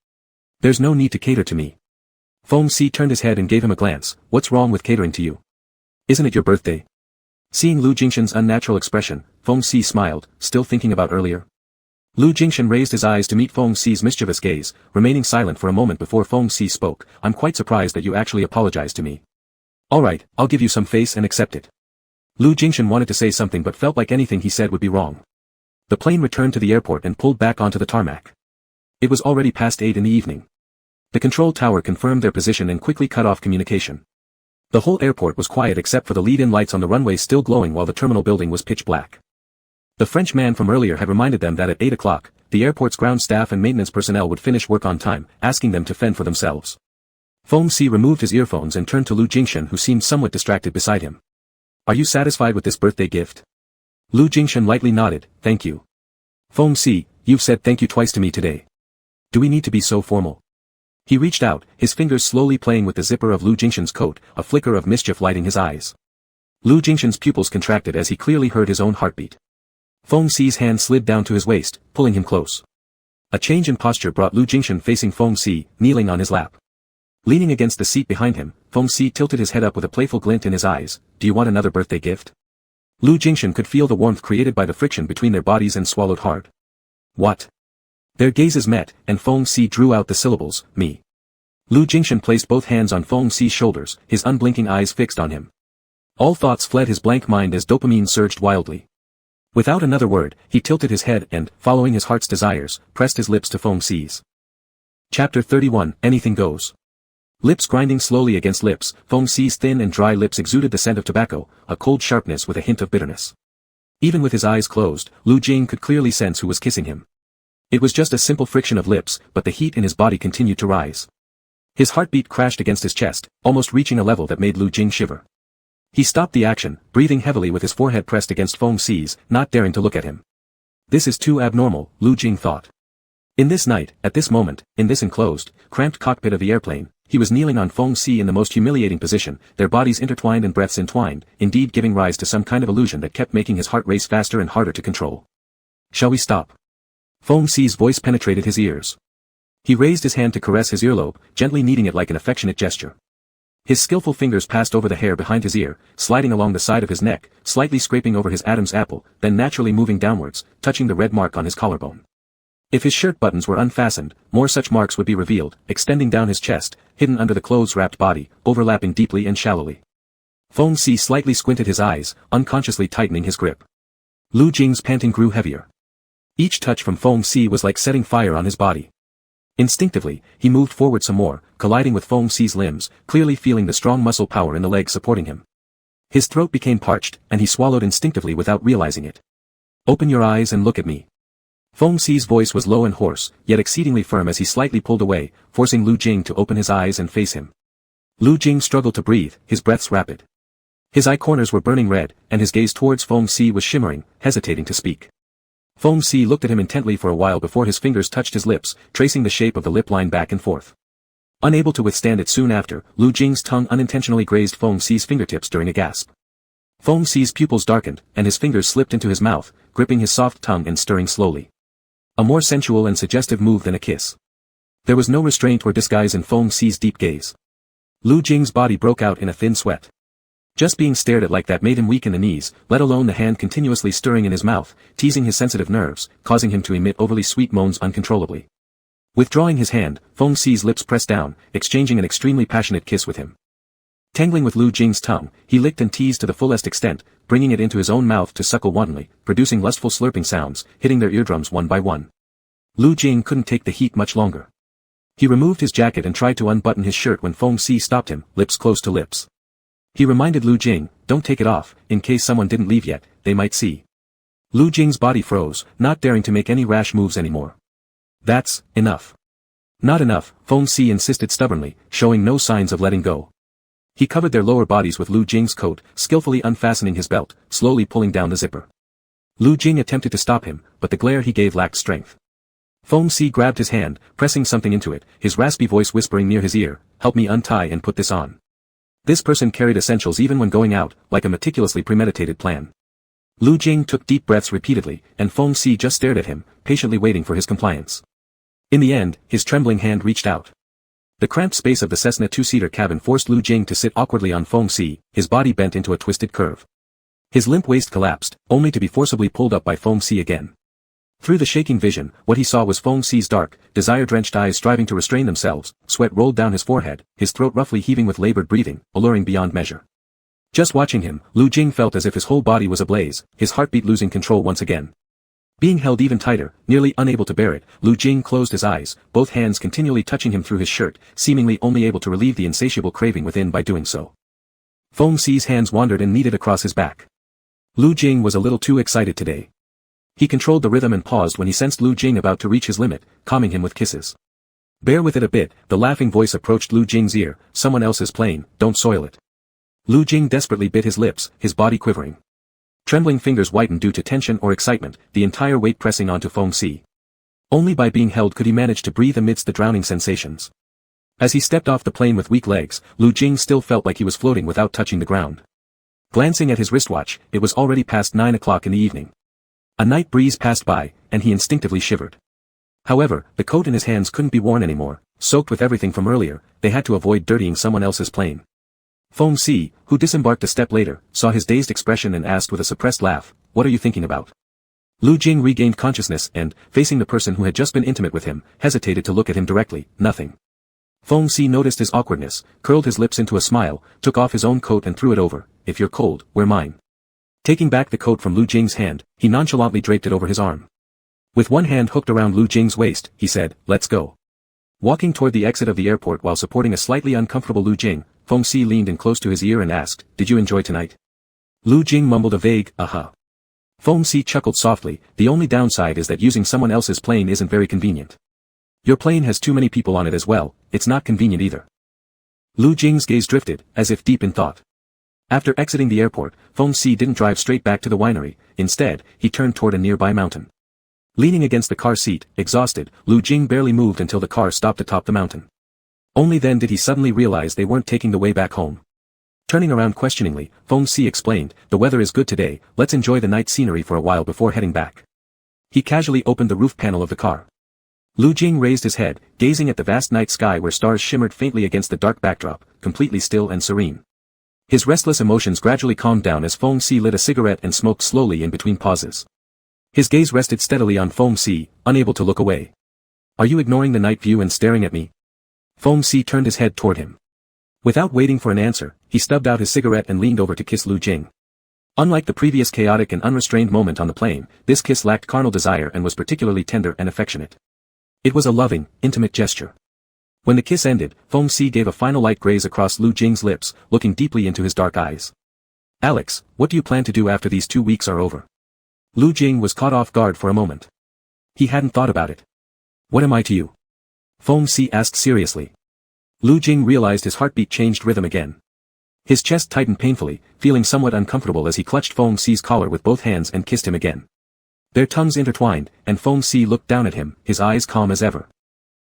There's no need to cater to me. Feng Si turned his head and gave him a glance, what's wrong with catering to you? Isn't it your birthday? Seeing Lu Jingshan's unnatural expression, Feng Si smiled, still thinking about earlier. Lu Jingshan raised his eyes to meet Feng Si's mischievous gaze, remaining silent for a moment before Feng Si spoke, I'm quite surprised that you actually apologized to me. Alright, I'll give you some face and accept it. Lu Jingshan wanted to say something but felt like anything he said would be wrong. The plane returned to the airport and pulled back onto the tarmac. It was already past 8 in the evening. The control tower confirmed their position and quickly cut off communication. The whole airport was quiet except for the lead-in lights on the runway still glowing while the terminal building was pitch black. The French man from earlier had reminded them that at 8 o'clock, the airport's ground staff and maintenance personnel would finish work on time, asking them to fend for themselves. Feng Si removed his earphones and turned to Lu Jingshan who seemed somewhat distracted beside him. Are you satisfied with this birthday gift? Lu Jingshan lightly nodded, thank you. Feng Si, you've said thank you twice to me today. Do we need to be so formal? He reached out, his fingers slowly playing with the zipper of Lu Jingshan's coat, a flicker of mischief lighting his eyes. Lu Jingshan's pupils contracted as he clearly heard his own heartbeat. Feng Si's hand slid down to his waist, pulling him close. A change in posture brought Lu Jingshan facing Feng Si, kneeling on his lap. Leaning against the seat behind him, Feng Si tilted his head up with a playful glint in his eyes. Do you want another birthday gift? Lu Jingshan could feel the warmth created by the friction between their bodies and swallowed hard. What? Their gazes met, and Feng Si drew out the syllables, me. Lu Jingshan placed both hands on Feng Si's shoulders, his unblinking eyes fixed on him. All thoughts fled his blank mind as dopamine surged wildly. Without another word, he tilted his head and, following his heart's desires, pressed his lips to Feng Si's. Chapter 31, Anything Goes. Lips grinding slowly against lips, Feng Si's thin and dry lips exuded the scent of tobacco, a cold sharpness with a hint of bitterness. Even with his eyes closed, Lu Jing could clearly sense who was kissing him. It was just a simple friction of lips, but the heat in his body continued to rise. His heartbeat crashed against his chest, almost reaching a level that made Lu Jing shiver. He stopped the action, breathing heavily with his forehead pressed against Feng Si's, not daring to look at him. This is too abnormal, Lu Jing thought. In this night, at this moment, in this enclosed, cramped cockpit of the airplane, he was kneeling on Feng Si in the most humiliating position, their bodies intertwined and breaths entwined, indeed giving rise to some kind of illusion that kept making his heart race faster and harder to control. Shall we stop? Feng Si's voice penetrated his ears. He raised his hand to caress his earlobe, gently kneading it like an affectionate gesture. His skillful fingers passed over the hair behind his ear, sliding along the side of his neck, slightly scraping over his Adam's apple, then naturally moving downwards, touching the red mark on his collarbone. If his shirt buttons were unfastened, more such marks would be revealed, extending down his chest, hidden under the clothes-wrapped body, overlapping deeply and shallowly. Feng Si slightly squinted his eyes, unconsciously tightening his grip. Lu Jing's panting grew heavier. Each touch from Feng Si was like setting fire on his body. Instinctively, he moved forward some more, colliding with Feng Si's limbs, clearly feeling the strong muscle power in the legs supporting him. His throat became parched, and he swallowed instinctively without realizing it. Open your eyes and look at me. Feng Si's voice was low and hoarse, yet exceedingly firm as he slightly pulled away, forcing Lu Jing to open his eyes and face him. Lu Jing struggled to breathe, his breaths rapid. His eye corners were burning red, and his gaze towards Feng Si was shimmering, hesitating to speak. Feng Si looked at him intently for a while before his fingers touched his lips, tracing the shape of the lip line back and forth. Unable to withstand it soon after, Lu Jing's tongue unintentionally grazed Feng Si's fingertips during a gasp. Feng Si's pupils darkened, and his fingers slipped into his mouth, gripping his soft tongue and stirring slowly. A more sensual and suggestive move than a kiss. There was no restraint or disguise in Feng Si's deep gaze. Lu Jing's body broke out in a thin sweat. Just being stared at like that made him weak in the knees, let alone the hand continuously stirring in his mouth, teasing his sensitive nerves, causing him to emit overly sweet moans uncontrollably. Withdrawing his hand, Feng Si's lips pressed down, exchanging an extremely passionate kiss with him. Tangling with Lu Jing's tongue, he licked and teased to the fullest extent, bringing it into his own mouth to suckle wantonly, producing lustful slurping sounds, hitting their eardrums one by one. Lu Jing couldn't take the heat much longer. He removed his jacket and tried to unbutton his shirt when Feng Si stopped him, lips close to lips. He reminded Lu Jing, don't take it off, in case someone didn't leave yet, they might see. Lu Jing's body froze, not daring to make any rash moves anymore. That's enough. Not enough, Feng Si insisted stubbornly, showing no signs of letting go. He covered their lower bodies with Lu Jing's coat, skillfully unfastening his belt, slowly pulling down the zipper. Lu Jing attempted to stop him, but the glare he gave lacked strength. Feng Si grabbed his hand, pressing something into it, his raspy voice whispering near his ear, help me untie and put this on. This person carried essentials even when going out, like a meticulously premeditated plan. Lu Jing took deep breaths repeatedly, and Feng Si just stared at him, patiently waiting for his compliance. In the end, his trembling hand reached out. The cramped space of the Cessna two-seater cabin forced Lu Jing to sit awkwardly on Feng Si, his body bent into a twisted curve. His limp waist collapsed, only to be forcibly pulled up by Feng Si again. Through the shaking vision, what he saw was Feng Si's dark, desire-drenched eyes striving to restrain themselves, sweat rolled down his forehead, his throat roughly heaving with labored breathing, alluring beyond measure. Just watching him, Lu Jing felt as if his whole body was ablaze, his heartbeat losing control once again. Being held even tighter, nearly unable to bear it, Lu Jing closed his eyes, both hands continually touching him through his shirt, seemingly only able to relieve the insatiable craving within by doing so. Feng Si's hands wandered and kneaded across his back. Lu Jing was a little too excited today. He controlled the rhythm and paused when he sensed Lu Jing about to reach his limit, calming him with kisses. Bear with it a bit, the laughing voice approached Lu Jing's ear, someone else is playing, don't soil it. Lu Jing desperately bit his lips, his body quivering. Trembling fingers whitened due to tension or excitement, the entire weight pressing onto Feng Si. Only by being held could he manage to breathe amidst the drowning sensations. As he stepped off the plane with weak legs, Lu Jing still felt like he was floating without touching the ground. Glancing at his wristwatch, it was already past 9 o'clock in the evening. A night breeze passed by, and he instinctively shivered. However, the coat in his hands couldn't be worn anymore, soaked with everything from earlier. They had to avoid dirtying someone else's plane. Feng Si, who disembarked a step later, saw his dazed expression and asked with a suppressed laugh, "What are you thinking about?" Lu Jing regained consciousness and, facing the person who had just been intimate with him, hesitated to look at him directly. "Nothing." Feng Si noticed his awkwardness, curled his lips into a smile, took off his own coat and threw it over. "If you're cold, wear mine." Taking back the coat from Lu Jing's hand, he nonchalantly draped it over his arm. With one hand hooked around Lu Jing's waist, he said, "Let's go." Walking toward the exit of the airport while supporting a slightly uncomfortable Lu Jing, Feng Si leaned in close to his ear and asked, "Did you enjoy tonight?" Lu Jing mumbled a vague, "Uh-huh." Feng Si chuckled softly, "The only downside is that using someone else's plane isn't very convenient. Your plane has too many people on it as well, it's not convenient either." Lu Jing's gaze drifted, as if deep in thought. After exiting the airport, Feng Si didn't drive straight back to the winery. Instead, he turned toward a nearby mountain. Leaning against the car seat, exhausted, Lu Jing barely moved until the car stopped atop the mountain. Only then did he suddenly realize they weren't taking the way back home. Turning around questioningly, Feng Si explained, "The weather is good today, let's enjoy the night scenery for a while before heading back." He casually opened the roof panel of the car. Lu Jing raised his head, gazing at the vast night sky where stars shimmered faintly against the dark backdrop, completely still and serene. His restless emotions gradually calmed down as Feng Si lit a cigarette and smoked slowly in between pauses. His gaze rested steadily on Feng Si, unable to look away. "Are you ignoring the night view and staring at me?" Feng Si turned his head toward him. Without waiting for an answer, he stubbed out his cigarette and leaned over to kiss Lu Jing. Unlike the previous chaotic and unrestrained moment on the plane, this kiss lacked carnal desire and was particularly tender and affectionate. It was a loving, intimate gesture. When the kiss ended, Feng Si gave a final light graze across Lu Jing's lips, looking deeply into his dark eyes. "Alex, what do you plan to do after these 2 weeks are over?" Lu Jing was caught off guard for a moment. He hadn't thought about it. "What am I to you?" Feng Si asked seriously. Lu Jing realized his heartbeat changed rhythm again. His chest tightened painfully, feeling somewhat uncomfortable as he clutched Feng Si's collar with both hands and kissed him again. Their tongues intertwined, and Feng Si looked down at him, his eyes calm as ever.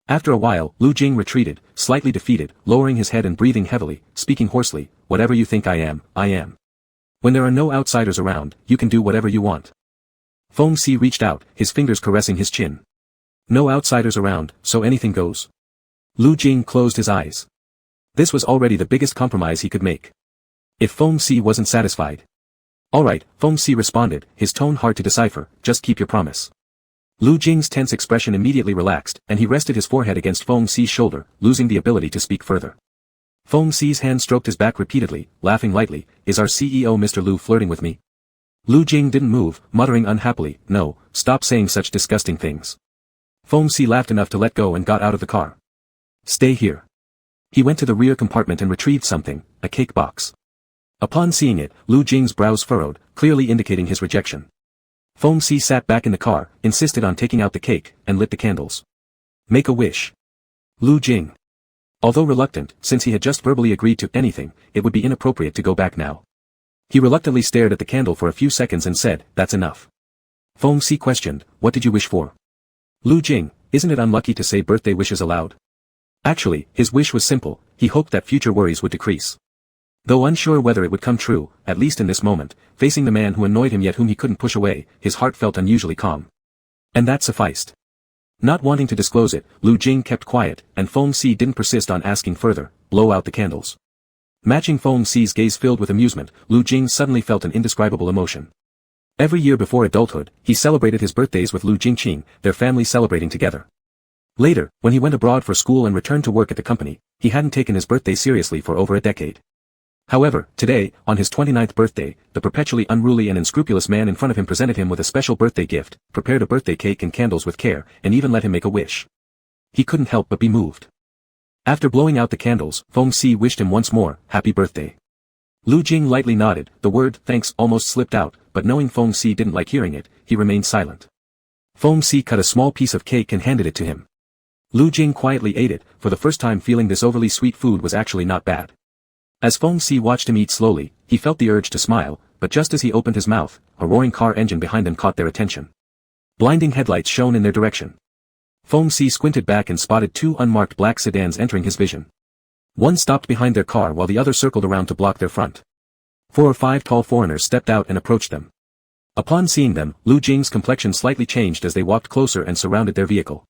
After a while, Lu Jing retreated, slightly defeated, lowering his head and breathing heavily, speaking hoarsely, "Whatever you think I am, I am. When there are no outsiders around, you can do whatever you want." Feng Si reached out, his fingers caressing his chin. "No outsiders around, so anything goes." Lu Jing closed his eyes. This was already the biggest compromise he could make. If Feng Si wasn't satisfied. "All right," Feng Si responded, his tone hard to decipher, "just keep your promise." Lu Jing's tense expression immediately relaxed, and he rested his forehead against Feng Si's shoulder, losing the ability to speak further. Feng Si's hand stroked his back repeatedly, laughing lightly, "Is our CEO Mr. Lu flirting with me?" Lu Jing didn't move, muttering unhappily, "No, stop saying such disgusting things." Feng Si laughed enough to let go and got out of the car. "Stay here." He went to the rear compartment and retrieved something, a cake box. Upon seeing it, Lu Jing's brows furrowed, clearly indicating his rejection. Feng Si sat back in the car, insisted on taking out the cake, and lit the candles. "Make a wish." Lu Jing. Although reluctant, since he had just verbally agreed to anything, it would be inappropriate to go back now. He reluctantly stared at the candle for a few seconds and said, "That's enough." Feng Si questioned, "What did you wish for?" Lu Jing, "Isn't it unlucky to say birthday wishes aloud?" Actually, his wish was simple, he hoped that future worries would decrease. Though unsure whether it would come true, at least in this moment, facing the man who annoyed him yet whom he couldn't push away, his heart felt unusually calm. And that sufficed. Not wanting to disclose it, Lu Jing kept quiet, and Feng Si didn't persist on asking further, "Blow out the candles." Matching Feng Si's gaze filled with amusement, Lu Jing suddenly felt an indescribable emotion. Every year before adulthood, he celebrated his birthdays with Lu Jingqing, their family celebrating together. Later, when he went abroad for school and returned to work at the company, he hadn't taken his birthday seriously for over a decade. However, today, on his 29th birthday, the perpetually unruly and unscrupulous man in front of him presented him with a special birthday gift, prepared a birthday cake and candles with care, and even let him make a wish. He couldn't help but be moved. After blowing out the candles, Feng Si wished him once more, "Happy birthday." Lu Jing lightly nodded, the word "thanks" almost slipped out, but knowing Feng Si didn't like hearing it, he remained silent. Feng Si cut a small piece of cake and handed it to him. Lu Jing quietly ate it, for the first time feeling this overly sweet food was actually not bad. As Feng Si watched him eat slowly, he felt the urge to smile, but just as he opened his mouth, a roaring car engine behind them caught their attention. Blinding headlights shone in their direction. Feng Si squinted back and spotted two unmarked black sedans entering his vision. One stopped behind their car while the other circled around to block their front. 4 or 5 tall foreigners stepped out and approached them. Upon seeing them, Lu Jing's complexion slightly changed as they walked closer and surrounded their vehicle.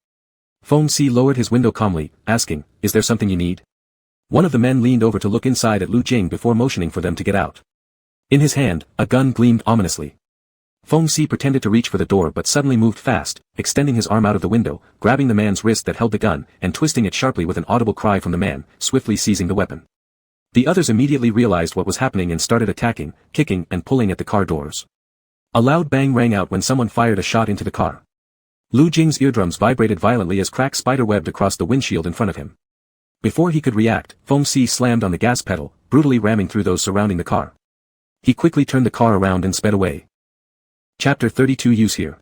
Feng Si lowered his window calmly, asking, "Is there something you need?" One of the men leaned over to look inside at Lu Jing before motioning for them to get out. In his hand, a gun gleamed ominously. Feng Si pretended to reach for the door but suddenly moved fast, extending his arm out of the window, grabbing the man's wrist that held the gun, and twisting it sharply with an audible cry from the man, swiftly seizing the weapon. The others immediately realized what was happening and started attacking, kicking and pulling at the car doors. A loud bang rang out when someone fired a shot into the car. Lu Jing's eardrums vibrated violently as cracks spiderwebbed across the windshield in front of him. Before he could react, Feng Si slammed on the gas pedal, brutally ramming through those surrounding the car. He quickly turned the car around and sped away. Chapter 32 Use here.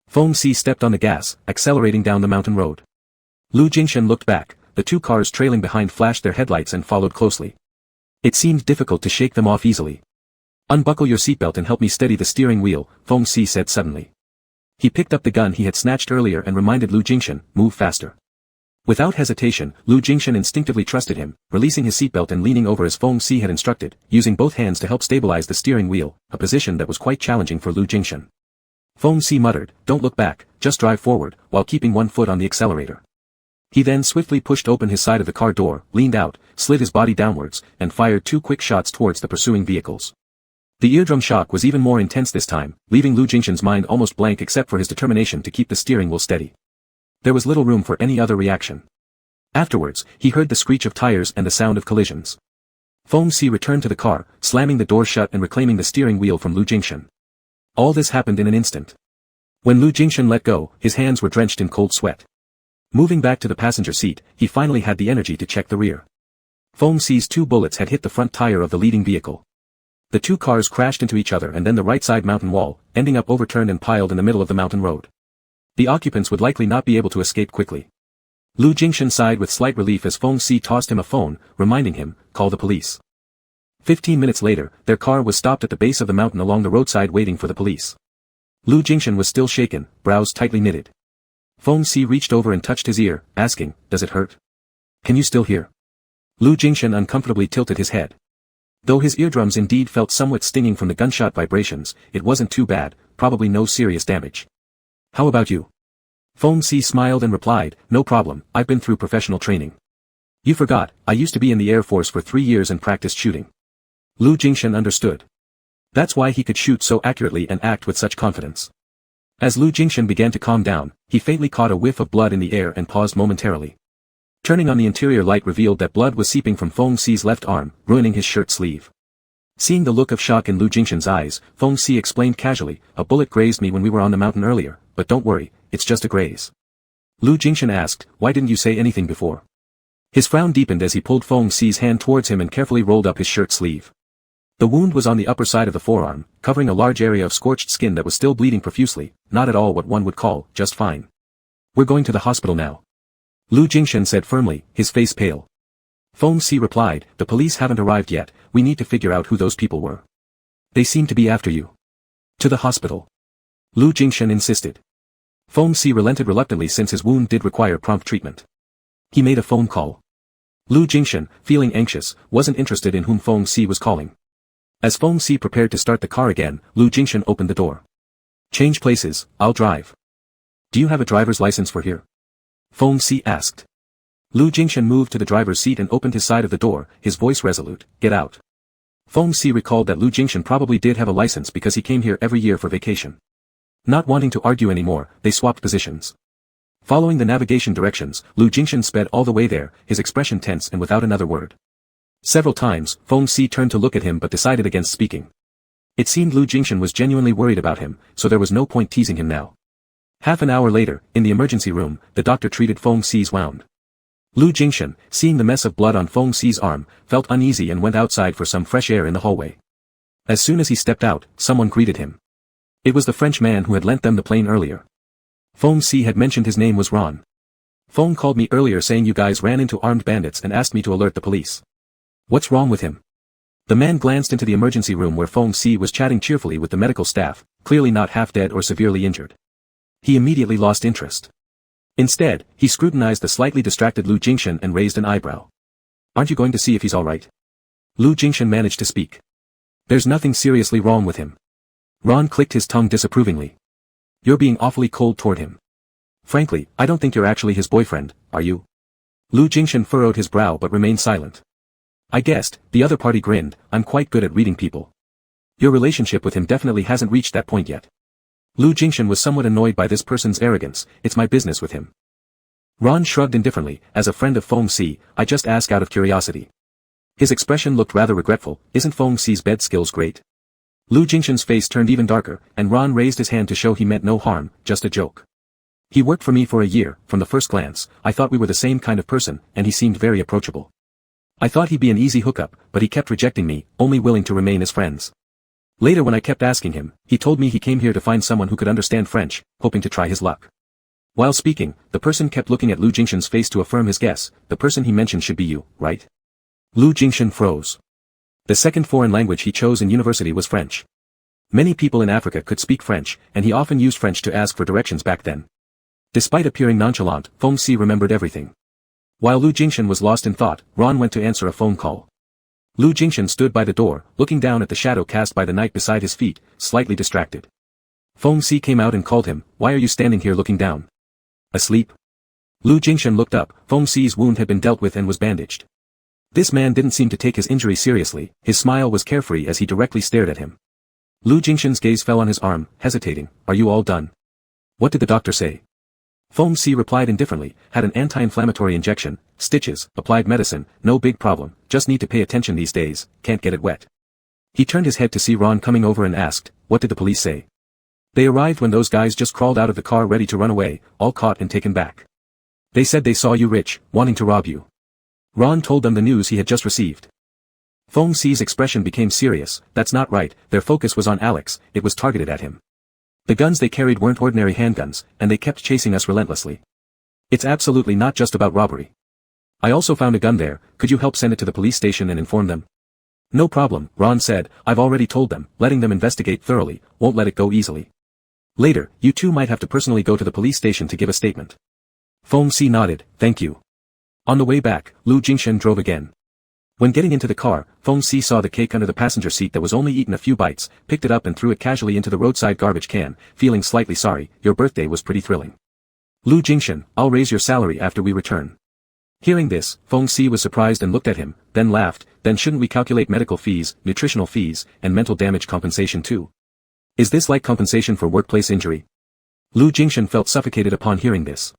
Feng Si stepped on the gas, accelerating down the mountain road. Lu Jingshan looked back, the two cars trailing behind flashed their headlights and followed closely. It seemed difficult to shake them off easily. "Unbuckle your seatbelt and help me steady the steering wheel," Feng Si said suddenly. He picked up the gun he had snatched earlier and reminded Lu Jingshan, "Move faster." Without hesitation, Lu Jingshan instinctively trusted him, releasing his seatbelt and leaning over as Feng Si had instructed, using both hands to help stabilize the steering wheel, a position that was quite challenging for Lu Jingshan. Feng Si muttered, "Don't look back, just drive forward," while keeping one foot on the accelerator. He then swiftly pushed open his side of the car door, leaned out, slid his body downwards, and fired 2 quick shots towards the pursuing vehicles. The eardrum shock was even more intense this time, leaving Lu Jingshan's mind almost blank except for his determination to keep the steering wheel steady. There was little room for any other reaction. Afterwards, he heard the screech of tires and the sound of collisions. Feng Si returned to the car, slamming the door shut and reclaiming the steering wheel from Lu Jingshan. All this happened in an instant. When Lu Jingshan let go, his hands were drenched in cold sweat. Moving back to the passenger seat, he finally had the energy to check the rear. Feng Si's 2 bullets had hit the front tire of the leading vehicle. The 2 cars crashed into each other and then the right side mountain wall, ending up overturned and piled in the middle of the mountain road. The occupants would likely not be able to escape quickly. Lu Jingshan sighed with slight relief as Feng Si tossed him a phone, reminding him, "Call the police." 15 minutes later, their car was stopped at the base of the mountain along the roadside waiting for the police. Lu Jingshan was still shaken, brows tightly knitted. Feng Si reached over and touched his ear, asking, "Does it hurt? Can you still hear?" Lu Jingshan uncomfortably tilted his head. Though his eardrums indeed felt somewhat stinging from the gunshot vibrations, it wasn't too bad, probably no serious damage. "How about you?" Feng Si smiled and replied, "No problem, I've been through professional training." "You forgot, I used to be in the Air Force for 3 years and practiced shooting." Lu Jingshan understood. That's why he could shoot so accurately and act with such confidence. As Lu Jingshan began to calm down, he faintly caught a whiff of blood in the air and paused momentarily. Turning on the interior light revealed that blood was seeping from Feng Si's left arm, ruining his shirt sleeve. Seeing the look of shock in Lu Jingshan's eyes, Feng Si explained casually, "A bullet grazed me when we were on the mountain earlier, but don't worry, it's just a graze." Lu Jingshan asked, "Why didn't you say anything before?" His frown deepened as he pulled Feng Si's hand towards him and carefully rolled up his shirt sleeve. The wound was on the upper side of the forearm, covering a large area of scorched skin that was still bleeding profusely, not at all what one would call, just fine. "We're going to the hospital now," Lu Jingshan said firmly, his face pale. Feng Si replied, "The police haven't arrived yet, we need to figure out who those people were. They seem to be after you." "To the hospital," Lu Jingshan insisted. Feng Si relented reluctantly since his wound did require prompt treatment. He made a phone call. Lu Jingshan, feeling anxious, wasn't interested in whom Feng Si was calling. As Feng Si prepared to start the car again, Lu Jingshan opened the door. "Change places, I'll drive." "Do you have a driver's license for here?" Feng Si asked. Lu Jingshan moved to the driver's seat and opened his side of the door, his voice resolute, "Get out." Feng Si recalled that Lu Jingshan probably did have a license because he came here every year for vacation. Not wanting to argue anymore, they swapped positions. Following the navigation directions, Lu Jingshan sped all the way there, his expression tense and without another word. Several times, Feng Si turned to look at him but decided against speaking. It seemed Lu Jingshan was genuinely worried about him, so there was no point teasing him now. Half an hour later, in the emergency room, the doctor treated Feng Si's wound. Lu Jingshan, seeing the mess of blood on Feng Si's arm, felt uneasy and went outside for some fresh air in the hallway. As soon as he stepped out, someone greeted him. It was the French man who had lent them the plane earlier. Feng Si had mentioned his name was Ron. "Feng called me earlier saying you guys ran into armed bandits and asked me to alert the police." "What's wrong with him?" The man glanced into the emergency room where Feng Si was chatting cheerfully with the medical staff, clearly not half dead or severely injured. He immediately lost interest. Instead, he scrutinized the slightly distracted Lu Jingshan and raised an eyebrow. Aren't you going to see if he's alright? Lu Jingshan managed to speak. There's nothing seriously wrong with him. Ron clicked his tongue disapprovingly. You're being awfully cold toward him. Frankly, I don't think you're actually his boyfriend, are you? Lu Jingshan furrowed his brow but remained silent. I guessed, the other party grinned, I'm quite good at reading people. Your relationship with him definitely hasn't reached that point yet. Lu Jingshan was somewhat annoyed by this person's arrogance, it's my business with him. Ron shrugged indifferently, as a friend of Feng Si, I just ask out of curiosity. His expression looked rather regretful, isn't Feng Si's bed skills great? Lu Jingshan's face turned even darker, and Ron raised his hand to show he meant no harm, just a joke. He worked for me for a year, from the first glance, I thought we were the same kind of person, and he seemed very approachable. I thought he'd be an easy hookup, but he kept rejecting me, only willing to remain as friends. Later when I kept asking him, he told me he came here to find someone who could understand French, hoping to try his luck. While speaking, the person kept looking at Lu Jingshan's face to affirm his guess, the person he mentioned should be you, right? Lu Jingshan froze. The second foreign language he chose in university was French. Many people in Africa could speak French, and he often used French to ask for directions back then. Despite appearing nonchalant, Feng Si remembered everything. While Lu Jingshan was lost in thought, Ron went to answer a phone call. Lu Jingshan stood by the door, looking down at the shadow cast by the night beside his feet, slightly distracted. Feng Si came out and called him, why are you standing here looking down? Asleep? Lu Jingshan looked up, Feng Si's wound had been dealt with and was bandaged. This man didn't seem to take his injury seriously, his smile was carefree as he directly stared at him. Lu Jingshan's gaze fell on his arm, hesitating, are you all done? What did the doctor say? Feng Si replied indifferently, had an anti-inflammatory injection, stitches, applied medicine, no big problem, just need to pay attention these days, can't get it wet. He turned his head to see Ron coming over and asked, what did the police say? They arrived when those guys just crawled out of the car ready to run away, all caught and taken back. They said they saw you rich, wanting to rob you. Ron told them the news he had just received. Feng Si's expression became serious, that's not right, their focus was on Alex, it was targeted at him. The guns they carried weren't ordinary handguns, and they kept chasing us relentlessly. It's absolutely not just about robbery. I also found a gun there, could you help send it to the police station and inform them? No problem, Ron said, I've already told them, letting them investigate thoroughly, won't let it go easily. Later, you two might have to personally go to the police station to give a statement. Feng Si nodded, thank you. On the way back, Lu Jingshan drove again. When getting into the car, Feng Si saw the cake under the passenger seat that was only eaten a few bites, picked it up and threw it casually into the roadside garbage can, feeling slightly sorry, your birthday was pretty thrilling. Lu Jingshan, I'll raise your salary after we return. Hearing this, Feng Si was surprised and looked at him, then laughed, then shouldn't we calculate medical fees, nutritional fees, and mental damage compensation too? Is this like compensation for workplace injury? Lu Jingshan felt suffocated upon hearing this.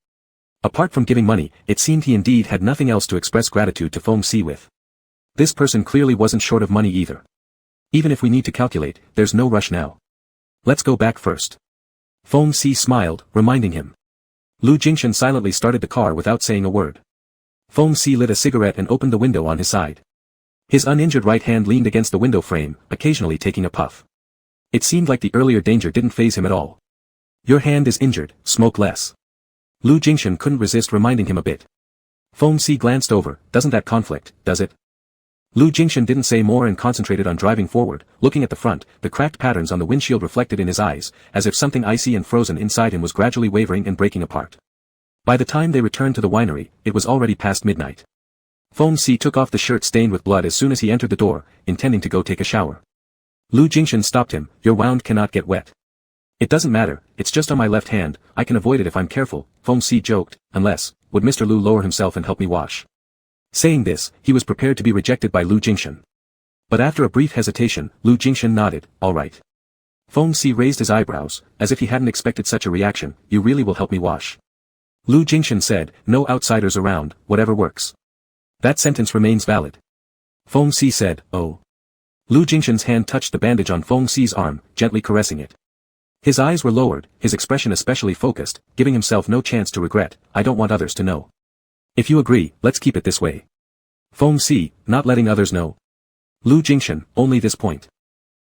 Apart from giving money, it seemed he indeed had nothing else to express gratitude to Feng Si with. This person clearly wasn't short of money either. Even if we need to calculate, there's no rush now. Let's go back first. Feng Si smiled, reminding him. Lu Jingshan silently started the car without saying a word. Feng Si lit a cigarette and opened the window on his side. His uninjured right hand leaned against the window frame, occasionally taking a puff. It seemed like the earlier danger didn't faze him at all. Your hand is injured, smoke less. Lu Jingshan couldn't resist reminding him a bit. Feng Si glanced over, doesn't that conflict, does it? Lu Jingshan didn't say more and concentrated on driving forward, looking at the front, the cracked patterns on the windshield reflected in his eyes, as if something icy and frozen inside him was gradually wavering and breaking apart. By the time they returned to the winery, it was already past midnight. Feng Si took off the shirt stained with blood as soon as he entered the door, intending to go take a shower. Lu Jingshan stopped him, your wound cannot get wet. It doesn't matter, it's just on my left hand, I can avoid it if I'm careful, Feng Si joked, unless, would Mr. Lu lower himself and help me wash? Saying this, he was prepared to be rejected by Lu Jingshan. But after a brief hesitation, Lu Jingshan nodded, all right. Feng Si raised his eyebrows, as if he hadn't expected such a reaction, you really will help me wash. Lu Jingshan said, no outsiders around, whatever works. That sentence remains valid. Feng Si said, oh. Lu Jingshan's hand touched the bandage on Feng Si's arm, gently caressing it. His eyes were lowered, his expression especially focused, giving himself no chance to regret, I don't want others to know. If you agree, let's keep it this way. Feng Si, not letting others know. Lu Jingshan, only this point.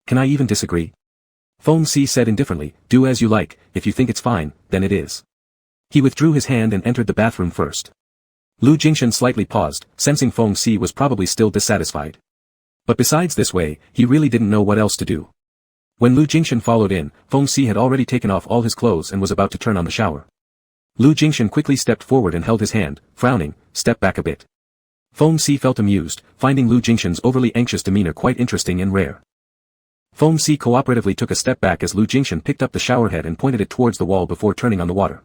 Can I even disagree? Feng Si said indifferently, do as you like, if you think it's fine, then it is. He withdrew his hand and entered the bathroom first. Lu Jingshan slightly paused, sensing Feng Si was probably still dissatisfied. But besides this way, he really didn't know what else to do. When Lu Jingshan followed in, Feng Si had already taken off all his clothes and was about to turn on the shower. Lu Jingshan quickly stepped forward and held his hand, frowning, "Step back a bit." Feng Si felt amused, finding Lu Jingshan's overly anxious demeanor quite interesting and rare. Feng Si cooperatively took a step back as Lu Jingshan picked up the shower head and pointed it towards the wall before turning on the water.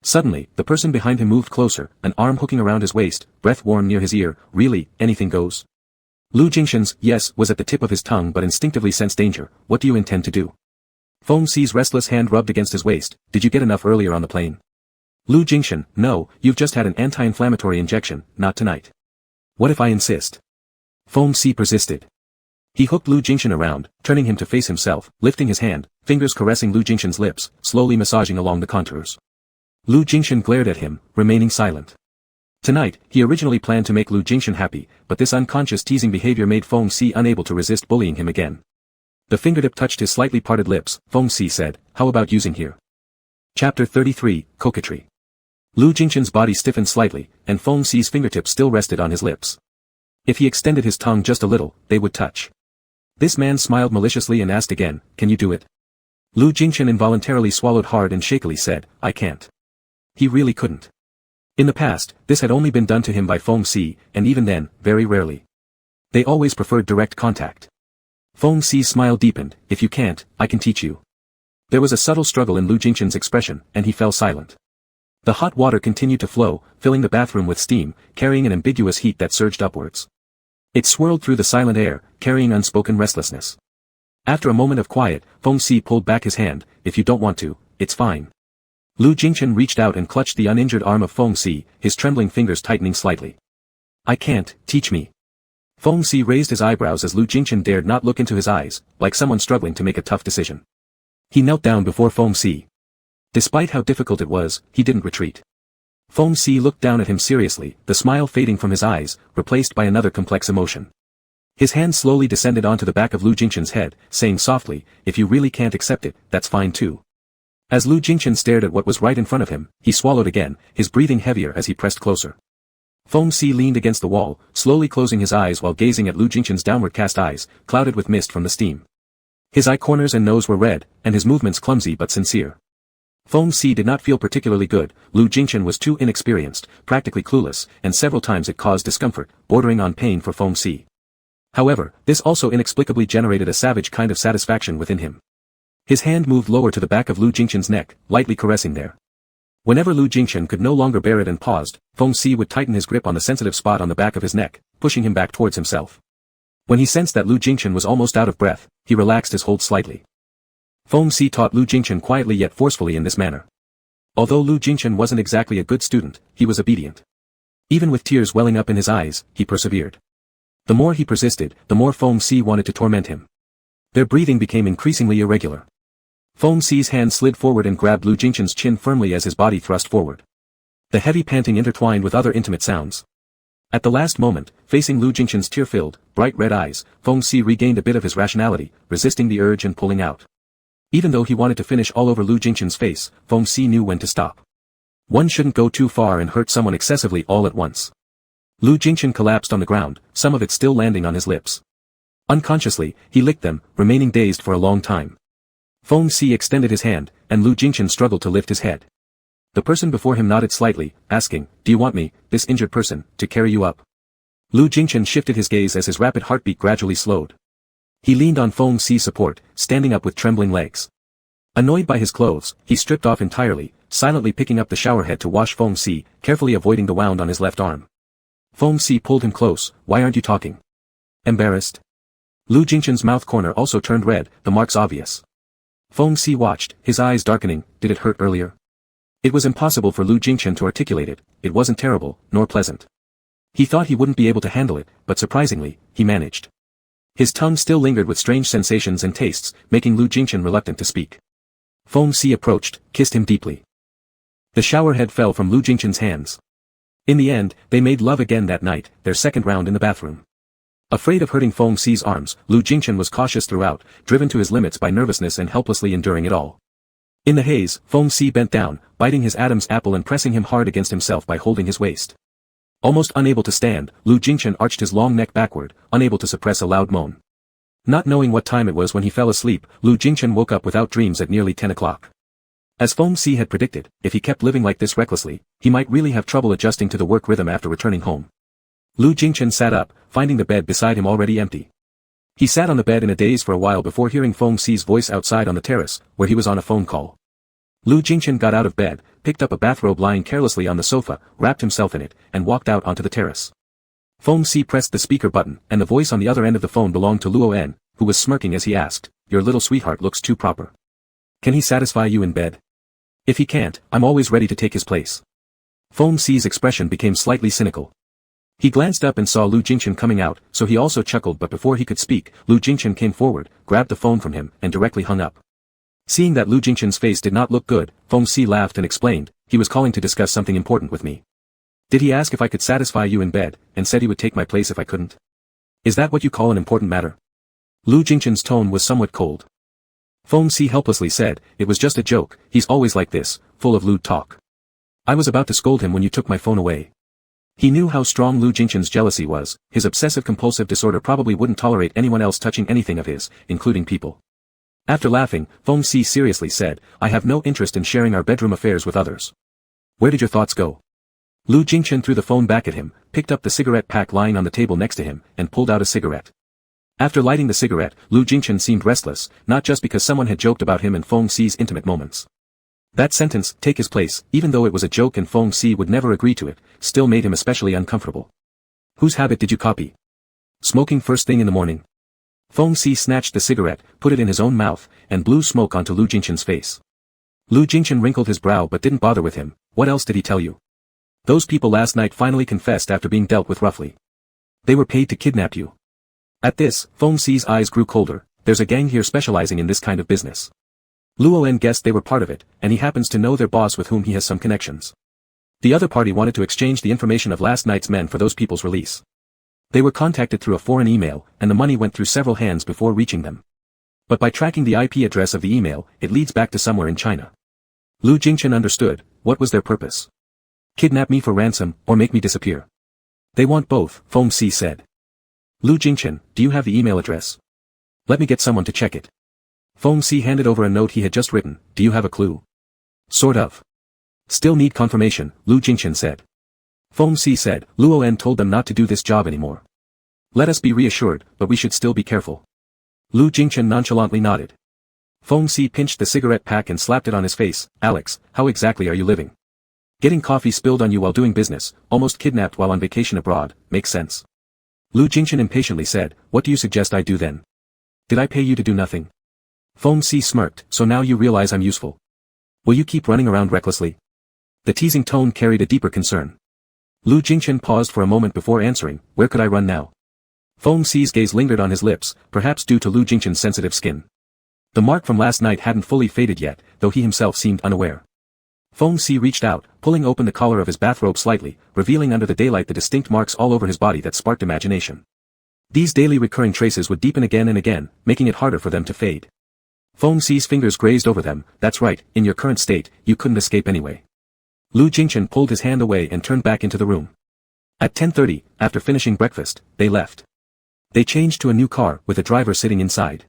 Suddenly, the person behind him moved closer, an arm hooking around his waist, breath warm near his ear. "Really, anything goes?" Lu Jingshan's "yes" was at the tip of his tongue but instinctively sensed danger. "What do you intend to do?" Feng Si's restless hand rubbed against his waist. "Did you get enough earlier on the plane?" Lu Jingshan, "No, you've just had an anti-inflammatory injection, not tonight." "What if I insist?" Feng Si persisted. He hooked Lu Jingshan around, turning him to face himself, lifting his hand, fingers caressing Lu Jingshan's lips, slowly massaging along the contours. Lu Jingshan glared at him, remaining silent. Tonight, he originally planned to make Lu Jingshan happy, but this unconscious teasing behavior made Feng Si unable to resist bullying him again. The fingertip touched his slightly parted lips. Feng Si said, "How about using here?" Chapter 33, Coquetry. Lu Jingshan's body stiffened slightly, and Feng Si's fingertips still rested on his lips. If he extended his tongue just a little, they would touch. This man smiled maliciously and asked again, "Can you do it?" Lu Jingshan involuntarily swallowed hard and shakily said, "I can't." He really couldn't. In the past, this had only been done to him by Feng Si, and even then, very rarely. They always preferred direct contact. Feng Si's smile deepened. "If you can't, I can teach you." There was a subtle struggle in Lu Jingshan's expression, and he fell silent. The hot water continued to flow, filling the bathroom with steam, carrying an ambiguous heat that surged upwards. It swirled through the silent air, carrying unspoken restlessness. After a moment of quiet, Feng Si pulled back his hand. "If you don't want to, it's fine." Lu Jingshan reached out and clutched the uninjured arm of Feng Si, his trembling fingers tightening slightly. "I can't, teach me." Feng Si raised his eyebrows as Lu Jingshan dared not look into his eyes, like someone struggling to make a tough decision. He knelt down before Feng Si. Despite how difficult it was, he didn't retreat. Feng Si looked down at him seriously, the smile fading from his eyes, replaced by another complex emotion. His hand slowly descended onto the back of Lu Jingshan's head, saying softly, "If you really can't accept it, that's fine too." As Lu Jingshan stared at what was right in front of him, he swallowed again, his breathing heavier as he pressed closer. Feng Si leaned against the wall, slowly closing his eyes while gazing at Lu Jingshan's downward cast eyes, clouded with mist from the steam. His eye corners and nose were red, and his movements clumsy but sincere. Feng Si did not feel particularly good. Lu Jingshan was too inexperienced, practically clueless, and several times it caused discomfort, bordering on pain for Feng Si. However, this also inexplicably generated a savage kind of satisfaction within him. His hand moved lower to the back of Lu Jingshan's neck, lightly caressing there. Whenever Lu Jingshan could no longer bear it and paused, Feng Si would tighten his grip on the sensitive spot on the back of his neck, pushing him back towards himself. When he sensed that Lu Jingshan was almost out of breath, he relaxed his hold slightly. Feng Si taught Lu Jingshan quietly yet forcefully in this manner. Although Lu Jingshan wasn't exactly a good student, he was obedient. Even with tears welling up in his eyes, he persevered. The more he persisted, the more Feng Si wanted to torment him. Their breathing became increasingly irregular. Feng Si's hand slid forward and grabbed Lu Jingshan's chin firmly as his body thrust forward. The heavy panting intertwined with other intimate sounds. At the last moment, facing Lu Jingshan's tear-filled, bright red eyes, Feng Si regained a bit of his rationality, resisting the urge and pulling out. Even though he wanted to finish all over Lu Jingshan's face, Feng Si knew when to stop. One shouldn't go too far and hurt someone excessively all at once. Lu Jingshan collapsed on the ground, some of it still landing on his lips. Unconsciously, he licked them, remaining dazed for a long time. Feng Si extended his hand, and Lu Jingshan struggled to lift his head. The person before him nodded slightly, asking, "Do you want me, this injured person, to carry you up?" Lu Jingshan shifted his gaze as his rapid heartbeat gradually slowed. He leaned on Feng Si's support, standing up with trembling legs. Annoyed by his clothes, he stripped off entirely, silently picking up the shower head to wash Feng Si, carefully avoiding the wound on his left arm. Feng Si pulled him close. "Why aren't you talking?" "Embarrassed?" Lu Jingshan's mouth corner also turned red, the marks obvious. Feng Si watched, his eyes darkening. Did it hurt earlier? It was impossible for Lu Jingshan to articulate it. It wasn't terrible, nor pleasant. He thought he wouldn't be able to handle it, but surprisingly, he managed. His tongue still lingered with strange sensations and tastes, making Lu Jingshan reluctant to speak. Feng Si approached, kissed him deeply. The shower head fell from Lu Jingshan's hands. In the end, they made love again that night, their second round in the bathroom. Afraid of hurting Feng Si's arms, Lu Jingshan was cautious throughout, driven to his limits by nervousness and helplessly enduring it all. In the haze, Feng Si bent down, biting his Adam's apple and pressing him hard against himself by holding his waist. Almost unable to stand, Lu Jingchen arched his long neck backward, unable to suppress a loud moan. Not knowing what time it was when he fell asleep, Lu Jingchen woke up without dreams at nearly 10 o'clock. As Feng Si had predicted, if he kept living like this recklessly, he might really have trouble adjusting to the work rhythm after returning home. Lu Jingchen sat up, finding the bed beside him already empty. He sat on the bed in a daze for a while before hearing Feng Si's voice outside on the terrace, where he was on a phone call. Lu Jingchen got out of bed, picked up a bathrobe lying carelessly on the sofa, wrapped himself in it, and walked out onto the terrace. Feng Si pressed the speaker button, and the voice on the other end of the phone belonged to Luo, who was smirking as he asked, "Your little sweetheart looks too proper. Can he satisfy you in bed? If he can't, I'm always ready to take his place." Feng Si's expression became slightly cynical. He glanced up and saw Lu Jingchen coming out, so he also chuckled, but before he could speak, Lu Jingchen came forward, grabbed the phone from him, and directly hung up. Seeing that Lu Jingchen's face did not look good, Feng Si laughed and explained, "He was calling to discuss something important with me. Did he ask if I could satisfy you in bed, and said he would take my place if I couldn't? Is that what you call an important matter?" Lu Jingchen's tone was somewhat cold. Feng Si helplessly said, "It was just a joke, he's always like this, full of lewd talk. I was about to scold him when you took my phone away." He knew how strong Lu Jingchen's jealousy was. His obsessive-compulsive disorder probably wouldn't tolerate anyone else touching anything of his, including people. After laughing, Feng Si seriously said, "I have no interest in sharing our bedroom affairs with others. Where did your thoughts go?" Lu Jingchen threw the phone back at him, picked up the cigarette pack lying on the table next to him, and pulled out a cigarette. After lighting the cigarette, Lu Jingchen seemed restless, not just because someone had joked about him and Feng Si's intimate moments. That sentence, "take his place," even though it was a joke and Feng Si would never agree to it, still made him especially uncomfortable. "Whose habit did you copy? Smoking first thing in the morning?" Feng Si snatched the cigarette, put it in his own mouth, and blew smoke onto Lu Jingchen's face. Lu Jingchen wrinkled his brow but didn't bother with him. "What else did he tell you? Those people last night finally confessed after being dealt with roughly. They were paid to kidnap you." At this, Feng Si's eyes grew colder. "There's a gang here specializing in this kind of business. Luo guessed they were part of it, and he happens to know their boss with whom he has some connections. The other party wanted to exchange the information of last night's men for those people's release. They were contacted through a foreign email, and the money went through several hands before reaching them. But by tracking the IP address of the email, it leads back to somewhere in China." Lu Jingchen understood. What was their purpose? Kidnap me for ransom, or make me disappear? They want both, Feng Si said. "Lu Jingchen, do you have the email address? Let me get someone to check it." Feng Si handed over a note he had just written. "Do you have a clue?" "Sort of. Still need confirmation," Lu Jingchen said. Feng Si said, "Luo told them not to do this job anymore. Let us be reassured, but we should still be careful." Lu Jingchen nonchalantly nodded. Feng Si pinched the cigarette pack and slapped it on his face. "Alex, how exactly are you living? Getting coffee spilled on you while doing business, almost kidnapped while on vacation abroad, makes sense." Lu Jingchen impatiently said, "What do you suggest I do then? Did I pay you to do nothing?" Feng Si smirked, "So now you realize I'm useful. Will you keep running around recklessly?" The teasing tone carried a deeper concern. Lu Jingchen paused for a moment before answering, "Where could I run now?" Feng Si's gaze lingered on his lips, perhaps due to Lu Jingchen's sensitive skin. The mark from last night hadn't fully faded yet, though he himself seemed unaware. Feng Si reached out, pulling open the collar of his bathrobe slightly, revealing under the daylight the distinct marks all over his body that sparked imagination. These daily recurring traces would deepen again and again, making it harder for them to fade. Feng Si's fingers grazed over them. "That's right, in your current state, you couldn't escape anyway." Lu Jingchen pulled his hand away and turned back into the room. At 10:30, after finishing breakfast, they left. They changed to a new car, with a driver sitting inside.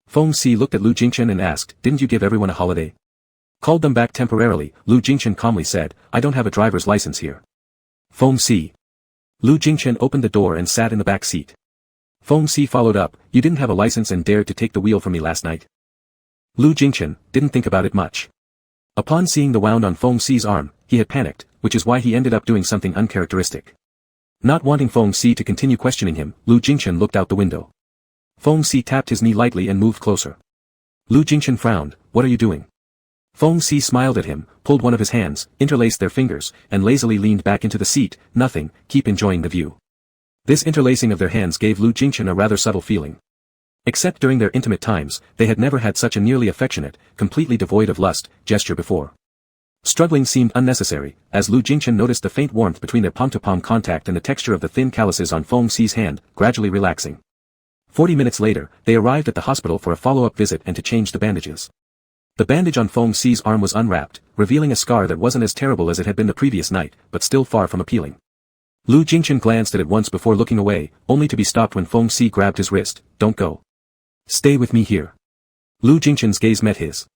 Feng Si looked at Lu Jingchen and asked, "Didn't you give everyone a holiday?" "Called them back temporarily," Lu Jingchen calmly said. "I don't have a driver's license here." Feng Si. Lu Jingchen opened the door and sat in the back seat. Feng Si followed up, "You didn't have a license and dared to take the wheel from me last night?" Lu Jingchen didn't think about it much. Upon seeing the wound on Feng Si's arm, he had panicked, which is why he ended up doing something uncharacteristic. Not wanting Feng Si to continue questioning him, Lu Jingchen looked out the window. Feng Si tapped his knee lightly and moved closer. Lu Jingchen frowned. "What are you doing?" Feng Si smiled at him, pulled one of his hands, interlaced their fingers, and lazily leaned back into the seat. "Nothing, keep enjoying the view." This interlacing of their hands gave Lu Jingchen a rather subtle feeling. Except during their intimate times, they had never had such a nearly affectionate, completely devoid of lust, gesture before. Struggling seemed unnecessary, as Lu Jingchen noticed the faint warmth between their palm-to-palm contact and the texture of the thin calluses on Feng Si's hand, gradually relaxing. 40 minutes later, they arrived at the hospital for a follow-up visit and to change the bandages. The bandage on Feng Si's arm was unwrapped, revealing a scar that wasn't as terrible as it had been the previous night, but still far from appealing. Lu Jingchen glanced at it once before looking away, only to be stopped when Feng Si grabbed his wrist. Don't go. Stay with me here. Lu Jingchen's gaze met his.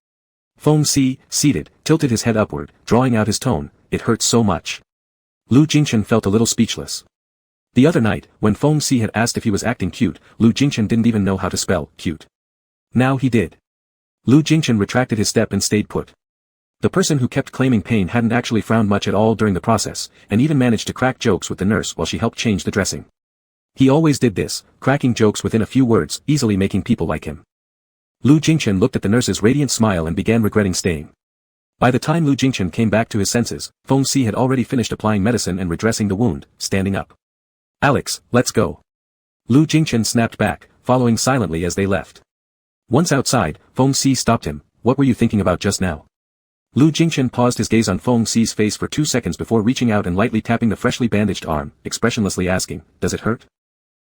Feng Si, seated, tilted his head upward, drawing out his tone. It hurts so much. Lu Jingchen felt a little speechless. The other night, when Feng Si had asked if he was acting cute, Lu Jingchen didn't even know how to spell cute. Now he did. Lu Jingchen retracted his step and stayed put. The person who kept claiming pain hadn't actually frowned much at all during the process, and even managed to crack jokes with the nurse while she helped change the dressing. He always did this, cracking jokes within a few words, easily making people like him. Lu Jingchen looked at the nurse's radiant smile and began regretting staying. By the time Lu Jingchen came back to his senses, Feng Si had already finished applying medicine and redressing the wound, standing up. Alex, let's go. Lu Jingchen snapped back, following silently as they left. Once outside, Feng Si stopped him. What were you thinking about just now? Lu Jingchen paused his gaze on Feng Si's face for 2 seconds before reaching out and lightly tapping the freshly bandaged arm, expressionlessly asking, does it hurt?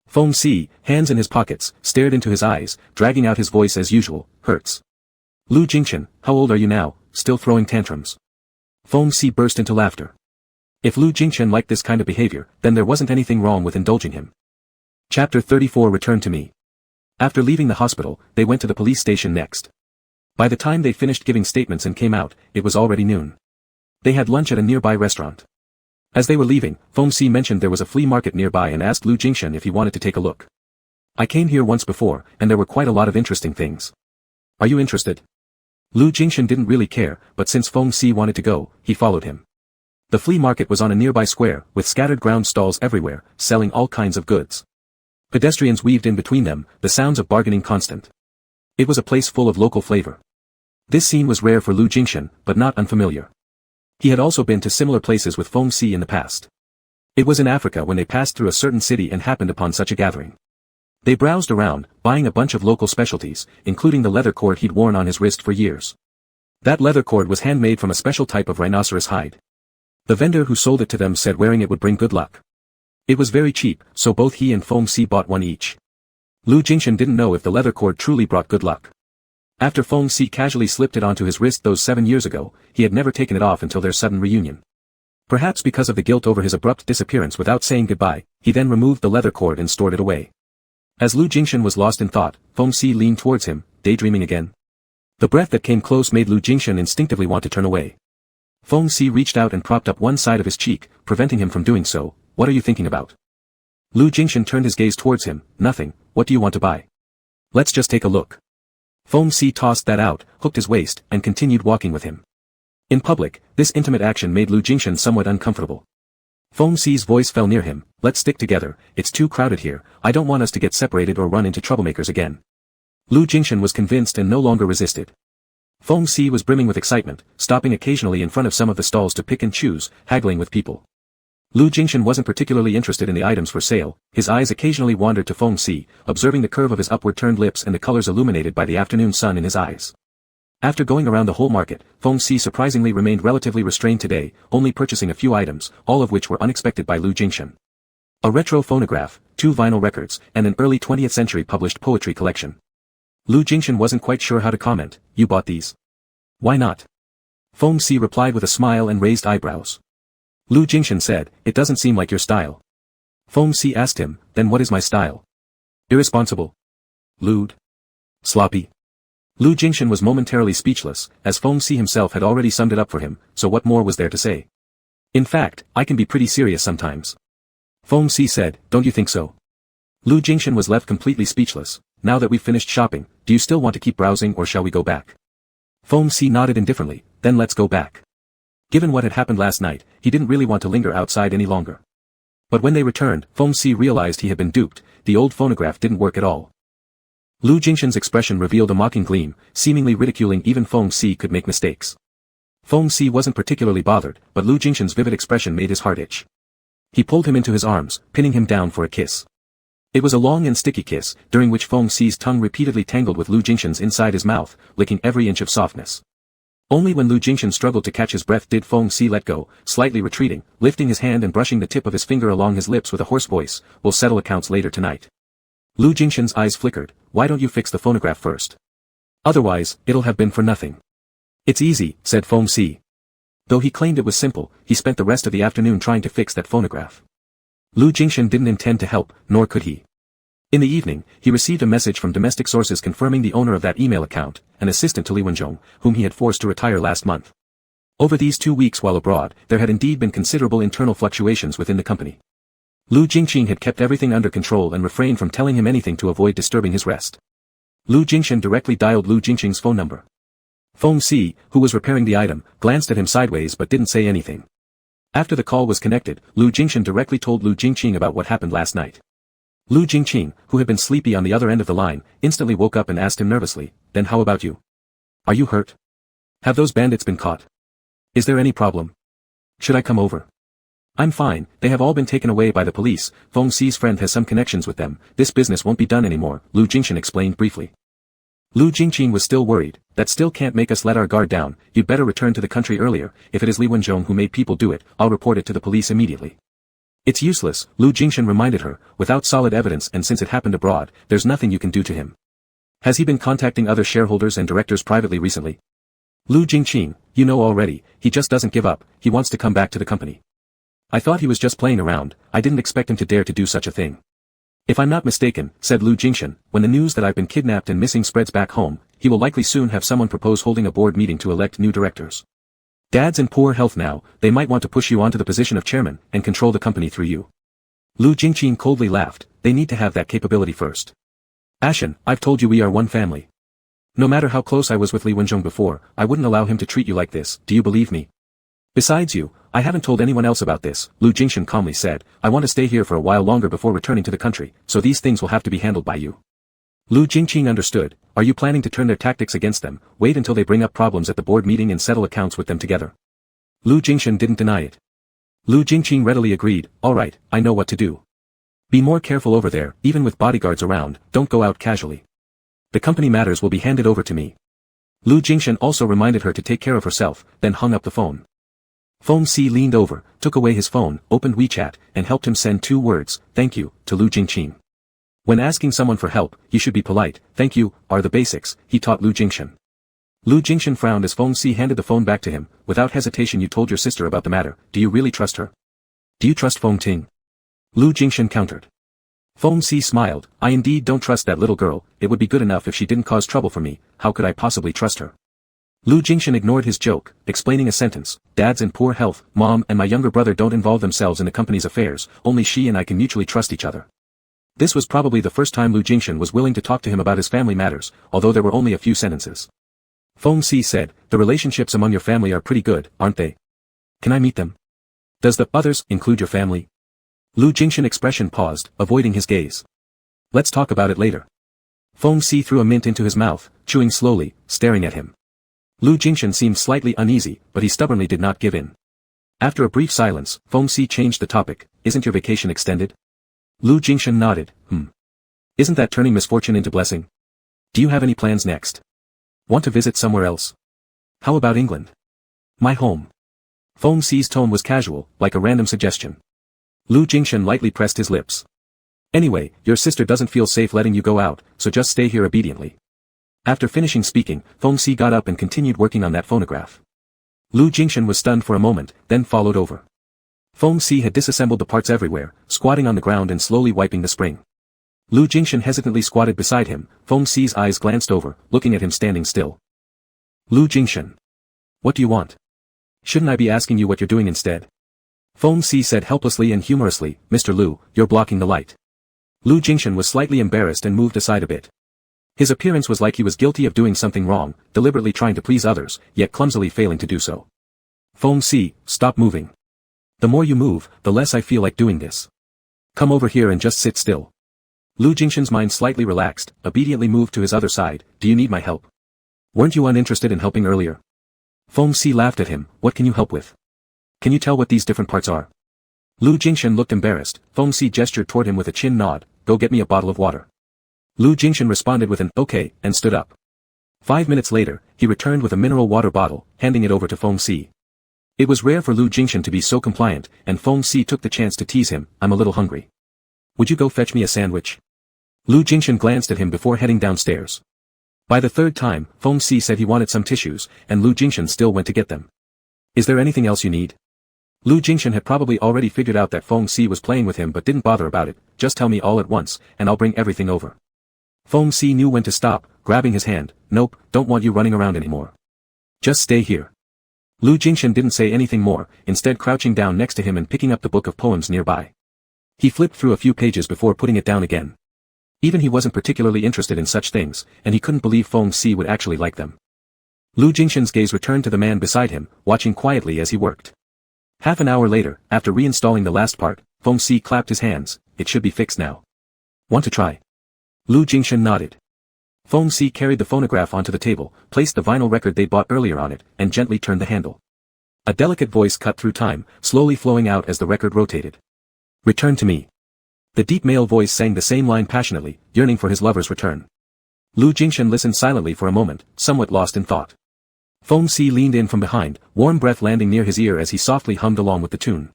Feng Si, hands in his pockets, stared into his eyes, dragging out his voice as usual, hurts. Lu Jingchen, how old are you now, still throwing tantrums? Feng Si burst into laughter. If Lu Jingchen liked this kind of behavior, then there wasn't anything wrong with indulging him. Chapter 34 Return to Me. After leaving the hospital, they went to the police station next. By the time they finished giving statements and came out, it was already noon. They had lunch at a nearby restaurant. As they were leaving, Feng Si mentioned there was a flea market nearby and asked Lu Jingchen if he wanted to take a look. I came here once before, and there were quite a lot of interesting things. Are you interested? Lu Jingchen didn't really care, but since Feng Si wanted to go, he followed him. The flea market was on a nearby square, with scattered ground stalls everywhere, selling all kinds of goods. Pedestrians weaved in between them, the sounds of bargaining constant. It was a place full of local flavor. This scene was rare for Lu Jingchen, but not unfamiliar. He had also been to similar places with Feng Si in the past. It was in Africa when they passed through a certain city and happened upon such a gathering. They browsed around, buying a bunch of local specialties, including the leather cord he'd worn on his wrist for years. That leather cord was handmade from a special type of rhinoceros hide. The vendor who sold it to them said wearing it would bring good luck. It was very cheap, so both he and Feng Si bought one each. Lu Jingchen didn't know if the leather cord truly brought good luck. After Feng Si casually slipped it onto his wrist those 7 years ago, he had never taken it off until their sudden reunion. Perhaps because of the guilt over his abrupt disappearance without saying goodbye, he then removed the leather cord and stored it away. As Lu Jingchen was lost in thought, Feng Si leaned towards him, daydreaming again. The breath that came close made Lu Jingchen instinctively want to turn away. Feng Si reached out and propped up one side of his cheek, preventing him from doing so. What are you thinking about? Lu Jingchen turned his gaze towards him. Nothing. What do you want to buy? Let's just take a look. Feng Si tossed that out, hooked his waist, and continued walking with him. In public, this intimate action made Lu Jingchen somewhat uncomfortable. Feng Si's voice fell near him. Let's stick together, it's too crowded here, I don't want us to get separated or run into troublemakers again. Lu Jingchen was convinced and no longer resisted. Feng Si was brimming with excitement, stopping occasionally in front of some of the stalls to pick and choose, haggling with people. Lu Jingchen wasn't particularly interested in the items for sale, his eyes occasionally wandered to Feng Si, observing the curve of his upward-turned lips and the colors illuminated by the afternoon sun in his eyes. After going around the whole market, Feng Si surprisingly remained relatively restrained today, only purchasing a few items, all of which were unexpected by Lu Jingchen. A retro phonograph, 2 vinyl records, and an early 20th century published poetry collection. Lu Jingchen wasn't quite sure how to comment. You bought these? Why not? Feng Si replied with a smile and raised eyebrows. Lu Jingchen said, it doesn't seem like your style. Feng Si asked him, then what is my style? Irresponsible? Lewd? Sloppy? Lu Jingchen was momentarily speechless, as Feng Si himself had already summed it up for him, so what more was there to say? In fact, I can be pretty serious sometimes. Feng Si said, don't you think so? Lu Jingchen was left completely speechless. Now that we've finished shopping, do you still want to keep browsing or shall we go back? Feng Si nodded indifferently, then let's go back. Given what had happened last night, he didn't really want to linger outside any longer. But when they returned, Feng Si realized he had been duped. The old phonograph didn't work at all. Lu Jingchen's expression revealed a mocking gleam, seemingly ridiculing even Feng Si could make mistakes. Feng Si wasn't particularly bothered, but Lu Jingchen's vivid expression made his heart itch. He pulled him into his arms, pinning him down for a kiss. It was a long and sticky kiss, during which Feng Si's tongue repeatedly tangled with Lu Jingchen's inside his mouth, licking every inch of softness. Only when Lu Jingchen struggled to catch his breath did Feng Si let go, slightly retreating, lifting his hand and brushing the tip of his finger along his lips with a hoarse voice. We'll settle accounts later tonight. Lu Jingchen's eyes flickered. Why don't you fix the phonograph first? Otherwise, it'll have been for nothing. It's easy, said Feng Si. Though he claimed it was simple, he spent the rest of the afternoon trying to fix that phonograph. Lu Jingshan didn't intend to help, nor could he. In the evening, he received a message from domestic sources confirming the owner of that email account, an assistant to Li Wenzhong, whom he had forced to retire last month. Over these 2 weeks while abroad, there had indeed been considerable internal fluctuations within the company. Lu Jingqing had kept everything under control and refrained from telling him anything to avoid disturbing his rest. Lu Jingshan directly dialed Lu Jingqing's phone number. Feng Si, who was repairing the item, glanced at him sideways but didn't say anything. After the call was connected, Lu Jingshan directly told Lu Jingqing about what happened last night. Lu Jingqing, who had been sleepy on the other end of the line, instantly woke up and asked him nervously, "Then how about you? Are you hurt? Have those bandits been caught? Is there any problem? Should I come over?" "I'm fine, they have all been taken away by the police. Feng Si's friend has some connections with them, this business won't be done anymore," Lu Jingshan explained briefly. Lu Jingqing was still worried. "That still can't make us let our guard down, you'd better return to the country earlier. If it is Li Wenzhong who made people do it, I'll report it to the police immediately." "It's useless," Lu Jingshan reminded her, "without solid evidence and since it happened abroad, there's nothing you can do to him. Has he been contacting other shareholders and directors privately recently?" "Lu Jingqing, you know already, he just doesn't give up, he wants to come back to the company. I thought he was just playing around, I didn't expect him to dare to do such a thing." "If I'm not mistaken," said Lu Jingshan, "when the news that I've been kidnapped and missing spreads back home, he will likely soon have someone propose holding a board meeting to elect new directors. Dad's in poor health now, they might want to push you onto the position of chairman, and control the company through you." Lu Jingqing coldly laughed, "They need to have that capability first. Ashen, I've told you we are one family. No matter how close I was with Li Wenzhong before, I wouldn't allow him to treat you like this, do you believe me? Besides you, I haven't told anyone else about this," Lu Jingshan calmly said, "I want to stay here for a while longer before returning to the country, so these things will have to be handled by you." Lu Jingqing understood. "Are you planning to turn their tactics against them, wait until they bring up problems at the board meeting and settle accounts with them together?" Lu Jingshan didn't deny it. Lu Jingqing readily agreed, "All right, I know what to do. Be more careful over there, even with bodyguards around, don't go out casually. The company matters will be handed over to me." Lu Jingshan also reminded her to take care of herself, then hung up the phone. Feng Si leaned over, took away his phone, opened WeChat, and helped him send 2 words, "Thank you," to Lu Jingqing. When asking someone for help, you should be polite, "Thank you," are the basics, he taught Lu Jingshan. Lu Jingshan frowned as Feng Si handed the phone back to him. "Without hesitation you told your sister about the matter, do you really trust her? Do you trust Feng Ting?" Lu Jingshan countered. Feng Si smiled, "I indeed don't trust that little girl, it would be good enough if she didn't cause trouble for me, how could I possibly trust her?" Lu Jingshan ignored his joke, explaining a sentence, "Dad's in poor health, Mom and my younger brother don't involve themselves in the company's affairs, only she and I can mutually trust each other." This was probably the first time Lu Jingshan was willing to talk to him about his family matters, although there were only a few sentences. Feng Si said, "The relationships among your family are pretty good, aren't they? Can I meet them? Does the others include your family?" Lu Jingshan's expression paused, avoiding his gaze. "Let's talk about it later." Feng Si threw a mint into his mouth, chewing slowly, staring at him. Lu Jingshan seemed slightly uneasy, but he stubbornly did not give in. After a brief silence, Feng Si changed the topic, "Isn't your vacation extended?" Lu Jingshan nodded, "Isn't that turning misfortune into blessing? Do you have any plans next? Want to visit somewhere else? How about England? My home?" Feng Si's tone was casual, like a random suggestion. Lu Jingshan lightly pressed his lips. "Anyway, your sister doesn't feel safe letting you go out, so just stay here obediently." After finishing speaking, Feng Si got up and continued working on that phonograph. Lu Jingshan was stunned for a moment, then followed over. Feng Si had disassembled the parts everywhere, squatting on the ground and slowly wiping the spring. Lu Jingshan hesitantly squatted beside him, Feng Si's eyes glanced over, looking at him standing still. "Lu Jingshan. What do you want? Shouldn't I be asking you what you're doing instead?" Feng Si said helplessly and humorously, "Mr. Lu, you're blocking the light." Lu Jingshan was slightly embarrassed and moved aside a bit. His appearance was like he was guilty of doing something wrong, deliberately trying to please others, yet clumsily failing to do so. "Feng Si, stop moving. The more you move, the less I feel like doing this. Come over here and just sit still." Lu Jingshan's mind slightly relaxed, obediently moved to his other side, "Do you need my help? Weren't you uninterested in helping earlier?" Feng Si laughed at him, "What can you help with? Can you tell what these different parts are?" Lu Jingshan looked embarrassed. Feng Si gestured toward him with a chin nod, "Go get me a bottle of water." Lu Jingshan responded with an "okay," and stood up. 5 minutes later, he returned with a mineral water bottle, handing it over to Feng Si. It was rare for Lu Jingshan to be so compliant, and Feng Si took the chance to tease him, "I'm a little hungry. Would you go fetch me a sandwich?" Lu Jingshan glanced at him before heading downstairs. By the 3rd time, Feng Si said he wanted some tissues, and Lu Jingshan still went to get them. "Is there anything else you need?" Lu Jingshan had probably already figured out that Feng Si was playing with him but didn't bother about it. Just tell me all at once, and I'll bring everything over. Feng Si knew when to stop, grabbing his hand. Nope, don't want you running around anymore. Just stay here. Lu Jingshan didn't say anything more, instead crouching down next to him and picking up the book of poems nearby. He flipped through a few pages before putting it down again. Even he wasn't particularly interested in such things, and he couldn't believe Feng Si would actually like them. Lu Jingshan's gaze returned to the man beside him, watching quietly as he worked. Half an hour later, after reinstalling the last part, Feng Si clapped his hands. It should be fixed now. Want to try? Lu Jingshan nodded. Feng Si carried the phonograph onto the table, placed the vinyl record they'd bought earlier on it, and gently turned the handle. A delicate voice cut through time, slowly flowing out as the record rotated. Return to me. The deep male voice sang the same line passionately, yearning for his lover's return. Lu Jingshan listened silently for a moment, somewhat lost in thought. Feng Si leaned in from behind, warm breath landing near his ear as he softly hummed along with the tune.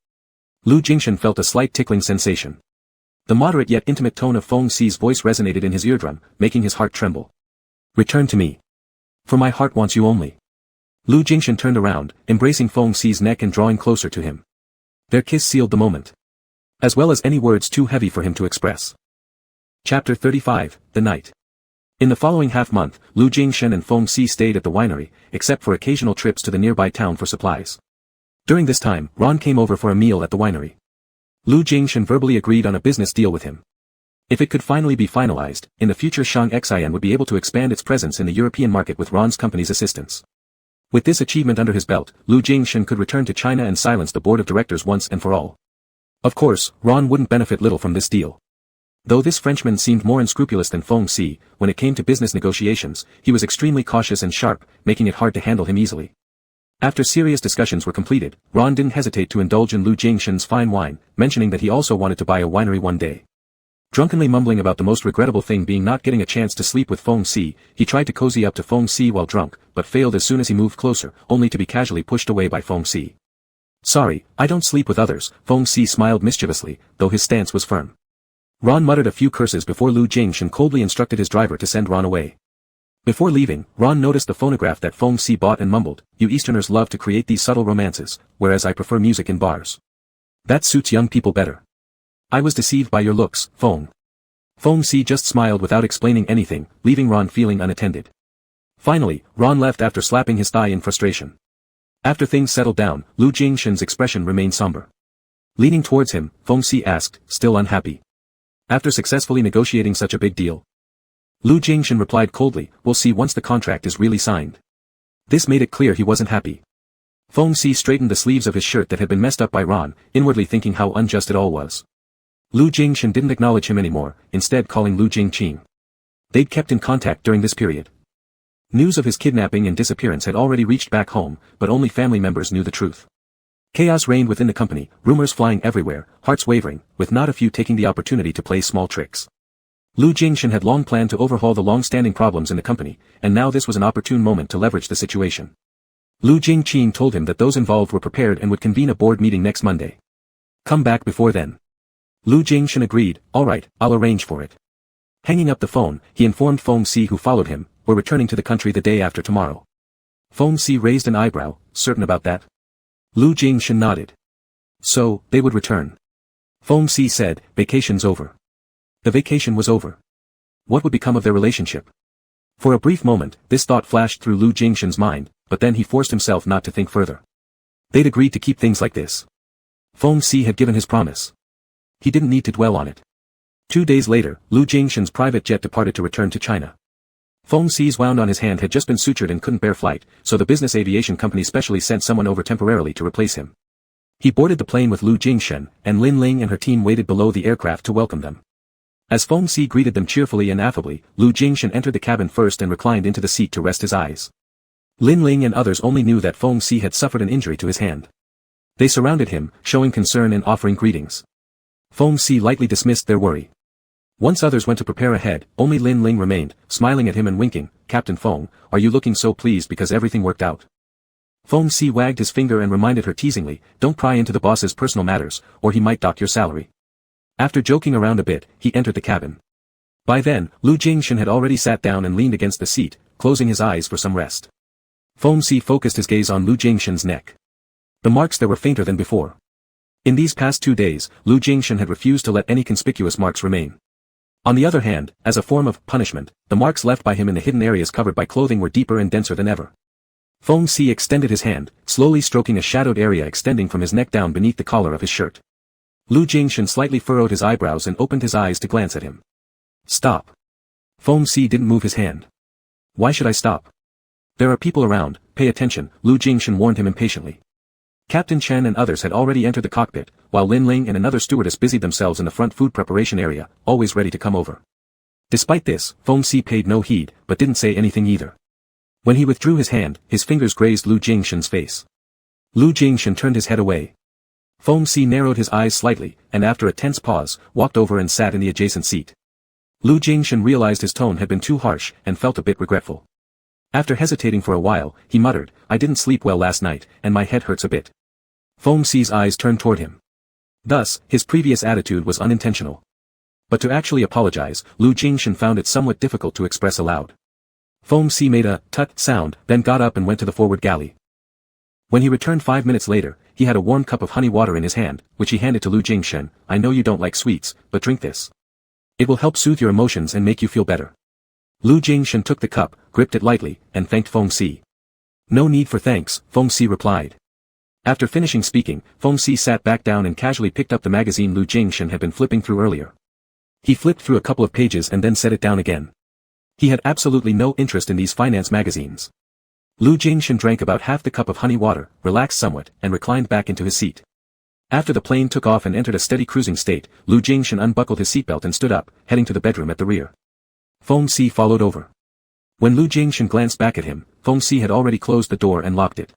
Lu Jingshan felt a slight tickling sensation. The moderate yet intimate tone of Feng Si's voice resonated in his eardrum, making his heart tremble. Return to me. For my heart wants you only. Lu Jingshan turned around, embracing Feng Si's neck and drawing closer to him. Their kiss sealed the moment. As well as any words too heavy for him to express. Chapter 35, The Night. In the following half-month, Lu Jingshan and Feng Si stayed at the winery, except for occasional trips to the nearby town for supplies. During this time, Ron came over for a meal at the winery. Lu Jingshan verbally agreed on a business deal with him. If it could finally be finalized, in the future Shang Xian would be able to expand its presence in the European market with Ron's company's assistance. With this achievement under his belt, Lu Jingshan could return to China and silence the board of directors once and for all. Of course, Ron wouldn't benefit little from this deal. Though this Frenchman seemed more unscrupulous than Feng Si, when it came to business negotiations, he was extremely cautious and sharp, making it hard to handle him easily. After serious discussions were completed, Ron didn't hesitate to indulge in Lu Jingshan's fine wine, mentioning that he also wanted to buy a winery one day. Drunkenly mumbling about the most regrettable thing being not getting a chance to sleep with Feng Si, he tried to cozy up to Feng Si while drunk, but failed as soon as he moved closer, only to be casually pushed away by Feng Si. Sorry, I don't sleep with others, Feng Si smiled mischievously, though his stance was firm. Ron muttered a few curses before Lu Jingshan coldly instructed his driver to send Ron away. Before leaving, Ron noticed the phonograph that Feng Si bought and mumbled, "You Easterners love to create these subtle romances, whereas I prefer music in bars. That suits young people better. I was deceived by your looks, Feng." Feng Si just smiled without explaining anything, leaving Ron feeling unattended. Finally, Ron left after slapping his thigh in frustration. After things settled down, Lu Jingshan's expression remained somber. Leaning towards him, Feng Si asked, "Still unhappy? After successfully negotiating such a big deal?" Lu Jingshan replied coldly, "We'll see once the contract is really signed." This made it clear he wasn't happy. Feng Si straightened the sleeves of his shirt that had been messed up by Ron, inwardly thinking how unjust it all was. Lu Jingshan didn't acknowledge him anymore, instead calling Lu Jingqing. They'd kept in contact during this period. News of his kidnapping and disappearance had already reached back home, but only family members knew the truth. Chaos reigned within the company, rumors flying everywhere, hearts wavering, with not a few taking the opportunity to play small tricks. Lu Jingshan had long planned to overhaul the long-standing problems in the company, and now this was an opportune moment to leverage the situation. Lu Jingqing told him that those involved were prepared and would convene a board meeting next Monday. Come back before then. Lu Jingshan agreed, "Alright, I'll arrange for it." Hanging up the phone, he informed Feng Si, who followed him, "We're returning to the country the day after tomorrow." Feng Si raised an eyebrow, "Certain about that?" Lu Jingshan nodded. So, they would return. Feng Si said, "Vacation's over." The vacation was over. What would become of their relationship? For a brief moment, this thought flashed through Lu Jingshan's mind, but then he forced himself not to think further. They'd agreed to keep things like this. Feng Si had given his promise. He didn't need to dwell on it. 2 days later, Lu Jingshan's private jet departed to return to China. Feng Si's wound on his hand had just been sutured and couldn't bear flight, so the business aviation company specially sent someone over temporarily to replace him. He boarded the plane with Lu Jingshan, and Lin Ling and her team waited below the aircraft to welcome them. As Feng Si greeted them cheerfully and affably, Lu Jingshan entered the cabin first and reclined into the seat to rest his eyes. Lin Ling and others only knew that Feng Si had suffered an injury to his hand. They surrounded him, showing concern and offering greetings. Feng Si lightly dismissed their worry. Once others went to prepare ahead, only Lin Ling remained, smiling at him and winking. "Captain Feng, are you looking so pleased because everything worked out?" Feng Si wagged his finger and reminded her teasingly, "Don't pry into the boss's personal matters, or he might dock your salary." After joking around a bit, he entered the cabin. By then, Lu Jingshan had already sat down and leaned against the seat, closing his eyes for some rest. Feng Si focused his gaze on Lu Jingshan's neck. The marks there were fainter than before. In these past 2 days, Lu Jingshan had refused to let any conspicuous marks remain. On the other hand, as a form of punishment, the marks left by him in the hidden areas covered by clothing were deeper and denser than ever. Feng Si extended his hand, slowly stroking a shadowed area extending from his neck down beneath the collar of his shirt. Lu Jingshan slightly furrowed his eyebrows and opened his eyes to glance at him. Stop. Feng Si didn't move his hand. Why should I stop? There are people around, pay attention, Lu Jingshan warned him impatiently. Captain Chen and others had already entered the cockpit, while Lin Ling and another stewardess busied themselves in the front food preparation area, always ready to come over. Despite this, Feng Si paid no heed, but didn't say anything either. When he withdrew his hand, his fingers grazed Lu Jingshan's face. Lu Jingshan turned his head away. Feng Si narrowed his eyes slightly, and after a tense pause, walked over and sat in the adjacent seat. Lu Jingshan realized his tone had been too harsh, and felt a bit regretful. After hesitating for a while, he muttered, I didn't sleep well last night, and my head hurts a bit. Feng Si's eyes turned toward him. Thus, his previous attitude was unintentional. But to actually apologize, Lu Jingshan found it somewhat difficult to express aloud. Feng Si made a tut sound, then got up and went to the forward galley. When he returned 5 minutes later, he had a warm cup of honey water in his hand, which he handed to Lu Jingshan. I know you don't like sweets, but drink this. It will help soothe your emotions and make you feel better. Lu Jingshan took the cup, gripped it lightly, and thanked Feng Si. No need for thanks, Feng Si replied. After finishing speaking, Feng Si sat back down and casually picked up the magazine Lu Jingshan had been flipping through earlier. He flipped through a couple of pages and then set it down again. He had absolutely no interest in these finance magazines. Lu Jingshan drank about half the cup of honey water, relaxed somewhat, and reclined back into his seat. After the plane took off and entered a steady cruising state, Lu Jingshan unbuckled his seatbelt and stood up, heading to the bedroom at the rear. Feng Si followed over. When Lu Jingshan glanced back at him, Feng Si had already closed the door and locked it.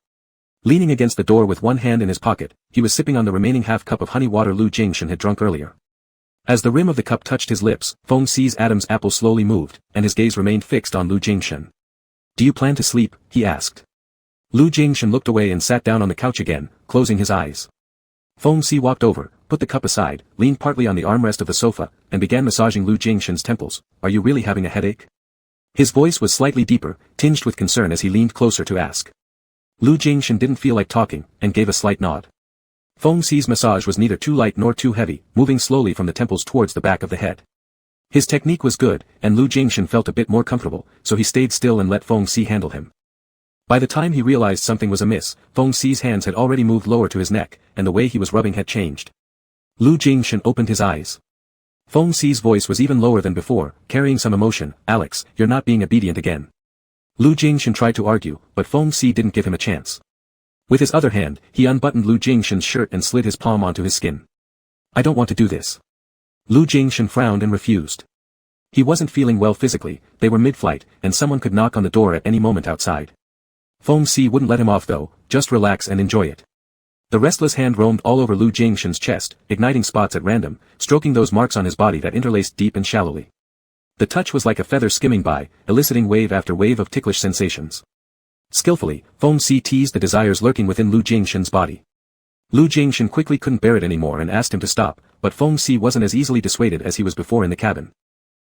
Leaning against the door with one hand in his pocket, he was sipping on the remaining half cup of honey water Lu Jingshan had drunk earlier. As the rim of the cup touched his lips, Feng Si's Adam's apple slowly moved, and his gaze remained fixed on Lu Jingshan. Do you plan to sleep? He asked. Lu Jingshan looked away and sat down on the couch again, closing his eyes. Feng Si walked over, put the cup aside, leaned partly on the armrest of the sofa, and began massaging Lu Jingshan's temples. Are you really having a headache? His voice was slightly deeper, tinged with concern as he leaned closer to ask. Lu Jingshan didn't feel like talking, and gave a slight nod. Feng Si's massage was neither too light nor too heavy, moving slowly from the temples towards the back of the head. His technique was good, and Lu Jingshan felt a bit more comfortable, so he stayed still and let Feng Si handle him. By the time he realized something was amiss, Feng Si's hands had already moved lower to his neck, and the way he was rubbing had changed. Lu Jingshan opened his eyes. Feng Si's voice was even lower than before, carrying some emotion. Alex, you're not being obedient again. Lu Jingshan tried to argue, but Feng Si didn't give him a chance. With his other hand, he unbuttoned Lu Jingshan's shirt and slid his palm onto his skin. I don't want to do this. Lu Jingshan frowned and refused. He wasn't feeling well physically, they were mid-flight, and someone could knock on the door at any moment outside. Feng Si wouldn't let him off though, just relax and enjoy it. The restless hand roamed all over Lu Jingshan's chest, igniting spots at random, stroking those marks on his body that interlaced deep and shallowly. The touch was like a feather skimming by, eliciting wave after wave of ticklish sensations. Skillfully, Feng Si teased the desires lurking within Lu Jingshan's body. Lu Jingshan quickly couldn't bear it anymore and asked him to stop, but Feng Si wasn't as easily dissuaded as he was before in the cabin.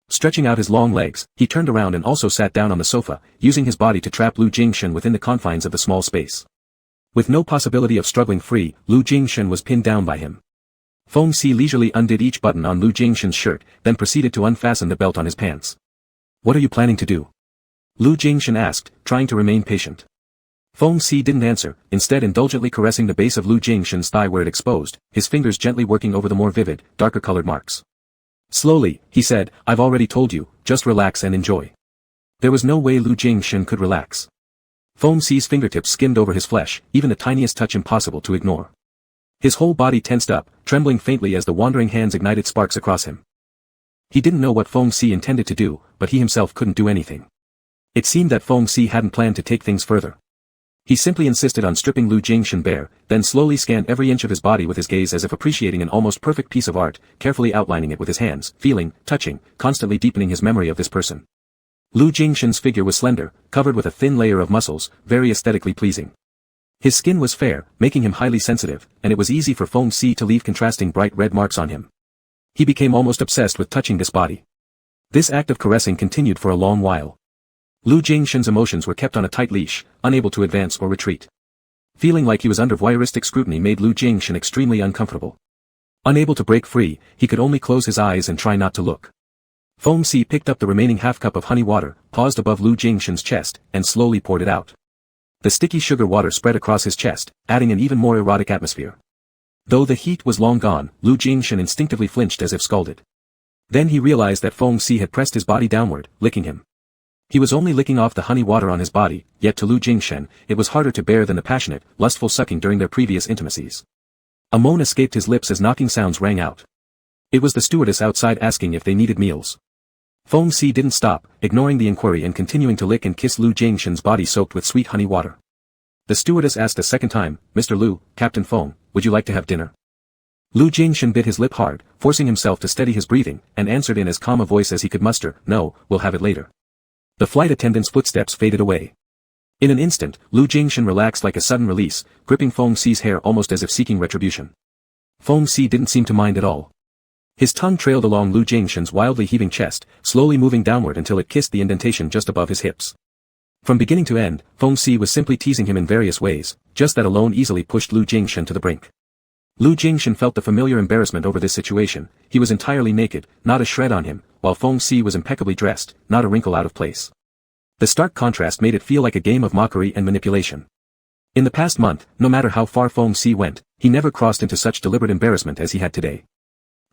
Stretching out his long legs, he turned around and also sat down on the sofa, using his body to trap Lu Jingshan within the confines of the small space. With no possibility of struggling free, Lu Jingshan was pinned down by him. Feng Si leisurely undid each button on Lu Jingshan's shirt, then proceeded to unfasten the belt on his pants. What are you planning to do? Lu Jingshan asked, trying to remain patient. Feng Si didn't answer, instead indulgently caressing the base of Lu Jingshan's thigh where it exposed, his fingers gently working over the more vivid, darker-colored marks. Slowly, he said, I've already told you, just relax and enjoy. There was no way Lu Jingshan could relax. Feng Si's fingertips skimmed over his flesh, even the tiniest touch impossible to ignore. His whole body tensed up, trembling faintly as the wandering hands ignited sparks across him. He didn't know what Feng Si intended to do, but he himself couldn't do anything. It seemed that Feng Si hadn't planned to take things further. He simply insisted on stripping Lu Jingshan bare, then slowly scanned every inch of his body with his gaze as if appreciating an almost perfect piece of art, carefully outlining it with his hands, feeling, touching, constantly deepening his memory of this person. Lu Jingshan's figure was slender, covered with a thin layer of muscles, very aesthetically pleasing. His skin was fair, making him highly sensitive, and it was easy for Feng Si to leave contrasting bright red marks on him. He became almost obsessed with touching this body. This act of caressing continued for a long while. Lu Jingshan's emotions were kept on a tight leash, unable to advance or retreat. Feeling like he was under voyeuristic scrutiny made Lu Jingshan extremely uncomfortable. Unable to break free, he could only close his eyes and try not to look. Feng Si picked up the remaining half cup of honey water, paused above Lu Jingshan's chest, and slowly poured it out. The sticky sugar water spread across his chest, adding an even more erotic atmosphere. Though the heat was long gone, Lu Jingshan instinctively flinched as if scalded. Then he realized that Feng Si had pressed his body downward, licking him. He was only licking off the honey water on his body, yet to Lu Jingshan, it was harder to bear than the passionate, lustful sucking during their previous intimacies. A moan escaped his lips as knocking sounds rang out. It was the stewardess outside asking if they needed meals. Feng Si didn't stop, ignoring the inquiry and continuing to lick and kiss Lu Jingshan's body soaked with sweet honey water. The stewardess asked a second time, "Mr. Lu, Captain Feng, would you like to have dinner?" Lu Jingshan bit his lip hard, forcing himself to steady his breathing, and answered in as calm a voice as he could muster, "No, we'll have it later." The flight attendant's footsteps faded away. In an instant, Lu Jingshan relaxed like a sudden release, gripping Feng Si's hair almost as if seeking retribution. Feng Si didn't seem to mind at all. His tongue trailed along Lu Jingshan's wildly heaving chest, slowly moving downward until it kissed the indentation just above his hips. From beginning to end, Feng Si was simply teasing him in various ways, just that alone easily pushed Lu Jingshan to the brink. Lu Jingshan felt the familiar embarrassment over this situation. He was entirely naked, not a shred on him, while Feng Si was impeccably dressed, not a wrinkle out of place. The stark contrast made it feel like a game of mockery and manipulation. In the past month, no matter how far Feng Si went, he never crossed into such deliberate embarrassment as he had today.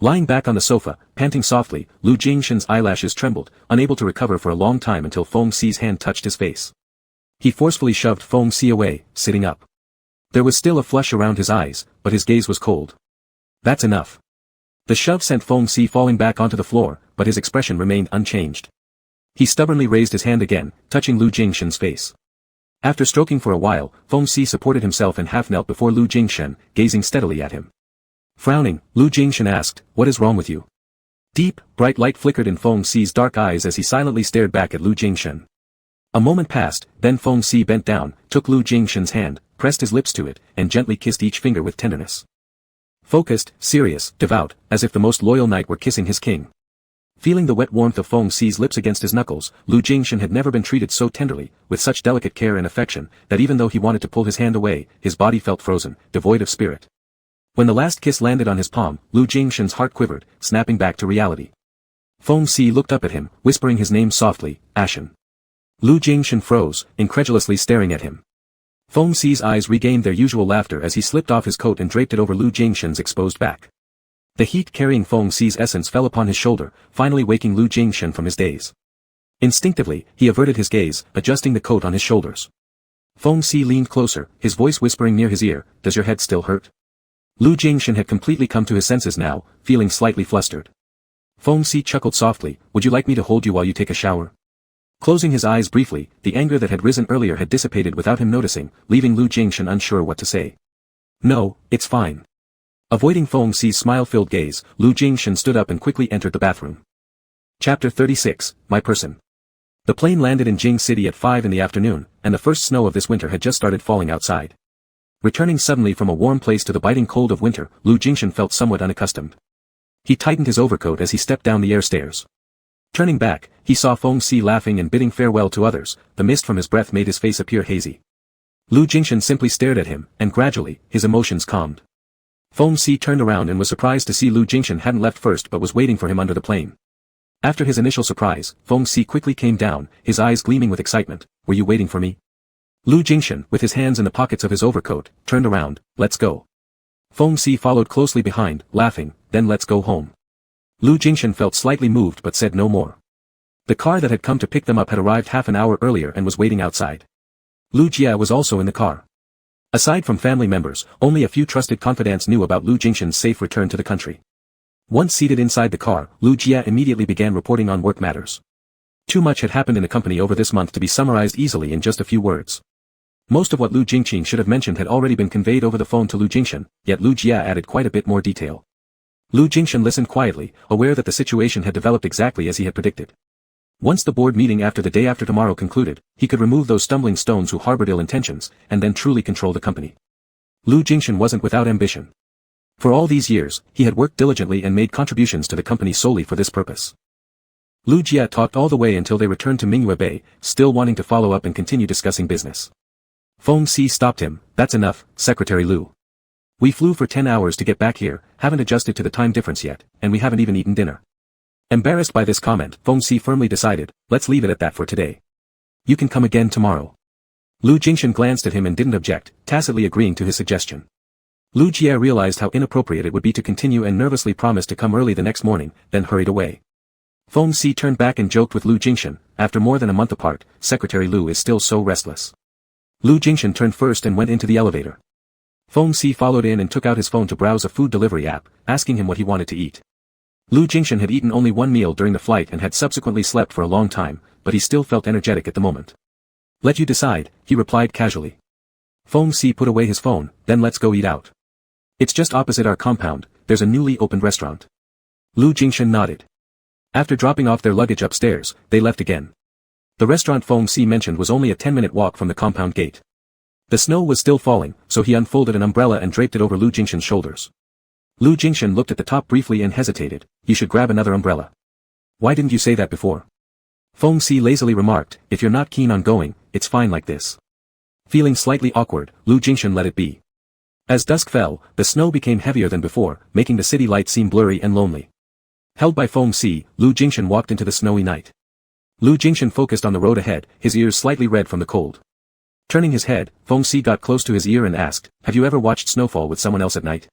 Lying back on the sofa, panting softly, Lu Jingshan's eyelashes trembled, unable to recover for a long time until Feng Si's hand touched his face. He forcefully shoved Feng Si away, sitting up. There was still a flush around his eyes, but his gaze was cold. "That's enough." The shove sent Feng Si falling back onto the floor, but his expression remained unchanged. He stubbornly raised his hand again, touching Lu Jingshan's face. After stroking for a while, Feng Si supported himself and half knelt before Lu Jingshan, gazing steadily at him. Frowning, Lu Jingshan asked, "What is wrong with you?" Deep, bright light flickered in Feng Si's dark eyes as he silently stared back at Lu Jingshan. A moment passed, then Feng Si bent down, took Lu Jingshan's hand, pressed his lips to it, and gently kissed each finger with tenderness. Focused, serious, devout, as if the most loyal knight were kissing his king. Feeling the wet warmth of Feng Si's lips against his knuckles, Lu Jingshan had never been treated so tenderly, with such delicate care and affection, that even though he wanted to pull his hand away, his body felt frozen, devoid of spirit. When the last kiss landed on his palm, Lu Jingshan's heart quivered, snapping back to reality. Feng Si looked up at him, whispering his name softly, "Ashen." Lu Jingshan froze, incredulously staring at him. Feng Si's eyes regained their usual laughter as he slipped off his coat and draped it over Lu Jingshan's exposed back. The heat carrying Feng Si's essence fell upon his shoulder, finally waking Lu Jingshan from his daze. Instinctively, he averted his gaze, adjusting the coat on his shoulders. Feng Si leaned closer, his voice whispering near his ear, "Does your head still hurt?" Lu Jingshan had completely come to his senses now, feeling slightly flustered. Feng Si chuckled softly, "Would you like me to hold you while you take a shower?" Closing his eyes briefly, the anger that had risen earlier had dissipated without him noticing, leaving Lu Jingshan unsure what to say. "No, it's fine." Avoiding Feng Si's smile-filled gaze, Lu Jingshan stood up and quickly entered the bathroom. Chapter 36, My Person. The plane landed in Jing City at 5 in the afternoon, and the first snow of this winter had just started falling outside. Returning suddenly from a warm place to the biting cold of winter, Lu Jingshan felt somewhat unaccustomed. He tightened his overcoat as he stepped down the air stairs. Turning back, he saw Feng Si laughing and bidding farewell to others. The mist from his breath made his face appear hazy. Lu Jingshan simply stared at him, and gradually, his emotions calmed. Feng Si turned around and was surprised to see Lu Jingshan hadn't left first but was waiting for him under the plane. After his initial surprise, Feng Si quickly came down, his eyes gleaming with excitement. "Were you waiting for me?" Lu Jingshan, with his hands in the pockets of his overcoat, turned around. "Let's go." Feng Si followed closely behind, laughing, "Then let's go home." Lu Jingshan felt slightly moved but said no more. The car that had come to pick them up had arrived half an hour earlier and was waiting outside. Lu Jia was also in the car. Aside from family members, only a few trusted confidants knew about Lu Jingshan's safe return to the country. Once seated inside the car, Lu Jia immediately began reporting on work matters. Too much had happened in the company over this month to be summarized easily in just a few words. Most of what Lu Jingqing should have mentioned had already been conveyed over the phone to Lu Jingshan, yet Lu Jia added quite a bit more detail. Lu Jingshan listened quietly, aware that the situation had developed exactly as he had predicted. Once the board meeting after the day after tomorrow concluded, he could remove those stumbling stones who harbored ill intentions, and then truly control the company. Lu Jingshan wasn't without ambition. For all these years, he had worked diligently and made contributions to the company solely for this purpose. Lu Jia talked all the way until they returned to Mingyue Bay, still wanting to follow up and continue discussing business. Feng Si stopped him. That's enough, Secretary Lu. We flew for 10 hours to get back here, haven't adjusted to the time difference yet, and we haven't even eaten dinner. Embarrassed by this comment, Feng Si firmly decided, let's leave it at that for today. You can come again tomorrow. Lu Jingshan glanced at him and didn't object, tacitly agreeing to his suggestion. Lu Jie realized how inappropriate it would be to continue and nervously promised to come early the next morning, then hurried away. Feng Si turned back and joked with Lu Jingshan, after more than a month apart, Secretary Lu is still so restless. Lu Jingshan turned first and went into the elevator. Feng Si followed in and took out his phone to browse a food delivery app, asking him what he wanted to eat. Lu Jingshan had eaten only one meal during the flight and had subsequently slept for a long time, but he still felt energetic at the moment. Let you decide, he replied casually. Feng Si put away his phone, then let's go eat out. It's just opposite our compound, there's a newly opened restaurant. Lu Jingshan nodded. After dropping off their luggage upstairs, they left again. The restaurant Feng Si mentioned was only a 10-minute walk from the compound gate. The snow was still falling, so he unfolded an umbrella and draped it over Lu Jingshan's shoulders. Lu Jingshan looked at the top briefly and hesitated. You should grab another umbrella. Why didn't you say that before? Feng Si lazily remarked, if you're not keen on going, it's fine like this. Feeling slightly awkward, Lu Jingshan let it be. As dusk fell, the snow became heavier than before, making the city light seem blurry and lonely. Held by Feng Si, Lu Jingshan walked into the snowy night. Lu Jingshan focused on the road ahead, his ears slightly red from the cold. Turning his head, Feng Si got close to his ear and asked, have you ever watched snowfall with someone else at night?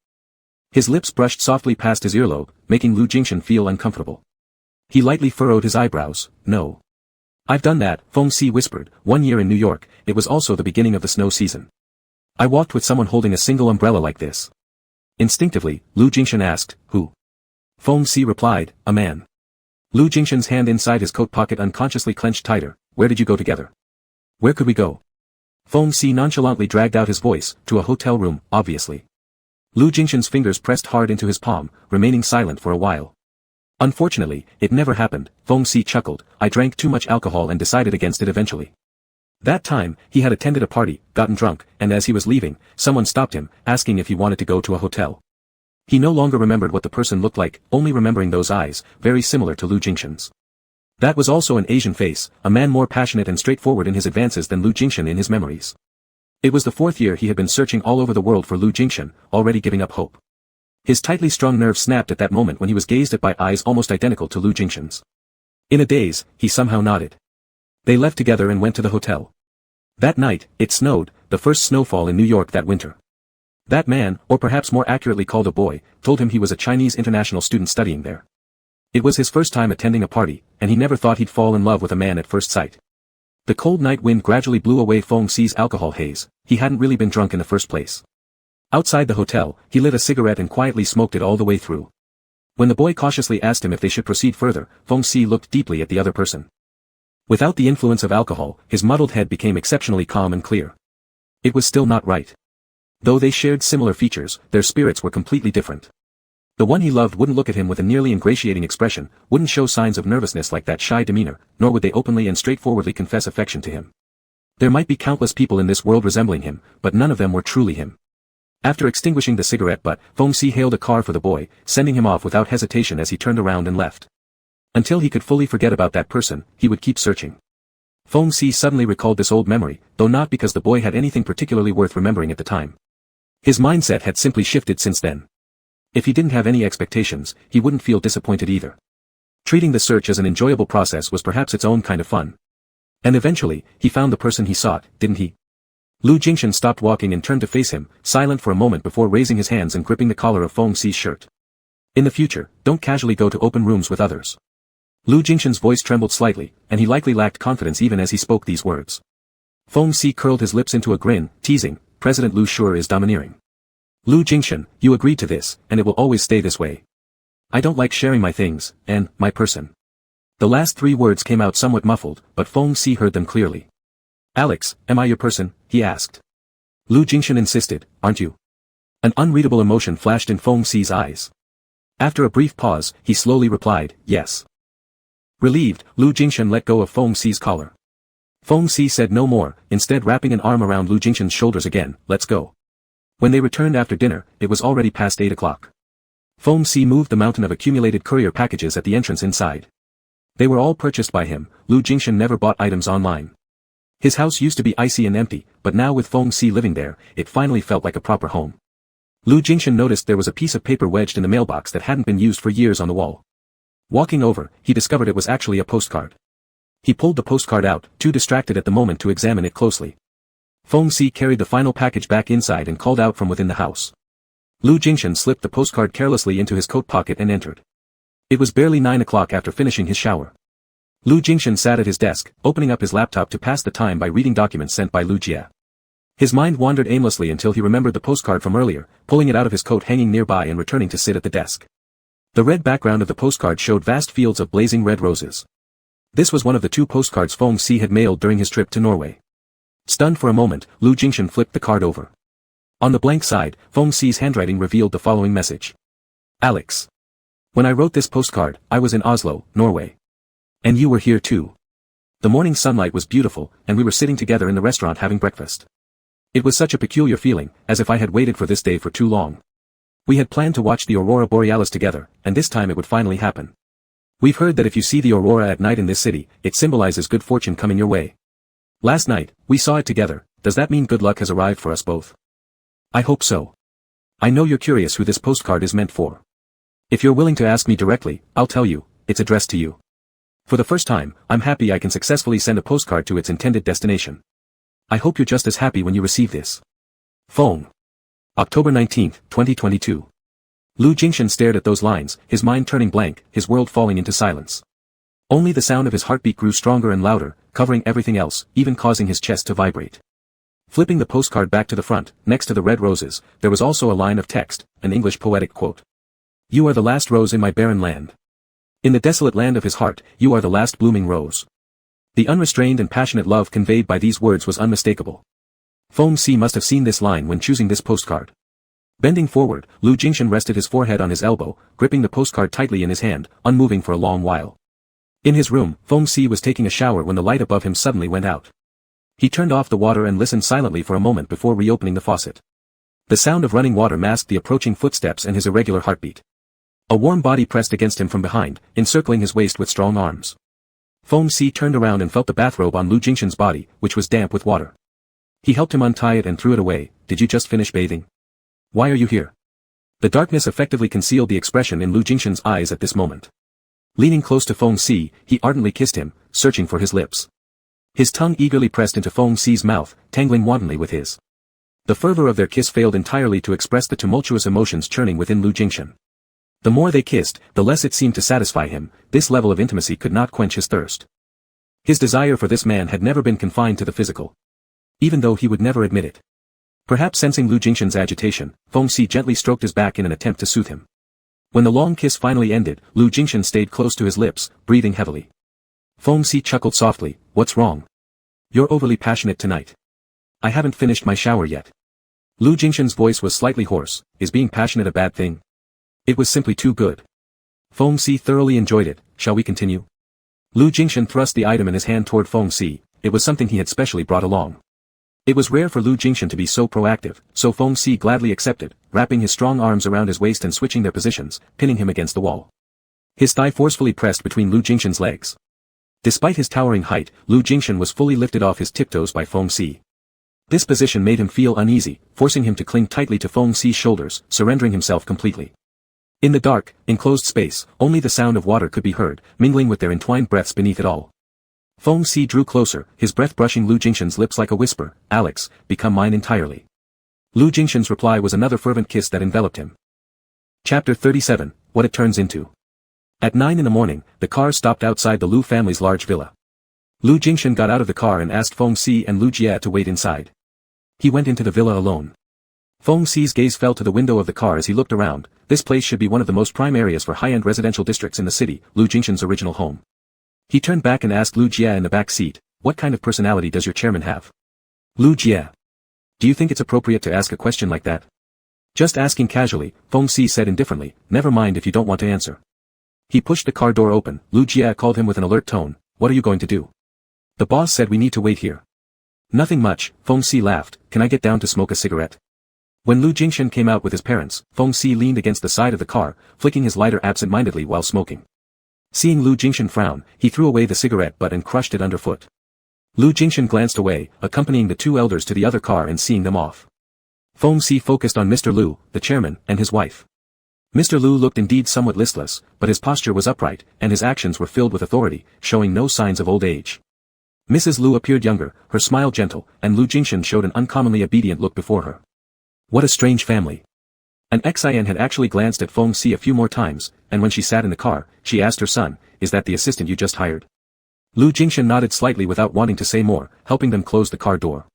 His lips brushed softly past his earlobe, making Lu Jingshan feel uncomfortable. He lightly furrowed his eyebrows. No. I've done that, Feng Si whispered. 1 year in New York, it was also the beginning of the snow season. I walked with someone holding a single umbrella like this. Instinctively, Lu Jingshan asked, who? Feng Si replied, a man. Lu Jingshan's hand inside his coat pocket unconsciously clenched tighter. Where did you go together? Where could we go? Feng Si nonchalantly dragged out his voice, to a hotel room, obviously. Lu Jingshan's fingers pressed hard into his palm, remaining silent for a while. Unfortunately, it never happened, Feng Si chuckled. I drank too much alcohol and decided against it eventually. That time, he had attended a party, gotten drunk, and as he was leaving, someone stopped him, asking if he wanted to go to a hotel. He no longer remembered what the person looked like, only remembering those eyes, very similar to Lu Jingshan's. That was also an Asian face, a man more passionate and straightforward in his advances than Lu Jingshan in his memories. It was the 4th year he had been searching all over the world for Lu Jingshan, already giving up hope. His tightly strung nerves snapped at that moment when he was gazed at by eyes almost identical to Lu Jingshan's. In a daze, he somehow nodded. They left together and went to the hotel. That night, it snowed, the first snowfall in New York that winter. That man, or perhaps more accurately called a boy, told him he was a Chinese international student studying there. It was his first time attending a party, and he never thought he'd fall in love with a man at first sight. The cold night wind gradually blew away Feng Si's alcohol haze. He hadn't really been drunk in the first place. Outside the hotel, he lit a cigarette and quietly smoked it all the way through. When the boy cautiously asked him if they should proceed further, Feng Si looked deeply at the other person. Without the influence of alcohol, his muddled head became exceptionally calm and clear. It was still not right. Though they shared similar features, their spirits were completely different. The one he loved wouldn't look at him with a nearly ingratiating expression, wouldn't show signs of nervousness like that shy demeanor, nor would they openly and straightforwardly confess affection to him. There might be countless people in this world resembling him, but none of them were truly him. After extinguishing the cigarette butt, Feng Si hailed a car for the boy, sending him off without hesitation as he turned around and left. Until he could fully forget about that person, he would keep searching. Feng Si suddenly recalled this old memory, though not because the boy had anything particularly worth remembering at the time. His mindset had simply shifted since then. If he didn't have any expectations, he wouldn't feel disappointed either. Treating the search as an enjoyable process was perhaps its own kind of fun. And eventually, he found the person he sought, didn't he? Lu Jingshan stopped walking and turned to face him, silent for a moment before raising his hands and gripping the collar of Feng Si's shirt. In the future, don't casually go to open rooms with others. Lu Jingshan's voice trembled slightly, and he likely lacked confidence even as he spoke these words. Feng Si curled his lips into a grin, teasing, President Lu sure is domineering. Lu Jingshan, you agreed to this, and it will always stay this way. I don't like sharing my things, and, my person. The last 3 words came out somewhat muffled, but Feng Si heard them clearly. Alex, am I your person? He asked. Lu Jingshan insisted, aren't you? An unreadable emotion flashed in Feng Si's eyes. After a brief pause, he slowly replied, yes. Relieved, Lu Jingshan let go of Feng Si's collar. Feng Si said no more, instead wrapping an arm around Lu Jingshan's shoulders again. Let's go. When they returned after dinner, it was already past 8 o'clock. Feng Si moved the mountain of accumulated courier packages at the entrance inside. They were all purchased by him. Lu Jingshan never bought items online. His house used to be icy and empty, but now with Feng Si living there, it finally felt like a proper home. Lu Jingshan noticed there was a piece of paper wedged in the mailbox that hadn't been used for years on the wall. Walking over, he discovered it was actually a postcard. He pulled the postcard out, too distracted at the moment to examine it closely. Feng Si carried the final package back inside and called out from within the house. Lu Jingshan slipped the postcard carelessly into his coat pocket and entered. It was barely 9 o'clock after finishing his shower. Lu Jingshan sat at his desk, opening up his laptop to pass the time by reading documents sent by Lu Jie. His mind wandered aimlessly until he remembered the postcard from earlier, pulling it out of his coat hanging nearby and returning to sit at the desk. The red background of the postcard showed vast fields of blazing red roses. This was one of the 2 postcards Feng Si had mailed during his trip to Norway. Stunned for a moment, Lu Jingshan flipped the card over. On the blank side, Feng Si's handwriting revealed the following message. Alex. When I wrote this postcard, I was in Oslo, Norway. And you were here too. The morning sunlight was beautiful, and we were sitting together in the restaurant having breakfast. It was such a peculiar feeling, as if I had waited for this day for too long. We had planned to watch the aurora borealis together, and this time it would finally happen. We've heard that if you see the aurora at night in this city, it symbolizes good fortune coming your way. Last night, we saw it together. Does that mean good luck has arrived for us both? I hope so. I know you're curious who this postcard is meant for. If you're willing to ask me directly, I'll tell you, it's addressed to you. For the first time, I'm happy I can successfully send a postcard to its intended destination. I hope you're just as happy when you receive this. Phone. October 19, 2022. Lu Jingshan stared at those lines, his mind turning blank, his world falling into silence. Only the sound of his heartbeat grew stronger and louder, covering everything else, even causing his chest to vibrate. Flipping the postcard back to the front, next to the red roses, there was also a line of text, an English poetic quote. You are the last rose in my barren land. In the desolate land of his heart, you are the last blooming rose. The unrestrained and passionate love conveyed by these words was unmistakable. Feng Si must have seen this line when choosing this postcard. Bending forward, Lu Jingshan rested his forehead on his elbow, gripping the postcard tightly in his hand, unmoving for a long while. In his room, Feng Si was taking a shower when the light above him suddenly went out. He turned off the water and listened silently for a moment before reopening the faucet. The sound of running water masked the approaching footsteps and his irregular heartbeat. A warm body pressed against him from behind, encircling his waist with strong arms. Feng Si turned around and felt the bathrobe on Lu Jingshan's body, which was damp with water. He helped him untie it and threw it away. Did you just finish bathing? Why are you here? The darkness effectively concealed the expression in Lu Jingshan's eyes at this moment. Leaning close to Feng Si, he ardently kissed him, searching for his lips. His tongue eagerly pressed into Feng Si's mouth, tangling wantonly with his. The fervor of their kiss failed entirely to express the tumultuous emotions churning within Lu Jingshan. The more they kissed, the less it seemed to satisfy him. This level of intimacy could not quench his thirst. His desire for this man had never been confined to the physical. Even though he would never admit it. Perhaps sensing Lu Jingshan's agitation, Feng Si gently stroked his back in an attempt to soothe him. When the long kiss finally ended, Lu Jingshan stayed close to his lips, breathing heavily. Feng Si chuckled softly. What's wrong? You're overly passionate tonight. I haven't finished my shower yet. Lu Jingshan's voice was slightly hoarse. Is being passionate a bad thing? It was simply too good. Feng Si thoroughly enjoyed it. Shall we continue? Lu Jingshan thrust the item in his hand toward Feng Si. It was something he had specially brought along. It was rare for Lu Jingshan to be so proactive, so Feng Si gladly accepted, wrapping his strong arms around his waist and switching their positions, pinning him against the wall. His thigh forcefully pressed between Lu Jingshan's legs. Despite his towering height, Lu Jingshan was fully lifted off his tiptoes by Feng Si. This position made him feel uneasy, forcing him to cling tightly to Feng Si's shoulders, surrendering himself completely. In the dark, enclosed space, only the sound of water could be heard, mingling with their entwined breaths beneath it all. Feng Si drew closer, his breath brushing Lu Jingshan's lips like a whisper. Alex, become mine entirely. Lu Jingshan's reply was another fervent kiss that enveloped him. Chapter 37, What It Turns Into. At 9 in the morning, the car stopped outside the Lu family's large villa. Lu Jingshan got out of the car and asked Feng Si and Lu Jie to wait inside. He went into the villa alone. Feng Si's gaze fell to the window of the car as he looked around. This place should be one of the most prime areas for high-end residential districts in the city, Lu Jingshan's original home. He turned back and asked Lu Jie in the back seat, what kind of personality does your chairman have? Lu Jie. Do you think it's appropriate to ask a question like that? Just asking casually, Feng Si said indifferently, never mind if you don't want to answer. He pushed the car door open. Lu Jie called him with an alert tone, what are you going to do? The boss said we need to wait here. Nothing much, Feng Si laughed, can I get down to smoke a cigarette? When Lu Jingshan came out with his parents, Feng Si leaned against the side of the car, flicking his lighter absent-mindedly while smoking. Seeing Lu Jingshan frown, he threw away the cigarette butt and crushed it underfoot. Lu Jingshan glanced away, accompanying the two elders to the other car and seeing them off. Feng Si focused on Mr. Lu, the chairman, and his wife. Mr. Lu looked indeed somewhat listless, but his posture was upright, and his actions were filled with authority, showing no signs of old age. Mrs. Lu appeared younger, her smile gentle, and Lu Jingshan showed an uncommonly obedient look before her. What a strange family. An Xin had actually glanced at Feng Si a few more times, and when she sat in the car, she asked her son, "Is that the assistant you just hired?" Lu Jingshan nodded slightly without wanting to say more, helping them close the car door.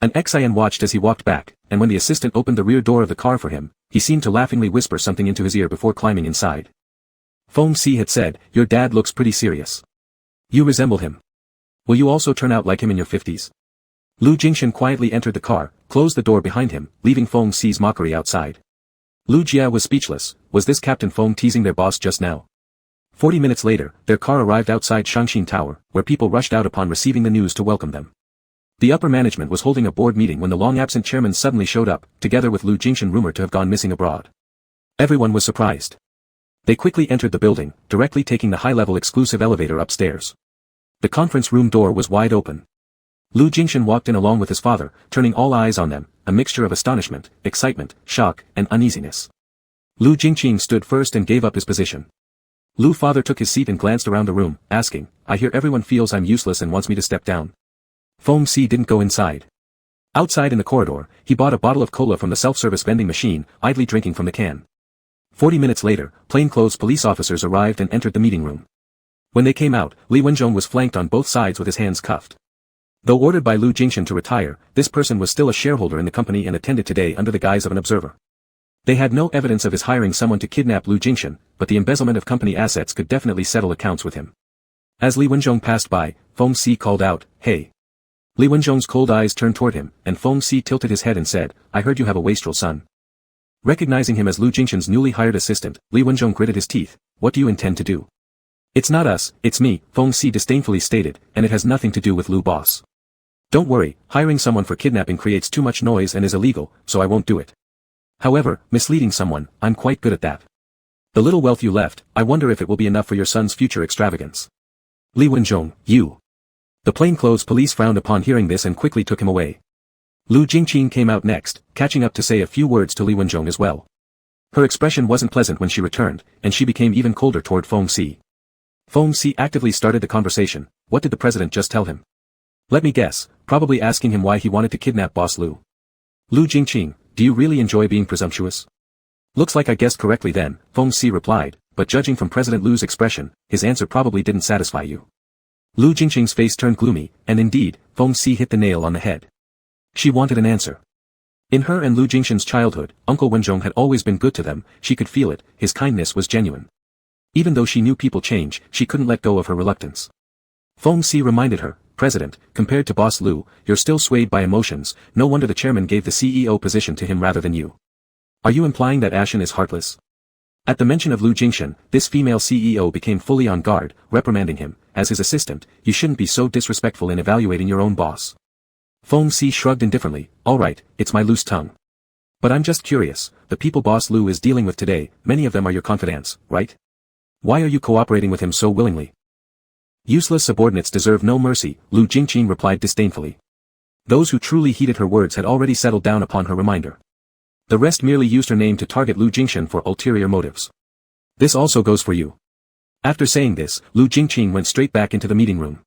An Xin watched as he walked back, and when the assistant opened the rear door of the car for him, he seemed to laughingly whisper something into his ear before climbing inside. Feng Si had said, "Your dad looks pretty serious. You resemble him. Will you also turn out like him in your 50s? Lu Jingshan quietly entered the car, closed the door behind him, leaving Feng Si's mockery outside. Lu Jia was speechless. Was this Captain Feng teasing their boss just now? 40 minutes later, their car arrived outside Shangxin Tower, where people rushed out upon receiving the news to welcome them. The upper management was holding a board meeting when the long-absent chairman suddenly showed up, together with Lu Jingshan rumored to have gone missing abroad. Everyone was surprised. They quickly entered the building, directly taking the high-level exclusive elevator upstairs. The conference room door was wide open. Lu Jingshan walked in along with his father, turning all eyes on them, a mixture of astonishment, excitement, shock, and uneasiness. Lu Jingqing stood first and gave up his position. Lu father took his seat and glanced around the room, asking, "I hear everyone feels I'm useless and wants me to step down." Feng Si didn't go inside. Outside in the corridor, he bought a bottle of cola from the self-service vending machine, idly drinking from the can. 40 minutes later, plainclothes police officers arrived and entered the meeting room. When they came out, Li Wenzhong was flanked on both sides with his hands cuffed. Though ordered by Lu Jingshan to retire, this person was still a shareholder in the company and attended today under the guise of an observer. They had no evidence of his hiring someone to kidnap Lu Jingshan, but the embezzlement of company assets could definitely settle accounts with him. As Li Wenzhong passed by, Feng Si called out, "Hey." Li Wenzhong's cold eyes turned toward him, and Feng Si tilted his head and said, "I heard you have a wastrel son." Recognizing him as Lu Jingshan's newly hired assistant, Li Wenzhong gritted his teeth. "What do you intend to do?" "It's not us, it's me," Feng Si disdainfully stated, "and it has nothing to do with Lu boss. Don't worry, hiring someone for kidnapping creates too much noise and is illegal, so I won't do it. However, misleading someone, I'm quite good at that. The little wealth you left, I wonder if it will be enough for your son's future extravagance." Li Wenzhong, you. The plainclothes police frowned upon hearing this and quickly took him away. Lu Jingqing came out next, catching up to say a few words to Li Wenzhong as well. Her expression wasn't pleasant when she returned, and she became even colder toward Feng Si. Feng Si actively started the conversation. What did the president just tell him? Let me guess, probably asking him why he wanted to kidnap boss Lu. Lu Jingqing, do you really enjoy being presumptuous? Looks like I guessed correctly then, Feng Si replied, but judging from President Lu's expression, his answer probably didn't satisfy you. Lu Jingqing's face turned gloomy, and indeed, Feng Si hit the nail on the head. She wanted an answer. In her and Lu Jingshan's childhood, Uncle Wenzhong had always been good to them, she could feel it, his kindness was genuine. Even though she knew people change, she couldn't let go of her reluctance. Feng Si reminded her, "President, compared to boss Lu, you're still swayed by emotions, no wonder the chairman gave the CEO position to him rather than you. Are you implying that Ashen is heartless?" At the mention of Lu Jingshan, this female CEO became fully on guard, reprimanding him, "As his assistant, you shouldn't be so disrespectful in evaluating your own boss." Feng Si shrugged indifferently, "All right, it's my loose tongue. But I'm just curious, the people boss Lu is dealing with today, many of them are your confidants, right? Why are you cooperating with him so willingly?" "Useless subordinates deserve no mercy," Lu Jingqing replied disdainfully. Those who truly heeded her words had already settled down upon her reminder. The rest merely used her name to target Lu Jingshan for ulterior motives. "This also goes for you." After saying this, Lu Jingqing went straight back into the meeting room.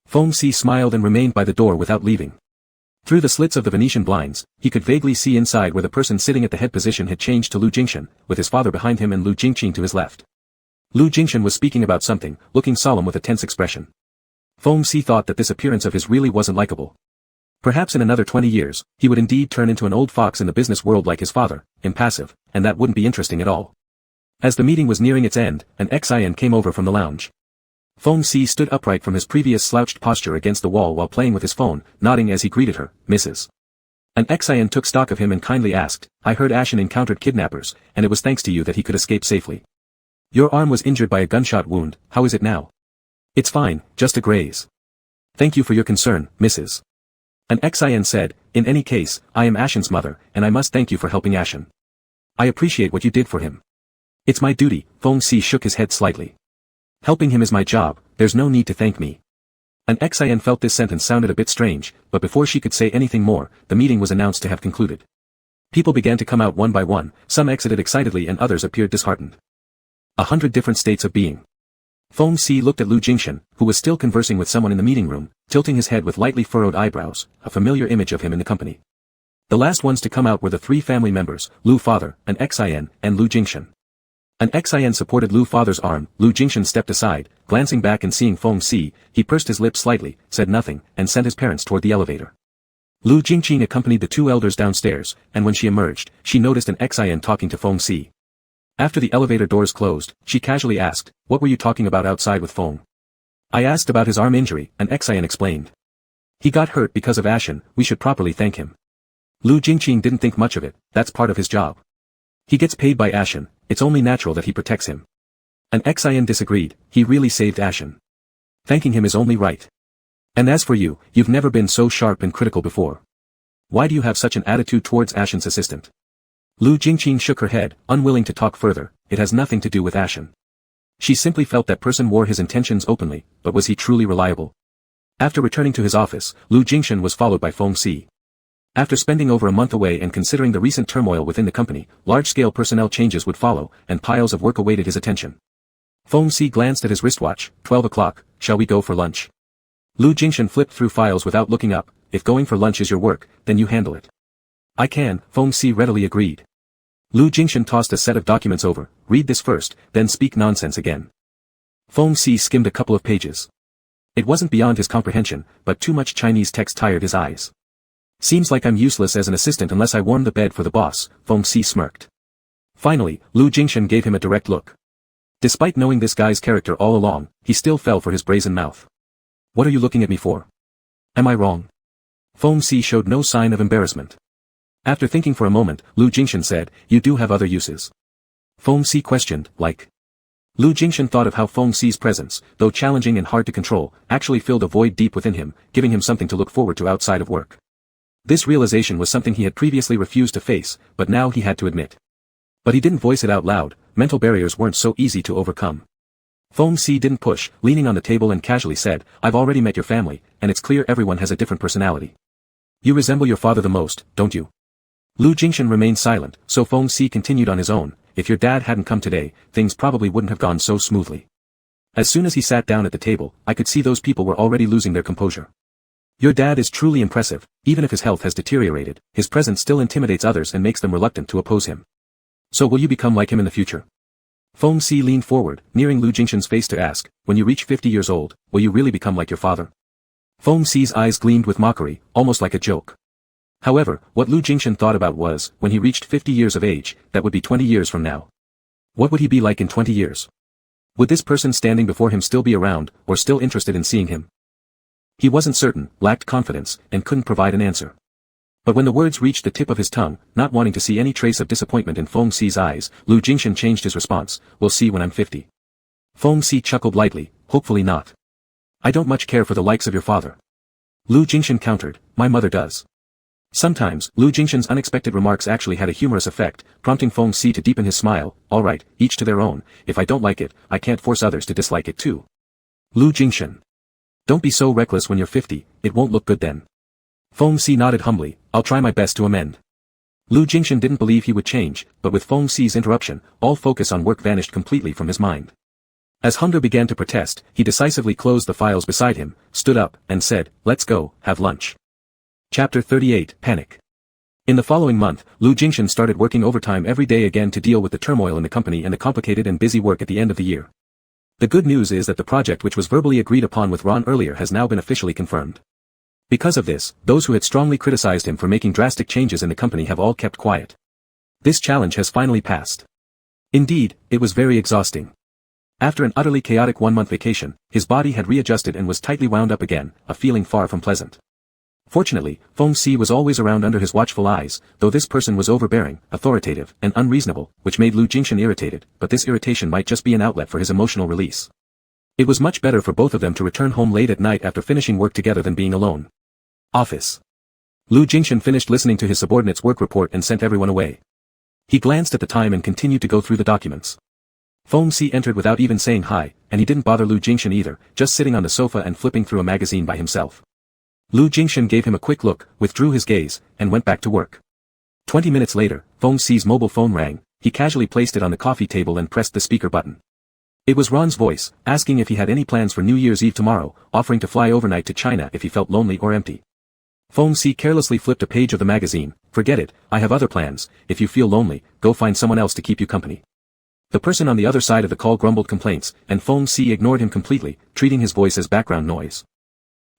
Feng Si smiled and remained by the door without leaving. Through the slits of the Venetian blinds, he could vaguely see inside where the person sitting at the head position had changed to Lu Jingshan, with his father behind him and Lu Jingqing to his left. Lu Jingshan was speaking about something, looking solemn with a tense expression. Feng Si thought that this appearance of his really wasn't likable. Perhaps in another 20 years, he would indeed turn into an old fox in the business world like his father, impassive, and that wouldn't be interesting at all. As the meeting was nearing its end, an Xin came over from the lounge. Feng Si stood upright from his previous slouched posture against the wall while playing with his phone, nodding as he greeted her, "Mrs." An Xin took stock of him and kindly asked, "I heard Ashen encountered kidnappers, and it was thanks to you that he could escape safely. Your arm was injured by a gunshot wound, how is it now?" "It's fine, just a graze." "Thank you for your concern, Mrs." An Xin said, "In any case, I am Ashen's mother, and I must thank you for helping Ashen. I appreciate what you did for him." "It's my duty," Feng Si shook his head slightly. "Helping him is my job, there's no need to thank me." An XIN felt this sentence sounded a bit strange, but before she could say anything more, the meeting was announced to have concluded. People began to come out one by one, some exited excitedly and others appeared disheartened. 100 different states of being. Feng Si looked at Lu Jingshan, who was still conversing with someone in the meeting room, tilting his head with lightly furrowed eyebrows, a familiar image of him in the company. The last ones to come out were the 3 family members, Lu father, an XIN, and Lu Jingshan. An XIN supported Lu father's arm. Lu Jingshan stepped aside, glancing back and seeing Feng Si, he pursed his lips slightly, said nothing, and sent his parents toward the elevator. Lu Jingqing accompanied the 2 elders downstairs, and when she emerged, she noticed an XIN talking to Feng Si. After the elevator doors closed, she casually asked, "What were you talking about outside with Feng?" "I asked about his arm injury," an XIN explained. "He got hurt because of Ashen, we should properly thank him." Lu Jingqing didn't think much of it, that's part of his job. He gets paid by Ashen, it's only natural that he protects him. An XIN disagreed, he really saved Ashen. Thanking him is only right. And as for you, you've never been so sharp and critical before. Why do you have such an attitude towards Ashen's assistant? Lu Jingqing shook her head, unwilling to talk further, it has nothing to do with Ashen. She simply felt that person wore his intentions openly, but was he truly reliable? After returning to his office, Lu Jingshan was followed by Feng Si. After spending over a month away and considering the recent turmoil within the company, large-scale personnel changes would follow, and piles of work awaited his attention. Feng Si glanced at his wristwatch, 12 o'clock, shall we go for lunch? Lu Jingshan flipped through files without looking up, if going for lunch is your work, then you handle it. I can, Feng Si readily agreed. Lu Jingshan tossed a set of documents over, read this first, then speak nonsense again. Feng Si skimmed a couple of pages. It wasn't beyond his comprehension, but too much Chinese text tired his eyes. Seems like I'm useless as an assistant unless I warm the bed for the boss, Feng Si smirked. Finally, Lu Jingshan gave him a direct look. Despite knowing this guy's character all along, he still fell for his brazen mouth. What are you looking at me for? Am I wrong? Feng Si showed no sign of embarrassment. After thinking for a moment, Lu Jingshan said, you do have other uses. Feng Si questioned, like. Lu Jingshan thought of how Feng Si's presence, though challenging and hard to control, actually filled a void deep within him, giving him something to look forward to outside of work. This realization was something he had previously refused to face, but now he had to admit. But he didn't voice it out loud, mental barriers weren't so easy to overcome. Feng Si didn't push, leaning on the table and casually said, I've already met your family, and it's clear everyone has a different personality. You resemble your father the most, don't you? Lu Jingshan remained silent, so Feng Si continued on his own, if your dad hadn't come today, things probably wouldn't have gone so smoothly. As soon as he sat down at the table, I could see those people were already losing their composure. Your dad is truly impressive, even if his health has deteriorated, his presence still intimidates others and makes them reluctant to oppose him. So will you become like him in the future? Feng Si leaned forward, nearing Lu Jingshan's face to ask, when you reach 50 years old, will you really become like your father? Feng Si's eyes gleamed with mockery, almost like a joke. However, what Lu Jingshan thought about was, when he reached 50 years of age, that would be 20 years from now. What would he be like in 20 years? Would this person standing before him still be around, or still interested in seeing him? He wasn't certain, lacked confidence, and couldn't provide an answer. But when the words reached the tip of his tongue, not wanting to see any trace of disappointment in Feng Si's eyes, Lu Jingshan changed his response, we'll see when I'm 50. Feng Si chuckled lightly, hopefully not. I don't much care for the likes of your father. Lu Jingshan countered, my mother does. Sometimes, Lu Jingshan's unexpected remarks actually had a humorous effect, prompting Feng Si to deepen his smile, alright, each to their own, if I don't like it, I can't force others to dislike it too. Lu Jingshan. Don't be so reckless when you're 50, it won't look good then. Feng Si nodded humbly, I'll try my best to amend. Lu Jingshan didn't believe he would change, but with Feng Si's interruption, all focus on work vanished completely from his mind. As hunger began to protest, he decisively closed the files beside him, stood up, and said, let's go, have lunch. Chapter 38, Panic. In the following month, Lu Jingshan started working overtime every day again to deal with the turmoil in the company and the complicated and busy work at the end of the year. The good news is that the project which was verbally agreed upon with Ron earlier has now been officially confirmed. Because of this, those who had strongly criticized him for making drastic changes in the company have all kept quiet. This challenge has finally passed. Indeed, it was very exhausting. After an utterly chaotic one-month vacation, his body had readjusted and was tightly wound up again, a feeling far from pleasant. Fortunately, Feng Si was always around under his watchful eyes, though this person was overbearing, authoritative, and unreasonable, which made Lu Jingshan irritated, but this irritation might just be an outlet for his emotional release. It was much better for both of them to return home late at night after finishing work together than being alone. Office. Lu Jingshan finished listening to his subordinate's work report and sent everyone away. He glanced at the time and continued to go through the documents. Feng Si entered without even saying hi, and he didn't bother Lu Jingshan either, just sitting on the sofa and flipping through a magazine by himself. Lu Jingshan gave him a quick look, withdrew his gaze, and went back to work. 20 minutes later, Feng Si's mobile phone rang. He casually placed it on the coffee table and pressed the speaker button. It was Ron's voice, asking if he had any plans for New Year's Eve tomorrow, offering to fly overnight to China if he felt lonely or empty. Feng Si carelessly flipped a page of the magazine. Forget it, I have other plans. If you feel lonely, go find someone else to keep you company. The person on the other side of the call grumbled complaints, and Feng Si ignored him completely, treating his voice as background noise.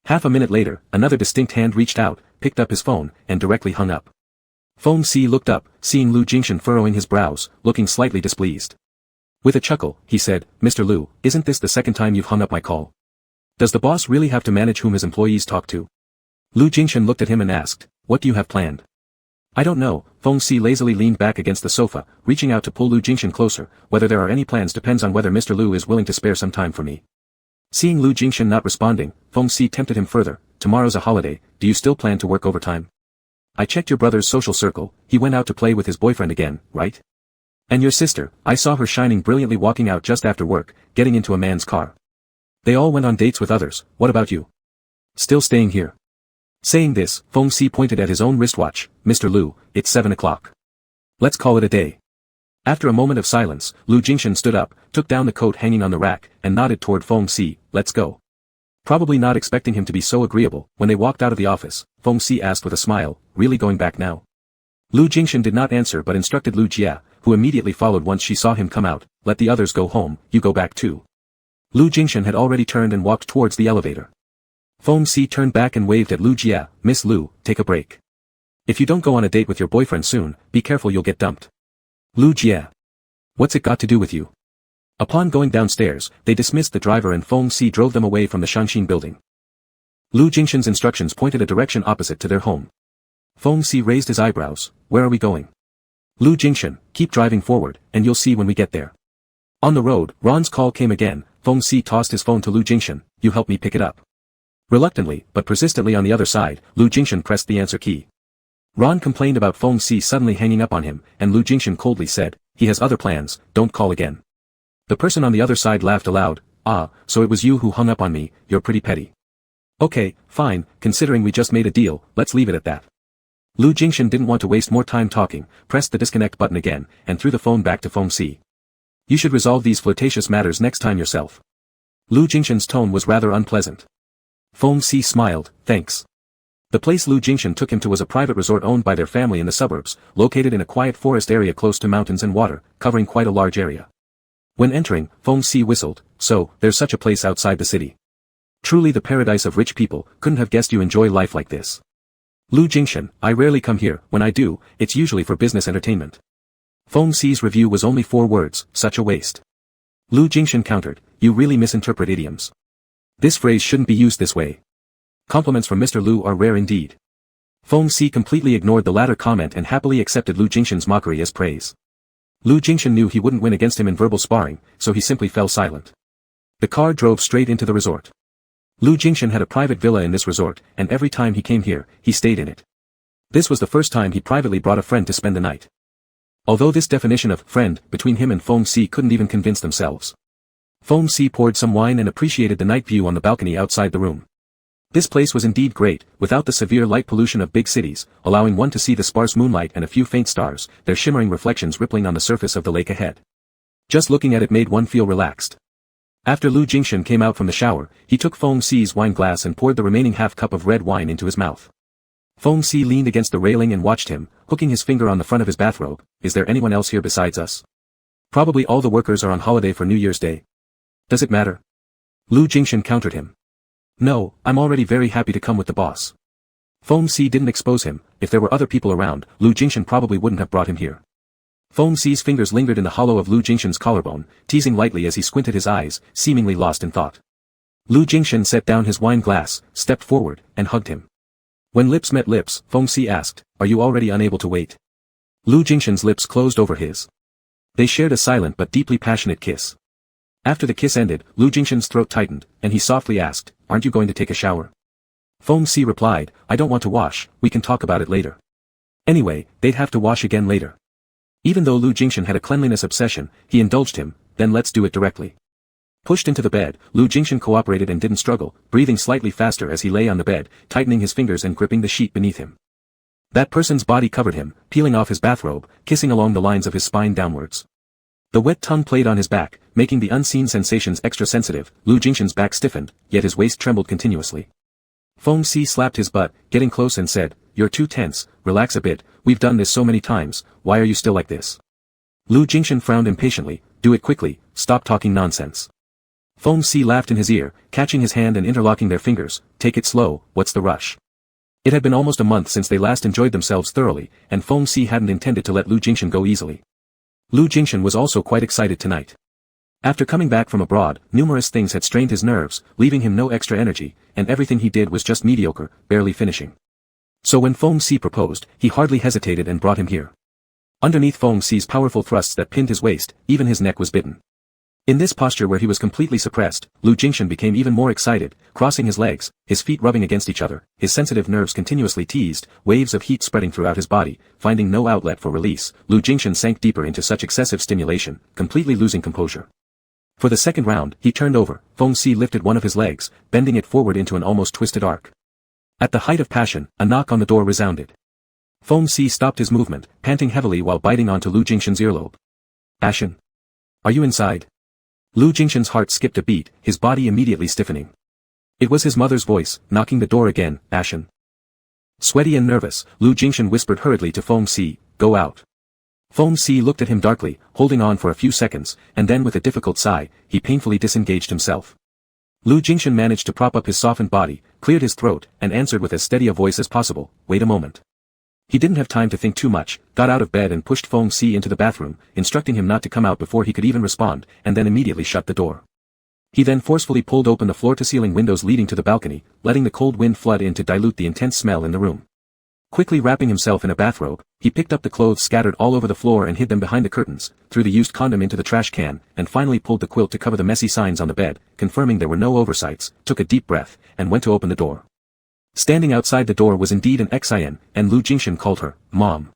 Half a minute later, another distinct hand reached out, picked up his phone, and directly hung up. Feng Si looked up, seeing Lu Jingshan furrowing his brows, looking slightly displeased. With a chuckle, he said, "Mr. Lu, isn't this the second time you've hung up my call? Does the boss really have to manage whom his employees talk to?" Lu Jingshan looked at him and asked, "What do you have planned?" "I don't know." Feng Si lazily leaned back against the sofa, reaching out to pull Lu Jingshan closer. "Whether there are any plans depends on whether Mr. Lu is willing to spare some time for me." Seeing Lu Jingshan not responding, Feng Si tempted him further. "Tomorrow's a holiday, do you still plan to work overtime? I checked your brother's social circle, he went out to play with his boyfriend again, right? And your sister, I saw her shining brilliantly walking out just after work, getting into a man's car. They all went on dates with others, what about you? Still staying here?" Saying this, Feng Si pointed at his own wristwatch. "Mr. Lu, it's 7 o'clock. Let's call it a day." After a moment of silence, Lu Jingshan stood up, took down the coat hanging on the rack, and nodded toward Feng Si. "Let's go." Probably not expecting him to be so agreeable, when they walked out of the office, Feng Si asked with a smile, "Really going back now?" Lu Jingshan did not answer but instructed Lu Jia, who immediately followed once she saw him come out, "Let the others go home, you go back too." Lu Jingshan had already turned and walked towards the elevator. Feng Si turned back and waved at Lu Jia. "Miss Lu, take a break. If you don't go on a date with your boyfriend soon, be careful you'll get dumped." "Lu Jia. What's it got to do with you?" Upon going downstairs, they dismissed the driver and Feng Si drove them away from the Shanshin building. Lu Jingshan's instructions pointed a direction opposite to their home. Feng Si raised his eyebrows. "Where are we going?" "Lu Jingshan, keep driving forward, and you'll see when we get there." On the road, Ron's call came again. Feng Si tossed his phone to Lu Jingshan. "You help me pick it up." Reluctantly, but persistently on the other side, Lu Jingshan pressed the answer key. Ron complained about Feng Si suddenly hanging up on him, and Lu Jingshan coldly said, "He has other plans, don't call again." The person on the other side laughed aloud. "Ah, so it was you who hung up on me, you're pretty petty." "Okay, fine, considering we just made a deal, let's leave it at that." Lu Jingshan didn't want to waste more time talking, pressed the disconnect button again, and threw the phone back to Feng Si. "You should resolve these flirtatious matters next time yourself." Lu Jingshan's tone was rather unpleasant. Feng Si smiled, "Thanks." The place Lu Jingshan took him to was a private resort owned by their family in the suburbs, located in a quiet forest area close to mountains and water, covering quite a large area. When entering, Feng Si whistled. "So, there's such a place outside the city. Truly the paradise of rich people, couldn't have guessed you enjoy life like this." "Lu Jingshan, I rarely come here, when I do, it's usually for business entertainment." Feng Si's review was only 4 words, "Such a waste." Lu Jingshan countered, "You really misinterpret idioms. This phrase shouldn't be used this way. Compliments from Mr. Lu are rare indeed." Feng Si completely ignored the latter comment and happily accepted Lu Jingshan's mockery as praise. Lu Jingshan knew he wouldn't win against him in verbal sparring, so he simply fell silent. The car drove straight into the resort. Lu Jingshan had a private villa in this resort, and every time he came here, he stayed in it. This was the first time he privately brought a friend to spend the night. Although this definition of friend between him and Feng Si couldn't even convince themselves. Feng Si poured some wine and appreciated the night view on the balcony outside the room. This place was indeed great, without the severe light pollution of big cities, allowing one to see the sparse moonlight and a few faint stars, their shimmering reflections rippling on the surface of the lake ahead. Just looking at it made one feel relaxed. After Lu Jingshan came out from the shower, he took Feng Si's wine glass and poured the remaining half cup of red wine into his mouth. Feng Si leaned against the railing and watched him, hooking his finger on the front of his bathrobe. "Is there anyone else here besides us? Probably all the workers are on holiday for New Year's Day. Does it matter?" Lu Jingshan countered him. "No, I'm already very happy to come with the boss." Feng Si didn't expose him. If there were other people around, Lu Jingshan probably wouldn't have brought him here. Feng Si's fingers lingered in the hollow of Lu Jingshan's collarbone, teasing lightly as he squinted his eyes, seemingly lost in thought. Lu Jingshan set down his wine glass, stepped forward, and hugged him. When lips met lips, Feng Si asked, "Are you already unable to wait?" Lu Jingshan's lips closed over his. They shared a silent but deeply passionate kiss. After the kiss ended, Lu Jingshan's throat tightened, and he softly asked, "Aren't you going to take a shower?" Feng Si replied, "I don't want to wash, we can talk about it later." Anyway, they'd have to wash again later. Even though Lu Jingshan had a cleanliness obsession, he indulged him, then let's do it directly. Pushed into the bed, Lu Jingshan cooperated and didn't struggle, breathing slightly faster as he lay on the bed, tightening his fingers and gripping the sheet beneath him. That person's body covered him, peeling off his bathrobe, kissing along the lines of his spine downwards. The wet tongue played on his back, making the unseen sensations extra sensitive. Lu Jingshan's back stiffened, yet his waist trembled continuously. Feng Si slapped his butt, getting close and said, "You're too tense, relax a bit, we've done this so many times, why are you still like this?" Lu Jingshan frowned impatiently, "Do it quickly, stop talking nonsense." Feng Si laughed in his ear, catching his hand and interlocking their fingers, "Take it slow, what's the rush?" It had been almost a month since they last enjoyed themselves thoroughly, and Feng Si hadn't intended to let Lu Jingshan go easily. Lu Jingshan was also quite excited tonight. After coming back from abroad, numerous things had strained his nerves, leaving him no extra energy, and everything he did was just mediocre, barely finishing. So when Feng Si proposed, he hardly hesitated and brought him here. Underneath Feng Si's powerful thrusts that pinned his waist, even his neck was bitten. In this posture where he was completely suppressed, Lu Jingshan became even more excited, crossing his legs, his feet rubbing against each other, his sensitive nerves continuously teased, waves of heat spreading throughout his body. Finding no outlet for release, Lu Jingshan sank deeper into such excessive stimulation, completely losing composure. For the second round, he turned over. Feng Si lifted one of his legs, bending it forward into an almost twisted arc. At the height of passion, a knock on the door resounded. Feng Si stopped his movement, panting heavily while biting onto Lu Jingshan's earlobe. "Ashen? Are you inside?" Lu Jingshan's heart skipped a beat, his body immediately stiffening. It was his mother's voice, knocking the door again. "Ashen?" Sweaty and nervous, Lu Jingshan whispered hurriedly to Feng Si, "Go out." Feng Si looked at him darkly, holding on for a few seconds, and then with a difficult sigh, he painfully disengaged himself. Lu Jingshan managed to prop up his softened body, cleared his throat, and answered with as steady a voice as possible, "Wait a moment." He didn't have time to think too much, got out of bed and pushed Feng Si into the bathroom, instructing him not to come out before he could even respond, and then immediately shut the door. He then forcefully pulled open the floor-to-ceiling windows leading to the balcony, letting the cold wind flood in to dilute the intense smell in the room. Quickly wrapping himself in a bathrobe, he picked up the clothes scattered all over the floor and hid them behind the curtains, threw the used condom into the trash can, and finally pulled the quilt to cover the messy signs on the bed, confirming there were no oversights, took a deep breath, and went to open the door. Standing outside the door was indeed an Xian, and Lu Jingshan called her, "Mom."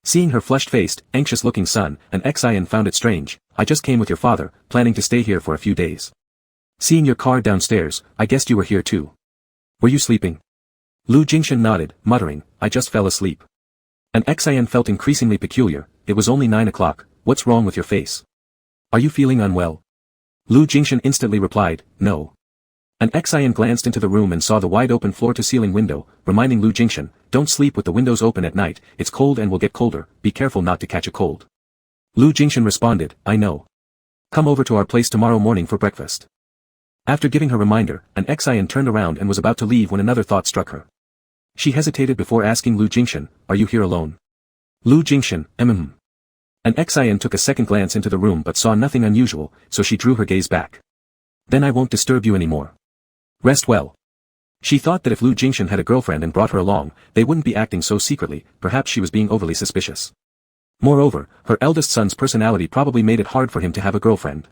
Seeing her flushed-faced, anxious-looking son, an Xian found it strange, "I just came with your father, planning to stay here for a few days. Seeing your car downstairs, I guessed you were here too. Were you sleeping?" Lu Jingshan nodded, muttering, "I just fell asleep." An Xian felt increasingly peculiar. "It was only 9 o'clock, what's wrong with your face? Are you feeling unwell?" Lu Jingshan instantly replied, "No." An Xian glanced into the room and saw the wide-open floor-to-ceiling window, reminding Lu Jingshan, "Don't sleep with the windows open at night, it's cold and will get colder, be careful not to catch a cold." Lu Jingshan responded, "I know. Come over to our place tomorrow morning for breakfast." After giving her reminder, an Xian turned around and was about to leave when another thought struck her. She hesitated before asking Lu Jingshan, "Are you here alone?" Lu Jingshan, An Xian took a second glance into the room but saw nothing unusual, so she drew her gaze back. "Then I won't disturb you anymore. Rest well." She thought that if Lu Jingshan had a girlfriend and brought her along, they wouldn't be acting so secretly, perhaps she was being overly suspicious. Moreover, her eldest son's personality probably made it hard for him to have a girlfriend.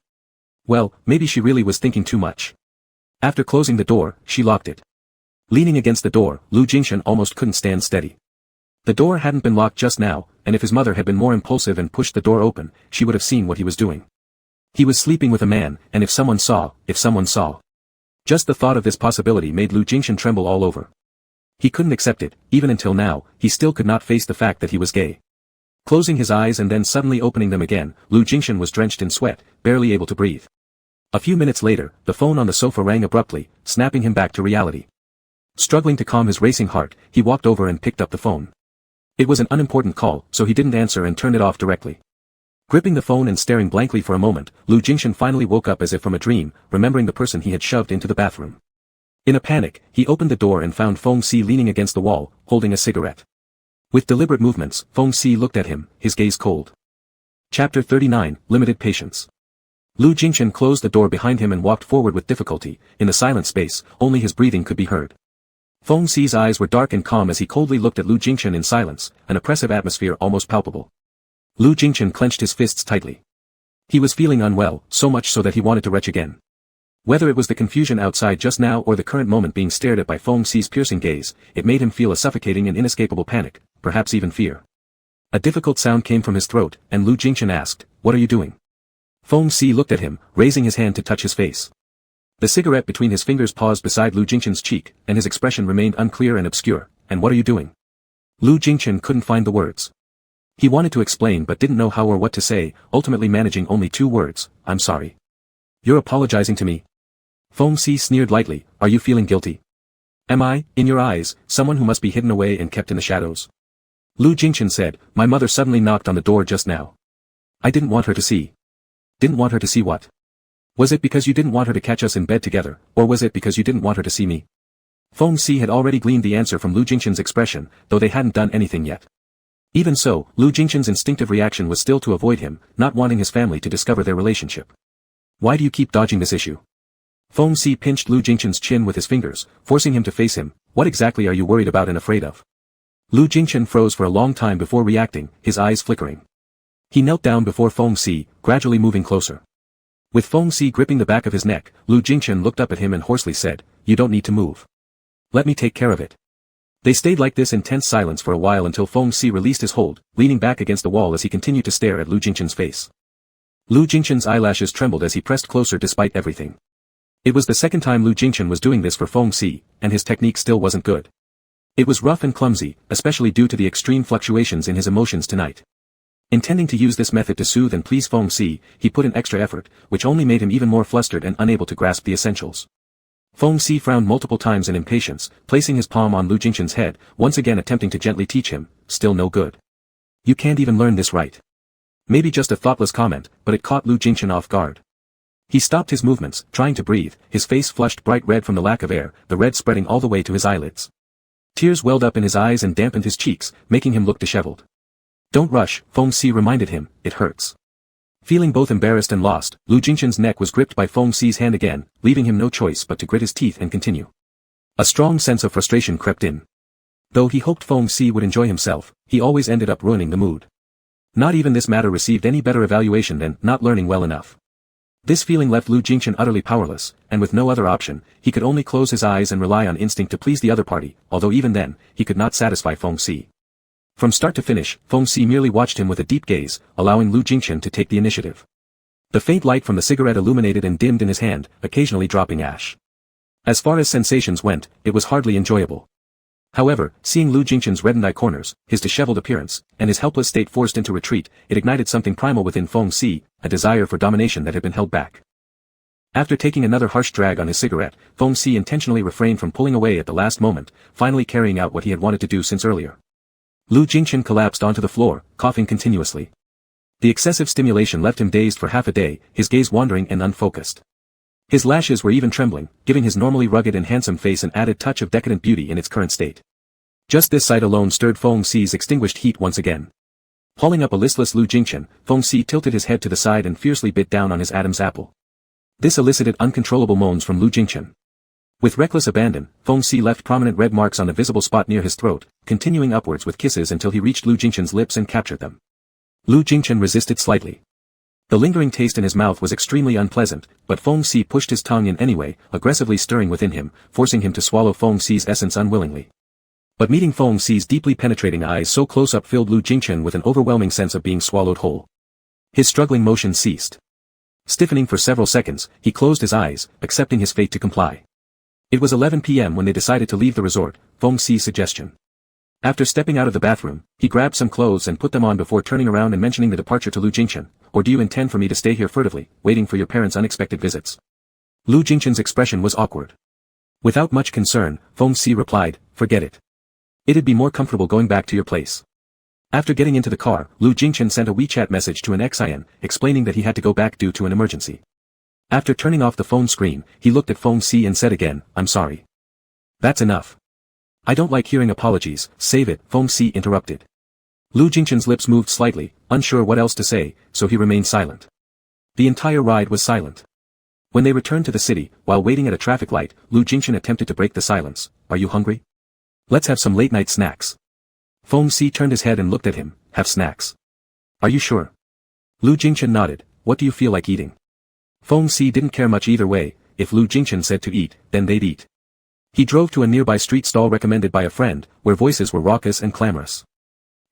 Well, maybe she really was thinking too much. After closing the door, she locked it. Leaning against the door, Lu Jingshan almost couldn't stand steady. The door hadn't been locked just now, and if his mother had been more impulsive and pushed the door open, she would have seen what he was doing. He was sleeping with a man, and if someone saw. Just the thought of this possibility made Lu Jingshan tremble all over. He couldn't accept it, even until now, he still could not face the fact that he was gay. Closing his eyes and then suddenly opening them again, Lu Jingshan was drenched in sweat, barely able to breathe. A few minutes later, the phone on the sofa rang abruptly, snapping him back to reality. Struggling to calm his racing heart, he walked over and picked up the phone. It was an unimportant call, so he didn't answer and turned it off directly. Gripping the phone and staring blankly for a moment, Lu Jingshan finally woke up as if from a dream, remembering the person he had shoved into the bathroom. In a panic, he opened the door and found Feng Si leaning against the wall, holding a cigarette. With deliberate movements, Feng Si looked at him, his gaze cold. Chapter 39, Limited Patience. Lu Jingshan closed the door behind him and walked forward with difficulty. In the silent space, only his breathing could be heard. Feng Si's eyes were dark and calm as he coldly looked at Lu Jingshan in silence, an oppressive atmosphere almost palpable. Lu Jingshan clenched his fists tightly. He was feeling unwell, so much so that he wanted to retch again. Whether it was the confusion outside just now or the current moment being stared at by Feng Si's piercing gaze, it made him feel a suffocating and inescapable panic, perhaps even fear. A difficult sound came from his throat, and Lu Jingshan asked, "What are you doing?" Feng Si looked at him, raising his hand to touch his face. The cigarette between his fingers paused beside Lu Jingchen's cheek, and his expression remained unclear and obscure. And what are you doing? Lu Jingchen couldn't find the words. He wanted to explain but didn't know how or what to say, ultimately managing only 2 words, I'm sorry. You're apologizing to me? Feng Si sneered lightly, are you feeling guilty? Am I, in your eyes, someone who must be hidden away and kept in the shadows? Lu Jingchen said, my mother suddenly knocked on the door just now. I didn't want her to see. Didn't want her to see what? Was it because you didn't want her to catch us in bed together, or was it because you didn't want her to see me? Feng Si had already gleaned the answer from Lu Jingchen's expression, though they hadn't done anything yet. Even so, Lu Jingchen's instinctive reaction was still to avoid him, not wanting his family to discover their relationship. Why do you keep dodging this issue? Feng Si pinched Lu Jingchen's chin with his fingers, forcing him to face him. What exactly are you worried about and afraid of? Lu Jingchen froze for a long time before reacting, his eyes flickering. He knelt down before Feng Si, gradually moving closer. With Feng Si gripping the back of his neck, Lu Jingchen looked up at him and hoarsely said, you don't need to move. Let me take care of it. They stayed like this in tense silence for a while until Feng Si released his hold, leaning back against the wall as he continued to stare at Lu Jingchen's face. Lu Jingchen's eyelashes trembled as he pressed closer despite everything. It was the second time Lu Jingchen was doing this for Feng Si, and his technique still wasn't good. It was rough and clumsy, especially due to the extreme fluctuations in his emotions tonight. Intending to use this method to soothe and please Feng Si, he put in extra effort, which only made him even more flustered and unable to grasp the essentials. Feng Si frowned multiple times in impatience, placing his palm on Lu Jingchen's head, once again attempting to gently teach him, still no good. You can't even learn this right. Maybe just a thoughtless comment, but it caught Lu Jingchen off guard. He stopped his movements, trying to breathe, his face flushed bright red from the lack of air, the red spreading all the way to his eyelids. Tears welled up in his eyes and dampened his cheeks, making him look disheveled. Don't rush, Feng Si reminded him, it hurts. Feeling both embarrassed and lost, Lu Jingchen's neck was gripped by Feng Si's hand again, leaving him no choice but to grit his teeth and continue. A strong sense of frustration crept in. Though he hoped Feng Si would enjoy himself, he always ended up ruining the mood. Not even this matter received any better evaluation than not learning well enough. This feeling left Lu Jingchen utterly powerless, and with no other option, he could only close his eyes and rely on instinct to please the other party, although even then, he could not satisfy Feng Si. From start to finish, Feng Si merely watched him with a deep gaze, allowing Lu Jingchen to take the initiative. The faint light from the cigarette illuminated and dimmed in his hand, occasionally dropping ash. As far as sensations went, it was hardly enjoyable. However, seeing Lu Jingchen's reddened eye corners, his disheveled appearance, and his helpless state forced into retreat, it ignited something primal within Feng Si, a desire for domination that had been held back. After taking another harsh drag on his cigarette, Feng Si intentionally refrained from pulling away at the last moment, finally carrying out what he had wanted to do since earlier. Lu Jingchen collapsed onto the floor, coughing continuously. The excessive stimulation left him dazed for half a day, his gaze wandering and unfocused. His lashes were even trembling, giving his normally rugged and handsome face an added touch of decadent beauty in its current state. Just this sight alone stirred Feng Si's extinguished heat once again. Hauling up a listless Lu Jingchen, Feng Si tilted his head to the side and fiercely bit down on his Adam's apple. This elicited uncontrollable moans from Lu Jingchen. With reckless abandon, Feng Si left prominent red marks on the visible spot near his throat, continuing upwards with kisses until he reached Lu Jingchen's lips and captured them. Lu Jingchen resisted slightly. The lingering taste in his mouth was extremely unpleasant, but Feng Si pushed his tongue in anyway, aggressively stirring within him, forcing him to swallow Feng Si's essence unwillingly. But meeting Feng Si's deeply penetrating eyes so close up filled Lu Jingchen with an overwhelming sense of being swallowed whole. His struggling motion ceased. Stiffening for several seconds, he closed his eyes, accepting his fate to comply. It was 11 p.m. when they decided to leave the resort, Feng Si's suggestion. After stepping out of the bathroom, he grabbed some clothes and put them on before turning around and mentioning the departure to Lu Jingchen. Or do you intend for me to stay here furtively, waiting for your parents' unexpected visits? Lu Jingchen's expression was awkward. Without much concern, Feng Si replied, forget it. It'd be more comfortable going back to your place. After getting into the car, Lu Jingchen sent a WeChat message to an XIN, explaining that he had to go back due to an emergency. After turning off the phone screen, he looked at Feng Si and said again, I'm sorry. That's enough. I don't like hearing apologies, save it, Feng Si interrupted. Lu Jingchen's lips moved slightly, unsure what else to say, so he remained silent. The entire ride was silent. When they returned to the city, while waiting at a traffic light, Lu Jingchen attempted to break the silence. Are you hungry? Let's have some late-night snacks. Feng Si turned his head and looked at him. Have snacks. Are you sure? Lu Jingchen nodded. What do you feel like eating? Feng Si didn't care much either way. If Lu Jingchen said to eat, then they'd eat. He drove to a nearby street stall recommended by a friend, where voices were raucous and clamorous.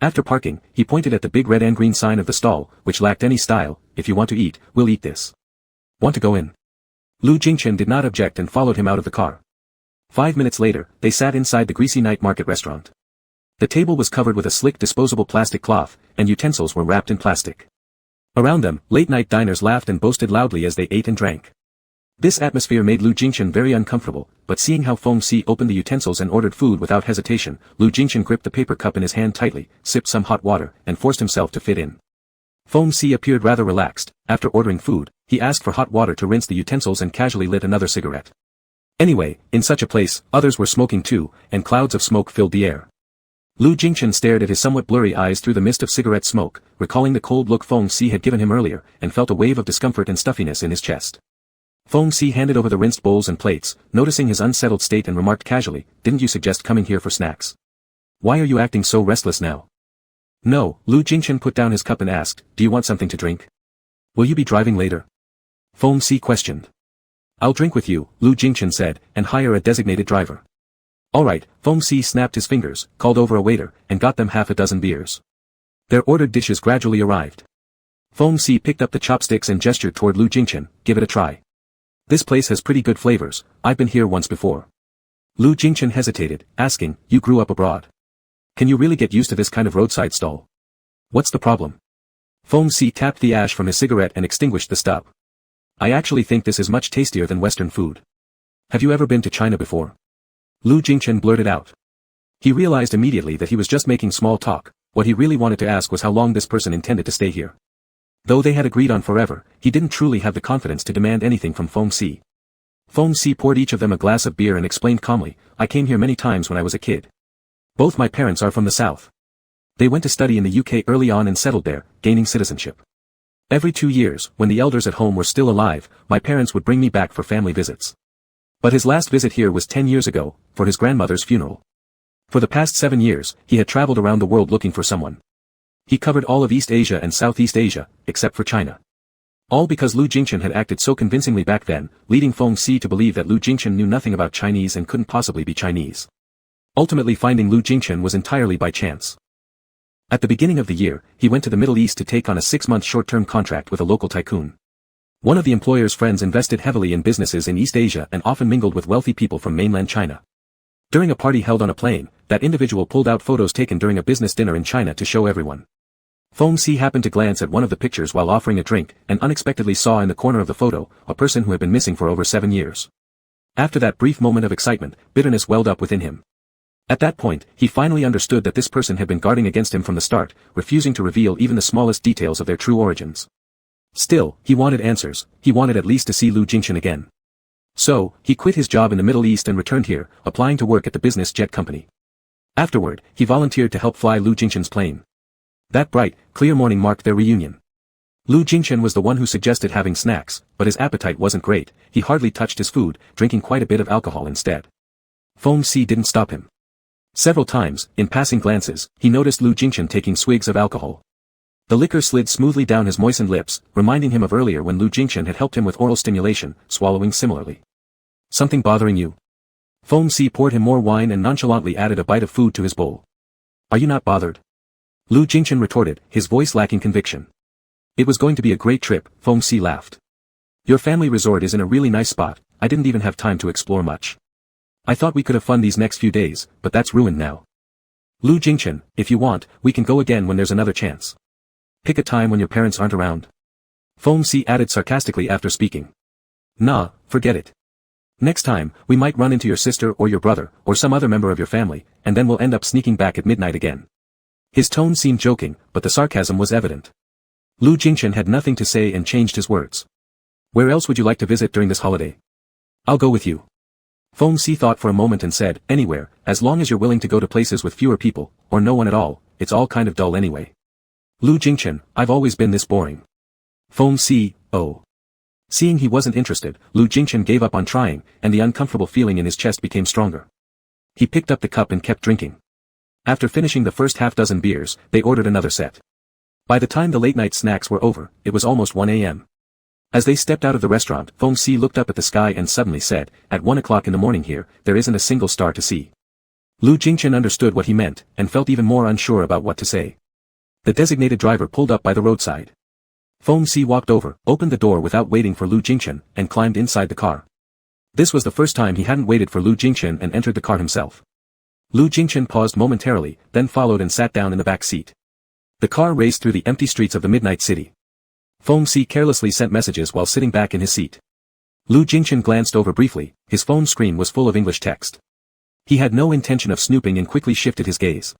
After parking, he pointed at the big red and green sign of the stall, which lacked any style. "If you want to eat, we'll eat this. Want to go in?" Lu Jingchen did not object and followed him out of the car. 5 minutes later, they sat inside the greasy night market restaurant. The table was covered with a slick disposable plastic cloth, and utensils were wrapped in plastic. Around them, late-night diners laughed and boasted loudly as they ate and drank. This atmosphere made Lu Jingchen very uncomfortable, but seeing how Feng Si opened the utensils and ordered food without hesitation, Lu Jingchen gripped the paper cup in his hand tightly, sipped some hot water, and forced himself to fit in. Feng Si appeared rather relaxed. After ordering food, he asked for hot water to rinse the utensils and casually lit another cigarette. Anyway, in such a place, others were smoking too, and clouds of smoke filled the air. Lu Jingchen stared at his somewhat blurry eyes through the mist of cigarette smoke, recalling the cold look Feng Si had given him earlier, and felt a wave of discomfort and stuffiness in his chest. Feng Si handed over the rinsed bowls and plates, noticing his unsettled state and remarked casually, "Didn't you suggest coming here for snacks? Why are you acting so restless now?" "No," Lu Jingchen put down his cup and asked, "Do you want something to drink? Will you be driving later?" Feng Si questioned. "I'll drink with you," Lu Jingchen said, "and hire a designated driver." "All right," Feng Si snapped his fingers, called over a waiter, and got them half a dozen beers. Their ordered dishes gradually arrived. Feng Si picked up the chopsticks and gestured toward Lu Jingchen, "Give it a try. This place has pretty good flavors. I've been here once before." Lu Jingchen hesitated, asking, "You grew up abroad? Can you really get used to this kind of roadside stall? What's the problem?" Feng Si tapped the ash from his cigarette and extinguished the stub. "I actually think this is much tastier than Western food. Have you ever been to China before?" Lu Jingchen blurted out. He realized immediately that he was just making small talk. What he really wanted to ask was how long this person intended to stay here. Though they had agreed on forever, he didn't truly have the confidence to demand anything from Feng Si. Feng Si poured each of them a glass of beer and explained calmly, "I came here many times when I was a kid. Both my parents are from the south. They went to study in the UK early on and settled there, gaining citizenship. Every 2 years, when the elders at home were still alive, my parents would bring me back for family visits. But his last visit here was 10 years ago, for his grandmother's funeral. For the past 7 years, he had traveled around the world looking for someone. He covered all of East Asia and Southeast Asia, except for China. All because Lu Jingchen had acted so convincingly back then, leading Feng Si to believe that Lu Jingchen knew nothing about Chinese and couldn't possibly be Chinese. Ultimately finding Lu Jingchen was entirely by chance. At the beginning of the year, he went to the Middle East to take on a 6-month short-term contract with a local tycoon. One of the employer's friends invested heavily in businesses in East Asia and often mingled with wealthy people from mainland China. During a party held on a plane, that individual pulled out photos taken during a business dinner in China to show everyone. Feng Si happened to glance at one of the pictures while offering a drink, and unexpectedly saw in the corner of the photo, a person who had been missing for over 7 years. After that brief moment of excitement, bitterness welled up within him. At that point, he finally understood that this person had been guarding against him from the start, refusing to reveal even the smallest details of their true origins. Still, he wanted answers. He wanted at least to see Lu Jingchen again. So, he quit his job in the Middle East and returned here, applying to work at the business jet company. Afterward, he volunteered to help fly Lu Jingchen's plane. That bright, clear morning marked their reunion. Lu Jingchen was the one who suggested having snacks, but his appetite wasn't great. He hardly touched his food, drinking quite a bit of alcohol instead. Feng Si didn't stop him. Several times, in passing glances, he noticed Lu Jingchen taking swigs of alcohol. The liquor slid smoothly down his moistened lips, reminding him of earlier when Lu Jingchen had helped him with oral stimulation, swallowing similarly. "Something bothering you?" Feng Si poured him more wine and nonchalantly added a bite of food to his bowl. "Are you not bothered?" Lu Jingchen retorted, his voice lacking conviction. "It was going to be a great trip," Feng Si laughed. "Your family resort is in a really nice spot. I didn't even have time to explore much. I thought we could have fun these next few days, but that's ruined now. Lu Jingchen, if you want, we can go again when there's another chance. Pick a time when your parents aren't around." Feng Si added sarcastically after speaking. "Nah, forget it. Next time, we might run into your sister or your brother, or some other member of your family, and then we'll end up sneaking back at midnight again." His tone seemed joking, but the sarcasm was evident. Lu Jingchen had nothing to say and changed his words. "Where else would you like to visit during this holiday?" "I'll go with you." Feng Si thought for a moment and said, "Anywhere, as long as you're willing to go to places with fewer people, or no one at all. It's all kind of dull anyway." "Lu Jingchen, I've always been this boring." Feng Si, oh. Seeing he wasn't interested, Lu Jingchen gave up on trying, and the uncomfortable feeling in his chest became stronger. He picked up the cup and kept drinking. After finishing the first half-dozen beers, they ordered another set. By the time the late-night snacks were over, it was almost 1 a.m. As they stepped out of the restaurant, Feng Si looked up at the sky and suddenly said, "At 1 o'clock in the morning here, there isn't a single star to see." Lu Jingchen understood what he meant, and felt even more unsure about what to say. The designated driver pulled up by the roadside. Feng Si walked over, opened the door without waiting for Lu Jingchen, and climbed inside the car. This was the first time he hadn't waited for Lu Jingchen and entered the car himself. Lu Jingchen paused momentarily, then followed and sat down in the back seat. The car raced through the empty streets of the midnight city. Feng Si carelessly sent messages while sitting back in his seat. Lu Jingchen glanced over briefly, his phone screen was full of English text. He had no intention of snooping and quickly shifted his gaze.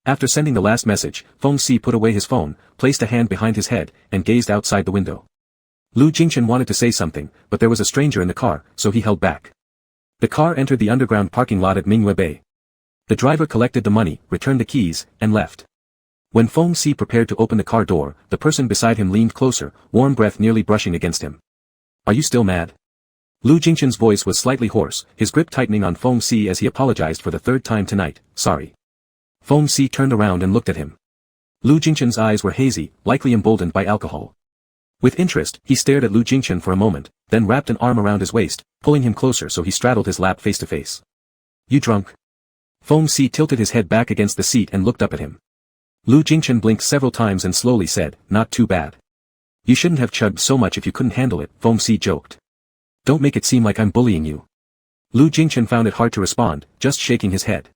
After sending the last message, Feng Si put away his phone, placed a hand behind his head, and gazed outside the window. Lu Jingchen wanted to say something, but there was a stranger in the car, so he held back. The car entered the underground parking lot at Mingyue Bay. The driver collected the money, returned the keys, and left. When Feng Si prepared to open the car door, the person beside him leaned closer, warm breath nearly brushing against him. "Are you still mad?" Lu Jingchen's voice was slightly hoarse, his grip tightening on Feng Si as he apologized for the third time tonight. "Sorry." Feng Si turned around and looked at him. Lu Jingchen's eyes were hazy, likely emboldened by alcohol. With interest, he stared at Lu Jingchen for a moment, then wrapped an arm around his waist, pulling him closer so he straddled his lap face to face. "You drunk?" Feng Si tilted his head back against the seat and looked up at him. Lu Jingchen blinked several times and slowly said, "Not too bad." "You shouldn't have chugged so much if you couldn't handle it," Feng Si joked. "Don't make it seem like I'm bullying you." Lu Jingchen found it hard to respond, just shaking his head.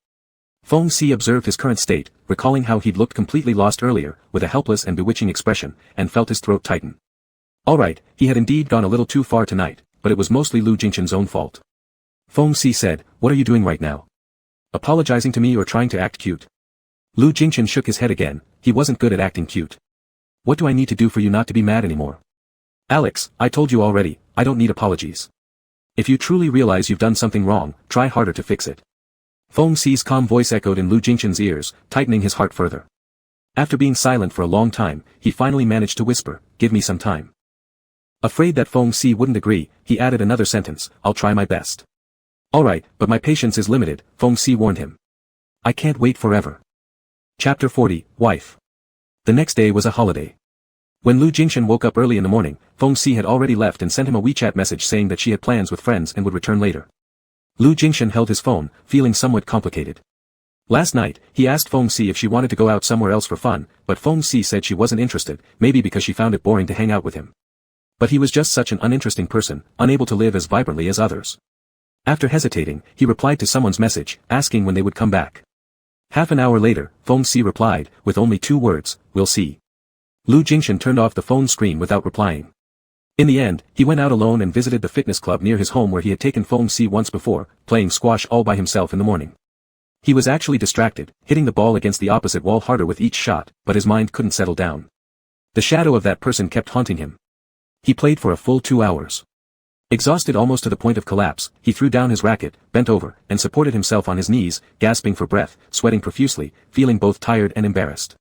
Feng Si observed his current state, recalling how he'd looked completely lost earlier, with a helpless and bewitching expression, and felt his throat tighten. Alright, he had indeed gone a little too far tonight, but it was mostly Lu Jingchen's own fault. Feng Si said, "What are you doing right now? Apologizing to me or trying to act cute?" Lu Jingchen shook his head again, he wasn't good at acting cute. "What do I need to do for you not to be mad anymore?" "Alex, I told you already, I don't need apologies. If you truly realize you've done something wrong, try harder to fix it." Feng Si's calm voice echoed in Lu Jingchen's ears, tightening his heart further. After being silent for a long time, he finally managed to whisper, "Give me some time." Afraid that Feng Si wouldn't agree, he added another sentence, "I'll try my best." "Alright, but my patience is limited," Feng Si warned him. "I can't wait forever." Chapter 40, Wife. The next day was a holiday. When Lu Jingchen woke up early in the morning, Feng Si had already left and sent him a WeChat message saying that she had plans with friends and would return later. Lu Jingchen held his phone, feeling somewhat complicated. Last night, he asked Feng Si if she wanted to go out somewhere else for fun, but Feng Si said she wasn't interested, maybe because she found it boring to hang out with him. But he was just such an uninteresting person, unable to live as vibrantly as others. After hesitating, he replied to someone's message, asking when they would come back. Half an hour later, Feng Si replied, with only 2 words, "We'll see." Lu Jingchen turned off the phone screen without replying. In the end, he went out alone and visited the fitness club near his home where he had taken Feng Si once before, playing squash all by himself in the morning. He was actually distracted, hitting the ball against the opposite wall harder with each shot, but his mind couldn't settle down. The shadow of that person kept haunting him. He played for a full 2 hours. Exhausted almost to the point of collapse, he threw down his racket, bent over, and supported himself on his knees, gasping for breath, sweating profusely, feeling both tired and embarrassed.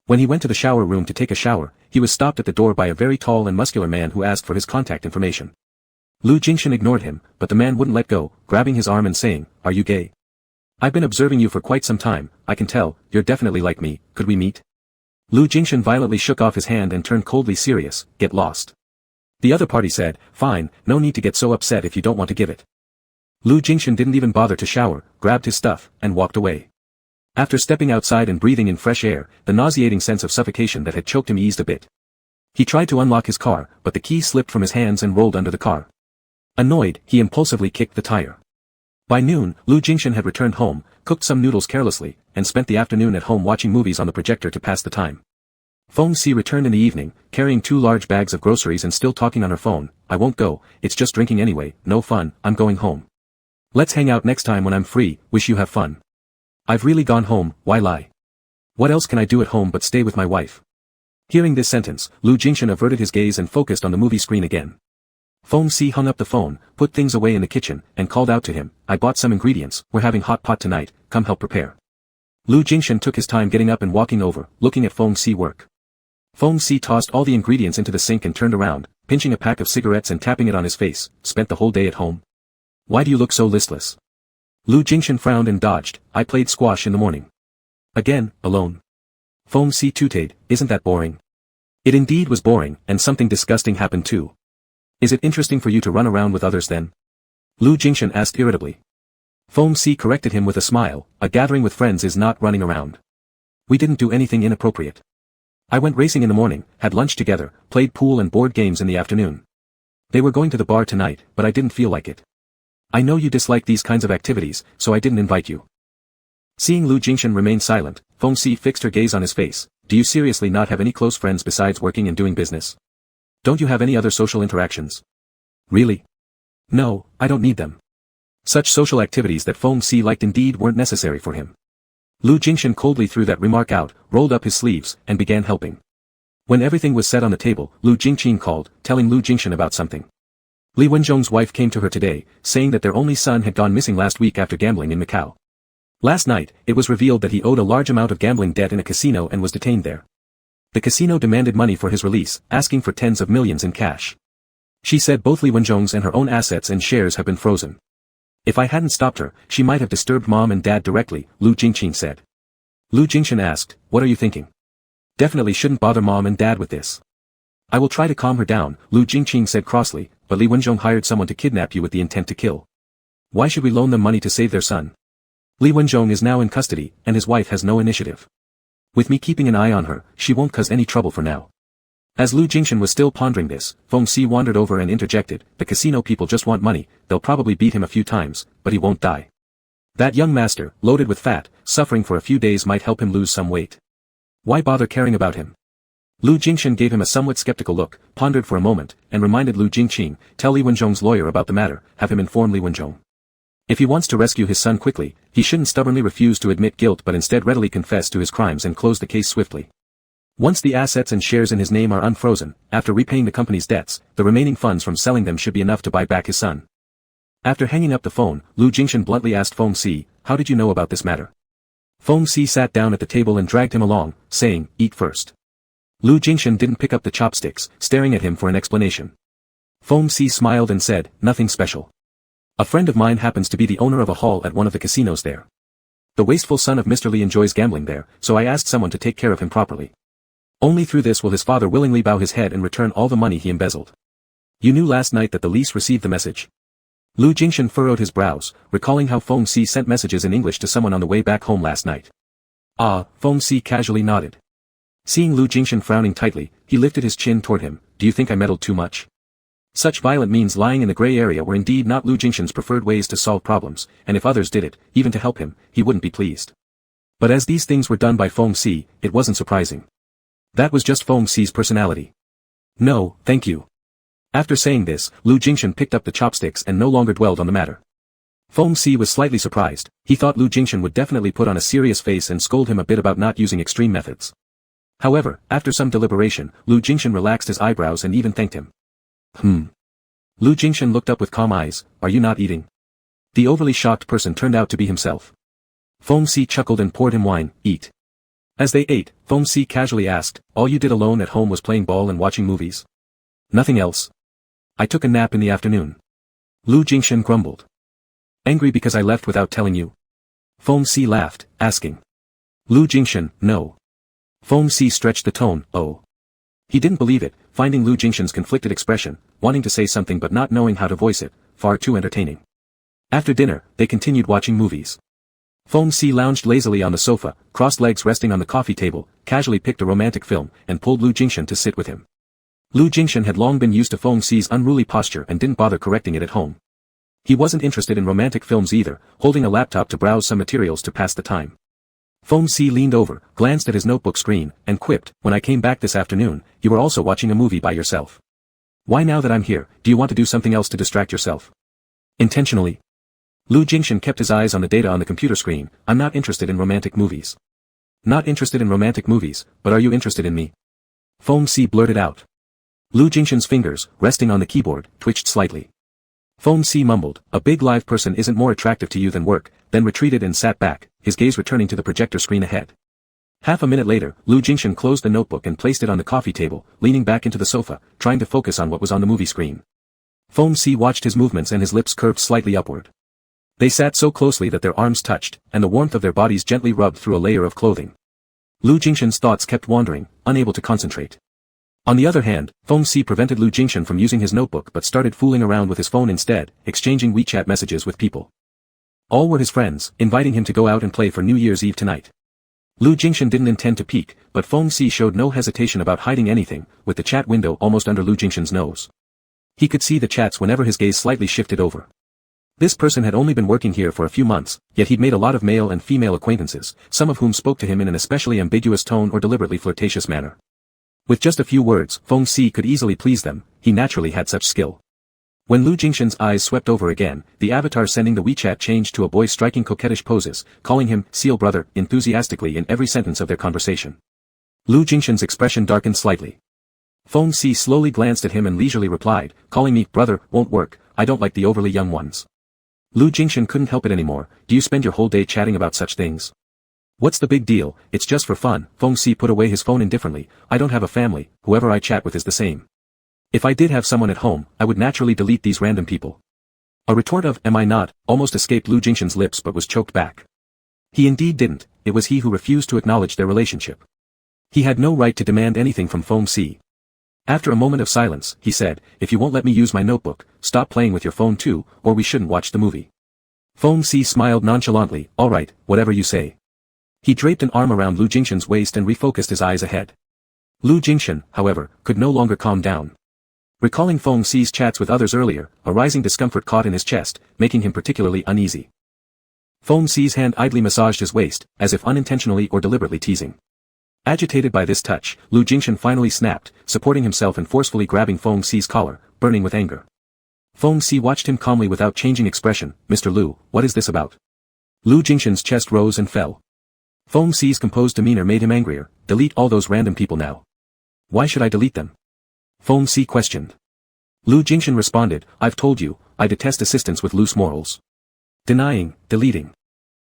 When he went to the shower room to take a shower, he was stopped at the door by a very tall and muscular man who asked for his contact information. Lu Jingchen ignored him, but the man wouldn't let go, grabbing his arm and saying, "Are you gay? I've been observing you for quite some time, I can tell, you're definitely like me, could we meet?" Lu Jingchen violently shook off his hand and turned coldly serious, "Get lost." The other party said, "Fine, no need to get so upset if you don't want to give it." Lu Jingchen didn't even bother to shower, grabbed his stuff, and walked away. After stepping outside and breathing in fresh air, the nauseating sense of suffocation that had choked him eased a bit. He tried to unlock his car, but the key slipped from his hands and rolled under the car. Annoyed, he impulsively kicked the tire. By noon, Lu Jingchen had returned home, cooked some noodles carelessly, and spent the afternoon at home watching movies on the projector to pass the time. Feng Si returned in the evening, carrying 2 large bags of groceries and still talking on her phone, "I won't go, it's just drinking anyway, no fun, I'm going home. Let's hang out next time when I'm free, wish you have fun. I've really gone home, why lie? What else can I do at home but stay with my wife?" Hearing this sentence, Lu Jingchen averted his gaze and focused on the movie screen again. Feng Si hung up the phone, put things away in the kitchen, and called out to him, "I bought some ingredients, we're having hot pot tonight, come help prepare." Lu Jingchen took his time getting up and walking over, looking at Feng Si work. Feng Si tossed all the ingredients into the sink and turned around, pinching a pack of cigarettes and tapping it on his face, "Spent the whole day at home? Why do you look so listless?" Lu Jingchen frowned and dodged, "I played squash in the morning." "Again, alone?" Feng Si tooted, "Isn't that boring?" It indeed was boring, and something disgusting happened too. "Is it interesting for you to run around with others then?" Lu Jingchen asked irritably. Foam C corrected him with a smile, a gathering with friends is not running around. We didn't do anything inappropriate. I went racing in the morning, had lunch together, played pool and board games in the afternoon. They were going to the bar tonight, but I didn't feel like it. I know you dislike these kinds of activities, so I didn't invite you. Seeing Lu Jingshan remain silent, Foam C fixed her gaze on his face. Do you seriously not have any close friends besides working and doing business? Don't you have any other social interactions? Really? No, I don't need them. Such social activities that Foam C liked indeed weren't necessary for him. Lu Jingshan coldly threw that remark out, rolled up his sleeves, and began helping. When everything was set on the table, Lu Jingqin called, telling Lu Jingshan about something. Li Wenzhong's wife came to her today, saying that their only son had gone missing last week after gambling in Macau. Last night, it was revealed that he owed a large amount of gambling debt in a casino and was detained there. The casino demanded money for his release, asking for tens of millions in cash. She said both Li Wenzhong's and her own assets and shares have been frozen. If I hadn't stopped her, she might have disturbed mom and dad directly, Lu Jingqin said. Lu Jingshan asked, what are you thinking? Definitely shouldn't bother mom and dad with this. I will try to calm her down, Lu Jingqin said crossly, but Li Wenzhong hired someone to kidnap you with the intent to kill. Why should we loan them money to save their son? Li Wenzhong is now in custody, and his wife has no initiative. With me keeping an eye on her, she won't cause any trouble for now. As Lu Jingshan was still pondering this, Foam C wandered over and interjected, the casino people just want money, they'll probably beat him a few times, but he won't die. That young master, loaded with fat, suffering for a few days might help him lose some weight. Why bother caring about him? Lu Jingshan gave him a somewhat skeptical look, pondered for a moment, and reminded Lu Jingqin, tell Li Wenzhong's lawyer about the matter, have him inform Li Wenzhong. If he wants to rescue his son quickly, he shouldn't stubbornly refuse to admit guilt but instead readily confess to his crimes and close the case swiftly. Once the assets and shares in his name are unfrozen, after repaying the company's debts, the remaining funds from selling them should be enough to buy back his son. After hanging up the phone, Lu Jingshan bluntly asked Foam C, how did you know about this matter? Foam C sat down at the table and dragged him along, saying, eat first. Lu Jingshan didn't pick up the chopsticks, staring at him for an explanation. Foam C smiled and said, nothing special. A friend of mine happens to be the owner of a hall at one of the casinos there. The wasteful son of Mr. Li enjoys gambling there, so I asked someone to take care of him properly. Only through this will his father willingly bow his head and return all the money he embezzled. You knew last night that the lease received the message. Lu Jingshan furrowed his brows, recalling how Foam C sent messages in English to someone on the way back home last night. Ah, Foam C casually nodded. Seeing Lu Jingshan frowning tightly, he lifted his chin toward him, do you think I meddled too much? Such violent means lying in the gray area were indeed not Lu Jingshan's preferred ways to solve problems, and if others did it, even to help him, he wouldn't be pleased. But as these things were done by Foam C, it wasn't surprising. That was just Foam C's personality. No, thank you. After saying this, Lu Jingshan picked up the chopsticks and no longer dwelled on the matter. Foam C was slightly surprised, he thought Lu Jingshan would definitely put on a serious face and scold him a bit about not using extreme methods. However, after some deliberation, Lu Jingshan relaxed his eyebrows and even thanked him. Lu Jingshan looked up with calm eyes, are you not eating? The overly shocked person turned out to be himself. Foam C chuckled and poured him wine, eat. As they ate, Foam C casually asked, all you did alone at home was playing ball and watching movies? Nothing else. I took a nap in the afternoon. Lu Jingshan grumbled. Angry because I left without telling you? Foam C laughed, asking. Lu Jingshan, no. Foam C stretched the tone, oh. He didn't believe it, finding Lu Jingshan's conflicted expression, wanting to say something but not knowing how to voice it, far too entertaining. After dinner, they continued watching movies. Foam C lounged lazily on the sofa, crossed legs resting on the coffee table, casually picked a romantic film, and pulled Lu Jingshan to sit with him. Lu Jingshan had long been used to Foam C's unruly posture and didn't bother correcting it at home. He wasn't interested in romantic films either, holding a laptop to browse some materials to pass the time. Foam C leaned over, glanced at his notebook screen, and quipped, when I came back this afternoon, you were also watching a movie by yourself. Why now that I'm here, do you want to do something else to distract yourself? Intentionally. Lu Jingshan kept his eyes on the data on the computer screen, I'm not interested in romantic movies. Not interested in romantic movies, but are you interested in me? Foam C blurted out. Lu Jingshan's fingers, resting on the keyboard, twitched slightly. Foam C mumbled, a big live person isn't more attractive to you than work, then retreated and sat back, his gaze returning to the projector screen ahead. Half a minute later, Lu Jingshan closed the notebook and placed it on the coffee table, leaning back into the sofa, trying to focus on what was on the movie screen. Foam C watched his movements and his lips curved slightly upward. They sat so closely that their arms touched, and the warmth of their bodies gently rubbed through a layer of clothing. Lu Jingshan's thoughts kept wandering, unable to concentrate. On the other hand, Foam C prevented Lu Jingshan from using his notebook but started fooling around with his phone instead, exchanging WeChat messages with people. All were his friends, inviting him to go out and play for New Year's Eve tonight. Lu Jingshan didn't intend to peek, but Feng Si showed no hesitation about hiding anything, with the chat window almost under Lu Jingshan's nose. He could see the chats whenever his gaze slightly shifted over. This person had only been working here for a few months, yet he'd made a lot of male and female acquaintances, some of whom spoke to him in an especially ambiguous tone or deliberately flirtatious manner. With just a few words, Feng Si could easily please them, he naturally had such skill. When Lu Jingshan's eyes swept over again, the avatar sending the WeChat changed to a boy striking coquettish poses, calling him "Seal brother" enthusiastically in every sentence of their conversation. Lu Jingshan's expression darkened slightly. Feng Si slowly glanced at him and leisurely replied, "Calling me brother won't work, I don't like the overly young ones." Lu Jingshan couldn't help it anymore. "Do you spend your whole day chatting about such things? What's the big deal? It's just for fun." Feng Si put away his phone indifferently. "I don't have a family, whoever I chat with is the same. If I did have someone at home, I would naturally delete these random people." A retort of "Am I not?" almost escaped Lu Jingshan's lips but was choked back. He indeed didn't, it was he who refused to acknowledge their relationship. He had no right to demand anything from Feng Si. After a moment of silence, he said, "If you won't let me use my notebook, stop playing with your phone too, or we shouldn't watch the movie." Feng Si smiled nonchalantly. "All right, whatever you say." He draped an arm around Lu Jingshan's waist and refocused his eyes ahead. Lu Jingshan, however, could no longer calm down. Recalling Feng Si's chats with others earlier, a rising discomfort caught in his chest, making him particularly uneasy. Feng Si's hand idly massaged his waist, as if unintentionally or deliberately teasing. Agitated by this touch, Lu Jingshan finally snapped, supporting himself and forcefully grabbing Feng Si's collar, burning with anger. Feng Si watched him calmly without changing expression. "Mr. Lu, what is this about?" Lu Jingshan's chest rose and fell. Feng Si's composed demeanor made him angrier. "Delete all those random people now." "Why should I delete them?" Feng Si questioned. Lu Jingshan responded, "I've told you, I detest assistants with loose morals." Denying, deleting.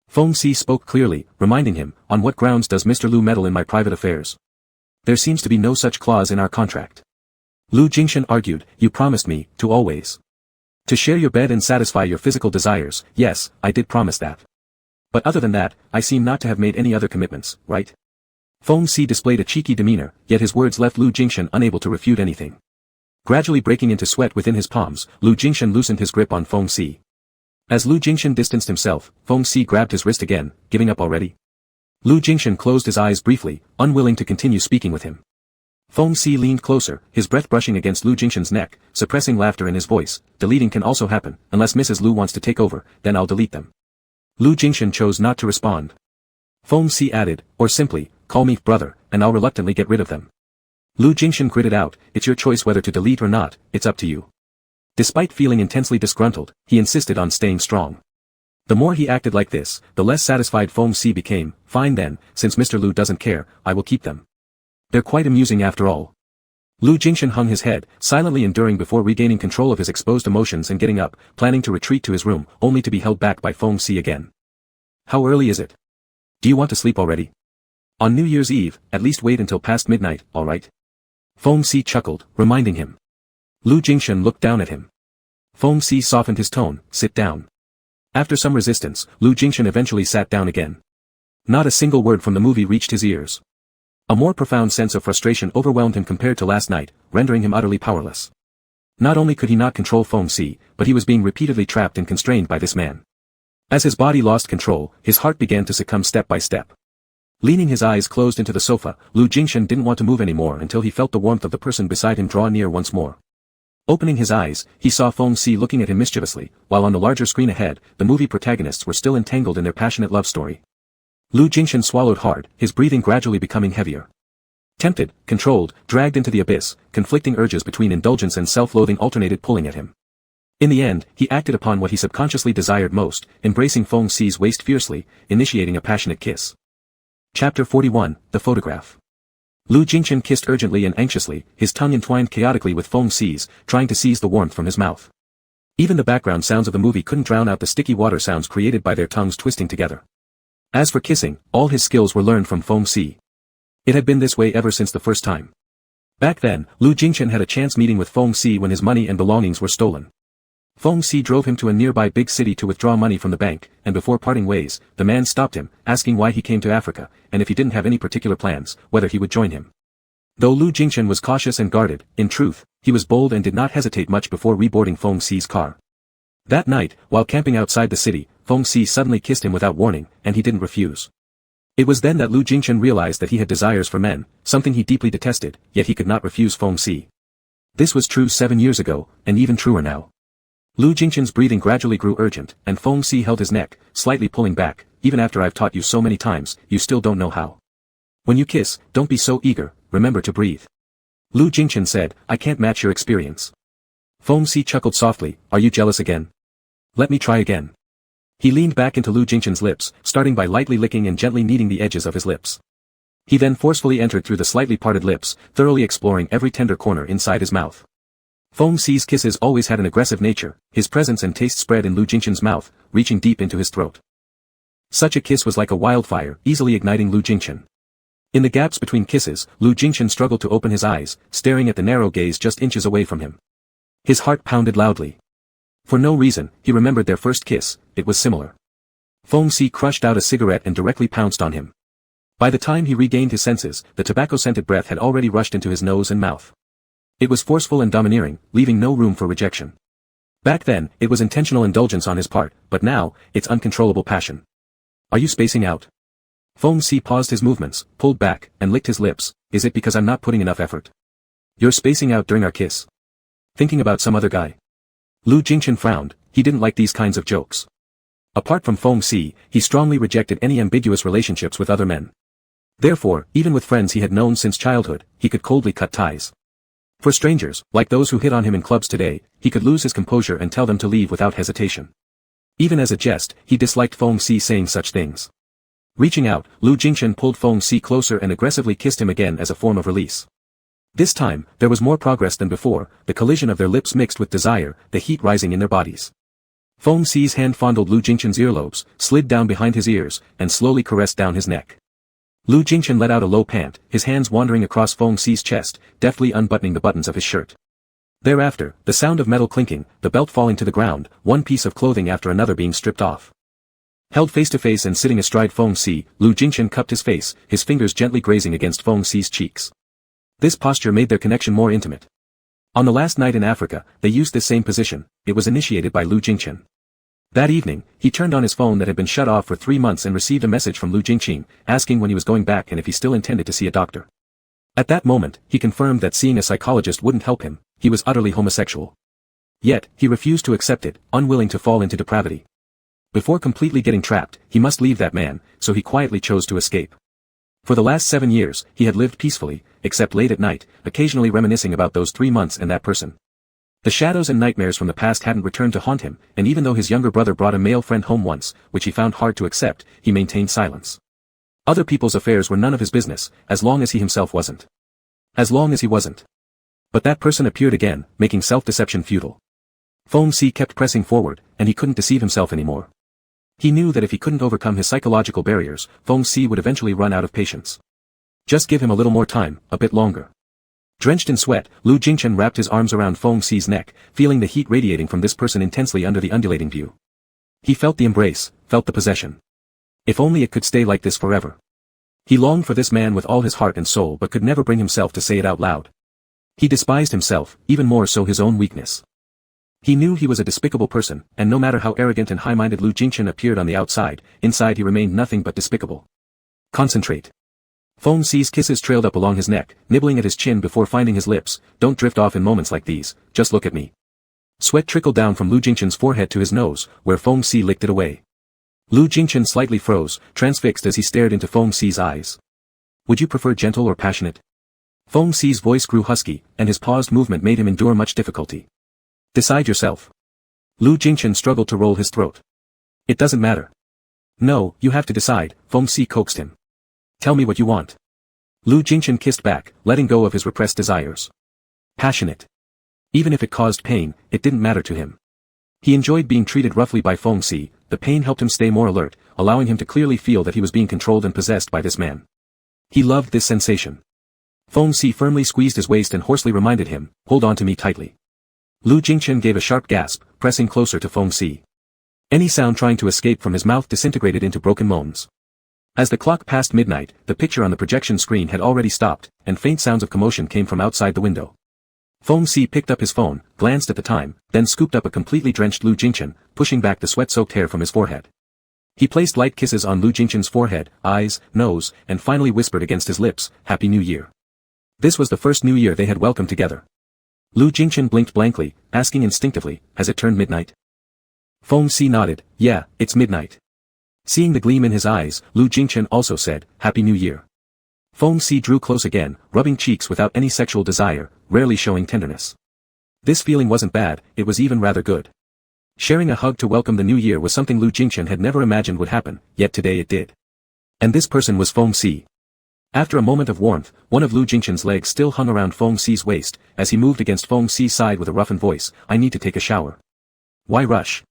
Feng Si spoke clearly, reminding him, "On what grounds does Mr. Lu meddle in my private affairs? There seems to be no such clause in our contract." Lu Jingshan argued, "You promised me, to always. To share your bed and satisfy your physical desires." "Yes, I did promise that. But other than that, I seem not to have made any other commitments, right?" Feng Si displayed a cheeky demeanor, yet his words left Lu Jingshan unable to refute anything. Gradually breaking into sweat within his palms, Lu Jingshan loosened his grip on Feng Si. As Lu Jingshan distanced himself, Feng Si grabbed his wrist again. "Giving up already?" Lu Jingshan closed his eyes briefly, unwilling to continue speaking with him. Feng Si leaned closer, his breath brushing against Lu Jingshan's neck, suppressing laughter in his voice. "Deleting can also happen, unless Mrs. Lu wants to take over, then I'll delete them." Lu Jingshan chose not to respond. Feng Si added, "Or simply, call me brother, and I'll reluctantly get rid of them." Lu Jingshan gritted out, "It's your choice whether to delete or not, it's up to you." Despite feeling intensely disgruntled, he insisted on staying strong. The more he acted like this, the less satisfied Feng Si became. "Fine then, since Mr. Lu doesn't care, I will keep them. They're quite amusing after all." Lu Jingshan hung his head, silently enduring before regaining control of his exposed emotions and getting up, planning to retreat to his room, only to be held back by Feng Si again. "How early is it? Do you want to sleep already? On New Year's Eve, at least wait until past midnight, all right?" Feng Si chuckled, reminding him. Lu Jingshan looked down at him. Feng Si softened his tone. "Sit down." After some resistance, Lu Jingshan eventually sat down again. Not a single word from the movie reached his ears. A more profound sense of frustration overwhelmed him compared to last night, rendering him utterly powerless. Not only could he not control Feng Si, but he was being repeatedly trapped and constrained by this man. As his body lost control, his heart began to succumb step by step. Leaning his eyes closed into the sofa, Lu Jingshan didn't want to move anymore until he felt the warmth of the person beside him draw near once more. Opening his eyes, he saw Feng Si looking at him mischievously, while on the larger screen ahead, the movie protagonists were still entangled in their passionate love story. Lu Jingshan swallowed hard, his breathing gradually becoming heavier. Tempted, controlled, dragged into the abyss, conflicting urges between indulgence and self-loathing alternated pulling at him. In the end, he acted upon what he subconsciously desired most, embracing Feng Si's waist fiercely, initiating a passionate kiss. Chapter 41, The Photograph. Lu Jingshan kissed urgently and anxiously, his tongue entwined chaotically with Feng Si's, trying to seize the warmth from his mouth. Even the background sounds of the movie couldn't drown out the sticky water sounds created by their tongues twisting together. As for kissing, all his skills were learned from Feng Si. It had been this way ever since the first time. Back then, Lu Jingshan had a chance meeting with Feng Si when his money and belongings were stolen. Feng Si drove him to a nearby big city to withdraw money from the bank, and before parting ways, the man stopped him, asking why he came to Africa, and if he didn't have any particular plans, whether he would join him. Though Lu Jingshan was cautious and guarded, in truth, he was bold and did not hesitate much before reboarding Feng Si's car. That night, while camping outside the city, Feng Si suddenly kissed him without warning, and he didn't refuse. It was then that Lu Jingchen realized that he had desires for men, something he deeply detested, yet he could not refuse Feng Si. This was true 7 years ago, and even truer now. Lu Jingchen's breathing gradually grew urgent, and Feng Si held his neck, slightly pulling back. Even after I've taught you so many times, you still don't know how. When you kiss, don't be so eager, remember to breathe. Lu Jingchen said, I can't match your experience. Feng Si chuckled softly, are you jealous again? Let me try again. He leaned back into Lu Jingchen's lips, starting by lightly licking and gently kneading the edges of his lips. He then forcefully entered through the slightly parted lips, thoroughly exploring every tender corner inside his mouth. Feng Si's kisses always had an aggressive nature, his presence and taste spread in Lu Jingchen's mouth, reaching deep into his throat. Such a kiss was like a wildfire, easily igniting Lu Jingchen. In the gaps between kisses, Lu Jingchen struggled to open his eyes, staring at the narrow gaze just inches away from him. His heart pounded loudly. For no reason, he remembered their first kiss, it was similar. Feng Si crushed out a cigarette and directly pounced on him. By the time he regained his senses, the tobacco-scented breath had already rushed into his nose and mouth. It was forceful and domineering, leaving no room for rejection. Back then, it was intentional indulgence on his part, but now, it's uncontrollable passion. Are you spacing out? Feng Si paused his movements, pulled back, and licked his lips. Is it because I'm not putting enough effort? You're spacing out during our kiss. Thinking about some other guy. Lu Jingchen frowned, he didn't like these kinds of jokes. Apart from Feng Si, he strongly rejected any ambiguous relationships with other men. Therefore, even with friends he had known since childhood, he could coldly cut ties. For strangers, like those who hit on him in clubs today, he could lose his composure and tell them to leave without hesitation. Even as a jest, he disliked Feng Si saying such things. Reaching out, Lu Jingchen pulled Feng Si closer and aggressively kissed him again as a form of release. This time, there was more progress than before, the collision of their lips mixed with desire, the heat rising in their bodies. Feng Si's hand fondled Lu Jingchen's earlobes, slid down behind his ears, and slowly caressed down his neck. Lu Jingchen let out a low pant, his hands wandering across Feng Si's chest, deftly unbuttoning the buttons of his shirt. Thereafter, the sound of metal clinking, the belt falling to the ground, one piece of clothing after another being stripped off. Held face to face and sitting astride Feng Si, Lu Jingchen cupped his face, his fingers gently grazing against Feng Si's cheeks. This posture made their connection more intimate. On the last night in Africa, they used this same position. It was initiated by Lu Jingchen. That evening, he turned on his phone that had been shut off for 3 months and received a message from Lu Jingchen, asking when he was going back and if he still intended to see a doctor. At that moment, he confirmed that seeing a psychologist wouldn't help him, he was utterly homosexual. Yet, he refused to accept it, unwilling to fall into depravity. Before completely getting trapped, he must leave that man, so he quietly chose to escape. For the last 7 years, he had lived peacefully, except late at night, occasionally reminiscing about those 3 months and that person. The shadows and nightmares from the past hadn't returned to haunt him, and even though his younger brother brought a male friend home once, which he found hard to accept, he maintained silence. Other people's affairs were none of his business, as long as he himself wasn't. As long as he wasn't. But that person appeared again, making self-deception futile. Feng Si kept pressing forward, and he couldn't deceive himself anymore. He knew that if he couldn't overcome his psychological barriers, Feng Si would eventually run out of patience. Just give him a little more time, a bit longer. Drenched in sweat, Lu Jingchen wrapped his arms around Feng Si's neck, feeling the heat radiating from this person intensely under the undulating view. He felt the embrace, felt the possession. If only it could stay like this forever. He longed for this man with all his heart and soul but could never bring himself to say it out loud. He despised himself, even more so his own weakness. He knew he was a despicable person, and no matter how arrogant and high-minded Lu Jingchen appeared on the outside, inside he remained nothing but despicable. Concentrate. Feng Si's kisses trailed up along his neck, nibbling at his chin before finding his lips. Don't drift off in moments like these, just look at me. Sweat trickled down from Lu Jingchen's forehead to his nose, where Feng Si licked it away. Lu Jingchen slightly froze, transfixed as he stared into Feng Si's eyes. Would you prefer gentle or passionate? Feng Si's voice grew husky, and his paused movement made him endure much difficulty. Decide yourself. Lu Jingchen struggled to roll his throat. It doesn't matter. No, you have to decide, Feng Si coaxed him. Tell me what you want. Lu Jingchen kissed back, letting go of his repressed desires. Passionate. Even if it caused pain, it didn't matter to him. He enjoyed being treated roughly by Feng Si, the pain helped him stay more alert, allowing him to clearly feel that he was being controlled and possessed by this man. He loved this sensation. Feng Si firmly squeezed his waist and hoarsely reminded him, hold on to me tightly. Lu Jingchen gave a sharp gasp, pressing closer to Feng Si. Any sound trying to escape from his mouth disintegrated into broken moans. As the clock passed midnight, the picture on the projection screen had already stopped, and faint sounds of commotion came from outside the window. Feng Si picked up his phone, glanced at the time, then scooped up a completely drenched Lu Jingchen, pushing back the sweat-soaked hair from his forehead. He placed light kisses on Lu Jingchen's forehead, eyes, nose, and finally whispered against his lips, "Happy New Year." This was the first New Year they had welcomed together. Lu Jingchen blinked blankly, asking instinctively, "Has it turned midnight?" Feng Si nodded, "Yeah, it's midnight." Seeing the gleam in his eyes, Lu Jingchen also said, "Happy New Year." Feng Si drew close again, rubbing cheeks without any sexual desire, rarely showing tenderness. This feeling wasn't bad, it was even rather good. Sharing a hug to welcome the new year was something Lu Jingchen had never imagined would happen, yet today it did. And this person was Feng Si. After a moment of warmth, one of Lu Jingchen's legs still hung around Feng Si's waist, as he moved against Feng Si's side with a roughened voice, "I need to take a shower." "Why rush?"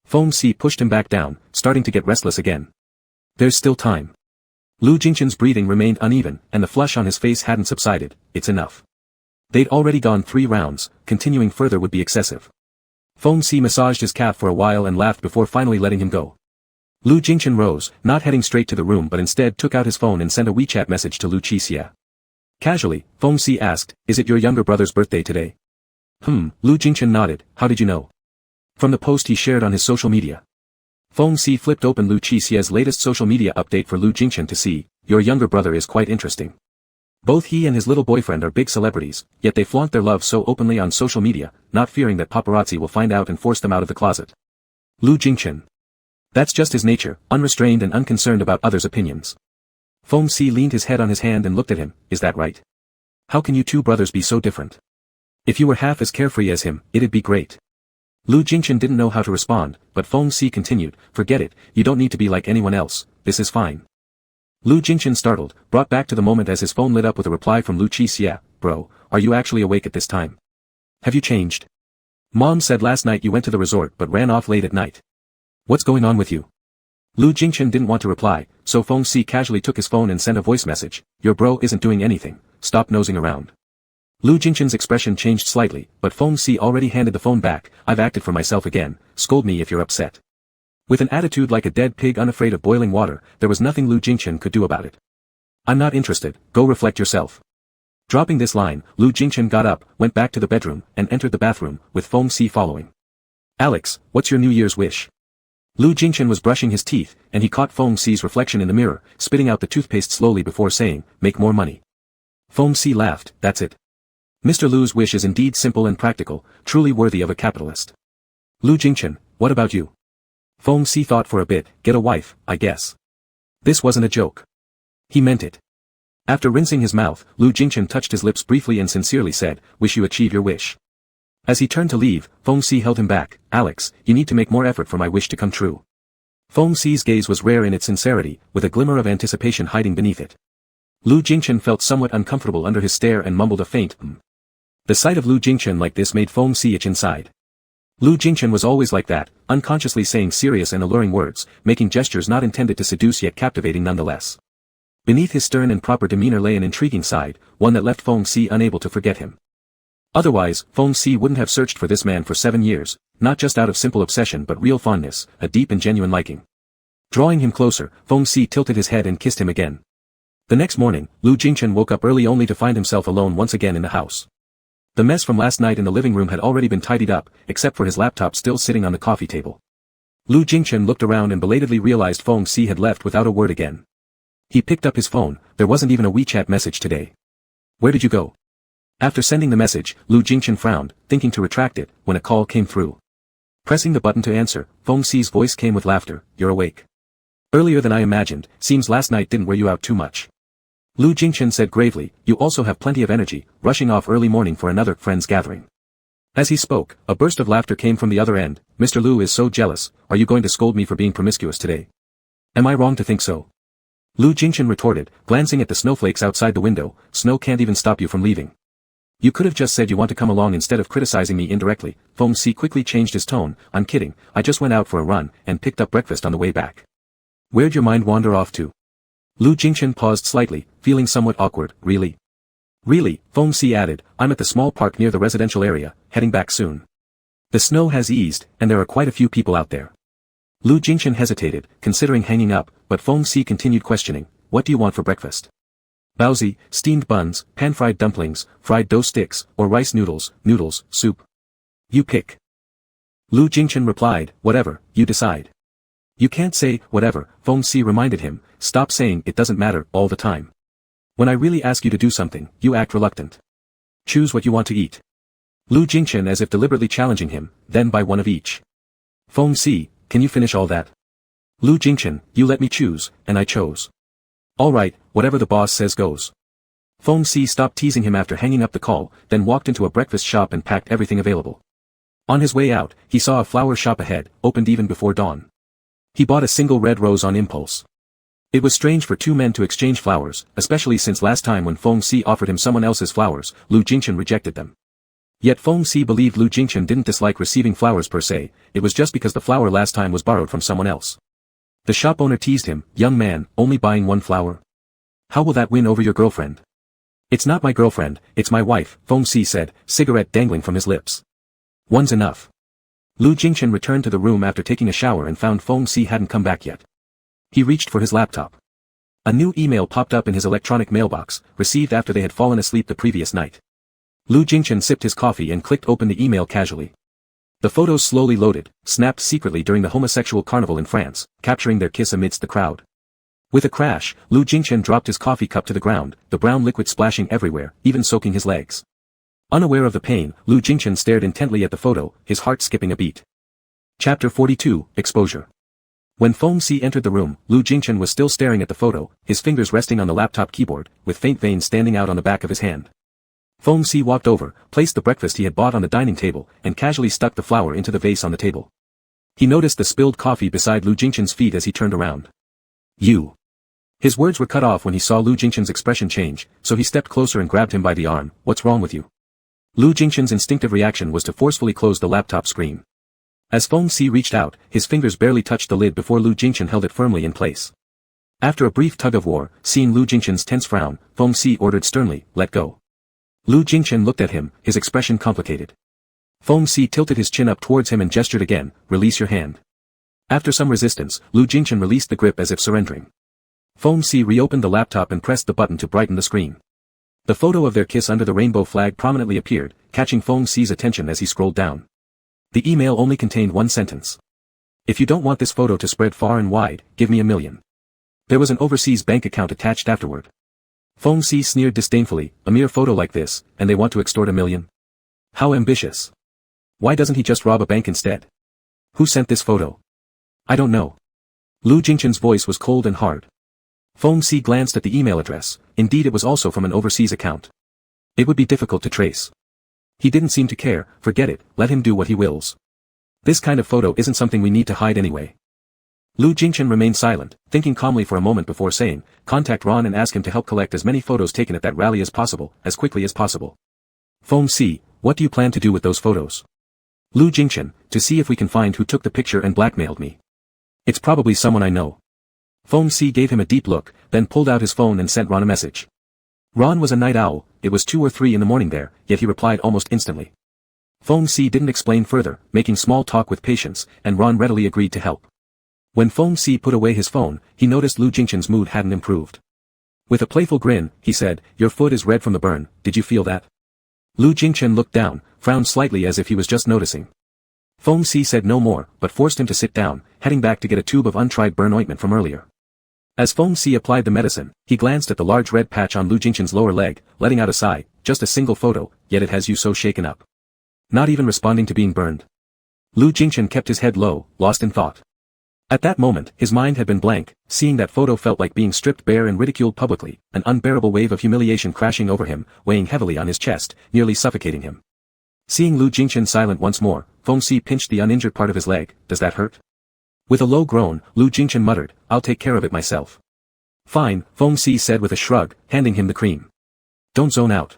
Feng Si pushed him back down, starting to get restless again. "There's still time." Lu Jingchen's breathing remained uneven, and the flush on his face hadn't subsided. "It's enough." They'd already gone 3 rounds, continuing further would be excessive. Feng Si massaged his calf for a while and laughed before finally letting him go. Lu Jingchen rose, not heading straight to the room but instead took out his phone and sent a WeChat message to Lu Qixia. Casually, Feng Si asked, "Is it your younger brother's birthday today?" Lu Jingchen nodded, "How did you know?" "From the post he shared on his social media." Feng Si flipped open Lu Qixia's latest social media update for Lu Jingchen to see, "Your younger brother is quite interesting. Both he and his little boyfriend are big celebrities, yet they flaunt their love so openly on social media, not fearing that paparazzi will find out and force them out of the closet." Lu Jingchen. "That's just his nature, unrestrained and unconcerned about others' opinions." Feng Si leaned his head on his hand and looked at him, "Is that right? How can you two brothers be so different? If you were half as carefree as him, it'd be great." Lu Jingchen didn't know how to respond, but Feng Si continued, "Forget it, you don't need to be like anyone else, this is fine." Lu Jingchen startled, brought back to the moment as his phone lit up with a reply from Lu Qixia, "Bro, are you actually awake at this time? Have you changed? Mom said last night you went to the resort but ran off late at night. What's going on with you?" Lu Jingchen didn't want to reply, so Feng Si casually took his phone and sent a voice message, "Your bro isn't doing anything, stop nosing around." Lu Jingchen's expression changed slightly, but Feng Si already handed the phone back, "I've acted for myself again, scold me if you're upset." With an attitude like a dead pig unafraid of boiling water, there was nothing Lu Jingchen could do about it. "I'm not interested, go reflect yourself." Dropping this line, Lu Jingchen got up, went back to the bedroom, and entered the bathroom, with Feng Si following. "Alex, what's your New Year's wish?" Lu Jingchen was brushing his teeth, and he caught Feng Si's reflection in the mirror, spitting out the toothpaste slowly before saying, "Make more money." Feng Si laughed, "That's it. Mr. Lu's wish is indeed simple and practical, truly worthy of a capitalist." "Lu Jingchen, what about you?" Feng Si thought for a bit, "Get a wife, I guess." This wasn't a joke. He meant it. After rinsing his mouth, Lu Jingchen touched his lips briefly and sincerely said, "Wish you achieve your wish." As he turned to leave, Feng Si held him back, "Alex, you need to make more effort for my wish to come true." Feng Si's gaze was rare in its sincerity, with a glimmer of anticipation hiding beneath it. Lu Jingchen felt somewhat uncomfortable under his stare and mumbled a faint The sight of Lu Jingchen like this made Feng Si itch inside. Lu Jingchen was always like that, unconsciously saying serious and alluring words, making gestures not intended to seduce yet captivating nonetheless. Beneath his stern and proper demeanor lay an intriguing side, one that left Feng Si unable to forget him. Otherwise, Feng Si wouldn't have searched for this man for 7 years, not just out of simple obsession but real fondness, a deep and genuine liking. Drawing him closer, Feng Si tilted his head and kissed him again. The next morning, Lu Jingchen woke up early only to find himself alone once again in the house. The mess from last night in the living room had already been tidied up, except for his laptop still sitting on the coffee table. Lu Jingchen looked around and belatedly realized Feng Si had left without a word again. He picked up his phone, there wasn't even a WeChat message today. "Where did you go?" After sending the message, Lu Jingchen frowned, thinking to retract it, when a call came through. Pressing the button to answer, Feng Si's voice came with laughter, "You're awake. Earlier than I imagined, seems last night didn't wear you out too much." Lu Jingchen said gravely, "You also have plenty of energy, rushing off early morning for another friend's gathering." As he spoke, a burst of laughter came from the other end. "Mr. Lu is so jealous, are you going to scold me for being promiscuous today? Am I wrong to think so?" Lu Jingchen retorted, glancing at the snowflakes outside the window, "Snow can't even stop you from leaving. You could have just said you want to come along instead of criticizing me indirectly." Feng Si quickly changed his tone, "I'm kidding, I just went out for a run, and picked up breakfast on the way back." "Where'd your mind wander off to?" Lu Jingchen paused slightly, feeling somewhat awkward. "Really?" "Really," Feng Si added, "I'm at the small park near the residential area, heading back soon. The snow has eased, and there are quite a few people out there." Lu Jingchen hesitated, considering hanging up, but Feng Si continued questioning, "What do you want for breakfast? Baozi, steamed buns, pan-fried dumplings, fried dough sticks, or rice noodles, soup? You pick." Lu Jingchen replied, "Whatever, you decide." You can't say, whatever, Feng Si reminded him, stop saying it doesn't matter, all the time. When I really ask you to do something, you act reluctant. Choose what you want to eat. Lu Jingchen as if deliberately challenging him, then buy one of each. Feng Si, can you finish all that? Lu Jingchen, you let me choose, and I chose. Alright, whatever the boss says goes. Feng Si stopped teasing him after hanging up the call, then walked into a breakfast shop and packed everything available. On his way out, he saw a flower shop ahead, opened even before dawn. He bought a single red rose on impulse. It was strange for two men to exchange flowers, especially since last time when Feng Si offered him someone else's flowers, Lu Jingchen rejected them. Yet Feng Si believed Lu Jingchen didn't dislike receiving flowers per se, it was just because the flower last time was borrowed from someone else. The shop owner teased him, young man, only buying one flower? How will that win over your girlfriend? It's not my girlfriend, it's my wife, Feng Si said, cigarette dangling from his lips. One's enough. Lu Jingchen returned to the room after taking a shower and found Feng Si hadn't come back yet. He reached for his laptop. A new email popped up in his electronic mailbox, received after they had fallen asleep the previous night. Lu Jingchen sipped his coffee and clicked open the email casually. The photos slowly loaded, snapped secretly during the homosexual carnival in France, capturing their kiss amidst the crowd. With a crash, Lu Jingchen dropped his coffee cup to the ground, the brown liquid splashing everywhere, even soaking his legs. Unaware of the pain, Lu Jingchen stared intently at the photo, his heart skipping a beat. Chapter 42, Exposure. When Feng Si entered the room, Lu Jingchen was still staring at the photo, his fingers resting on the laptop keyboard, with faint veins standing out on the back of his hand. Feng Si walked over, placed the breakfast he had bought on the dining table, and casually stuck the flower into the vase on the table. He noticed the spilled coffee beside Lu Jingchen's feet as he turned around. You. His words were cut off when he saw Lu Jingchen's expression change, so he stepped closer and grabbed him by the arm. What's wrong with you? Lu Jingchen's instinctive reaction was to forcefully close the laptop screen. As Feng Si reached out, his fingers barely touched the lid before Lu Jingchen held it firmly in place. After a brief tug-of-war, seeing Lu Jingchen's tense frown, Feng Si ordered sternly, let go. Lu Jingchen looked at him, his expression complicated. Feng Si tilted his chin up towards him and gestured again, release your hand. After some resistance, Lu Jingchen released the grip as if surrendering. Feng Si reopened the laptop and pressed the button to brighten the screen. The photo of their kiss under the rainbow flag prominently appeared, catching Feng Si's attention as he scrolled down. The email only contained one sentence. If you don't want this photo to spread far and wide, give me $1 million. There was an overseas bank account attached afterward. Feng Si sneered disdainfully, a mere photo like this, and they want to extort $1 million? How ambitious. Why doesn't he just rob a bank instead? Who sent this photo? I don't know. Lu Jingchen's voice was cold and hard. Feng Si glanced at the email address, indeed it was also from an overseas account. It would be difficult to trace. He didn't seem to care, forget it, let him do what he wills. This kind of photo isn't something we need to hide anyway. Lu Jingchen remained silent, thinking calmly for a moment before saying, contact Ron and ask him to help collect as many photos taken at that rally as possible, as quickly as possible. Feng Si, what do you plan to do with those photos? Lu Jingchen, to see if we can find who took the picture and blackmailed me. It's probably someone I know. Feng Si gave him a deep look, then pulled out his phone and sent Ron a message. Ron was a night owl, it was 2 or 3 in the morning there, yet he replied almost instantly. Feng Si didn't explain further, making small talk with patience, and Ron readily agreed to help. When Feng Si put away his phone, he noticed Lu Jingchen's mood hadn't improved. With a playful grin, he said, your foot is red from the burn, did you feel that? Lu Jingchen looked down, frowned slightly as if he was just noticing. Feng Si said no more, but forced him to sit down, heading back to get a tube of untried burn ointment from earlier. As Feng Si applied the medicine, he glanced at the large red patch on Lu Jingchen's lower leg, letting out a sigh, just a single photo, yet it has you so shaken up. Not even responding to being burned. Lu Jingchen kept his head low, lost in thought. At that moment, his mind had been blank, seeing that photo felt like being stripped bare and ridiculed publicly, an unbearable wave of humiliation crashing over him, weighing heavily on his chest, nearly suffocating him. Seeing Lu Jingchen silent once more, Feng Si pinched the uninjured part of his leg, does that hurt? With a low groan, Lu Jingchen muttered, I'll take care of it myself. Fine, Feng Si said with a shrug, handing him the cream. Don't zone out.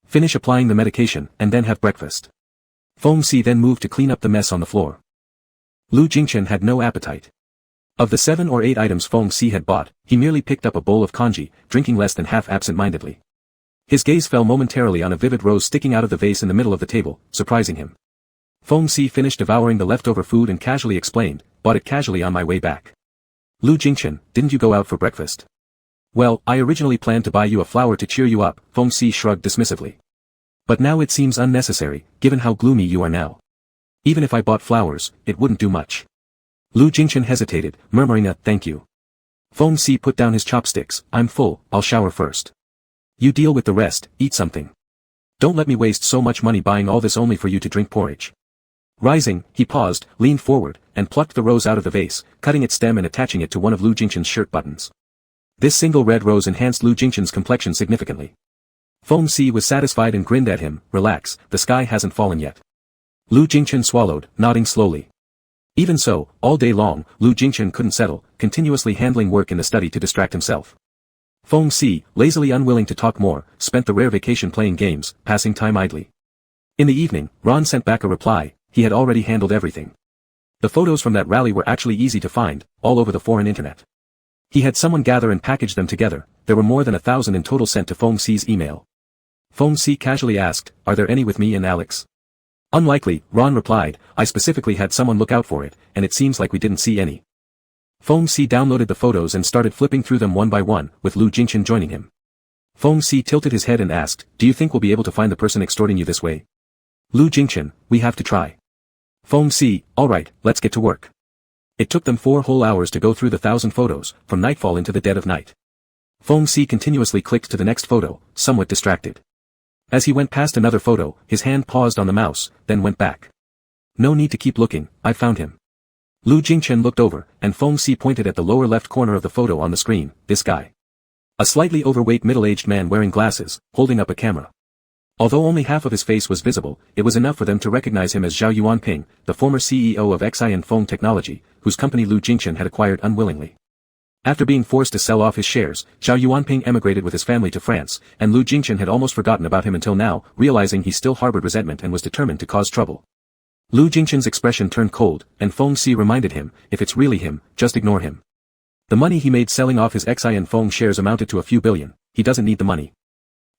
Finish applying the medication, and then have breakfast. Feng Si then moved to clean up the mess on the floor. Lu Jingchen had no appetite. Of the 7 or 8 items Feng Si had bought, he merely picked up a bowl of congee, drinking less than half absent-mindedly. His gaze fell momentarily on a vivid rose sticking out of the vase in the middle of the table, surprising him. Feng Si finished devouring the leftover food and casually explained, bought it casually on my way back. Lu Jingchen, didn't you go out for breakfast? Well, I originally planned to buy you a flower to cheer you up, Feng Si shrugged dismissively. But now it seems unnecessary, given how gloomy you are now. Even if I bought flowers, it wouldn't do much. Lu Jingchen hesitated, murmuring a thank you. Feng Si put down his chopsticks. I'm full, I'll shower first. You deal with the rest, eat something. Don't let me waste so much money buying all this only for you to drink porridge. Rising, he paused, leaned forward, and plucked the rose out of the vase, cutting its stem and attaching it to one of Lu Jingchen's shirt buttons. This single red rose enhanced Lu Jingchen's complexion significantly. Feng Si was satisfied and grinned at him. Relax, the sky hasn't fallen yet. Lu Jingchen swallowed, nodding slowly. Even so, all day long, Lu Jingchen couldn't settle, continuously handling work in the study to distract himself. Feng Si, lazily unwilling to talk more, spent the rare vacation playing games, passing time idly. In the evening, Ron sent back a reply. He had already handled everything. The photos from that rally were actually easy to find, all over the foreign internet. He had someone gather and package them together. There were more than 1,000 in total sent to Feng Si's email. Feng Si casually asked, are there any with me and Alex? Unlikely, Ron replied, I specifically had someone look out for it, and it seems like we didn't see any. Feng Si downloaded the photos and started flipping through them one by one, with Lu Jingchen joining him. Feng Si tilted his head and asked, do you think we'll be able to find the person extorting you this way? Lu Jingchen, we have to try. Feng Si, alright, let's get to work. It took them 4 whole hours to go through the 1,000 photos, from nightfall into the dead of night. Feng Si continuously clicked to the next photo, somewhat distracted. As he went past another photo, his hand paused on the mouse, then went back. No need to keep looking, I found him. Lu Jingchen looked over, and Feng Si pointed at the lower left corner of the photo on the screen, this guy. A slightly overweight middle-aged man wearing glasses, holding up a camera. Although only half of his face was visible, it was enough for them to recognize him as Zhao Yuanping, the former CEO of Xian Feng Technology, whose company Lu Jingchen had acquired unwillingly. After being forced to sell off his shares, Zhao Yuanping emigrated with his family to France, and Lu Jingchen had almost forgotten about him until now, realizing he still harbored resentment and was determined to cause trouble. Lu Jingchen's expression turned cold, and Feng Si reminded him, if it's really him, just ignore him. The money he made selling off his Xian Feng shares amounted to a few billion. He doesn't need the money.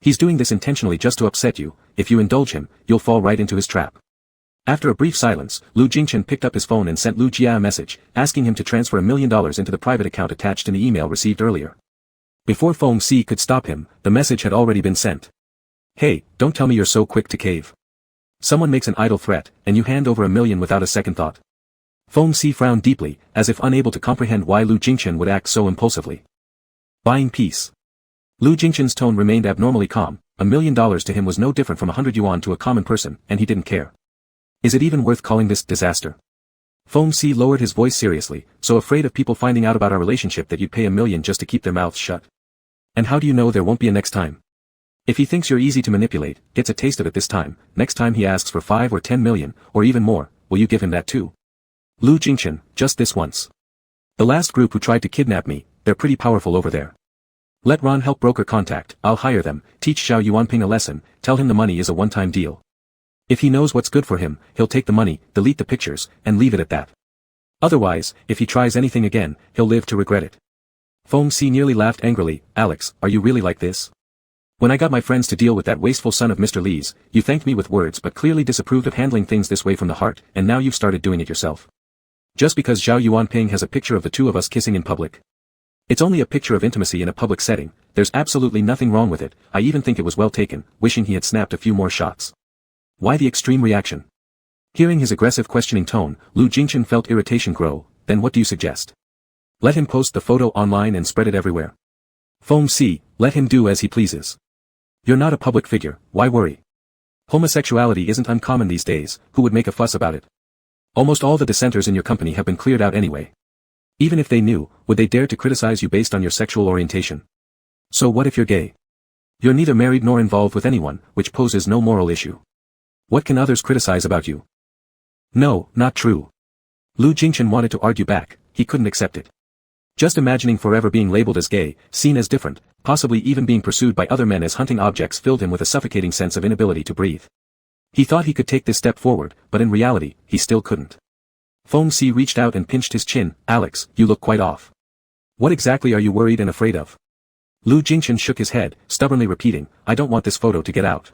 He's doing this intentionally just to upset you. If you indulge him, you'll fall right into his trap. After a brief silence, Lu Jingchen picked up his phone and sent Lu Jia a message, asking him to transfer $1 million into the private account attached in the email received earlier. Before Feng Si could stop him, the message had already been sent. Hey, don't tell me you're so quick to cave. Someone makes an idle threat, and you hand over $1 million without a second thought. Feng Si frowned deeply, as if unable to comprehend why Lu Jingchen would act so impulsively. Buying peace. Lu Jingchen's tone remained abnormally calm. $1 million to him was no different from 100 yuan to a common person, and he didn't care. Is it even worth calling this disaster? Feng Si lowered his voice seriously, so afraid of people finding out about our relationship that you'd pay $1 million just to keep their mouths shut? And how do you know there won't be a next time? If he thinks you're easy to manipulate, gets a taste of it this time, next time he asks for 5 or 10 million, or even more, will you give him that too? Lu Jingchen, just this once. The last group who tried to kidnap me, they're pretty powerful over there. Let Ron help broker contact, I'll hire them, teach Zhao Yuanping a lesson, tell him the money is a one-time deal. If he knows what's good for him, he'll take the money, delete the pictures, and leave it at that. Otherwise, if he tries anything again, he'll live to regret it. Feng Si nearly laughed angrily, Alex, are you really like this? When I got my friends to deal with that wasteful son of Mr. Lee's, you thanked me with words but clearly disapproved of handling things this way from the heart, and now you've started doing it yourself. Just because Zhao Yuanping has a picture of the two of us kissing in public. It's only a picture of intimacy in a public setting, there's absolutely nothing wrong with it, I even think it was well taken, wishing he had snapped a few more shots. Why the extreme reaction? Hearing his aggressive questioning tone, Lu Jingchen felt irritation grow, then what do you suggest? Let him post the photo online and spread it everywhere. Feng Si, let him do as he pleases. You're not a public figure, why worry? Homosexuality isn't uncommon these days, who would make a fuss about it? Almost all the dissenters in your company have been cleared out anyway. Even if they knew, would they dare to criticize you based on your sexual orientation? So what if you're gay? You're neither married nor involved with anyone, which poses no moral issue. What can others criticize about you? No, not true. Lu Jingchen wanted to argue back, he couldn't accept it. Just imagining forever being labeled as gay, seen as different, possibly even being pursued by other men as hunting objects filled him with a suffocating sense of inability to breathe. He thought he could take this step forward, but in reality, he still couldn't. Feng Si reached out and pinched his chin, Alex, you look quite off. What exactly are you worried and afraid of? Lu Jingchen shook his head, stubbornly repeating, I don't want this photo to get out.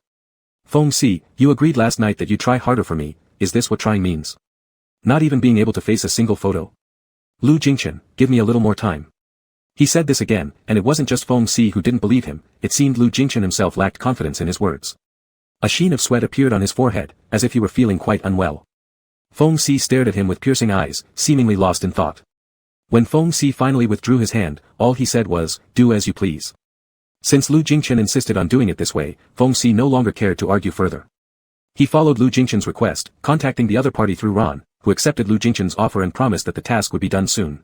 Feng Si, you agreed last night that you'd try harder for me, is this what trying means? Not even being able to face a single photo? Lu Jingchen, give me a little more time. He said this again, and it wasn't just Feng Si who didn't believe him, it seemed Lu Jingchen himself lacked confidence in his words. A sheen of sweat appeared on his forehead, as if he were feeling quite unwell. Feng Si stared at him with piercing eyes, seemingly lost in thought. When Feng Si finally withdrew his hand, all he said was, "Do as you please." Since Lu Jingchen insisted on doing it this way, Feng Si no longer cared to argue further. He followed Lu Jingchen's request, contacting the other party through Ron, who accepted Lu Jingchen's offer and promised that the task would be done soon.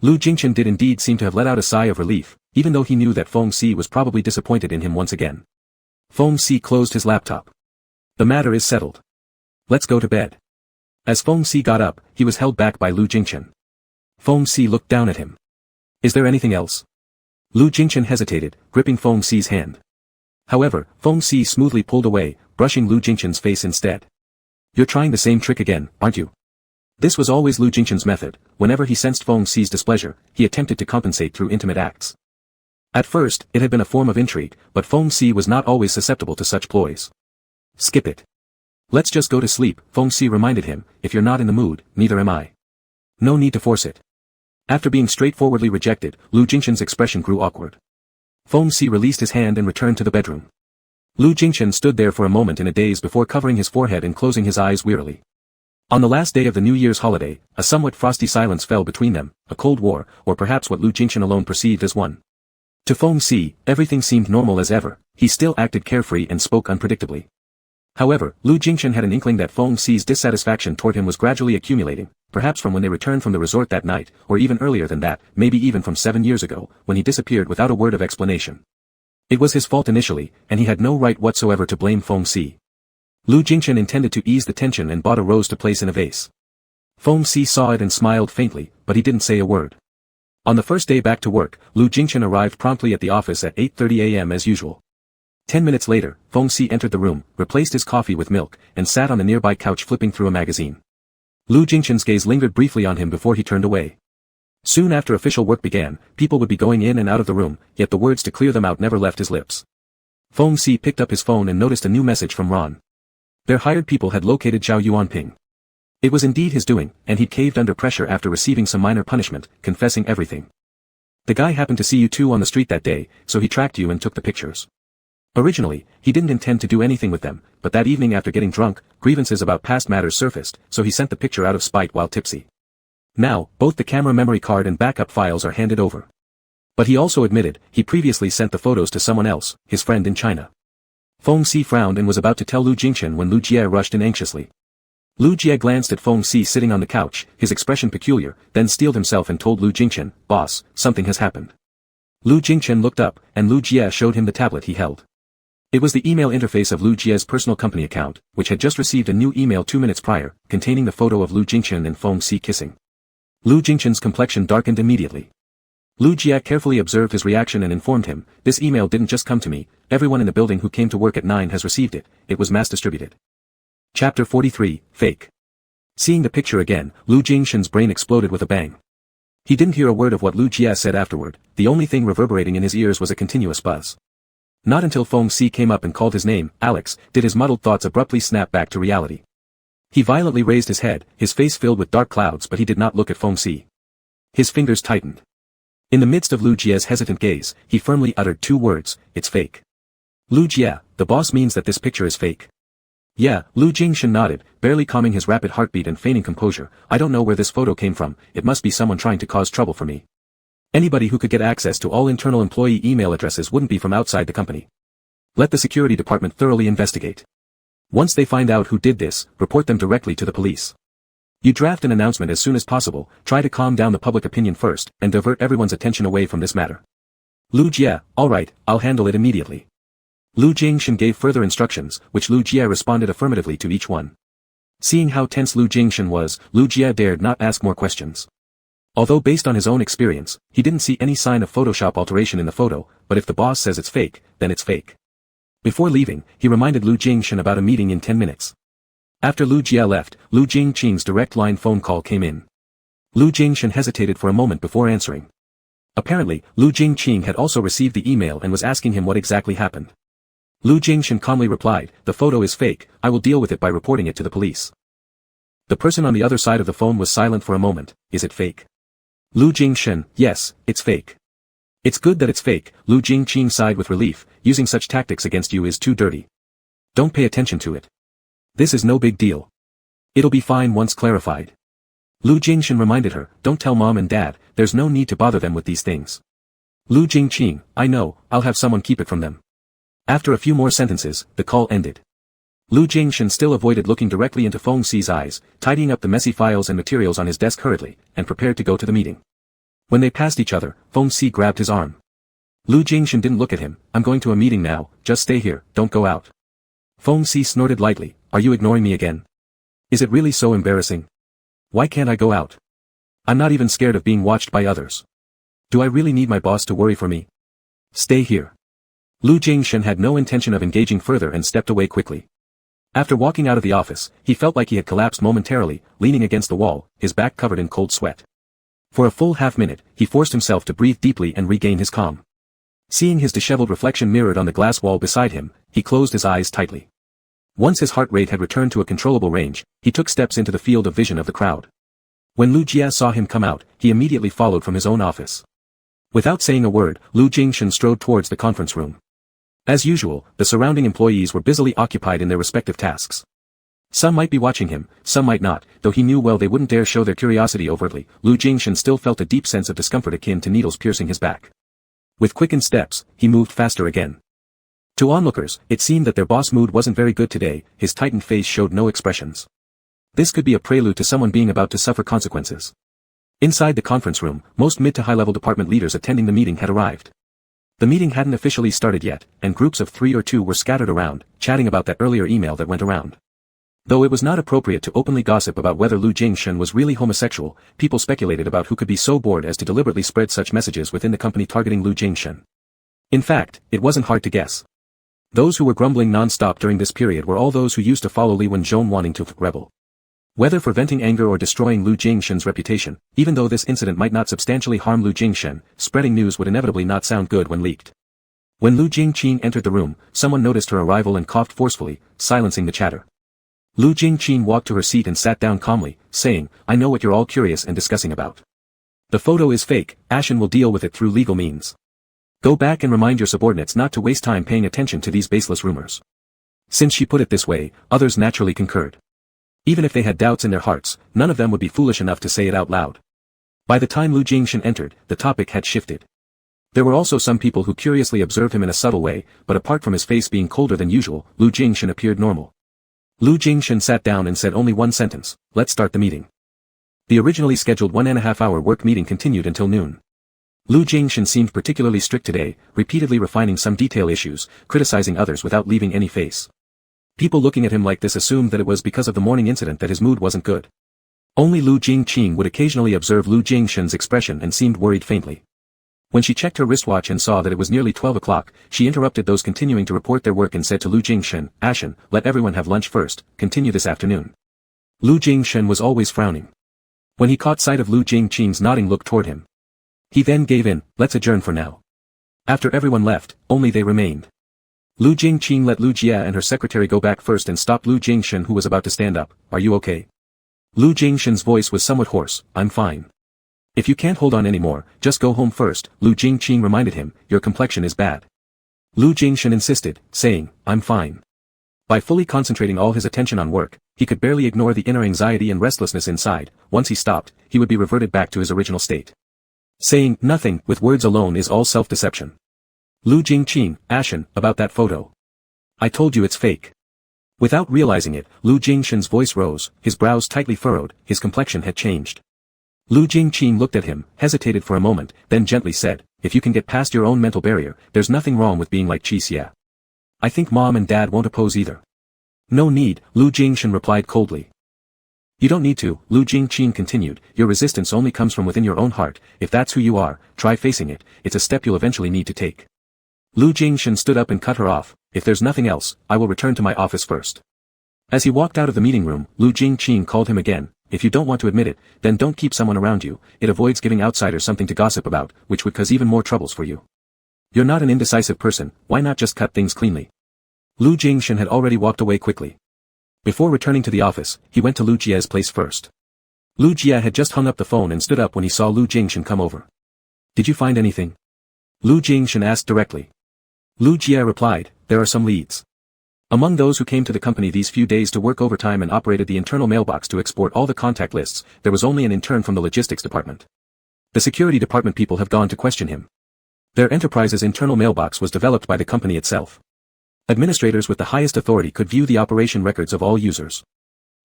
Lu Jingchen did indeed seem to have let out a sigh of relief, even though he knew that Feng Si was probably disappointed in him once again. Feng Si closed his laptop. "The matter is settled. Let's go to bed." As Feng Si got up, he was held back by Lu Jingchen. Feng Si looked down at him. "Is there anything else?" Lu Jingchen hesitated, gripping Feng Si's hand. However, Feng Si smoothly pulled away, brushing Lu Jingchen's face instead. "You're trying the same trick again, aren't you?" This was always Lu Jingchen's method. Whenever he sensed Feng Si's displeasure, he attempted to compensate through intimate acts. At first, it had been a form of intrigue, but Feng Si was not always susceptible to such ploys. "Skip it. Let's just go to sleep," Feng Si reminded him. "If you're not in the mood, neither am I. No need to force it." After being straightforwardly rejected, Lu Jingchen's expression grew awkward. Feng Si released his hand and returned to the bedroom. Lu Jingchen stood there for a moment in a daze before covering his forehead and closing his eyes wearily. On the last day of the New Year's holiday, a somewhat frosty silence fell between them, a cold war, or perhaps what Lu Jingchen alone perceived as one. To Feng Si, everything seemed normal as ever. He still acted carefree and spoke unpredictably. However, Lu Jingchen had an inkling that Feng Si's dissatisfaction toward him was gradually accumulating, perhaps from when they returned from the resort that night, or even earlier than that, maybe even from 7 years ago, when he disappeared without a word of explanation. It was his fault initially, and he had no right whatsoever to blame Feng Si. Lu Jingchen intended to ease the tension and bought a rose to place in a vase. Feng Si saw it and smiled faintly, but he didn't say a word. On the first day back to work, Lu Jingchen arrived promptly at the office at 8:30 a.m. as usual. 10 minutes later, Feng Si entered the room, replaced his coffee with milk, and sat on the nearby couch flipping through a magazine. Lu Jingchen's gaze lingered briefly on him before he turned away. Soon after official work began, people would be going in and out of the room, yet the words to clear them out never left his lips. Feng Si picked up his phone and noticed a new message from Ron. Their hired people had located Zhao Yuanping. It was indeed his doing, and he'd caved under pressure after receiving some minor punishment, confessing everything. "The guy happened to see you two on the street that day, so he tracked you and took the pictures. Originally, he didn't intend to do anything with them, but that evening after getting drunk, grievances about past matters surfaced, so he sent the picture out of spite while tipsy. Now, both the camera memory card and backup files are handed over." But he also admitted, he previously sent the photos to someone else, his friend in China. Feng Si frowned and was about to tell Lu Jingchen when Lu Jie rushed in anxiously. Lu Jie glanced at Feng Si sitting on the couch, his expression peculiar, then steeled himself and told Lu Jingchen, "Boss, something has happened." Lu Jingchen looked up, and Lu Jie showed him the tablet he held. It was the email interface of Lu Jie's personal company account, which had just received a new email 2 minutes prior, containing the photo of Lu Jingchen and Feng Si kissing. Lu Jingchen's complexion darkened immediately. Lu Jie carefully observed his reaction and informed him, "This email didn't just come to me, everyone in the building who came to work at 9 has received it, it was mass distributed." Chapter 43, Fake. Seeing the picture again, Lu Jingchen's brain exploded with a bang. He didn't hear a word of what Lu Jie said afterward, the only thing reverberating in his ears was a continuous buzz. Not until Feng Si came up and called his name, Alex, did his muddled thoughts abruptly snap back to reality. He violently raised his head, his face filled with dark clouds, but he did not look at Feng Si. His fingers tightened. In the midst of Lu Jie's hesitant gaze, he firmly uttered 2 words, "It's fake." "Lu Jie, the boss means that this picture is fake." "Yeah," Lu Jingchen nodded, barely calming his rapid heartbeat and feigning composure. "I don't know where this photo came from, it must be someone trying to cause trouble for me. Anybody who could get access to all internal employee email addresses wouldn't be from outside the company. Let the security department thoroughly investigate. Once they find out who did this, report them directly to the police. You draft an announcement as soon as possible, try to calm down the public opinion first, and divert everyone's attention away from this matter." Lu Jie, "All right, I'll handle it immediately." Lu Jingchen gave further instructions, which Lu Jie responded affirmatively to each one. Seeing how tense Lu Jingchen was, Lu Jie dared not ask more questions. Although based on his own experience, he didn't see any sign of Photoshop alteration in the photo, but if the boss says it's fake, then it's fake. Before leaving, he reminded Lu Jingchen about a meeting in 10 minutes. After Lu Jie left, Lu Jingqing's direct line phone call came in. Lu Jingchen hesitated for a moment before answering. Apparently, Lu Jingqing had also received the email and was asking him what exactly happened. Lu Jingchen calmly replied, "The photo is fake, I will deal with it by reporting it to the police." The person on the other side of the phone was silent for a moment. "Is it fake?" Lu Jingchen, "Yes, it's fake." "It's good that it's fake," Lu Jingqing sighed with relief. "Using such tactics against you is too dirty. Don't pay attention to it. This is no big deal." It'll be fine once clarified. Lu Jingshan reminded her, don't tell mom and dad, there's no need to bother them with these things. Lu Jingqing, I know, I'll have someone keep it from them. After a few more sentences, the call ended. Lu Jingshan still avoided looking directly into Feng Xi's eyes, tidying up the messy files and materials on his desk hurriedly, and prepared to go to the meeting. When they passed each other, Feng Xi grabbed his arm. Lu Jingshan didn't look at him, I'm going to a meeting now, just stay here, don't go out. Feng Xi snorted lightly, are you ignoring me again? Is it really so embarrassing? Why can't I go out? I'm not even scared of being watched by others. Do I really need my boss to worry for me? Stay here. Lu Jingshan had no intention of engaging further and stepped away quickly. After walking out of the office, he felt like he had collapsed momentarily, leaning against the wall, his back covered in cold sweat. For a full half-minute, he forced himself to breathe deeply and regain his calm. Seeing his disheveled reflection mirrored on the glass wall beside him, he closed his eyes tightly. Once his heart rate had returned to a controllable range, he took steps into the field of vision of the crowd. When Lu Jia saw him come out, he immediately followed from his own office. Without saying a word, Lu Jingshan strode towards the conference room. As usual, the surrounding employees were busily occupied in their respective tasks. Some might be watching him, some might not, though he knew well they wouldn't dare show their curiosity overtly. Lu Jingshan still felt a deep sense of discomfort akin to needles piercing his back. With quickened steps, he moved faster again. To onlookers, it seemed that their boss' mood wasn't very good today, his tightened face showed no expressions. This could be a prelude to someone being about to suffer consequences. Inside the conference room, most mid to high-level department leaders attending the meeting had arrived. The meeting hadn't officially started yet, and groups of 3 or 2 were scattered around, chatting about that earlier email that went around. Though it was not appropriate to openly gossip about whether Lu Jingshan was really homosexual, people speculated about who could be so bored as to deliberately spread such messages within the company targeting Lu Jingshan. In fact, it wasn't hard to guess. Those who were grumbling non-stop during this period were all those who used to follow Li Wenzhong wanting to rebel. Whether for venting anger or destroying Lu Jingshan's reputation, even though this incident might not substantially harm Lu Jingshan, spreading news would inevitably not sound good when leaked. When Lu Jingqing entered the room, someone noticed her arrival and coughed forcefully, silencing the chatter. Lu Jingqing walked to her seat and sat down calmly, saying, I know what you're all curious and discussing about. The photo is fake, Ashen will deal with it through legal means. Go back and remind your subordinates not to waste time paying attention to these baseless rumors. Since she put it this way, others naturally concurred. Even if they had doubts in their hearts, none of them would be foolish enough to say it out loud. By the time Lu Jingshan entered, the topic had shifted. There were also some people who curiously observed him in a subtle way, but apart from his face being colder than usual, Lu Jingshan appeared normal. Lu Jingshan sat down and said only one sentence, let's start the meeting. The originally scheduled 1.5-hour work meeting continued until noon. Lu Jingshan seemed particularly strict today, repeatedly refining some detail issues, criticizing others without leaving any face. People looking at him like this assumed that it was because of the morning incident that his mood wasn't good. Only Lu Jingqing would occasionally observe Lu Jingshan's expression and seemed worried faintly. When she checked her wristwatch and saw that it was nearly 12 o'clock, she interrupted those continuing to report their work and said to Lu Jingshan, Ashen, let everyone have lunch first, continue this afternoon. Lu Jingshan was always frowning. When he caught sight of Lu Jingqing's nodding look toward him, he then gave in, let's adjourn for now. After everyone left, only they remained. Lu Jingqing let Lu Jia and her secretary go back first and stopped Lu Jingshan, who was about to stand up. Are you okay? Lu Jingshan's voice was somewhat hoarse. I'm fine. If you can't hold on anymore, just go home first, Lu Jingqing reminded him, your complexion is bad. Lu Jingshan insisted, saying, I'm fine. By fully concentrating all his attention on work, he could barely ignore the inner anxiety and restlessness inside. Once he stopped, he would be reverted back to his original state. Saying nothing with words alone is all self-deception. Lu Jingqing, Ashen, about that photo. I told you it's fake. Without realizing it, Lu Jingshan's voice rose, his brows tightly furrowed, his complexion had changed. Lu Jingqing looked at him, hesitated for a moment, then gently said, if you can get past your own mental barrier, there's nothing wrong with being like Qi Xia. I think mom and dad won't oppose either. No need, Lu Jingshan replied coldly. You don't need to, Lu Jingqing continued, your resistance only comes from within your own heart, if that's who you are, try facing it, it's a step you'll eventually need to take. Lu Jingshan stood up and cut her off, if there's nothing else, I will return to my office first. As he walked out of the meeting room, Lu Jingqing called him again, if you don't want to admit it, then don't keep someone around you, it avoids giving outsiders something to gossip about, which would cause even more troubles for you. You're not an indecisive person, why not just cut things cleanly? Lu Jingshan had already walked away quickly. Before returning to the office, he went to Lu Jia's place first. Lu Jia had just hung up the phone and stood up when he saw Lu Jingshan come over. Did you find anything? Lu Jingshan asked directly. Lu Jia replied, there are some leads. Among those who came to the company these few days to work overtime and operated the internal mailbox to export all the contact lists, there was only an intern from the logistics department. The security department people have gone to question him. Their enterprise's internal mailbox was developed by the company itself. Administrators with the highest authority could view the operation records of all users.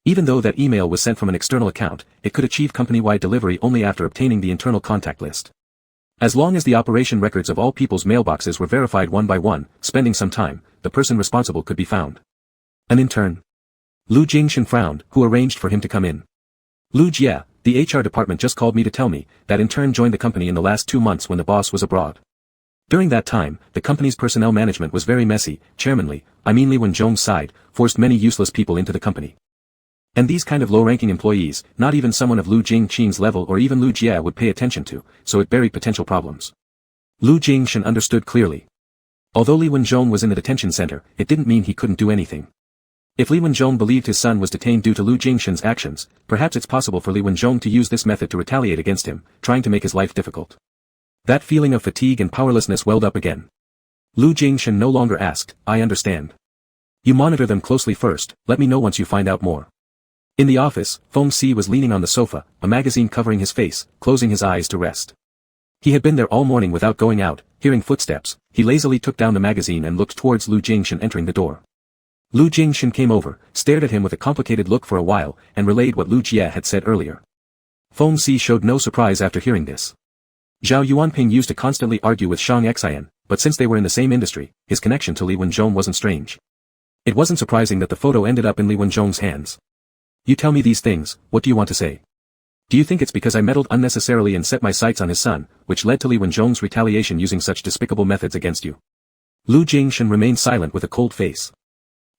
Even though that email was sent from an external account, it could achieve company-wide delivery only after obtaining the internal contact list. As long as the operation records of all people's mailboxes were verified one by one, spending some time, the person responsible could be found. An intern. Lu Jingshan frowned, who arranged for him to come in. Lu Jia, the HR department just called me to tell me that intern joined the company in the last 2 months when the boss was abroad. During that time, the company's personnel management was very messy, chairmanly, Li Wenzhong's side, forced many useless people into the company. And these kind of low-ranking employees, not even someone of Lu Jingqin's level or even Lu Jia would pay attention to, so it buried potential problems. Lu Jingshan understood clearly. Although Li Wenzhong was in the detention center, it didn't mean he couldn't do anything. If Li Wenzhong believed his son was detained due to Lu Jingshan's actions, perhaps it's possible for Li Wenzhong to use this method to retaliate against him, trying to make his life difficult. That feeling of fatigue and powerlessness welled up again. Lu Jingshan no longer asked, I understand. You monitor them closely first, let me know once you find out more. In the office, Feng Si was leaning on the sofa, a magazine covering his face, closing his eyes to rest. He had been there all morning without going out, hearing footsteps. He lazily took down the magazine and looked towards Lu Jingshan entering the door. Lu Jingshan came over, stared at him with a complicated look for a while, and relayed what Lu Jia had said earlier. Feng Si showed no surprise after hearing this. Zhao Yuanping used to constantly argue with Shang Xian, but since they were in the same industry, his connection to Li Wenzhong wasn't strange. It wasn't surprising that the photo ended up in Li Wenzhong's hands. You tell me these things, what do you want to say? Do you think it's because I meddled unnecessarily and set my sights on his son, which led to Li Wenzhong's retaliation using such despicable methods against you? Lu Jingshan remained silent with a cold face.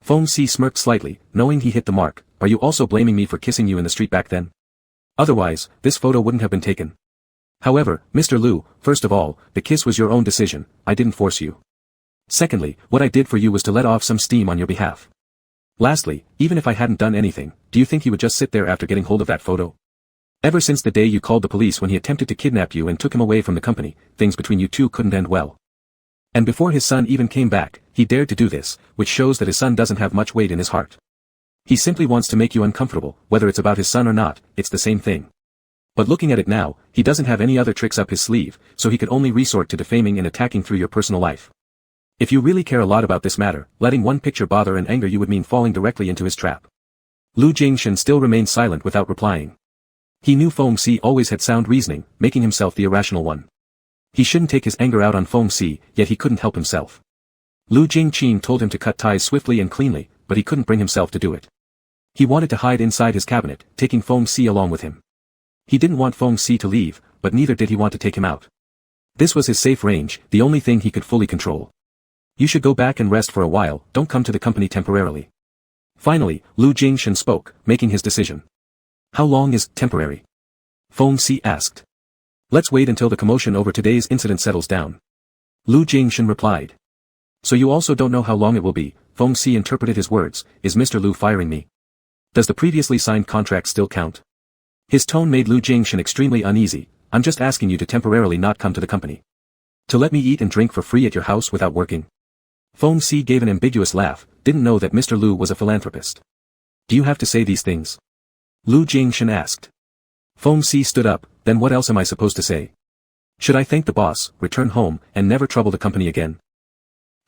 Feng Si smirked slightly, knowing he hit the mark. Are you also blaming me for kissing you in the street back then? Otherwise, this photo wouldn't have been taken. However, Mr. Lu, first of all, the kiss was your own decision, I didn't force you. Secondly, what I did for you was to let off some steam on your behalf. Lastly, even if I hadn't done anything, do you think he would just sit there after getting hold of that photo? Ever since the day you called the police when he attempted to kidnap you and took him away from the company, things between you two couldn't end well. And before his son even came back, he dared to do this, which shows that his son doesn't have much weight in his heart. He simply wants to make you uncomfortable, whether it's about his son or not, it's the same thing. But looking at it now, he doesn't have any other tricks up his sleeve, so he could only resort to defaming and attacking through your personal life. If you really care a lot about this matter, letting one picture bother and anger you would mean falling directly into his trap. Lu Jingshan still remained silent without replying. He knew Feng Si always had sound reasoning, making himself the irrational one. He shouldn't take his anger out on Feng Si, yet he couldn't help himself. Lu Jingqin told him to cut ties swiftly and cleanly, but he couldn't bring himself to do it. He wanted to hide inside his cabinet, taking Feng Si along with him. He didn't want Feng Si to leave, but neither did he want to take him out. This was his safe range, the only thing he could fully control. You should go back and rest for a while, don't come to the company temporarily. Finally, Lu Jingshan spoke, making his decision. How long is temporary? Feng Si asked. Let's wait until the commotion over today's incident settles down. Lu Jingshan replied. So you also don't know how long it will be, Feng Si interpreted his words, is Mr. Lu firing me? Does the previously signed contract still count? His tone made Lu Jingshan extremely uneasy, I'm just asking you to temporarily not come to the company. To let me eat and drink for free at your house without working? Feng Si gave an ambiguous laugh, didn't know that Mr. Lu was a philanthropist. Do you have to say these things? Lu Jingshan asked. Feng Si stood up, then what else am I supposed to say? Should I thank the boss, return home, and never trouble the company again?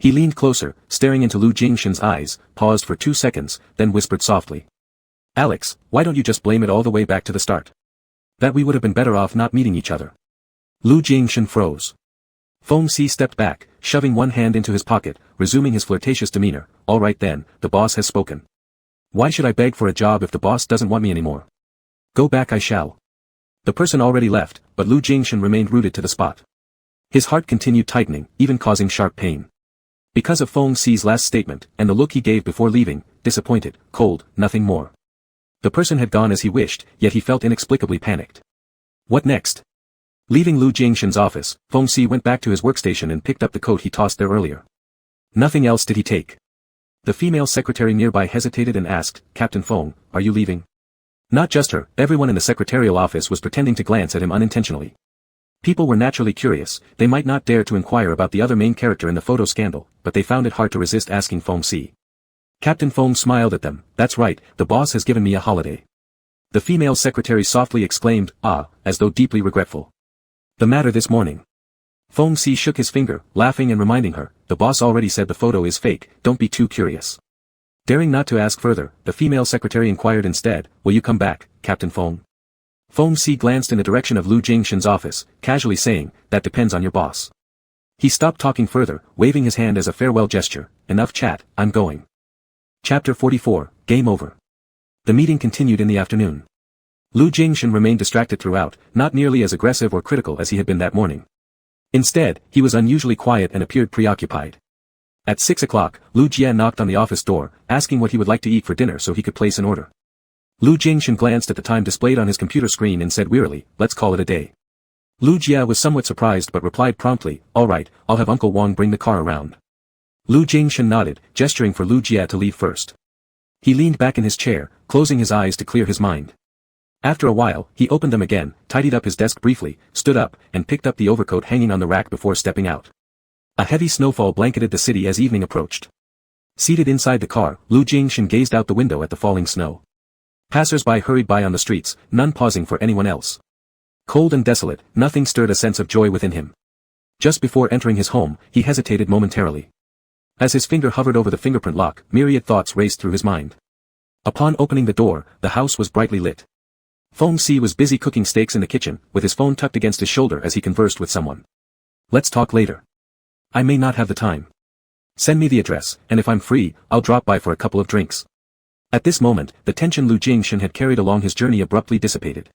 He leaned closer, staring into Lu Jingshan's eyes, paused for 2 seconds, then whispered softly. Alex, why don't you just blame it all the way back to the start? That we would have been better off not meeting each other. Lu Jingshan froze. Feng Si stepped back, shoving one hand into his pocket, resuming his flirtatious demeanor. All right then, the boss has spoken. Why should I beg for a job if the boss doesn't want me anymore? Go back I shall. The person already left, but Lu Jingshan remained rooted to the spot. His heart continued tightening, even causing sharp pain. Because of Feng Si's last statement, and the look he gave before leaving, disappointed, cold, nothing more. The person had gone as he wished, yet he felt inexplicably panicked. What next? Leaving Lu Jingshan's office, Feng Si went back to his workstation and picked up the coat he tossed there earlier. Nothing else did he take. The female secretary nearby hesitated and asked, Captain Feng, are you leaving? Not just her, everyone in the secretarial office was pretending to glance at him unintentionally. People were naturally curious, they might not dare to inquire about the other main character in the photo scandal, but they found it hard to resist asking Feng Si. Captain Feng smiled at them. That's right, the boss has given me a holiday. The female secretary softly exclaimed, ah, as though deeply regretful. The matter this morning? Feng Si shook his finger, laughing and reminding her, the boss already said the photo is fake, don't be too curious. Daring not to ask further, the female secretary inquired instead, will you come back, Captain Feng? Feng Si glanced in the direction of Lu Jingshan's office, casually saying, that depends on your boss. He stopped talking further, waving his hand as a farewell gesture, enough chat, I'm going. Chapter 44, Game Over. The meeting continued in the afternoon. Lu Jingshan remained distracted throughout, not nearly as aggressive or critical as he had been that morning. Instead, he was unusually quiet and appeared preoccupied. At 6 o'clock, Lu Jie knocked on the office door, asking what he would like to eat for dinner so he could place an order. Lu Jingshan glanced at the time displayed on his computer screen and said wearily, let's call it a day. Lu Jie was somewhat surprised but replied promptly, all right, I'll have Uncle Wang bring the car around. Lu Jingshan nodded, gesturing for Lu Jie to leave first. He leaned back in his chair, closing his eyes to clear his mind. After a while, he opened them again, tidied up his desk briefly, stood up, and picked up the overcoat hanging on the rack before stepping out. A heavy snowfall blanketed the city as evening approached. Seated inside the car, Lu Jingshan gazed out the window at the falling snow. Passers-by hurried by on the streets, none pausing for anyone else. Cold and desolate, nothing stirred a sense of joy within him. Just before entering his home, he hesitated momentarily. As his finger hovered over the fingerprint lock, myriad thoughts raced through his mind. Upon opening the door, the house was brightly lit. Feng Si was busy cooking steaks in the kitchen, with his phone tucked against his shoulder as he conversed with someone. Let's talk later. I may not have the time. Send me the address, and if I'm free, I'll drop by for a couple of drinks. At this moment, the tension Lu Jingshan had carried along his journey abruptly dissipated.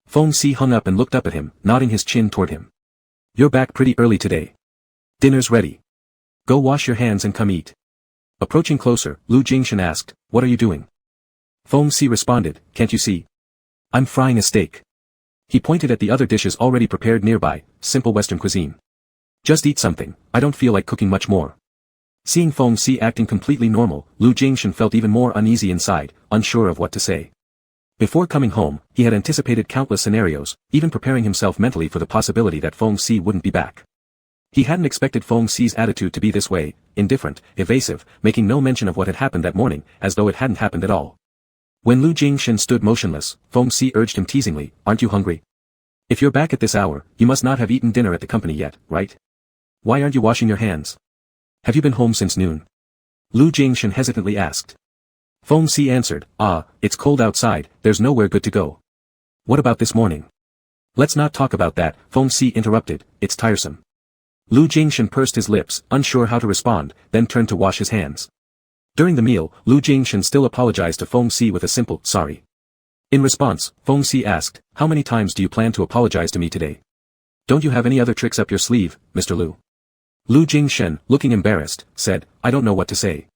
Feng Si hung up and looked up at him, nodding his chin toward him. You're back pretty early today. Dinner's ready. Go wash your hands and come eat. Approaching closer, Lu Jingshan asked, what are you doing? Feng Si responded, can't you see? I'm frying a steak. He pointed at the other dishes already prepared nearby, simple Western cuisine. Just eat something, I don't feel like cooking much more. Seeing Feng Si acting completely normal, Lu Jingshan felt even more uneasy inside, unsure of what to say. Before coming home, he had anticipated countless scenarios, even preparing himself mentally for the possibility that Feng Si wouldn't be back. He hadn't expected Feng Si's attitude to be this way, indifferent, evasive, making no mention of what had happened that morning, as though it hadn't happened at all. When Lu Jingshan stood motionless, Feng Si urged him teasingly, aren't you hungry? If you're back at this hour, you must not have eaten dinner at the company yet, right? Why aren't you washing your hands? Have you been home since noon? Lu Jingshan hesitantly asked. Feng Si answered, it's cold outside, there's nowhere good to go. What about this morning? Let's not talk about that, Feng Si interrupted, it's tiresome. Lu Jingshan pursed his lips, unsure how to respond, then turned to wash his hands. During the meal, Lu Jingshan still apologized to Feng Si with a simple, sorry. In response, Feng Si asked, how many times do you plan to apologize to me today? Don't you have any other tricks up your sleeve, Mr. Lu? Lu Jingshan, looking embarrassed, said, I don't know what to say.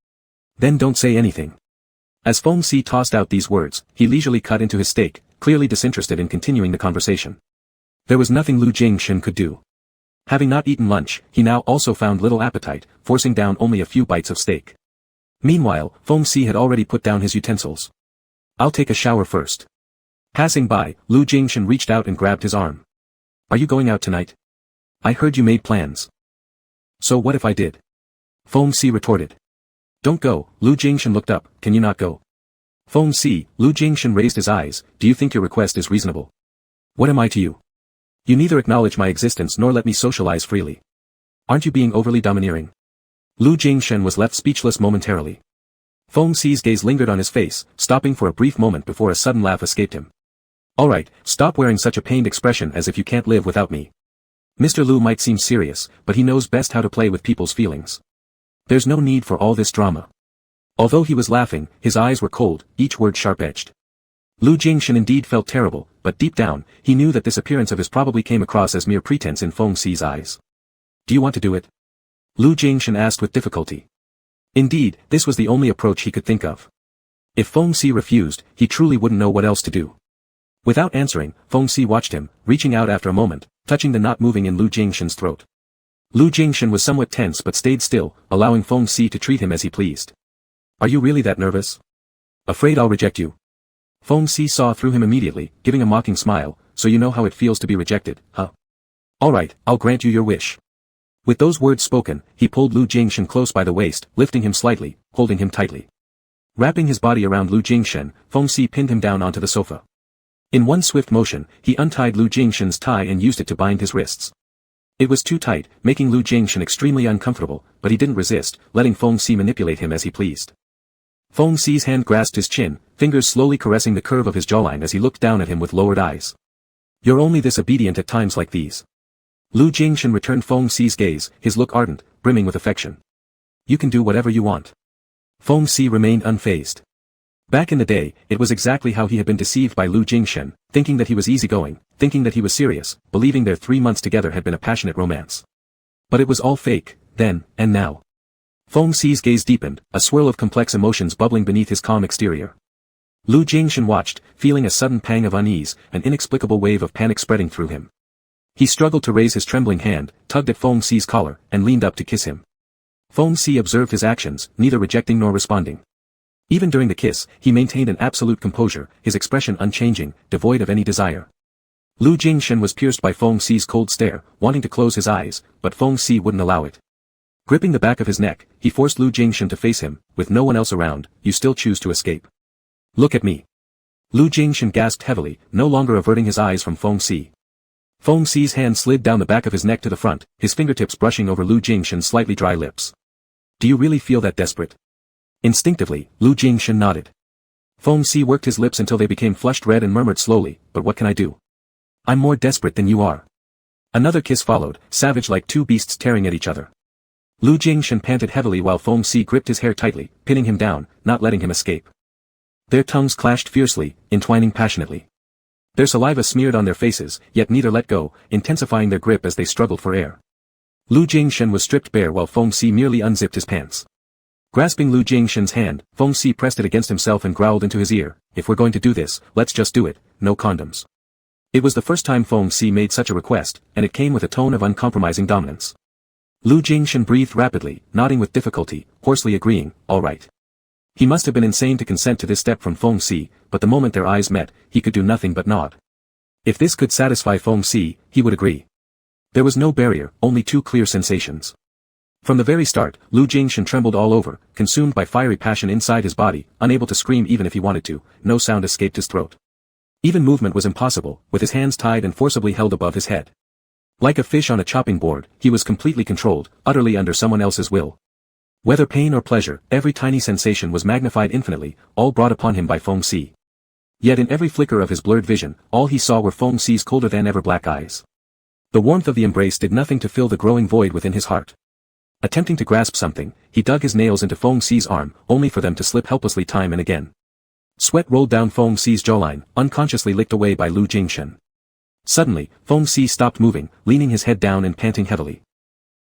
Then don't say anything. As Feng Si tossed out these words, he leisurely cut into his steak, clearly disinterested in continuing the conversation. There was nothing Lu Jingshan could do. Having not eaten lunch, he now also found little appetite, forcing down only a few bites of steak. Meanwhile, Feng Si had already put down his utensils. I'll take a shower first. Passing by, Lu Jingshan reached out and grabbed his arm. Are you going out tonight? I heard you made plans. So what if I did? Feng Si retorted. Don't go, Lu Jingshan looked up, can you not go? Feng Si, Lu Jingshan raised his eyes, do you think your request is reasonable? What am I to you? You neither acknowledge my existence nor let me socialize freely. Aren't you being overly domineering? Lu Jingshan was left speechless momentarily. Feng Si's gaze lingered on his face, stopping for a brief moment before a sudden laugh escaped him. Alright, stop wearing such a pained expression as if you can't live without me. Mr. Lu might seem serious, but he knows best how to play with people's feelings. There's no need for all this drama. Although he was laughing, his eyes were cold, each word sharp-edged. Lu Jingshan indeed felt terrible, but deep down, he knew that this appearance of his probably came across as mere pretense in Feng Si's eyes. Do you want to do it? Lu Jingshan asked with difficulty. Indeed, this was the only approach he could think of. If Feng Si refused, he truly wouldn't know what else to do. Without answering, Feng Si watched him, reaching out after a moment, touching the knot moving in Lu Jingshan's throat. Lu Jingshan was somewhat tense but stayed still, allowing Feng Si to treat him as he pleased. Are you really that nervous? Afraid I'll reject you? Feng Si saw through him immediately, giving a mocking smile, so you know how it feels to be rejected, huh? Alright, I'll grant you your wish. With those words spoken, he pulled Lu Jingshan close by the waist, lifting him slightly, holding him tightly. Wrapping his body around Lu Jingshen, Feng Si pinned him down onto the sofa. In one swift motion, he untied Lu Jingshen's tie and used it to bind his wrists. It was too tight, making Lu Jingshen extremely uncomfortable, but he didn't resist, letting Feng Si manipulate him as he pleased. Feng Si's hand grasped his chin, fingers slowly caressing the curve of his jawline as he looked down at him with lowered eyes. "You're only this obedient at times like these." Lu Jingshen returned Feng Si's gaze, his look ardent, brimming with affection. "You can do whatever you want." Feng Si remained unfazed. Back in the day, it was exactly how he had been deceived by Lu Jingshen, thinking that he was easygoing, thinking that he was serious, believing their 3 months together had been a passionate romance. But it was all fake, then, and now. Feng Si's gaze deepened, a swirl of complex emotions bubbling beneath his calm exterior. Lu Jingshen watched, feeling a sudden pang of unease, an inexplicable wave of panic spreading through him. He struggled to raise his trembling hand, tugged at Feng Si's collar, and leaned up to kiss him. Feng Si observed his actions, neither rejecting nor responding. Even during the kiss, he maintained an absolute composure, his expression unchanging, devoid of any desire. Lu Jingshen was pierced by Feng Si's cold stare, wanting to close his eyes, but Feng Si wouldn't allow it. Gripping the back of his neck, he forced Lu Jingshen to face him. "With no one else around, you still choose to escape. Look at me." Lu Jingshen gasped heavily, no longer averting his eyes from Feng Si. Feng Si's hand slid down the back of his neck to the front, his fingertips brushing over Lu Jingshen's slightly dry lips. "Do you really feel that desperate?" Instinctively, Lu Jingshen nodded. Feng Si worked his lips until they became flushed red and murmured slowly, "But what can I do? I'm more desperate than you are." Another kiss followed, savage like two beasts tearing at each other. Lu Jingshen panted heavily while Feng Si gripped his hair tightly, pinning him down, not letting him escape. Their tongues clashed fiercely, entwining passionately. Their saliva smeared on their faces, yet neither let go, intensifying their grip as they struggled for air. Lu Jingshen was stripped bare while Feng Si merely unzipped his pants. Grasping Lu Jingshen's hand, Feng Si pressed it against himself and growled into his ear, "If we're going to do this, let's just do it, no condoms." It was the first time Feng Si made such a request, and it came with a tone of uncompromising dominance. Lu Jingshen breathed rapidly, nodding with difficulty, hoarsely agreeing, "All right." He must have been insane to consent to this step from Feng Si, but the moment their eyes met, he could do nothing but nod. If this could satisfy Feng Si, he would agree. There was no barrier, only two clear sensations. From the very start, Lu Jingshen trembled all over, consumed by fiery passion inside his body, unable to scream even if he wanted to, no sound escaped his throat. Even movement was impossible, with his hands tied and forcibly held above his head. Like a fish on a chopping board, he was completely controlled, utterly under someone else's will. Whether pain or pleasure, every tiny sensation was magnified infinitely, all brought upon him by Feng Si. Yet in every flicker of his blurred vision, all he saw were Feng Si's colder-than-ever black eyes. The warmth of the embrace did nothing to fill the growing void within his heart. Attempting to grasp something, he dug his nails into Feng Si's arm, only for them to slip helplessly time and again. Sweat rolled down Feng Si's jawline, unconsciously licked away by Lu Jingshen. Suddenly, Feng Si stopped moving, leaning his head down and panting heavily.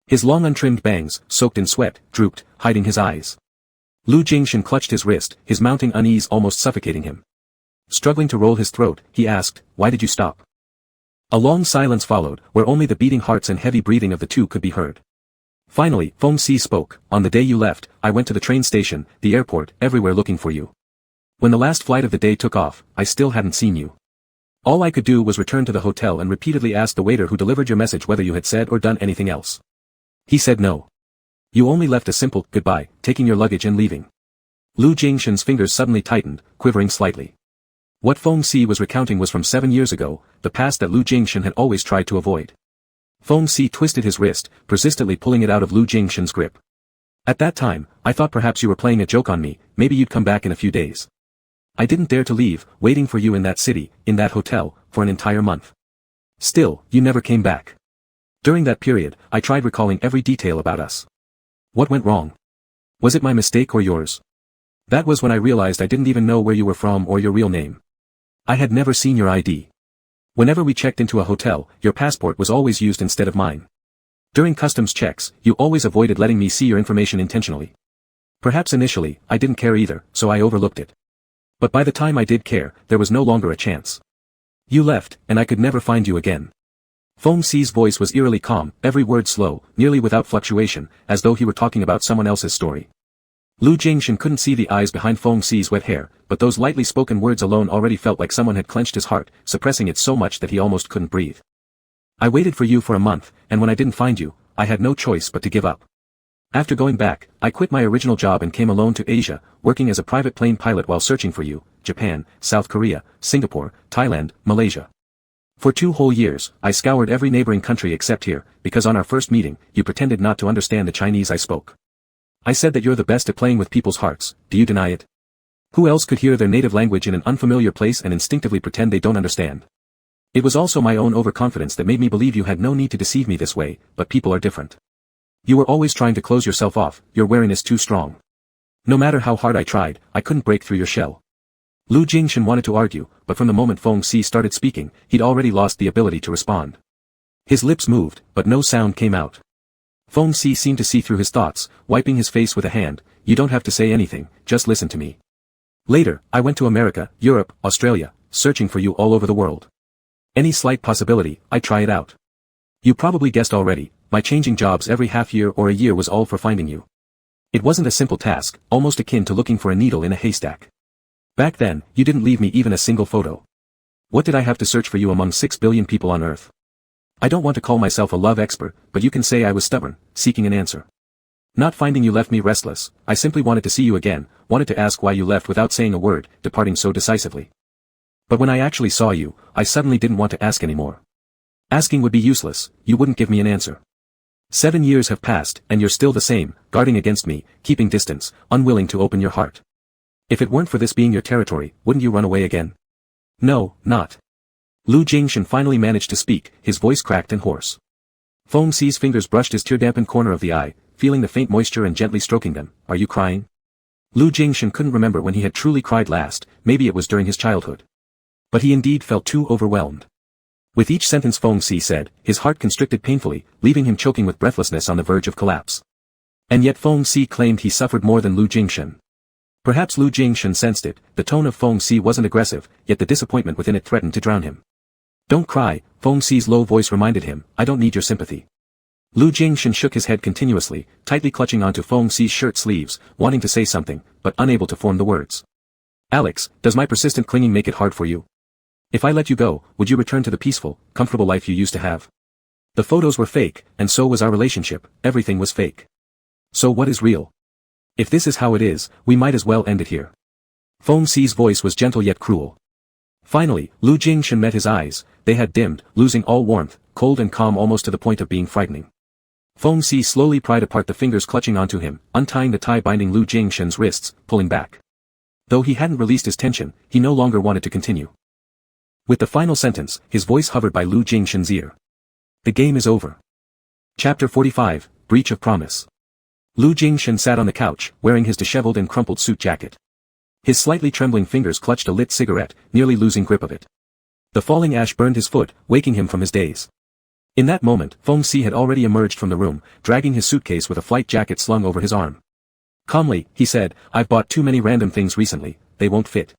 His long untrimmed bangs, soaked in sweat, drooped, hiding his eyes. Lu Jingshen clutched his wrist, his mounting unease almost suffocating him. Struggling to roll his throat, he asked, "Why did you stop?" A long silence followed, where only the beating hearts and heavy breathing of the two could be heard. Finally, Feng Si spoke, "On the day you left, I went to the train station, the airport, everywhere looking for you. When the last flight of the day took off, I still hadn't seen you. All I could do was return to the hotel and repeatedly ask the waiter who delivered your message whether you had said or done anything else. He said no. You only left a simple, goodbye, taking your luggage and leaving." Lu Jingshen's fingers suddenly tightened, quivering slightly. What Feng Si was recounting was from 7 years ago, the past that Lu Jingshen had always tried to avoid. Feng Si twisted his wrist, persistently pulling it out of Lu Jingshen's grip. "At that time, I thought perhaps you were playing a joke on me, maybe you'd come back in a few days. I didn't dare to leave, waiting for you in that city, in that hotel, for an entire month. Still, you never came back. During that period, I tried recalling every detail about us. What went wrong? Was it my mistake or yours? That was when I realized I didn't even know where you were from or your real name. I had never seen your ID. Whenever we checked into a hotel, your passport was always used instead of mine. During customs checks, you always avoided letting me see your information intentionally. Perhaps initially, I didn't care either, so I overlooked it. But by the time I did care, there was no longer a chance. You left, and I could never find you again." Feng Si's voice was eerily calm, every word slow, nearly without fluctuation, as though he were talking about someone else's story. Lu Jingshen couldn't see the eyes behind Feng Si's wet hair, but those lightly spoken words alone already felt like someone had clenched his heart, suppressing it so much that he almost couldn't breathe. "I waited for you for a month, and when I didn't find you, I had no choice but to give up. After going back, I quit my original job and came alone to Asia, working as a private plane pilot while searching for you, Japan, South Korea, Singapore, Thailand, Malaysia. For 2 whole years, I scoured every neighboring country except here, because on our first meeting, you pretended not to understand the Chinese I spoke. I said that you're the best at playing with people's hearts, do you deny it? Who else could hear their native language in an unfamiliar place and instinctively pretend they don't understand? It was also my own overconfidence that made me believe you had no need to deceive me this way, but people are different. You were always trying to close yourself off, your wariness too strong. No matter how hard I tried, I couldn't break through your shell. Lu Jingshan wanted to argue, but from the moment Feng Si started speaking, he'd already lost the ability to respond. His lips moved, but no sound came out. Feng Si seemed to see through his thoughts, wiping his face with a hand. You don't have to say anything, just listen to me. Later, I went to America, Europe, Australia, searching for you all over the world. Any slight possibility, I'd try it out. You probably guessed already, my changing jobs every half year or a year was all for finding you. It wasn't a simple task, almost akin to looking for a needle in a haystack. Back then, you didn't leave me even a single photo. What did I have to search for you among 6 billion people on Earth? I don't want to call myself a love expert, but you can say I was stubborn, seeking an answer. Not finding you left me restless, I simply wanted to see you again, wanted to ask why you left without saying a word, departing so decisively. But when I actually saw you, I suddenly didn't want to ask anymore. Asking would be useless, you wouldn't give me an answer. 7 years have passed, and you're still the same, guarding against me, keeping distance, unwilling to open your heart. If it weren't for this being your territory, wouldn't you run away again? No, not. Lu Jingshan finally managed to speak, his voice cracked and hoarse. Feng Si's fingers brushed his tear-dampened corner of the eye, feeling the faint moisture and gently stroking them. Are you crying? Lu Jingshan couldn't remember when he had truly cried last, maybe it was during his childhood. But he indeed felt too overwhelmed. With each sentence Feng Si said, his heart constricted painfully, leaving him choking with breathlessness on the verge of collapse. And yet Feng Si claimed he suffered more than Lu Jingshan. Perhaps Lu Jingshan sensed it, the tone of Feng Si wasn't aggressive, yet the disappointment within it threatened to drown him. Don't cry, Feng Si's low voice reminded him, I don't need your sympathy. Lu Jingshan shook his head continuously, tightly clutching onto Feng Si's shirt sleeves, wanting to say something, but unable to form the words. Alex, does my persistent clinging make it hard for you? If I let you go, would you return to the peaceful, comfortable life you used to have? The photos were fake, and so was our relationship, everything was fake. So what is real? If this is how it is, we might as well end it here. Feng Si's voice was gentle yet cruel. Finally, Lu Jingshan met his eyes, they had dimmed, losing all warmth, cold and calm almost to the point of being frightening. Feng Si slowly pried apart the fingers clutching onto him, untying the tie binding Lu Jingshan's wrists, pulling back. Though he hadn't released his tension, he no longer wanted to continue. With the final sentence, his voice hovered by Lu Jingshan's ear. The game is over. Chapter 45, Breach of Promise. Lu Jingshan sat on the couch, wearing his disheveled and crumpled suit jacket. His slightly trembling fingers clutched a lit cigarette, nearly losing grip of it. The falling ash burned his foot, waking him from his daze. In that moment, Feng Si had already emerged from the room, dragging his suitcase with a flight jacket slung over his arm. Calmly, he said, I've bought too many random things recently, they won't fit.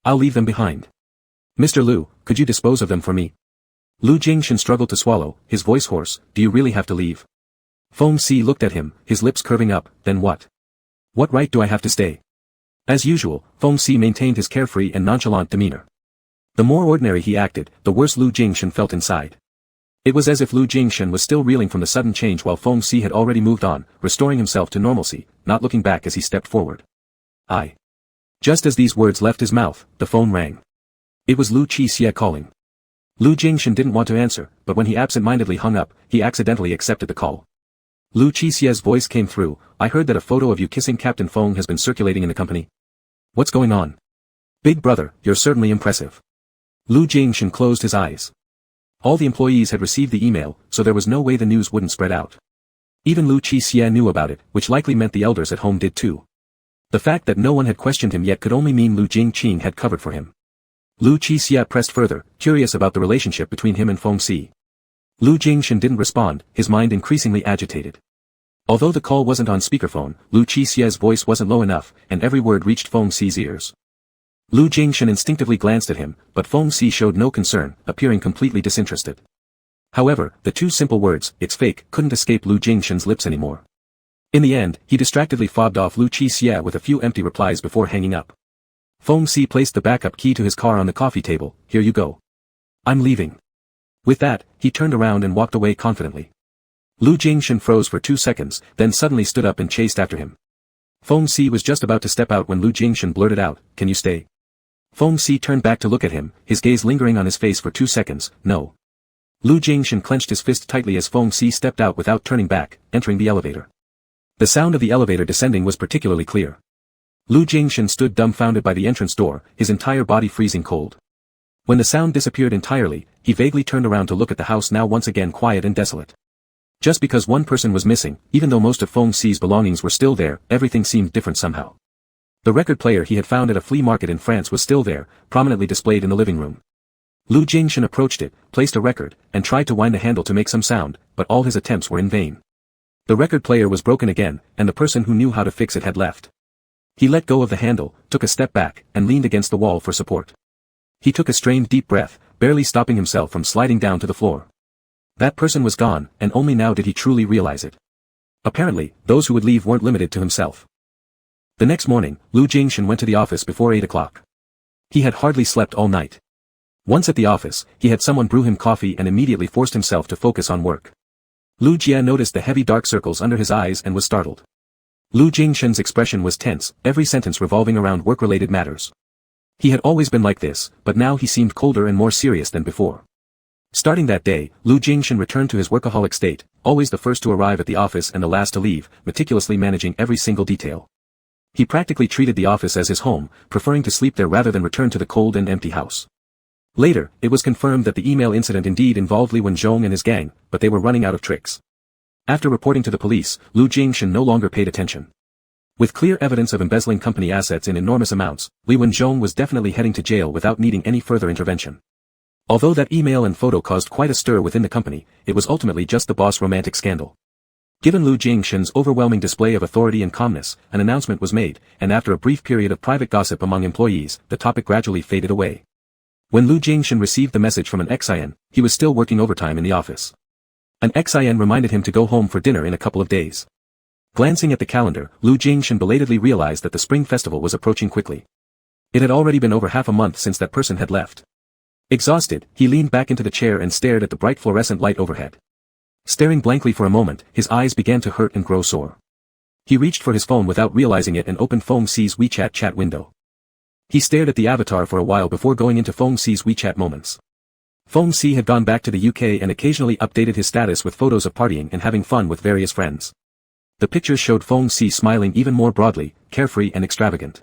I'll leave them behind. Mr. Lu, could you dispose of them for me? Lu Jingshan struggled to swallow, his voice hoarse, do you really have to leave? Feng Si looked at him, his lips curving up, then what? What right do I have to stay? As usual, Feng Si maintained his carefree and nonchalant demeanor. The more ordinary he acted, the worse Lu Jingshan felt inside. It was as if Lu Jingshan was still reeling from the sudden change while Feng Si had already moved on, restoring himself to normalcy, not looking back as he stepped forward. I. Just as these words left his mouth, the phone rang. It was Lu Qixie calling. Lu Jingshan didn't want to answer, but when he absent-mindedly hung up, he accidentally accepted the call. Lu Qixie's voice came through, I heard that a photo of you kissing Captain Feng has been circulating in the company. What's going on? Big brother, you're certainly impressive. Lu Jingshan closed his eyes. All the employees had received the email, so there was no way the news wouldn't spread out. Even Lu Qixie knew about it, which likely meant the elders at home did too. The fact that no one had questioned him yet could only mean Lu Jingqing had covered for him. Lu Qixie pressed further, curious about the relationship between him and Feng Si. Lu Jingshan didn't respond, his mind increasingly agitated. Although the call wasn't on speakerphone, Lu Qixie's voice wasn't low enough, and every word reached Feng Si's ears. Lu Jingshan instinctively glanced at him, but Feng Si showed no concern, appearing completely disinterested. However, the two simple words, it's fake, couldn't escape Lu Jingshan's lips anymore. In the end, he distractedly fobbed off Lu Qixie with a few empty replies before hanging up. Feng Si placed the backup key to his car on the coffee table, here you go. I'm leaving. With that, he turned around and walked away confidently. Lu Jingshan froze for 2 seconds, then suddenly stood up and chased after him. Feng Si was just about to step out when Lu Jingshan blurted out, "Can you stay?" Feng Si turned back to look at him, his gaze lingering on his face for 2 seconds. "No." Lu Jingshan clenched his fist tightly as Feng Si stepped out without turning back, entering the elevator. The sound of the elevator descending was particularly clear. Lu Jingshan stood dumbfounded by the entrance door, his entire body freezing cold. When the sound disappeared entirely, he vaguely turned around to look at the house now once again quiet and desolate. Just because one person was missing, even though most of Feng Si's belongings were still there, everything seemed different somehow. The record player he had found at a flea market in France was still there, prominently displayed in the living room. Lu Jingshan approached it, placed a record, and tried to wind the handle to make some sound, but all his attempts were in vain. The record player was broken again, and the person who knew how to fix it had left. He let go of the handle, took a step back, and leaned against the wall for support. He took a strained deep breath, barely stopping himself from sliding down to the floor. That person was gone, and only now did he truly realize it. Apparently, those who would leave weren't limited to himself. The next morning, Lu Jingshan went to the office before 8 o'clock. He had hardly slept all night. Once at the office, he had someone brew him coffee and immediately forced himself to focus on work. Lu Jia noticed the heavy dark circles under his eyes and was startled. Lu Jingshan's expression was tense, every sentence revolving around work-related matters. He had always been like this, but now he seemed colder and more serious than before. Starting that day, Lu Jingshan returned to his workaholic state, always the first to arrive at the office and the last to leave, meticulously managing every single detail. He practically treated the office as his home, preferring to sleep there rather than return to the cold and empty house. Later, it was confirmed that the email incident indeed involved Li Wenzhong and his gang, but they were running out of tricks. After reporting to the police, Lu Jingshan no longer paid attention. With clear evidence of embezzling company assets in enormous amounts, Li Wenzhong was definitely heading to jail without needing any further intervention. Although that email and photo caused quite a stir within the company, it was ultimately just the boss romantic scandal. Given Lu Jingshan's overwhelming display of authority and calmness, an announcement was made, and after a brief period of private gossip among employees, the topic gradually faded away. When Lu Jingshan received the message from an XIN, he was still working overtime in the office. An XIN reminded him to go home for dinner in a couple of days. Glancing at the calendar, Lu Jingshan belatedly realized that the Spring Festival was approaching quickly. It had already been over half a month since that person had left. Exhausted, he leaned back into the chair and stared at the bright fluorescent light overhead. Staring blankly for a moment, his eyes began to hurt and grow sore. He reached for his phone without realizing it and opened Feng Si's WeChat chat window. He stared at the avatar for a while before going into Feng Si's WeChat moments. Feng Si had gone back to the UK and occasionally updated his status with photos of partying and having fun with various friends. The pictures showed Feng Si smiling even more broadly, carefree and extravagant.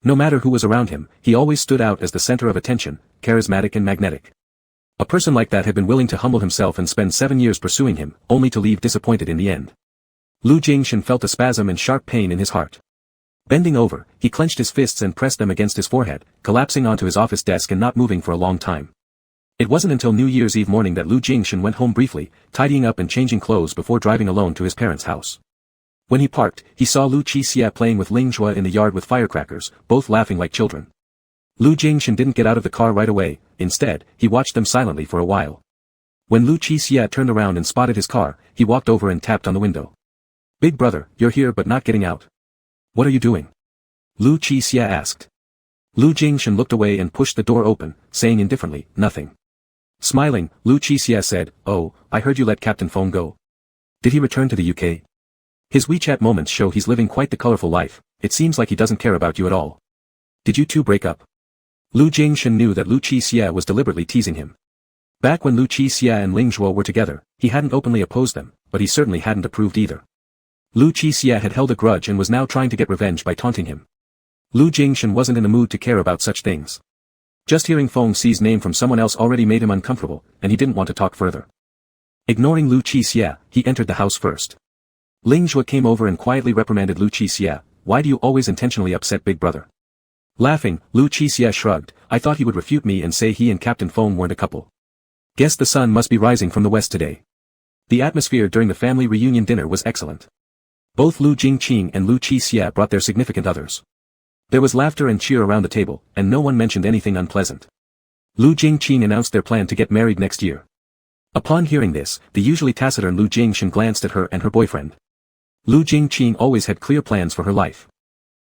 No matter who was around him, he always stood out as the center of attention, charismatic and magnetic. A person like that had been willing to humble himself and spend 7 years pursuing him, only to leave disappointed in the end. Lu Jingshan felt a spasm and sharp pain in his heart. Bending over, he clenched his fists and pressed them against his forehead, collapsing onto his office desk and not moving for a long time. It wasn't until New Year's Eve morning that Lu Jingshan went home briefly, tidying up and changing clothes before driving alone to his parents' house. When he parked, he saw Lu Qixia playing with Ling Zhua in the yard with firecrackers, both laughing like children. Lu Jingshan didn't get out of the car right away, instead, he watched them silently for a while. When Lu Qixia turned around and spotted his car, he walked over and tapped on the window. "Big brother, you're here but not getting out. What are you doing?" Lu Qixia asked. Lu Jingshan looked away and pushed the door open, saying indifferently, "Nothing." Smiling, Lu Qixia said, "Oh, I heard you let Captain Feng go. Did he return to the UK? His WeChat moments show he's living quite the colorful life, it seems like he doesn't care about you at all. Did you two break up?" Lu Jingshan knew that Lu Qixia was deliberately teasing him. Back when Lu Qixia and Ling Zhuo were together, he hadn't openly opposed them, but he certainly hadn't approved either. Lu Qixia had held a grudge and was now trying to get revenge by taunting him. Lu Jingshan wasn't in the mood to care about such things. Just hearing Feng Si's name from someone else already made him uncomfortable, and he didn't want to talk further. Ignoring Lu Qixia, he entered the house first. Ling Zhuo came over and quietly reprimanded Lu Qixia, "Why do you always intentionally upset Big Brother?" Laughing, Lu Qixia shrugged, "I thought he would refute me and say he and Captain Feng weren't a couple. Guess the sun must be rising from the west today." The atmosphere during the family reunion dinner was excellent. Both Lu Jingqing and Lu Qixia brought their significant others. There was laughter and cheer around the table, and no one mentioned anything unpleasant. Lu Jingqing announced their plan to get married next year. Upon hearing this, the usually taciturn Lu Jingshan glanced at her and her boyfriend. Lu Jingqing always had clear plans for her life.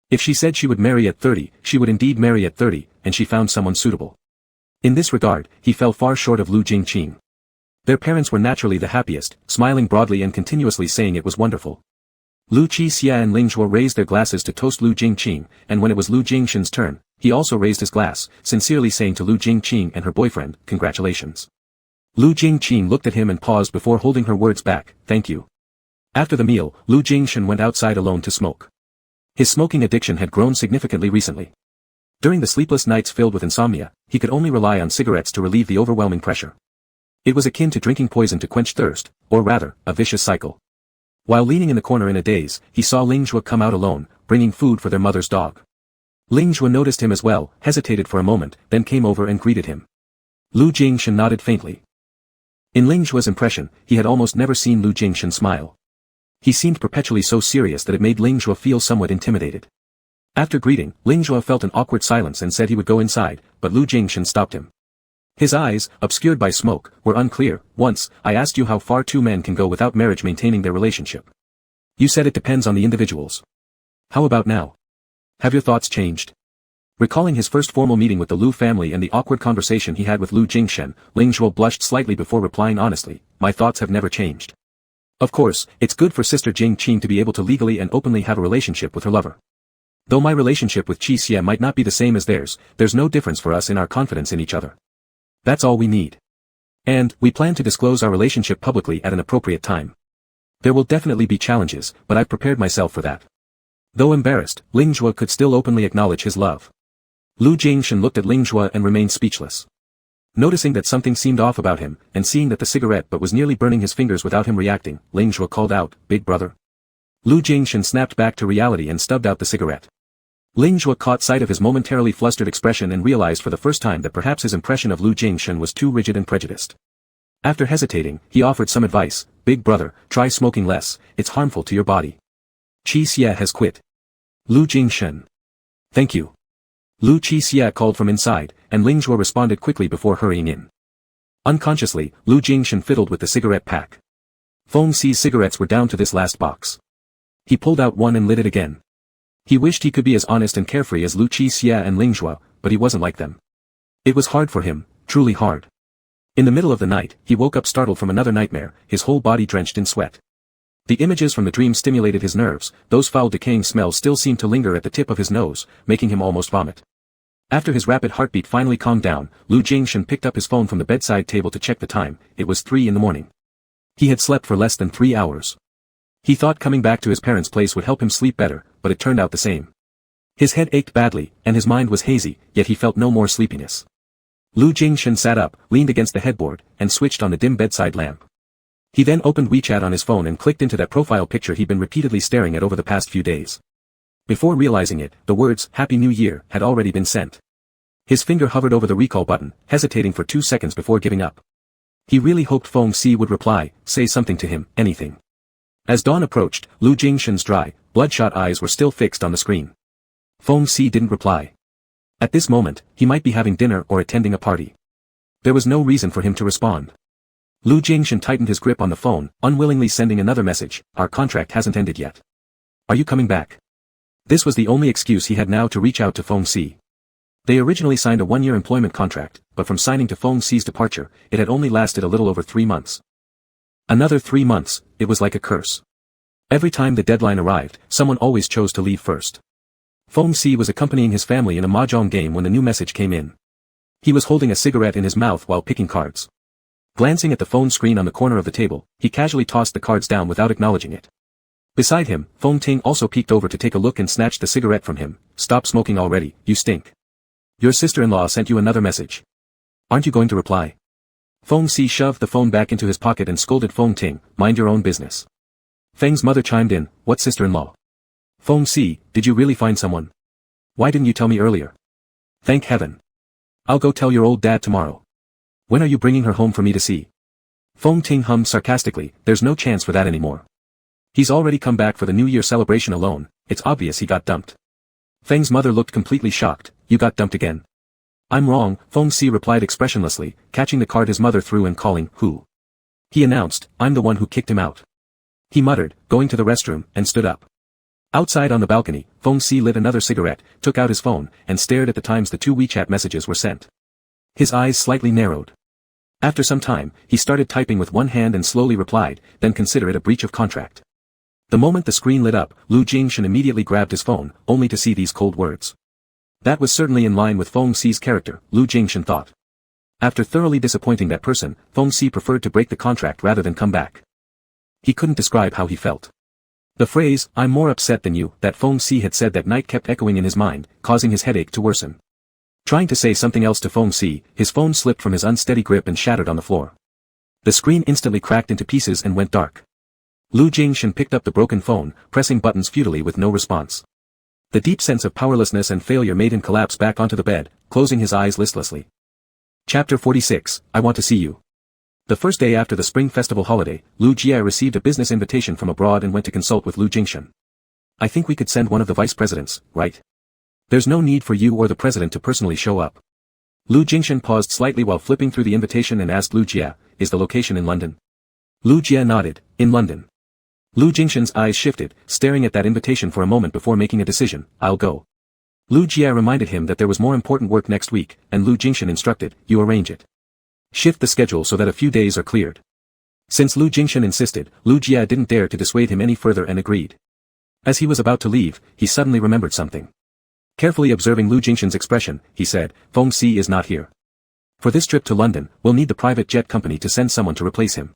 If she said she would marry at 30, she would indeed marry at 30, and she found someone suitable. In this regard, he fell far short of Lu Jingqing. Their parents were naturally the happiest, smiling broadly and continuously saying it was wonderful. Lu Qixia and Ling Zhuo raised their glasses to toast Lu Jingqing, and when it was Lu Jingshan's turn, he also raised his glass, sincerely saying to Lu Jingqing and her boyfriend, "Congratulations." Lu Jingqing looked at him and paused before holding her words back, "Thank you." After the meal, Lu Jingshan went outside alone to smoke. His smoking addiction had grown significantly recently. During the sleepless nights filled with insomnia, he could only rely on cigarettes to relieve the overwhelming pressure. It was akin to drinking poison to quench thirst, or rather, a vicious cycle. While leaning in the corner in a daze, he saw Ling Zhuo come out alone, bringing food for their mother's dog. Ling Zhuo noticed him as well, hesitated for a moment, then came over and greeted him. Lu Jingshan nodded faintly. In Ling Zhuo's impression, he had almost never seen Lu Jingshan smile. He seemed perpetually so serious that it made Ling Zhuo feel somewhat intimidated. After greeting, Ling Zhuo felt an awkward silence and said he would go inside, but Lu Jingshan stopped him. His eyes, obscured by smoke, were unclear. "Once, I asked you how far two men can go without marriage maintaining their relationship. You said it depends on the individuals. How about now? Have your thoughts changed?" Recalling his first formal meeting with the Lu family and the awkward conversation he had with Lu Jingshan, Ling Zhuo blushed slightly before replying honestly, "My thoughts have never changed. Of course, it's good for Sister Jingqing to be able to legally and openly have a relationship with her lover. Though my relationship with Qixia might not be the same as theirs, there's no difference for us in our confidence in each other. That's all we need. And, we plan to disclose our relationship publicly at an appropriate time. There will definitely be challenges, but I've prepared myself for that." Though embarrassed, Ling Zhuo could still openly acknowledge his love. Lu Jingshan looked at Ling Zhuo and remained speechless. Noticing that something seemed off about him, and seeing that the cigarette but was nearly burning his fingers without him reacting, Ling Zhuo called out, "Big brother." Lu Jingshan snapped back to reality and stubbed out the cigarette. Ling Zhuo caught sight of his momentarily flustered expression and realized for the first time that perhaps his impression of Lu Jingshan was too rigid and prejudiced. After hesitating, he offered some advice, "Big brother, try smoking less, it's harmful to your body. Qixia has quit." Lu Jingshan. "Thank you." Lu Qixia called from inside, and Ling Zhuo responded quickly before hurrying in. Unconsciously, Lu Jingshan fiddled with the cigarette pack. Feng Xi's cigarettes were down to this last box. He pulled out one and lit it again. He wished he could be as honest and carefree as Lu Qixia and Ling Zhuo, but he wasn't like them. It was hard for him, truly hard. In the middle of the night, he woke up startled from another nightmare, his whole body drenched in sweat. The images from the dream stimulated his nerves, those foul decaying smells still seemed to linger at the tip of his nose, making him almost vomit. After his rapid heartbeat finally calmed down, Lu Jingshan picked up his phone from the bedside table to check the time. It was 3 in the morning. He had slept for less than 3 hours. He thought coming back to his parents' place would help him sleep better, but it turned out the same. His head ached badly, and his mind was hazy, yet he felt no more sleepiness. Lu Jingshan sat up, leaned against the headboard, and switched on the dim bedside lamp. He then opened WeChat on his phone and clicked into that profile picture he'd been repeatedly staring at over the past few days. Before realizing it, the words, "Happy New Year," had already been sent. His finger hovered over the recall button, hesitating for 2 seconds before giving up. He really hoped Feng Xi would reply, say something to him, anything. As dawn approached, Lu Jingshan's dry, bloodshot eyes were still fixed on the screen. Feng Xi didn't reply. At this moment, he might be having dinner or attending a party. There was no reason for him to respond. Lu Jingshan tightened his grip on the phone, unwillingly sending another message, "Our contract hasn't ended yet. Are you coming back?" This was the only excuse he had now to reach out to Feng Xi. They originally signed a 1-year employment contract, but from signing to Feng Xi's departure, it had only lasted a little over 3 months. Another 3 months, it was like a curse. Every time the deadline arrived, someone always chose to leave first. Feng Xi was accompanying his family in a mahjong game when the new message came in. He was holding a cigarette in his mouth while picking cards. Glancing at the phone screen on the corner of the table, he casually tossed the cards down without acknowledging it. Beside him, Feng Ting also peeked over to take a look and snatched the cigarette from him. "Stop smoking already, you stink. Your sister-in-law sent you another message. Aren't you going to reply?" Feng Xi shoved the phone back into his pocket and scolded Feng Ting, "Mind your own business." Feng's mother chimed in, "What sister-in-law? Feng Xi, did you really find someone? Why didn't you tell me earlier?" "Thank heaven. I'll go tell your old dad tomorrow. When are you bringing her home for me to see?" Feng Ting hummed sarcastically, "There's no chance for that anymore. He's already come back for the New Year celebration alone, it's obvious he got dumped." Feng's mother looked completely shocked, "You got dumped again?" "I'm wrong," Feng Xi replied expressionlessly, catching the card his mother threw and calling, "Who?" He announced, "I'm the one who kicked him out." He muttered, going to the restroom, and stood up. Outside on the balcony, Feng Xi lit another cigarette, took out his phone, and stared at the times the 2 WeChat messages were sent. His eyes slightly narrowed. After some time, he started typing with one hand and slowly replied, then consider it a breach of contract. The moment the screen lit up, Lu Jingshan immediately grabbed his phone, only to see these cold words. That was certainly in line with Feng Xi's character, Lu Jingshan thought. After thoroughly disappointing that person, Feng Xi preferred to break the contract rather than come back. He couldn't describe how he felt. The phrase, "I'm more upset than you," that Feng Xi had said that night kept echoing in his mind, causing his headache to worsen. Trying to say something else to Feng Xi, his phone slipped from his unsteady grip and shattered on the floor. The screen instantly cracked into pieces and went dark. Lu Jingshan picked up the broken phone, pressing buttons futilely with no response. The deep sense of powerlessness and failure made him collapse back onto the bed, closing his eyes listlessly. Chapter 46, I Want to See You. The first day after the Spring Festival holiday, Lu Jie received a business invitation from abroad and went to consult with Lu Jingshan. I think we could send one of the vice presidents, right? There's no need for you or the president to personally show up. Lu Jingshan paused slightly while flipping through the invitation and asked Lu Jie, is the location in London? Lu Jie nodded, in London. Lu Jingshan's eyes shifted, staring at that invitation for a moment before making a decision, I'll go. Lu Jie reminded him that there was more important work next week, and Lu Jingshan instructed, you arrange it. Shift the schedule so that a few days are cleared. Since Lu Jingshan insisted, Lu Jie didn't dare to dissuade him any further and agreed. As he was about to leave, he suddenly remembered something. Carefully observing Lu Jingshan's expression, he said, Feng Xi is not here. For this trip to London, we'll need the private jet company to send someone to replace him.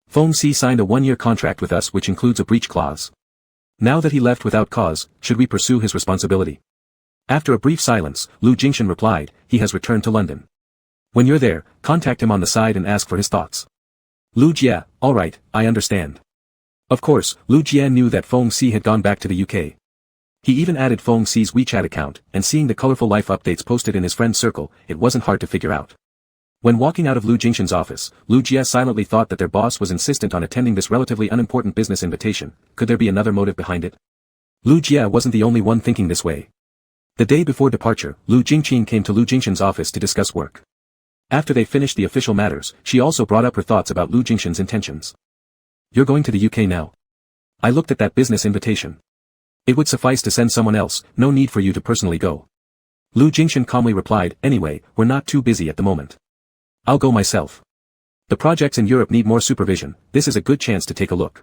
Feng Xi signed a one-year contract with us which includes a breach clause. Now that he left without cause, should we pursue his responsibility? After a brief silence, Lu Jingshan replied, he has returned to London. When you're there, contact him on the side and ask for his thoughts. Lu Jie, alright, I understand. Of course, Lu Jie knew that Feng Xi had gone back to the UK. He even added Feng Xi's WeChat account, and seeing the colorful life updates posted in his friend's circle, it wasn't hard to figure out. When walking out of Lu Jingshan's office, Lu Jie silently thought that their boss was insistent on attending this relatively unimportant business invitation. Could there be another motive behind it? Lu Jie wasn't the only one thinking this way. The day before departure, Lu Jingqin came to Lu Jingshan's office to discuss work. After they finished the official matters, she also brought up her thoughts about Lu Jingshan's intentions. You're going to the UK now. I looked at that business invitation. It would suffice to send someone else, no need for you to personally go. Lu Jingshan calmly replied, anyway, we're not too busy at the moment. I'll go myself. The projects in Europe need more supervision, this is a good chance to take a look.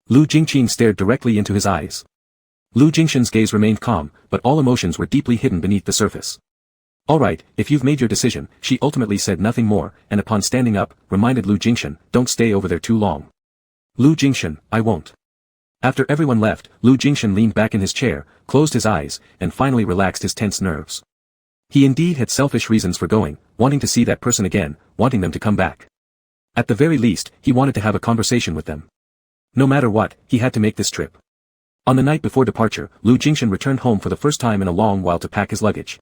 Lu Jingqin stared directly into his eyes. Lu Jingshan's gaze remained calm, but all emotions were deeply hidden beneath the surface. Alright, if you've made your decision, she ultimately said nothing more, and upon standing up, reminded Lu Jingshan, don't stay over there too long. Lu Jingshan, I won't. After everyone left, Lu Jingshan leaned back in his chair, closed his eyes, and finally relaxed his tense nerves. He indeed had selfish reasons for going, wanting to see that person again, wanting them to come back. At the very least, he wanted to have a conversation with them. No matter what, he had to make this trip. On the night before departure, Lu Jingshan returned home for the first time in a long while to pack his luggage.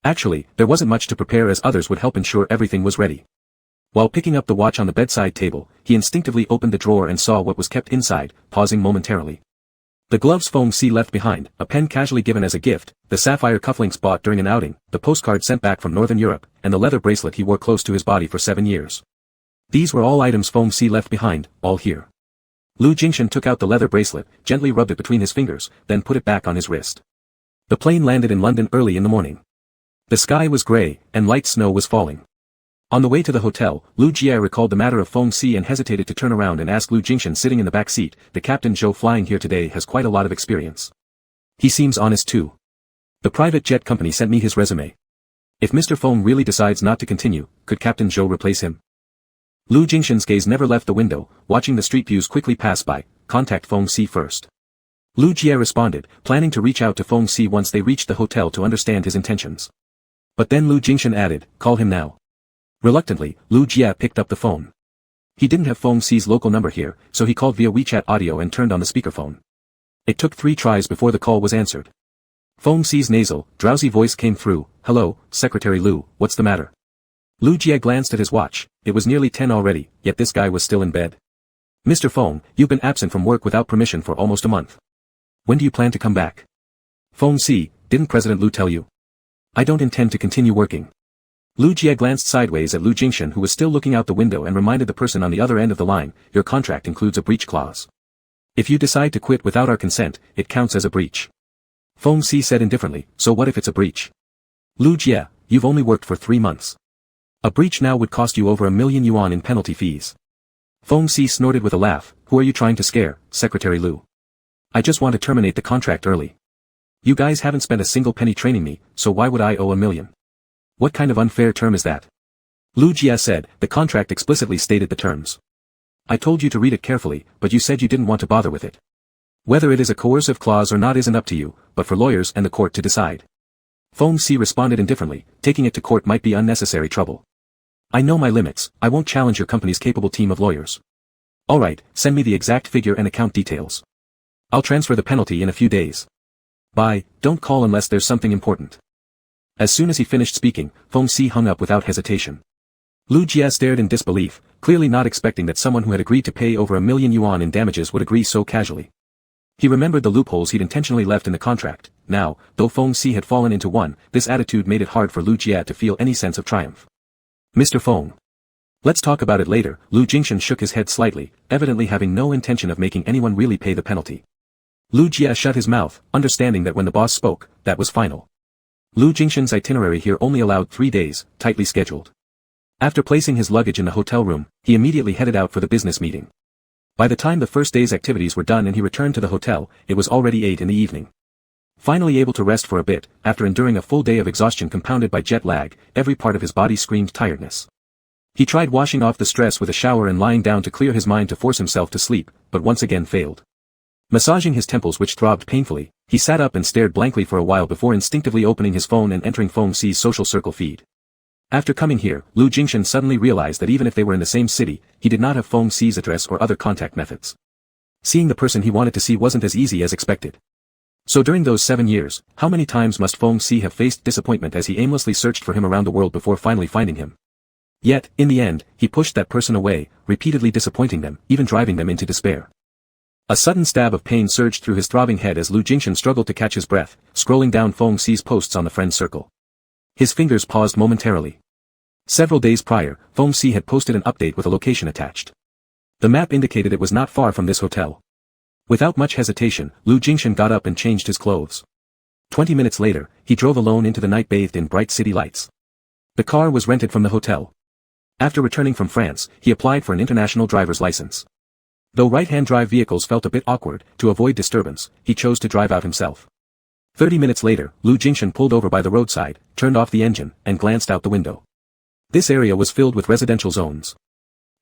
Actually, there wasn't much to prepare as others would help ensure everything was ready. While picking up the watch on the bedside table, he instinctively opened the drawer and saw what was kept inside, pausing momentarily. The gloves Feng Xi left behind, a pen casually given as a gift, the sapphire cufflinks bought during an outing, the postcard sent back from Northern Europe, and the leather bracelet he wore close to his body for 7 years. These were all items Feng Xi left behind, all here. Lu Jingshan took out the leather bracelet, gently rubbed it between his fingers, then put it back on his wrist. The plane landed in London early in the morning. The sky was grey, and light snow was falling. On the way to the hotel, Lu Jie recalled the matter of Feng Xi and hesitated to turn around and ask Lu Jingshan sitting in the back seat, the Captain Zhou flying here today has quite a lot of experience. He seems honest too. The private jet company sent me his resume. If Mr. Feng really decides not to continue, could Captain Zhou replace him? Lu Jingshan's gaze never left the window, watching the street views quickly pass by, contact Feng Xi first. Lu Jie responded, planning to reach out to Feng Xi once they reached the hotel to understand his intentions. But then Lu Jingshan added, call him now. Reluctantly, Lu Jie picked up the phone. He didn't have Feng Xi's local number here, so he called via WeChat audio and turned on the speakerphone. It took 3 tries before the call was answered. Feng Xi's nasal, drowsy voice came through, hello, Secretary Lu, what's the matter? Lu Jie glanced at his watch, it was nearly 10 already, yet this guy was still in bed. Mr. Feng, you've been absent from work without permission for almost a month. When do you plan to come back? Feng Xi, didn't President Lu tell you? I don't intend to continue working. Lu Jie glanced sideways at Lu Jingshan who was still looking out the window and reminded the person on the other end of the line, your contract includes a breach clause. If you decide to quit without our consent, it counts as a breach. Feng Xi said indifferently, so what if it's a breach? Lu Jie, you've only worked for 3 months. A breach now would cost you over 1 million yuan in penalty fees. Feng Si snorted with a laugh. Who are you trying to scare, Secretary Lu? I just want to terminate the contract early. You guys haven't spent a single penny training me, so why would I owe 1 million? What kind of unfair term is that? Lu Jia said, the contract explicitly stated the terms. I told you to read it carefully, but you said you didn't want to bother with it. Whether it is a coercive clause or not isn't up to you, but for lawyers and the court to decide. Feng Si responded indifferently, taking it to court might be unnecessary trouble. I know my limits, I won't challenge your company's capable team of lawyers. Alright, send me the exact figure and account details. I'll transfer the penalty in a few days. Bye, don't call unless there's something important. As soon as he finished speaking, Feng Si hung up without hesitation. Lu Jia stared in disbelief, clearly not expecting that someone who had agreed to pay over 1 million yuan in damages would agree so casually. He remembered the loopholes he'd intentionally left in the contract. Now, though Feng Si had fallen into one, this attitude made it hard for Lu Jia to feel any sense of triumph. Mr. Feng. Let's talk about it later. Lu Jingshan shook his head slightly, evidently having no intention of making anyone really pay the penalty. Lu Jia shut his mouth, understanding that when the boss spoke, that was final. Lu Jingshan's itinerary here only allowed 3 days, tightly scheduled. After placing his luggage in the hotel room, he immediately headed out for the business meeting. By the time the first day's activities were done and he returned to the hotel, it was already 8 in the evening. Finally able to rest for a bit, after enduring a full day of exhaustion compounded by jet lag, every part of his body screamed tiredness. He tried washing off the stress with a shower and lying down to clear his mind to force himself to sleep, but once again failed. Massaging his temples which throbbed painfully, he sat up and stared blankly for a while before instinctively opening his phone and entering Feng Si's social circle feed. After coming here, Lu Jingshan suddenly realized that even if they were in the same city, he did not have Feng Si's address or other contact methods. Seeing the person he wanted to see wasn't as easy as expected. So during those 7 years, how many times must Feng Si have faced disappointment as he aimlessly searched for him around the world before finally finding him? Yet, in the end, he pushed that person away, repeatedly disappointing them, even driving them into despair. A sudden stab of pain surged through his throbbing head as Lu Jingshan struggled to catch his breath, scrolling down Feng Si's posts on the friend circle. His fingers paused momentarily. Several days prior, Feng Si had posted an update with a location attached. The map indicated it was not far from this hotel. Without much hesitation, Lu Jingshan got up and changed his clothes. 20 minutes later, he drove alone into the night bathed in bright city lights. The car was rented from the hotel. After returning from France, he applied for an international driver's license. Though right-hand drive vehicles felt a bit awkward, to avoid disturbance, he chose to drive out himself. 30 minutes later, Lu Jingshan pulled over by the roadside, turned off the engine, and glanced out the window. This area was filled with residential zones.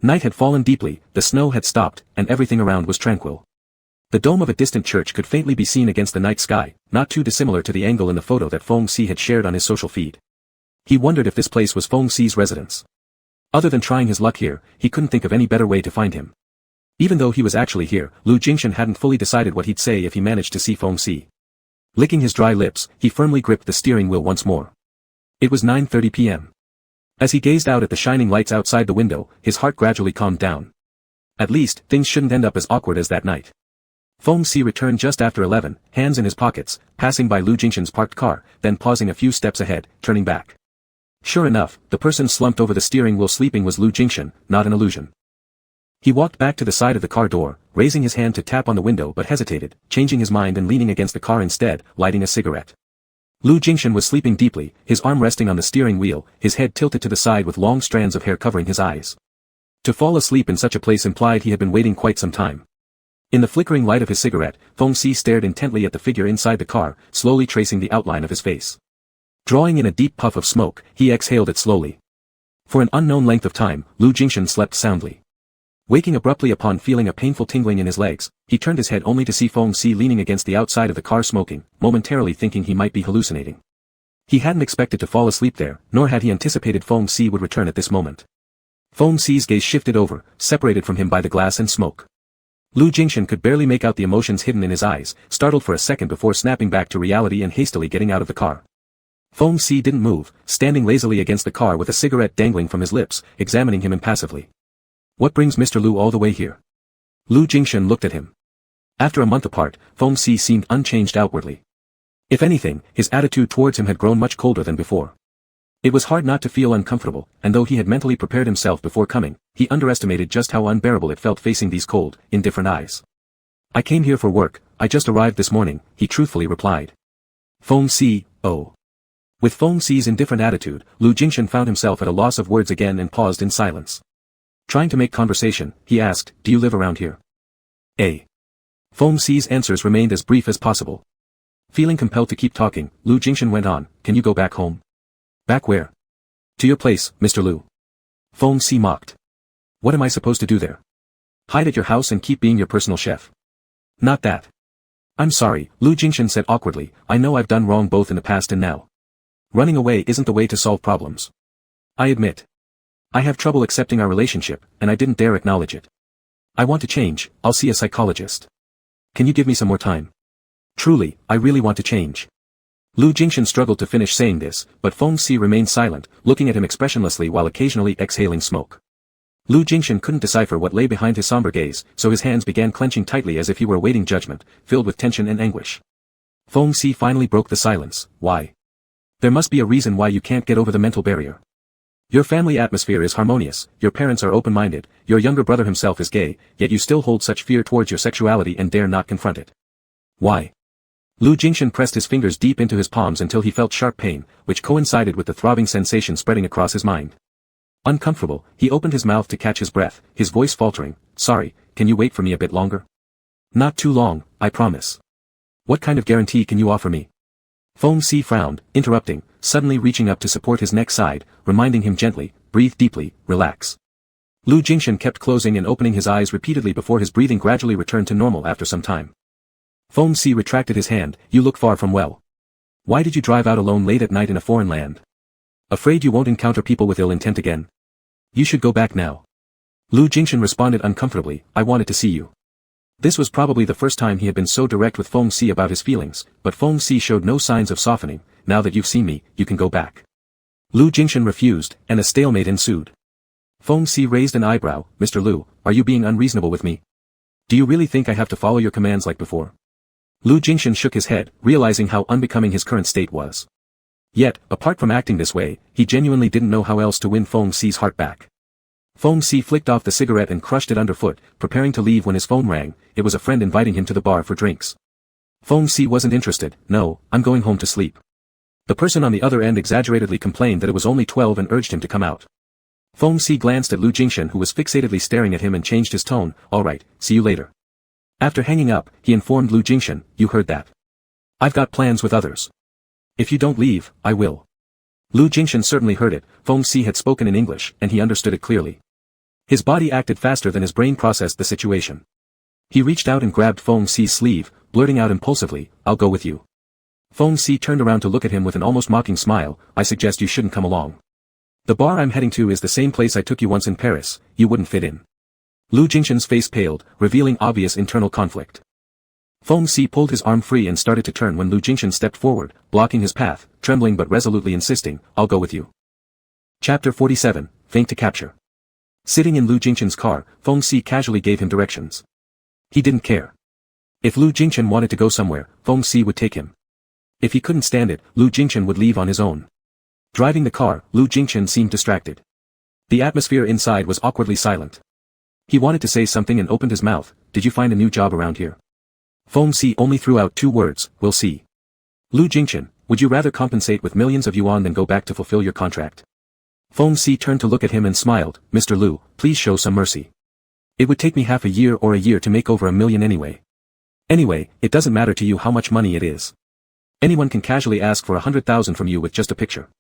Night had fallen deeply, the snow had stopped, and everything around was tranquil. The dome of a distant church could faintly be seen against the night sky, not too dissimilar to the angle in the photo that Feng Si had shared on his social feed. He wondered if this place was Feng Si's residence. Other than trying his luck here, he couldn't think of any better way to find him. Even though he was actually here, Lu Jingshan hadn't fully decided what he'd say if he managed to see Feng Si. Licking his dry lips, he firmly gripped the steering wheel once more. It was 9:30 p.m. As he gazed out at the shining lights outside the window, his heart gradually calmed down. At least, things shouldn't end up as awkward as that night. Feng Si returned just after 11, hands in his pockets, passing by Lu Jingshan's parked car, then pausing a few steps ahead, turning back. Sure enough, the person slumped over the steering wheel sleeping was Lu Jingshan, not an illusion. He walked back to the side of the car door, raising his hand to tap on the window but hesitated, changing his mind and leaning against the car instead, lighting a cigarette. Lu Jingshan was sleeping deeply, his arm resting on the steering wheel, his head tilted to the side with long strands of hair covering his eyes. To fall asleep in such a place implied he had been waiting quite some time. In the flickering light of his cigarette, Feng Si stared intently at the figure inside the car, slowly tracing the outline of his face. Drawing in a deep puff of smoke, he exhaled it slowly. For an unknown length of time, Lu Jingshan slept soundly. Waking abruptly upon feeling a painful tingling in his legs, he turned his head only to see Feng Si leaning against the outside of the car smoking, momentarily thinking he might be hallucinating. He hadn't expected to fall asleep there, nor had he anticipated Feng Si would return at this moment. Feng Si's gaze shifted over, separated from him by the glass and smoke. Lu Jingshan could barely make out the emotions hidden in his eyes, startled for a second before snapping back to reality and hastily getting out of the car. Feng Si didn't move, standing lazily against the car with a cigarette dangling from his lips, examining him impassively. What brings Mr. Lu all the way here? Lu Jingshan looked at him. After a month apart, Feng Si seemed unchanged outwardly. If anything, his attitude towards him had grown much colder than before. It was hard not to feel uncomfortable, and though he had mentally prepared himself before coming, he underestimated just how unbearable it felt facing these cold, indifferent eyes. I came here for work, I just arrived this morning, he truthfully replied. Feng Si, oh. With Feng Xi's indifferent attitude, Lu Jingshan found himself at a loss of words again and paused in silence. Trying to make conversation, he asked, "Do you live around here?" Feng Xi's answers remained as brief as possible. Feeling compelled to keep talking, Lu Jingshan went on, "Can you go back home?" "Back where?" "To your place, Mr. Lu." Feng Xi mocked. "What am I supposed to do there? Hide at your house and keep being your personal chef?" "Not that." "I'm sorry," Lu Jingshan said awkwardly, "I know I've done wrong both in the past and now. Running away isn't the way to solve problems. I admit. I have trouble accepting our relationship, and I didn't dare acknowledge it. I want to change, I'll see a psychologist. Can you give me some more time? Truly, I really want to change." Lu Jingshan struggled to finish saying this, but Feng Xi remained silent, looking at him expressionlessly while occasionally exhaling smoke. Lu Jingshan couldn't decipher what lay behind his somber gaze, so his hands began clenching tightly as if he were awaiting judgment, filled with tension and anguish. Feng Xi finally broke the silence. "Why? There must be a reason why you can't get over the mental barrier. Your family atmosphere is harmonious, your parents are open-minded, your younger brother himself is gay, yet you still hold such fear towards your sexuality and dare not confront it. Why?" Lu Jingshan pressed his fingers deep into his palms until he felt sharp pain, which coincided with the throbbing sensation spreading across his mind. Uncomfortable, he opened his mouth to catch his breath, his voice faltering, "Sorry, can you wait for me a bit longer?" "Not too long, I promise." "What kind of guarantee can you offer me?" Feng Xi frowned, interrupting, suddenly reaching up to support his neck side, reminding him gently, "Breathe deeply, relax." Lu Jingshan kept closing and opening his eyes repeatedly before his breathing gradually returned to normal after some time. Feng Xi retracted his hand, "You look far from well. Why did you drive out alone late at night in a foreign land? Afraid you won't encounter people with ill intent again? You should go back now." Lu Jingshan responded uncomfortably, "I wanted to see you." This was probably the first time he had been so direct with Feng Xi about his feelings, but Feng Xi showed no signs of softening. "Now that you've seen me, you can go back." Lu Jingshan refused, and a stalemate ensued. Feng Xi raised an eyebrow. "Mr. Lu, are you being unreasonable with me? Do you really think I have to follow your commands like before?" Lu Jingshan shook his head, realizing how unbecoming his current state was. Yet, apart from acting this way, he genuinely didn't know how else to win Feng Xi's heart back. Feng Xi flicked off the cigarette and crushed it underfoot, preparing to leave when his phone rang. It was a friend inviting him to the bar for drinks. Feng Xi wasn't interested. "No, I'm going home to sleep." The person on the other end exaggeratedly complained that it was only 12 and urged him to come out. Feng Xi glanced at Lu Jingshan who was fixatedly staring at him and changed his tone. "All right, see you later." After hanging up, he informed Lu Jingshan, "You heard that. I've got plans with others. If you don't leave, I will." Lu Jingshan certainly heard it. Feng Xi had spoken in English, and he understood it clearly. His body acted faster than his brain processed the situation. He reached out and grabbed Feng Xi's sleeve, blurting out impulsively, "I'll go with you." Feng Xi turned around to look at him with an almost mocking smile. "I suggest you shouldn't come along. The bar I'm heading to is the same place I took you once in Paris. You wouldn't fit in." Lu Jingshan's face paled, revealing obvious internal conflict. Feng Xi pulled his arm free and started to turn when Lu Jingshan stepped forward, blocking his path, trembling but resolutely insisting, "I'll go with you." Chapter 47, Feint to Capture. Sitting in Lu Jingshan's car, Feng Xi casually gave him directions. He didn't care. If Lu Jingshan wanted to go somewhere, Feng Xi would take him. If he couldn't stand it, Lu Jingshan would leave on his own. Driving the car, Lu Jingshan seemed distracted. The atmosphere inside was awkwardly silent. He wanted to say something and opened his mouth. "Did you find a new job around here?" Feng Xi only threw out 2 words, "We'll see." "Lu Jingshan, would you rather compensate with millions of yuan than go back to fulfill your contract?" Feng Xi turned to look at him and smiled. "Mr. Lu, please show some mercy. It would take me half a year or a year to make over 1 million anyway. Anyway, it doesn't matter to you how much money it is. Anyone can casually ask for 100,000 from you with just a picture.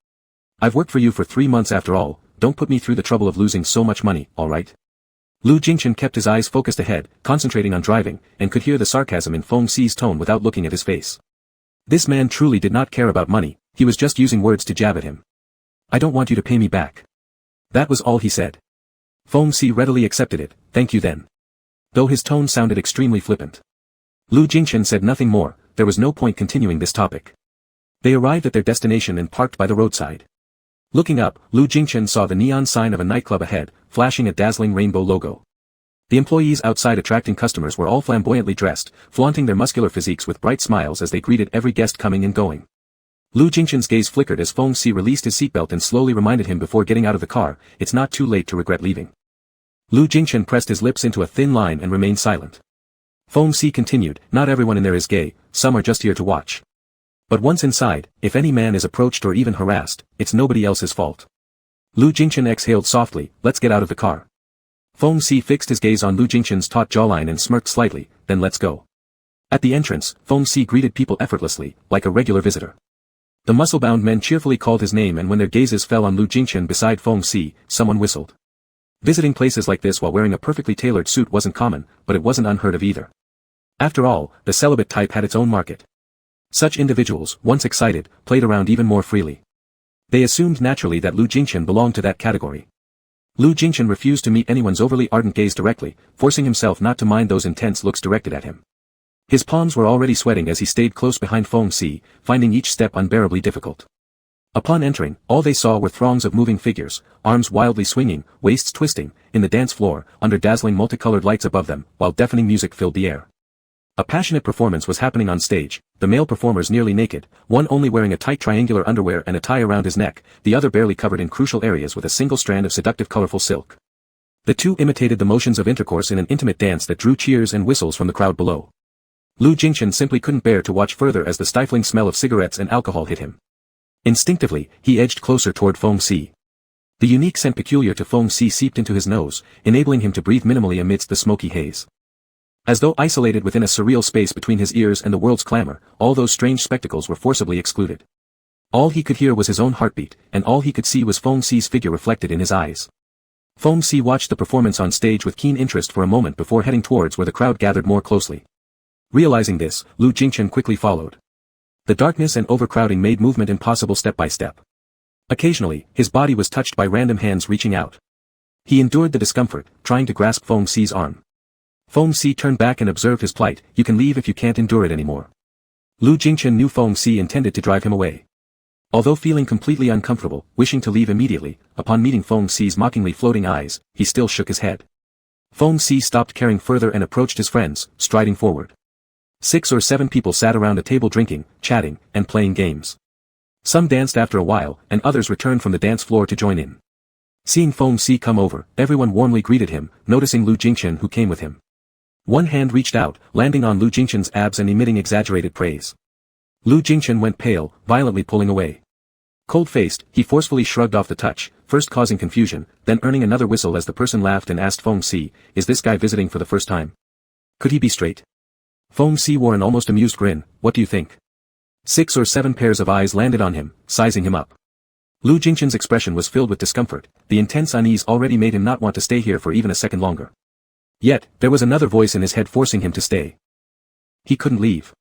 I've worked for you for 3 months after all, don't put me through the trouble of losing so much money, alright?" Lu Jingshan kept his eyes focused ahead, concentrating on driving, and could hear the sarcasm in Feng Xi's tone without looking at his face. This man truly did not care about money, he was just using words to jab at him. "I don't want you to pay me back." That was all he said. Feng Xi readily accepted it. "Thank you then." Though his tone sounded extremely flippant. Lu Jingshan said nothing more, there was no point continuing this topic. They arrived at their destination and parked by the roadside. Looking up, Lu Jingshan saw the neon sign of a nightclub ahead, flashing a dazzling rainbow logo. The employees outside attracting customers were all flamboyantly dressed, flaunting their muscular physiques with bright smiles as they greeted every guest coming and going. Lu Jingshan's gaze flickered as Feng Xi released his seatbelt and slowly reminded him before getting out of the car, "It's not too late to regret leaving." Lu Jingshan pressed his lips into a thin line and remained silent. Feng Xi continued, "Not everyone in there is gay, some are just here to watch. But once inside, if any man is approached or even harassed, it's nobody else's fault. Lu Jingchen exhaled softly, let's get out of the car. Feng Si fixed his gaze on Lu Jingchen's taut jawline and smirked slightly, then let's go. At the entrance, Feng Si greeted people effortlessly, like a regular visitor. The muscle-bound men cheerfully called his name, and when their gazes fell on Lu Jingchen beside Feng Si, someone whistled. Visiting places like this while wearing a perfectly tailored suit wasn't common, but it wasn't unheard of either. After all, the celibate type had its own market. Such individuals, once excited, played around even more freely. They assumed naturally that Lu Jingchen belonged to that category. Lu Jingchen refused to meet anyone's overly ardent gaze directly, forcing himself not to mind those intense looks directed at him. His palms were already sweating as he stayed close behind Feng Si, finding each step unbearably difficult. Upon entering, all they saw were throngs of moving figures, arms wildly swinging, waists twisting, in the dance floor, under dazzling multicolored lights above them, while deafening music filled the air. A passionate performance was happening on stage, the male performers nearly naked, one only wearing a tight triangular underwear and a tie around his neck, the other barely covered in crucial areas with a single strand of seductive colorful silk. The two imitated the motions of intercourse in an intimate dance that drew cheers and whistles from the crowd below. Lu Jingchen simply couldn't bear to watch further as the stifling smell of cigarettes and alcohol hit him. Instinctively, he edged closer toward Feng Si. The unique scent peculiar to Feng Si seeped into his nose, enabling him to breathe minimally amidst the smoky haze. As though isolated within a surreal space between his ears and the world's clamor, all those strange spectacles were forcibly excluded. All he could hear was his own heartbeat, and all he could see was Feng Si's figure reflected in his eyes. Feng Si watched the performance on stage with keen interest for a moment before heading towards where the crowd gathered more closely. Realizing this, Lu Jingchen quickly followed. The darkness and overcrowding made movement impossible step by step. Occasionally, his body was touched by random hands reaching out. He endured the discomfort, trying to grasp Feng Si's arm. Feng Si turned back and observed his plight, you can leave if you can't endure it anymore. Lu Jingchen knew Feng Si intended to drive him away. Although feeling completely uncomfortable, wishing to leave immediately, upon meeting Feng Si's mockingly floating eyes, he still shook his head. Feng Si stopped caring further and approached his friends, striding forward. 6 or 7 people sat around a table drinking, chatting, and playing games. Some danced after a while, and others returned from the dance floor to join in. Seeing Feng Si come over, everyone warmly greeted him, noticing Lu Jingchen who came with him. One hand reached out, landing on Lu Jingchen's abs and emitting exaggerated praise. Lu Jingchen went pale, violently pulling away. Cold-faced, he forcefully shrugged off the touch, first causing confusion, then earning another whistle as the person laughed and asked Feng Si, is this guy visiting for the first time? Could he be straight? Feng Si wore an almost amused grin, what do you think? 6 or 7 pairs of eyes landed on him, sizing him up. Lu Jingchen's expression was filled with discomfort, the intense unease already made him not want to stay here for even a second longer. Yet, there was another voice in his head forcing him to stay. He couldn't leave.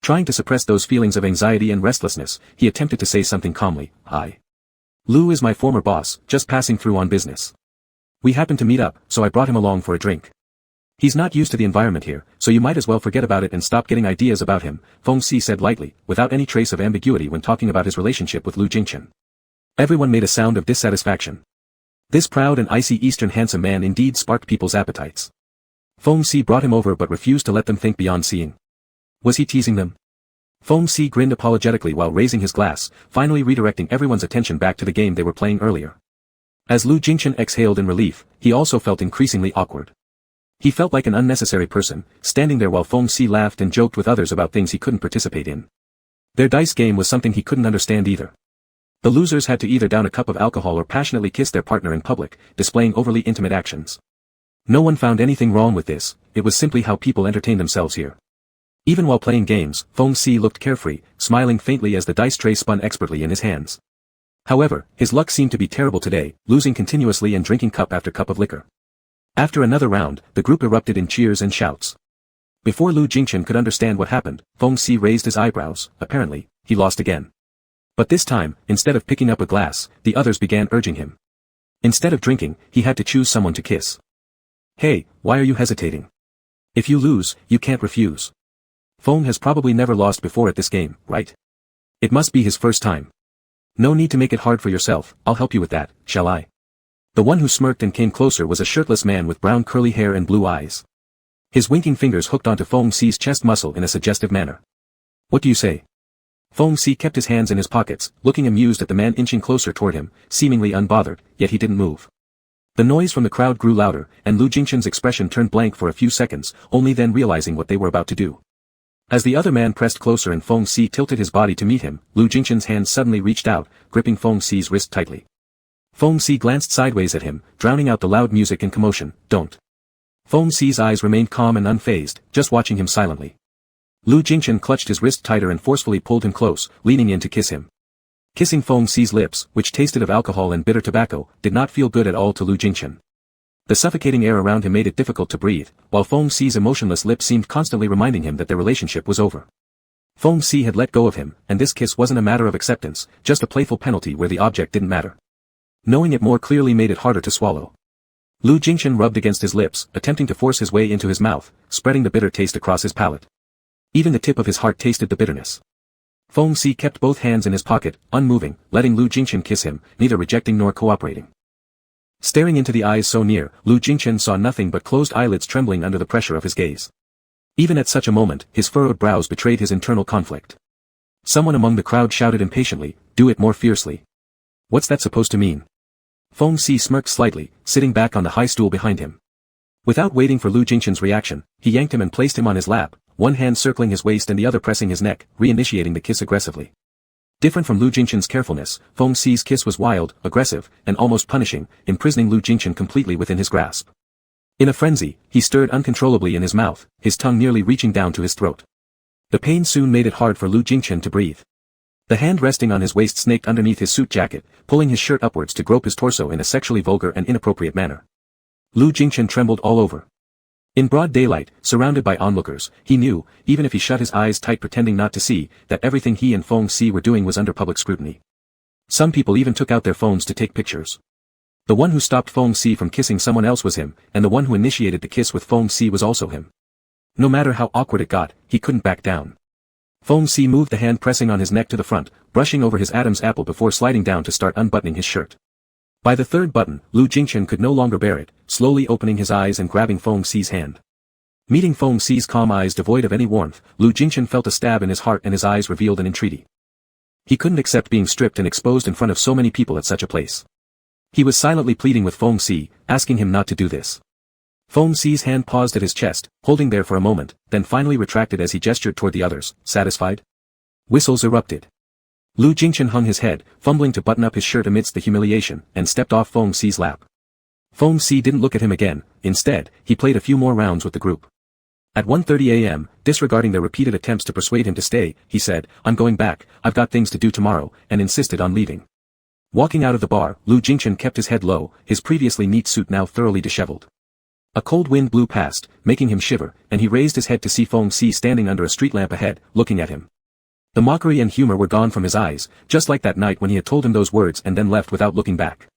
Trying to suppress those feelings of anxiety and restlessness, he attempted to say something calmly, hi. Lu is my former boss, just passing through on business. We happened to meet up, so I brought him along for a drink. He's not used to the environment here, so you might as well forget about it and stop getting ideas about him, Feng Si said lightly, without any trace of ambiguity when talking about his relationship with Lu Jingchen. Everyone made a sound of dissatisfaction. This proud and icy Eastern handsome man indeed sparked people's appetites. Feng Si brought him over but refused to let them think beyond seeing. Was he teasing them? Feng Si grinned apologetically while raising his glass, finally redirecting everyone's attention back to the game they were playing earlier. As Lu Jingchen exhaled in relief, he also felt increasingly awkward. He felt like an unnecessary person, standing there while Feng Si laughed and joked with others about things he couldn't participate in. Their dice game was something he couldn't understand either. The losers had to either down a cup of alcohol or passionately kiss their partner in public, displaying overly intimate actions. No one found anything wrong with this, it was simply how people entertained themselves here. Even while playing games, Feng Si looked carefree, smiling faintly as the dice tray spun expertly in his hands. However, his luck seemed to be terrible today, losing continuously and drinking cup after cup of liquor. After another round, the group erupted in cheers and shouts. Before Lu Jingchen could understand what happened, Feng Si raised his eyebrows, apparently, he lost again. But this time, instead of picking up a glass, the others began urging him. Instead of drinking, he had to choose someone to kiss. Hey, why are you hesitating? If you lose, you can't refuse. Feng has probably never lost before at this game, right? It must be his first time. No need to make it hard for yourself, I'll help you with that, shall I? The one who smirked and came closer was a shirtless man with brown curly hair and blue eyes. His winking fingers hooked onto Feng Si's chest muscle in a suggestive manner. What do you say? Feng Si kept his hands in his pockets, looking amused at the man inching closer toward him, seemingly unbothered, yet he didn't move. The noise from the crowd grew louder, and Lu Jingchen's expression turned blank for a few seconds, only then realizing what they were about to do. As the other man pressed closer and Feng Si tilted his body to meet him, Lu Jingshan's hand suddenly reached out, gripping Feng Si's wrist tightly. Feng Si glanced sideways at him, drowning out the loud music and commotion. Don't. Feng Si's eyes remained calm and unfazed, just watching him silently. Lu Jingshan clutched his wrist tighter and forcefully pulled him close, leaning in to kiss him. Kissing Feng Si's lips, which tasted of alcohol and bitter tobacco, did not feel good at all to Lu Jingshan. The suffocating air around him made it difficult to breathe, while Feng Si's emotionless lips seemed constantly reminding him that their relationship was over. Feng Si had let go of him, and this kiss wasn't a matter of acceptance, just a playful penalty where the object didn't matter. Knowing it more clearly made it harder to swallow. Lu Jingshan rubbed against his lips, attempting to force his way into his mouth, spreading the bitter taste across his palate. Even the tip of his heart tasted the bitterness. Feng Si kept both hands in his pocket, unmoving, letting Lu Jingshan kiss him, neither rejecting nor cooperating. Staring into the eyes so near, Lu Jingshan saw nothing but closed eyelids trembling under the pressure of his gaze. Even at such a moment, his furrowed brows betrayed his internal conflict. Someone among the crowd shouted impatiently, "Do it more fiercely." "What's that supposed to mean?" Feng Si smirked slightly, sitting back on the high stool behind him. Without waiting for Lu Jingshan's reaction, he yanked him and placed him on his lap, one hand circling his waist and the other pressing his neck, reinitiating the kiss aggressively. Different from Lu Jingshan's carefulness, Feng Si's kiss was wild, aggressive, and almost punishing, imprisoning Lu Jingshan completely within his grasp. In a frenzy, he stirred uncontrollably in his mouth, his tongue nearly reaching down to his throat. The pain soon made it hard for Lu Jingshan to breathe. The hand resting on his waist snaked underneath his suit jacket, pulling his shirt upwards to grope his torso in a sexually vulgar and inappropriate manner. Lu Jingshan trembled all over. In broad daylight, surrounded by onlookers, he knew, even if he shut his eyes tight pretending not to see, that everything he and Feng Si were doing was under public scrutiny. Some people even took out their phones to take pictures. The one who stopped Feng Si from kissing someone else was him, and the one who initiated the kiss with Feng Si was also him. No matter how awkward it got, he couldn't back down. Feng Si moved the hand pressing on his neck to the front, brushing over his Adam's apple before sliding down to start unbuttoning his shirt. By the third button, Lu Jingshan could no longer bear it, slowly opening his eyes and grabbing Feng Si's hand. Meeting Feng Si's calm eyes devoid of any warmth, Lu Jingshan felt a stab in his heart and his eyes revealed an entreaty. He couldn't accept being stripped and exposed in front of so many people at such a place. He was silently pleading with Feng Si, asking him not to do this. Feng Si's hand paused at his chest, holding there for a moment, then finally retracted as he gestured toward the others, satisfied. Whistles erupted. Lu Jingshan hung his head, fumbling to button up his shirt amidst the humiliation, and stepped off Feng Si's lap. Feng Si didn't look at him again, instead, he played a few more rounds with the group. At 1:30 a.m., disregarding their repeated attempts to persuade him to stay, he said, "I'm going back, I've got things to do tomorrow," and insisted on leaving. Walking out of the bar, Lu Jingshan kept his head low, his previously neat suit now thoroughly disheveled. A cold wind blew past, making him shiver, and he raised his head to see Feng Si standing under a street lamp ahead, looking at him. The mockery and humor were gone from his eyes, just like that night when he had told him those words and then left without looking back.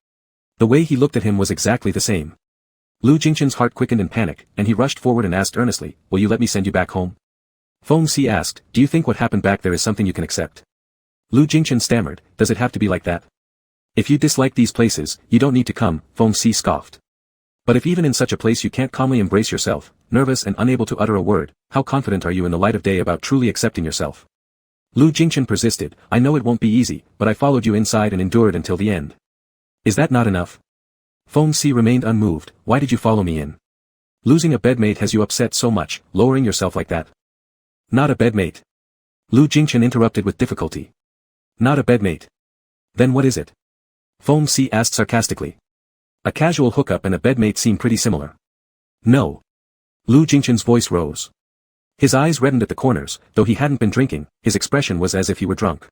The way he looked at him was exactly the same. Lu Jingshan's heart quickened in panic, and he rushed forward and asked earnestly, "Will you let me send you back home?" Feng Si asked, "Do you think what happened back there is something you can accept?" Lu Jingshan stammered, "Does it have to be like that?" "If you dislike these places, you don't need to come," Feng Si scoffed. "But if even in such a place you can't calmly embrace yourself, nervous and unable to utter a word, how confident are you in the light of day about truly accepting yourself?" Lu Jingshan persisted, "I know it won't be easy, but I followed you inside and endured until the end. Is that not enough?" Feng Si remained unmoved, "Why did you follow me in? Losing a bedmate has you upset so much, lowering yourself like that?" "Not a bedmate." Lu Jingshan interrupted with difficulty. "Not a bedmate. Then what is it?" Feng Si asked sarcastically. "A casual hookup and a bedmate seem pretty similar." "No." Lu Jingshan's voice rose. His eyes reddened at the corners, though he hadn't been drinking, his expression was as if he were drunk.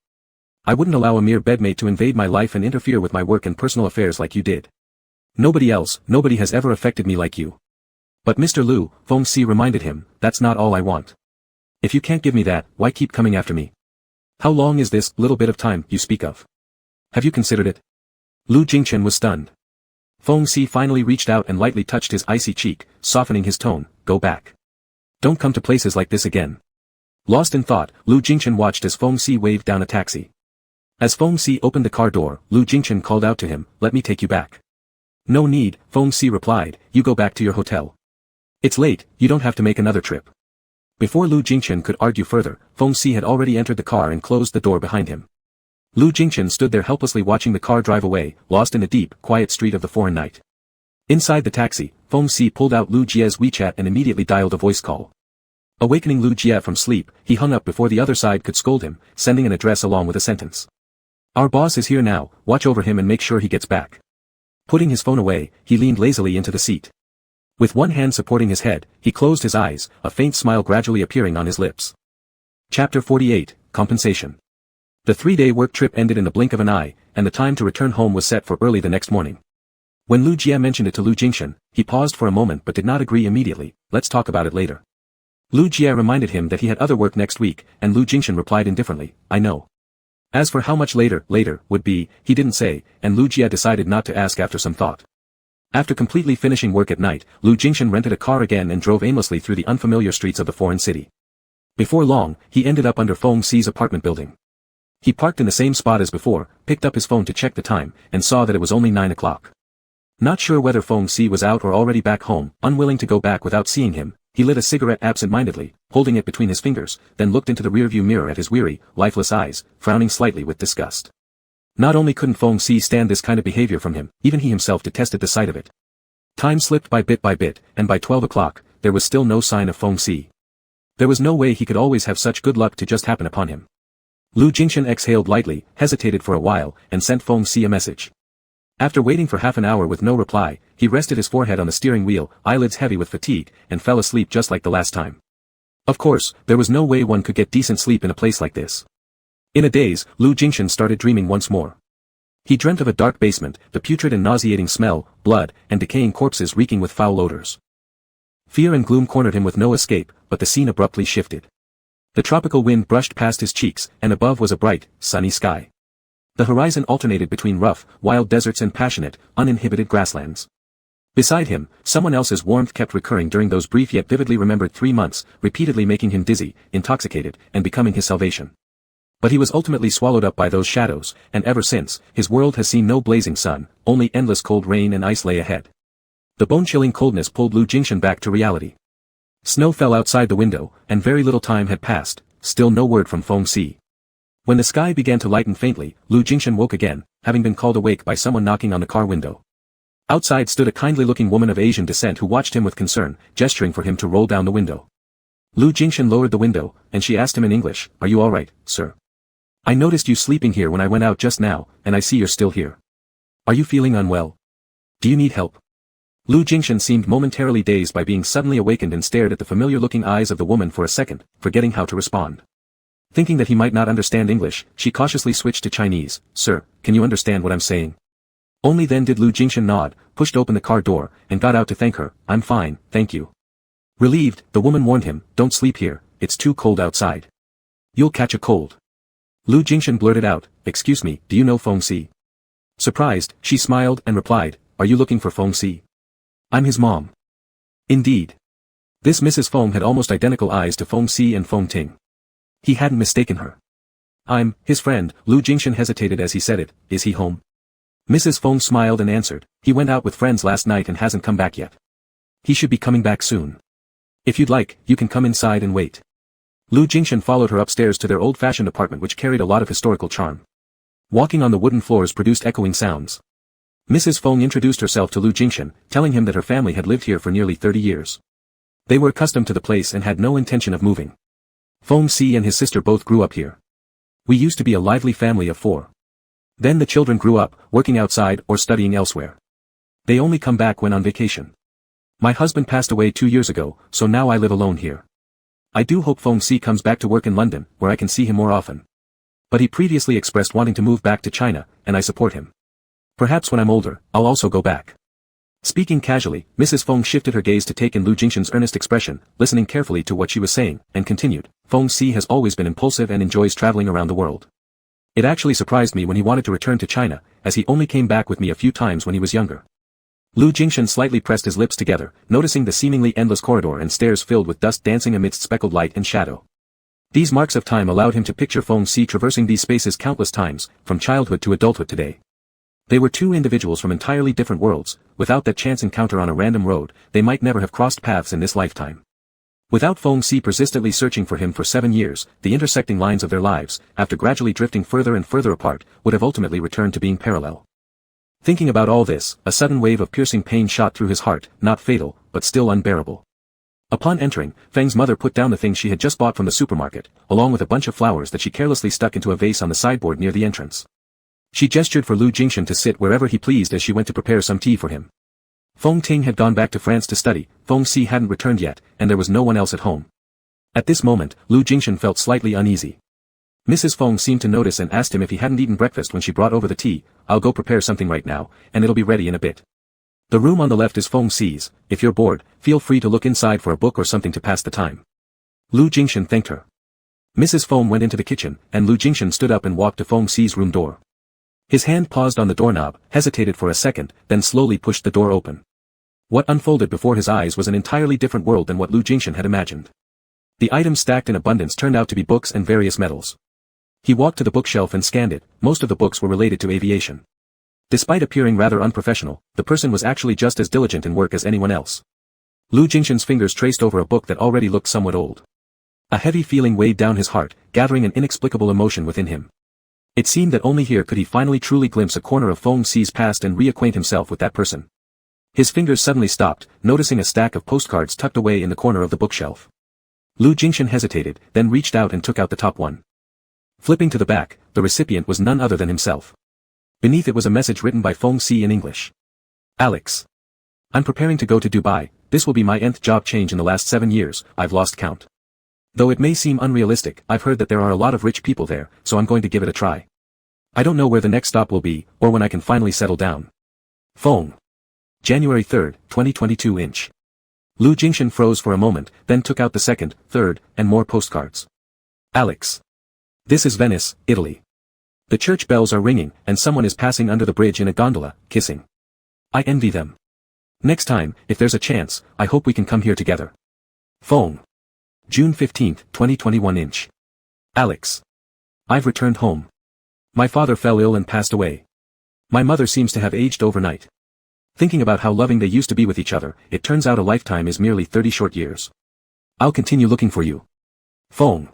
"I wouldn't allow a mere bedmate to invade my life and interfere with my work and personal affairs like you did. Nobody has ever affected me like you." "But Mr. Lu," Feng Si reminded him, "that's not all I want. If you can't give me that, why keep coming after me? How long is this little bit of time you speak of? Have you considered it?" Lu Jingshan was stunned. Feng Si finally reached out and lightly touched his icy cheek, softening his tone, "Go back. Don't come to places like this again." Lost in thought, Lu Jingshan watched as Feng Si waved down a taxi. As Feng Si opened the car door, Lu Jingshan called out to him, "Let me take you back." "No need," Feng Si replied, "you go back to your hotel. It's late, you don't have to make another trip." Before Lu Jingshan could argue further, Feng Si had already entered the car and closed the door behind him. Lu Jingshan stood there helplessly watching the car drive away, lost in the deep, quiet street of the foreign night. Inside the taxi, Feng Si pulled out Lu Jie's WeChat and immediately dialed a voice call. Awakening Lu Jie from sleep, he hung up before the other side could scold him, sending an address along with a sentence. Our boss is here now, watch over him and make sure he gets back. Putting his phone away, he leaned lazily into the seat. With one hand supporting his head, he closed his eyes, a faint smile gradually appearing on his lips. Chapter 48, Compensation. The 3-day work trip ended in the blink of an eye, and the time to return home was set for early the next morning. When Lu Jie mentioned it to Lu Jingshan, he paused for a moment but did not agree immediately. Let's talk about it later. Lu Jie reminded him that he had other work next week, and Lu Jingshan replied indifferently, I know. As for how much later would be, he didn't say, and Lu Jie decided not to ask after some thought. After completely finishing work at night, Lu Jingshan rented a car again and drove aimlessly through the unfamiliar streets of the foreign city. Before long, he ended up under Feng Xi's apartment building. He parked in the same spot as before, picked up his phone to check the time, and saw that it was only 9 o'clock. Not sure whether Feng Xi was out or already back home, unwilling to go back without seeing him, he lit a cigarette absent-mindedly, holding it between his fingers, then looked into the rearview mirror at his weary, lifeless eyes, frowning slightly with disgust. Not only couldn't Feng Xi stand this kind of behavior from him, even he himself detested the sight of it. Time slipped by bit, and by 12 o'clock, there was still no sign of Feng Xi. There was no way he could always have such good luck to just happen upon him. Lu Jingshan exhaled lightly, hesitated for a while, and sent Feng Xi a message. After waiting for half an hour with no reply, he rested his forehead on the steering wheel, eyelids heavy with fatigue, and fell asleep just like the last time. Of course, there was no way one could get decent sleep in a place like this. In a daze, Lu Jingshan started dreaming once more. He dreamt of a dark basement, the putrid and nauseating smell, blood, and decaying corpses reeking with foul odors. Fear and gloom cornered him with no escape, but the scene abruptly shifted. The tropical wind brushed past his cheeks, and above was a bright, sunny sky. The horizon alternated between rough, wild deserts and passionate, uninhibited grasslands. Beside him, someone else's warmth kept recurring during those brief yet vividly remembered 3 months, repeatedly making him dizzy, intoxicated, and becoming his salvation. But he was ultimately swallowed up by those shadows, and ever since, his world has seen no blazing sun, only endless cold rain and ice lay ahead. The bone-chilling coldness pulled Lu Jingshan back to reality. Snow fell outside the window, and very little time had passed, still no word from Feng Xi. When the sky began to lighten faintly, Lu Jingshan woke again, having been called awake by someone knocking on the car window. Outside stood a kindly-looking woman of Asian descent who watched him with concern, gesturing for him to roll down the window. Lu Jingshan lowered the window, and she asked him in English, "Are you all right, sir? I noticed you sleeping here when I went out just now, and I see you're still here. Are you feeling unwell? Do you need help?" Lu Jingshan seemed momentarily dazed by being suddenly awakened and stared at the familiar-looking eyes of the woman for a second, forgetting how to respond. Thinking that he might not understand English, she cautiously switched to Chinese. "Sir, can you understand what I'm saying?" Only then did Lu Jingshan nod, pushed open the car door, and got out to thank her. "I'm fine, thank you." Relieved, the woman warned him, "Don't sleep here, it's too cold outside. You'll catch a cold." Lu Jingshan blurted out, "Excuse me, do you know Feng Xi?" Surprised, she smiled and replied, "Are you looking for Feng Xi?" "I'm his mom." Indeed. This Mrs. Feng had almost identical eyes to Feng Xi and Feng Ting. He hadn't mistaken her. "I'm his friend." Lu Jingshan hesitated as he said it. "Is he home?" Mrs. Feng smiled and answered, "He went out with friends last night and hasn't come back yet. He should be coming back soon. If you'd like, you can come inside and wait." Lu Jingshan followed her upstairs to their old-fashioned apartment which carried a lot of historical charm. Walking on the wooden floors produced echoing sounds. Mrs. Feng introduced herself to Lu Jingshan, telling him that her family had lived here for nearly 30 years. They were accustomed to the place and had no intention of moving. Feng Xi and his sister both grew up here. "We used to be a lively family of 4. Then the children grew up, working outside or studying elsewhere. They only come back when on vacation. My husband passed away 2 years ago, so now I live alone here. I do hope Feng Xi comes back to work in London, where I can see him more often. But he previously expressed wanting to move back to China, and I support him. Perhaps when I'm older, I'll also go back." Speaking casually, Mrs. Feng shifted her gaze to take in Lu Jingshan's earnest expression, listening carefully to what she was saying, and continued, "Feng Xi has always been impulsive and enjoys traveling around the world. It actually surprised me when he wanted to return to China, as he only came back with me a few times when he was younger." Lu Jingshan slightly pressed his lips together, noticing the seemingly endless corridor and stairs filled with dust dancing amidst speckled light and shadow. These marks of time allowed him to picture Feng Xi traversing these spaces countless times, from childhood to adulthood today. They were two individuals from entirely different worlds. Without that chance encounter on a random road, they might never have crossed paths in this lifetime. Without Feng Xi persistently searching for him for 7 years, the intersecting lines of their lives, after gradually drifting further and further apart, would have ultimately returned to being parallel. Thinking about all this, a sudden wave of piercing pain shot through his heart, not fatal, but still unbearable. Upon entering, Feng's mother put down the things she had just bought from the supermarket, along with a bunch of flowers that she carelessly stuck into a vase on the sideboard near the entrance. She gestured for Lu Jingshan to sit wherever he pleased as she went to prepare some tea for him. Feng Ting had gone back to France to study, Feng Si hadn't returned yet, and there was no one else at home. At this moment, Lu Jingshan felt slightly uneasy. Mrs. Feng seemed to notice and asked him if he hadn't eaten breakfast when she brought over the tea. "I'll go prepare something right now, and it'll be ready in a bit. The room on the left is Feng Si's. If you're bored, feel free to look inside for a book or something to pass the time." Lu Jingshan thanked her. Mrs. Feng went into the kitchen, and Lu Jingshan stood up and walked to Feng Si's room door. His hand paused on the doorknob, hesitated for a second, then slowly pushed the door open. What unfolded before his eyes was an entirely different world than what Lu Jingshan had imagined. The items stacked in abundance turned out to be books and various metals. He walked to the bookshelf and scanned it. Most of the books were related to aviation. Despite appearing rather unprofessional, the person was actually just as diligent in work as anyone else. Lu Jingshan's fingers traced over a book that already looked somewhat old. A heavy feeling weighed down his heart, gathering an inexplicable emotion within him. It seemed that only here could he finally truly glimpse a corner of Feng Si's past and reacquaint himself with that person. His fingers suddenly stopped, noticing a stack of postcards tucked away in the corner of the bookshelf. Lu Jingshan hesitated, then reached out and took out the top one. Flipping to the back, the recipient was none other than himself. Beneath it was a message written by Feng Si in English. "Alex. I'm preparing to go to Dubai. This will be my nth job change in the last 7 years, I've lost count. Though it may seem unrealistic, I've heard that there are a lot of rich people there, so I'm going to give it a try. I don't know where the next stop will be, or when I can finally settle down. Feng. January 3, 2022 inch." Lu Jingshan froze for a moment, then took out the second, third, and more postcards. "Alex. This is Venice, Italy. The church bells are ringing, and someone is passing under the bridge in a gondola, kissing. I envy them. Next time, if there's a chance, I hope we can come here together. Feng. June 15, 2021 inch. Alex. I've returned home. My father fell ill and passed away. My mother seems to have aged overnight. Thinking about how loving they used to be with each other, it turns out a lifetime is merely 30 short years. I'll continue looking for you. Feng.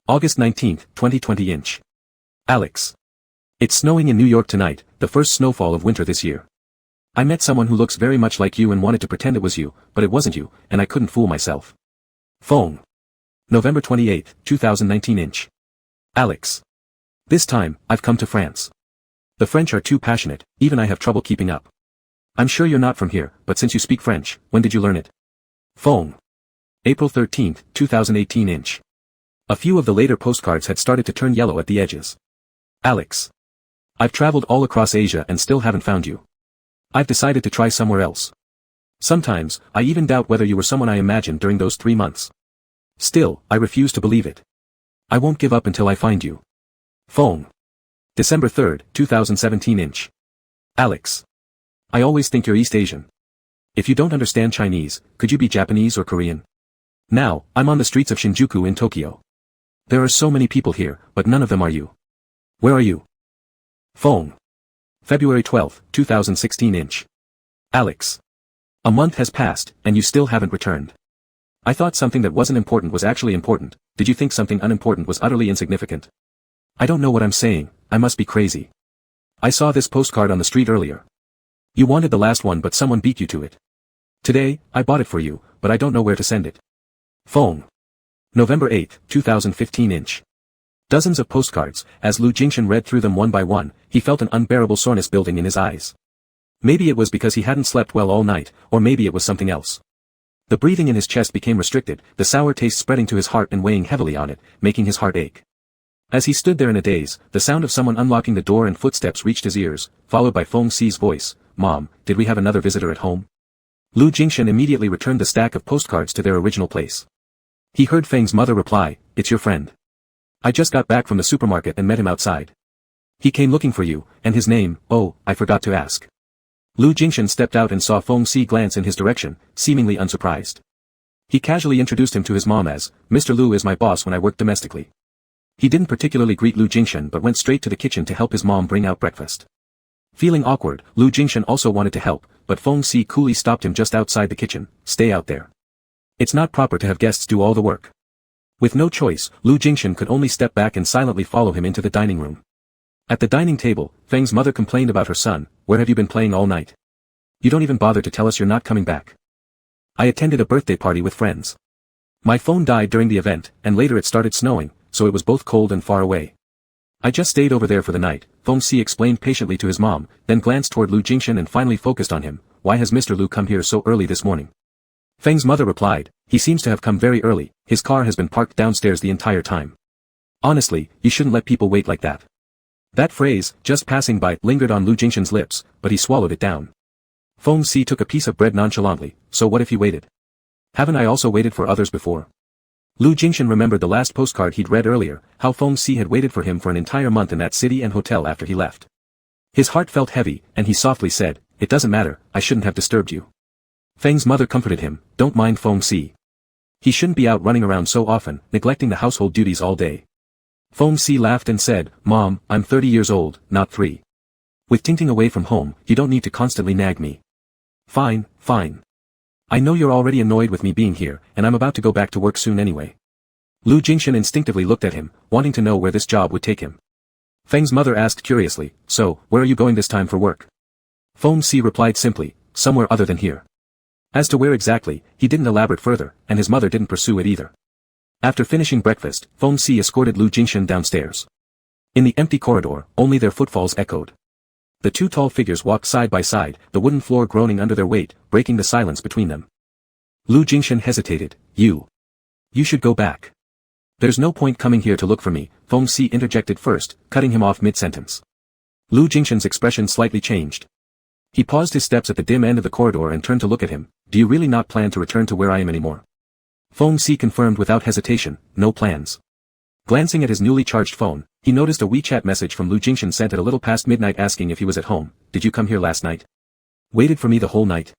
August 19, 2020 inch. Alex. It's snowing in New York tonight, the first snowfall of winter this year. I met someone who looks very much like you and wanted to pretend it was you, but it wasn't you, and I couldn't fool myself. Feng. November 28, 2019 inch. Alex. This time, I've come to France. The French are too passionate, even I have trouble keeping up. I'm sure you're not from here, but since you speak French, when did you learn it? Feng. April 13, 2018 inch. A few of the later postcards had started to turn yellow at the edges. Alex. I've traveled all across Asia and still haven't found you. I've decided to try somewhere else. Sometimes, I even doubt whether you were someone I imagined during those 3 months. Still, I refuse to believe it. I won't give up until I find you. Feng. December 3, 2017 inch. Alex. I always think you're East Asian. If you don't understand Chinese, could you be Japanese or Korean? Now, I'm on the streets of Shinjuku in Tokyo. There are so many people here, but none of them are you. Where are you? Feng. February 12, 2016 inch. Alex. A month has passed, and you still haven't returned. I thought something that wasn't important was actually important. Did you think something unimportant was utterly insignificant? I don't know what I'm saying, I must be crazy. I saw this postcard on the street earlier. You wanted the last one but someone beat you to it. Today, I bought it for you, but I don't know where to send it. Feng. November 8, 2015 inch. Dozens of postcards. As Lu Jingshan read through them one by one, he felt an unbearable soreness building in his eyes. Maybe it was because he hadn't slept well all night, or maybe it was something else. The breathing in his chest became restricted, the sour taste spreading to his heart and weighing heavily on it, making his heart ache. As he stood there in a daze, the sound of someone unlocking the door and footsteps reached his ears, followed by Feng Si's voice. Mom, did we have another visitor at home? Lu Jingshan immediately returned the stack of postcards to their original place. He heard Feng's mother reply, it's your friend. I just got back from the supermarket and met him outside. He came looking for you, and his name, oh, I forgot to ask. Lu Jingshan stepped out and saw Feng Si glance in his direction, seemingly unsurprised. He casually introduced him to his mom as, Mr. Lu is my boss when I work domestically. He didn't particularly greet Lu Jingshan but went straight to the kitchen to help his mom bring out breakfast. Feeling awkward, Lu Jingshan also wanted to help, but Feng Si coolly stopped him just outside the kitchen. Stay out there. It's not proper to have guests do all the work. With no choice, Lu Jingshan could only step back and silently follow him into the dining room. At the dining table, Feng's mother complained about her son. Where have you been playing all night? You don't even bother to tell us you're not coming back. I attended a birthday party with friends. My phone died during the event, and later it started snowing, so it was both cold and far away. I just stayed over there for the night, Feng Si explained patiently to his mom, then glanced toward Lu Jingxian and finally focused on him. Why has Mr. Lu come here so early this morning? Feng's mother replied, he seems to have come very early, his car has been parked downstairs the entire time. Honestly, you shouldn't let people wait like that. That phrase, just passing by, lingered on Lu Jingxian's lips, but he swallowed it down. Feng Si took a piece of bread nonchalantly, so what if he waited? Haven't I also waited for others before? Lu Jingxian remembered the last postcard he'd read earlier, how Feng Si had waited for him for an entire month in that city and hotel after he left. His heart felt heavy, and he softly said, it doesn't matter, I shouldn't have disturbed you. Feng's mother comforted him, don't mind Feng Si. He shouldn't be out running around so often, neglecting the household duties all day. Feng Si laughed and said, Mom, I'm 30 years old, not 3. With tinting away from home, you don't need to constantly nag me. Fine, fine. I know you're already annoyed with me being here, and I'm about to go back to work soon anyway. Lu Jingxian instinctively looked at him, wanting to know where this job would take him. Feng's mother asked curiously, so, where are you going this time for work? Feng Si replied simply, somewhere other than here. As to where exactly, he didn't elaborate further, and his mother didn't pursue it either. After finishing breakfast, Feng Si escorted Lu Jingxian downstairs. In the empty corridor, only their footfalls echoed. The two tall figures walked side by side, the wooden floor groaning under their weight, breaking the silence between them. Lu Jingxian hesitated, You should go back. There's no point coming here to look for me, Feng Si interjected first, cutting him off mid-sentence. Lu Jingxian's expression slightly changed. He paused his steps at the dim end of the corridor and turned to look at him, Do you really not plan to return to where I am anymore? Feng Si confirmed without hesitation, no plans. Glancing at his newly charged phone, he noticed a WeChat message from Lu Jingxian sent at a little past midnight asking if he was at home. Did you come here last night? Waited for me the whole night.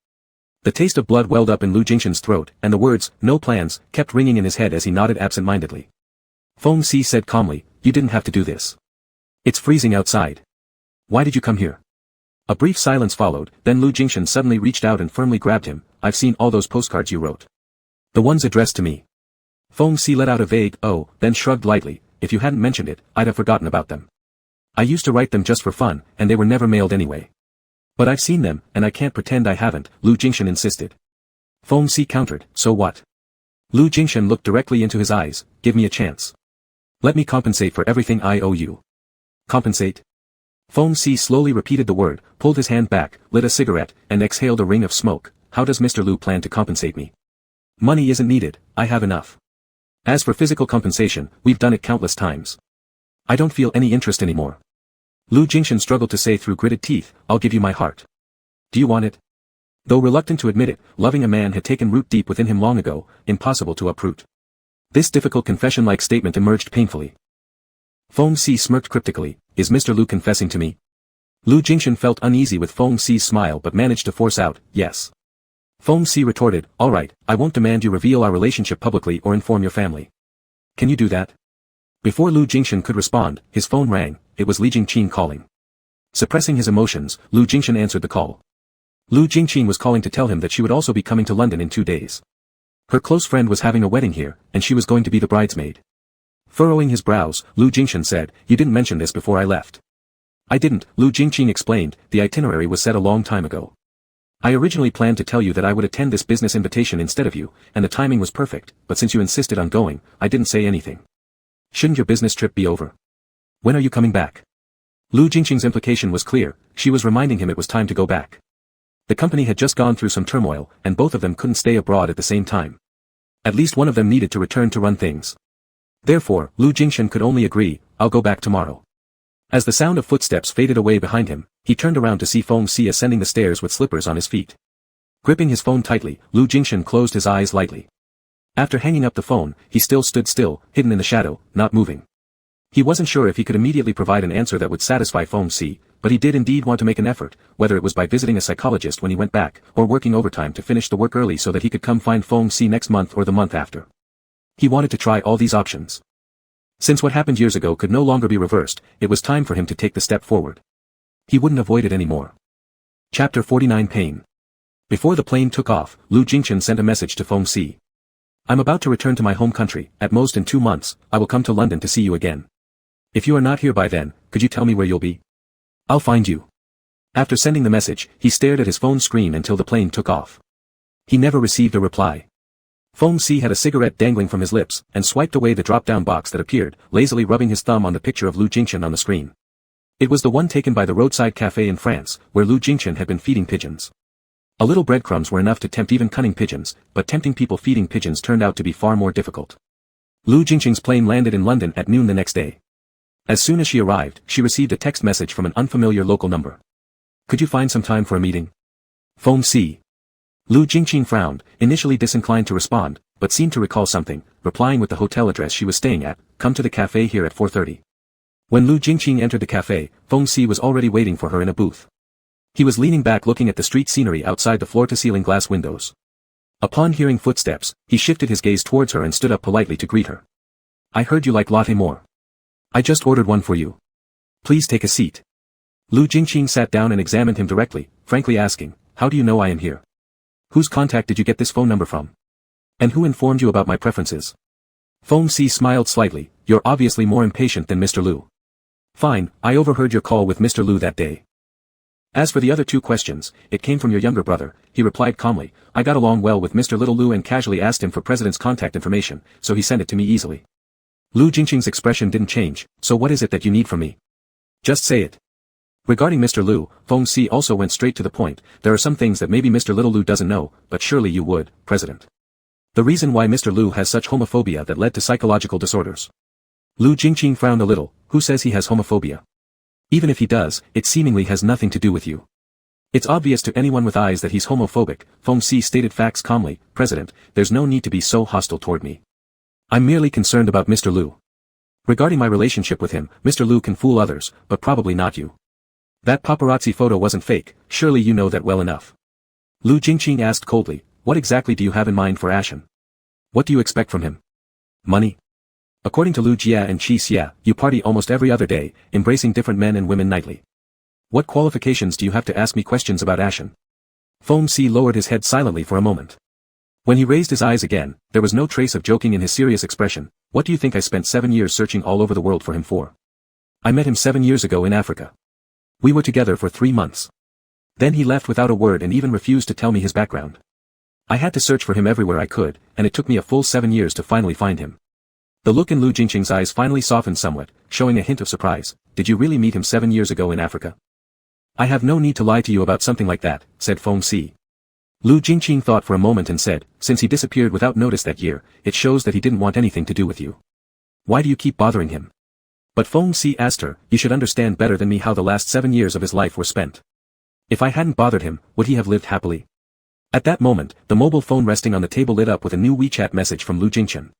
The taste of blood welled up in Lu Jingxian's throat, and the words, no plans, kept ringing in his head as he nodded absent-mindedly. Feng Si said calmly, You didn't have to do this. It's freezing outside. Why did you come here? A brief silence followed, then Lu Jingxian suddenly reached out and firmly grabbed him. I've seen all those postcards you wrote. The ones addressed to me. Feng Si let out a vague, oh, then shrugged lightly, if you hadn't mentioned it, I'd have forgotten about them. I used to write them just for fun, and they were never mailed anyway. But I've seen them, and I can't pretend I haven't, Lu Jingxian insisted. Feng Si countered, so what? Lu Jingxian looked directly into his eyes, give me a chance. Let me compensate for everything I owe you. Compensate? Feng Si slowly repeated the word, pulled his hand back, lit a cigarette, and exhaled a ring of smoke. How does Mr. Lu plan to compensate me? Money isn't needed, I have enough. As for physical compensation, we've done it countless times. I don't feel any interest anymore. Lu Jingxian struggled to say through gritted teeth, I'll give you my heart. Do you want it? Though reluctant to admit it, loving a man had taken root deep within him long ago, impossible to uproot. This difficult confession-like statement emerged painfully. Feng Si smirked cryptically, is Mr. Lu confessing to me? Lu Jingxian felt uneasy with Feng Si's smile but managed to force out, yes. Feng Si retorted, all right, I won't demand you reveal our relationship publicly or inform your family. Can you do that? Before Lu Jingxian could respond, his phone rang, it was Li Jingqin calling. Suppressing his emotions, Lu Jingxian answered the call. Lu Jingqin was calling to tell him that she would also be coming to London in 2 days. Her close friend was having a wedding here, and she was going to be the bridesmaid. Furrowing his brows, Lu Jingxian said, you didn't mention this before I left. I didn't, Lu Jingqin explained, the itinerary was set a long time ago. I originally planned to tell you that I would attend this business invitation instead of you, and the timing was perfect, but since you insisted on going, I didn't say anything. Shouldn't your business trip be over? When are you coming back? Lu Jingqin's implication was clear, she was reminding him it was time to go back. The company had just gone through some turmoil, and both of them couldn't stay abroad at the same time. At least one of them needed to return to run things. Therefore, Lu Jingxian could only agree, I'll go back tomorrow. As the sound of footsteps faded away behind him, he turned around to see Feng Si ascending the stairs with slippers on his feet. Gripping his phone tightly, Lu Jingxian closed his eyes lightly. After hanging up the phone, he still stood still, hidden in the shadow, not moving. He wasn't sure if he could immediately provide an answer that would satisfy Feng Si, but he did indeed want to make an effort, whether it was by visiting a psychologist when he went back, or working overtime to finish the work early so that he could come find Feng Si next month or the month after. He wanted to try all these options. Since what happened years ago could no longer be reversed, it was time for him to take the step forward. He wouldn't avoid it anymore. Chapter 49 Pain. Before the plane took off, Lu Jingxian sent a message to Feng Si. I'm about to return to my home country, at most in 2 months, I will come to London to see you again. If you are not here by then, could you tell me where you'll be? I'll find you. After sending the message, he stared at his phone screen until the plane took off. He never received a reply. Feng Si had a cigarette dangling from his lips, and swiped away the drop-down box that appeared, lazily rubbing his thumb on the picture of Lu Jingchen on the screen. It was the one taken by the roadside cafe in France, where Lu Jingchen had been feeding pigeons. A little breadcrumbs were enough to tempt even cunning pigeons, but tempting people feeding pigeons turned out to be far more difficult. Lu Jingchen's plane landed in London at noon the next day. As soon as she arrived, she received a text message from an unfamiliar local number. Could you find some time for a meeting? Feng Si. Lu Jingchen frowned, initially disinclined to respond, but seemed to recall something, replying with the hotel address she was staying at, come to the cafe here at 4:30. When Lu Jingchen entered the cafe, Feng Si was already waiting for her in a booth. He was leaning back looking at the street scenery outside the floor-to-ceiling glass windows. Upon hearing footsteps, he shifted his gaze towards her and stood up politely to greet her. I heard you like latte more. I just ordered one for you. Please take a seat. Lu Jingchen sat down and examined him directly, frankly asking, how do you know I am here? Whose contact did you get this phone number from? And who informed you about my preferences? Feng Si smiled slightly, you're obviously more impatient than Mr. Lu. Fine, I overheard your call with Mr. Lu that day. As for the other two questions, it came from your younger brother, he replied calmly, I got along well with Mr. Little Lu and casually asked him for President's contact information, so he sent it to me easily. Lu Jingchen's expression didn't change, so what is it that you need from me? Just say it. Regarding Mr. Lu, Feng Si also went straight to the point, there are some things that maybe Mr. Little Lu doesn't know, but surely you would, President. The reason why Mr. Lu has such homophobia that led to psychological disorders. Lu Jingchen frowned a little, who says he has homophobia? Even if he does, it seemingly has nothing to do with you. It's obvious to anyone with eyes that he's homophobic, Feng Si stated facts calmly, President, there's no need to be so hostile toward me. I'm merely concerned about Mr. Lu. Regarding my relationship with him, Mr. Lu can fool others, but probably not you. That paparazzi photo wasn't fake, surely you know that well enough. Lu Jingchen asked coldly, what exactly do you have in mind for Ashen? What do you expect from him? Money? According to Lu Jia and Qi Xia, you party almost every other day, embracing different men and women nightly. What qualifications do you have to ask me questions about Ashen? Feng Si lowered his head silently for a moment. When he raised his eyes again, there was no trace of joking in his serious expression. What do you think I spent 7 years searching all over the world for him for? I met him 7 years ago in Africa. We were together for 3 months. Then he left without a word and even refused to tell me his background. I had to search for him everywhere I could, and it took me a full 7 years to finally find him. The look in Lu Jingchen's eyes finally softened somewhat, showing a hint of surprise. Did you really meet him 7 years ago in Africa? I have no need to lie to you about something like that, said Feng Si. Lu Jingchen thought for a moment and said, since he disappeared without notice that year, it shows that he didn't want anything to do with you. Why do you keep bothering him? But Feng Si asked her, you should understand better than me how the last 7 years of his life were spent. If I hadn't bothered him, would he have lived happily? At that moment, the mobile phone resting on the table lit up with a new WeChat message from Lu Jingchen.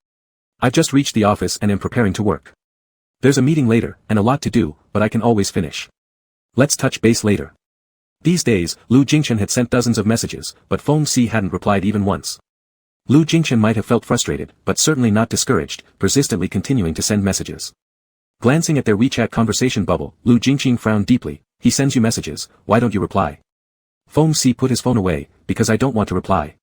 I've just reached the office and am preparing to work. There's a meeting later, and a lot to do, but I can always finish. Let's touch base later. These days, Lu Jingchen had sent dozens of messages, but Feng Si hadn't replied even once. Lu Jingchen might have felt frustrated, but certainly not discouraged, persistently continuing to send messages. Glancing at their WeChat conversation bubble, Lu Jingchen frowned deeply. He sends you messages, why don't you reply? Feng Si put his phone away, because I don't want to reply.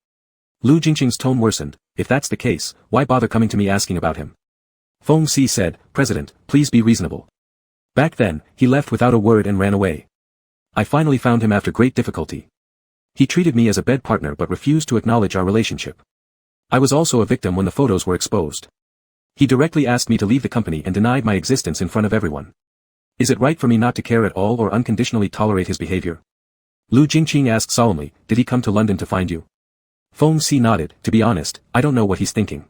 Lu Jingchen's tone worsened, if that's the case, why bother coming to me asking about him? Feng Si said, President, please be reasonable. Back then, he left without a word and ran away. I finally found him after great difficulty. He treated me as a bed partner but refused to acknowledge our relationship. I was also a victim when the photos were exposed. He directly asked me to leave the company and denied my existence in front of everyone. Is it right for me not to care at all or unconditionally tolerate his behavior? Lu Jingchen asked solemnly, did he come to London to find you? Feng Si nodded, to be honest, I don't know what he's thinking.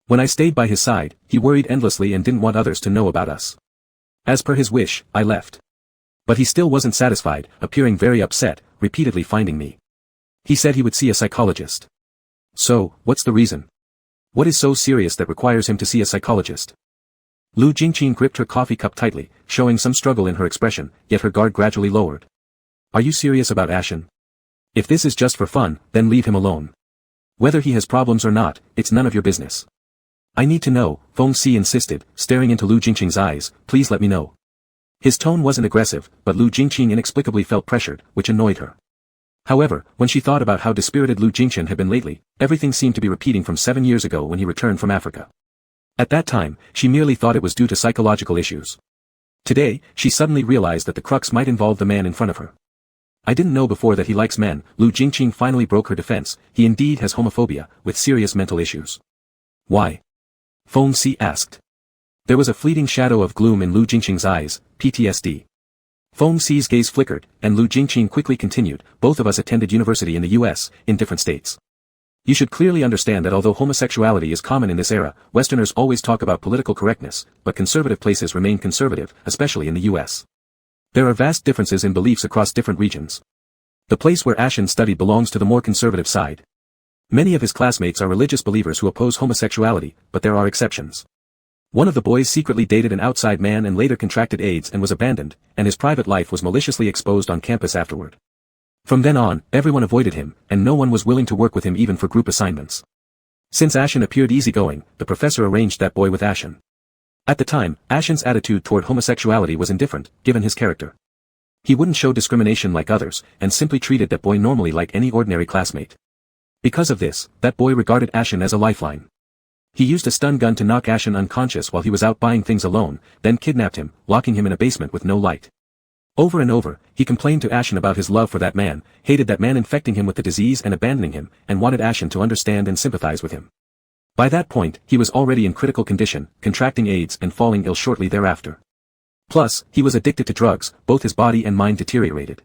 When I stayed by his side, he worried endlessly and didn't want others to know about us. As per his wish, I left. But he still wasn't satisfied, appearing very upset, repeatedly finding me. He said he would see a psychologist. So, what's the reason? What is so serious that requires him to see a psychologist? Lu Jingchen gripped her coffee cup tightly, showing some struggle in her expression, yet her guard gradually lowered. Are you serious about Ashen? If this is just for fun, then leave him alone. Whether he has problems or not, it's none of your business. I need to know, Feng Si insisted, staring into Lu Jingchen's eyes, please let me know. His tone wasn't aggressive, but Lu Jingchen inexplicably felt pressured, which annoyed her. However, when she thought about how dispirited Lu Jingchen had been lately, everything seemed to be repeating from 7 years ago when he returned from Africa. At that time, she merely thought it was due to psychological issues. Today, she suddenly realized that the crux might involve the man in front of her. I didn't know before that he likes men. Lu Jingqing finally broke her defense. He indeed has homophobia, with serious mental issues. Why? Feng Si asked. There was a fleeting shadow of gloom in Lu Jingqing's eyes. PTSD. Feng Si's gaze flickered, and Lu Jingqing quickly continued, both of us attended university in the US, in different states. You should clearly understand that although homosexuality is common in this era, Westerners always talk about political correctness, but conservative places remain conservative, especially in the US. There are vast differences in beliefs across different regions. The place where Ashen studied belongs to the more conservative side. Many of his classmates are religious believers who oppose homosexuality, but there are exceptions. One of the boys secretly dated an outside man and later contracted AIDS and was abandoned, and his private life was maliciously exposed on campus afterward. From then on, everyone avoided him, and no one was willing to work with him even for group assignments. Since Ashen appeared easygoing, the professor arranged that boy with Ashen. At the time, Ashen's attitude toward homosexuality was indifferent, given his character. He wouldn't show discrimination like others, and simply treated that boy normally like any ordinary classmate. Because of this, that boy regarded Ashen as a lifeline. He used a stun gun to knock Ashen unconscious while he was out buying things alone, then kidnapped him, locking him in a basement with no light. Over and over, he complained to Ashen about his love for that man, hated that man infecting him with the disease and abandoning him, and wanted Ashen to understand and sympathize with him. By that point, he was already in critical condition, contracting AIDS and falling ill shortly thereafter. Plus, he was addicted to drugs, both his body and mind deteriorated.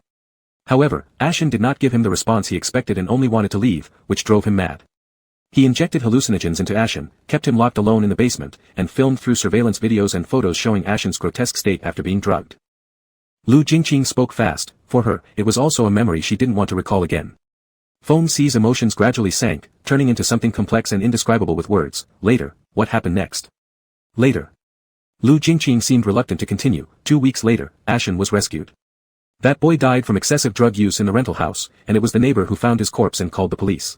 However, Ashen did not give him the response he expected and only wanted to leave, which drove him mad. He injected hallucinogens into Ashen, kept him locked alone in the basement, and filmed through surveillance videos and photos showing Ashen's grotesque state after being drugged. Lu Jingqing spoke fast. For her, it was also a memory she didn't want to recall again. Feng Si's emotions gradually sank, turning into something complex and indescribable with words. Later, what happened next? Later. Lu Jingqing seemed reluctant to continue. 2 weeks later, Ashen was rescued. That boy died from excessive drug use in the rental house, and it was the neighbor who found his corpse and called the police.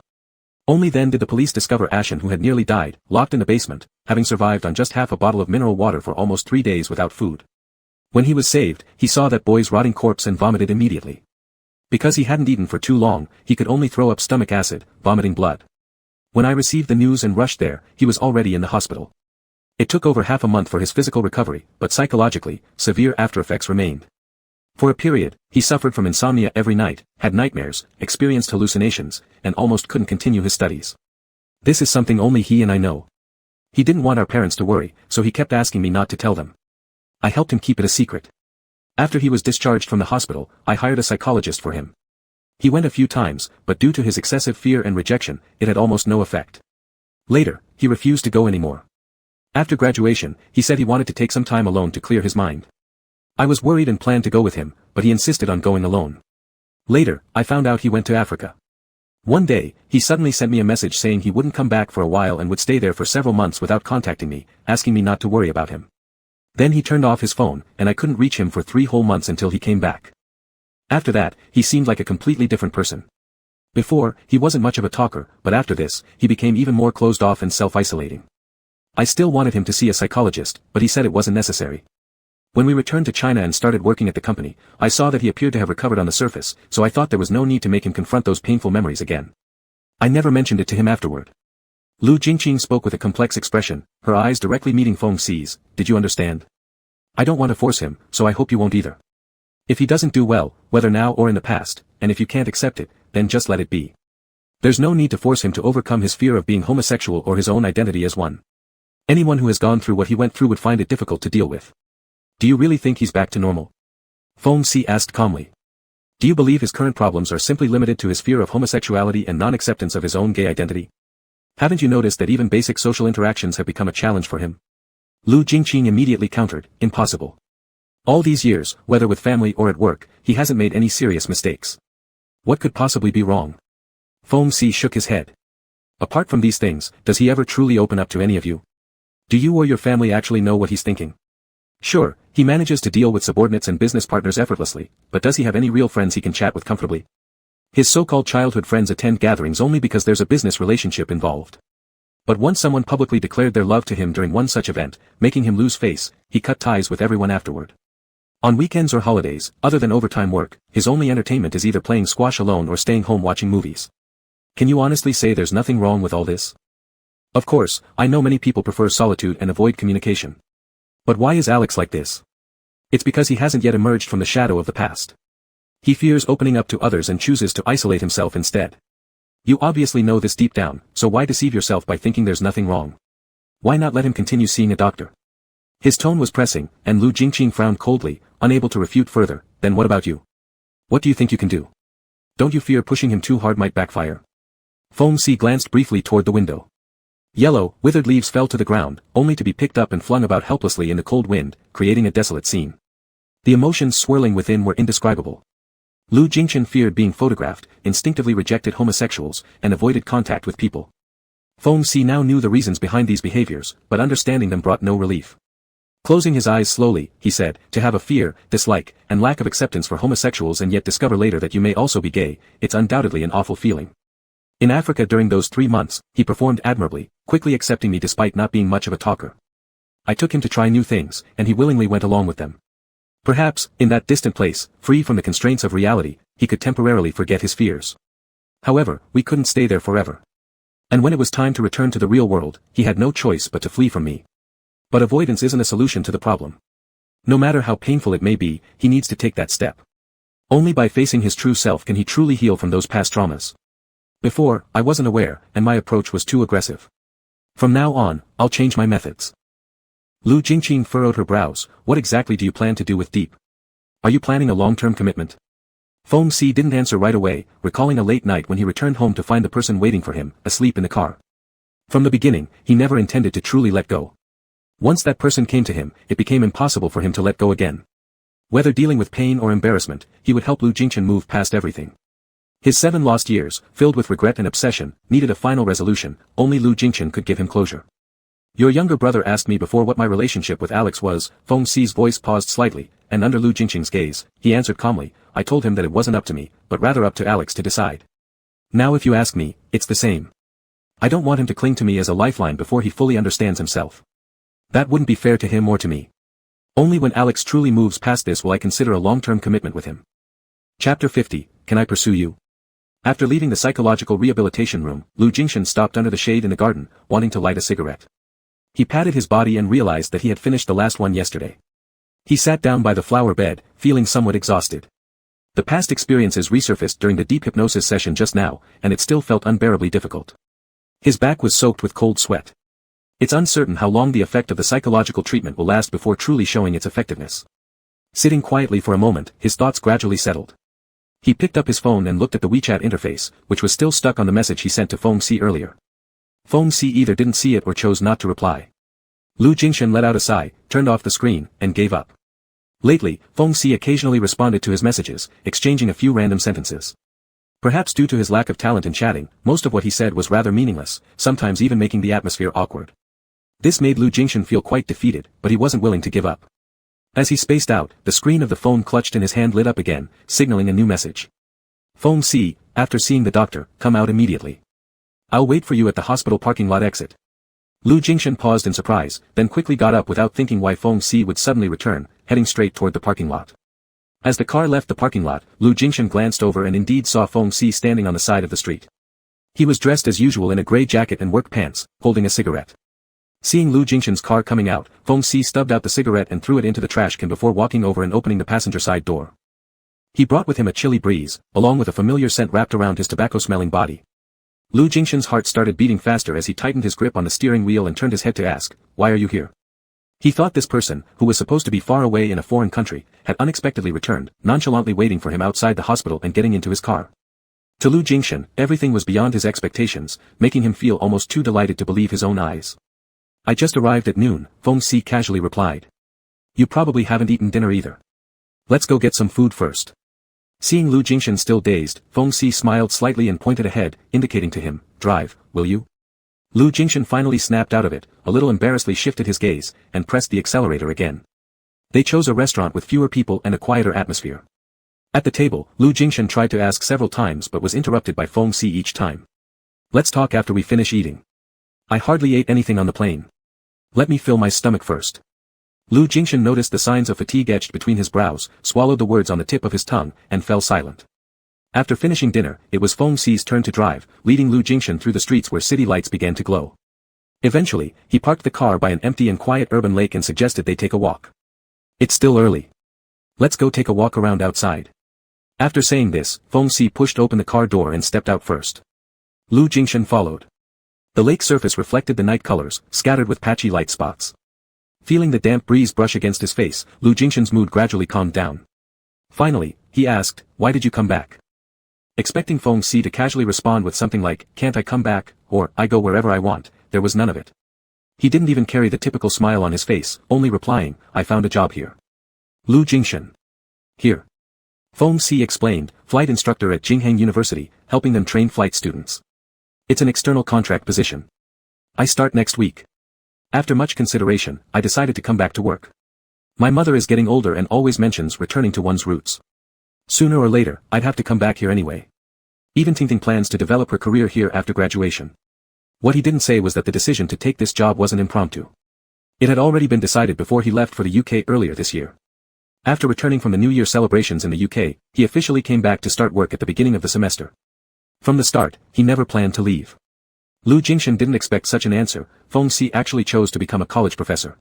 Only then did the police discover Ashen, who had nearly died, locked in the basement, having survived on just half a bottle of mineral water for almost 3 days without food. When he was saved, he saw that boy's rotting corpse and vomited immediately. Because he hadn't eaten for too long, he could only throw up stomach acid, vomiting blood. When I received the news and rushed there, he was already in the hospital. It took over half a month for his physical recovery, but psychologically, severe aftereffects remained. For a period, he suffered from insomnia every night, had nightmares, experienced hallucinations, and almost couldn't continue his studies. This is something only he and I know. He didn't want our parents to worry, so he kept asking me not to tell them. I helped him keep it a secret. After he was discharged from the hospital, I hired a psychologist for him. He went a few times, but due to his excessive fear and rejection, it had almost no effect. Later, he refused to go anymore. After graduation, he said he wanted to take some time alone to clear his mind. I was worried and planned to go with him, but he insisted on going alone. Later, I found out he went to Africa. One day, he suddenly sent me a message saying he wouldn't come back for a while and would stay there for several months without contacting me, asking me not to worry about him. Then he turned off his phone, and I couldn't reach him for 3 whole months until he came back. After that, he seemed like a completely different person. Before, he wasn't much of a talker, but after this, he became even more closed off and self-isolating. I still wanted him to see a psychologist, but he said it wasn't necessary. When we returned to China and started working at the company, I saw that he appeared to have recovered on the surface, so I thought there was no need to make him confront those painful memories again. I never mentioned it to him afterward. Lu Jingqing spoke with a complex expression, her eyes directly meeting Feng Si's. Did you understand? I don't want to force him, so I hope you won't either. If he doesn't do well, whether now or in the past, and if you can't accept it, then just let it be. There's no need to force him to overcome his fear of being homosexual or his own identity as one. Anyone who has gone through what he went through would find it difficult to deal with. Do you really think he's back to normal? Feng Si asked calmly. Do you believe his current problems are simply limited to his fear of homosexuality and non-acceptance of his own gay identity? Haven't you noticed that even basic social interactions have become a challenge for him? Lu Jingqing immediately countered, impossible. All these years, whether with family or at work, he hasn't made any serious mistakes. What could possibly be wrong? Feng Si shook his head. Apart from these things, does he ever truly open up to any of you? Do you or your family actually know what he's thinking? Sure, he manages to deal with subordinates and business partners effortlessly, but does he have any real friends he can chat with comfortably? His so-called childhood friends attend gatherings only because there's a business relationship involved. But once someone publicly declared their love to him during one such event, making him lose face, he cut ties with everyone afterward. On weekends or holidays, other than overtime work, his only entertainment is either playing squash alone or staying home watching movies. Can you honestly say there's nothing wrong with all this? Of course, I know many people prefer solitude and avoid communication. But why is Alex like this? It's because he hasn't yet emerged from the shadow of the past. He fears opening up to others and chooses to isolate himself instead. You obviously know this deep down, so why deceive yourself by thinking there's nothing wrong? Why not let him continue seeing a doctor? His tone was pressing, and Lu Jingqing frowned coldly, unable to refute further. Then what about you? What do you think you can do? Don't you fear pushing him too hard might backfire? Feng Si glanced briefly toward the window. Yellow, withered leaves fell to the ground, only to be picked up and flung about helplessly in the cold wind, creating a desolate scene. The emotions swirling within were indescribable. Lu Jingqin feared being photographed, instinctively rejected homosexuals, and avoided contact with people. Feng Si now knew the reasons behind these behaviors, but understanding them brought no relief. Closing his eyes slowly, he said, to have a fear, dislike, and lack of acceptance for homosexuals and yet discover later that you may also be gay, it's undoubtedly an awful feeling. In Africa during those 3 months, he performed admirably, quickly accepting me despite not being much of a talker. I took him to try new things, and he willingly went along with them. Perhaps, in that distant place, free from the constraints of reality, he could temporarily forget his fears. However, we couldn't stay there forever. And when it was time to return to the real world, he had no choice but to flee from me. But avoidance isn't a solution to the problem. No matter how painful it may be, he needs to take that step. Only by facing his true self can he truly heal from those past traumas. Before, I wasn't aware, and my approach was too aggressive. From now on, I'll change my methods. Lu Jingqing furrowed her brows. What exactly do you plan to do with Deep? Are you planning a long-term commitment? Feng Si didn't answer right away, recalling a late night when he returned home to find the person waiting for him, asleep in the car. From the beginning, he never intended to truly let go. Once that person came to him, it became impossible for him to let go again. Whether dealing with pain or embarrassment, he would help Lu Jingqin move past everything. His 7 lost years, filled with regret and obsession, needed a final resolution. Only Lu Jingqin could give him closure. Your younger brother asked me before what my relationship with Alex was. Feng Si's voice paused slightly, and under Lu Jingqing's gaze, he answered calmly. I told him that it wasn't up to me, but rather up to Alex to decide. Now if you ask me, it's the same. I don't want him to cling to me as a lifeline before he fully understands himself. That wouldn't be fair to him or to me. Only when Alex truly moves past this will I consider a long-term commitment with him. Chapter 50, Can I Pursue You? After leaving the psychological rehabilitation room, Lu Jingqin stopped under the shade in the garden, wanting to light a cigarette. He patted his body and realized that he had finished the last one yesterday. He sat down by the flower bed, feeling somewhat exhausted. The past experiences resurfaced during the deep hypnosis session just now, and it still felt unbearably difficult. His back was soaked with cold sweat. It's uncertain how long the effect of the psychological treatment will last before truly showing its effectiveness. Sitting quietly for a moment, his thoughts gradually settled. He picked up his phone and looked at the WeChat interface, which was still stuck on the message he sent to Feng Si earlier. Feng Si either didn't see it or chose not to reply. Lu Jingqin let out a sigh, turned off the screen, and gave up. Lately, Feng Si occasionally responded to his messages, exchanging a few random sentences. Perhaps due to his lack of talent in chatting, most of what he said was rather meaningless, sometimes even making the atmosphere awkward. This made Lu Jingqin feel quite defeated, but he wasn't willing to give up. As he spaced out, the screen of the phone clutched in his hand lit up again, signaling a new message. Feng Si, after seeing the doctor, come out immediately. I'll wait for you at the hospital parking lot exit. Lu Jingqin paused in surprise, then quickly got up without thinking why Feng Si would suddenly return, heading straight toward the parking lot. As the car left the parking lot, Lu Jingqin glanced over and indeed saw Feng Si standing on the side of the street. He was dressed as usual in a gray jacket and work pants, holding a cigarette. Seeing Lu Jingqin's car coming out, Feng Si stubbed out the cigarette and threw it into the trash can before walking over and opening the passenger side door. He brought with him a chilly breeze, along with a familiar scent wrapped around his tobacco-smelling body. Lu Jingqin's heart started beating faster as he tightened his grip on the steering wheel and turned his head to ask, "Why are you here?" He thought this person, who was supposed to be far away in a foreign country, had unexpectedly returned, nonchalantly waiting for him outside the hospital and getting into his car. To Lu Jingqin, everything was beyond his expectations, making him feel almost too delighted to believe his own eyes. I just arrived at noon, Feng Si casually replied. You probably haven't eaten dinner either. Let's go get some food first. Seeing Lu Jingqin still dazed, Feng Si smiled slightly and pointed ahead, indicating to him, drive, will you? Lu Jingqin finally snapped out of it, a little embarrassedly shifted his gaze, and pressed the accelerator again. They chose a restaurant with fewer people and a quieter atmosphere. At the table, Lu Jingqin tried to ask several times but was interrupted by Feng Si each time. Let's talk after we finish eating. I hardly ate anything on the plane. Let me fill my stomach first. Lu Jingqin noticed the signs of fatigue etched between his brows, swallowed the words on the tip of his tongue, and fell silent. After finishing dinner, it was Feng Si's turn to drive, leading Lu Jingqin through the streets where city lights began to glow. Eventually, he parked the car by an empty and quiet urban lake and suggested they take a walk. It's still early. Let's go take a walk around outside. After saying this, Feng Si pushed open the car door and stepped out first. Lu Jingshan followed. The lake surface reflected the night colors, scattered with patchy light spots. Feeling the damp breeze brush against his face, Lu Jingshan's mood gradually calmed down. Finally, he asked, "Why did you come back?" Expecting Feng Si to casually respond with something like, "Can't I come back?" or "I go wherever I want," there was none of it. He didn't even carry the typical smile on his face, only replying, "I found a job here." Lu Jingshan. Here. Feng Si explained, flight instructor at Jingheng University, helping them train flight students. It's an external contract position. I start next week. After much consideration, I decided to come back to work. My mother is getting older and always mentions returning to one's roots. Sooner or later, I'd have to come back here anyway. Even Ting plans to develop her career here after graduation. What he didn't say was that the decision to take this job wasn't impromptu. It had already been decided before he left for the UK earlier this year. After returning from the New Year celebrations in the UK, he officially came back to start work at the beginning of the semester. From the start, he never planned to leave. Lu Jingshan didn't expect such an answer. Feng Si actually chose to become a college professor.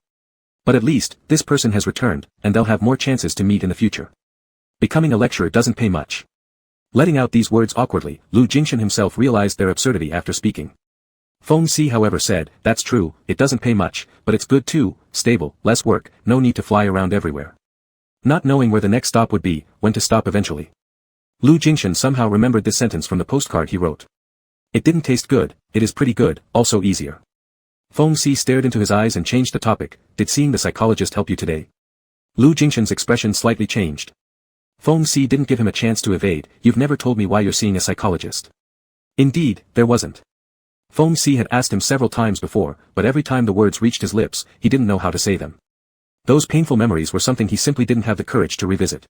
But at least, this person has returned, and they'll have more chances to meet in the future. Becoming a lecturer doesn't pay much. Letting out these words awkwardly, Lu Jingshan himself realized their absurdity after speaking. Feng Si however said, "That's true, it doesn't pay much, but it's good too, stable, less work, no need to fly around everywhere." Not knowing where the next stop would be, when to stop eventually. Lu Jingshan somehow remembered this sentence from the postcard he wrote. "It didn't taste good, it is pretty good, also easier." Feng Si stared into his eyes and changed the topic. "Did seeing the psychologist help you today?" Lu Jingshan's expression slightly changed. Feng Si didn't give him a chance to evade. "You've never told me why you're seeing a psychologist." Indeed, there wasn't. Feng Si had asked him several times before, but every time the words reached his lips, he didn't know how to say them. Those painful memories were something he simply didn't have the courage to revisit.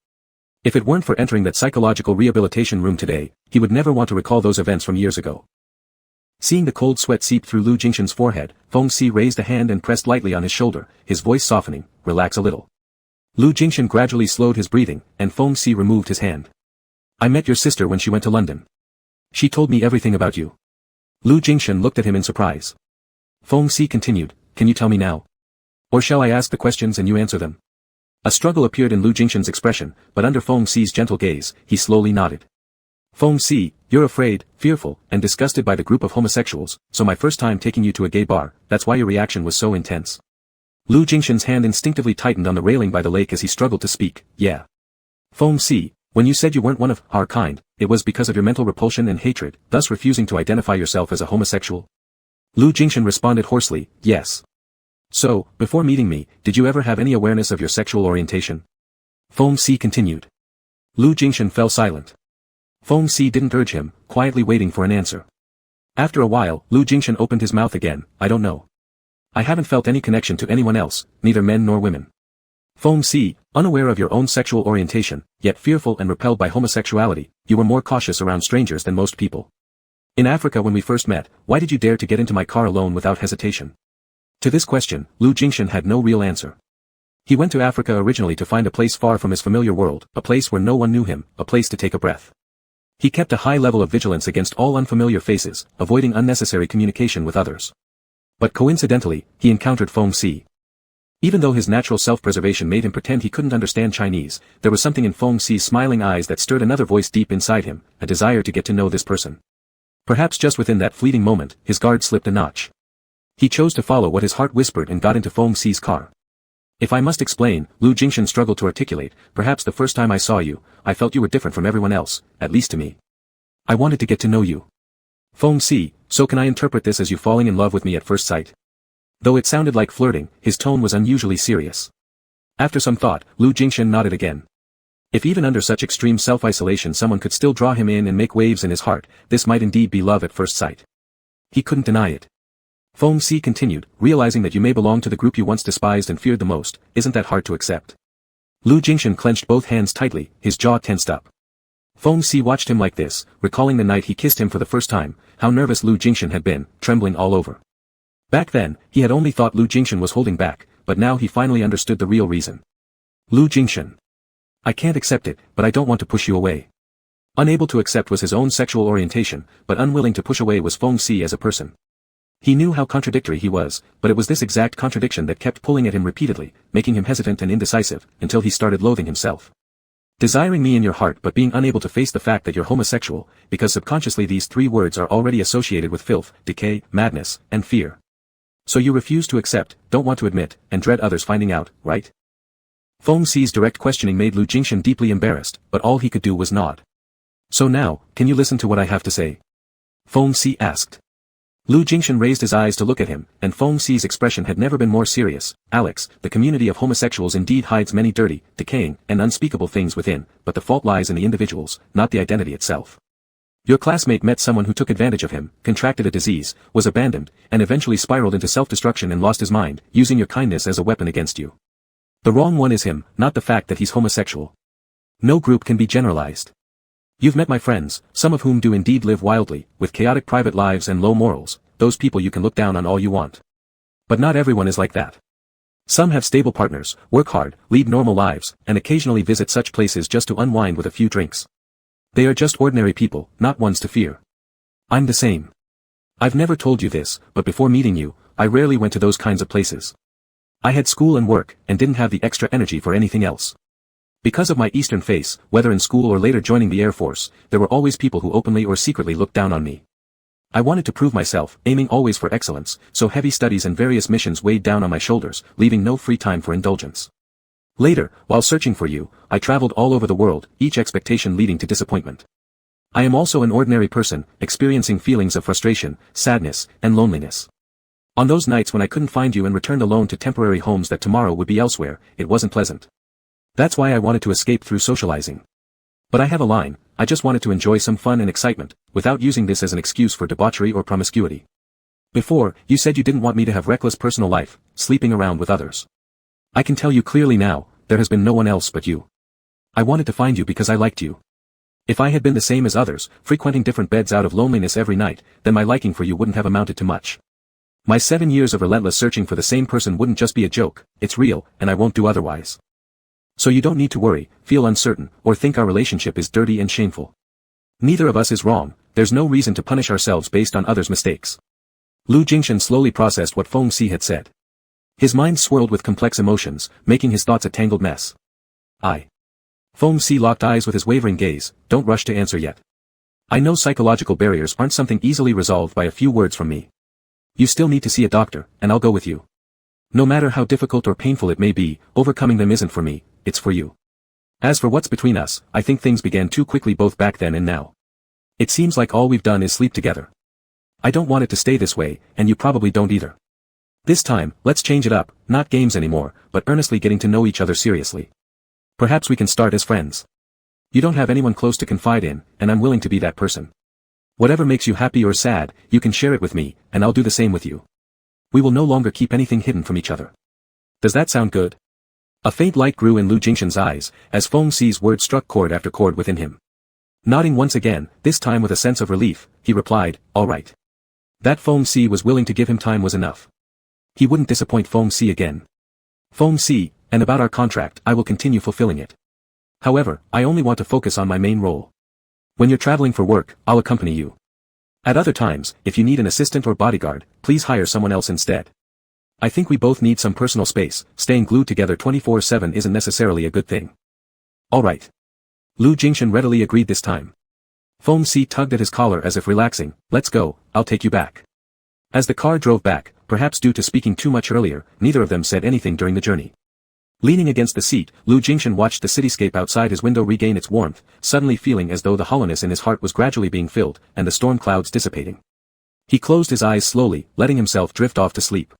If it weren't for entering that psychological rehabilitation room today, he would never want to recall those events from years ago. Seeing the cold sweat seep through Lu Jingshan's forehead, Feng Si raised a hand and pressed lightly on his shoulder, his voice softening, "Relax a little." Lu Jingshan gradually slowed his breathing, and Feng Si removed his hand. "I met your sister when she went to London. She told me everything about you." Lu Jingshan looked at him in surprise. Feng Si continued, "Can you tell me now? Or shall I ask the questions and you answer them?" A struggle appeared in Lu Jingshan's expression, but under Feng Si's gentle gaze, he slowly nodded. "Feng Si, you're afraid, fearful, and disgusted by the group of homosexuals, so my first time taking you to a gay bar, that's why your reaction was so intense." Lu Jingshan's hand instinctively tightened on the railing by the lake as he struggled to speak. "Yeah. Feng Si, when you said you weren't one of our kind, it was because of your mental repulsion and hatred, thus refusing to identify yourself as a homosexual?" Lu Jingshan responded hoarsely, "Yes." "So, before meeting me, did you ever have any awareness of your sexual orientation?" Feng Si continued. Lu Jingshan fell silent. Feng Si didn't urge him, quietly waiting for an answer. After a while, Lu Jingshan opened his mouth again. "I don't know. I haven't felt any connection to anyone else, neither men nor women." Feng Si, unaware of your own sexual orientation, yet fearful and repelled by homosexuality, you were more cautious around strangers than most people. In Africa when we first met, why did you dare to get into my car alone without hesitation? To this question, Lu Jingshan had no real answer. He went to Africa originally to find a place far from his familiar world, a place where no one knew him, a place to take a breath. He kept a high level of vigilance against all unfamiliar faces, avoiding unnecessary communication with others. But coincidentally, he encountered Feng Si. Even though his natural self-preservation made him pretend he couldn't understand Chinese, there was something in Feng Si's smiling eyes that stirred another voice deep inside him, a desire to get to know this person. Perhaps just within that fleeting moment, his guard slipped a notch. He chose to follow what his heart whispered and got into Feng Si's car. "If I must explain," Lu Jingshan struggled to articulate, "perhaps the first time I saw you, I felt you were different from everyone else, at least to me. I wanted to get to know you." "Feng Si, so can I interpret this as you falling in love with me at first sight?" Though it sounded like flirting, his tone was unusually serious. After some thought, Lu Jingshan nodded again. If even under such extreme self-isolation someone could still draw him in and make waves in his heart, this might indeed be love at first sight. He couldn't deny it. Feng Si continued, "Realizing that you may belong to the group you once despised and feared the most, isn't that hard to accept?" Lu Jingshan clenched both hands tightly, his jaw tensed up. Feng Si watched him like this, recalling the night he kissed him for the first time, how nervous Lu Jingshan had been, trembling all over. Back then, he had only thought Lu Jingshan was holding back, but now he finally understood the real reason. "Lu Jingshan. I can't accept it, but I don't want to push you away." Unable to accept was his own sexual orientation, but unwilling to push away was Feng Si as a person. He knew how contradictory he was, but it was this exact contradiction that kept pulling at him repeatedly, making him hesitant and indecisive, until he started loathing himself. Desiring me in your heart but being unable to face the fact that you're homosexual, because subconsciously these three words are already associated with filth, decay, madness, and fear. So you refuse to accept, don't want to admit, and dread others finding out, right? Feng Xi's direct questioning made Lu Jingshan deeply embarrassed, but all he could do was nod. So now, can you listen to what I have to say? Feng Xi asked. Lu Jingshan raised his eyes to look at him, and Feng Xi's expression had never been more serious. Alex, the community of homosexuals indeed hides many dirty, decaying, and unspeakable things within, but the fault lies in the individuals, not the identity itself. Your classmate met someone who took advantage of him, contracted a disease, was abandoned, and eventually spiraled into self-destruction and lost his mind, using your kindness as a weapon against you. The wrong one is him, not the fact that he's homosexual. No group can be generalized. You've met my friends, some of whom do indeed live wildly, with chaotic private lives and low morals. Those people you can look down on all you want. But not everyone is like that. Some have stable partners, work hard, lead normal lives, and occasionally visit such places just to unwind with a few drinks. They are just ordinary people, not ones to fear. I'm the same. I've never told you this, but before meeting you, I rarely went to those kinds of places. I had school and work, and didn't have the extra energy for anything else. Because of my Eastern face, whether in school or later joining the Air Force, there were always people who openly or secretly looked down on me. I wanted to prove myself, aiming always for excellence, so heavy studies and various missions weighed down on my shoulders, leaving no free time for indulgence. Later, while searching for you, I traveled all over the world, each expectation leading to disappointment. I am also an ordinary person, experiencing feelings of frustration, sadness, and loneliness. On those nights when I couldn't find you and returned alone to temporary homes that tomorrow would be elsewhere, it wasn't pleasant. That's why I wanted to escape through socializing. But I have a line, I just wanted to enjoy some fun and excitement, without using this as an excuse for debauchery or promiscuity. Before, you said you didn't want me to have reckless personal life, sleeping around with others. I can tell you clearly now, there has been no one else but you. I wanted to find you because I liked you. If I had been the same as others, frequenting different beds out of loneliness every night, then my liking for you wouldn't have amounted to much. My 7 years of relentless searching for the same person wouldn't just be a joke, it's real, and I won't do otherwise. So you don't need to worry, feel uncertain, or think our relationship is dirty and shameful. Neither of us is wrong, there's no reason to punish ourselves based on others' mistakes. Lu Jingshan slowly processed what Feng Xi had said. His mind swirled with complex emotions, making his thoughts a tangled mess. Feng Xi locked eyes with his wavering gaze, don't rush to answer yet. I know psychological barriers aren't something easily resolved by a few words from me. You still need to see a doctor, and I'll go with you. No matter how difficult or painful it may be, overcoming them isn't for me, it's for you. As for what's between us, I think things began too quickly both back then and now. It seems like all we've done is sleep together. I don't want it to stay this way, and you probably don't either. This time, let's change it up, not games anymore, but earnestly getting to know each other seriously. Perhaps we can start as friends. You don't have anyone close to confide in, and I'm willing to be that person. Whatever makes you happy or sad, you can share it with me, and I'll do the same with you. We will no longer keep anything hidden from each other. Does that sound good? A faint light grew in Lu Jingshan's eyes, as Feng Xi's words struck chord after chord within him. Nodding once again, this time with a sense of relief, he replied, all right. That Feng Xi was willing to give him time was enough. He wouldn't disappoint Feng Xi again. Feng Xi, and about our contract, I will continue fulfilling it. However, I only want to focus on my main role. When you're traveling for work, I'll accompany you. At other times, if you need an assistant or bodyguard, please hire someone else instead. I think we both need some personal space, staying glued together 24/7 isn't necessarily a good thing. All right. Lu Jingshan readily agreed this time. Feng Xi tugged at his collar as if relaxing, let's go, I'll take you back. As the car drove back, perhaps due to speaking too much earlier, neither of them said anything during the journey. Leaning against the seat, Lu Jingshan watched the cityscape outside his window regain its warmth, suddenly feeling as though the hollowness in his heart was gradually being filled, and the storm clouds dissipating. He closed his eyes slowly, letting himself drift off to sleep.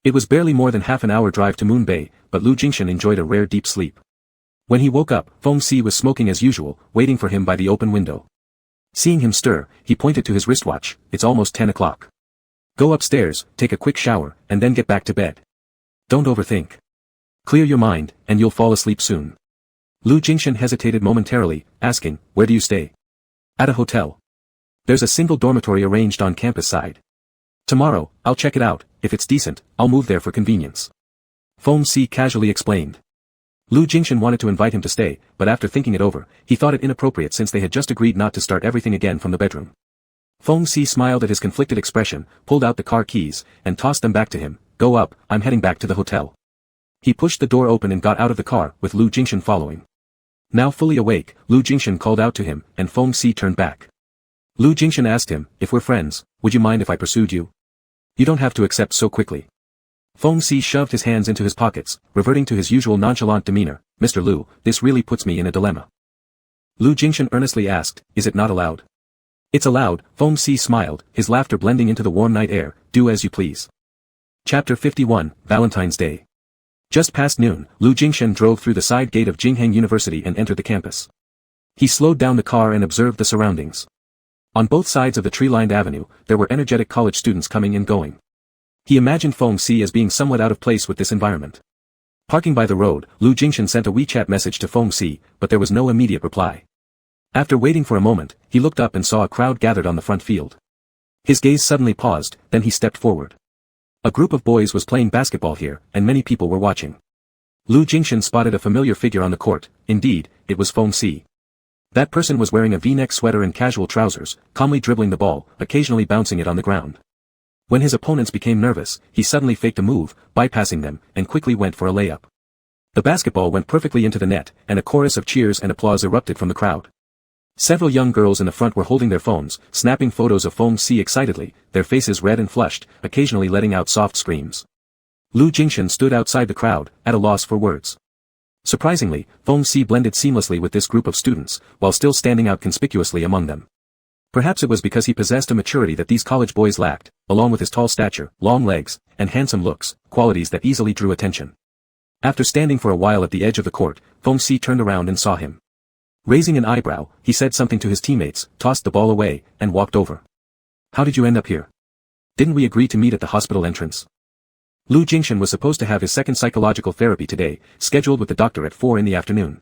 It was barely more than half an hour drive to Moon Bay, but Lu Jingshan enjoyed a rare deep sleep. When he woke up, Feng Xi was smoking as usual, waiting for him by the open window. Seeing him stir, he pointed to his wristwatch, it's almost 10 o'clock. Go upstairs, take a quick shower, and then get back to bed. Don't overthink. Clear your mind, and you'll fall asleep soon. Lu Jingshan hesitated momentarily, asking, where do you stay? At a hotel. There's a single dormitory arranged on campus side. Tomorrow, I'll check it out, if it's decent, I'll move there for convenience. Feng Xi casually explained. Lu Jingshan wanted to invite him to stay, but after thinking it over, he thought it inappropriate since they had just agreed not to start everything again from the bedroom. Feng Xi smiled at his conflicted expression, pulled out the car keys, and tossed them back to him, go up, I'm heading back to the hotel. He pushed the door open and got out of the car, with Lu Jingshan following. Now fully awake, Lu Jingshan called out to him, and Feng Si turned back. Lu Jingshan asked him, if we're friends, would you mind if I pursued you? You don't have to accept so quickly. Feng Si shoved his hands into his pockets, reverting to his usual nonchalant demeanor. Mr. Lu, this really puts me in a dilemma. Lu Jingshan earnestly asked, is it not allowed? It's allowed, Feng Si smiled, his laughter blending into the warm night air. Do as you please. Chapter 51, Valentine's Day. Just past noon, Lu Jingshan drove through the side gate of Jingheng University and entered the campus. He slowed down the car and observed the surroundings. On both sides of the tree-lined avenue, there were energetic college students coming and going. He imagined Feng Si as being somewhat out of place with this environment. Parking by the road, Lu Jingshan sent a WeChat message to Feng Si, but there was no immediate reply. After waiting for a moment, he looked up and saw a crowd gathered on the front field. His gaze suddenly paused, then he stepped forward. A group of boys was playing basketball here, and many people were watching. Lu Jingshan spotted a familiar figure on the court. Indeed, it was Feng Si. That person was wearing a V-neck sweater and casual trousers, calmly dribbling the ball, occasionally bouncing it on the ground. When his opponents became nervous, he suddenly faked a move, bypassing them, and quickly went for a layup. The basketball went perfectly into the net, and a chorus of cheers and applause erupted from the crowd. Several young girls in the front were holding their phones, snapping photos of Feng Si excitedly, their faces red and flushed, occasionally letting out soft screams. Lu Jingshan stood outside the crowd, at a loss for words. Surprisingly, Feng Si blended seamlessly with this group of students, while still standing out conspicuously among them. Perhaps it was because he possessed a maturity that these college boys lacked, along with his tall stature, long legs, and handsome looks, qualities that easily drew attention. After standing for a while at the edge of the court, Feng Si turned around and saw him. Raising an eyebrow, he said something to his teammates, tossed the ball away, and walked over. How did you end up here? Didn't we agree to meet at the hospital entrance? Lu Jingshan was supposed to have his second psychological therapy today, scheduled with the doctor at 4 in the afternoon.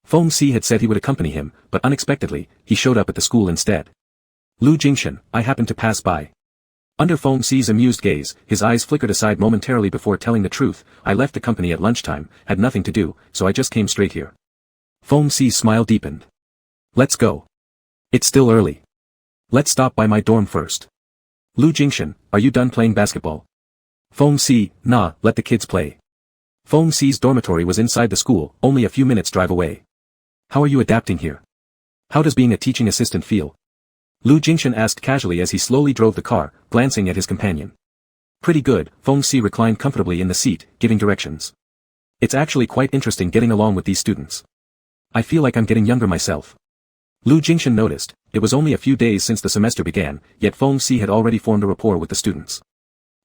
Feng Si had said he would accompany him, but unexpectedly, he showed up at the school instead. Lu Jingshan, I happened to pass by. Under Feng Si's amused gaze, his eyes flickered aside momentarily before telling the truth. I left the company at lunchtime, had nothing to do, so I just came straight here. Feng Si's smile deepened. Let's go. It's still early. Let's stop by my dorm first. Lu Jingshan, are you done playing basketball? Feng Si, nah, let the kids play. Feng Si's dormitory was inside the school, only a few minutes drive away. How are you adapting here? How does being a teaching assistant feel? Lu Jingshan asked casually as he slowly drove the car, glancing at his companion. Pretty good, Feng Si reclined comfortably in the seat, giving directions. It's actually quite interesting getting along with these students. I feel like I'm getting younger myself. Lu Jingshan noticed, it was only a few days since the semester began, yet Feng Si had already formed a rapport with the students.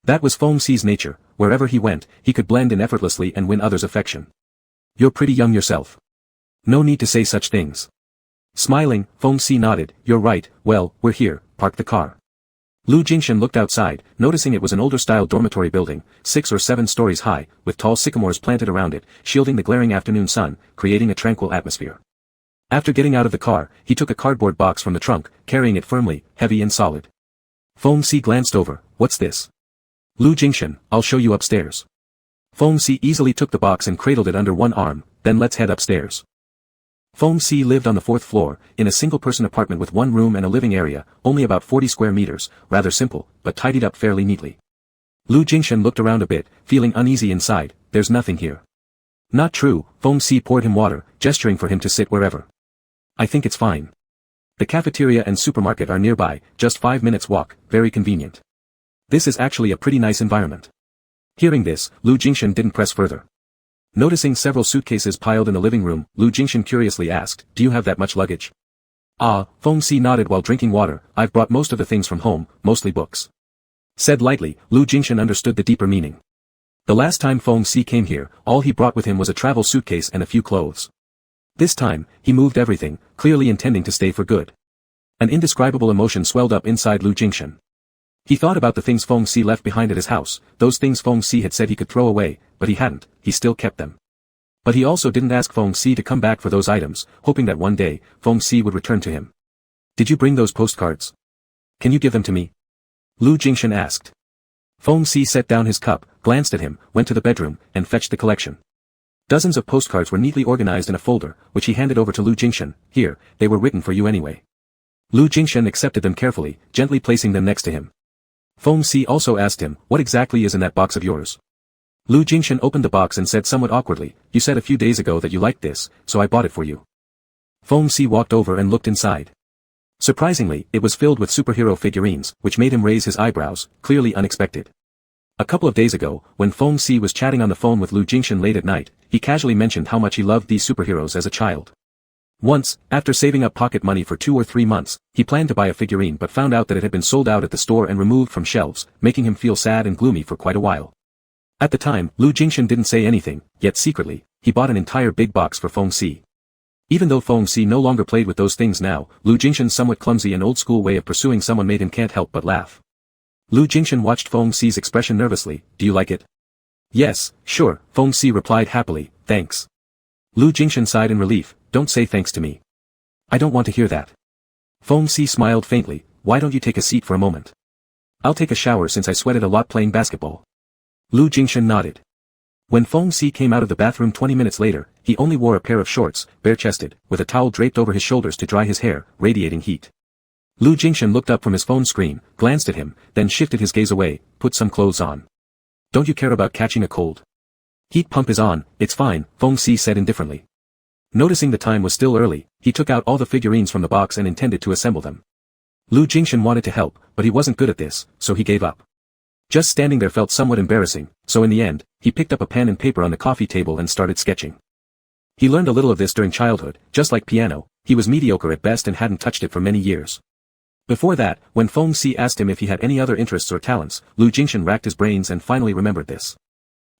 That was Feng Si's nature, wherever he went, he could blend in effortlessly and win others' affection. You're pretty young yourself. No need to say such things. Smiling, Feng Si nodded, you're right, well, we're here, park the car. Lu Jingshan looked outside, noticing it was an older-style dormitory building, 6 or 7 stories high, with tall sycamores planted around it, shielding the glaring afternoon sun, creating a tranquil atmosphere. After getting out of the car, he took a cardboard box from the trunk, carrying it firmly, heavy and solid. Feng Si glanced over, what's this? Lu Jingshan, I'll show you upstairs. Feng Si easily took the box and cradled it under one arm, then let's head upstairs. Feng Si lived on the 4th floor, in a single-person apartment with one room and a living area, only about 40 square meters, rather simple, but tidied up fairly neatly. Lu Jingshan looked around a bit, feeling uneasy inside, there's nothing here. Not true, Feng Si poured him water, gesturing for him to sit wherever. I think it's fine. The cafeteria and supermarket are nearby, just 5 minutes walk, very convenient. This is actually a pretty nice environment. Hearing this, Lu Jingshan didn't press further. Noticing several suitcases piled in the living room, Lu Jingshan curiously asked, do you have that much luggage? Ah, Feng Si nodded while drinking water, I've brought most of the things from home, mostly books. Said lightly, Lu Jingshan understood the deeper meaning. The last time Feng Si came here, all he brought with him was a travel suitcase and a few clothes. This time, he moved everything, clearly intending to stay for good. An indescribable emotion swelled up inside Lu Jingshan. He thought about the things Feng Si left behind at his house, those things Feng Si had said he could throw away, but he hadn't, he still kept them. But he also didn't ask Feng Si to come back for those items, hoping that one day, Feng Si would return to him. Did you bring those postcards? Can you give them to me? Lu Jingshan asked. Feng Si set down his cup, glanced at him, went to the bedroom, and fetched the collection. Dozens of postcards were neatly organized in a folder, which he handed over to Lu Jingshan. Here, they were written for you anyway. Lu Jingshan accepted them carefully, gently placing them next to him. Feng Si also asked him, what exactly is in that box of yours? Lu Jingshan opened the box and said somewhat awkwardly, you said a few days ago that you liked this, so I bought it for you. Feng Si walked over and looked inside. Surprisingly, it was filled with superhero figurines, which made him raise his eyebrows, clearly unexpected. A couple of days ago, when Feng Si was chatting on the phone with Lu Jingshan late at night, he casually mentioned how much he loved these superheroes as a child. Once, after saving up pocket money for 2 or 3 months, he planned to buy a figurine but found out that it had been sold out at the store and removed from shelves, making him feel sad and gloomy for quite a while. At the time, Lu Jingshan didn't say anything, yet secretly, he bought an entire big box for Feng Si. Even though Feng Si no longer played with those things now, Lu Jingshan's somewhat clumsy and old-school way of pursuing someone made him can't help but laugh. Lu Jingshan watched Feng Si's expression nervously. Do you like it? Yes, sure, Feng Si replied happily, thanks. Lu Jingshan sighed in relief. Don't say thanks to me. I don't want to hear that. Feng Si smiled faintly. Why don't you take a seat for a moment? I'll take a shower since I sweated a lot playing basketball. Lu Jingshan nodded. When Feng Si came out of the bathroom 20 minutes later, he only wore a pair of shorts, bare-chested, with a towel draped over his shoulders to dry his hair, radiating heat. Lu Jingshan looked up from his phone screen, glanced at him, then shifted his gaze away. Put some clothes on. Don't you care about catching a cold? Heat pump is on, it's fine, Feng Si said indifferently. Noticing the time was still early, he took out all the figurines from the box and intended to assemble them. Lu Jingshan wanted to help, but he wasn't good at this, so he gave up. Just standing there felt somewhat embarrassing, so in the end, he picked up a pen and paper on the coffee table and started sketching. He learned a little of this during childhood, just like piano, he was mediocre at best and hadn't touched it for many years. Before that, when Feng Si asked him if he had any other interests or talents, Lu Jingshan racked his brains and finally remembered this.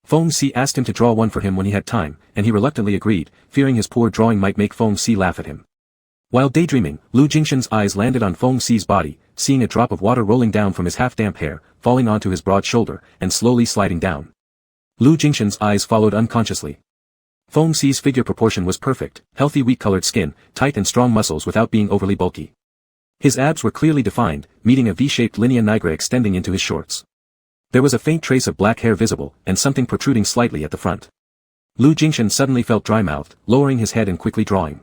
Feng Si asked him to draw one for him when he had time, and he reluctantly agreed, fearing his poor drawing might make Feng Si laugh at him. While daydreaming, Lu Jingshan's eyes landed on Feng Si's body, seeing a drop of water rolling down from his half-damp hair, falling onto his broad shoulder, and slowly sliding down. Lu Jingshan's eyes followed unconsciously. Feng Si's figure proportion was perfect, healthy wheat-colored skin, tight and strong muscles without being overly bulky. His abs were clearly defined, meeting a V-shaped linea nigra extending into his shorts. There was a faint trace of black hair visible, and something protruding slightly at the front. Lu Jingshan suddenly felt dry-mouthed, lowering his head and quickly drawing.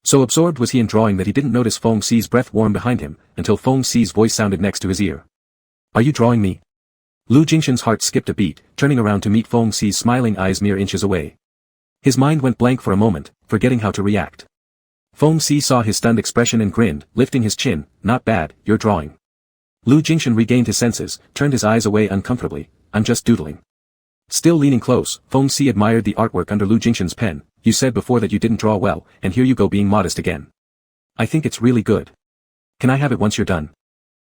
So absorbed was he in drawing that he didn't notice Feng Si's breath warm behind him, until Feng Si's voice sounded next to his ear. Are you drawing me? Lu Jingshan's heart skipped a beat, turning around to meet Feng Si's smiling eyes mere inches away. His mind went blank for a moment, forgetting how to react. Feng Si saw his stunned expression and grinned, lifting his chin. Not bad, you're drawing. Lu Jingshan regained his senses, turned his eyes away uncomfortably. I'm just doodling. Still leaning close, Feng Si admired the artwork under Lu Jingshan's pen. You said before that you didn't draw well, and here you go being modest again. I think it's really good. Can I have it once you're done?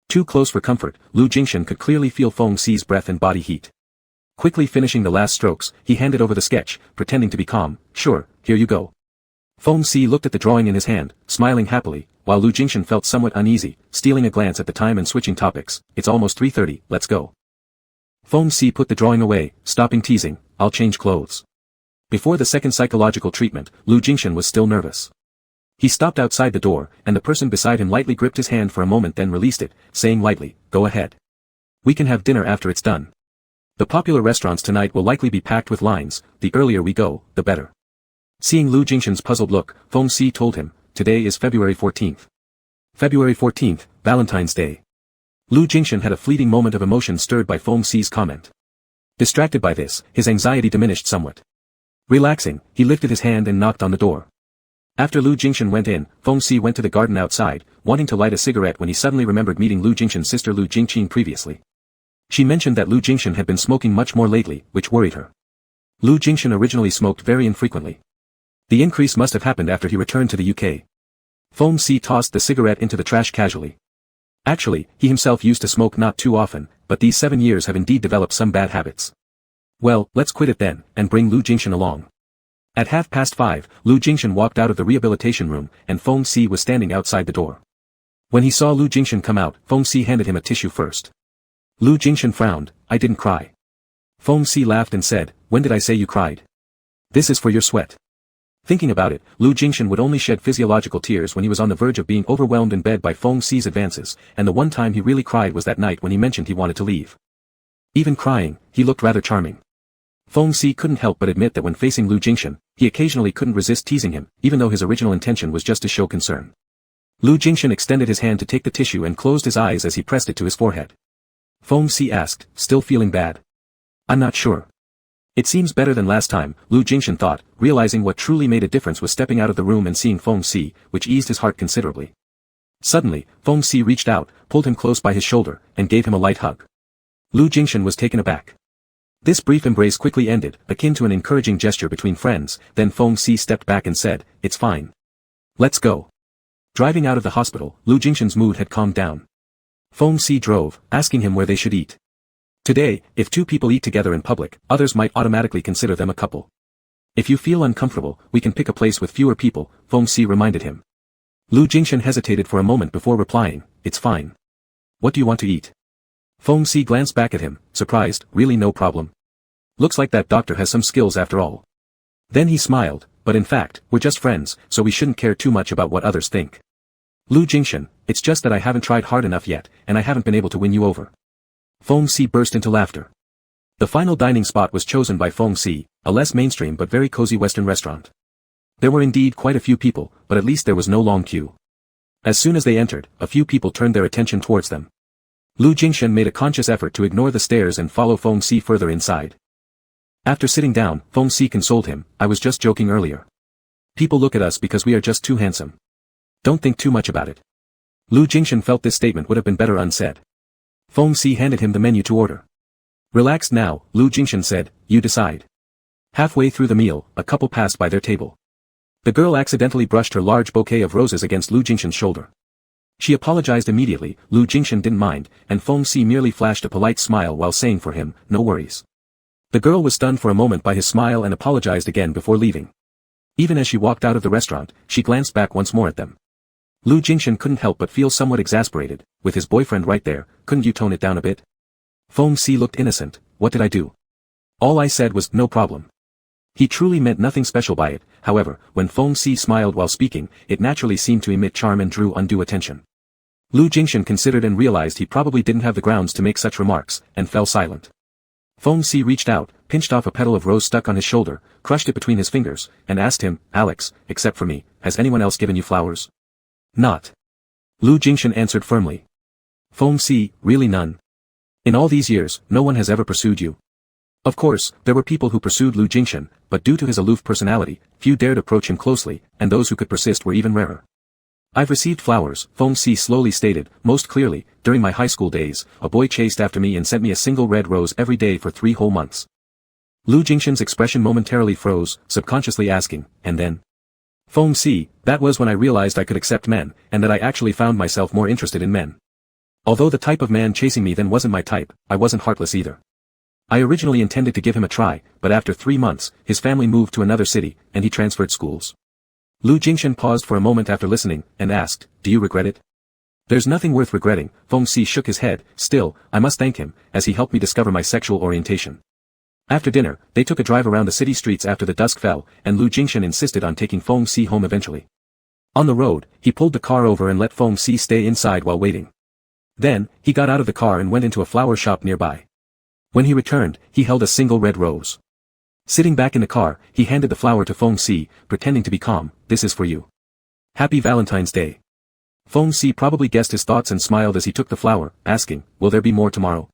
Too close for comfort, Lu Jingshan could clearly feel Feng Si's breath and body heat. Quickly finishing the last strokes, he handed over the sketch, pretending to be calm. Sure, here you go. Feng Si looked at the drawing in his hand, smiling happily, while Lu Jingshan felt somewhat uneasy, stealing a glance at the time and switching topics. It's almost 3:30, let's go. Feng Si put the drawing away, stopping teasing. I'll change clothes. Before the second psychological treatment, Lu Jingshan was still nervous. He stopped outside the door, and the person beside him lightly gripped his hand for a moment then released it, saying lightly, go ahead. We can have dinner after it's done. The popular restaurants tonight will likely be packed with lines, the earlier we go, the better. Seeing Lu Jingshan's puzzled look, Feng Si told him, today is February 14th. February 14th, Valentine's Day. Lu Jingshan had a fleeting moment of emotion stirred by Feng Si's comment. Distracted by this, his anxiety diminished somewhat. Relaxing, he lifted his hand and knocked on the door. After Lu Jingshan went in, Feng Si went to the garden outside, wanting to light a cigarette when he suddenly remembered meeting Lu Jingshan's sister Lu Jingqin previously. She mentioned that Lu Jingshan had been smoking much more lately, which worried her. Lu Jingshan originally smoked very infrequently. The increase must have happened after he returned to the UK. Feng Si tossed the cigarette into the trash casually. Actually, he himself used to smoke not too often, but these 7 years have indeed developed some bad habits. Well, let's quit it then, and bring Lu Jingshan along. At 5:30, Lu Jingshan walked out of the rehabilitation room, and Feng Si was standing outside the door. When he saw Lu Jingshan come out, Feng Si handed him a tissue first. Lu Jingshan frowned. I didn't cry. Feng Si laughed and said, when did I say you cried? This is for your sweat. Thinking about it, Lu Jingshan would only shed physiological tears when he was on the verge of being overwhelmed in bed by Feng Si's advances, and the one time he really cried was that night when he mentioned he wanted to leave. Even crying, he looked rather charming. Feng Si couldn't help but admit that when facing Lu Jingshan, he occasionally couldn't resist teasing him, even though his original intention was just to show concern. Lu Jingshan extended his hand to take the tissue and closed his eyes as he pressed it to his forehead. Feng Si asked, still feeling bad? I'm not sure. It seems better than last time, Lu Jingshan thought, realizing what truly made a difference was stepping out of the room and seeing Feng Si, which eased his heart considerably. Suddenly, Feng Si reached out, pulled him close by his shoulder, and gave him a light hug. Lu Jingshan was taken aback. This brief embrace quickly ended, akin to an encouraging gesture between friends, then Feng Si stepped back and said, "It's fine. Let's go." Driving out of the hospital, Lu Jingshan's mood had calmed down. Feng Si drove, asking him where they should eat. Today, if two people eat together in public, others might automatically consider them a couple. If you feel uncomfortable, we can pick a place with fewer people, Feng Si reminded him. Lu Jingshan hesitated for a moment before replying, "It's fine. What do you want to eat?" Feng Si glanced back at him, surprised, "Really no problem. Looks like that doctor has some skills after all." Then he smiled, "But in fact, we're just friends, so we shouldn't care too much about what others think. Lu Jingshan, it's just that I haven't tried hard enough yet, and I haven't been able to win you over." Feng Si burst into laughter. The final dining spot was chosen by Feng Si, a less mainstream but very cozy Western restaurant. There were indeed quite a few people, but at least there was no long queue. As soon as they entered, a few people turned their attention towards them. Lu Jingshan made a conscious effort to ignore the stares and follow Feng Si further inside. After sitting down, Feng Si consoled him, "I was just joking earlier. People look at us because we are just too handsome. Don't think too much about it." Lu Jingshan felt this statement would have been better unsaid. Feng Si handed him the menu to order. "Relaxed now," Lu Jingshan said, "you decide." Halfway through the meal, a couple passed by their table. The girl accidentally brushed her large bouquet of roses against Lu Jingshan's shoulder. She apologized immediately, Lu Jingshan didn't mind, and Feng Si merely flashed a polite smile while saying for him, "No worries." The girl was stunned for a moment by his smile and apologized again before leaving. Even as she walked out of the restaurant, she glanced back once more at them. Lu Jingshan couldn't help but feel somewhat exasperated, with his boyfriend right there, "Couldn't you tone it down a bit?" Feng Si looked innocent, "What did I do? All I said was, no problem." He truly meant nothing special by it, however, when Feng Si smiled while speaking, it naturally seemed to emit charm and drew undue attention. Lu Jingshan considered and realized he probably didn't have the grounds to make such remarks, and fell silent. Feng Si reached out, pinched off a petal of rose stuck on his shoulder, crushed it between his fingers, and asked him, "Alex, except for me, has anyone else given you flowers?" "Not." Lu Jingshan answered firmly. Feng Si, "Really none? In all these years, no one has ever pursued you?" Of course, there were people who pursued Lu Jingshan, but due to his aloof personality, few dared approach him closely, and those who could persist were even rarer. "I've received flowers," Feng Si slowly stated, "most clearly, during my high school days, a boy chased after me and sent me a single red rose every day for 3 whole months." Lu Jingshan's expression momentarily froze, subconsciously asking, "And then?" Feng Si, "That was when I realized I could accept men, and that I actually found myself more interested in men. Although the type of man chasing me then wasn't my type, I wasn't heartless either. I originally intended to give him a try, but after 3 months, his family moved to another city, and he transferred schools." Lu Jingshan paused for a moment after listening, and asked, "Do you regret it?" "There's nothing worth regretting," Feng Si shook his head, "still, I must thank him, as he helped me discover my sexual orientation." After dinner, they took a drive around the city streets after the dusk fell, and Lu Jingshan insisted on taking Feng Si home eventually. On the road, he pulled the car over and let Feng Si stay inside while waiting. Then, he got out of the car and went into a flower shop nearby. When he returned, he held a single red rose. Sitting back in the car, he handed the flower to Feng Si, pretending to be calm, "This is for you. Happy Valentine's Day." Feng Si probably guessed his thoughts and smiled as he took the flower, asking, "Will there be more tomorrow?"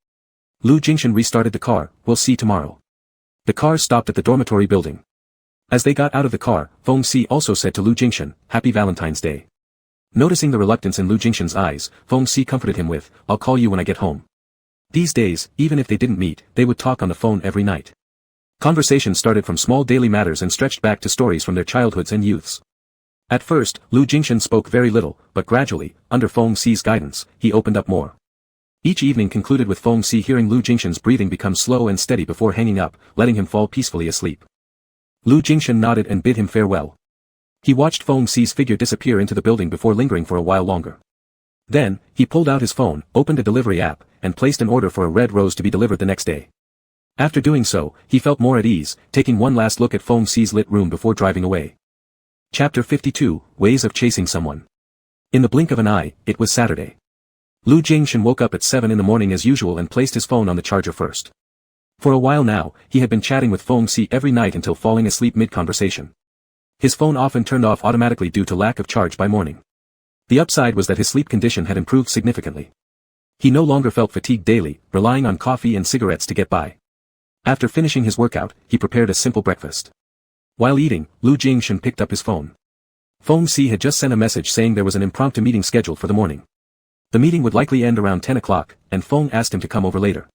Lu Jingshan restarted the car, "We'll see tomorrow." The car stopped at the dormitory building. As they got out of the car, Feng Si also said to Lu Jingshan, "Happy Valentine's Day." Noticing the reluctance in Lu Jingshan's eyes, Feng Si comforted him with, "I'll call you when I get home." These days, even if they didn't meet, they would talk on the phone every night. Conversation started from small daily matters and stretched back to stories from their childhoods and youths. At first, Lu Jingshan spoke very little, but gradually, under Feng Si's guidance, he opened up more. Each evening concluded with Feng Si hearing Lu Jingshan's breathing become slow and steady before hanging up, letting him fall peacefully asleep. Lu Jingshan nodded and bid him farewell. He watched Feng Si's figure disappear into the building before lingering for a while longer. Then, he pulled out his phone, opened a delivery app, and placed an order for a red rose to be delivered the next day. After doing so, he felt more at ease, taking one last look at Feng Si's lit room before driving away. Chapter 52, Ways of Chasing Someone. In the blink of an eye, it was Saturday. Lu Jingshan woke up at 7 in the morning as usual and placed his phone on the charger first. For a while now, he had been chatting with Feng Si every night until falling asleep mid-conversation. His phone often turned off automatically due to lack of charge by morning. The upside was that his sleep condition had improved significantly. He no longer felt fatigued daily, relying on coffee and cigarettes to get by. After finishing his workout, he prepared a simple breakfast. While eating, Lu Jingshan picked up his phone. Feng Si had just sent a message saying there was an impromptu meeting scheduled for the morning. The meeting would likely end around 10 o'clock, and Feng asked him to come over later.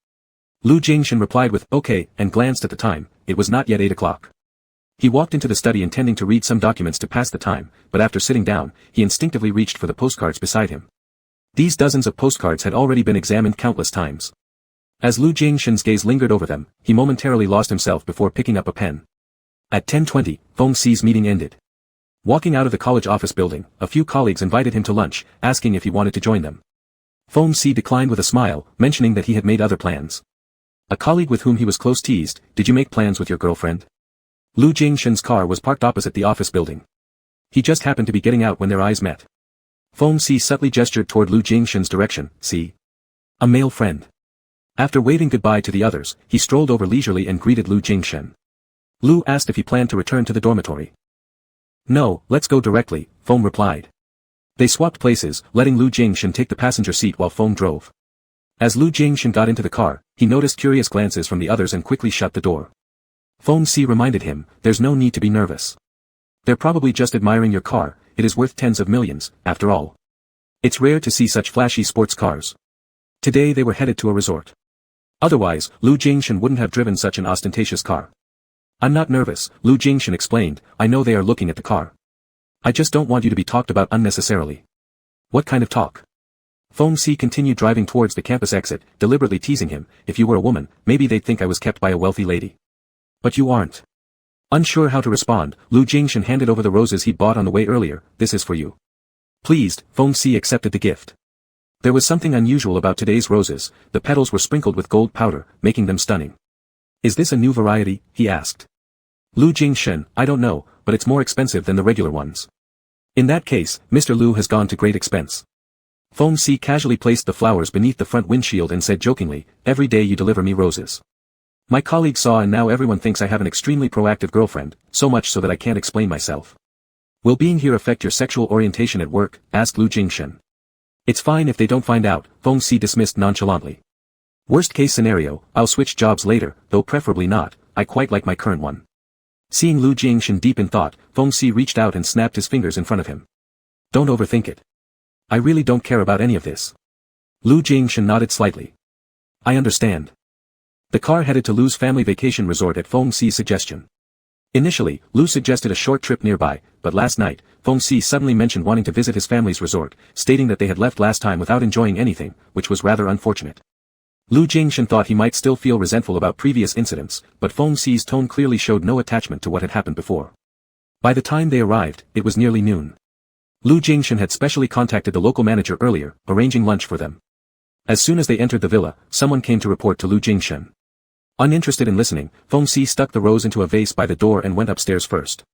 Lu Jingshan replied with, "Okay," and glanced at the time. It was not yet 8 o'clock. He walked into the study intending to read some documents to pass the time, but after sitting down, he instinctively reached for the postcards beside him. These dozens of postcards had already been examined countless times. As Lu Jingshan's gaze lingered over them, he momentarily lost himself before picking up a pen. At 10:20, Feng Si's meeting ended. Walking out of the college office building, a few colleagues invited him to lunch, asking if he wanted to join them. Feng Si declined with a smile, mentioning that he had made other plans. A colleague with whom he was close teased, "Did you make plans with your girlfriend?" Lu Jingshan's car was parked opposite the office building. He just happened to be getting out when their eyes met. Feng Si subtly gestured toward Lu Jingshan's direction, "See? A male friend." After waving goodbye to the others, he strolled over leisurely and greeted Lu Jingshan. Lu asked if he planned to return to the dormitory. "No, let's go directly," Feng replied. They swapped places, letting Lu Jingshan take the passenger seat while Feng drove. As Lu Jingshan got into the car, he noticed curious glances from the others and quickly shut the door. Feng Si reminded him, "There's no need to be nervous. They're probably just admiring your car, it is worth tens of millions, after all. It's rare to see such flashy sports cars." Today they were headed to a resort. Otherwise, Lu Jingshan wouldn't have driven such an ostentatious car. "I'm not nervous," Lu Jingshan explained, "I know they are looking at the car. I just don't want you to be talked about unnecessarily." "What kind of talk?" Feng Si continued driving towards the campus exit, deliberately teasing him, "If you were a woman, maybe they'd think I was kept by a wealthy lady. But you aren't." Unsure how to respond, Lu Jingshan handed over the roses he'd bought on the way earlier. "This is for you." Pleased, Feng Si accepted the gift. There was something unusual about today's roses, the petals were sprinkled with gold powder, making them stunning. "Is this a new variety?" he asked. Lu Jingshan, "I don't know, but it's more expensive than the regular ones." "In that case, Mr. Lu has gone to great expense." Feng Si casually placed the flowers beneath the front windshield and said jokingly, "Every day you deliver me roses. My colleagues saw and now everyone thinks I have an extremely proactive girlfriend, so much so that I can't explain myself." "Will being here affect your sexual orientation at work?" asked Lu Jingshan. "It's fine if they don't find out," Feng Si dismissed nonchalantly. "Worst case scenario, I'll switch jobs later, though preferably not, I quite like my current one." Seeing Lu Jingshan deep in thought, Feng Si reached out and snapped his fingers in front of him. "Don't overthink it. I really don't care about any of this." Lu Jingshan nodded slightly. "I understand." The car headed to Lu's family vacation resort at Feng Si's suggestion. Initially, Lu suggested a short trip nearby, but last night, Feng Si suddenly mentioned wanting to visit his family's resort, stating that they had left last time without enjoying anything, which was rather unfortunate. Lu Jingshan thought he might still feel resentful about previous incidents, but Feng Si's tone clearly showed no attachment to what had happened before. By the time they arrived, it was nearly noon. Lu Jingshan had specially contacted the local manager earlier, arranging lunch for them. As soon as they entered the villa, someone came to report to Lu Jingshan. Uninterested in listening, Feng Si stuck the rose into a vase by the door and went upstairs first.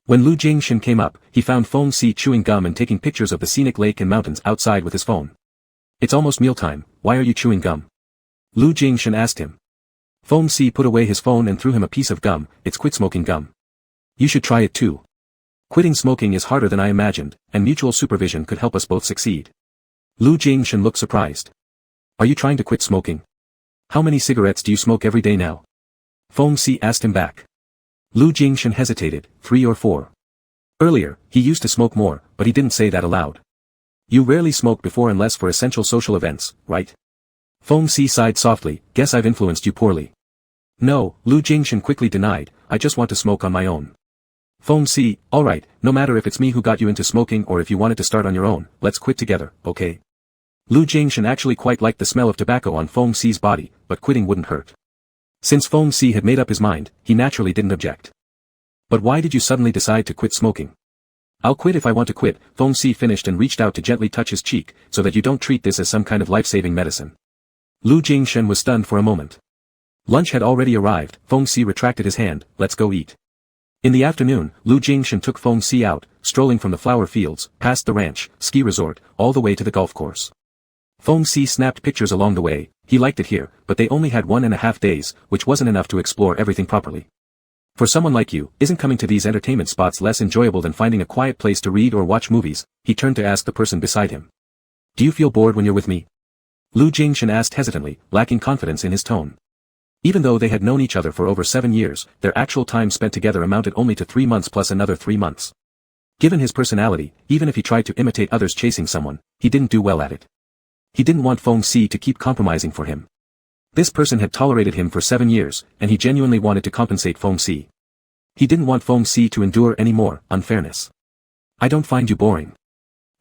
When Lu Jingshan came up, he found Feng Si chewing gum and taking pictures of the scenic lake and mountains outside with his phone. "It's almost mealtime, why are you chewing gum?" Lu Jingshan asked him. Feng Si put away his phone and threw him a piece of gum. "It's quit smoking gum. You should try it too. Quitting smoking is harder than I imagined, and mutual supervision could help us both succeed." Lu Jingshan looked surprised. "Are you trying to quit smoking? How many cigarettes do you smoke every day now?" Feng Si asked him back. Lu Jingshan hesitated, 3 or 4. Earlier, he used to smoke more, but he didn't say that aloud. "You rarely smoke before unless for essential social events, right?" Feng Si sighed softly, "Guess I've influenced you poorly." "No," Lu Jingshan quickly denied, "I just want to smoke on my own." Feng Si, "Alright, no matter if it's me who got you into smoking or if you wanted to start on your own, let's quit together, okay?" Lu Jingshan actually quite liked the smell of tobacco on Feng Si's body, but quitting wouldn't hurt. Since Feng Si had made up his mind, he naturally didn't object. "But why did you suddenly decide to quit smoking?" "I'll quit if I want to quit," Feng Si finished and reached out to gently touch his cheek, "so that you don't treat this as some kind of life-saving medicine." Lu Jingshan was stunned for a moment. Lunch had already arrived. Feng Si retracted his hand, "Let's go eat." In the afternoon, Lu Jingshan took Feng Si out, strolling from the flower fields, past the ranch, ski resort, all the way to the golf course. Feng Si snapped pictures along the way. He liked it here, but they only had 1.5 days, which wasn't enough to explore everything properly. "For someone like you, isn't coming to these entertainment spots less enjoyable than finding a quiet place to read or watch movies?" He turned to ask the person beside him. "Do you feel bored when you're with me?" Lu Jingshan asked hesitantly, lacking confidence in his tone. Even though they had known each other for over 7 years, their actual time spent together amounted only to 3 months plus another 3 months. Given his personality, even if he tried to imitate others chasing someone, he didn't do well at it. He didn't want Feng Si to keep compromising for him. This person had tolerated him for 7 years, and he genuinely wanted to compensate Feng Si. He didn't want Feng Si to endure any more unfairness. I don't find you boring.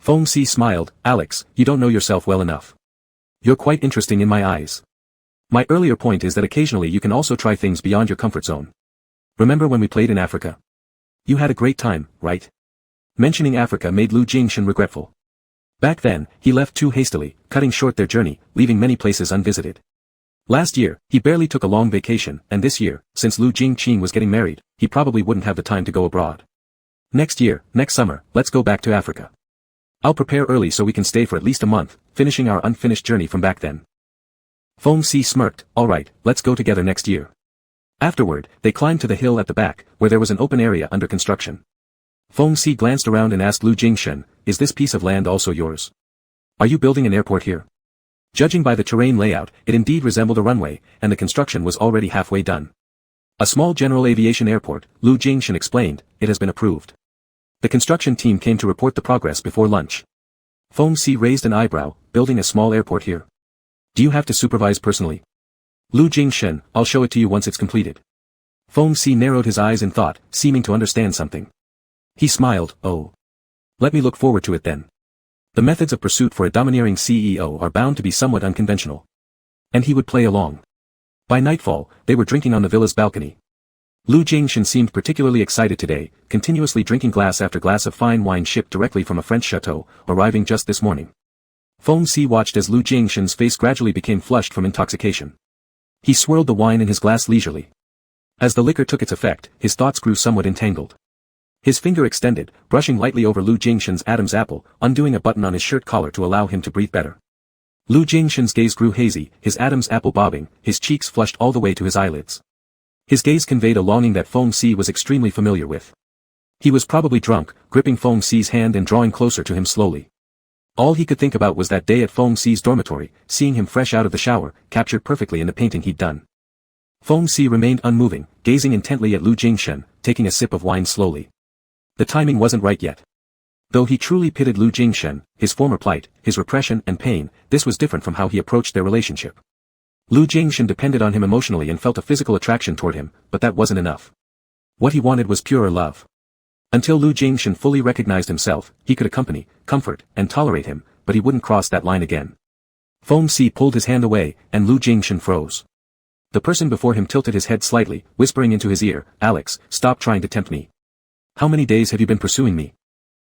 Feng Si smiled. Alex, you don't know yourself well enough. You're quite interesting in my eyes. My earlier point is that occasionally you can also try things beyond your comfort zone. Remember when we played in Africa? You had a great time, right? Mentioning Africa made Lu Jingshan regretful. Back then, he left too hastily, cutting short their journey, leaving many places unvisited. Last year, he barely took a long vacation, and this year, since Lu Jingqin was getting married, he probably wouldn't have the time to go abroad. Next year, next summer, let's go back to Africa. I'll prepare early so we can stay for at least a month, finishing our unfinished journey from back then. Feng Si smirked. Alright, let's go together next year. Afterward, they climbed to the hill at the back, where there was an open area under construction. Feng Si glanced around and asked Lu Jingshan, is this piece of land also yours? Are you building an airport here? Judging by the terrain layout, it indeed resembled a runway, and the construction was already halfway done. A small general aviation airport, Lu Jingshan explained, it has been approved. The construction team came to report the progress before lunch. Feng Si raised an eyebrow, building a small airport here. Do you have to supervise personally? Lu Jingshan, I'll show it to you once it's completed. Feng Si narrowed his eyes in thought, seeming to understand something. He smiled, oh. Let me look forward to it then. The methods of pursuit for a domineering CEO are bound to be somewhat unconventional. And he would play along. By nightfall, they were drinking on the villa's balcony. Lu Jingshan seemed particularly excited today, continuously drinking glass after glass of fine wine shipped directly from a French chateau, arriving just this morning. Feng Si watched as Lu Jingshan's face gradually became flushed from intoxication. He swirled the wine in his glass leisurely. As the liquor took its effect, his thoughts grew somewhat entangled. His finger extended, brushing lightly over Lu Jingshan's Adam's apple, undoing a button on his shirt collar to allow him to breathe better. Lu Jingshan's gaze grew hazy, his Adam's apple bobbing, his cheeks flushed all the way to his eyelids. His gaze conveyed a longing that Feng Si was extremely familiar with. He was probably drunk, gripping Feng Si's hand and drawing closer to him slowly. All he could think about was that day at Feng Si's dormitory, seeing him fresh out of the shower, captured perfectly in the painting he'd done. Feng Si remained unmoving, gazing intently at Lu Jingshan, taking a sip of wine slowly. The timing wasn't right yet. Though he truly pitied Lu Jingshan, his former plight, his repression and pain, this was different from how he approached their relationship. Lu Jingshan depended on him emotionally and felt a physical attraction toward him, but that wasn't enough. What he wanted was purer love. Until Lu Jingshan fully recognized himself, he could accompany, comfort, and tolerate him, but he wouldn't cross that line again. Feng Si pulled his hand away, and Lu Jingshan froze. The person before him tilted his head slightly, whispering into his ear, Alex, stop trying to tempt me. How many days have you been pursuing me?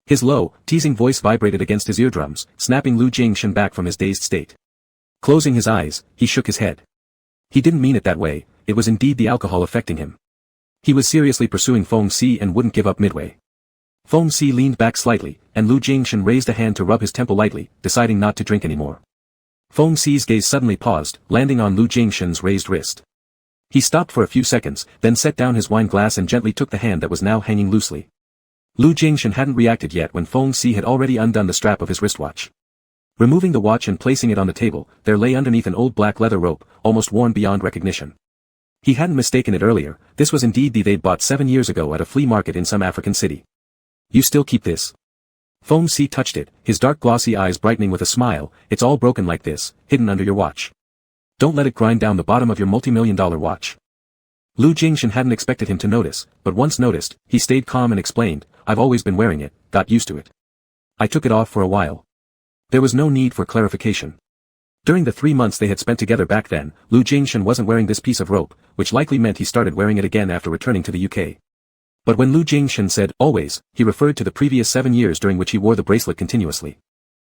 His low, teasing voice vibrated against his eardrums, snapping Lu Jingshan back from his dazed state. Closing his eyes, he shook his head. He didn't mean it that way, it was indeed the alcohol affecting him. He was seriously pursuing Feng Si and wouldn't give up midway. Feng Si leaned back slightly, and Lu Jingshan raised a hand to rub his temple lightly, deciding not to drink anymore. Feng Si's gaze suddenly paused, landing on Lu Jingshan's raised wrist. He stopped for a few seconds, then set down his wine glass and gently took the hand that was now hanging loosely. Lu Jingshan hadn't reacted yet when Feng Si had already undone the strap of his wristwatch. Removing the watch and placing it on the table, there lay underneath an old black leather rope, almost worn beyond recognition. He hadn't mistaken it earlier, this was indeed the they'd bought 7 years ago at a flea market in some African city. You still keep this? Feng Si touched it, his dark glossy eyes brightening with a smile. It's all broken like this, hidden under your watch. Don't let it grind down the bottom of your multi-million-dollar watch. Lu Jingshan hadn't expected him to notice, but once noticed, he stayed calm and explained, I've always been wearing it, got used to it. I took it off for a while. There was no need for clarification. During the 3 months they had spent together back then, Lu Jingshan wasn't wearing this piece of rope, which likely meant he started wearing it again after returning to the UK. But when Lu Jingshan said, always, he referred to the previous 7 years during which he wore the bracelet continuously.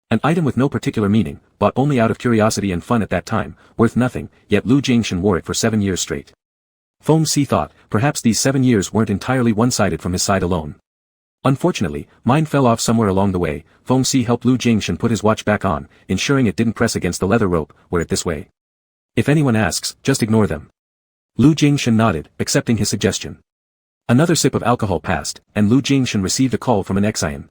An item with no particular meaning, bought only out of curiosity and fun at that time, worth nothing, yet Lu Jingshan wore it for 7 years straight. Feng Si thought, perhaps these 7 years weren't entirely one-sided from his side alone. Unfortunately, mine fell off somewhere along the way. Feng Si helped Lu Jingshan put his watch back on, ensuring it didn't press against the leather rope. Wear it this way. If anyone asks, just ignore them. Lu Jingshan nodded, accepting his suggestion. Another sip of alcohol passed, and Lu Jingshan received a call from an excian.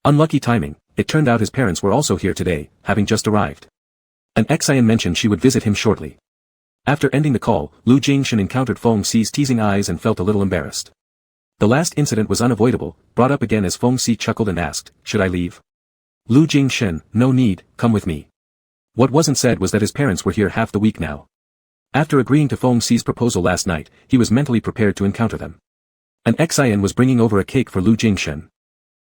Unlucky timing, it turned out his parents were also here today, having just arrived. An excian mentioned she would visit him shortly. After ending the call, Lu Jingshan encountered Feng Xi's teasing eyes and felt a little embarrassed. The last incident was unavoidable, brought up again as Feng Xi chuckled and asked, "Should I leave?" Lu Jingshan, "No need, come with me." What wasn't said was that his parents were here half the week now. After agreeing to Feng Xi's proposal last night, he was mentally prepared to encounter them. An Xian was bringing over a cake for Lu Jingshan.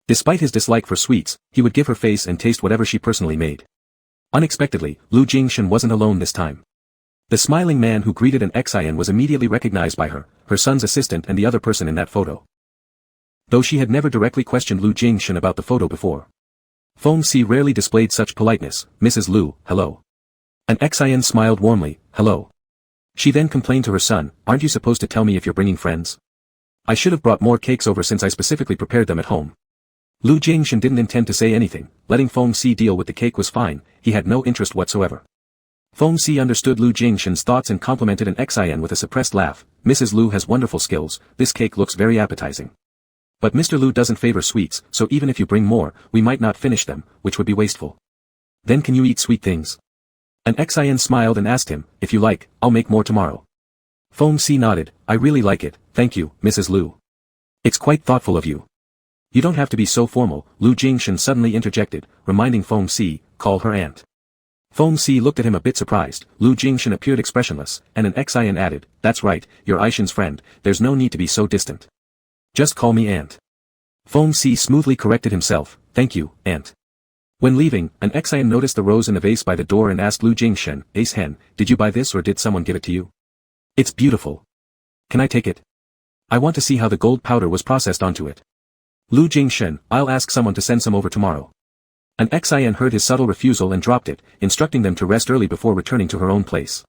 Despite his dislike for sweets, he would give her face and taste whatever she personally made. Unexpectedly, Lu Jingshan wasn't alone this time. The smiling man who greeted an Xian was immediately recognized by her, her son's assistant and the other person in that photo. Though she had never directly questioned Lu Jingshan about the photo before. Feng Xi rarely displayed such politeness. "Mrs. Lu, hello." An Xian smiled warmly, "Hello." She then complained to her son, "Aren't you supposed to tell me if you're bringing friends? I should have brought more cakes over since I specifically prepared them at home." Lu Jingshan didn't intend to say anything, letting Feng Xi deal with the cake was fine, he had no interest whatsoever. Feng Xi understood Lu Jingshan's thoughts and complimented an Xian with a suppressed laugh, "Mrs. Lu has wonderful skills, this cake looks very appetizing. But Mr. Lu doesn't favor sweets, so even if you bring more, we might not finish them, which would be wasteful. Then can you eat sweet things?" An Xian smiled and asked him, "If you like, I'll make more tomorrow." Feng Xi nodded, "I really like it, thank you, Mrs. Lu. It's quite thoughtful of you." "You don't have to be so formal," Lu Jingshan suddenly interjected, reminding Feng Xi, "Call her aunt." Feng Xi looked at him a bit surprised, Lu Jingshan appeared expressionless, and an Xian added, "That's right, you're Aishan's friend, there's no need to be so distant. Just call me aunt." Feng Xi smoothly corrected himself, "Thank you, aunt." When leaving, an Xian noticed the rose in a vase by the door and asked Lu Jingshan, "Ace Hen, did you buy this or did someone give it to you? It's beautiful. Can I take it? I want to see how the gold powder was processed onto it." Lu Jingshan, "I'll ask someone to send some over tomorrow." An Xian heard his subtle refusal and dropped it, instructing them to rest early before returning to her own place.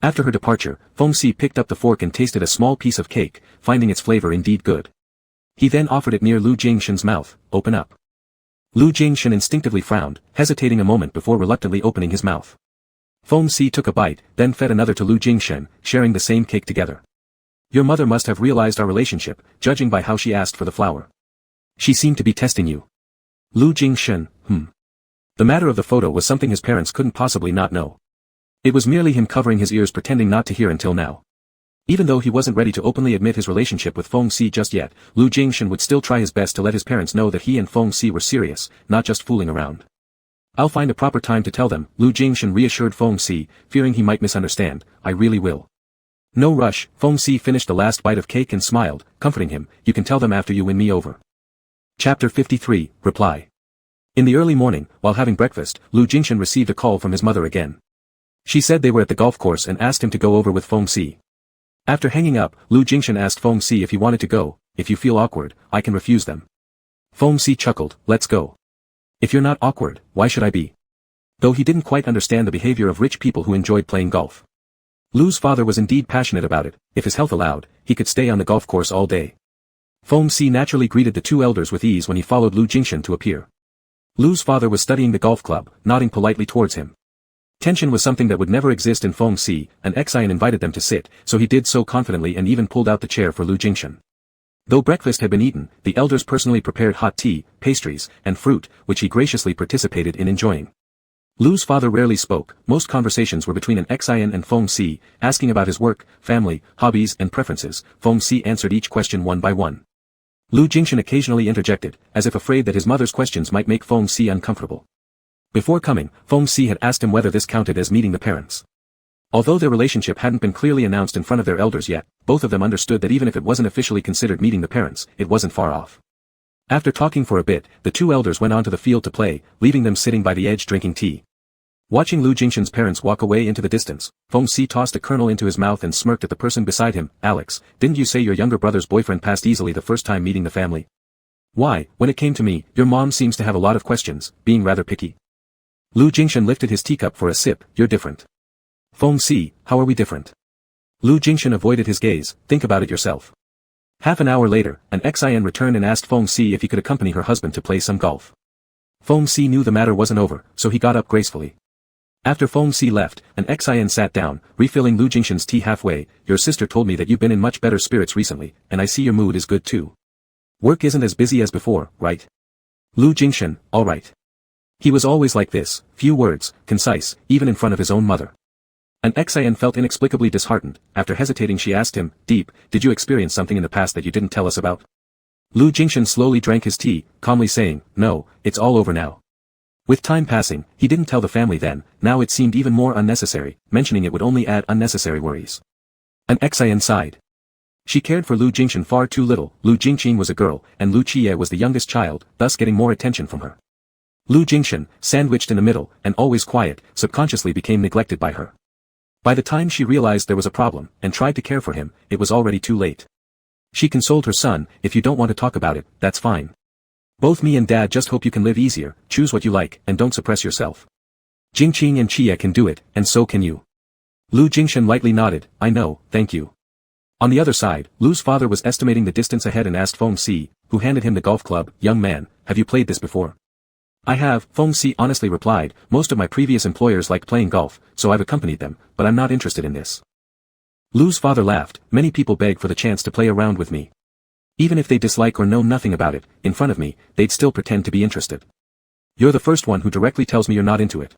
After her departure, Feng Xi picked up the fork and tasted a small piece of cake, finding its flavor indeed good. He then offered it near Lu Jingshan's mouth, "Open up." Lu Jingshan instinctively frowned, hesitating a moment before reluctantly opening his mouth. Feng Xi took a bite, then fed another to Lu Jingshan, sharing the same cake together. "Your mother must have realized our relationship, judging by how she asked for the flour. She seemed to be testing you." Lu Jingshan, The matter of the photo was something his parents couldn't possibly not know. It was merely him covering his ears pretending not to hear until now. Even though he wasn't ready to openly admit his relationship with Feng Xi just yet, Lu Jingshan would still try his best to let his parents know that he and Feng Xi were serious, not just fooling around. "I'll find a proper time to tell them," Lu Jingshan reassured Feng Xi, fearing he might misunderstand, "I really will." "No rush," Feng Xi finished the last bite of cake and smiled, comforting him, "You can tell them after you win me over." Chapter 53, Reply. In the early morning, while having breakfast, Lu Jingshan received a call from his mother again. She said they were at the golf course and asked him to go over with Feng Xi. After hanging up, Lu Jingshan asked Feng Xi if he wanted to go. "If you feel awkward, I can refuse them." Feng Xi chuckled, "Let's go. If you're not awkward, why should I be?" Though he didn't quite understand the behavior of rich people who enjoyed playing golf. Lu's father was indeed passionate about it. If his health allowed, he could stay on the golf course all day. Feng Xi naturally greeted the two elders with ease when he followed Lu Jingshan to appear. Lu's father was studying the golf club, nodding politely towards him. Tension was something that would never exist in Feng Xi, and Xian invited them to sit, so he did so confidently and even pulled out the chair for Lu Jingshan. Though breakfast had been eaten, the elders personally prepared hot tea, pastries, and fruit, which he graciously participated in enjoying. Lu's father rarely spoke, most conversations were between an Xian and Feng Xi, asking about his work, family, hobbies and preferences. Feng Xi answered each question one by one. Lu Jingshan occasionally interjected, as if afraid that his mother's questions might make Feng Xi uncomfortable. Before coming, Feng Xi had asked him whether this counted as meeting the parents. Although their relationship hadn't been clearly announced in front of their elders yet, both of them understood that even if it wasn't officially considered meeting the parents, it wasn't far off. After talking for a bit, the two elders went onto the field to play, leaving them sitting by the edge drinking tea. Watching Lu Jingshan's parents walk away into the distance, Feng Xi tossed a kernel into his mouth and smirked at the person beside him. "Alex, didn't you say your younger brother's boyfriend passed easily the first time meeting the family? Why, when it came to me, your mom seems to have a lot of questions, being rather picky." Lu Jingshan lifted his teacup for a sip. "You're different." "Feng Xi, how are we different?" Lu Jingshan avoided his gaze. "Think about it yourself." Half an hour later, an Xian returned and asked Feng Xi if he could accompany her husband to play some golf. Feng Xi knew the matter wasn't over, so he got up gracefully. After Feng Xi left, an Xian sat down, refilling Lu Jingshan's tea halfway. "Your sister told me that you've been in much better spirits recently, and I see your mood is good too. Work isn't as busy as before, right?" Lu Jingshan, "All right." He was always like this, few words, concise, even in front of his own mother. An Xian felt inexplicably disheartened. After hesitating she asked him, "Deep, did you experience something in the past that you didn't tell us about?" Lu Jingshan slowly drank his tea, calmly saying, "No, it's all over now." With time passing, he didn't tell the family then, now it seemed even more unnecessary, mentioning it would only add unnecessary worries. An Xian sighed. She cared for Lu Jingshan far too little. Lu Jingqin was a girl, and Lu Qiye was the youngest child, thus getting more attention from her. Lu Jingshan, sandwiched in the middle, and always quiet, subconsciously became neglected by her. By the time she realized there was a problem, and tried to care for him, it was already too late. She consoled her son, "If you don't want to talk about it, that's fine. Both me and Dad just hope you can live easier, choose what you like, and don't suppress yourself. Jingqing and Qiye can do it, and so can you." Lu Jingshan lightly nodded, "I know, thank you." On the other side, Lu's father was estimating the distance ahead and asked Feng Si, who handed him the golf club, "Young man, have you played this before?" "I have," Feng Si honestly replied, "most of my previous employers liked playing golf, so I've accompanied them, but I'm not interested in this." Lu's father laughed, "Many people beg for the chance to play around with me. Even if they dislike or know nothing about it, in front of me, they'd still pretend to be interested. You're the first one who directly tells me you're not into it."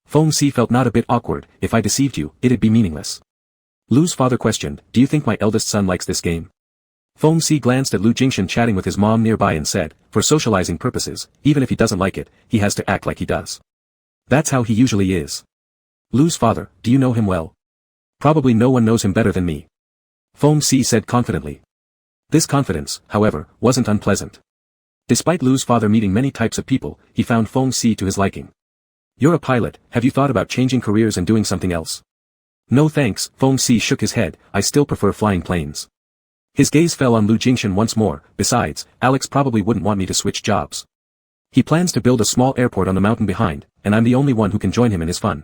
Feng Si felt not a bit awkward. "If I deceived you, it'd be meaningless." Lu's father questioned, "Do you think my eldest son likes this game?" Feng Si glanced at Lu Jingshan chatting with his mom nearby and said, "For socializing purposes, even if he doesn't like it, he has to act like he does. That's how he usually is." Lu's father, "Do you know him well?" "Probably no one knows him better than me," Feng Si said confidently. This confidence, however, wasn't unpleasant. Despite Lu's father meeting many types of people, he found Feng Si to his liking. "You're a pilot, have you thought about changing careers and doing something else?" "No thanks," Feng Si shook his head, "I still prefer flying planes." His gaze fell on Lu Jingshan once more. "Besides, Alex probably wouldn't want me to switch jobs. He plans to build a small airport on the mountain behind, and I'm the only one who can join him in his fun."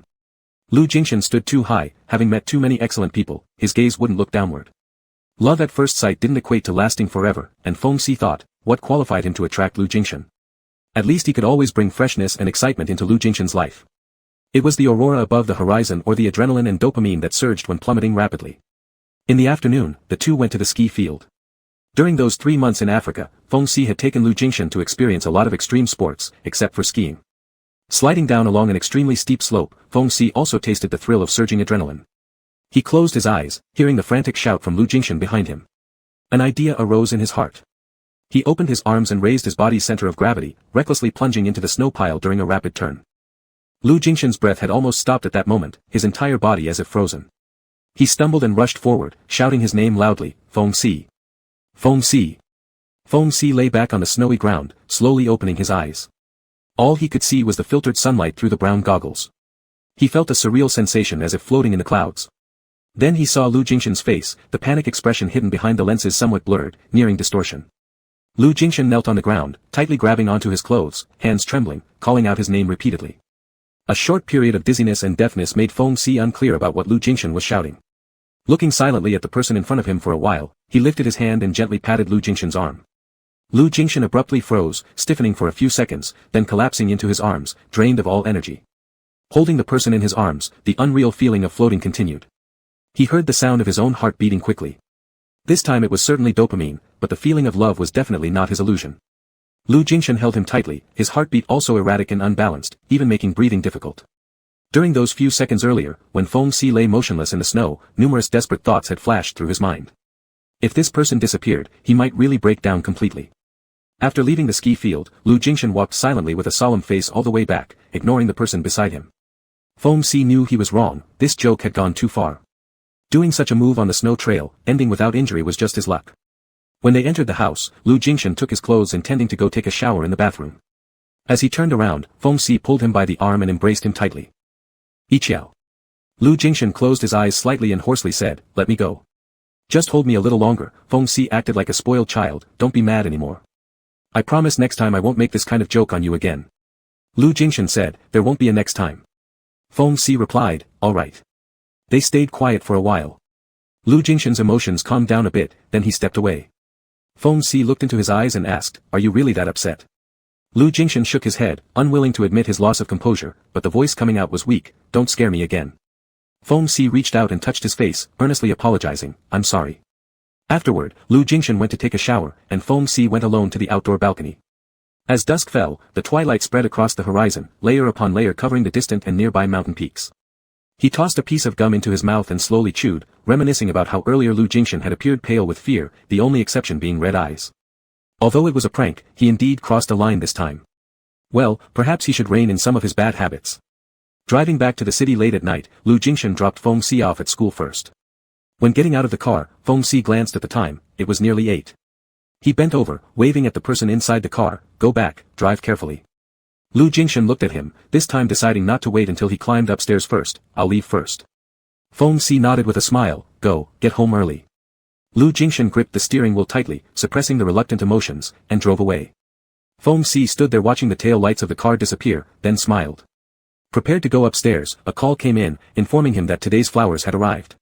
Lu Jingshan stood too high, having met too many excellent people, his gaze wouldn't look downward. Love at first sight didn't equate to lasting forever, and Feng Si thought, what qualified him to attract Lu Jingshan? At least he could always bring freshness and excitement into Lu Jingshan's life. It was the aurora above the horizon or the adrenaline and dopamine that surged when plummeting rapidly. In the afternoon, the two went to the ski field. During those 3 months in Africa, Feng Si had taken Lu Jingshan to experience a lot of extreme sports, except for skiing. Sliding down along an extremely steep slope, Feng Si also tasted the thrill of surging adrenaline. He closed his eyes, hearing the frantic shout from Lu Jingshan behind him. An idea arose in his heart. He opened his arms and raised his body's center of gravity, recklessly plunging into the snow pile during a rapid turn. Lu Jingshan's breath had almost stopped at that moment, his entire body as if frozen. He stumbled and rushed forward, shouting his name loudly, "Feng Si! Feng Si!" Feng Si lay back on the snowy ground, slowly opening his eyes. All he could see was the filtered sunlight through the brown goggles. He felt a surreal sensation as if floating in the clouds. Then he saw Lu Jingshan's face, the panic expression hidden behind the lenses somewhat blurred, nearing distortion. Lu Jingshan knelt on the ground, tightly grabbing onto his clothes, hands trembling, calling out his name repeatedly. A short period of dizziness and deafness made Feng Si unclear about what Lu Jingshan was shouting. Looking silently at the person in front of him for a while, he lifted his hand and gently patted Lu Jingshan's arm. Lu Jingshan abruptly froze, stiffening for a few seconds, then collapsing into his arms, drained of all energy. Holding the person in his arms, the unreal feeling of floating continued. He heard the sound of his own heart beating quickly. This time it was certainly dopamine, but the feeling of love was definitely not his illusion. Lu Jingshan held him tightly, his heartbeat also erratic and unbalanced, even making breathing difficult. During those few seconds earlier, when Feng Si lay motionless in the snow, numerous desperate thoughts had flashed through his mind. If this person disappeared, he might really break down completely. After leaving the ski field, Lu Jingshan walked silently with a solemn face all the way back, ignoring the person beside him. Feng Si knew he was wrong, this joke had gone too far. Doing such a move on the snow trail, ending without injury was just his luck. When they entered the house, Lu Jingshan took his clothes intending to go take a shower in the bathroom. As he turned around, Feng Si pulled him by the arm and embraced him tightly. "Iqiao." Lu Jingshan closed his eyes slightly and hoarsely said, "Let me go. Just hold me a little longer." Feng Si acted like a spoiled child, "Don't be mad anymore. I promise next time I won't make this kind of joke on you again." Lu Jingshan said, "There won't be a next time." Feng Si replied, "All right." They stayed quiet for a while. Lu Jingshan's emotions calmed down a bit, then he stepped away. Feng Si looked into his eyes and asked, "Are you really that upset?" Lu Jingshan shook his head, unwilling to admit his loss of composure, but the voice coming out was weak, "Don't scare me again." Feng Si reached out and touched his face, earnestly apologizing, "I'm sorry." Afterward, Lu Jingshan went to take a shower, and Feng Si went alone to the outdoor balcony. As dusk fell, the twilight spread across the horizon, layer upon layer covering the distant and nearby mountain peaks. He tossed a piece of gum into his mouth and slowly chewed, reminiscing about how earlier Lu Jingshan had appeared pale with fear, the only exception being red eyes. Although it was a prank, he indeed crossed a line this time. Well, perhaps he should rein in some of his bad habits. Driving back to the city late at night, Lu Jingshan dropped Feng Si off at school first. When getting out of the car, Feng Si glanced at the time. It was nearly 8. He bent over, waving at the person inside the car, "Go back, drive carefully." Lu Jingshan looked at him, this time deciding not to wait until he climbed upstairs first. "I'll leave first." Feng Si nodded with a smile. "Go, get home early." Lu Jingshan gripped the steering wheel tightly, suppressing the reluctant emotions, and drove away. Feng Si stood there watching the tail lights of the car disappear, then smiled. Prepared to go upstairs, a call came in, informing him that today's flowers had arrived.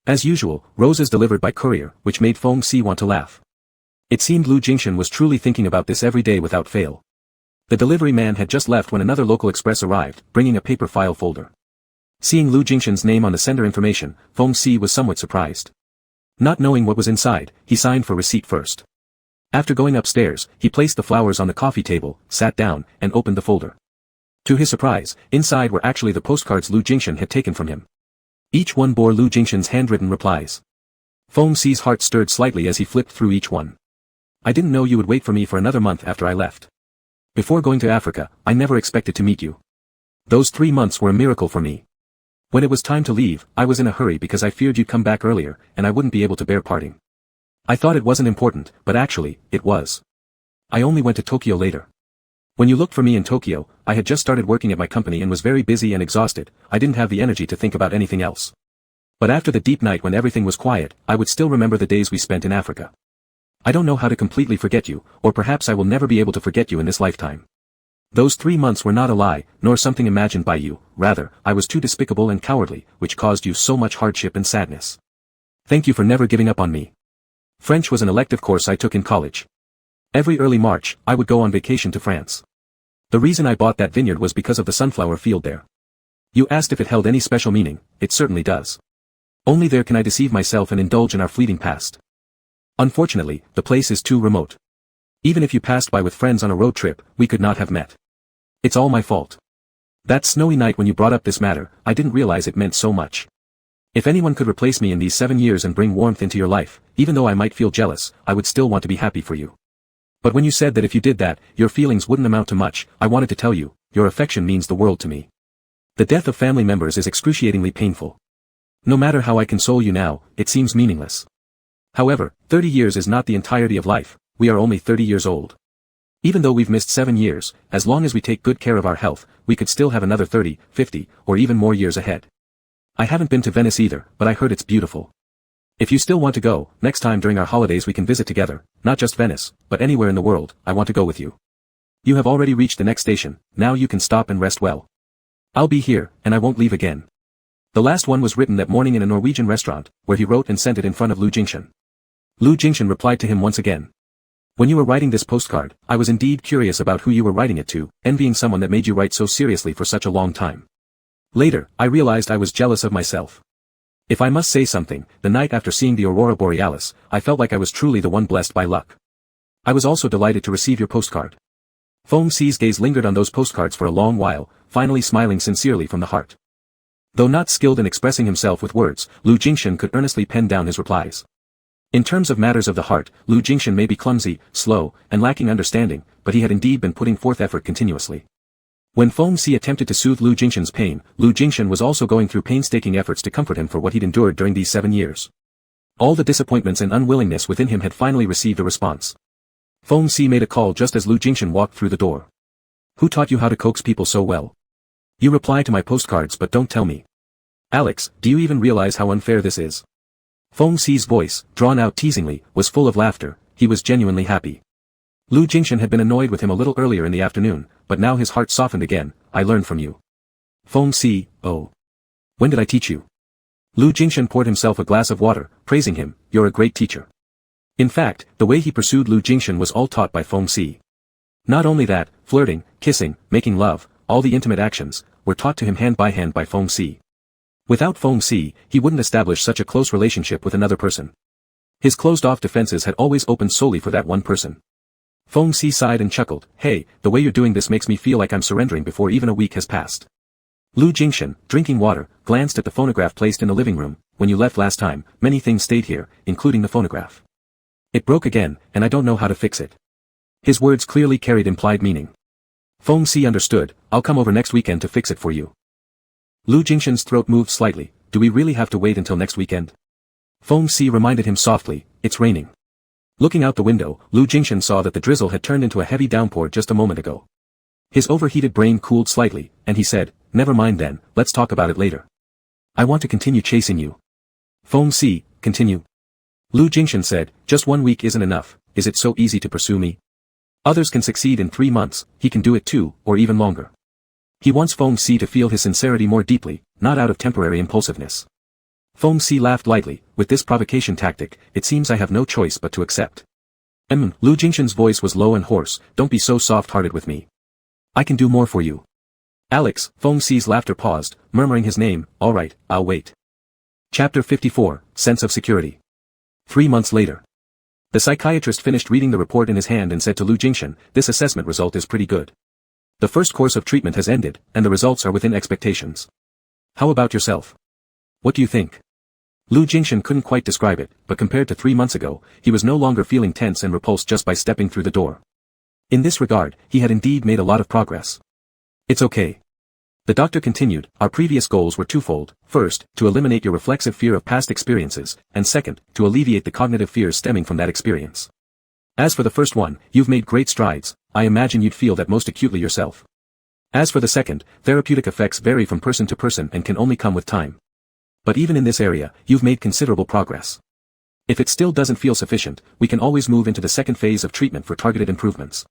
As usual, roses delivered by courier, which made Feng Si want to laugh. It seemed Lu Jingshan was truly thinking about this every day without fail. The delivery man had just left when another local express arrived, bringing a paper file folder. Seeing Lu Jingshan's name on the sender information, Feng Si was somewhat surprised. Not knowing what was inside, he signed for receipt first. After going upstairs, he placed the flowers on the coffee table, sat down, and opened the folder. To his surprise, inside were actually the postcards Lu Jingshan had taken from him. Each one bore Lu Jingshan's handwritten replies. Feng Si's heart stirred slightly as he flipped through each one. "I didn't know you would wait for me for another month after I left. Before going to Africa, I never expected to meet you. Those 3 months were a miracle for me. When it was time to leave, I was in a hurry because I feared you'd come back earlier, and I wouldn't be able to bear parting. I thought it wasn't important, but actually, it was. I only went to Tokyo later. When you looked for me in Tokyo, I had just started working at my company and was very busy and exhausted. I didn't have the energy to think about anything else. But after the deep night when everything was quiet, I would still remember the days we spent in Africa. I don't know how to completely forget you, or perhaps I will never be able to forget you in this lifetime. Those 3 months were not a lie, nor something imagined by you, rather, I was too despicable and cowardly, which caused you so much hardship and sadness. Thank you for never giving up on me. French was an elective course I took in college. Every early March, I would go on vacation to France. The reason I bought that vineyard was because of the sunflower field there. You asked if it held any special meaning, it certainly does. Only there can I deceive myself and indulge in our fleeting past. Unfortunately, the place is too remote. Even if you passed by with friends on a road trip, we could not have met. It's all my fault. That snowy night when you brought up this matter, I didn't realize it meant so much. If anyone could replace me in these 7 years and bring warmth into your life, even though I might feel jealous, I would still want to be happy for you. But when you said that if you did that, your feelings wouldn't amount to much, I wanted to tell you, your affection means the world to me. The death of family members is excruciatingly painful. No matter how I console you now, it seems meaningless. However, 30 years is not the entirety of life, we are only 30 years old. Even though we've missed 7 years, as long as we take good care of our health, we could still have another 30, 50, or even more years ahead. I haven't been to Venice either, but I heard it's beautiful. If you still want to go, next time during our holidays we can visit together, not just Venice, but anywhere in the world, I want to go with you. You have already reached the next station, now you can stop and rest well. I'll be here, and I won't leave again. The last one was written that morning in a Norwegian restaurant, where he wrote and sent it in front of Lu Jingshan. Lu Jingshan replied to him once again. When you were writing this postcard, I was indeed curious about who you were writing it to, envying someone that made you write so seriously for such a long time. Later, I realized I was jealous of myself. If I must say something, the night after seeing the aurora borealis, I felt like I was truly the one blessed by luck. I was also delighted to receive your postcard. Feng Si's gaze lingered on those postcards for a long while, finally smiling sincerely from the heart. Though not skilled in expressing himself with words, Lu Jingshan could earnestly pen down his replies. In terms of matters of the heart, Lu Jingshan may be clumsy, slow, and lacking understanding, but he had indeed been putting forth effort continuously. When Feng Si attempted to soothe Lu Jingshan's pain, Lu Jingshan was also going through painstaking efforts to comfort him for what he'd endured during these 7 years. All the disappointments and unwillingness within him had finally received a response. Feng Si made a call just as Lu Jingshan walked through the door. Who taught you how to coax people so well? You reply to my postcards but don't tell me. Alex, do you even realize how unfair this is? Feng Si's voice, drawn out teasingly, was full of laughter. He was genuinely happy. Lu Jingshan had been annoyed with him a little earlier in the afternoon, but now his heart softened again. I learned from you. Feng Si, oh. When did I teach you? Lu Jingshan poured himself a glass of water, praising him. You're a great teacher. In fact, the way he pursued Lu Jingshan was all taught by Feng Si. Not only that, flirting, kissing, making love, all the intimate actions, were taught to him hand by Feng Si. Without Feng Si, he wouldn't establish such a close relationship with another person. His closed-off defenses had always opened solely for that one person. Feng Si sighed and chuckled. Hey, the way you're doing this makes me feel like I'm surrendering before even a week has passed. Lu Jingshan, drinking water, glanced at the phonograph placed in the living room. When you left last time, many things stayed here, including the phonograph. It broke again, and I don't know how to fix it. His words clearly carried implied meaning. Feng Si understood. I'll come over next weekend to fix it for you. Lu Jingshan's throat moved slightly. Do we really have to wait until next weekend? Feng Si reminded him softly. It's raining. Looking out the window, Lu Jingshan saw that the drizzle had turned into a heavy downpour just a moment ago. His overheated brain cooled slightly, and he said, never mind then, let's talk about it later. I want to continue chasing you. Feng Si, continue. Lu Jingshan said, just 1 week isn't enough. Is it so easy to pursue me? Others can succeed in 3 months, he can do it 2, or even longer. He wants Feng Si to feel his sincerity more deeply, not out of temporary impulsiveness. Feng Si laughed lightly. With this provocation tactic, it seems I have no choice but to accept. Lu Jingshan's voice was low and hoarse. Don't be so soft-hearted with me. I can do more for you. Alex, Feng Si's laughter paused, murmuring his name. All right, I'll wait. Chapter 54, Sense of Security. 3 months later. The psychiatrist finished reading the report in his hand and said to Lu Jingshan, this assessment result is pretty good. The first course of treatment has ended, and the results are within expectations. How about yourself? What do you think? Lu Jingshan couldn't quite describe it, but compared to 3 months ago, he was no longer feeling tense and repulsed just by stepping through the door. In this regard, he had indeed made a lot of progress. It's okay. The doctor continued, our previous goals were twofold. First, to eliminate your reflexive fear of past experiences, and second, to alleviate the cognitive fears stemming from that experience. As for the first one, you've made great strides. I imagine you'd feel that most acutely yourself. As for the second, therapeutic effects vary from person to person and can only come with time. But even in this area, you've made considerable progress. If it still doesn't feel sufficient, we can always move into the second phase of treatment for targeted improvements.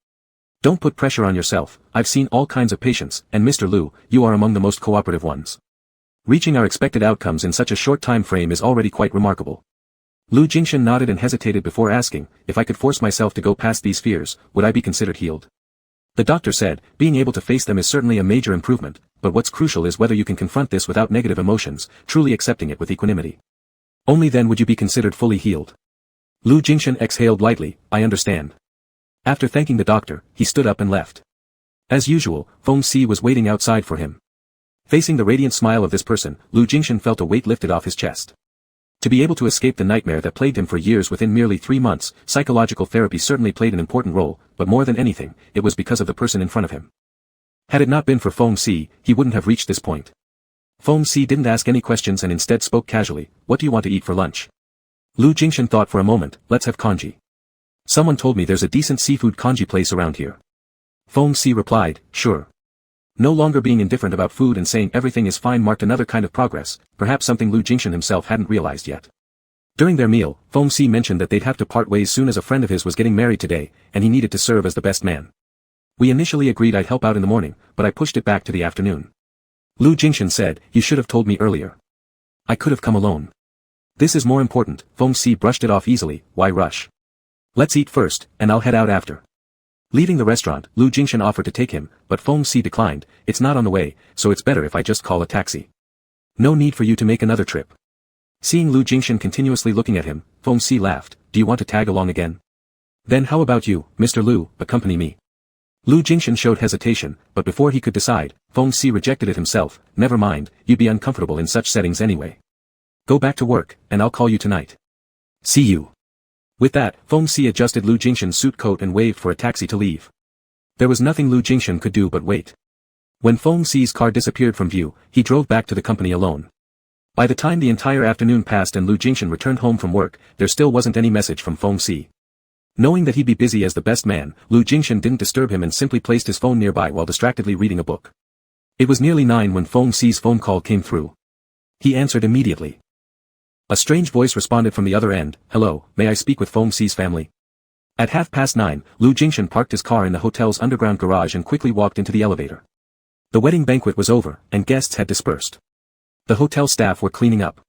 Don't put pressure on yourself. I've seen all kinds of patients, and Mr. Lu, you are among the most cooperative ones. Reaching our expected outcomes in such a short time frame is already quite remarkable. Lu Jingshan nodded and hesitated before asking, if I could force myself to go past these fears, would I be considered healed? The doctor said, being able to face them is certainly a major improvement, but what's crucial is whether you can confront this without negative emotions, truly accepting it with equanimity. Only then would you be considered fully healed. Lu Jingshan exhaled lightly, I understand. After thanking the doctor, he stood up and left. As usual, Feng Si was waiting outside for him. Facing the radiant smile of this person, Lu Jingshan felt a weight lifted off his chest. To be able to escape the nightmare that plagued him for years within merely 3 months, psychological therapy certainly played an important role, but more than anything, it was because of the person in front of him. Had it not been for Feng Si, he wouldn't have reached this point. Feng Si didn't ask any questions and instead spoke casually, what do you want to eat for lunch? Lu Jingshan thought for a moment, let's have congee. Someone told me there's a decent seafood congee place around here. Feng Si replied, sure. No longer being indifferent about food and saying everything is fine marked another kind of progress, perhaps something Lu Jingshan himself hadn't realized yet. During their meal, Feng Si mentioned that they'd have to part ways soon as a friend of his was getting married today, and he needed to serve as the best man. We initially agreed I'd help out in the morning, but I pushed it back to the afternoon. Lu Jingshan said, you should have told me earlier. I could have come alone. This is more important. Feng Si brushed it off easily, why rush? Let's eat first, and I'll head out after. Leaving the restaurant, Lu Jingshan offered to take him, but Feng Si declined, it's not on the way, so it's better if I just call a taxi. No need for you to make another trip. Seeing Lu Jingshan continuously looking at him, Feng Si laughed, do you want to tag along again? Then how about you, Mr. Lu, accompany me? Lu Jingshan showed hesitation, but before he could decide, Feng Si rejected it himself, never mind, you'd be uncomfortable in such settings anyway. Go back to work, and I'll call you tonight. See you. With that, Feng Si adjusted Lu Jingshan's suit coat and waved for a taxi to leave. There was nothing Lu Jingshan could do but wait. When Feng Si's car disappeared from view, he drove back to the company alone. By the time the entire afternoon passed and Lu Jingshan returned home from work, there still wasn't any message from Feng Si. Knowing that he'd be busy as the best man, Lu Jingshan didn't disturb him and simply placed his phone nearby while distractedly reading a book. It was nearly 9 when Feng Si's phone call came through. He answered immediately. A strange voice responded from the other end, hello, may I speak with Feng Si's family? At 9:30, Lu Jingshan parked his car in the hotel's underground garage and quickly walked into the elevator. The wedding banquet was over, and guests had dispersed. The hotel staff were cleaning up.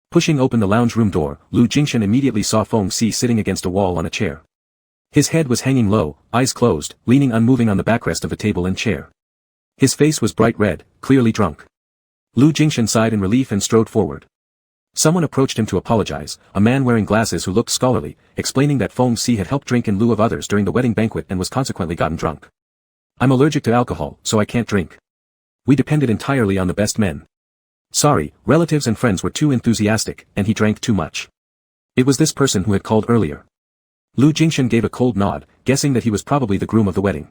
Pushing open the lounge room door, Lu Jingshan immediately saw Feng Si sitting against a wall on a chair. His head was hanging low, eyes closed, leaning unmoving on the backrest of the table and chair. His face was bright red, clearly drunk. Lu Jingshan sighed in relief and strode forward. Someone approached him to apologize, a man wearing glasses who looked scholarly, explaining that Feng Si had helped drink in lieu of others during the wedding banquet and was consequently gotten drunk. I'm allergic to alcohol, so I can't drink. We depended entirely on the best men. Sorry, relatives and friends were too enthusiastic, and he drank too much. It was this person who had called earlier. Lu Jingshan gave a cold nod, guessing that he was probably the groom of the wedding.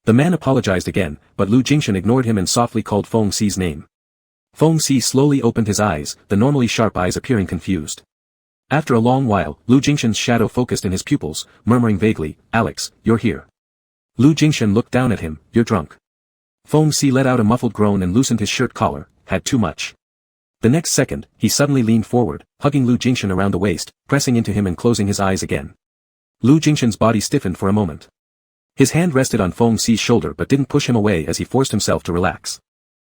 The man apologized again, but Lu Jingshan ignored him and softly called Feng Xi's name. Feng Xi slowly opened his eyes, the normally sharp eyes appearing confused. After a long while, Lu Jingshan's shadow focused in his pupils, murmuring vaguely, "Alex, you're here." Lu Jingshan looked down at him, "You're drunk." Feng Xi let out a muffled groan and loosened his shirt collar, "Had too much." The next second, he suddenly leaned forward, hugging Lu Jingshan around the waist, pressing into him and closing his eyes again. Lu Jingshan's body stiffened for a moment. His hand rested on Feng Xi's shoulder but didn't push him away as he forced himself to relax.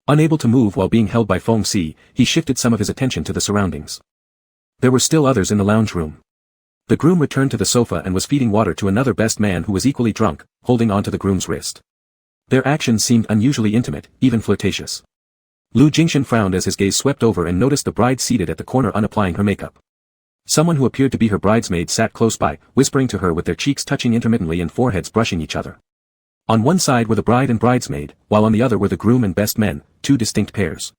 Unable to move while being held by Feng Xi, he shifted some of his attention to the surroundings. There were still others in the lounge room. The groom returned to the sofa and was feeding water to another best man who was equally drunk, holding onto the groom's wrist. Their actions seemed unusually intimate, even flirtatious. Lu Jingshan frowned as his gaze swept over and noticed the bride seated at the corner unapplying her makeup. Someone who appeared to be her bridesmaid sat close by, whispering to her with their cheeks touching intermittently and foreheads brushing each other. On one side were the bride and bridesmaid, while on the other were the groom and best men, two distinct pairs.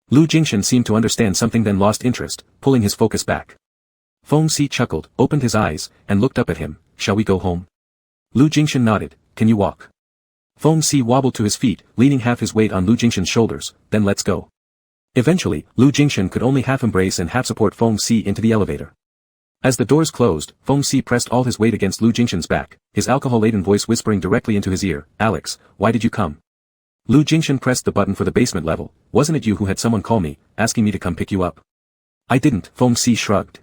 Lu Jingshan seemed to understand something then lost interest, pulling his focus back. Feng Xi chuckled, opened his eyes, and looked up at him, "Shall we go home?" Lu Jingshan nodded, "Can you walk?" Feng Xi wobbled to his feet, leaning half his weight on Lu Jingshan's shoulders, "Then let's go." Eventually, Lu Jingshan could only half embrace and half support Feng Xi into the elevator. As the doors closed, Feng Xi pressed all his weight against Lu Jingshan's back, his alcohol-laden voice whispering directly into his ear, "Alex, why did you come?" Lu Jingshan pressed the button for the basement level, "Wasn't it you who had someone call me, asking me to come pick you up?" "I didn't," Feng Xi shrugged.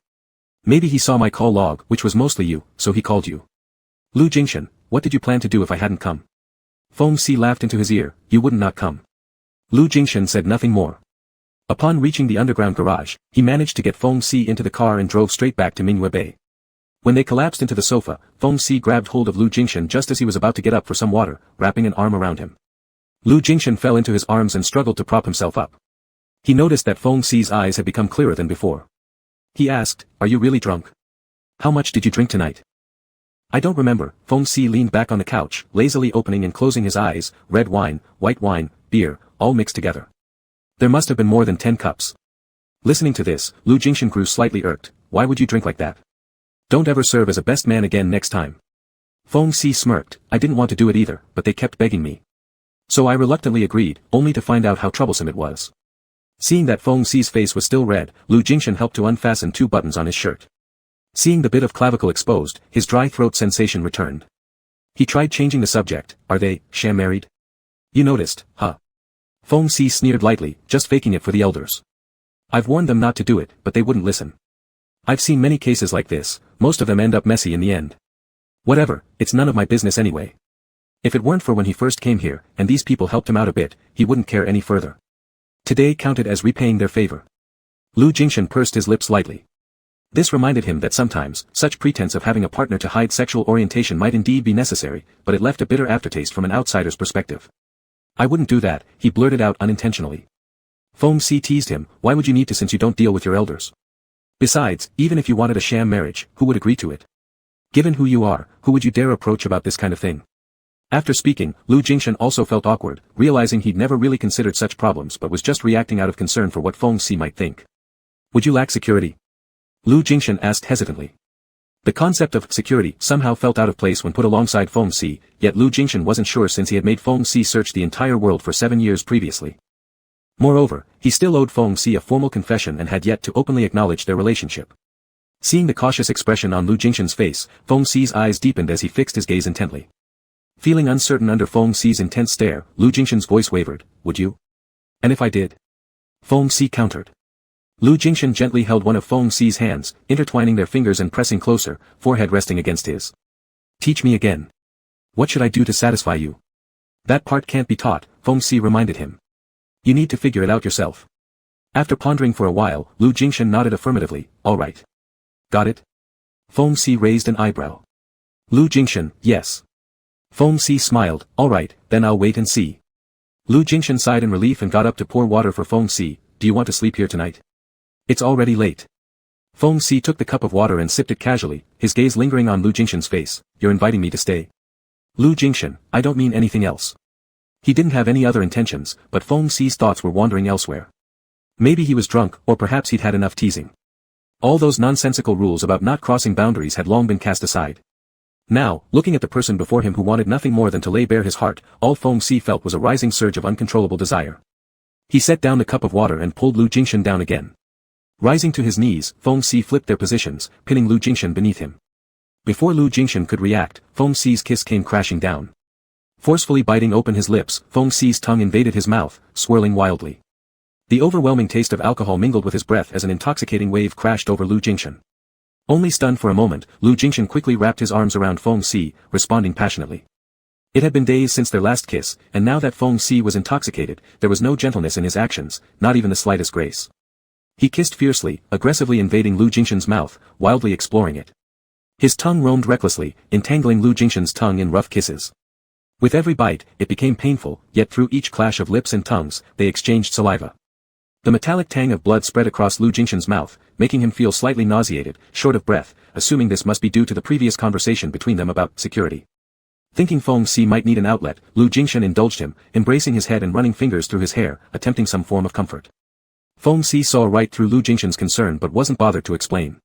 "Maybe he saw my call log, which was mostly you, so he called you." "Lu Jingshan, what did you plan to do if I hadn't come?" Feng Xi laughed into his ear, "You wouldn't not come." Lu Jingshan said nothing more. Upon reaching the underground garage, he managed to get Feng Xi into the car and drove straight back to Mingyue Bay. When they collapsed into the sofa, Feng Xi grabbed hold of Lu Jingshan just as he was about to get up for some water, wrapping an arm around him. Lu Jingshan fell into his arms and struggled to prop himself up. He noticed that Feng Xi's eyes had become clearer than before. He asked, "Are you really drunk? How much did you drink tonight?" "I don't remember." Feng Xi leaned back on the couch, lazily opening and closing his eyes, red wine, white wine, beer, all mixed together. There must have been more than 10 cups. Listening to this, Lu Jingshan grew slightly irked. "Why would you drink like that? Don't ever serve as a best man again next time." Feng Xi smirked, "I didn't want to do it either, but they kept begging me. So I reluctantly agreed, only to find out how troublesome it was." Seeing that Feng Xi's face was still red, Lu Jingshan helped to unfasten 2 buttons on his shirt. Seeing the bit of clavicle exposed, his dry throat sensation returned. He tried changing the subject, "Are they, sham married?" "You noticed, huh?" Feng Xi sneered lightly, "Just faking it for the elders. I've warned them not to do it, but they wouldn't listen. I've seen many cases like this, most of them end up messy in the end. Whatever, it's none of my business anyway. If it weren't for when he first came here, and these people helped him out a bit, he wouldn't care any further. Today counted as repaying their favor." Lu Jingshan pursed his lips lightly. This reminded him that sometimes, such pretense of having a partner to hide sexual orientation might indeed be necessary, but it left a bitter aftertaste from an outsider's perspective. "I wouldn't do that," he blurted out unintentionally. Feng Xi teased him, "Why would you need to since you don't deal with your elders? Besides, even if you wanted a sham marriage, who would agree to it? Given who you are, who would you dare approach about this kind of thing?" After speaking, Lu Jingshan also felt awkward, realizing he'd never really considered such problems but was just reacting out of concern for what Feng Xi might think. "Would you lack security?" Lu Jingshan asked hesitantly. The concept of security somehow felt out of place when put alongside Feng Xi, yet Lu Jingshan wasn't sure since he had made Feng Xi search the entire world for 7 years previously. Moreover, he still owed Feng Xi a formal confession and had yet to openly acknowledge their relationship. Seeing the cautious expression on Lu Jingshan's face, Feng Xi's eyes deepened as he fixed his gaze intently. Feeling uncertain under Feng Xi's intense stare, Lu Jingshan's voice wavered, "Would you? And if I did?" Feng Xi countered. Lu Jingshan gently held one of Feng Xi's hands, intertwining their fingers and pressing closer, forehead resting against his. "Teach me again. What should I do to satisfy you?" "That part can't be taught," Feng Xi reminded him. "You need to figure it out yourself." After pondering for a while, Lu Jingshan nodded affirmatively, "All right. Got it?" Feng Xi raised an eyebrow. Lu Jingshan, "Yes." Feng Xi smiled, "All right, then I'll wait and see." Lu Jingshan sighed in relief and got up to pour water for Feng Xi. "Do you want to sleep here tonight? It's already late." Feng Xi took the cup of water and sipped it casually, his gaze lingering on Lu Jingshan's face. "You're inviting me to stay?" "Lu Jingshan, I don't mean anything else." He didn't have any other intentions, but Feng Xi's thoughts were wandering elsewhere. Maybe he was drunk, or perhaps he'd had enough teasing. All those nonsensical rules about not crossing boundaries had long been cast aside. Now, looking at the person before him who wanted nothing more than to lay bare his heart, all Feng Xi felt was a rising surge of uncontrollable desire. He set down the cup of water and pulled Lu Jingshan down again. Rising to his knees, Feng Xi flipped their positions, pinning Lu Jingshan beneath him. Before Lu Jingshan could react, Feng Xi's kiss came crashing down. Forcefully biting open his lips, Feng Xi's tongue invaded his mouth, swirling wildly. The overwhelming taste of alcohol mingled with his breath as an intoxicating wave crashed over Lu Jingshan. Only stunned for a moment, Lu Jingshan quickly wrapped his arms around Feng Xi, responding passionately. It had been days since their last kiss, and now that Feng Xi was intoxicated, there was no gentleness in his actions, not even the slightest grace. He kissed fiercely, aggressively invading Lu Jingshan's mouth, wildly exploring it. His tongue roamed recklessly, entangling Lu Jingshan's tongue in rough kisses. With every bite, it became painful, yet through each clash of lips and tongues, they exchanged saliva. The metallic tang of blood spread across Lu Jingshan's mouth, making him feel slightly nauseated, short of breath, assuming this must be due to the previous conversation between them about security. Thinking Feng Xi might need an outlet, Lu Jingshan indulged him, embracing his head and running fingers through his hair, attempting some form of comfort. Feng Xi saw right through Lu Jingshan's concern but wasn't bothered to explain.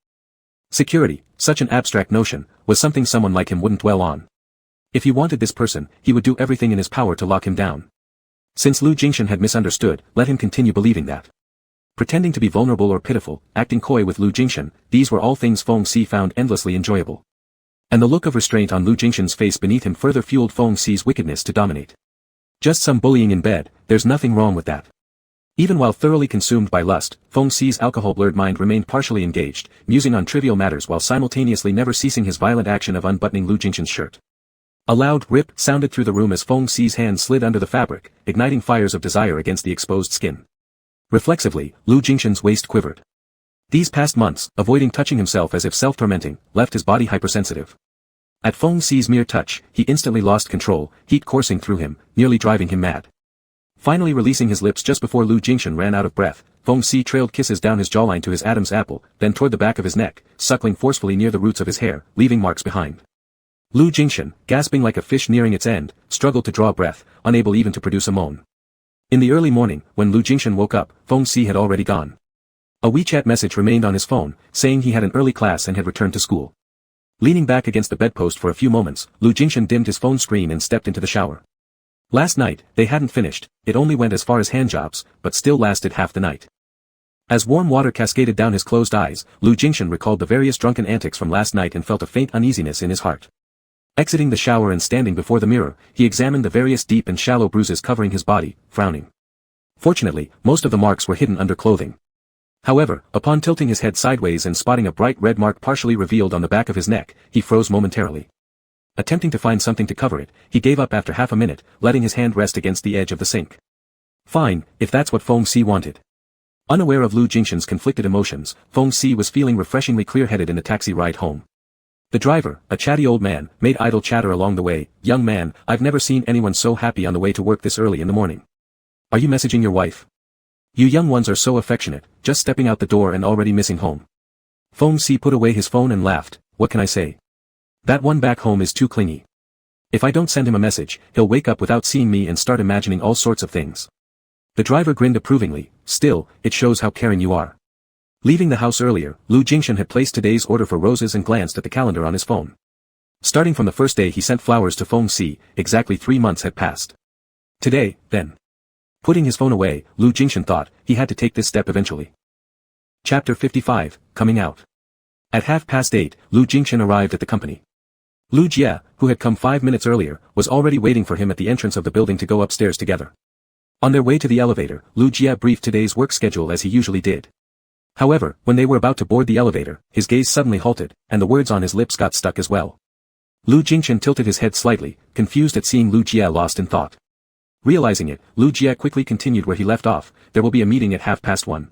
Security, such an abstract notion, was something someone like him wouldn't dwell on. If he wanted this person, he would do everything in his power to lock him down. Since Lu Jingshan had misunderstood, let him continue believing that. Pretending to be vulnerable or pitiful, acting coy with Lu Jingshan, these were all things Feng Xi found endlessly enjoyable. And the look of restraint on Lu Jingshan's face beneath him further fueled Feng Xi's wickedness to dominate. Just some bullying in bed, there's nothing wrong with that. Even while thoroughly consumed by lust, Feng Xi's alcohol-blurred mind remained partially engaged, musing on trivial matters while simultaneously never ceasing his violent action of unbuttoning Lu Jingshan's shirt. A loud rip sounded through the room as Feng Xi's hand slid under the fabric, igniting fires of desire against the exposed skin. Reflexively, Lu Jingshan's waist quivered. These past months, avoiding touching himself as if self-tormenting, left his body hypersensitive. At Feng Xi's mere touch, he instantly lost control, heat coursing through him, nearly driving him mad. Finally releasing his lips just before Lu Jingshan ran out of breath, Feng Xi trailed kisses down his jawline to his Adam's apple, then toward the back of his neck, suckling forcefully near the roots of his hair, leaving marks behind. Lu Jingshan, gasping like a fish nearing its end, struggled to draw breath, unable even to produce a moan. In the early morning, when Lu Jingshan woke up, Feng Xi had already gone. A WeChat message remained on his phone, saying he had an early class and had returned to school. Leaning back against the bedpost for a few moments, Lu Jingshan dimmed his phone screen and stepped into the shower. Last night, they hadn't finished, it only went as far as handjobs, but still lasted half the night. As warm water cascaded down his closed eyes, Lu Jingshan recalled the various drunken antics from last night and felt a faint uneasiness in his heart. Exiting the shower and standing before the mirror, he examined the various deep and shallow bruises covering his body, frowning. Fortunately, most of the marks were hidden under clothing. However, upon tilting his head sideways and spotting a bright red mark partially revealed on the back of his neck, he froze momentarily. Attempting to find something to cover it, he gave up after half a minute, letting his hand rest against the edge of the sink. Fine, if that's what Feng Xi wanted. Unaware of Lu Jingshan's conflicted emotions, Feng Xi was feeling refreshingly clear-headed in the taxi ride home. The driver, a chatty old man, made idle chatter along the way. "Young man, I've never seen anyone so happy on the way to work this early in the morning. Are you messaging your wife? You young ones are so affectionate, just stepping out the door and already missing home." Feng Xi put away his phone and laughed. "What can I say? That one back home is too clingy. If I don't send him a message, he'll wake up without seeing me and start imagining all sorts of things." The driver grinned approvingly. "Still, it shows how caring you are." Leaving the house earlier, Lu Jingshan had placed today's order for roses and glanced at the calendar on his phone. Starting from the first day he sent flowers to Feng Xi, exactly 3 months had passed. Today, then. Putting his phone away, Lu Jingshan thought, he had to take this step eventually. Chapter 55, Coming Out. At 8:30, Lu Jingshan arrived at the company. Lu Jie, who had come 5 minutes earlier, was already waiting for him at the entrance of the building to go upstairs together. On their way to the elevator, Lu Jie briefed today's work schedule as he usually did. However, when they were about to board the elevator, his gaze suddenly halted, and the words on his lips got stuck as well. Lu Jingshan tilted his head slightly, confused at seeing Lu Jie lost in thought. Realizing it, Lu Jie quickly continued where he left off. "There will be a meeting at 1:30.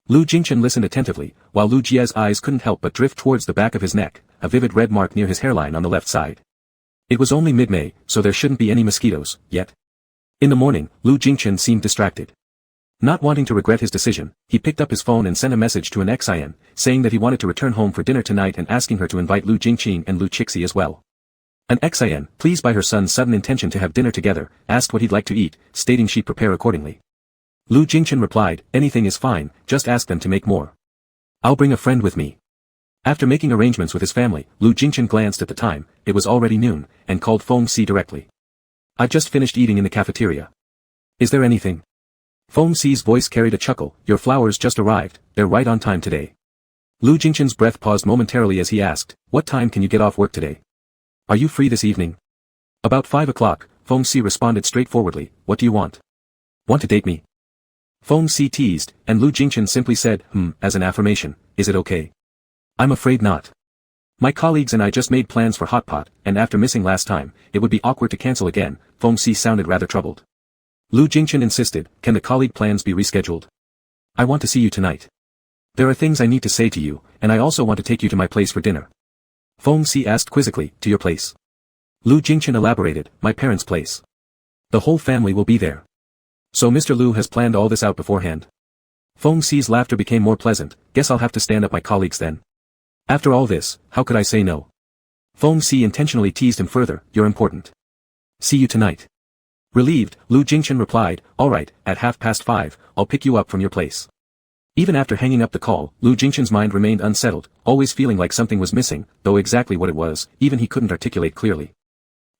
Lu Jingshan listened attentively, while Lu Jie's eyes couldn't help but drift towards the back of his neck, a vivid red mark near his hairline on the left side. It was only mid-May, so there shouldn't be any mosquitoes, yet. In the morning, Lu Jingshan seemed distracted. Not wanting to regret his decision, he picked up his phone and sent a message to an Xin, saying that he wanted to return home for dinner tonight and asking her to invite Lu Jingqing and Lu Chixi as well. An Xin, pleased by her son's sudden intention to have dinner together, asked what he'd like to eat, stating she'd prepare accordingly. Lu Jingchen replied, anything is fine, just ask them to make more. I'll bring a friend with me. After making arrangements with his family, Lu Jingchen glanced at the time, it was already noon, and called Feng Si directly. I've just finished eating in the cafeteria. Is there anything? Feng Si's voice carried a chuckle, your flowers just arrived, they're right on time today. Lu Jingchen's breath paused momentarily as he asked, what time can you get off work today? Are you free this evening? About 5 o'clock, Feng Si responded straightforwardly, what do you want? Want to date me? Feng Si teased, and Lu Jingchen simply said, as an affirmation, is it okay? I'm afraid not. My colleagues and I just made plans for hot pot, and after missing last time, it would be awkward to cancel again. Feng Si sounded rather troubled. Lu Jingchen insisted, can the colleague plans be rescheduled? I want to see you tonight. There are things I need to say to you, and I also want to take you to my place for dinner. Feng Si asked quizzically, to your place? Lu Jingchen elaborated, my parents' place. The whole family will be there. So Mr. Lu has planned all this out beforehand. Feng Si's laughter became more pleasant, guess I'll have to stand up my colleagues then. After all this, how could I say no? Feng Si intentionally teased him further, you're important. See you tonight. Relieved, Lu Jingchen replied, alright, at 5:30, I'll pick you up from your place. Even after hanging up the call, Lu Jingchen's mind remained unsettled, always feeling like something was missing, though exactly what it was, even he couldn't articulate clearly.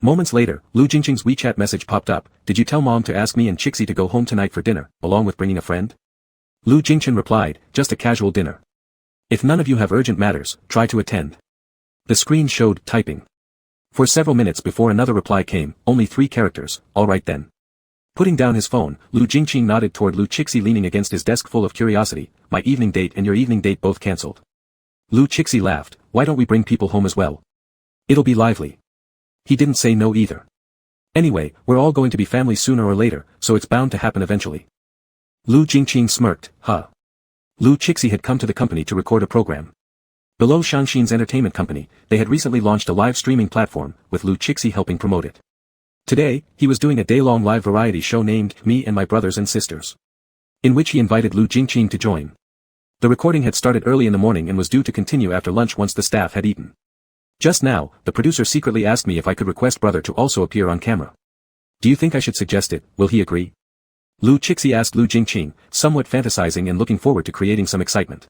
Moments later, Lu Jingchen's WeChat message popped up, did you tell mom to ask me and Chixie to go home tonight for dinner, along with bringing a friend? Lu Jingchen replied, just a casual dinner. If none of you have urgent matters, try to attend. The screen showed, typing. For several minutes before another reply came, only 3 characters, alright then. Putting down his phone, Lu Jingqing nodded toward Lu Chixi leaning against his desk full of curiosity, my evening date and your evening date both cancelled. Lu Chixi laughed, why don't we bring people home as well? It'll be lively. He didn't say no either. Anyway, we're all going to be family sooner or later, so it's bound to happen eventually. Lu Jingqing smirked, huh. Lu Chixi had come to the company to record a program. Below Shangxin's entertainment company, they had recently launched a live streaming platform, with Lu Chixi helping promote it. Today, he was doing a day-long live variety show named Me and My Brothers and Sisters, in which he invited Lu Jingqing to join. The recording had started early in the morning and was due to continue after lunch once the staff had eaten. Just now, the producer secretly asked me if I could request brother to also appear on camera. Do you think I should suggest it, will he agree? Lu Chixi asked Lu Jingqing, somewhat fantasizing and looking forward to creating some excitement.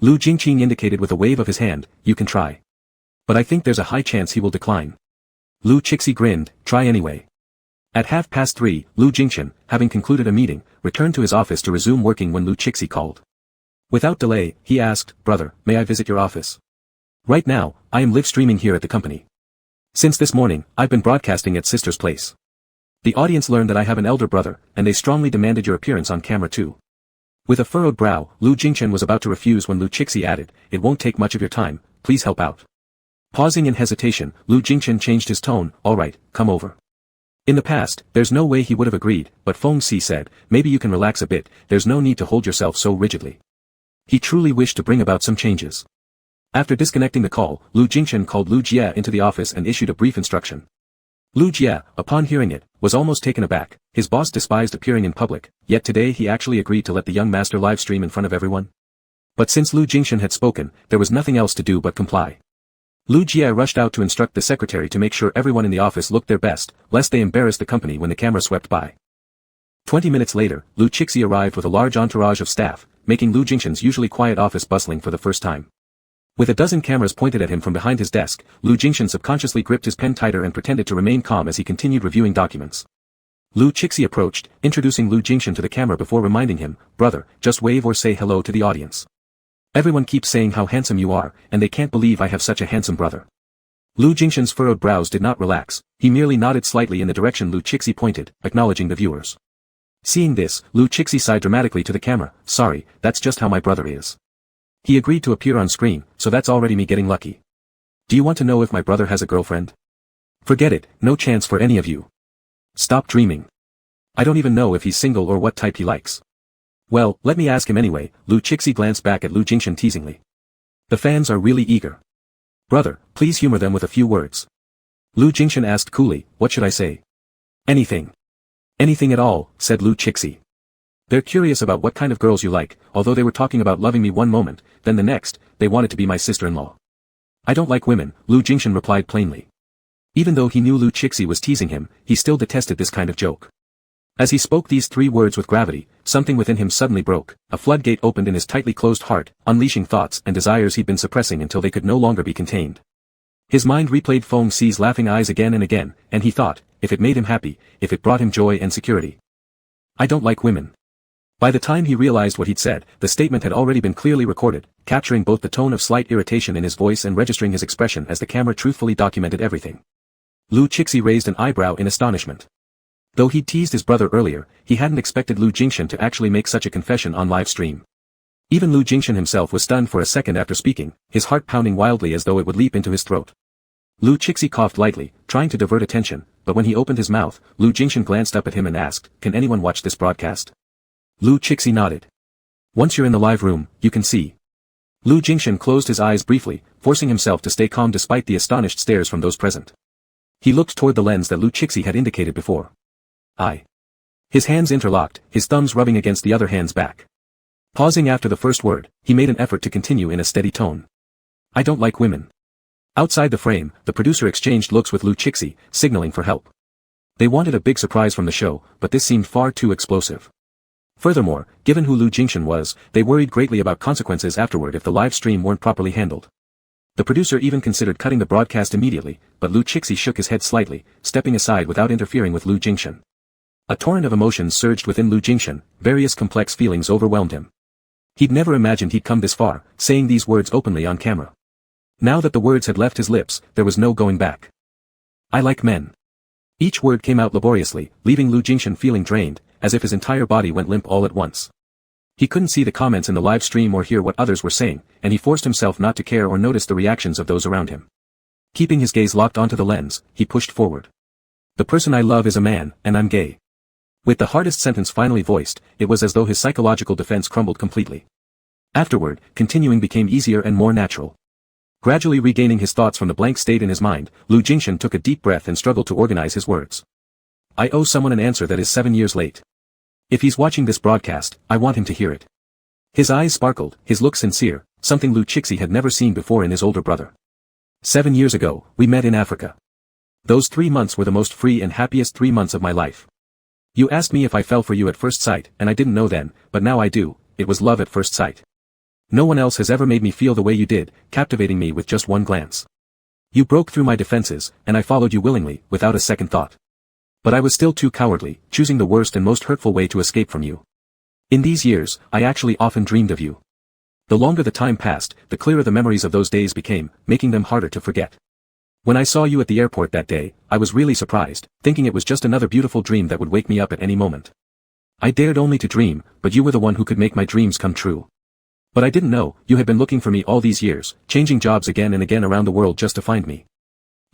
Lu Jingqing indicated with a wave of his hand, you can try. But I think there's a high chance he will decline. Lu Chixi grinned, try anyway. At 3:30, Lu Jingchen, having concluded a meeting, returned to his office to resume working when Lu Chixi called. Without delay, he asked, brother, may I visit your office? Right now, I am live streaming here at the company. Since this morning, I've been broadcasting at sister's place. The audience learned that I have an elder brother, and they strongly demanded your appearance on camera too. With a furrowed brow, Lu Jingchen was about to refuse when Lu Chixi added, it won't take much of your time, please help out. Pausing in hesitation, Lu Jingchen changed his tone, alright, come over. In the past, there's no way he would have agreed, but Feng Si said, maybe you can relax a bit, there's no need to hold yourself so rigidly. He truly wished to bring about some changes. After disconnecting the call, Lu Jingchen called Lu Jie into the office and issued a brief instruction. Lu Jie, upon hearing it, was almost taken aback. His boss despised appearing in public, yet today he actually agreed to let the young master live stream in front of everyone. But since Lu Jingchen had spoken, there was nothing else to do but comply. Lu Jie rushed out to instruct the secretary to make sure everyone in the office looked their best, lest they embarrass the company when the camera swept by. 20 minutes later, Lu Chixi arrived with a large entourage of staff, making Lu Jingchen's usually quiet office bustling for the first time. With a dozen cameras pointed at him from behind his desk, Lu Jingchen subconsciously gripped his pen tighter and pretended to remain calm as he continued reviewing documents. Lu Chixi approached, introducing Lu Jingchen to the camera before reminding him, brother, just wave or say hello to the audience. Everyone keeps saying how handsome you are, and they can't believe I have such a handsome brother. Lu Jingchen's furrowed brows did not relax, he merely nodded slightly in the direction Lu Chixi pointed, acknowledging the viewers. Seeing this, Lu Chixi sighed dramatically to the camera, sorry, that's just how my brother is. He agreed to appear on screen, so that's already me getting lucky. Do you want to know if my brother has a girlfriend? Forget it, no chance for any of you. Stop dreaming. I don't even know if he's single or what type he likes. Well, let me ask him anyway. Lu Chixi glanced back at Lu Jingchen teasingly. The fans are really eager. Brother, please humor them with a few words. Lu Jingchen asked coolly, what should I say? Anything. Anything at all, said Lu Chixi. They're curious about what kind of girls you like, although they were talking about loving me one moment, then the next, they wanted to be my sister-in-law. I don't like women, Lu Jingchen replied plainly. Even though he knew Lu Chixi was teasing him, he still detested this kind of joke. As he spoke these 3 words with gravity, something within him suddenly broke, a floodgate opened in his tightly closed heart, unleashing thoughts and desires he'd been suppressing until they could no longer be contained. His mind replayed Feng Xi's laughing eyes again and again, and he thought, if it made him happy, if it brought him joy and security. I don't like women. By the time he realized what he'd said, the statement had already been clearly recorded, capturing both the tone of slight irritation in his voice and registering his expression as the camera truthfully documented everything. Lu Chixi raised an eyebrow in astonishment. Though he'd teased his brother earlier, he hadn't expected Lu Jingshan to actually make such a confession on live stream. Even Lu Jingshan himself was stunned for a second after speaking, his heart pounding wildly as though it would leap into his throat. Lu Chixi coughed lightly, trying to divert attention, but when he opened his mouth, Lu Jingshan glanced up at him and asked, "Can anyone watch this broadcast?" Lu Chixi nodded. "Once you're in the live room, you can see." Lu Jingshan closed his eyes briefly, forcing himself to stay calm despite the astonished stares from those present. He looked toward the lens that Lu Chixi had indicated before. His hands interlocked, his thumbs rubbing against the other hand's back. Pausing after the first word, he made an effort to continue in a steady tone. "I don't like women." Outside the frame, the producer exchanged looks with Lu Chixi, signaling for help. They wanted a big surprise from the show, but this seemed far too explosive. Furthermore, given who Lu Jingshan was, they worried greatly about consequences afterward if the live stream weren't properly handled. The producer even considered cutting the broadcast immediately, but Lu Chixi shook his head slightly, stepping aside without interfering with Lu Jingshan. A torrent of emotions surged within Lu Jingshan, various complex feelings overwhelmed him. He'd never imagined he'd come this far, saying these words openly on camera. Now that the words had left his lips, there was no going back. "I like men." Each word came out laboriously, leaving Lu Jingshan feeling drained, as if his entire body went limp all at once. He couldn't see the comments in the live stream or hear what others were saying, and he forced himself not to care or notice the reactions of those around him. Keeping his gaze locked onto the lens, he pushed forward. "The person I love is a man, and I'm gay." With the hardest sentence finally voiced, it was as though his psychological defense crumbled completely. Afterward, continuing became easier and more natural. Gradually regaining his thoughts from the blank state in his mind, Lu Jingshan took a deep breath and struggled to organize his words. "I owe someone an answer that is 7 years late. If he's watching this broadcast, I want him to hear it." His eyes sparkled, his look sincere, something Lu Chixi had never seen before in his older brother. 7 years ago, we met in Africa. Those 3 months were the most free and happiest 3 months of my life. You asked me if I fell for you at first sight, and I didn't know then, but now I do. It was love at first sight. No one else has ever made me feel the way you did, captivating me with just one glance. You broke through my defenses, and I followed you willingly, without a second thought. But I was still too cowardly, choosing the worst and most hurtful way to escape from you. In these years, I actually often dreamed of you. The longer the time passed, the clearer the memories of those days became, making them harder to forget. When I saw you at the airport that day, I was really surprised, thinking it was just another beautiful dream that would wake me up at any moment. I dared only to dream, but you were the one who could make my dreams come true. But I didn't know, you had been looking for me all these years, changing jobs again and again around the world just to find me.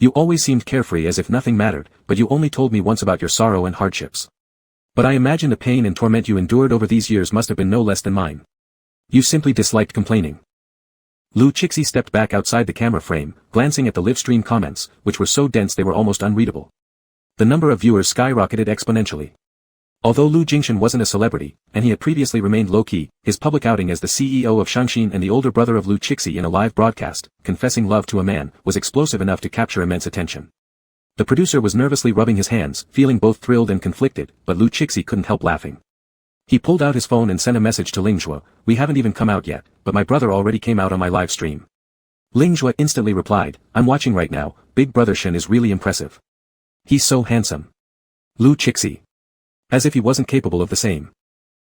You always seemed carefree as if nothing mattered, but you only told me once about your sorrow and hardships. But I imagine the pain and torment you endured over these years must have been no less than mine. You simply disliked complaining. Lu Chixi stepped back outside the camera frame, glancing at the live stream comments, which were so dense they were almost unreadable. The number of viewers skyrocketed exponentially. Although Lu Jingshan wasn't a celebrity, and he had previously remained low-key, his public outing as the CEO of Shangxin and the older brother of Lu Chixi in a live broadcast, confessing love to a man, was explosive enough to capture immense attention. The producer was nervously rubbing his hands, feeling both thrilled and conflicted, but Lu Chixi couldn't help laughing. He pulled out his phone and sent a message to Lingzhua, "We haven't even come out yet, but my brother already came out on my live stream." Lingzhua instantly replied, "I'm watching right now, Big Brother Shen is really impressive. He's so handsome." Lu Chixi. As if he wasn't capable of the same.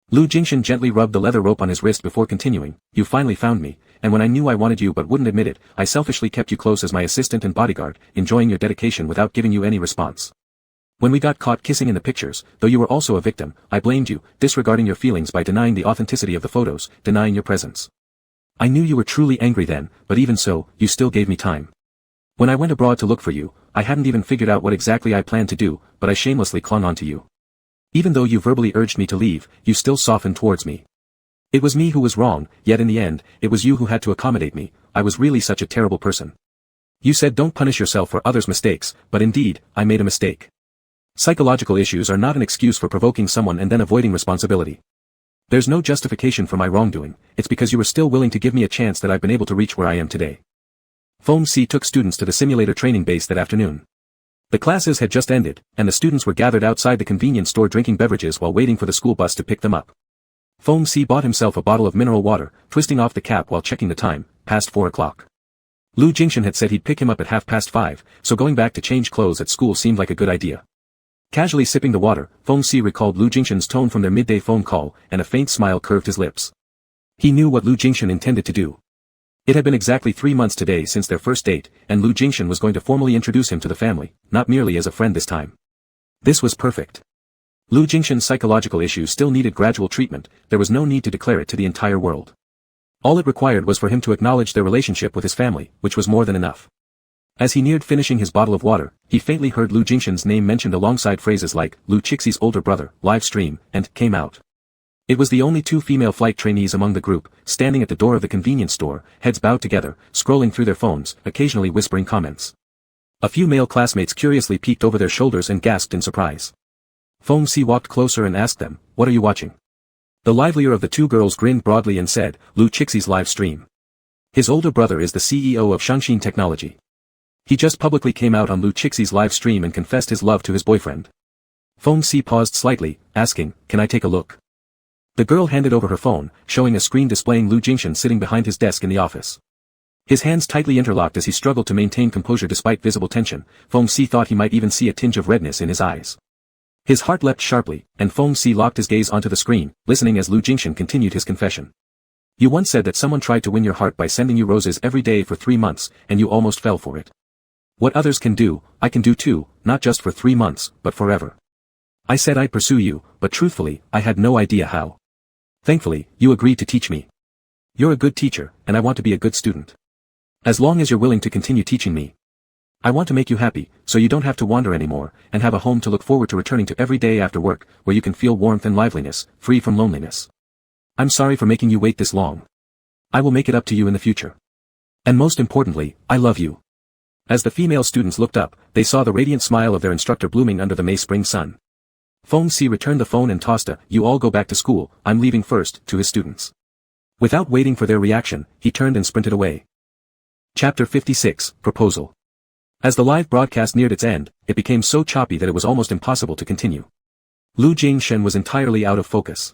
Lu Jingshan gently rubbed the leather rope on his wrist before continuing, "You finally found me, and when I knew I wanted you but wouldn't admit it, I selfishly kept you close as my assistant and bodyguard, enjoying your dedication without giving you any response. When we got caught kissing in the pictures, though you were also a victim, I blamed you, disregarding your feelings by denying the authenticity of the photos, denying your presence. I knew you were truly angry then, but even so, you still gave me time. When I went abroad to look for you, I hadn't even figured out what exactly I planned to do, but I shamelessly clung on to you. Even though you verbally urged me to leave, you still softened towards me. It was me who was wrong, yet in the end, it was you who had to accommodate me. I was really such a terrible person. You said don't punish yourself for others' mistakes, but indeed, I made a mistake. Psychological issues are not an excuse for provoking someone and then avoiding responsibility. There's no justification for my wrongdoing, it's because you were still willing to give me a chance that I've been able to reach where I am today." Feng Xi took students to the simulator training base that afternoon. The classes had just ended, and the students were gathered outside the convenience store drinking beverages while waiting for the school bus to pick them up. Feng Si bought himself a bottle of mineral water, twisting off the cap while checking the time, past 4 o'clock. Lu Jingshan had said he'd pick him up at 5:30, so going back to change clothes at school seemed like a good idea. Casually sipping the water, Feng Si recalled Lu Jingshan's tone from their midday phone call, and a faint smile curved his lips. He knew what Lu Jingshan intended to do. It had been exactly 3 months today since their first date, and Lu Jingshan was going to formally introduce him to the family, not merely as a friend this time. This was perfect. Lu Jingshan's psychological issues still needed gradual treatment, there was no need to declare it to the entire world. All it required was for him to acknowledge their relationship with his family, which was more than enough. As he neared finishing his bottle of water, he faintly heard Lu Jingshan's name mentioned alongside phrases like, Lu Chixie's older brother, live stream, and, came out. It was the only 2 female flight trainees among the group, standing at the door of the convenience store, heads bowed together, scrolling through their phones, occasionally whispering comments. A few male classmates curiously peeked over their shoulders and gasped in surprise. Feng Si walked closer and asked them, what are you watching? The livelier of the 2 girls grinned broadly and said, Lu Chixie's live stream. His older brother is the CEO of Shanshin Technology. He just publicly came out on Lu Chixie's live stream and confessed his love to his boyfriend. Feng Si paused slightly, asking, can I take a look? The girl handed over her phone, showing a screen displaying Lu Jingshan sitting behind his desk in the office. His hands tightly interlocked as he struggled to maintain composure despite visible tension. Feng Si thought he might even see a tinge of redness in his eyes. His heart leapt sharply, and Feng Si locked his gaze onto the screen, listening as Lu Jingshan continued his confession. You once said that someone tried to win your heart by sending you roses every day for 3 months, and you almost fell for it. What others can do, I can do too, not just for 3 months, but forever. I said I'd pursue you, but truthfully, I had no idea how. Thankfully, you agreed to teach me. You're a good teacher, and I want to be a good student. As long as you're willing to continue teaching me. I want to make you happy, so you don't have to wander anymore, and have a home to look forward to returning to every day after work, where you can feel warmth and liveliness, free from loneliness. I'm sorry for making you wait this long. I will make it up to you in the future. And most importantly, I love you. As the female students looked up, they saw the radiant smile of their instructor blooming under the May spring sun. Feng Si returned the phone and tossed a, you all go back to school, I'm leaving first, to his students. Without waiting for their reaction, he turned and sprinted away. Chapter 56, Proposal. As the live broadcast neared its end, it became so choppy that it was almost impossible to continue. Lu Jingshan was entirely out of focus.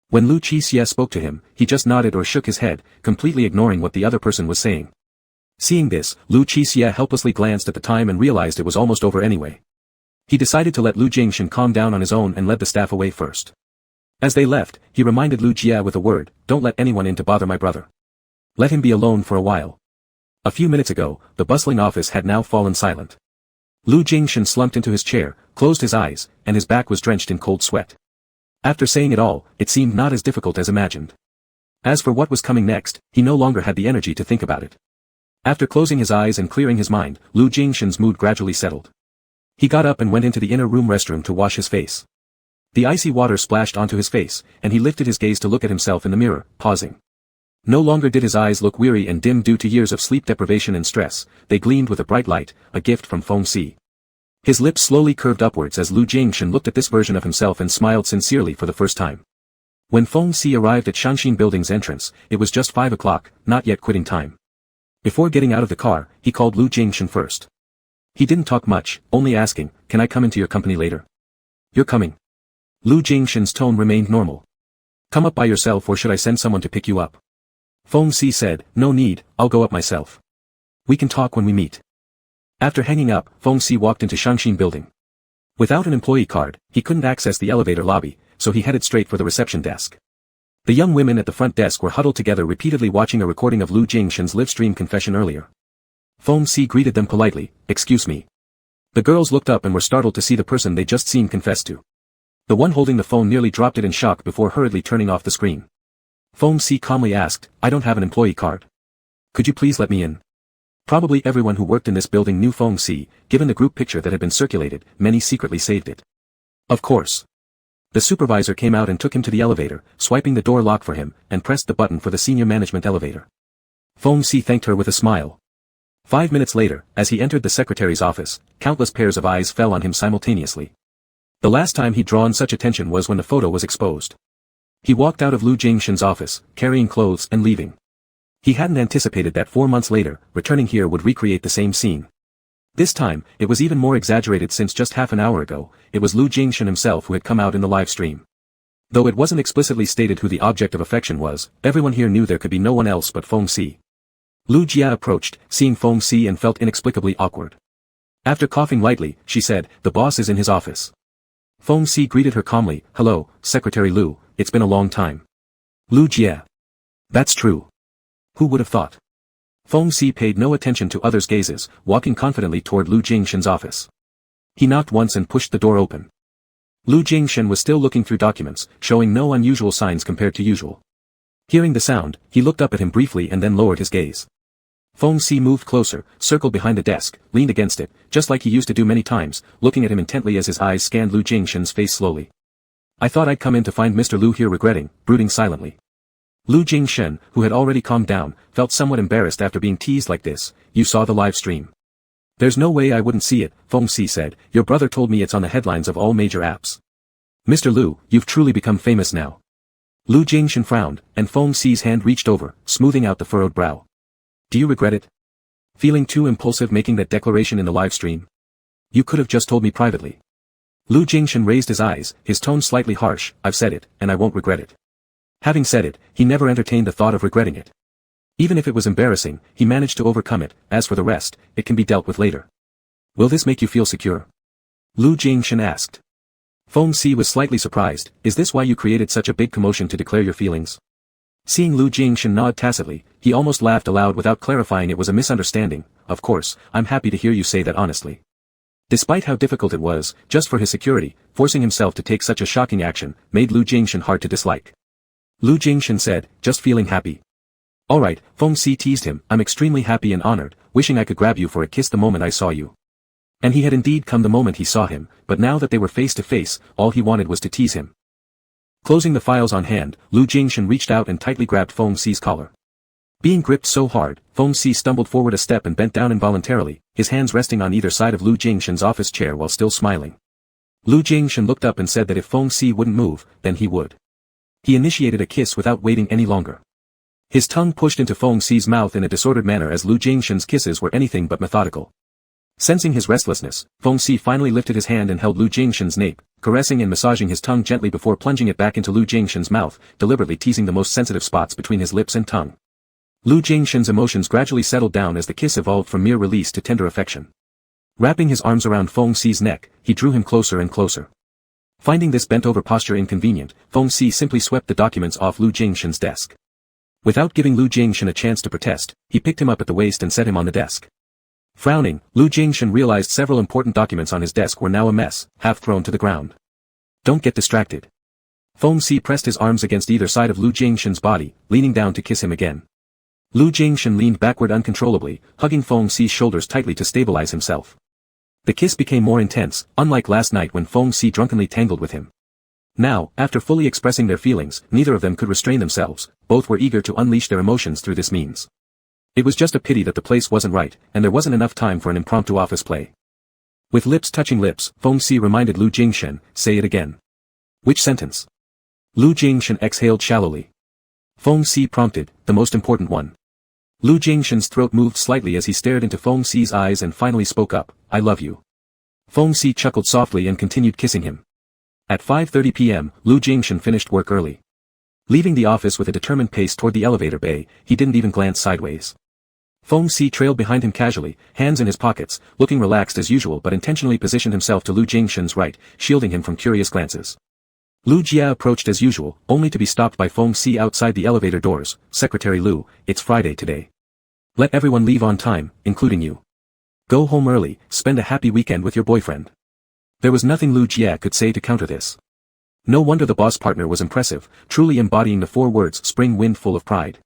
When Lu Qixie spoke to him, he just nodded or shook his head, completely ignoring what the other person was saying. Seeing this, Lu Qixie helplessly glanced at the time and realized it was almost over anyway. He decided to let Lu Jingshan calm down on his own and led the staff away first. As they left, he reminded Lu Jia with a word, don't let anyone in to bother my brother. Let him be alone for a while. A few minutes ago, the bustling office had now fallen silent. Lu Jingshan slumped into his chair, closed his eyes, and his back was drenched in cold sweat. After saying it all, it seemed not as difficult as imagined. As for what was coming next, he no longer had the energy to think about it. After closing his eyes and clearing his mind, Lu Jingshan's mood gradually settled. He got up and went into the inner room restroom to wash his face. The icy water splashed onto his face, and he lifted his gaze to look at himself in the mirror, pausing. No longer did his eyes look weary and dim due to years of sleep deprivation and stress, they gleamed with a bright light, a gift from Feng Si. His lips slowly curved upwards as Lu Jingshan looked at this version of himself and smiled sincerely for the first time. When Feng Si arrived at Shanshin Building's entrance, it was just 5 o'clock, not yet quitting time. Before getting out of the car, he called Lu Jingshan first. He didn't talk much, only asking, can I come into your company later? You're coming. Lu Jingshan's tone remained normal. Come up by yourself or should I send someone to pick you up? Feng Si said, no need, I'll go up myself. We can talk when we meet. After hanging up, Feng Si walked into Shanshin Building. Without an employee card, he couldn't access the elevator lobby, so he headed straight for the reception desk. The young women at the front desk were huddled together repeatedly watching a recording of Lu Jingshan's live-stream confession earlier. Feng Si greeted them politely, excuse me. The girls looked up and were startled to see the person they just seen confess to. The one holding the phone nearly dropped it in shock before hurriedly turning off the screen. Feng Si calmly asked, I don't have an employee card. Could you please let me in? Probably everyone who worked in this building knew Feng Si, given the group picture that had been circulated, many secretly saved it. Of course. The supervisor came out and took him to the elevator, swiping the door lock for him, and pressed the button for the senior management elevator. Feng Si thanked her with a smile. 5 minutes later, as he entered the secretary's office, countless pairs of eyes fell on him simultaneously. The last time he'd drawn such attention was when the photo was exposed. He walked out of Lu Jingshan's office, carrying clothes and leaving. He hadn't anticipated that 4 months later, returning here would recreate the same scene. This time, it was even more exaggerated since just half an hour ago, it was Lu Jingshan himself who had come out in the live stream. Though it wasn't explicitly stated who the object of affection was, everyone here knew there could be no one else but Feng Si. Lu Jia approached, seeing Feng Si and felt inexplicably awkward. After coughing lightly, she said, "The boss is in his office." Feng Si greeted her calmly, "Hello, Secretary Lu, it's been a long time." Lu Jia. "That's true. Who would have thought?" Feng Si paid no attention to others' gazes, walking confidently toward Lu Jingshan's office. He knocked once and pushed the door open. Lu Jingshan was still looking through documents, showing no unusual signs compared to usual. Hearing the sound, he looked up at him briefly and then lowered his gaze. Feng Si moved closer, circled behind the desk, leaned against it, just like he used to do many times, looking at him intently as his eyes scanned Lu Jingshan's face slowly. "I thought I'd come in to find Mr. Lu here regretting, brooding silently." Lu Jingshan, who had already calmed down, felt somewhat embarrassed after being teased like this. "You saw the live stream." "There's no way I wouldn't see it," Feng Si said. "Your brother told me it's on the headlines of all major apps." "Mr. Lu, you've truly become famous now." Lu Jingshan frowned, and Feng Si's hand reached over, smoothing out the furrowed brow. "Do you regret it? Feeling too impulsive making that declaration in the live stream? You could have just told me privately." Lu Jingshan raised his eyes, his tone slightly harsh. "I've said it, and I won't regret it." Having said it, he never entertained the thought of regretting it. Even if it was embarrassing, he managed to overcome it. As for the rest, it can be dealt with later. "Will this make you feel secure?" Lu Jingshan asked. Feng Si was slightly surprised. "Is this why you created such a big commotion to declare your feelings?" Seeing Lu Jingshan nod tacitly, he almost laughed aloud without clarifying it was a misunderstanding. "Of course, I'm happy to hear you say that honestly." Despite how difficult it was, just for his security, forcing himself to take such a shocking action, made Lu Jingshan hard to dislike. Lu Jingshan said, "Just feeling happy." "Alright," Feng Si teased him, "I'm extremely happy and honored, wishing I could grab you for a kiss the moment I saw you." And he had indeed come the moment he saw him, but now that they were face to face, all he wanted was to tease him. Closing the files on hand, Lu Jingshan reached out and tightly grabbed Feng Si's collar. Being gripped so hard, Feng Si stumbled forward a step and bent down involuntarily, his hands resting on either side of Lu Jingshan's office chair while still smiling. Lu Jingshan looked up and said that if Feng Si wouldn't move, then he would. He initiated a kiss without waiting any longer. His tongue pushed into Feng Si's mouth in a disordered manner as Lu Jingshan's kisses were anything but methodical. Sensing his restlessness, Feng Si finally lifted his hand and held Lu Jingshan's nape, caressing and massaging his tongue gently before plunging it back into Lu Jingshan's mouth, deliberately teasing the most sensitive spots between his lips and tongue. Lu Jingshan's emotions gradually settled down as the kiss evolved from mere release to tender affection. Wrapping his arms around Feng Si's neck, he drew him closer and closer. Finding this bent-over posture inconvenient, Feng Si simply swept the documents off Lu Jingshan's desk. Without giving Lu Jingshan a chance to protest, he picked him up at the waist and set him on the desk. Frowning, Lu Jingshan realized several important documents on his desk were now a mess, half thrown to the ground. "Don't get distracted." Feng Si pressed his arms against either side of Lu Jingshan's body, leaning down to kiss him again. Lu Jingshan leaned backward uncontrollably, hugging Feng Si's shoulders tightly to stabilize himself. The kiss became more intense, unlike last night when Feng Si drunkenly tangled with him. Now, after fully expressing their feelings, neither of them could restrain themselves, both were eager to unleash their emotions through this means. It was just a pity that the place wasn't right, and there wasn't enough time for an impromptu office play. With lips touching lips, Feng Si reminded Lu Jingshan, "Say it again." "Which sentence?" Lu Jingshan exhaled shallowly. Feng Si prompted, "The most important one." Lu Jingshan's throat moved slightly as he stared into Feng Si's eyes and finally spoke up, "I love you." Feng Si chuckled softly and continued kissing him. At 5:30 p.m., Lu Jingshan finished work early. Leaving the office with a determined pace toward the elevator bay, he didn't even glance sideways. Feng Si trailed behind him casually, hands in his pockets, looking relaxed as usual but intentionally positioned himself to Lu Jingshan's right, shielding him from curious glances. Lu Jia approached as usual, only to be stopped by Feng Si outside the elevator doors. "Secretary Lu, it's Friday today. Let everyone leave on time, including you. Go home early, spend a happy weekend with your boyfriend." There was nothing Lu Jia could say to counter this. No wonder the boss partner was impressive, truly embodying the 4 words "spring wind full of pride."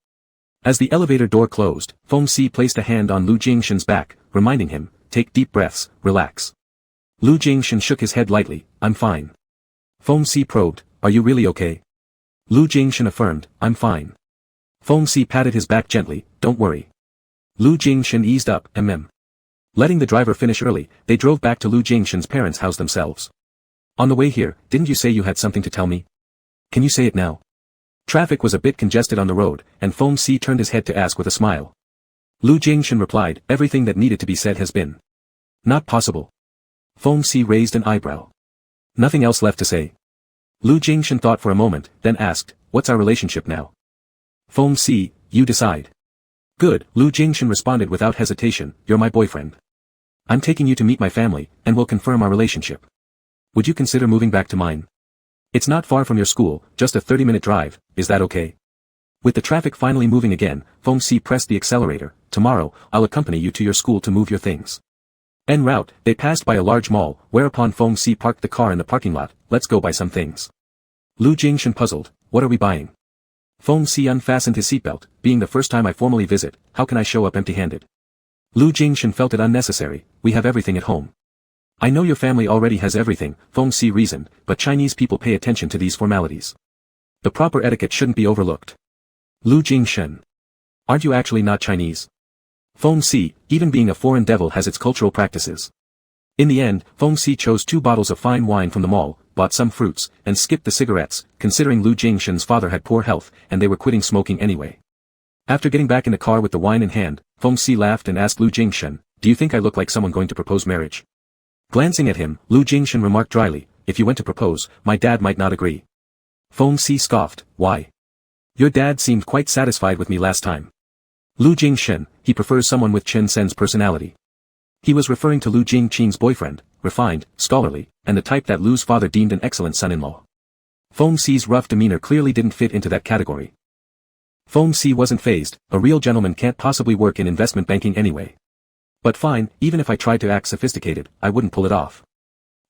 As the elevator door closed, Feng Si placed a hand on Lu Jingshan's back, reminding him, "Take deep breaths, relax." Lu Jingshan shook his head lightly, "I'm fine." Feng Si probed, "Are you really okay?" Lu Jingshan affirmed, "I'm fine." Feng Si patted his back gently, "Don't worry." Lu Jingshan eased up, Letting the driver finish early, they drove back to Lu Jingshan's parents' house themselves. "On the way here, didn't you say you had something to tell me? Can you say it now?" Traffic was a bit congested on the road, and Feng Si turned his head to ask with a smile. Lu Jingshan replied, "Everything that needed to be said has been." Not possible. Feng Si raised an eyebrow. Nothing else left to say. Lu Jingshan thought for a moment, then asked, what's our relationship now? Feng Si, you decide. Good, Lu Jingshan responded without hesitation, you're my boyfriend. I'm taking you to meet my family, and we'll confirm our relationship. Would you consider moving back to mine? It's not far from your school, just a 30-minute drive, is that okay? With the traffic finally moving again, Feng Si pressed the accelerator. Tomorrow, I'll accompany you to your school to move your things. En route, they passed by a large mall, whereupon Feng Si parked the car in the parking lot. Let's go buy some things. Lu Jingshan puzzled, what are we buying? Feng Si unfastened his seatbelt, being the first time I formally visit, how can I show up empty-handed? Lu Jingshan felt it unnecessary, we have everything at home. I know your family already has everything, Feng Si reasoned, but Chinese people pay attention to these formalities. The proper etiquette shouldn't be overlooked. Lu Jingshan. Aren't you actually not Chinese? Feng Si, even being a foreign devil has its cultural practices. In the end, Feng Si chose 2 bottles of fine wine from the mall, bought some fruits, and skipped the cigarettes, considering Lu Jingshan's father had poor health, and they were quitting smoking anyway. After getting back in the car with the wine in hand, Feng Si laughed and asked Lu Jingshan, do you think I look like someone going to propose marriage? Glancing at him, Lu Jingshan remarked dryly, if you went to propose, my dad might not agree. Feng Si scoffed, why? Your dad seemed quite satisfied with me last time. Lu Jingshan, he prefers someone with Chen Sen's personality. He was referring to Lu Jingqing's boyfriend, refined, scholarly, and the type that Lu's father deemed an excellent son-in-law. Feng Si's rough demeanor clearly didn't fit into that category. Feng Si wasn't fazed, a real gentleman can't possibly work in investment banking anyway. But fine, even if I tried to act sophisticated, I wouldn't pull it off.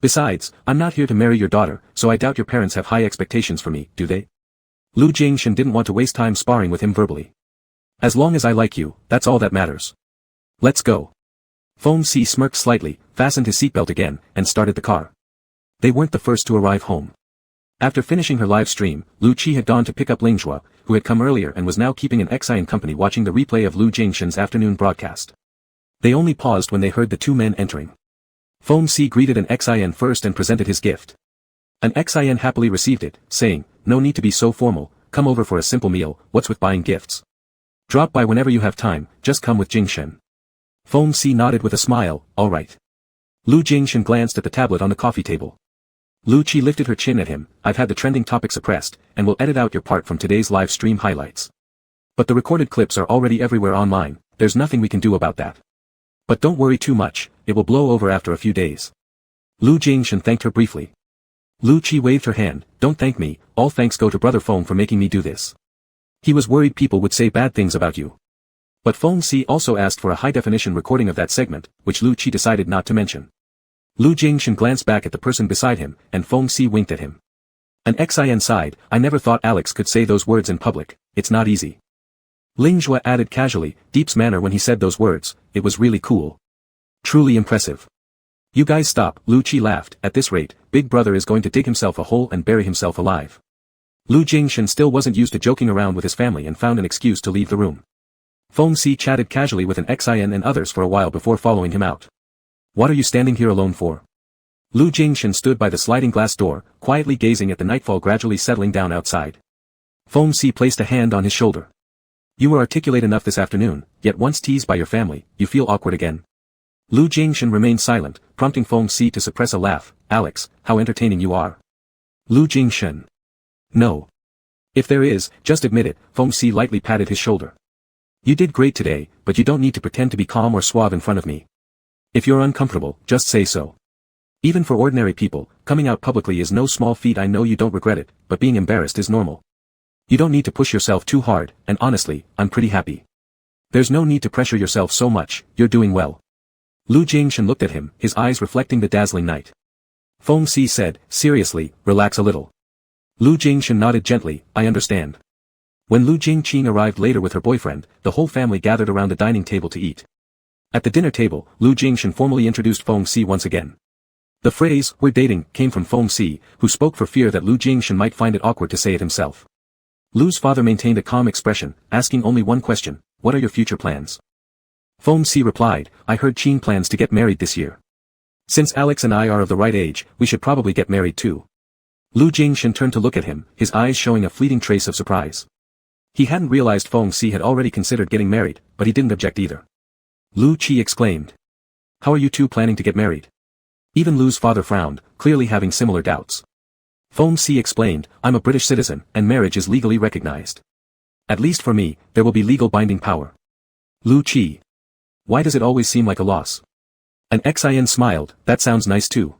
Besides, I'm not here to marry your daughter, so I doubt your parents have high expectations for me, do they? Lu Jingshan didn't want to waste time sparring with him verbally. As long as I like you, that's all that matters. Let's go. Feng Si smirked slightly, fastened his seatbelt again, and started the car. They weren't the first to arrive home. After finishing her live stream, Lu Qi had gone to pick up Lingjue, who had come earlier and was now keeping an excited company watching the replay of Lu Jingshan's afternoon broadcast. They only paused when they heard the 2 men entering. Feng Si greeted an Xin first and presented his gift. An Xin happily received it, saying, no need to be so formal, come over for a simple meal, what's with buying gifts? Drop by whenever you have time, just come with Jingshan. Feng Si nodded with a smile, all right. Lu Jingshan glanced at the tablet on the coffee table. Lu Qi lifted her chin at him, I've had the trending topic suppressed, and will edit out your part from today's live stream highlights. But the recorded clips are already everywhere online, there's nothing we can do about that. But don't worry too much, it will blow over after a few days. Lu Jingshan thanked her briefly. Lu Qi waved her hand, don't thank me, all thanks go to Brother Feng for making me do this. He was worried people would say bad things about you. But Feng Si also asked for a high-definition recording of that segment, which Lu Qi decided not to mention. Lu Jingshan glanced back at the person beside him, and Feng Si winked at him. An Xin sighed, I never thought Alex could say those words in public, it's not easy. Lingjue added casually, Deep's manner when he said those words, it was really cool. Truly impressive. You guys stop, Lu Qi laughed, at this rate, Big Brother is going to dig himself a hole and bury himself alive. Lu Jingshan still wasn't used to joking around with his family and found an excuse to leave the room. Feng Si chatted casually with an Xin and others for a while before following him out. What are you standing here alone for? Lu Jingshan stood by the sliding glass door, quietly gazing at the nightfall gradually settling down outside. Feng Si placed a hand on his shoulder. You were articulate enough this afternoon, yet once teased by your family, you feel awkward again. Lu Jingshan remained silent, prompting Feng Si to suppress a laugh. Alex, how entertaining you are. Lu Jingshan. No. If there is, just admit it, Feng Si lightly patted his shoulder. You did great today, but you don't need to pretend to be calm or suave in front of me. If you're uncomfortable, just say so. Even for ordinary people, coming out publicly is no small feat. I know you don't regret it, but being embarrassed is normal. You don't need to push yourself too hard, and honestly, I'm pretty happy. There's no need to pressure yourself so much, you're doing well. Lu Jingshan looked at him, his eyes reflecting the dazzling night. Feng Si said, seriously, relax a little. Lu Jingshan nodded gently, I understand. When Lu Jingqing arrived later with her boyfriend, the whole family gathered around the dining table to eat. At the dinner table, Lu Jingshan formally introduced Feng Si once again. The phrase, we're dating, came from Feng Si, who spoke for fear that Lu Jingshan might find it awkward to say it himself. Lu's father maintained a calm expression, asking only one question, what are your future plans? Feng Si replied, I heard Qing plans to get married this year. Since Alex and I are of the right age, we should probably get married too. Lu Jingshan turned to look at him, his eyes showing a fleeting trace of surprise. He hadn't realized Feng Si had already considered getting married, but he didn't object either. Lu Qi exclaimed. How are you two planning to get married? Even Lu's father frowned, clearly having similar doubts. Foam C explained, I'm a British citizen, and marriage is legally recognized. At least for me, there will be legal binding power. Lu Chi. Why does it always seem like a loss? An Xin smiled, that sounds nice too.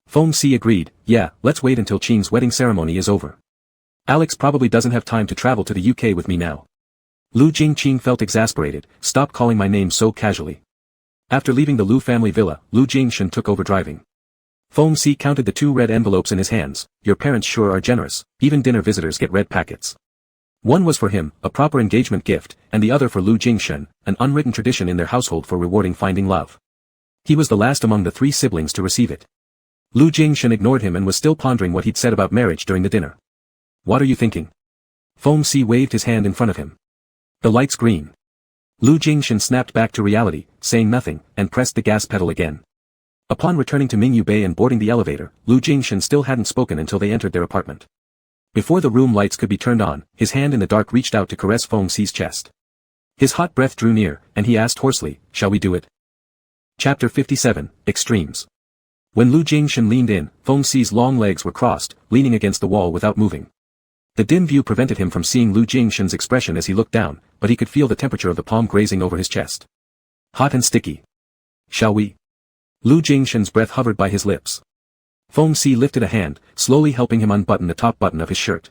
Foam C agreed, yeah, let's wait until Qing's wedding ceremony is over. Alex probably doesn't have time to travel to the UK with me now. Lu Jingqing felt exasperated, stop calling my name so casually. After leaving the Lu family villa, Lu Jingshan took over driving. Foam C counted the 2 red envelopes in his hands, your parents sure are generous, even dinner visitors get red packets. One was for him, a proper engagement gift, and the other for Lu Jingshan, an unwritten tradition in their household for rewarding finding love. He was the last among the 3 siblings to receive it. Lu Jingshan ignored him and was still pondering what he'd said about marriage during the dinner. What are you thinking? Foam C waved his hand in front of him. The light's green. Lu Jingshan snapped back to reality, saying nothing, and pressed the gas pedal again. Upon returning to Mingyu Bay and boarding the elevator, Lu Jingshan still hadn't spoken until they entered their apartment. Before the room lights could be turned on, his hand in the dark reached out to caress Foam C's chest. His hot breath drew near, and he asked hoarsely, shall we do it? Chapter 57, Extremes. When Lu Jingshan leaned in, Foam C's long legs were crossed, leaning against the wall without moving. The dim view prevented him from seeing Lu Jingshan's expression as he looked down, but he could feel the temperature of the palm grazing over his chest. Hot and sticky. Shall we? Lu Jingshan's breath hovered by his lips. Foam C lifted a hand, slowly helping him unbutton the top button of his shirt.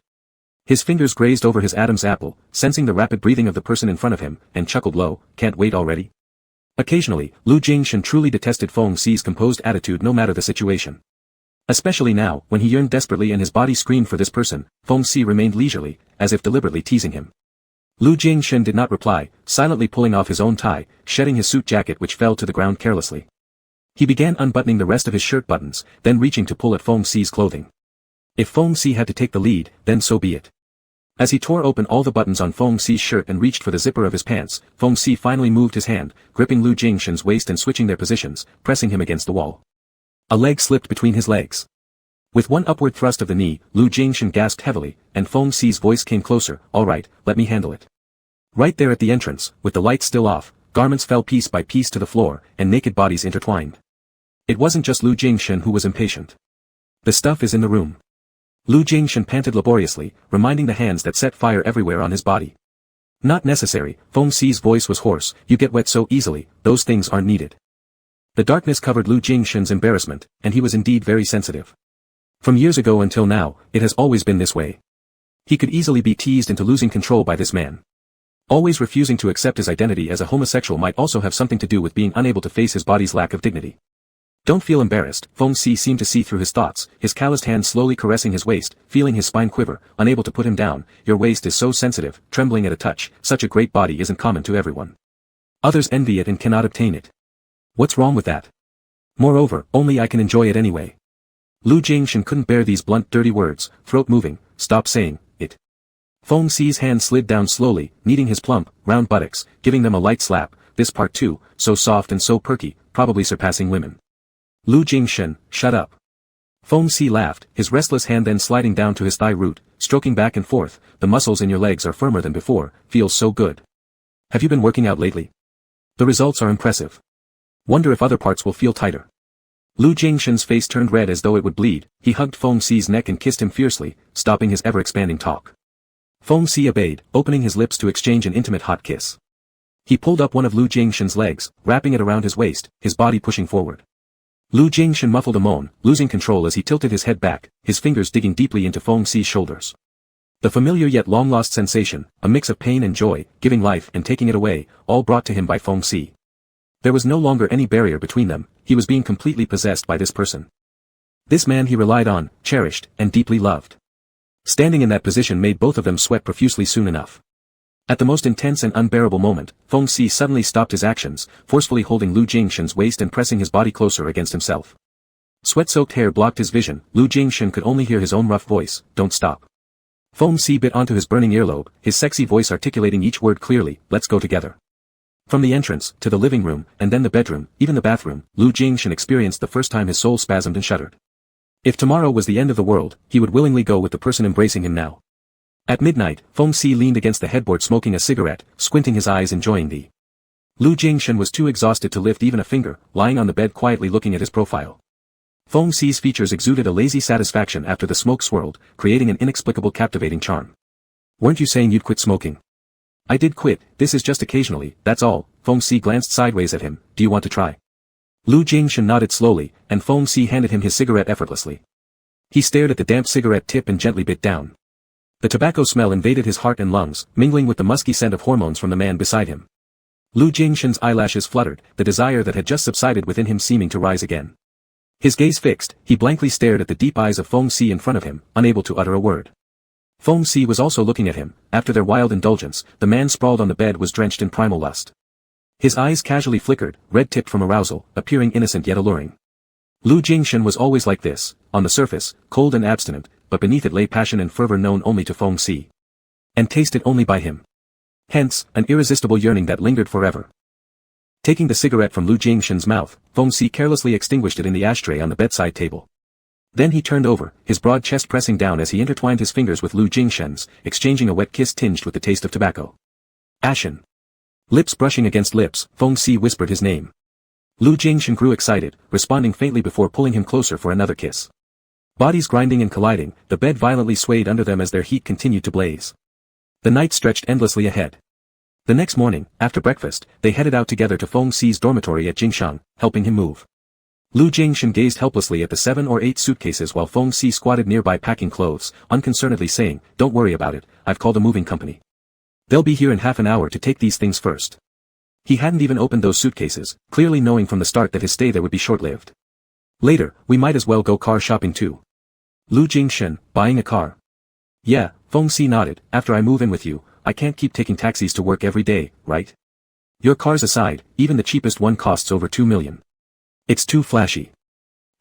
His fingers grazed over his Adam's apple, sensing the rapid breathing of the person in front of him, and chuckled low, can't wait already? Occasionally, Lu Jingshan truly detested Foam C's composed attitude no matter the situation. Especially now, when he yearned desperately and his body screamed for this person, Foam C remained leisurely, as if deliberately teasing him. Lu Jingshan did not reply, silently pulling off his own tie, shedding his suit jacket which fell to the ground carelessly. He began unbuttoning the rest of his shirt buttons, then reaching to pull at Foam C's clothing. If Foam C had to take the lead, then so be it. As he tore open all the buttons on Foam C's shirt and reached for the zipper of his pants, Foam C finally moved his hand, gripping Lu Jingshan's waist and switching their positions, pressing him against the wall. A leg slipped between his legs. With one upward thrust of the knee, Lu Jingshan gasped heavily, and Foam C's voice came closer, all right, let me handle it. Right there at the entrance, with the lights still off, garments fell piece by piece to the floor, and naked bodies intertwined. It wasn't just Lu Jingshan who was impatient. The stuff is in the room. Lu Jingshan panted laboriously, reminding the hands that set fire everywhere on his body. Not necessary, Foam C's voice was hoarse, you get wet so easily, those things aren't needed. The darkness covered Lu Jingshan's embarrassment, and he was indeed very sensitive. From years ago until now, it has always been this way. He could easily be teased into losing control by this man. Always refusing to accept his identity as a homosexual might also have something to do with being unable to face his body's lack of dignity. Don't feel embarrassed, Foam C seemed to see through his thoughts, his calloused hand slowly caressing his waist, feeling his spine quiver, unable to put him down, your waist is so sensitive, trembling at a touch, such a great body isn't common to everyone. Others envy it and cannot obtain it. What's wrong with that? Moreover, only I can enjoy it anyway. Lu Jingshan couldn't bear these blunt dirty words, throat moving, stop saying it. Foam C's hand slid down slowly, kneading his plump, round buttocks, giving them a light slap, this part too, so soft and so perky, probably surpassing women. Lu Jingshan, shut up. Foam C laughed, his restless hand then sliding down to his thigh root, stroking back and forth, the muscles in your legs are firmer than before, feels so good. Have you been working out lately? The results are impressive. Wonder if other parts will feel tighter. Lu Jingshan's face turned red as though it would bleed, he hugged Foam C's neck and kissed him fiercely, stopping his ever-expanding talk. Foam C obeyed, opening his lips to exchange an intimate hot kiss. He pulled up one of Lu Jingshan's legs, wrapping it around his waist, his body pushing forward. Lu Jingshan muffled a moan, losing control as he tilted his head back, his fingers digging deeply into Foam C's shoulders. The familiar yet long-lost sensation, a mix of pain and joy, giving life and taking it away, all brought to him by Foam C. There was no longer any barrier between them, he was being completely possessed by this person. This man he relied on, cherished, and deeply loved. Standing in that position made both of them sweat profusely soon enough. At the most intense and unbearable moment, Foam C suddenly stopped his actions, forcefully holding Lu Jingshan's waist and pressing his body closer against himself. Sweat-soaked hair blocked his vision, Lu Jingshan could only hear his own rough voice, don't stop. Foam C bit onto his burning earlobe, his sexy voice articulating each word clearly, let's go together. From the entrance, to the living room, and then the bedroom, even the bathroom, Lu Jingshan experienced the first time his soul spasmed and shuddered. If tomorrow was the end of the world, he would willingly go with the person embracing him now. At midnight, Foam C leaned against the headboard smoking a cigarette, squinting his eyes enjoying the Lu Jingshan was too exhausted to lift even a finger, lying on the bed quietly looking at his profile. Feng Xi's features exuded a lazy satisfaction after the smoke swirled, creating an inexplicable captivating charm. Weren't you saying you'd quit smoking? I did quit, this is just occasionally, that's all. Feng Xi glanced sideways at him, do you want to try? Lu Jingshan nodded slowly, and Feng Xi handed him his cigarette effortlessly. He stared at the damp cigarette tip and gently bit down. The tobacco smell invaded his heart and lungs, mingling with the musky scent of hormones from the man beside him. Lu Jingshan's eyelashes fluttered, the desire that had just subsided within him seeming to rise again. His gaze fixed, he blankly stared at the deep eyes of Feng Xi in front of him, unable to utter a word. Feng Xi was also looking at him. After their wild indulgence, the man sprawled on the bed was drenched in primal lust. His eyes casually flickered, red-tipped from arousal, appearing innocent yet alluring. Lu Jingshan was always like this, on the surface, cold and abstinent, but beneath it lay passion and fervor known only to Feng Xi. And tasted only by him. Hence, an irresistible yearning that lingered forever. Taking the cigarette from Lu Jingshan's mouth, Feng Xi carelessly extinguished it in the ashtray on the bedside table. Then he turned over, his broad chest pressing down as he intertwined his fingers with Lu Jingshan's, exchanging a wet kiss tinged with the taste of tobacco. Ashen. Lips brushing against lips, Feng Xi whispered his name. Lu Jingshan grew excited, responding faintly before pulling him closer for another kiss. Bodies grinding and colliding, the bed violently swayed under them as their heat continued to blaze. The night stretched endlessly ahead. The next morning, after breakfast, they headed out together to Feng Xi's dormitory at Jingshan, helping him move. Lu Jingshan gazed helplessly at the 7 or 8 suitcases while Feng Xi squatted nearby packing clothes, unconcernedly saying, "Don't worry about it, I've called a moving company. They'll be here in half an hour to take these things first." He hadn't even opened those suitcases, clearly knowing from the start that his stay there would be short-lived. "Later, we might as well go car shopping too." Lu Jingshan, buying a car? "Yeah," Feng Xi nodded, "after I move in with you, I can't keep taking taxis to work every day, right? Your cars aside, even the cheapest one costs over 2 million. It's too flashy.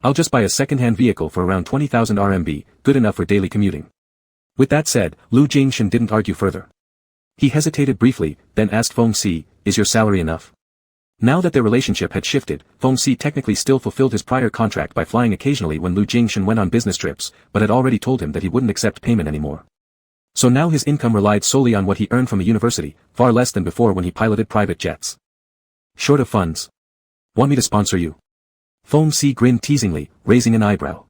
I'll just buy a second-hand vehicle for around 20,000 RMB, good enough for daily commuting." With that said, Lu Jingshan didn't argue further. He hesitated briefly, then asked Feng Xi, "Is your salary enough?" Now that their relationship had shifted, Feng Xi technically still fulfilled his prior contract by flying occasionally when Lu Jingshan went on business trips, but had already told him that he wouldn't accept payment anymore. So now his income relied solely on what he earned from a university, far less than before when he piloted private jets. "Short of funds? Want me to sponsor you?" Feng Xi grinned teasingly, raising an eyebrow.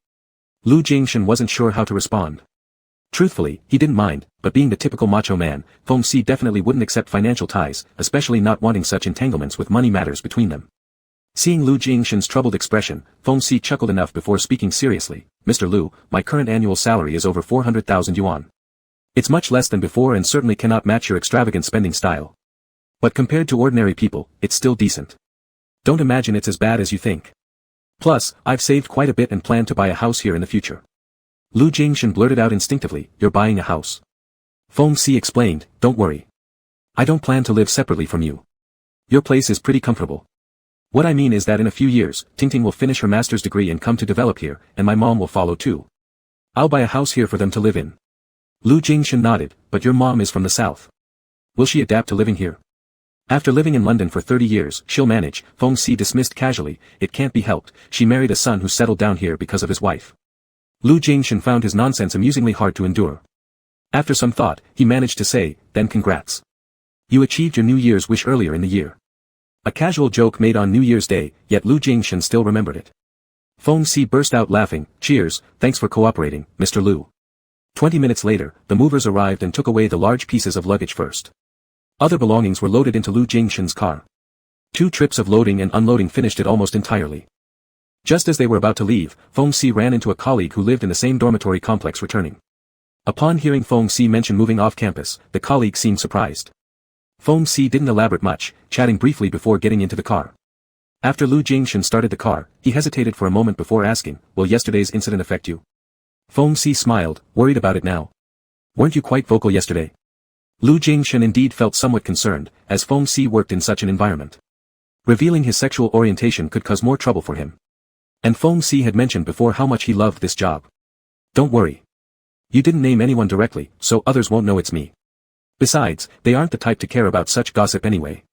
Lu Jingshan wasn't sure how to respond. Truthfully, he didn't mind, but being the typical macho man, Feng Xi definitely wouldn't accept financial ties, especially not wanting such entanglements with money matters between them. Seeing Lu Jingshan's troubled expression, Feng Xi chuckled enough before speaking seriously, "Mr. Lu, my current annual salary is over 400,000 yuan. It's much less than before and certainly cannot match your extravagant spending style. But compared to ordinary people, it's still decent. Don't imagine it's as bad as you think. Plus, I've saved quite a bit and plan to buy a house here in the future." Lu Jingshan blurted out instinctively, "You're buying a house?" Feng Xi explained, "Don't worry. I don't plan to live separately from you. Your place is pretty comfortable. What I mean is that in a few years, Tingting will finish her master's degree and come to develop here, and my mom will follow too. I'll buy a house here for them to live in." Lu Jingshan nodded, "But your mom is from the south. Will she adapt to living here?" "After living in London for 30 years, she'll manage," Feng Xi dismissed casually, "it can't be helped, she married a son who settled down here because of his wife." Lu Jingshan found his nonsense amusingly hard to endure. After some thought, he managed to say, "Then congrats. You achieved your New Year's wish earlier in the year." A casual joke made on New Year's Day, yet Lu Jingshan still remembered it. Feng Xi burst out laughing, "Cheers, thanks for cooperating, Mr. Lu." 20 minutes later, the movers arrived and took away the large pieces of luggage first. Other belongings were loaded into Lu Jingshan's car. 2 trips of loading and unloading finished it almost entirely. Just as they were about to leave, Feng Xi ran into a colleague who lived in the same dormitory complex returning. Upon hearing Feng Xi mention moving off campus, the colleague seemed surprised. Feng Xi didn't elaborate much, chatting briefly before getting into the car. After Lu Jingshan started the car, he hesitated for a moment before asking, "Will yesterday's incident affect you?" Feng Xi smiled, worried about it now. "Weren't you quite vocal yesterday?" Lu Jingshan indeed felt somewhat concerned, as Feng Xi worked in such an environment. Revealing his sexual orientation could cause more trouble for him. And Feng Xi had mentioned before how much he loved this job. "Don't worry. You didn't name anyone directly, so others won't know it's me. Besides, they aren't the type to care about such gossip anyway."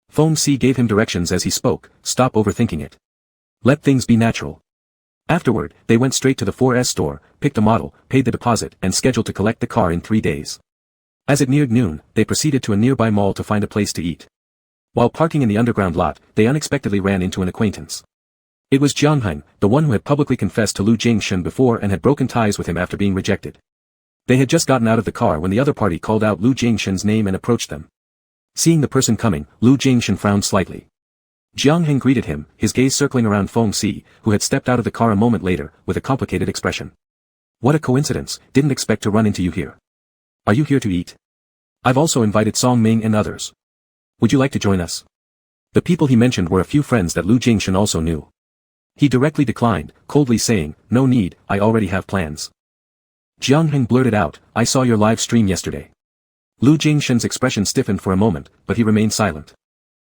Feng Xi gave him directions as he spoke, "Stop overthinking it. Let things be natural." Afterward, they went straight to the 4S store, picked a model, paid the deposit, and scheduled to collect the car in 3 days. As it neared noon, they proceeded to a nearby mall to find a place to eat. While parking in the underground lot, they unexpectedly ran into an acquaintance. It was Jiangheng, the one who had publicly confessed to Lu Jingshan before and had broken ties with him after being rejected. They had just gotten out of the car when the other party called out Lu Jingshan's name and approached them. Seeing the person coming, Lu Jingshan frowned slightly. Jiangheng greeted him, his gaze circling around Feng Si, who had stepped out of the car a moment later, with a complicated expression. What a coincidence, didn't expect to run into you here. Are you here to eat? I've also invited Song Ming and others. Would you like to join us? The people he mentioned were a few friends that Lu Jingshan also knew. He directly declined, coldly saying, no need, I already have plans. Jiangheng blurted out, I saw your live stream yesterday. Lu Jingshan's expression stiffened for a moment, but he remained silent.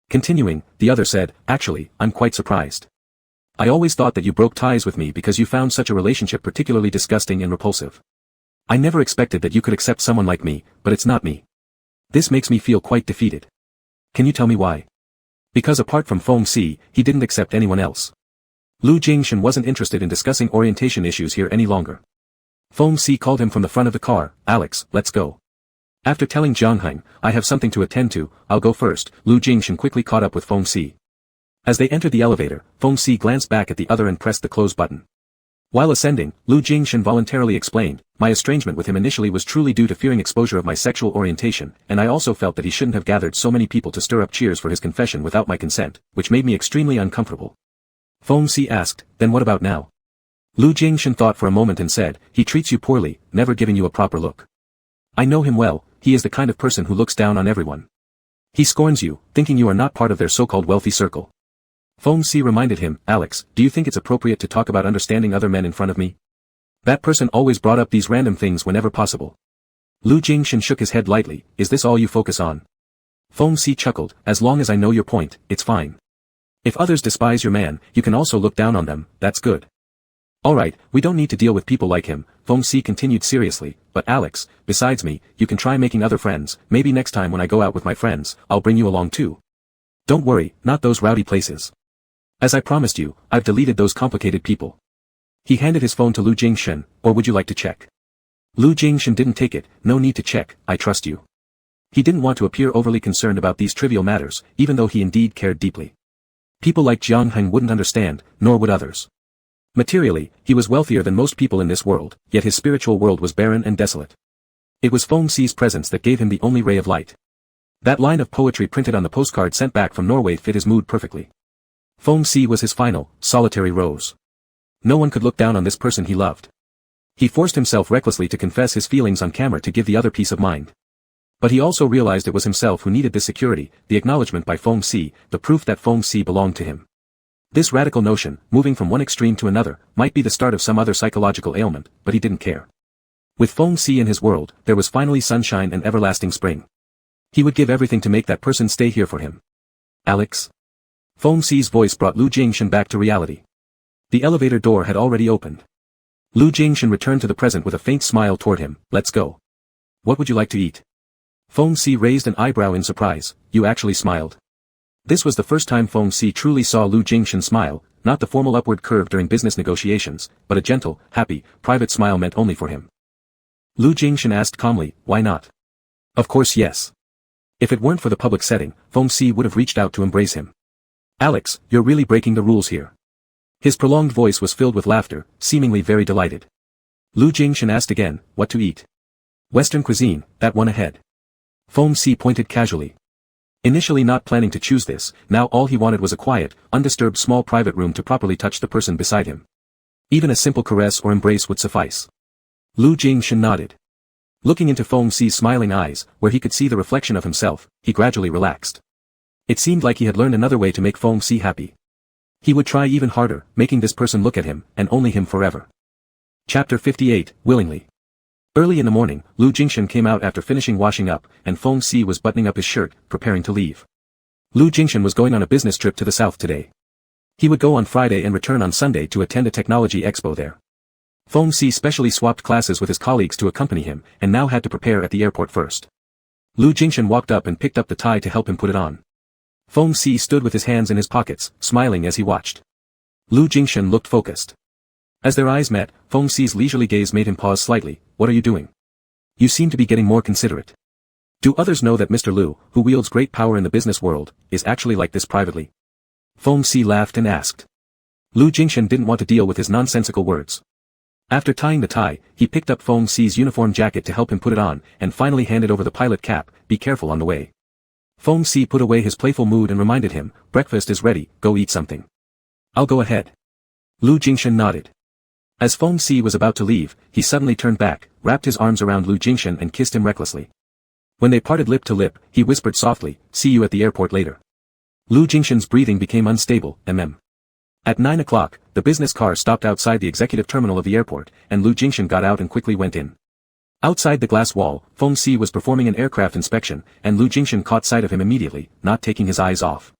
Continuing, the other said, actually, I'm quite surprised. I always thought that you broke ties with me because you found such a relationship particularly disgusting and repulsive. I never expected that you could accept someone like me, but it's not me. This makes me feel quite defeated. Can you tell me why? Because apart from Feng Si, he didn't accept anyone else. Lu Jingshan wasn't interested in discussing orientation issues here any longer. Feng Si called him from the front of the car, Alex, let's go. After telling Jiangheng, I have something to attend to, I'll go first, Lu Jingshan quickly caught up with Feng Si. As they entered the elevator, Feng Si glanced back at the other and pressed the close button. While ascending, Lu Jingshan voluntarily explained, my estrangement with him initially was truly due to fearing exposure of my sexual orientation, and I also felt that he shouldn't have gathered so many people to stir up cheers for his confession without my consent, which made me extremely uncomfortable. Feng Si asked, then what about now? Lu Jingshan thought for a moment and said, he treats you poorly, never giving you a proper look. I know him well, he is the kind of person who looks down on everyone. He scorns you, thinking you are not part of their so-called wealthy circle. Feng Si reminded him, Alex, do you think it's appropriate to talk about understanding other men in front of me? That person always brought up these random things whenever possible. Lu Jingshan shook his head lightly, is this all you focus on? Feng Si chuckled, as long as I know your point, it's fine. If others despise your man, you can also look down on them, that's good. Alright, we don't need to deal with people like him, Feng Si continued seriously, but Alex, besides me, you can try making other friends, maybe next time when I go out with my friends, I'll bring you along too. Don't worry, not those rowdy places. As I promised you, I've deleted those complicated people. He handed his phone to Lu Jingshan, or would you like to check? Lu Jingshan didn't take it, no need to check, I trust you. He didn't want to appear overly concerned about these trivial matters, even though he indeed cared deeply. People like Jiangheng wouldn't understand, nor would others. Materially, he was wealthier than most people in this world, yet his spiritual world was barren and desolate. It was Feng Si's presence that gave him the only ray of light. That line of poetry printed on the postcard sent back from Norway fit his mood perfectly. Feng Si was his final, solitary rose. No one could look down on this person he loved. He forced himself recklessly to confess his feelings on camera to give the other peace of mind. But he also realized it was himself who needed this security, the acknowledgement by Feng Si, the proof that Feng Si belonged to him. This radical notion, moving from one extreme to another, might be the start of some other psychological ailment, but he didn't care. With Feng Si in his world, there was finally sunshine and everlasting spring. He would give everything to make that person stay here for him. Alex? Feng Si's voice brought Lu Jingshan back to reality. The elevator door had already opened. Lu Jingshan returned to the present with a faint smile toward him, let's go. What would you like to eat? Feng Si raised an eyebrow in surprise, you actually smiled. This was the first time Feng Si truly saw Lu Jingshan smile, not the formal upward curve during business negotiations, but a gentle, happy, private smile meant only for him. Lu Jingshan asked calmly, why not? Of course yes. If it weren't for the public setting, Feng Si would have reached out to embrace him. Alex, you're really breaking the rules here. His prolonged voice was filled with laughter, seemingly very delighted. Lu Jingshan asked again, what to eat? Western cuisine, that one ahead. Feng Si pointed casually. Initially not planning to choose this, now all he wanted was a quiet, undisturbed small private room to properly touch the person beside him. Even a simple caress or embrace would suffice. Lu Jingshan nodded. Looking into Feng Si's smiling eyes, where he could see the reflection of himself, he gradually relaxed. It seemed like he had learned another way to make Feng Si happy. He would try even harder, making this person look at him, and only him forever. Chapter 58, Willingly. Early in the morning, Lu Jingshan came out after finishing washing up, and Feng Si was buttoning up his shirt, preparing to leave. Lu Jingshan was going on a business trip to the south today. He would go on Friday and return on Sunday to attend a technology expo there. Feng Si specially swapped classes with his colleagues to accompany him, and now had to prepare at the airport first. Lu Jingshan walked up and picked up the tie to help him put it on. Feng Si stood with his hands in his pockets, smiling as he watched. Lu Jingshan looked focused. As their eyes met, Feng Si's leisurely gaze made him pause slightly, what are you doing? You seem to be getting more considerate. Do others know that Mr. Lu, who wields great power in the business world, is actually like this privately? Feng Si laughed and asked. Lu Jingshan didn't want to deal with his nonsensical words. After tying the tie, he picked up Feng Si's uniform jacket to help him put it on, and finally handed over the pilot cap. Be careful on the way. Feng Si put away his playful mood and reminded him, breakfast is ready, go eat something. I'll go ahead. Lu Jingshan nodded. As Feng Si was about to leave, he suddenly turned back, wrapped his arms around Lu Jingshan and kissed him recklessly. When they parted lip to lip, he whispered softly, see you at the airport later. Lu Jingshan's breathing became unstable, At 9 o'clock, the business car stopped outside the executive terminal of the airport, and Lu Jingshan got out and quickly went in. Outside the glass wall, Feng Si was performing an aircraft inspection, and Lu Jingshan caught sight of him immediately, not taking his eyes off.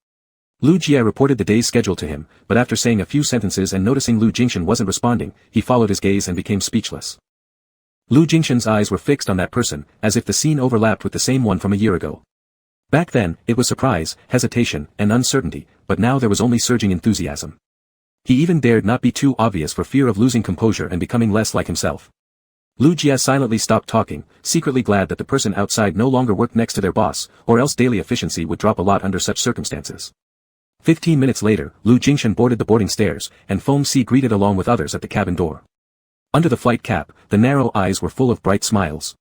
Lu Jie reported the day's schedule to him, but after saying a few sentences and noticing Lu Jingshan wasn't responding, he followed his gaze and became speechless. Lu Jingshan's eyes were fixed on that person, as if the scene overlapped with the same one from a year ago. Back then, it was surprise, hesitation, and uncertainty, but now there was only surging enthusiasm. He even dared not be too obvious for fear of losing composure and becoming less like himself. Lu Jie silently stopped talking, secretly glad that the person outside no longer worked next to their boss, or else daily efficiency would drop a lot under such circumstances. 15 minutes later, Lu Jingshan boarded the boarding stairs, and Feng Si greeted along with others at the cabin door. Under the flight cap, the narrow eyes were full of bright smiles.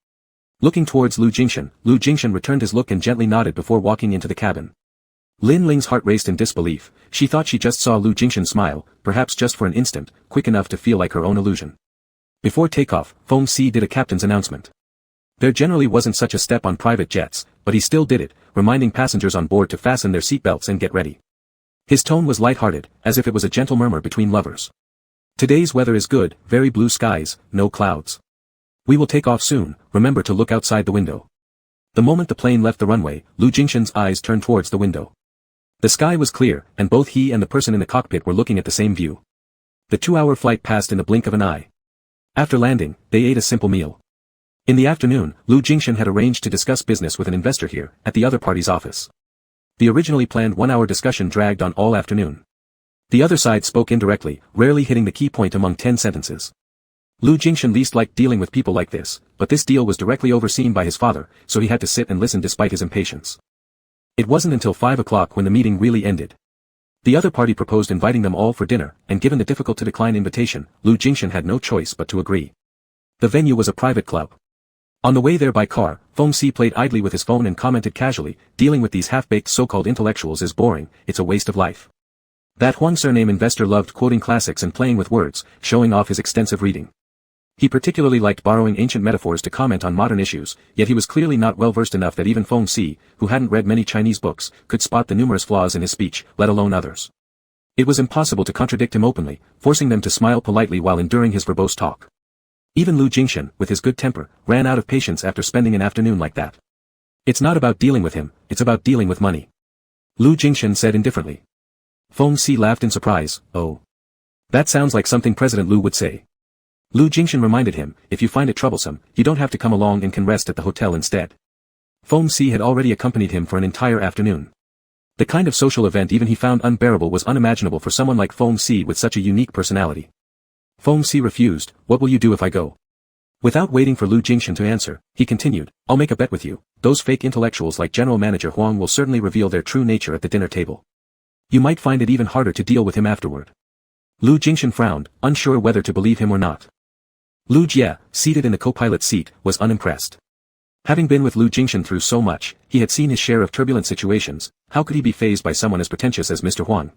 Looking towards Lu Jingshan returned his look and gently nodded before walking into the cabin. Lin Ling's heart raced in disbelief. She thought she just saw Lu Jingshan smile, perhaps just for an instant, quick enough to feel like her own illusion. Before takeoff, Feng Si did a captain's announcement. There generally wasn't such a step on private jets, but he still did it, reminding passengers on board to fasten their seatbelts and get ready. His tone was light-hearted, as if it was a gentle murmur between lovers. Today's weather is good, very blue skies, no clouds. We will take off soon, remember to look outside the window. The moment the plane left the runway, Lu Jingshan's eyes turned towards the window. The sky was clear, and both he and the person in the cockpit were looking at the same view. The 2-hour flight passed in the blink of an eye. After landing, they ate a simple meal. In the afternoon, Lu Jingshan had arranged to discuss business with an investor here, at the other party's office. The originally planned 1-hour discussion dragged on all afternoon. The other side spoke indirectly, rarely hitting the key point among 10 sentences. Lu Jingshan least liked dealing with people like this, but this deal was directly overseen by his father, so he had to sit and listen despite his impatience. It wasn't until 5 o'clock when the meeting really ended. The other party proposed inviting them all for dinner, and given the difficult-to-decline invitation, Lu Jingshan had no choice but to agree. The venue was a private club. On the way there by car, Feng Si played idly with his phone and commented casually, dealing with these half-baked so-called intellectuals is boring, it's a waste of life. That Huang surname investor loved quoting classics and playing with words, showing off his extensive reading. He particularly liked borrowing ancient metaphors to comment on modern issues, yet he was clearly not well-versed enough that even Feng Si, who hadn't read many Chinese books, could spot the numerous flaws in his speech, let alone others. It was impossible to contradict him openly, forcing them to smile politely while enduring his verbose talk. Even Lu Jingshan, with his good temper, ran out of patience after spending an afternoon like that. It's not about dealing with him, it's about dealing with money. Lu Jingshan said indifferently. Feng Si laughed in surprise, oh. That sounds like something President Lu would say. Lu Jingshan reminded him, if you find it troublesome, you don't have to come along and can rest at the hotel instead. Feng Si had already accompanied him for an entire afternoon. The kind of social event even he found unbearable was unimaginable for someone like Feng Si with such a unique personality. Feng Si refused, what will you do if I go? Without waiting for Lu Jingshan to answer, he continued, I'll make a bet with you, those fake intellectuals like General Manager Huang will certainly reveal their true nature at the dinner table. You might find it even harder to deal with him afterward. Lu Jingshan frowned, unsure whether to believe him or not. Lu Jie, seated in the co-pilot's seat, was unimpressed. Having been with Lu Jingshan through so much, he had seen his share of turbulent situations, how could he be fazed by someone as pretentious as Mr. Huang?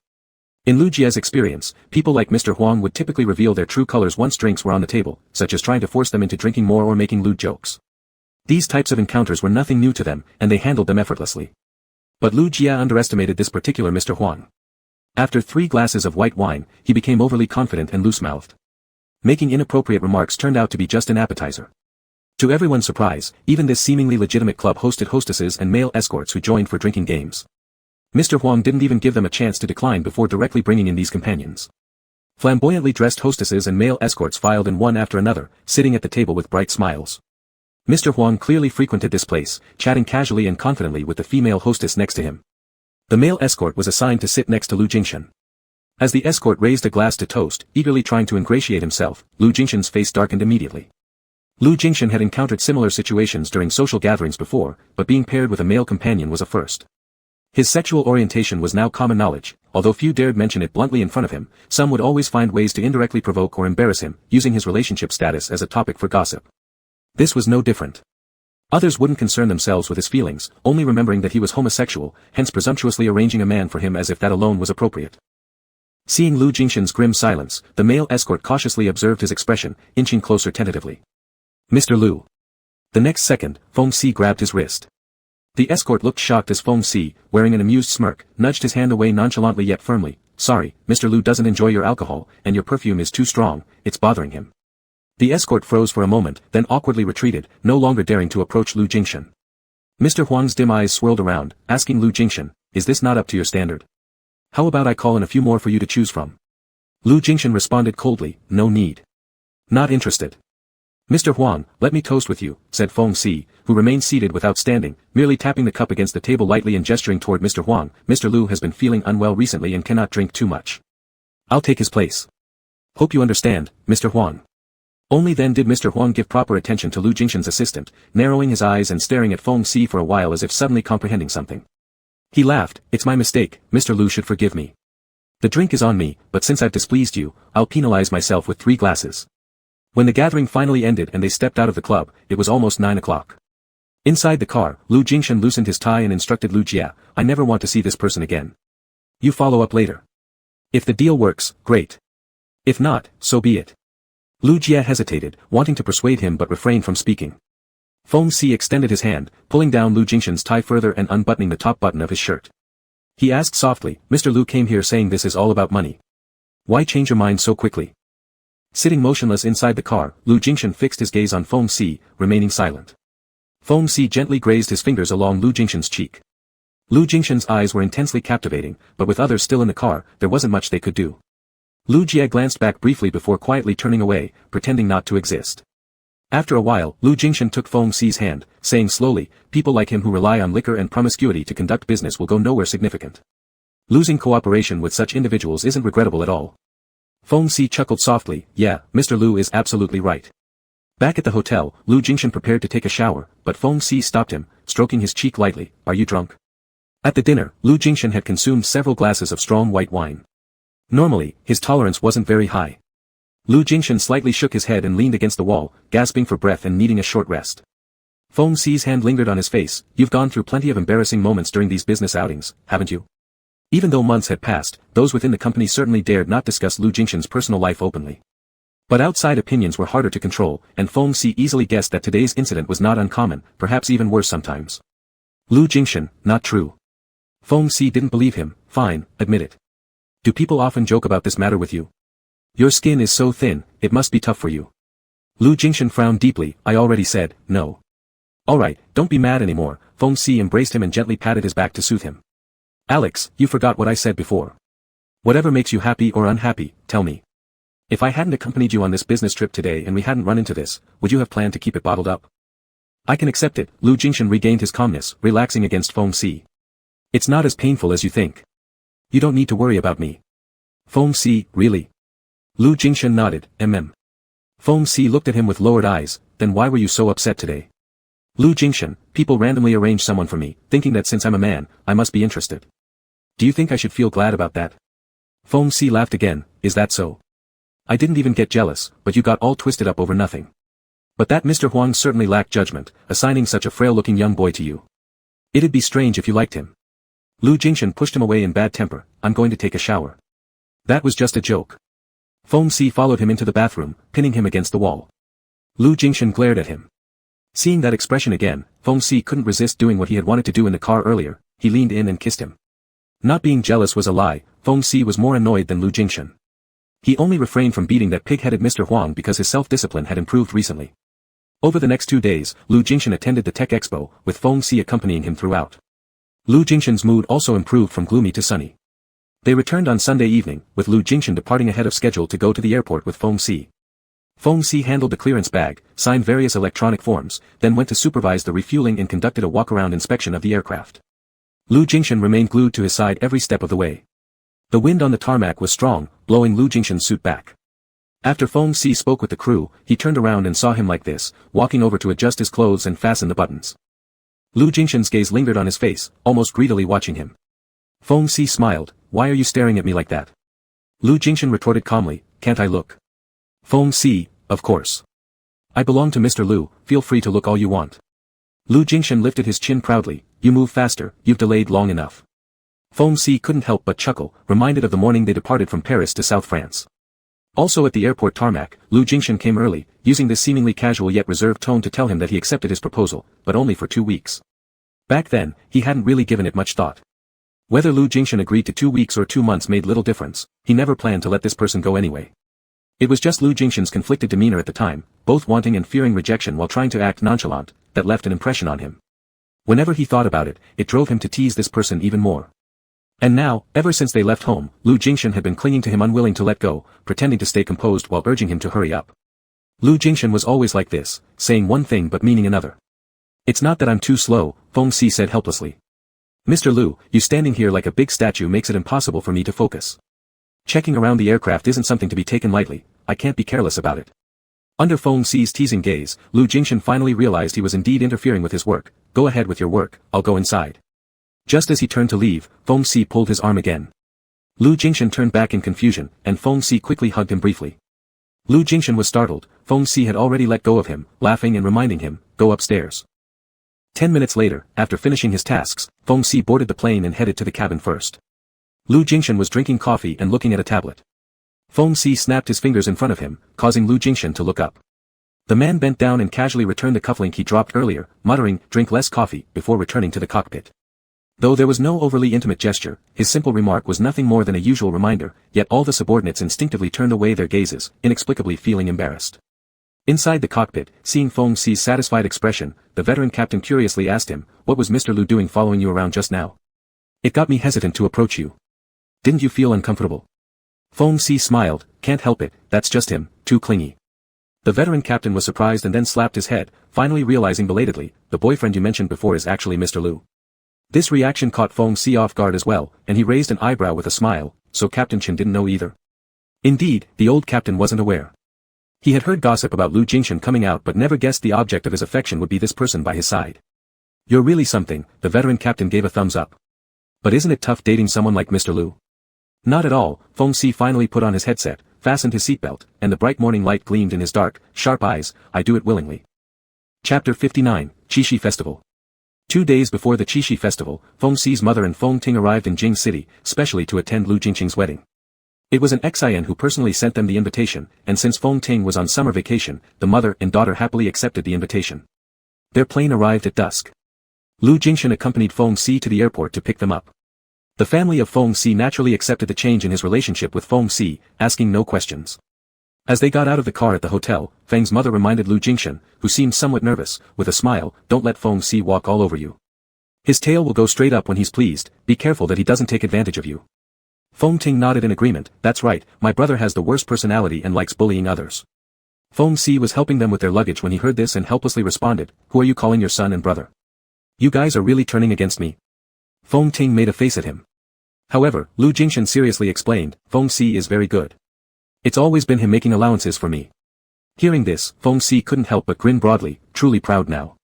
In Lu Jie's experience, people like Mr. Huang would typically reveal their true colors once drinks were on the table, such as trying to force them into drinking more or making lewd jokes. These types of encounters were nothing new to them, and they handled them effortlessly. But Lu Jie underestimated this particular Mr. Huang. After 3 glasses of white wine, he became overly confident and loose-mouthed. Making inappropriate remarks turned out to be just an appetizer. To everyone's surprise, even this seemingly legitimate club hosted hostesses and male escorts who joined for drinking games. Mr. Huang didn't even give them a chance to decline before directly bringing in these companions. Flamboyantly dressed hostesses and male escorts filed in one after another, sitting at the table with bright smiles. Mr. Huang clearly frequented this place, chatting casually and confidently with the female hostess next to him. The male escort was assigned to sit next to Lu Jingshan. As the escort raised a glass to toast, eagerly trying to ingratiate himself, Lu Jingshan's face darkened immediately. Lu Jingshan had encountered similar situations during social gatherings before, but being paired with a male companion was a first. His sexual orientation was now common knowledge, although few dared mention it bluntly in front of him, some would always find ways to indirectly provoke or embarrass him, using his relationship status as a topic for gossip. This was no different. Others wouldn't concern themselves with his feelings, only remembering that he was homosexual, hence presumptuously arranging a man for him as if that alone was appropriate. Seeing Lu Jingshan's grim silence, the male escort cautiously observed his expression, inching closer tentatively. Mr. Lu. The next second, Feng Si grabbed his wrist. The escort looked shocked as Feng Si, wearing an amused smirk, nudged his hand away nonchalantly yet firmly. Sorry, Mr. Lu doesn't enjoy your alcohol, and your perfume is too strong, it's bothering him. The escort froze for a moment, then awkwardly retreated, no longer daring to approach Lu Jingshan. Mr. Huang's dim eyes swirled around, asking Lu Jingshan, is this not up to your standard? How about I call in a few more for you to choose from? Lu Jingshan responded coldly, no need. Not interested. Mr. Huang, let me toast with you, said Feng Si, who remained seated without standing, merely tapping the cup against the table lightly and gesturing toward Mr. Huang. Mr. Lu has been feeling unwell recently and cannot drink too much. I'll take his place. Hope you understand, Mr. Huang. Only then did Mr. Huang give proper attention to Lu Jingshan's assistant, narrowing his eyes and staring at Feng Si for a while as if suddenly comprehending something. He laughed, it's my mistake, Mr. Lu should forgive me. The drink is on me, but since I've displeased you, I'll penalize myself with 3 glasses. When the gathering finally ended and they stepped out of the club, it was almost 9 o'clock. Inside the car, Lu Jingshan loosened his tie and instructed Lu Jia, I never want to see this person again. You follow up later. If the deal works, great. If not, so be it. Lu Jia hesitated, wanting to persuade him but refrained from speaking. Feng Si extended his hand, pulling down Lu Jingshan's tie further and unbuttoning the top button of his shirt. He asked softly, Mr. Lu came here saying this is all about money. Why change your mind so quickly? Sitting motionless inside the car, Lu Jingshan fixed his gaze on Feng Si, remaining silent. Feng Si gently grazed his fingers along Lu Jingshan's cheek. Lu Jingshan's eyes were intensely captivating, but with others still in the car, there wasn't much they could do. Lu Jia glanced back briefly before quietly turning away, pretending not to exist. After a while, Lu Jingshan took Feng Si's hand, saying slowly, people like him who rely on liquor and promiscuity to conduct business will go nowhere significant. Losing cooperation with such individuals isn't regrettable at all. Feng Si chuckled softly, yeah, Mr. Lu is absolutely right. Back at the hotel, Lu Jingshan prepared to take a shower, but Feng Si stopped him, stroking his cheek lightly, are you drunk? At the dinner, Lu Jingshan had consumed several glasses of strong white wine. Normally, his tolerance wasn't very high. Lu Jingshan slightly shook his head and leaned against the wall, gasping for breath and needing a short rest. Feng Si's hand lingered on his face, you've gone through plenty of embarrassing moments during these business outings, haven't you? Even though months had passed, those within the company certainly dared not discuss Lu Jingshan's personal life openly. But outside opinions were harder to control, and Feng Si easily guessed that today's incident was not uncommon, perhaps even worse sometimes. Lu Jingshan, not true. Feng Si didn't believe him, fine, admit it. Do people often joke about this matter with you? Your skin is so thin, it must be tough for you. Lu Jingshan frowned deeply, I already said, no. Alright, don't be mad anymore, Feng Si embraced him and gently patted his back to soothe him. Alex, you forgot what I said before. Whatever makes you happy or unhappy, tell me. If I hadn't accompanied you on this business trip today and we hadn't run into this, would you have planned to keep it bottled up? I can accept it, Lu Jingshan regained his calmness, relaxing against Feng Si. It's not as painful as you think. You don't need to worry about me. Feng Si, really? Lu Jingshan nodded, Feng Si looked at him with lowered eyes, then why were you so upset today? Lu Jingshan, people randomly arrange someone for me, thinking that since I'm a man, I must be interested. Do you think I should feel glad about that? Feng Si laughed again, is that so? I didn't even get jealous, but you got all twisted up over nothing. But that Mr. Huang certainly lacked judgment, assigning such a frail-looking young boy to you. It'd be strange if you liked him. Lu Jingshan pushed him away in bad temper, I'm going to take a shower. That was just a joke. Feng Si followed him into the bathroom, pinning him against the wall. Lu Jingshan glared at him. Seeing that expression again, Feng Si couldn't resist doing what he had wanted to do in the car earlier, he leaned in and kissed him. Not being jealous was a lie, Feng Si was more annoyed than Lu Jingshan. He only refrained from beating that pig-headed Mr. Huang because his self-discipline had improved recently. Over the next 2 days, Lu Jingshan attended the Tech Expo, with Feng Si accompanying him throughout. Lu Jingshan's mood also improved from gloomy to sunny. They returned on Sunday evening, with Lu Jingshan departing ahead of schedule to go to the airport with Feng Si. Feng Si handled the clearance bag, signed various electronic forms, then went to supervise the refueling and conducted a walk-around inspection of the aircraft. Lu Jingshan remained glued to his side every step of the way. The wind on the tarmac was strong, blowing Lu Jingshan's suit back. After Feng Si spoke with the crew, he turned around and saw him like this, walking over to adjust his clothes and fasten the buttons. Lu Jingshan's gaze lingered on his face, almost greedily watching him. Feng Si smiled, "Why are you staring at me like that?" Lu Jingshan retorted calmly, "Can't I look?" Feng Si, "Of course. I belong to Mr. Lu, feel free to look all you want." Lu Jingshan lifted his chin proudly, "You move faster, you've delayed long enough." Feng Si couldn't help but chuckle, reminded of the morning they departed from Paris to South France. Also at the airport tarmac, Lu Jingshan came early, using this seemingly casual yet reserved tone to tell him that he accepted his proposal, but only for 2 weeks. Back then, he hadn't really given it much thought. Whether Lu Jingshan agreed to 2 weeks or 2 months made little difference, he never planned to let this person go anyway. It was just Lu Jingshan's conflicted demeanor at the time, both wanting and fearing rejection while trying to act nonchalant, that left an impression on him. Whenever he thought about it, it drove him to tease this person even more. And now, ever since they left home, Lu Jingshan had been clinging to him unwilling to let go, pretending to stay composed while urging him to hurry up. Lu Jingshan was always like this, saying one thing but meaning another. "It's not that I'm too slow," Feng Si said helplessly. "Mr. Lu, you standing here like a big statue makes it impossible for me to focus. Checking around the aircraft isn't something to be taken lightly, I can't be careless about it." Under Feng Si's teasing gaze, Lu Jingshan finally realized he was indeed interfering with his work. "Go ahead with your work, I'll go inside." Just as he turned to leave, Feng Si pulled his arm again. Lu Jingshan turned back in confusion, and Feng Si quickly hugged him briefly. Lu Jingshan was startled. Feng Si had already let go of him, laughing and reminding him, "Go upstairs." 10 minutes later, after finishing his tasks, Feng Si boarded the plane and headed to the cabin first. Lu Jingshan was drinking coffee and looking at a tablet. Feng Si snapped his fingers in front of him, causing Lu Jingshan to look up. The man bent down and casually returned the cufflink he dropped earlier, muttering, "Drink less coffee," before returning to the cockpit. Though there was no overly intimate gesture, his simple remark was nothing more than a usual reminder, yet all the subordinates instinctively turned away their gazes, inexplicably feeling embarrassed. Inside the cockpit, seeing Feng Si's satisfied expression, the veteran captain curiously asked him, "What was Mr. Lu doing following you around just now? It got me hesitant to approach you. Didn't you feel uncomfortable?" Feng Si smiled, "Can't help it, that's just him, too clingy." The veteran captain was surprised and then slapped his head, finally realizing belatedly, "The boyfriend you mentioned before is actually Mr. Lu." This reaction caught Feng Si off guard as well, and he raised an eyebrow with a smile, "So Captain Chen didn't know either?" Indeed, the old captain wasn't aware. He had heard gossip about Lu Jingshan coming out but never guessed the object of his affection would be this person by his side. "You're really something," the veteran captain gave a thumbs up. "But isn't it tough dating someone like Mr. Lu?" "Not at all." Feng Si finally put on his headset, fastened his seatbelt, and the bright morning light gleamed in his dark, sharp eyes. "I do it willingly." Chapter 59, Qixi Festival. 2 days before the Qixi Festival, Feng Si's mother and Feng Ting arrived in Jing City, specially to attend Lu Jingqing's wedding. It was an ex-IN who personally sent them the invitation, and since Feng Ting was on summer vacation, the mother and daughter happily accepted the invitation. Their plane arrived at dusk. Lu Jingshan accompanied Feng Si to the airport to pick them up. The family of Feng Si naturally accepted the change in his relationship with Feng Si, asking no questions. As they got out of the car at the hotel, Feng's mother reminded Lu Jingshan, who seemed somewhat nervous, with a smile, "Don't let Feng Si walk all over you. His tail will go straight up when he's pleased, be careful that he doesn't take advantage of you." Feng Ting nodded in agreement, "That's right, my brother has the worst personality and likes bullying others." Feng Si was helping them with their luggage when he heard this and helplessly responded, "Who are you calling your son and brother? You guys are really turning against me?" Feng Ting made a face at him. However, Lu Jingshan seriously explained, "Feng Si is very good. It's always been him making allowances for me." Hearing this, Feng Si couldn't help but grin broadly, truly proud now.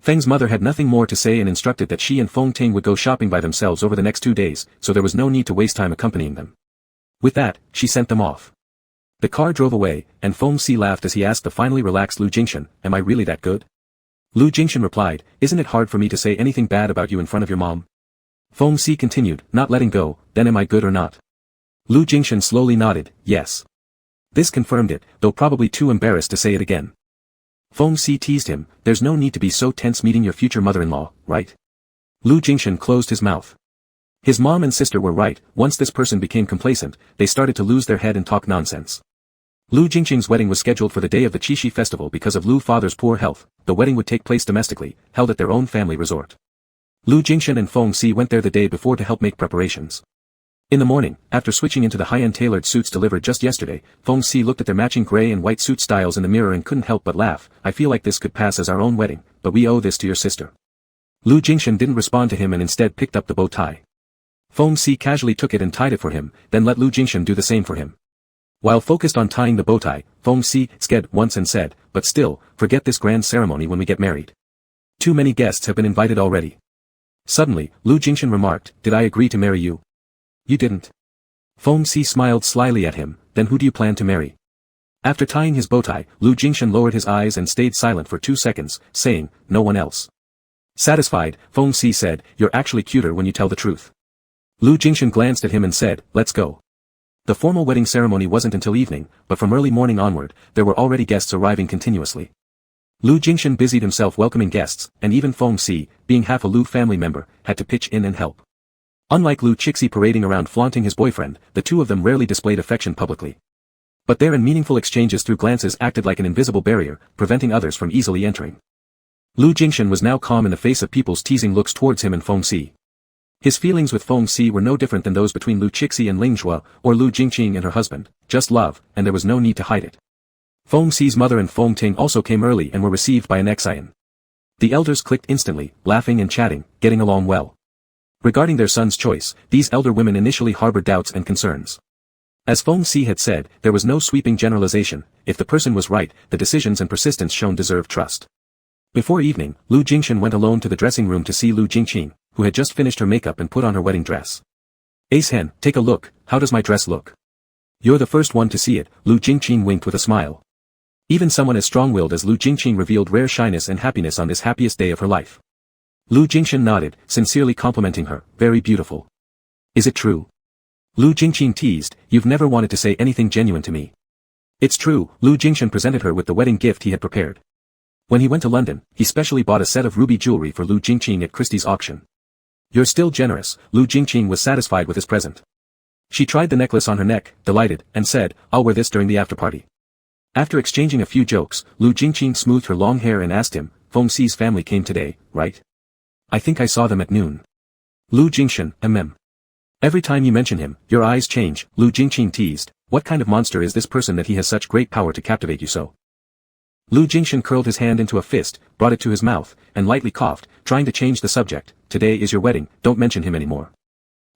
Feng's mother had nothing more to say and instructed that she and Feng Ting would go shopping by themselves over the next 2 days, so there was no need to waste time accompanying them. With that, she sent them off. The car drove away, and Feng Si laughed as he asked the finally relaxed Lu Jingshan, "Am I really that good?" Lu Jingshan replied, "Isn't it hard for me to say anything bad about you in front of your mom?" Feng Si continued, not letting go, "Then am I good or not?" Lu Jingshan slowly nodded, "Yes." This confirmed it, though probably too embarrassed to say it again. Feng Si teased him, "There's no need to be so tense meeting your future mother-in-law, right?" Lu Jingshan closed his mouth. His mom and sister were right. Once this person became complacent, they started to lose their head and talk nonsense. Lu Jingqing's wedding was scheduled for the day of the Qixi festival because of Lu's father's poor health. The wedding would take place domestically, held at their own family resort. Lu Jingshan and Feng Si went there the day before to help make preparations. In the morning, after switching into the high-end tailored suits delivered just yesterday, Feng Si looked at their matching gray and white suit styles in the mirror and couldn't help but laugh. "I feel like this could pass as our own wedding, but we owe this to your sister." Lu Jingshan didn't respond to him and instead picked up the bow tie. Feng Si casually took it and tied it for him, then let Lu Jingshan do the same for him. While focused on tying the bow tie, Feng Si sked once and said, but still, forget this grand ceremony when we get married. Too many guests have been invited already. Suddenly, Lu Jingshan remarked, did I agree to marry you? You didn't. Feng Si smiled slyly at him, then who do you plan to marry? After tying his bow tie, Lu Jingshan lowered his eyes and stayed silent for 2 seconds, saying, no one else. Satisfied, Feng Si said, you're actually cuter when you tell the truth. Lu Jingshan glanced at him and said, let's go. The formal wedding ceremony wasn't until evening, but from early morning onward, there were already guests arriving continuously. Lu Jingshan busied himself welcoming guests, and even Feng Si, being half a Lu family member, had to pitch in and help. Unlike Lu Chixi parading around flaunting his boyfriend, the two of them rarely displayed affection publicly. But their meaningful exchanges through glances acted like an invisible barrier, preventing others from easily entering. Lu Jingshan was now calm in the face of people's teasing looks towards him and Feng Si. His feelings with Feng Si were no different than those between Lu Chixi and Ling Zhuo, or Lu Jingqing and her husband, just love, and there was no need to hide it. Feng Si's mother and Feng Ting also came early and were received by an excian. The elders clicked instantly, laughing and chatting, getting along well. Regarding their son's choice, these elder women initially harbored doubts and concerns. As Feng Si had said, there was no sweeping generalization. If the person was right, the decisions and persistence shown deserved trust. Before evening, Lu Jingshan went alone to the dressing room to see Lu Jingqing, who had just finished her makeup and put on her wedding dress. Ace Hen, take a look, how does my dress look? You're the first one to see it, Lu Jingqing winked with a smile. Even someone as strong-willed as Lu Jingqing revealed rare shyness and happiness on this happiest day of her life. Lu Jingshan nodded, sincerely complimenting her, very beautiful. Is it true? Lu Jingqing teased, you've never wanted to say anything genuine to me. It's true, Lu Jingshan presented her with the wedding gift he had prepared. When he went to London, he specially bought a set of ruby jewelry for Lu Jingqing at Christie's auction. You're still generous, Lu Jingqing was satisfied with his present. She tried the necklace on her neck, delighted, and said, I'll wear this during the after-party. After exchanging a few jokes, Lu Jingqing smoothed her long hair and asked him, Feng Si's family came today, right? I think I saw them at noon. Lu Jingshan, Every time you mention him, your eyes change, Lu Jingqing teased, what kind of monster is this person that he has such great power to captivate you so? Lu Jingshan curled his hand into a fist, brought it to his mouth, and lightly coughed, trying to change the subject, today is your wedding, don't mention him anymore.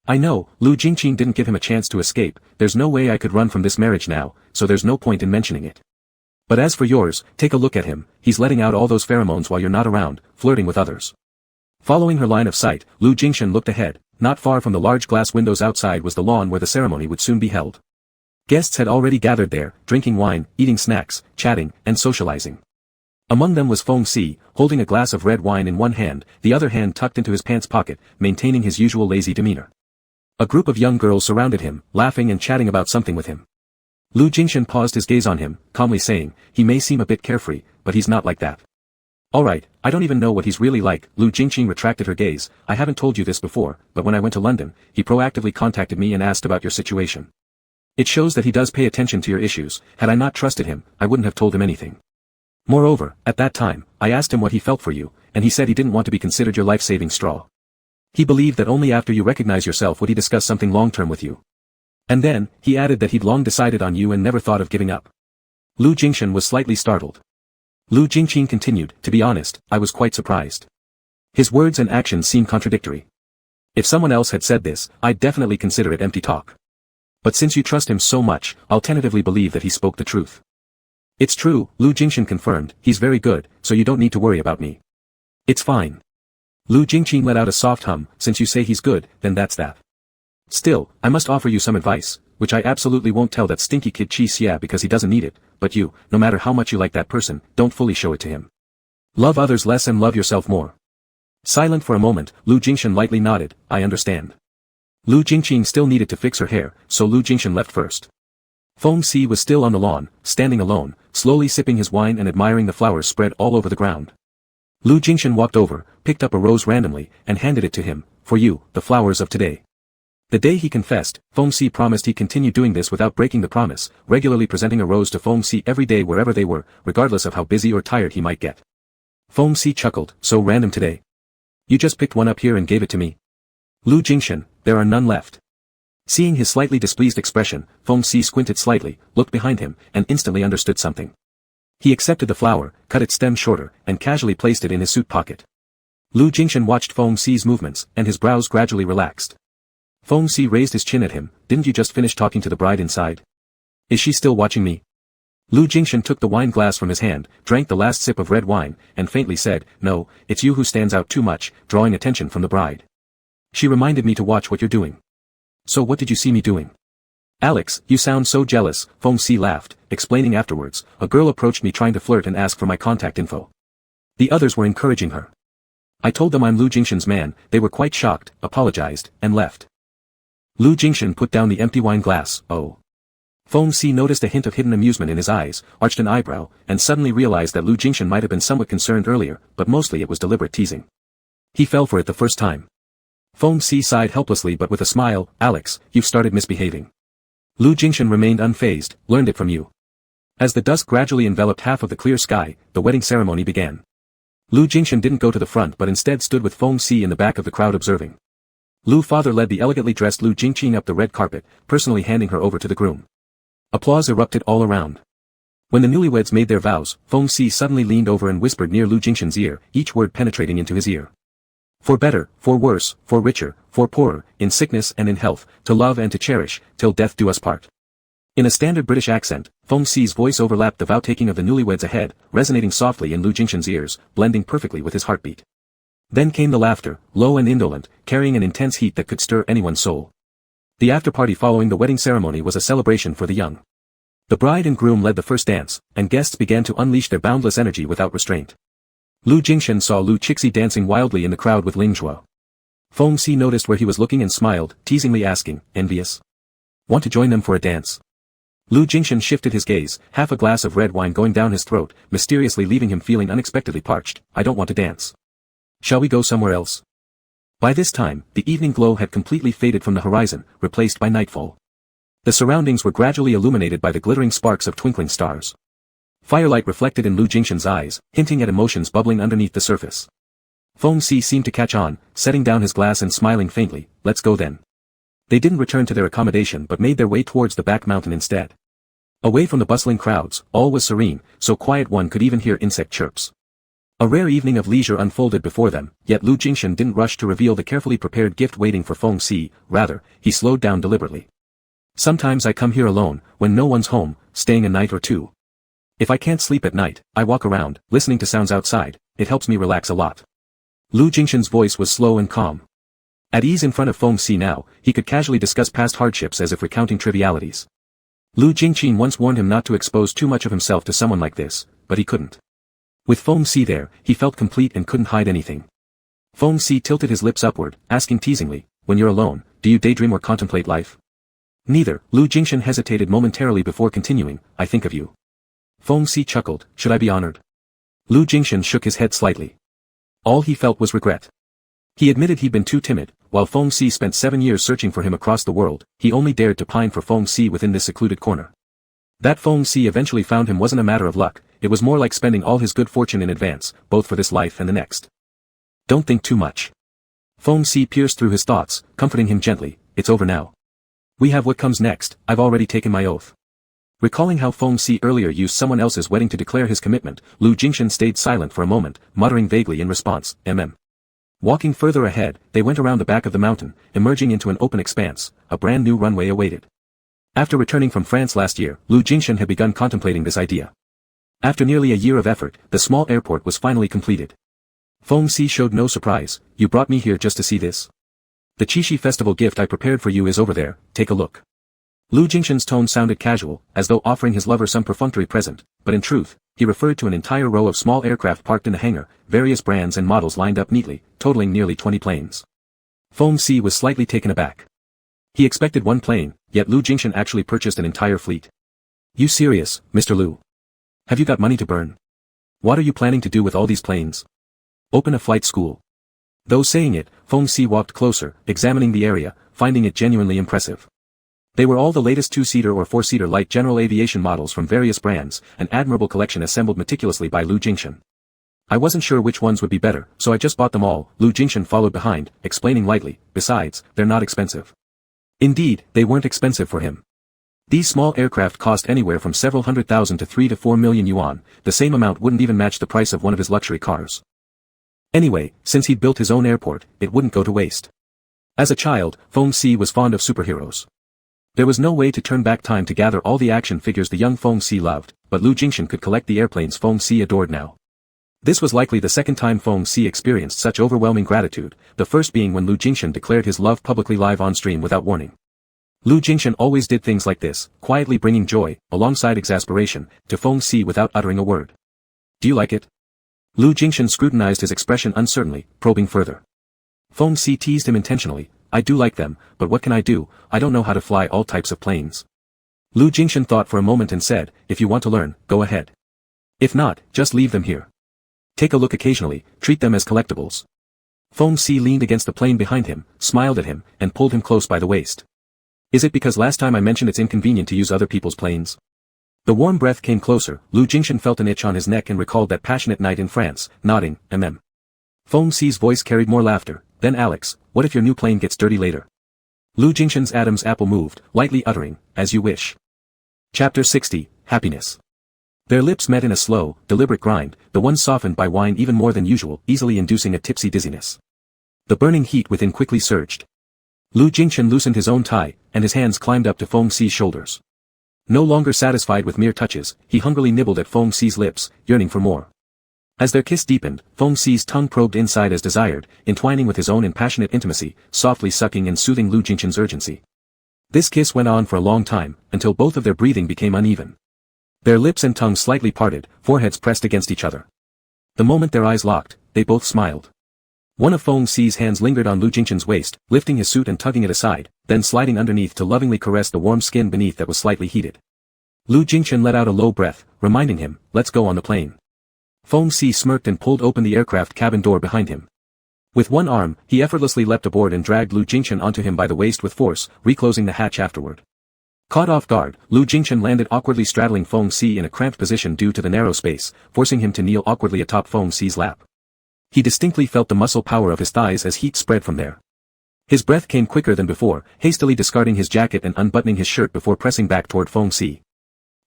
I know, Lu Jingqing didn't give him a chance to escape, there's no way I could run from this marriage now, so there's no point in mentioning it. But as for yours, take a look at him, he's letting out all those pheromones while you're not around, flirting with others. Following her line of sight, Lu Jingshan looked ahead, not far from the large glass windows outside was the lawn where the ceremony would soon be held. Guests had already gathered there, drinking wine, eating snacks, chatting, and socializing. Among them was Feng Si, holding a glass of red wine in one hand, the other hand tucked into his pants pocket, maintaining his usual lazy demeanor. A group of young girls surrounded him, laughing and chatting about something with him. Lu Jingshan paused his gaze on him, calmly saying, he may seem a bit carefree, but he's not like that. Alright, I don't even know what he's really like, Lu Jingqing retracted her gaze, I haven't told you this before, but when I went to London, he proactively contacted me and asked about your situation. It shows that he does pay attention to your issues, had I not trusted him, I wouldn't have told him anything. Moreover, at that time, I asked him what he felt for you, and he said he didn't want to be considered your life-saving straw. He believed that only after you recognize yourself would he discuss something long-term with you. And then, he added that he'd long decided on you and never thought of giving up. Lu Jingshan was slightly startled. Lu Jingqing continued, to be honest, I was quite surprised. His words and actions seemed contradictory. If someone else had said this, I'd definitely consider it empty talk. But since you trust him so much, I'll tentatively believe that he spoke the truth. It's true, Lu Jingshan confirmed, he's very good, so you don't need to worry about me. It's fine. Lu Jingqing let out a soft hum, since you say he's good, then that's that. Still, I must offer you some advice, which I absolutely won't tell that stinky kid Chi Xia because he doesn't need it, but you, no matter how much you like that person, don't fully show it to him. Love others less and love yourself more. Silent for a moment, Lu Jingshan lightly nodded, I understand. Lu Jingqing still needed to fix her hair, so Lu Jingshan left first. Feng Si was still on the lawn, standing alone, slowly sipping his wine and admiring the flowers spread all over the ground. Lu Jingshan walked over, picked up a rose randomly, and handed it to him, for you, the flowers of today. The day he confessed, Feng Si promised he'd continue doing this without breaking the promise, regularly presenting a rose to Feng Si every day wherever they were, regardless of how busy or tired he might get. Feng Si chuckled, so random today. You just picked one up here and gave it to me. Lu Jingshan, there are none left. Seeing his slightly displeased expression, Feng Si squinted slightly, looked behind him, and instantly understood something. He accepted the flower, cut its stem shorter, and casually placed it in his suit pocket. Lu Jingshan watched Feng Si's movements, and his brows gradually relaxed. Feng Si raised his chin at him, didn't you just finish talking to the bride inside? Is she still watching me? Lu Jingshan took the wine glass from his hand, drank the last sip of red wine, and faintly said, "No, it's you who stands out too much," drawing attention from the bride. "She reminded me to watch what you're doing." "So what did you see me doing?" "Alex, you sound so jealous," Feng Si laughed, explaining afterwards, "a girl approached me trying to flirt and ask for my contact info. The others were encouraging her. I told them I'm Lu Jingshan's man, they were quite shocked, apologized, and left." Lu Jingshan put down the empty wine glass. "Oh." Feng Si noticed a hint of hidden amusement in his eyes, arched an eyebrow, and suddenly realized that Lu Jingshan might have been somewhat concerned earlier, but mostly it was deliberate teasing. He fell for it the first time. Feng Si sighed helplessly but with a smile, "Alex, you've started misbehaving." Lu Jingshan remained unfazed, "Learned it from you." As the dusk gradually enveloped half of the clear sky, the wedding ceremony began. Lu Jingshan didn't go to the front but instead stood with Feng Si in the back of the crowd observing. Lu father led the elegantly dressed Lu Jingqing up the red carpet, personally handing her over to the groom. Applause erupted all around. When the newlyweds made their vows, Feng Si suddenly leaned over and whispered near Lu Jingshan's ear, each word penetrating into his ear. "For better, for worse, for richer, for poorer, in sickness and in health, to love and to cherish, till death do us part." In a standard British accent, Feng Si's voice overlapped the vow-taking of the newlyweds ahead, resonating softly in Lu Jingshan's ears, blending perfectly with his heartbeat. Then came the laughter, low and indolent, carrying an intense heat that could stir anyone's soul. The after-party following the wedding ceremony was a celebration for the young. The bride and groom led the first dance, and guests began to unleash their boundless energy without restraint. Lu Jingshan saw Lu Chixi dancing wildly in the crowd with Ling Zhuo. Feng Si noticed where he was looking and smiled, teasingly asking, "Envious? Want to join them for a dance?" Lu Jingshan shifted his gaze, half a glass of red wine going down his throat, mysteriously leaving him feeling unexpectedly parched. "I don't want to dance. Shall we go somewhere else?" By this time, the evening glow had completely faded from the horizon, replaced by nightfall. The surroundings were gradually illuminated by the glittering sparks of twinkling stars. Firelight reflected in Lu Jingshan's eyes, hinting at emotions bubbling underneath the surface. Feng Si seemed to catch on, setting down his glass and smiling faintly, "Let's go then." They didn't return to their accommodation but made their way towards the back mountain instead. Away from the bustling crowds, all was serene, so quiet one could even hear insect chirps. A rare evening of leisure unfolded before them, yet Lu Jingshan didn't rush to reveal the carefully prepared gift waiting for Feng Si, rather, he slowed down deliberately. "Sometimes I come here alone, when no one's home, staying a night or two. If I can't sleep at night, I walk around, listening to sounds outside, it helps me relax a lot." Lu Jingshan's voice was slow and calm. At ease in front of Feng Si now, he could casually discuss past hardships as if recounting trivialities. Lu Jingqin once warned him not to expose too much of himself to someone like this, but he couldn't. With Feng Si there, he felt complete and couldn't hide anything. Feng Si tilted his lips upward, asking teasingly, "When you're alone, do you daydream or contemplate life?" "Neither." Lu Jingshan hesitated momentarily before continuing, "I think of you." Feng Si chuckled, "Should I be honored?" Lu Jingshan shook his head slightly. All he felt was regret. He admitted he'd been too timid. While Feng Si spent 7 years searching for him across the world, he only dared to pine for Feng Si within this secluded corner. That Feng Si eventually found him wasn't a matter of luck, it was more like spending all his good fortune in advance, both for this life and the next. "Don't think too much." Feng Si pierced through his thoughts, comforting him gently, "It's over now. We have what comes next, I've already taken my oath." Recalling how Feng Si earlier used someone else's wedding to declare his commitment, Lu Jingshan stayed silent for a moment, muttering vaguely in response, Walking further ahead, they went around the back of the mountain, emerging into an open expanse. A brand new runway awaited. After returning from France last year, Lu Jingshan had begun contemplating this idea. After nearly a year of effort, the small airport was finally completed. Feng Si showed no surprise. "You brought me here just to see this? The Qixi festival gift I prepared for you is over there, take a look." Lu Jingshan's tone sounded casual, as though offering his lover some perfunctory present, but in truth, he referred to an entire row of small aircraft parked in the hangar, various brands and models lined up neatly, totaling nearly 20 planes. Feng Si was slightly taken aback. He expected one plane, yet Lu Jingshan actually purchased an entire fleet. "You serious, Mr. Lu? Have you got money to burn? What are you planning to do with all these planes? Open a flight school?" Though saying it, Feng Si walked closer, examining the area, finding it genuinely impressive. They were all the latest 2-seater or 4-seater light general aviation models from various brands, an admirable collection assembled meticulously by Lu Jingshan. "I wasn't sure which ones would be better, so I just bought them all," Lu Jingshan followed behind, explaining lightly, "Besides, they're not expensive." Indeed, they weren't expensive for him. These small aircraft cost anywhere from several hundred thousand to 3 to 4 million yuan, the same amount wouldn't even match the price of one of his luxury cars. Anyway, since he'd built his own airport, it wouldn't go to waste. As a child, Feng Si was fond of superheroes. There was no way to turn back time to gather all the action figures the young Feng Si loved, but Lu Jingxian could collect the airplanes Feng Si adored now. This was likely the second time Feng Si experienced such overwhelming gratitude, the first being when Lu Jingxian declared his love publicly live on stream without warning. Lu Jingxian always did things like this, quietly bringing joy, alongside exasperation, to Feng Si without uttering a word. Do you like it? Lu Jingxian scrutinized his expression uncertainly, probing further. Feng Si teased him intentionally, I do like them, but what can I do, I don't know how to fly all types of planes. Lu Jingxian thought for a moment and said, if you want to learn, go ahead. If not, just leave them here. Take a look occasionally, treat them as collectibles. Feng Si leaned against the plane behind him, smiled at him, and pulled him close by the waist. Is it because last time I mentioned it's inconvenient to use other people's planes? The warm breath came closer, Lu Jingxian felt an itch on his neck and recalled that passionate night in France, nodding, Feng Si's voice carried more laughter, then Alex, what if your new plane gets dirty later? Lu Jingxian's Adam's apple moved, lightly uttering, as you wish. Chapter 60, Happiness. Their lips met in a slow, deliberate grind, the one softened by wine even more than usual, easily inducing a tipsy dizziness. The burning heat within quickly surged. Lu Jingxian loosened his own tie, and his hands climbed up to Feng Si's shoulders. No longer satisfied with mere touches, he hungrily nibbled at Feng Si's lips, yearning for more. As their kiss deepened, Feng Si's tongue probed inside as desired, entwining with his own in passionate intimacy, softly sucking and soothing Lu Jingxian's urgency. This kiss went on for a long time, until both of their breathing became uneven. Their lips and tongues slightly parted, foreheads pressed against each other. The moment their eyes locked, they both smiled. One of Feng Si's hands lingered on Lu Jingxian's waist, lifting his suit and tugging it aside, then sliding underneath to lovingly caress the warm skin beneath that was slightly heated. Lu Jingxian let out a low breath, reminding him, let's go on the plane. Feng Si smirked and pulled open the aircraft cabin door behind him. With one arm, he effortlessly leapt aboard and dragged Lu Jingxian onto him by the waist with force, reclosing the hatch afterward. Caught off guard, Lu Jingxian landed awkwardly straddling Feng Si in a cramped position due to the narrow space, forcing him to kneel awkwardly atop Feng Si's lap. He distinctly felt the muscle power of his thighs as heat spread from there. His breath came quicker than before, hastily discarding his jacket and unbuttoning his shirt before pressing back toward Feng Si.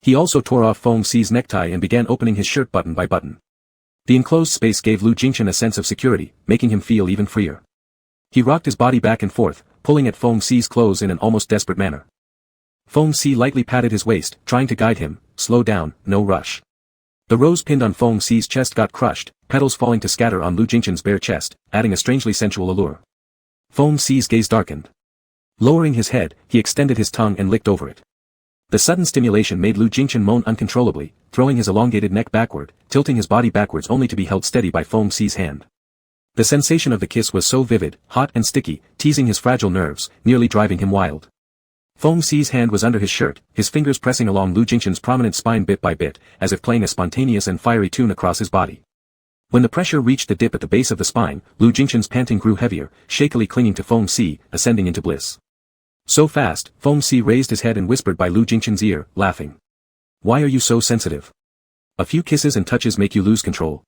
He also tore off Feng Si's necktie and began opening his shirt button by button. The enclosed space gave Lu Jingxian a sense of security, making him feel even freer. He rocked his body back and forth, pulling at Feng Si's clothes in an almost desperate manner. Feng Si lightly patted his waist, trying to guide him, slow down, no rush. The rose pinned on Feng Si's chest got crushed, petals falling to scatter on Lu Jingxian's bare chest, adding a strangely sensual allure. Feng Si's gaze darkened. Lowering his head, he extended his tongue and licked over it. The sudden stimulation made Lu Jingxian moan uncontrollably, throwing his elongated neck backward, tilting his body backwards only to be held steady by Feng Si's hand. The sensation of the kiss was so vivid, hot and sticky, teasing his fragile nerves, nearly driving him wild. Feng Si's hand was under his shirt, his fingers pressing along Lu Jingxian's prominent spine bit by bit, as if playing a spontaneous and fiery tune across his body. When the pressure reached the dip at the base of the spine, Lu Jingxian's panting grew heavier, shakily clinging to Feng Si, ascending into bliss. So fast, Feng Si raised his head and whispered by Lu Jingxian's ear, laughing. Why are you so sensitive? A few kisses and touches make you lose control.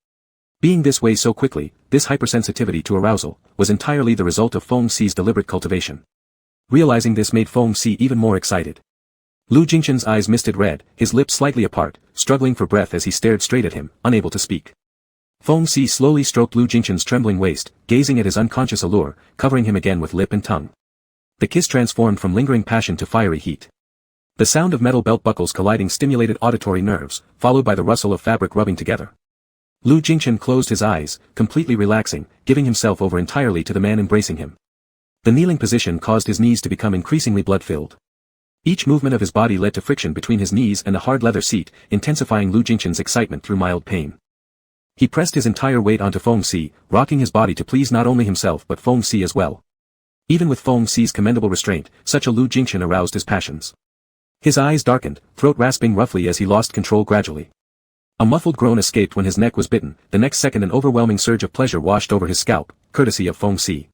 Being this way so quickly, this hypersensitivity to arousal, was entirely the result of Feng Si's deliberate cultivation. Realizing this made Feng Si even more excited. Lu Jingxian's eyes misted red, his lips slightly apart, struggling for breath as he stared straight at him, unable to speak. Feng Si slowly stroked Lu Jingxian's trembling waist, gazing at his unconscious allure, covering him again with lip and tongue. The kiss transformed from lingering passion to fiery heat. The sound of metal belt buckles colliding stimulated auditory nerves, followed by the rustle of fabric rubbing together. Lu Jingxian closed his eyes, completely relaxing, giving himself over entirely to the man embracing him. The kneeling position caused his knees to become increasingly blood-filled. Each movement of his body led to friction between his knees and the hard leather seat, intensifying Lu Jingxian's excitement through mild pain. He pressed his entire weight onto Feng Si, rocking his body to please not only himself but Feng Si as well. Even with Feng Si's commendable restraint, such a Lu Jingxian aroused his passions. His eyes darkened, throat rasping roughly as he lost control gradually. A muffled groan escaped when his neck was bitten, the next second an overwhelming surge of pleasure washed over his scalp, courtesy of Feng Si.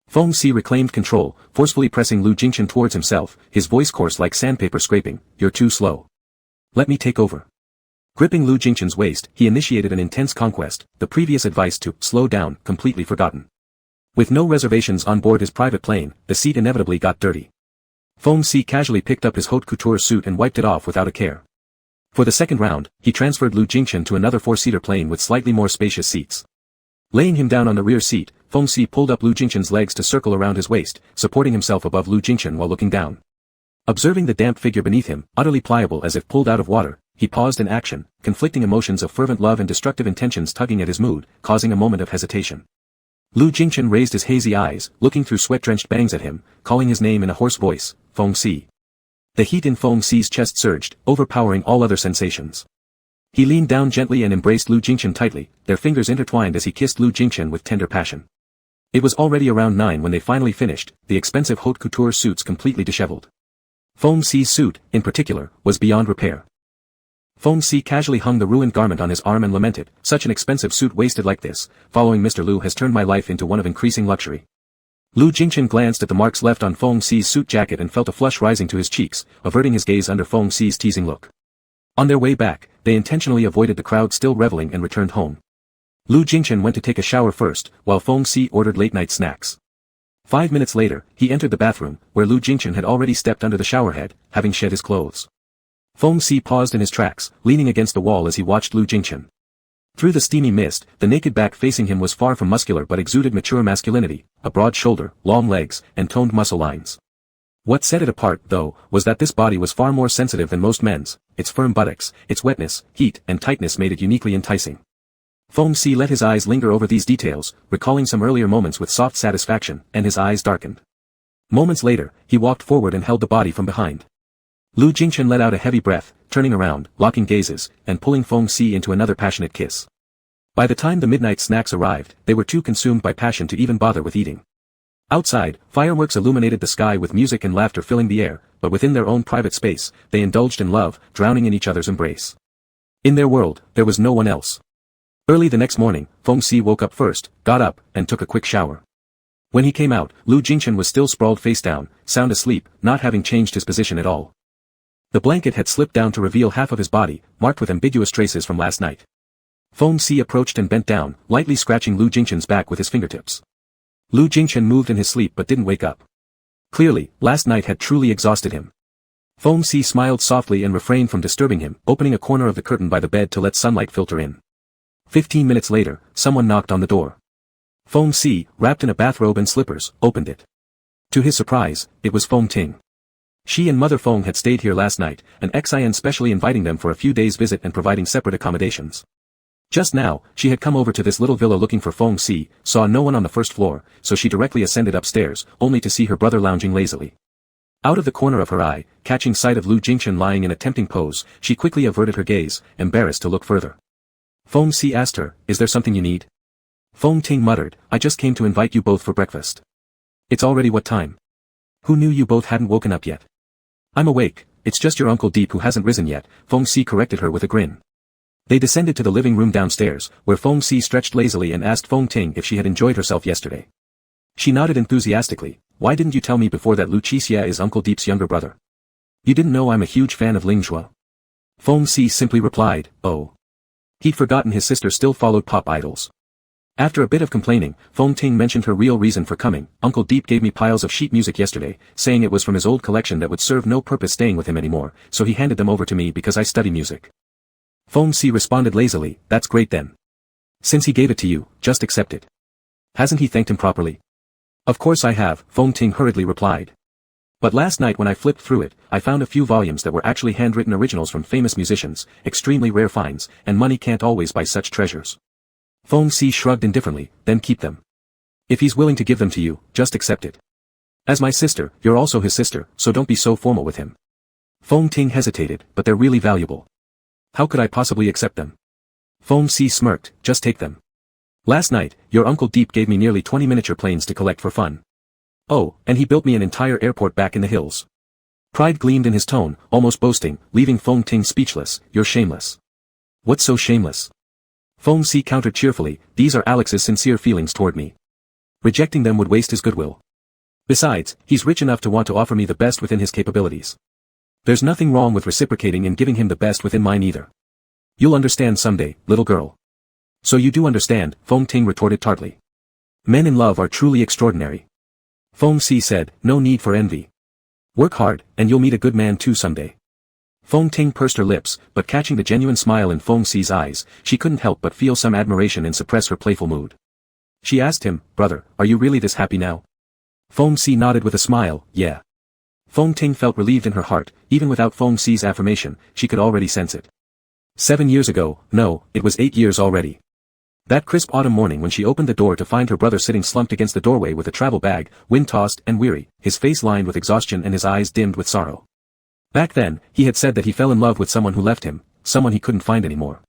Feng Si reclaimed control, forcefully pressing Lu Jingxian towards himself, his voice coarse like sandpaper scraping, "You're too slow. Let me take over." Gripping Lu Jingxian's waist, he initiated an intense conquest, the previous advice to slow down completely forgotten. With no reservations on board his private plane, the seat inevitably got dirty. Feng Si casually picked up his haute couture suit and wiped it off without a care. For the second round, he transferred Lu Jingxian to another four-seater plane with slightly more spacious seats. Laying him down on the rear seat, Feng Si pulled up Lu Jingxian's legs to circle around his waist, supporting himself above Lu Jingxian while looking down. Observing the damp figure beneath him, utterly pliable as if pulled out of water, he paused in action, conflicting emotions of fervent love and destructive intentions tugging at his mood, causing a moment of hesitation. Lu Jingchen raised his hazy eyes, looking through sweat-drenched bangs at him, calling his name in a hoarse voice, Feng Si. The heat in Feng Si's chest surged, overpowering all other sensations. He leaned down gently and embraced Lu Jingchen tightly, their fingers intertwined as he kissed Lu Jingchen with tender passion. It was already around 9 when they finally finished, the expensive haute couture suits completely disheveled. Feng Si's suit, in particular, was beyond repair. Feng Si casually hung the ruined garment on his arm and lamented, "Such an expensive suit wasted like this, following Mr. Lu has turned my life into one of increasing luxury." Lu Jingchen glanced at the marks left on Feng Si's suit jacket and felt a flush rising to his cheeks, averting his gaze under Feng Si's teasing look. On their way back, they intentionally avoided the crowd still reveling and returned home. Lu Jingchen went to take a shower first, while Feng Si ordered late-night snacks. 5 minutes later, he entered the bathroom, where Lu Jingchen had already stepped under the showerhead, having shed his clothes. Feng Si paused in his tracks, leaning against the wall as he watched Lu Jingchen. Through the steamy mist, the naked back facing him was far from muscular but exuded mature masculinity, a broad shoulder, long legs, and toned muscle lines. What set it apart, though, was that this body was far more sensitive than most men's, its firm buttocks, its wetness, heat, and tightness made it uniquely enticing. Feng Si let his eyes linger over these details, recalling some earlier moments with soft satisfaction, and his eyes darkened. Moments later, he walked forward and held the body from behind. Lu Jingchen let out a heavy breath, turning around, locking gazes, and pulling Feng Si into another passionate kiss. By the time the midnight snacks arrived, they were too consumed by passion to even bother with eating. Outside, fireworks illuminated the sky with music and laughter filling the air, but within their own private space, they indulged in love, drowning in each other's embrace. In their world, there was no one else. Early the next morning, Feng Si woke up first, got up, and took a quick shower. When he came out, Lu Jingchen was still sprawled face down, sound asleep, not having changed his position at all. The blanket had slipped down to reveal half of his body, marked with ambiguous traces from last night. Feng Si approached and bent down, lightly scratching Lu Jingchen's back with his fingertips. Lu Jingchen moved in his sleep but didn't wake up. Clearly, last night had truly exhausted him. Feng Si smiled softly and refrained from disturbing him, opening a corner of the curtain by the bed to let sunlight filter in. 15 minutes later, someone knocked on the door. Feng Si, wrapped in a bathrobe and slippers, opened it. To his surprise, it was Feng Ting. She and Mother Feng had stayed here last night, and Xin specially inviting them for a few days' visit and providing separate accommodations. Just now, she had come over to this little villa looking for Feng Si, saw no one on the first floor, so she directly ascended upstairs, only to see her brother lounging lazily. Out of the corner of her eye, catching sight of Lu Jingchen lying in a tempting pose, she quickly averted her gaze, embarrassed to look further. Feng Si asked her, "Is there something you need?" Feng Ting muttered, "I just came to invite you both for breakfast." "It's already what time? Who knew you both hadn't woken up yet?" "I'm awake, it's just your Uncle Deep who hasn't risen yet," Feng Si corrected her with a grin. They descended to the living room downstairs, where Feng Si stretched lazily and asked Feng Ting if she had enjoyed herself yesterday. She nodded enthusiastically. "Why didn't you tell me before that Lu Qixia is Uncle Deep's younger brother? You didn't know I'm a huge fan of Ling Zhuo?" Feng Si simply replied, "Oh." He'd forgotten his sister still followed pop idols. After a bit of complaining, Feng Ting mentioned her real reason for coming. "Uncle Deep gave me piles of sheet music yesterday, saying it was from his old collection that would serve no purpose staying with him anymore, so he handed them over to me because I study music." Feng Si responded lazily, "That's great then. Since he gave it to you, just accept it. Hasn't he thanked him properly?" "Of course I have," Feng Ting hurriedly replied. "But last night when I flipped through it, I found a few volumes that were actually handwritten originals from famous musicians, extremely rare finds, and money can't always buy such treasures." Feng Si shrugged indifferently, "Then keep them. If he's willing to give them to you, just accept it. As my sister, you're also his sister, so don't be so formal with him." Feng Ting hesitated, "But they're really valuable. How could I possibly accept them?" Feng Si smirked, "Just take them. Last night, your Uncle Deep gave me nearly 20 miniature planes to collect for fun. Oh, and he built me an entire airport back in the hills." Pride gleamed in his tone, almost boasting, leaving Feng Ting speechless. "You're shameless." "What's so shameless?" Feng Si countered cheerfully, "These are Alex's sincere feelings toward me. Rejecting them would waste his goodwill. Besides, he's rich enough to want to offer me the best within his capabilities. There's nothing wrong with reciprocating and giving him the best within mine either. You'll understand someday, little girl." "So you do understand," Feng Ting retorted tartly. "Men in love are truly extraordinary." Feng Si said, "No need for envy. Work hard, and you'll meet a good man too someday." Feng Ting pursed her lips, but catching the genuine smile in Feng Si's eyes, she couldn't help but feel some admiration and suppress her playful mood. She asked him, "Brother, are you really this happy now?" Feng Si nodded with a smile, "Yeah." Feng Ting felt relieved in her heart. Even without Feng Xi's affirmation, she could already sense it. 7 years ago, no, it was 8 years already. That crisp autumn morning when she opened the door to find her brother sitting slumped against the doorway with a travel bag, wind-tossed and weary, his face lined with exhaustion and his eyes dimmed with sorrow. Back then, he had said that he fell in love with someone who left him, someone he couldn't find anymore.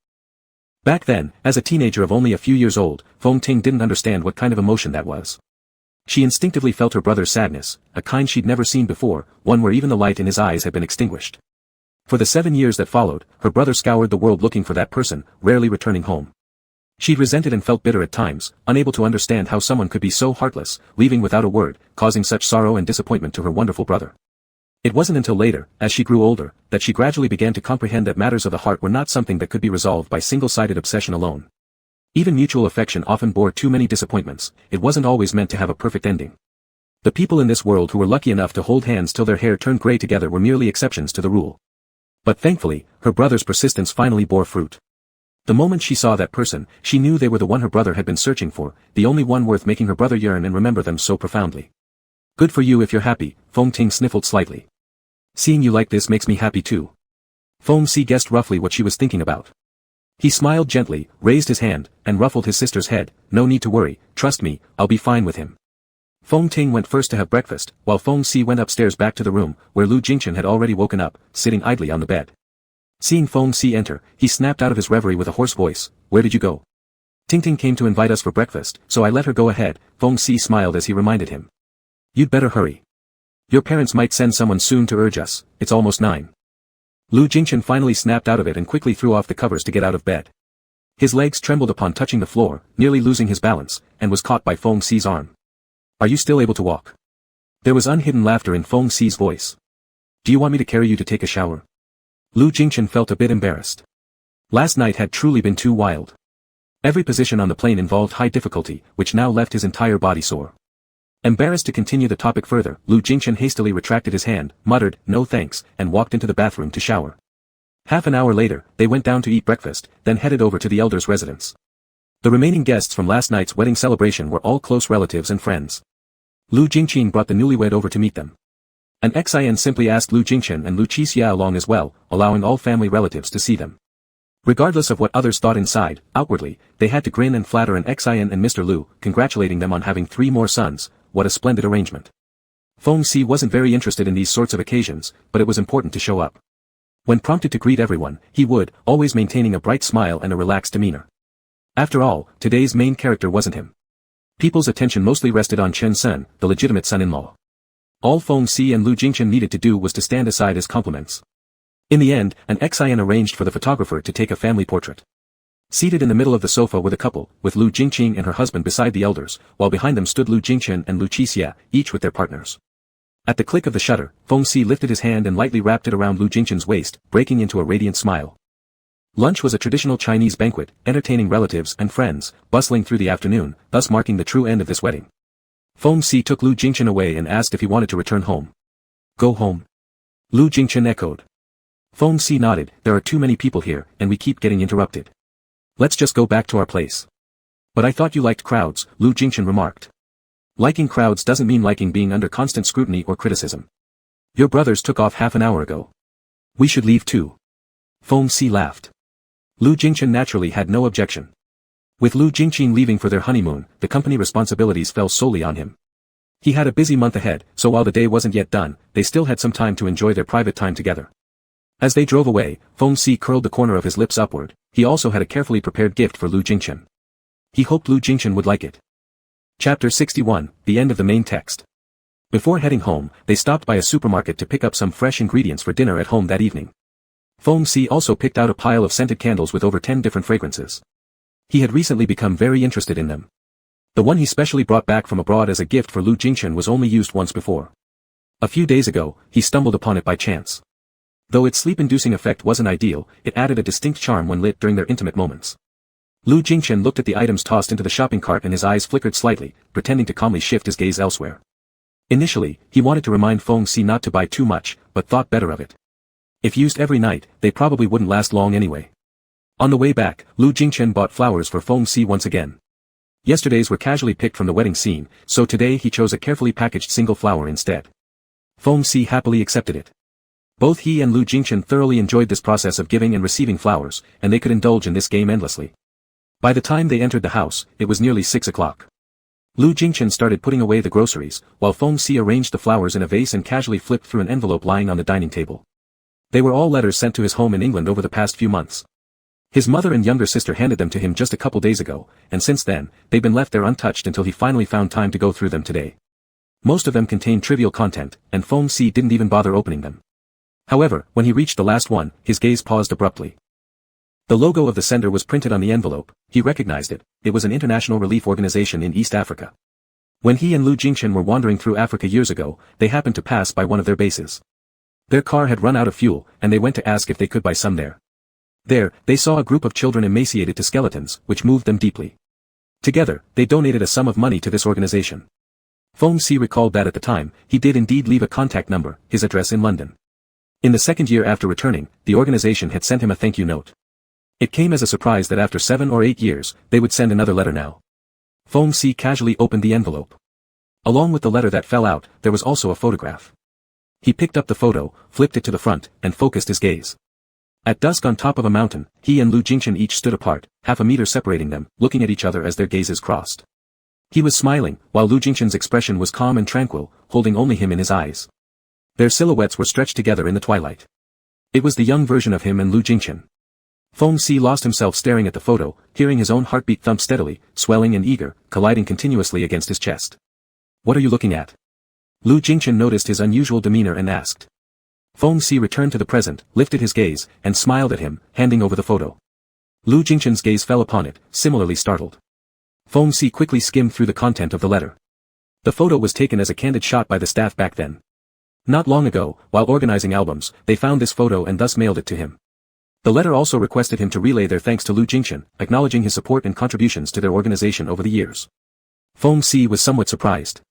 Back then, as a teenager of only a few years old, Feng Ting didn't understand what kind of emotion that was. She instinctively felt her brother's sadness, a kind she'd never seen before, one where even the light in his eyes had been extinguished. For the 7 years that followed, her brother scoured the world looking for that person, rarely returning home. She'd resented and felt bitter at times, unable to understand how someone could be so heartless, leaving without a word, causing such sorrow and disappointment to her wonderful brother. It wasn't until later, as she grew older, that she gradually began to comprehend that matters of the heart were not something that could be resolved by single-sided obsession alone. Even mutual affection often bore too many disappointments. It wasn't always meant to have a perfect ending. The people in this world who were lucky enough to hold hands till their hair turned gray together were merely exceptions to the rule. But thankfully, her brother's persistence finally bore fruit. The moment she saw that person, she knew they were the one her brother had been searching for, the only one worth making her brother yearn and remember them so profoundly. Good for you if you're happy, Feng Ting sniffled slightly. Seeing you like this makes me happy too. Feng Xi guessed roughly what she was thinking about. He smiled gently, raised his hand, and ruffled his sister's head. No need to worry, trust me, I'll be fine with him. Feng Ting went first to have breakfast, while Feng Xi went upstairs back to the room, where Lu Jingchen had already woken up, sitting idly on the bed. Seeing Feng Xi enter, he snapped out of his reverie with a hoarse voice. Where did you go? Ting came to invite us for breakfast, so I let her go ahead. Feng Xi smiled as he reminded him. You'd better hurry. Your parents might send someone soon to urge us. It's almost 9. Lu Jingchen finally snapped out of it and quickly threw off the covers to get out of bed. His legs trembled upon touching the floor, nearly losing his balance, and was caught by Feng Xi's arm. Are you still able to walk? There was unhidden laughter in Feng Xi's voice. Do you want me to carry you to take a shower? Lu Jingchen felt a bit embarrassed. Last night had truly been too wild. Every position on the plane involved high difficulty, which now left his entire body sore. Embarrassed to continue the topic further, Lu Jingchen hastily retracted his hand, muttered, no thanks, and walked into the bathroom to shower. Half an hour later, they went down to eat breakfast, then headed over to the elder's residence. The remaining guests from last night's wedding celebration were all close relatives and friends. Lu Jingchen brought the newlywed over to meet them. An Xian simply asked Lu Jingchen and Lu Qixia along as well, allowing all family relatives to see them. Regardless of what others thought inside, outwardly, they had to grin and flatter an Xian and Mr. Lu, congratulating them on having 3 more sons. What a splendid arrangement. Feng Xi wasn't very interested in these sorts of occasions, but it was important to show up. When prompted to greet everyone, he would, always maintaining a bright smile and a relaxed demeanor. After all, today's main character wasn't him. People's attention mostly rested on Chen Sen, the legitimate son-in-law. All Feng Xi and Lu Jingchen needed to do was to stand aside as compliments. In the end, an Xian arranged for the photographer to take a family portrait. Seated in the middle of the sofa were the couple, with Lu Jingqing and her husband beside the elders, while behind them stood Lu Jingchen and Lu Qixia, each with their partners. At the click of the shutter, Feng Xi lifted his hand and lightly wrapped it around Lu Jingchen's waist, breaking into a radiant smile. Lunch was a traditional Chinese banquet, entertaining relatives and friends, bustling through the afternoon, thus marking the true end of this wedding. Feng Xi took Lu Jingchen away and asked if he wanted to return home. Go home. Lu Jingchen echoed. Feng Xi nodded. There are too many people here, and we keep getting interrupted. Let's just go back to our place. But I thought you liked crowds, Lu Jingchen remarked. Liking crowds doesn't mean liking being under constant scrutiny or criticism. Your brothers took off half an hour ago. We should leave too. Feng Xi laughed. Lu Jingchen naturally had no objection. With Lu Jingqing leaving for their honeymoon, the company responsibilities fell solely on him. He had a busy month ahead, so while the day wasn't yet done, they still had some time to enjoy their private time together. As they drove away, Feng Xi curled the corner of his lips upward. He also had a carefully prepared gift for Lu Jingchen. He hoped Lu Jingchen would like it. Chapter 61, the end of the main text. Before heading home, they stopped by a supermarket to pick up some fresh ingredients for dinner at home that evening. Feng Xi also picked out a pile of scented candles with over 10 different fragrances. He had recently become very interested in them. The one he specially brought back from abroad as a gift for Lu Jingchen was only used once before. A few days ago, he stumbled upon it by chance. Though its sleep-inducing effect wasn't ideal, it added a distinct charm when lit during their intimate moments. Lu Jingchen looked at the items tossed into the shopping cart and his eyes flickered slightly, pretending to calmly shift his gaze elsewhere. Initially, he wanted to remind Feng Xi not to buy too much, but thought better of it. If used every night, they probably wouldn't last long anyway. On the way back, Lu Jingchen bought flowers for Feng Xi once again. Yesterday's were casually picked from the wedding scene, so today he chose a carefully packaged single flower instead. Feng Si happily accepted it. Both he and Lu Jingchen thoroughly enjoyed this process of giving and receiving flowers, and they could indulge in this game endlessly. By the time they entered the house, it was nearly 6 o'clock. Lu Jingchen started putting away the groceries, while Feng Si arranged the flowers in a vase and casually flipped through an envelope lying on the dining table. They were all letters sent to his home in England over the past few months. His mother and younger sister handed them to him just a couple days ago, and since then, they've been left there untouched until he finally found time to go through them today. Most of them contained trivial content, and Feng Si didn't even bother opening them. However, when he reached the last one, his gaze paused abruptly. The logo of the sender was printed on the envelope. He recognized it. It was an international relief organization in East Africa. When he and Lu Jingchen were wandering through Africa years ago, they happened to pass by one of their bases. Their car had run out of fuel, and they went to ask if they could buy some there. There, they saw a group of children emaciated to skeletons, which moved them deeply. Together, they donated a sum of money to this organization. Feng Si recalled that at the time, he did indeed leave a contact number, his address in London. In the second year after returning, the organization had sent him a thank you note. It came as a surprise that after 7 or 8 years, they would send another letter now. Feng Si casually opened the envelope. Along with the letter that fell out, there was also a photograph. He picked up the photo, flipped it to the front, and focused his gaze. At dusk on top of a mountain, he and Lu Jingchen each stood apart, half a meter separating them, looking at each other as their gazes crossed. He was smiling, while Lu Jingchen's expression was calm and tranquil, holding only him in his eyes. Their silhouettes were stretched together in the twilight. It was the young version of him and Lu Jingchen. Feng Si lost himself staring at the photo, hearing his own heartbeat thump steadily, swelling and eager, colliding continuously against his chest. "What are you looking at?" Lu Jingchen noticed his unusual demeanor and asked. Feng Si returned to the present, lifted his gaze, and smiled at him, handing over the photo. Lu Jingchen's gaze fell upon it, similarly startled. Feng Si quickly skimmed through the content of the letter. The photo was taken as a candid shot by the staff back then. Not long ago, while organizing albums, they found this photo and thus mailed it to him. The letter also requested him to relay their thanks to Lu Jingchen, acknowledging his support and contributions to their organization over the years. Feng Si was somewhat surprised.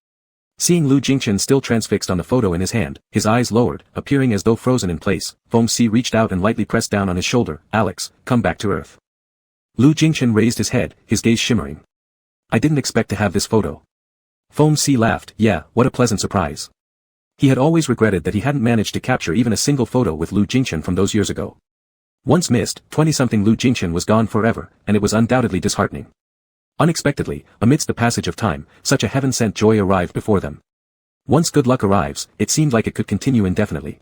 Seeing Lu Jingchen still transfixed on the photo in his hand, his eyes lowered, appearing as though frozen in place, Feng Si reached out and lightly pressed down on his shoulder. "Alex, come back to Earth." Lu Jingchen raised his head, his gaze shimmering. "I didn't expect to have this photo." Feng Si laughed. "Yeah, what a pleasant surprise." He had always regretted that he hadn't managed to capture even a single photo with Lu Jingchen from those years ago. Once missed, 20-something Lu Jingchen was gone forever, and it was undoubtedly disheartening. Unexpectedly, amidst the passage of time, such a heaven-sent joy arrived before them. Once good luck arrives, it seemed like it could continue indefinitely.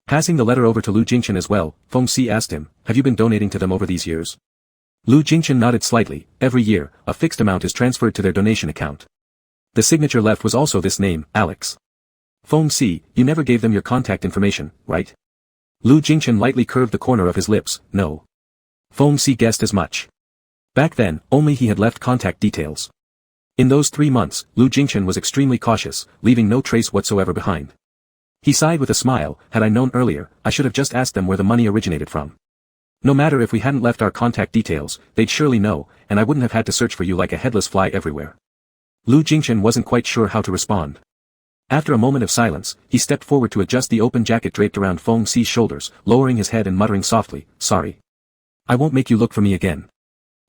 Passing the letter over to Lu Jingchen as well, Feng Si asked him, "Have you been donating to them over these years?" Lu Jingchen nodded slightly. "Every year, a fixed amount is transferred to their donation account." The signature left was also this name, Alex. "Feng Si, you never gave them your contact information, right?" Lu Jingchen lightly curved the corner of his lips. "No." Feng Si guessed as much. Back then, only he had left contact details. In those 3 months, Lu Jingchen was extremely cautious, leaving no trace whatsoever behind. He sighed with a smile. "Had I known earlier, I should have just asked them where the money originated from. No matter if we hadn't left our contact details, they'd surely know, and I wouldn't have had to search for you like a headless fly everywhere." Lu Jingchen wasn't quite sure how to respond. After a moment of silence, he stepped forward to adjust the open jacket draped around Feng Si's shoulders, lowering his head and muttering softly, "Sorry. I won't make you look for me again."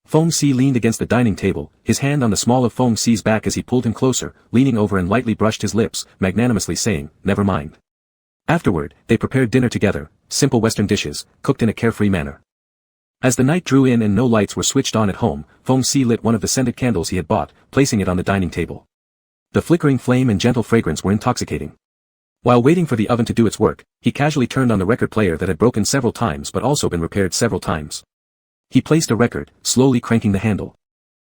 Feng Si leaned against the dining table, his hand on the small of Feng Si's back as he pulled him closer, leaning over and lightly brushed his lips, magnanimously saying, "Never mind." Afterward, they prepared dinner together, simple Western dishes, cooked in a carefree manner. As the night drew in and no lights were switched on at home, Feng Si lit one of the scented candles he had bought, placing it on the dining table. The flickering flame and gentle fragrance were intoxicating. While waiting for the oven to do its work, he casually turned on the record player that had broken several times but also been repaired several times. He placed a record, slowly cranking the handle.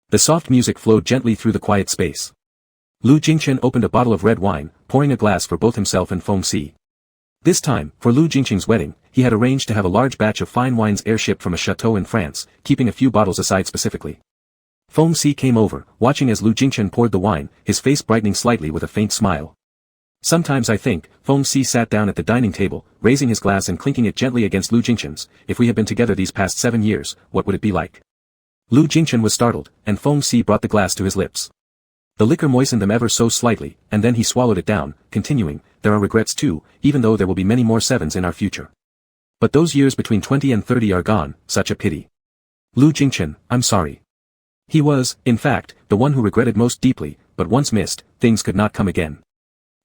The soft music flowed gently through the quiet space. Lu Jingchen opened a bottle of red wine, pouring a glass for both himself and Feng Si. This time, for Lu Jingchen's wedding, he had arranged to have a large batch of fine wines airshipped from a chateau in France, keeping a few bottles aside specifically. Feng Si came over, watching as Lu Jingchen poured the wine, his face brightening slightly with a faint smile. "Sometimes I think," Feng Si sat down at the dining table, raising his glass and clinking it gently against Lu Jingchen's, "if we had been together these past 7 years, what would it be like?" Lu Jingchen was startled, and Feng Si brought the glass to his lips. The liquor moistened them ever so slightly, and then he swallowed it down, continuing, "There are regrets too, even though there will be many more 7s in our future. But those years between 20 and 30 are gone, such a pity. Lu Jingchen, I'm sorry." He was, in fact, the one who regretted most deeply, but once missed, things could not come again.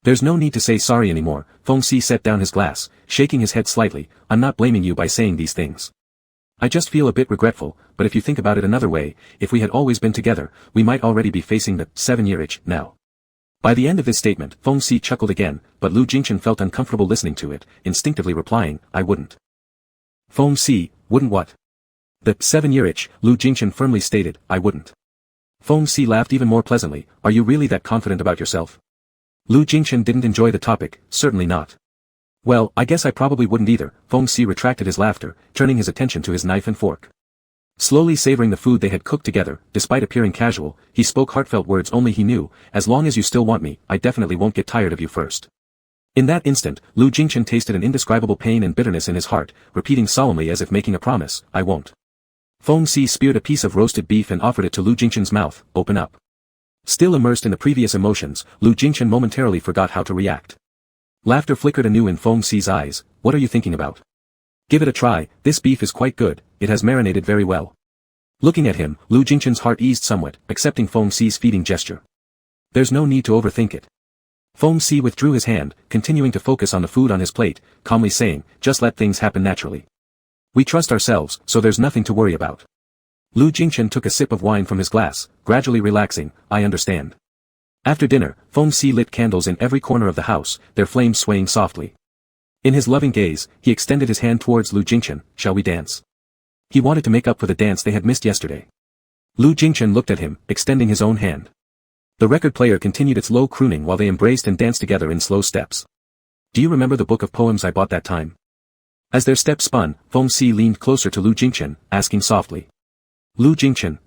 There's no need to say sorry anymore, Feng Si set down his glass, shaking his head slightly. I'm not blaming you by saying these things. I just feel a bit regretful, but if you think about it another way, if we had always been together, we might already be facing the 7-year itch now. By the end of this statement, Feng Si chuckled again, but Lu Jingchen felt uncomfortable listening to it, instinctively replying, I wouldn't. Feng Si, wouldn't what? The 7-year itch, Lu Jingchen firmly stated, I wouldn't. Feng Si laughed even more pleasantly, are you really that confident about yourself? Lu Jingchen didn't enjoy the topic, certainly not. Well, I guess I probably wouldn't either, Feng Si retracted his laughter, turning his attention to his knife and fork. Slowly savoring the food they had cooked together, despite appearing casual, he spoke heartfelt words only he knew, as long as you still want me, I definitely won't get tired of you first. In that instant, Lu Jingchen tasted an indescribable pain and bitterness in his heart, repeating solemnly as if making a promise, I won't. Feng Si speared a piece of roasted beef and offered it to Lu Jingchen's mouth, open up. Still immersed in the previous emotions, Lu Jingchen momentarily forgot how to react. Laughter flickered anew in Feng Si's eyes, what are you thinking about? Give it a try, this beef is quite good, it has marinated very well. Looking at him, Lu Jingchen's heart eased somewhat, accepting Feng Si's feeding gesture. There's no need to overthink it. Feng Si withdrew his hand, continuing to focus on the food on his plate, calmly saying, just let things happen naturally. We trust ourselves, so there's nothing to worry about. Lu Jingchen took a sip of wine from his glass, gradually relaxing, I understand. After dinner, Feng Si lit candles in every corner of the house, their flames swaying softly. In his loving gaze, he extended his hand towards Lu Jingchen, shall we dance? He wanted to make up for the dance they had missed yesterday. Lu Jingchen looked at him, extending his own hand. The record player continued its low crooning while they embraced and danced together in slow steps. Do you remember the book of poems I bought that time? As their steps spun, Feng Si leaned closer to Lu Jingchen, asking softly. Lu Jingchen,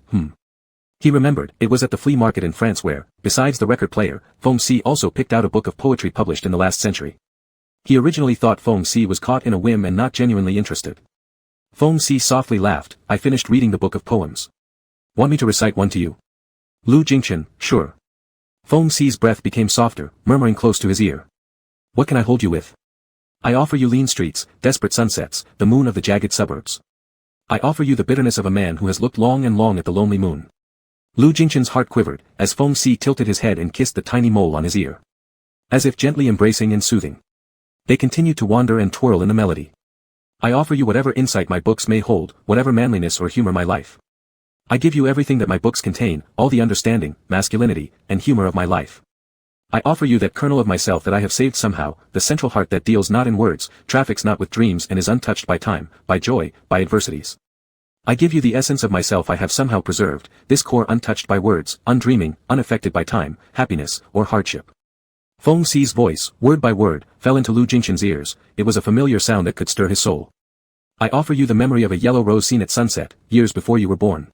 He remembered, it was at the flea market in France where, besides the record player, Feng Si also picked out a book of poetry published in the last century. He originally thought Feng Si was caught in a whim and not genuinely interested. Feng Si softly laughed, I finished reading the book of poems. Want me to recite one to you? Lu Jingchen, sure. Feng Si's breath became softer, murmuring close to his ear. What can I hold you with? I offer you lean streets, desperate sunsets, the moon of the jagged suburbs. I offer you the bitterness of a man who has looked long and long at the lonely moon. Lu Jingchen's heart quivered, as Feng Si tilted his head and kissed the tiny mole on his ear. As if gently embracing and soothing. They continued to wander and twirl in the melody. I offer you whatever insight my books may hold, whatever manliness or humor my life. I give you everything that my books contain, all the understanding, masculinity, and humor of my life. I offer you that kernel of myself that I have saved somehow, the central heart that deals not in words, traffics not with dreams and is untouched by time, by joy, by adversities. I give you the essence of myself I have somehow preserved, this core untouched by words, undreaming, unaffected by time, happiness, or hardship. Feng Si's voice, word by word, fell into Lu Jingchen's ears, it was a familiar sound that could stir his soul. I offer you the memory of a yellow rose seen at sunset, years before you were born.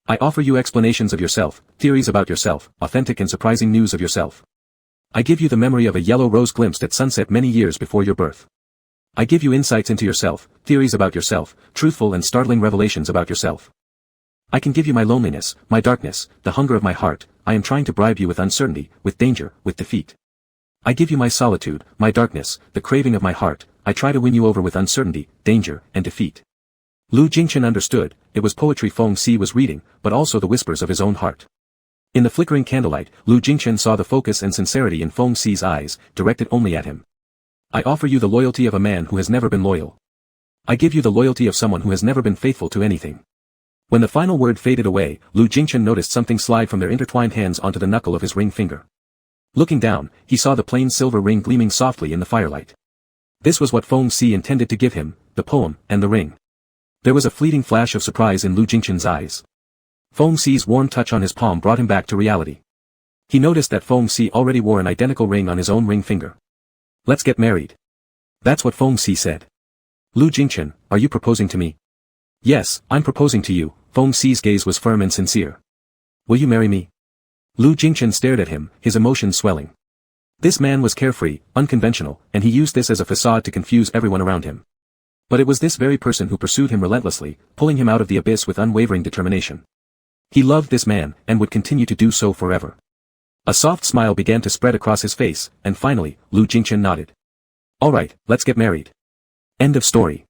I offer you explanations of yourself, theories about yourself, authentic and surprising news of yourself. I give you the memory of a yellow rose glimpsed at sunset many years before your birth. I give you insights into yourself, theories about yourself, truthful and startling revelations about yourself. I can give you my loneliness, my darkness, the hunger of my heart, I am trying to bribe you with uncertainty, with danger, with defeat. I give you my solitude, my darkness, the craving of my heart, I try to win you over with uncertainty, danger, and defeat. Lu Jingchen understood, it was poetry Feng Si was reading, but also the whispers of his own heart. In the flickering candlelight, Lu Jingchen saw the focus and sincerity in Feng Si's eyes, directed only at him. I offer you the loyalty of a man who has never been loyal. I give you the loyalty of someone who has never been faithful to anything. When the final word faded away, Lu Jingchen noticed something slide from their intertwined hands onto the knuckle of his ring finger. Looking down, he saw the plain silver ring gleaming softly in the firelight. This was what Feng Si intended to give him, the poem, and the ring. There was a fleeting flash of surprise in Lu Jingchen's eyes. Feng Si's warm touch on his palm brought him back to reality. He noticed that Feng Si already wore an identical ring on his own ring finger. Let's get married. That's what Feng Si said. Lu Jingchen, are you proposing to me? Yes, I'm proposing to you, Feng Si's gaze was firm and sincere. Will you marry me? Lu Jingchen stared at him, his emotions swelling. This man was carefree, unconventional, and he used this as a facade to confuse everyone around him. But it was this very person who pursued him relentlessly, pulling him out of the abyss with unwavering determination. He loved this man, and would continue to do so forever. A soft smile began to spread across his face, and finally, Lu Jingchen nodded. All right, let's get married. End of story.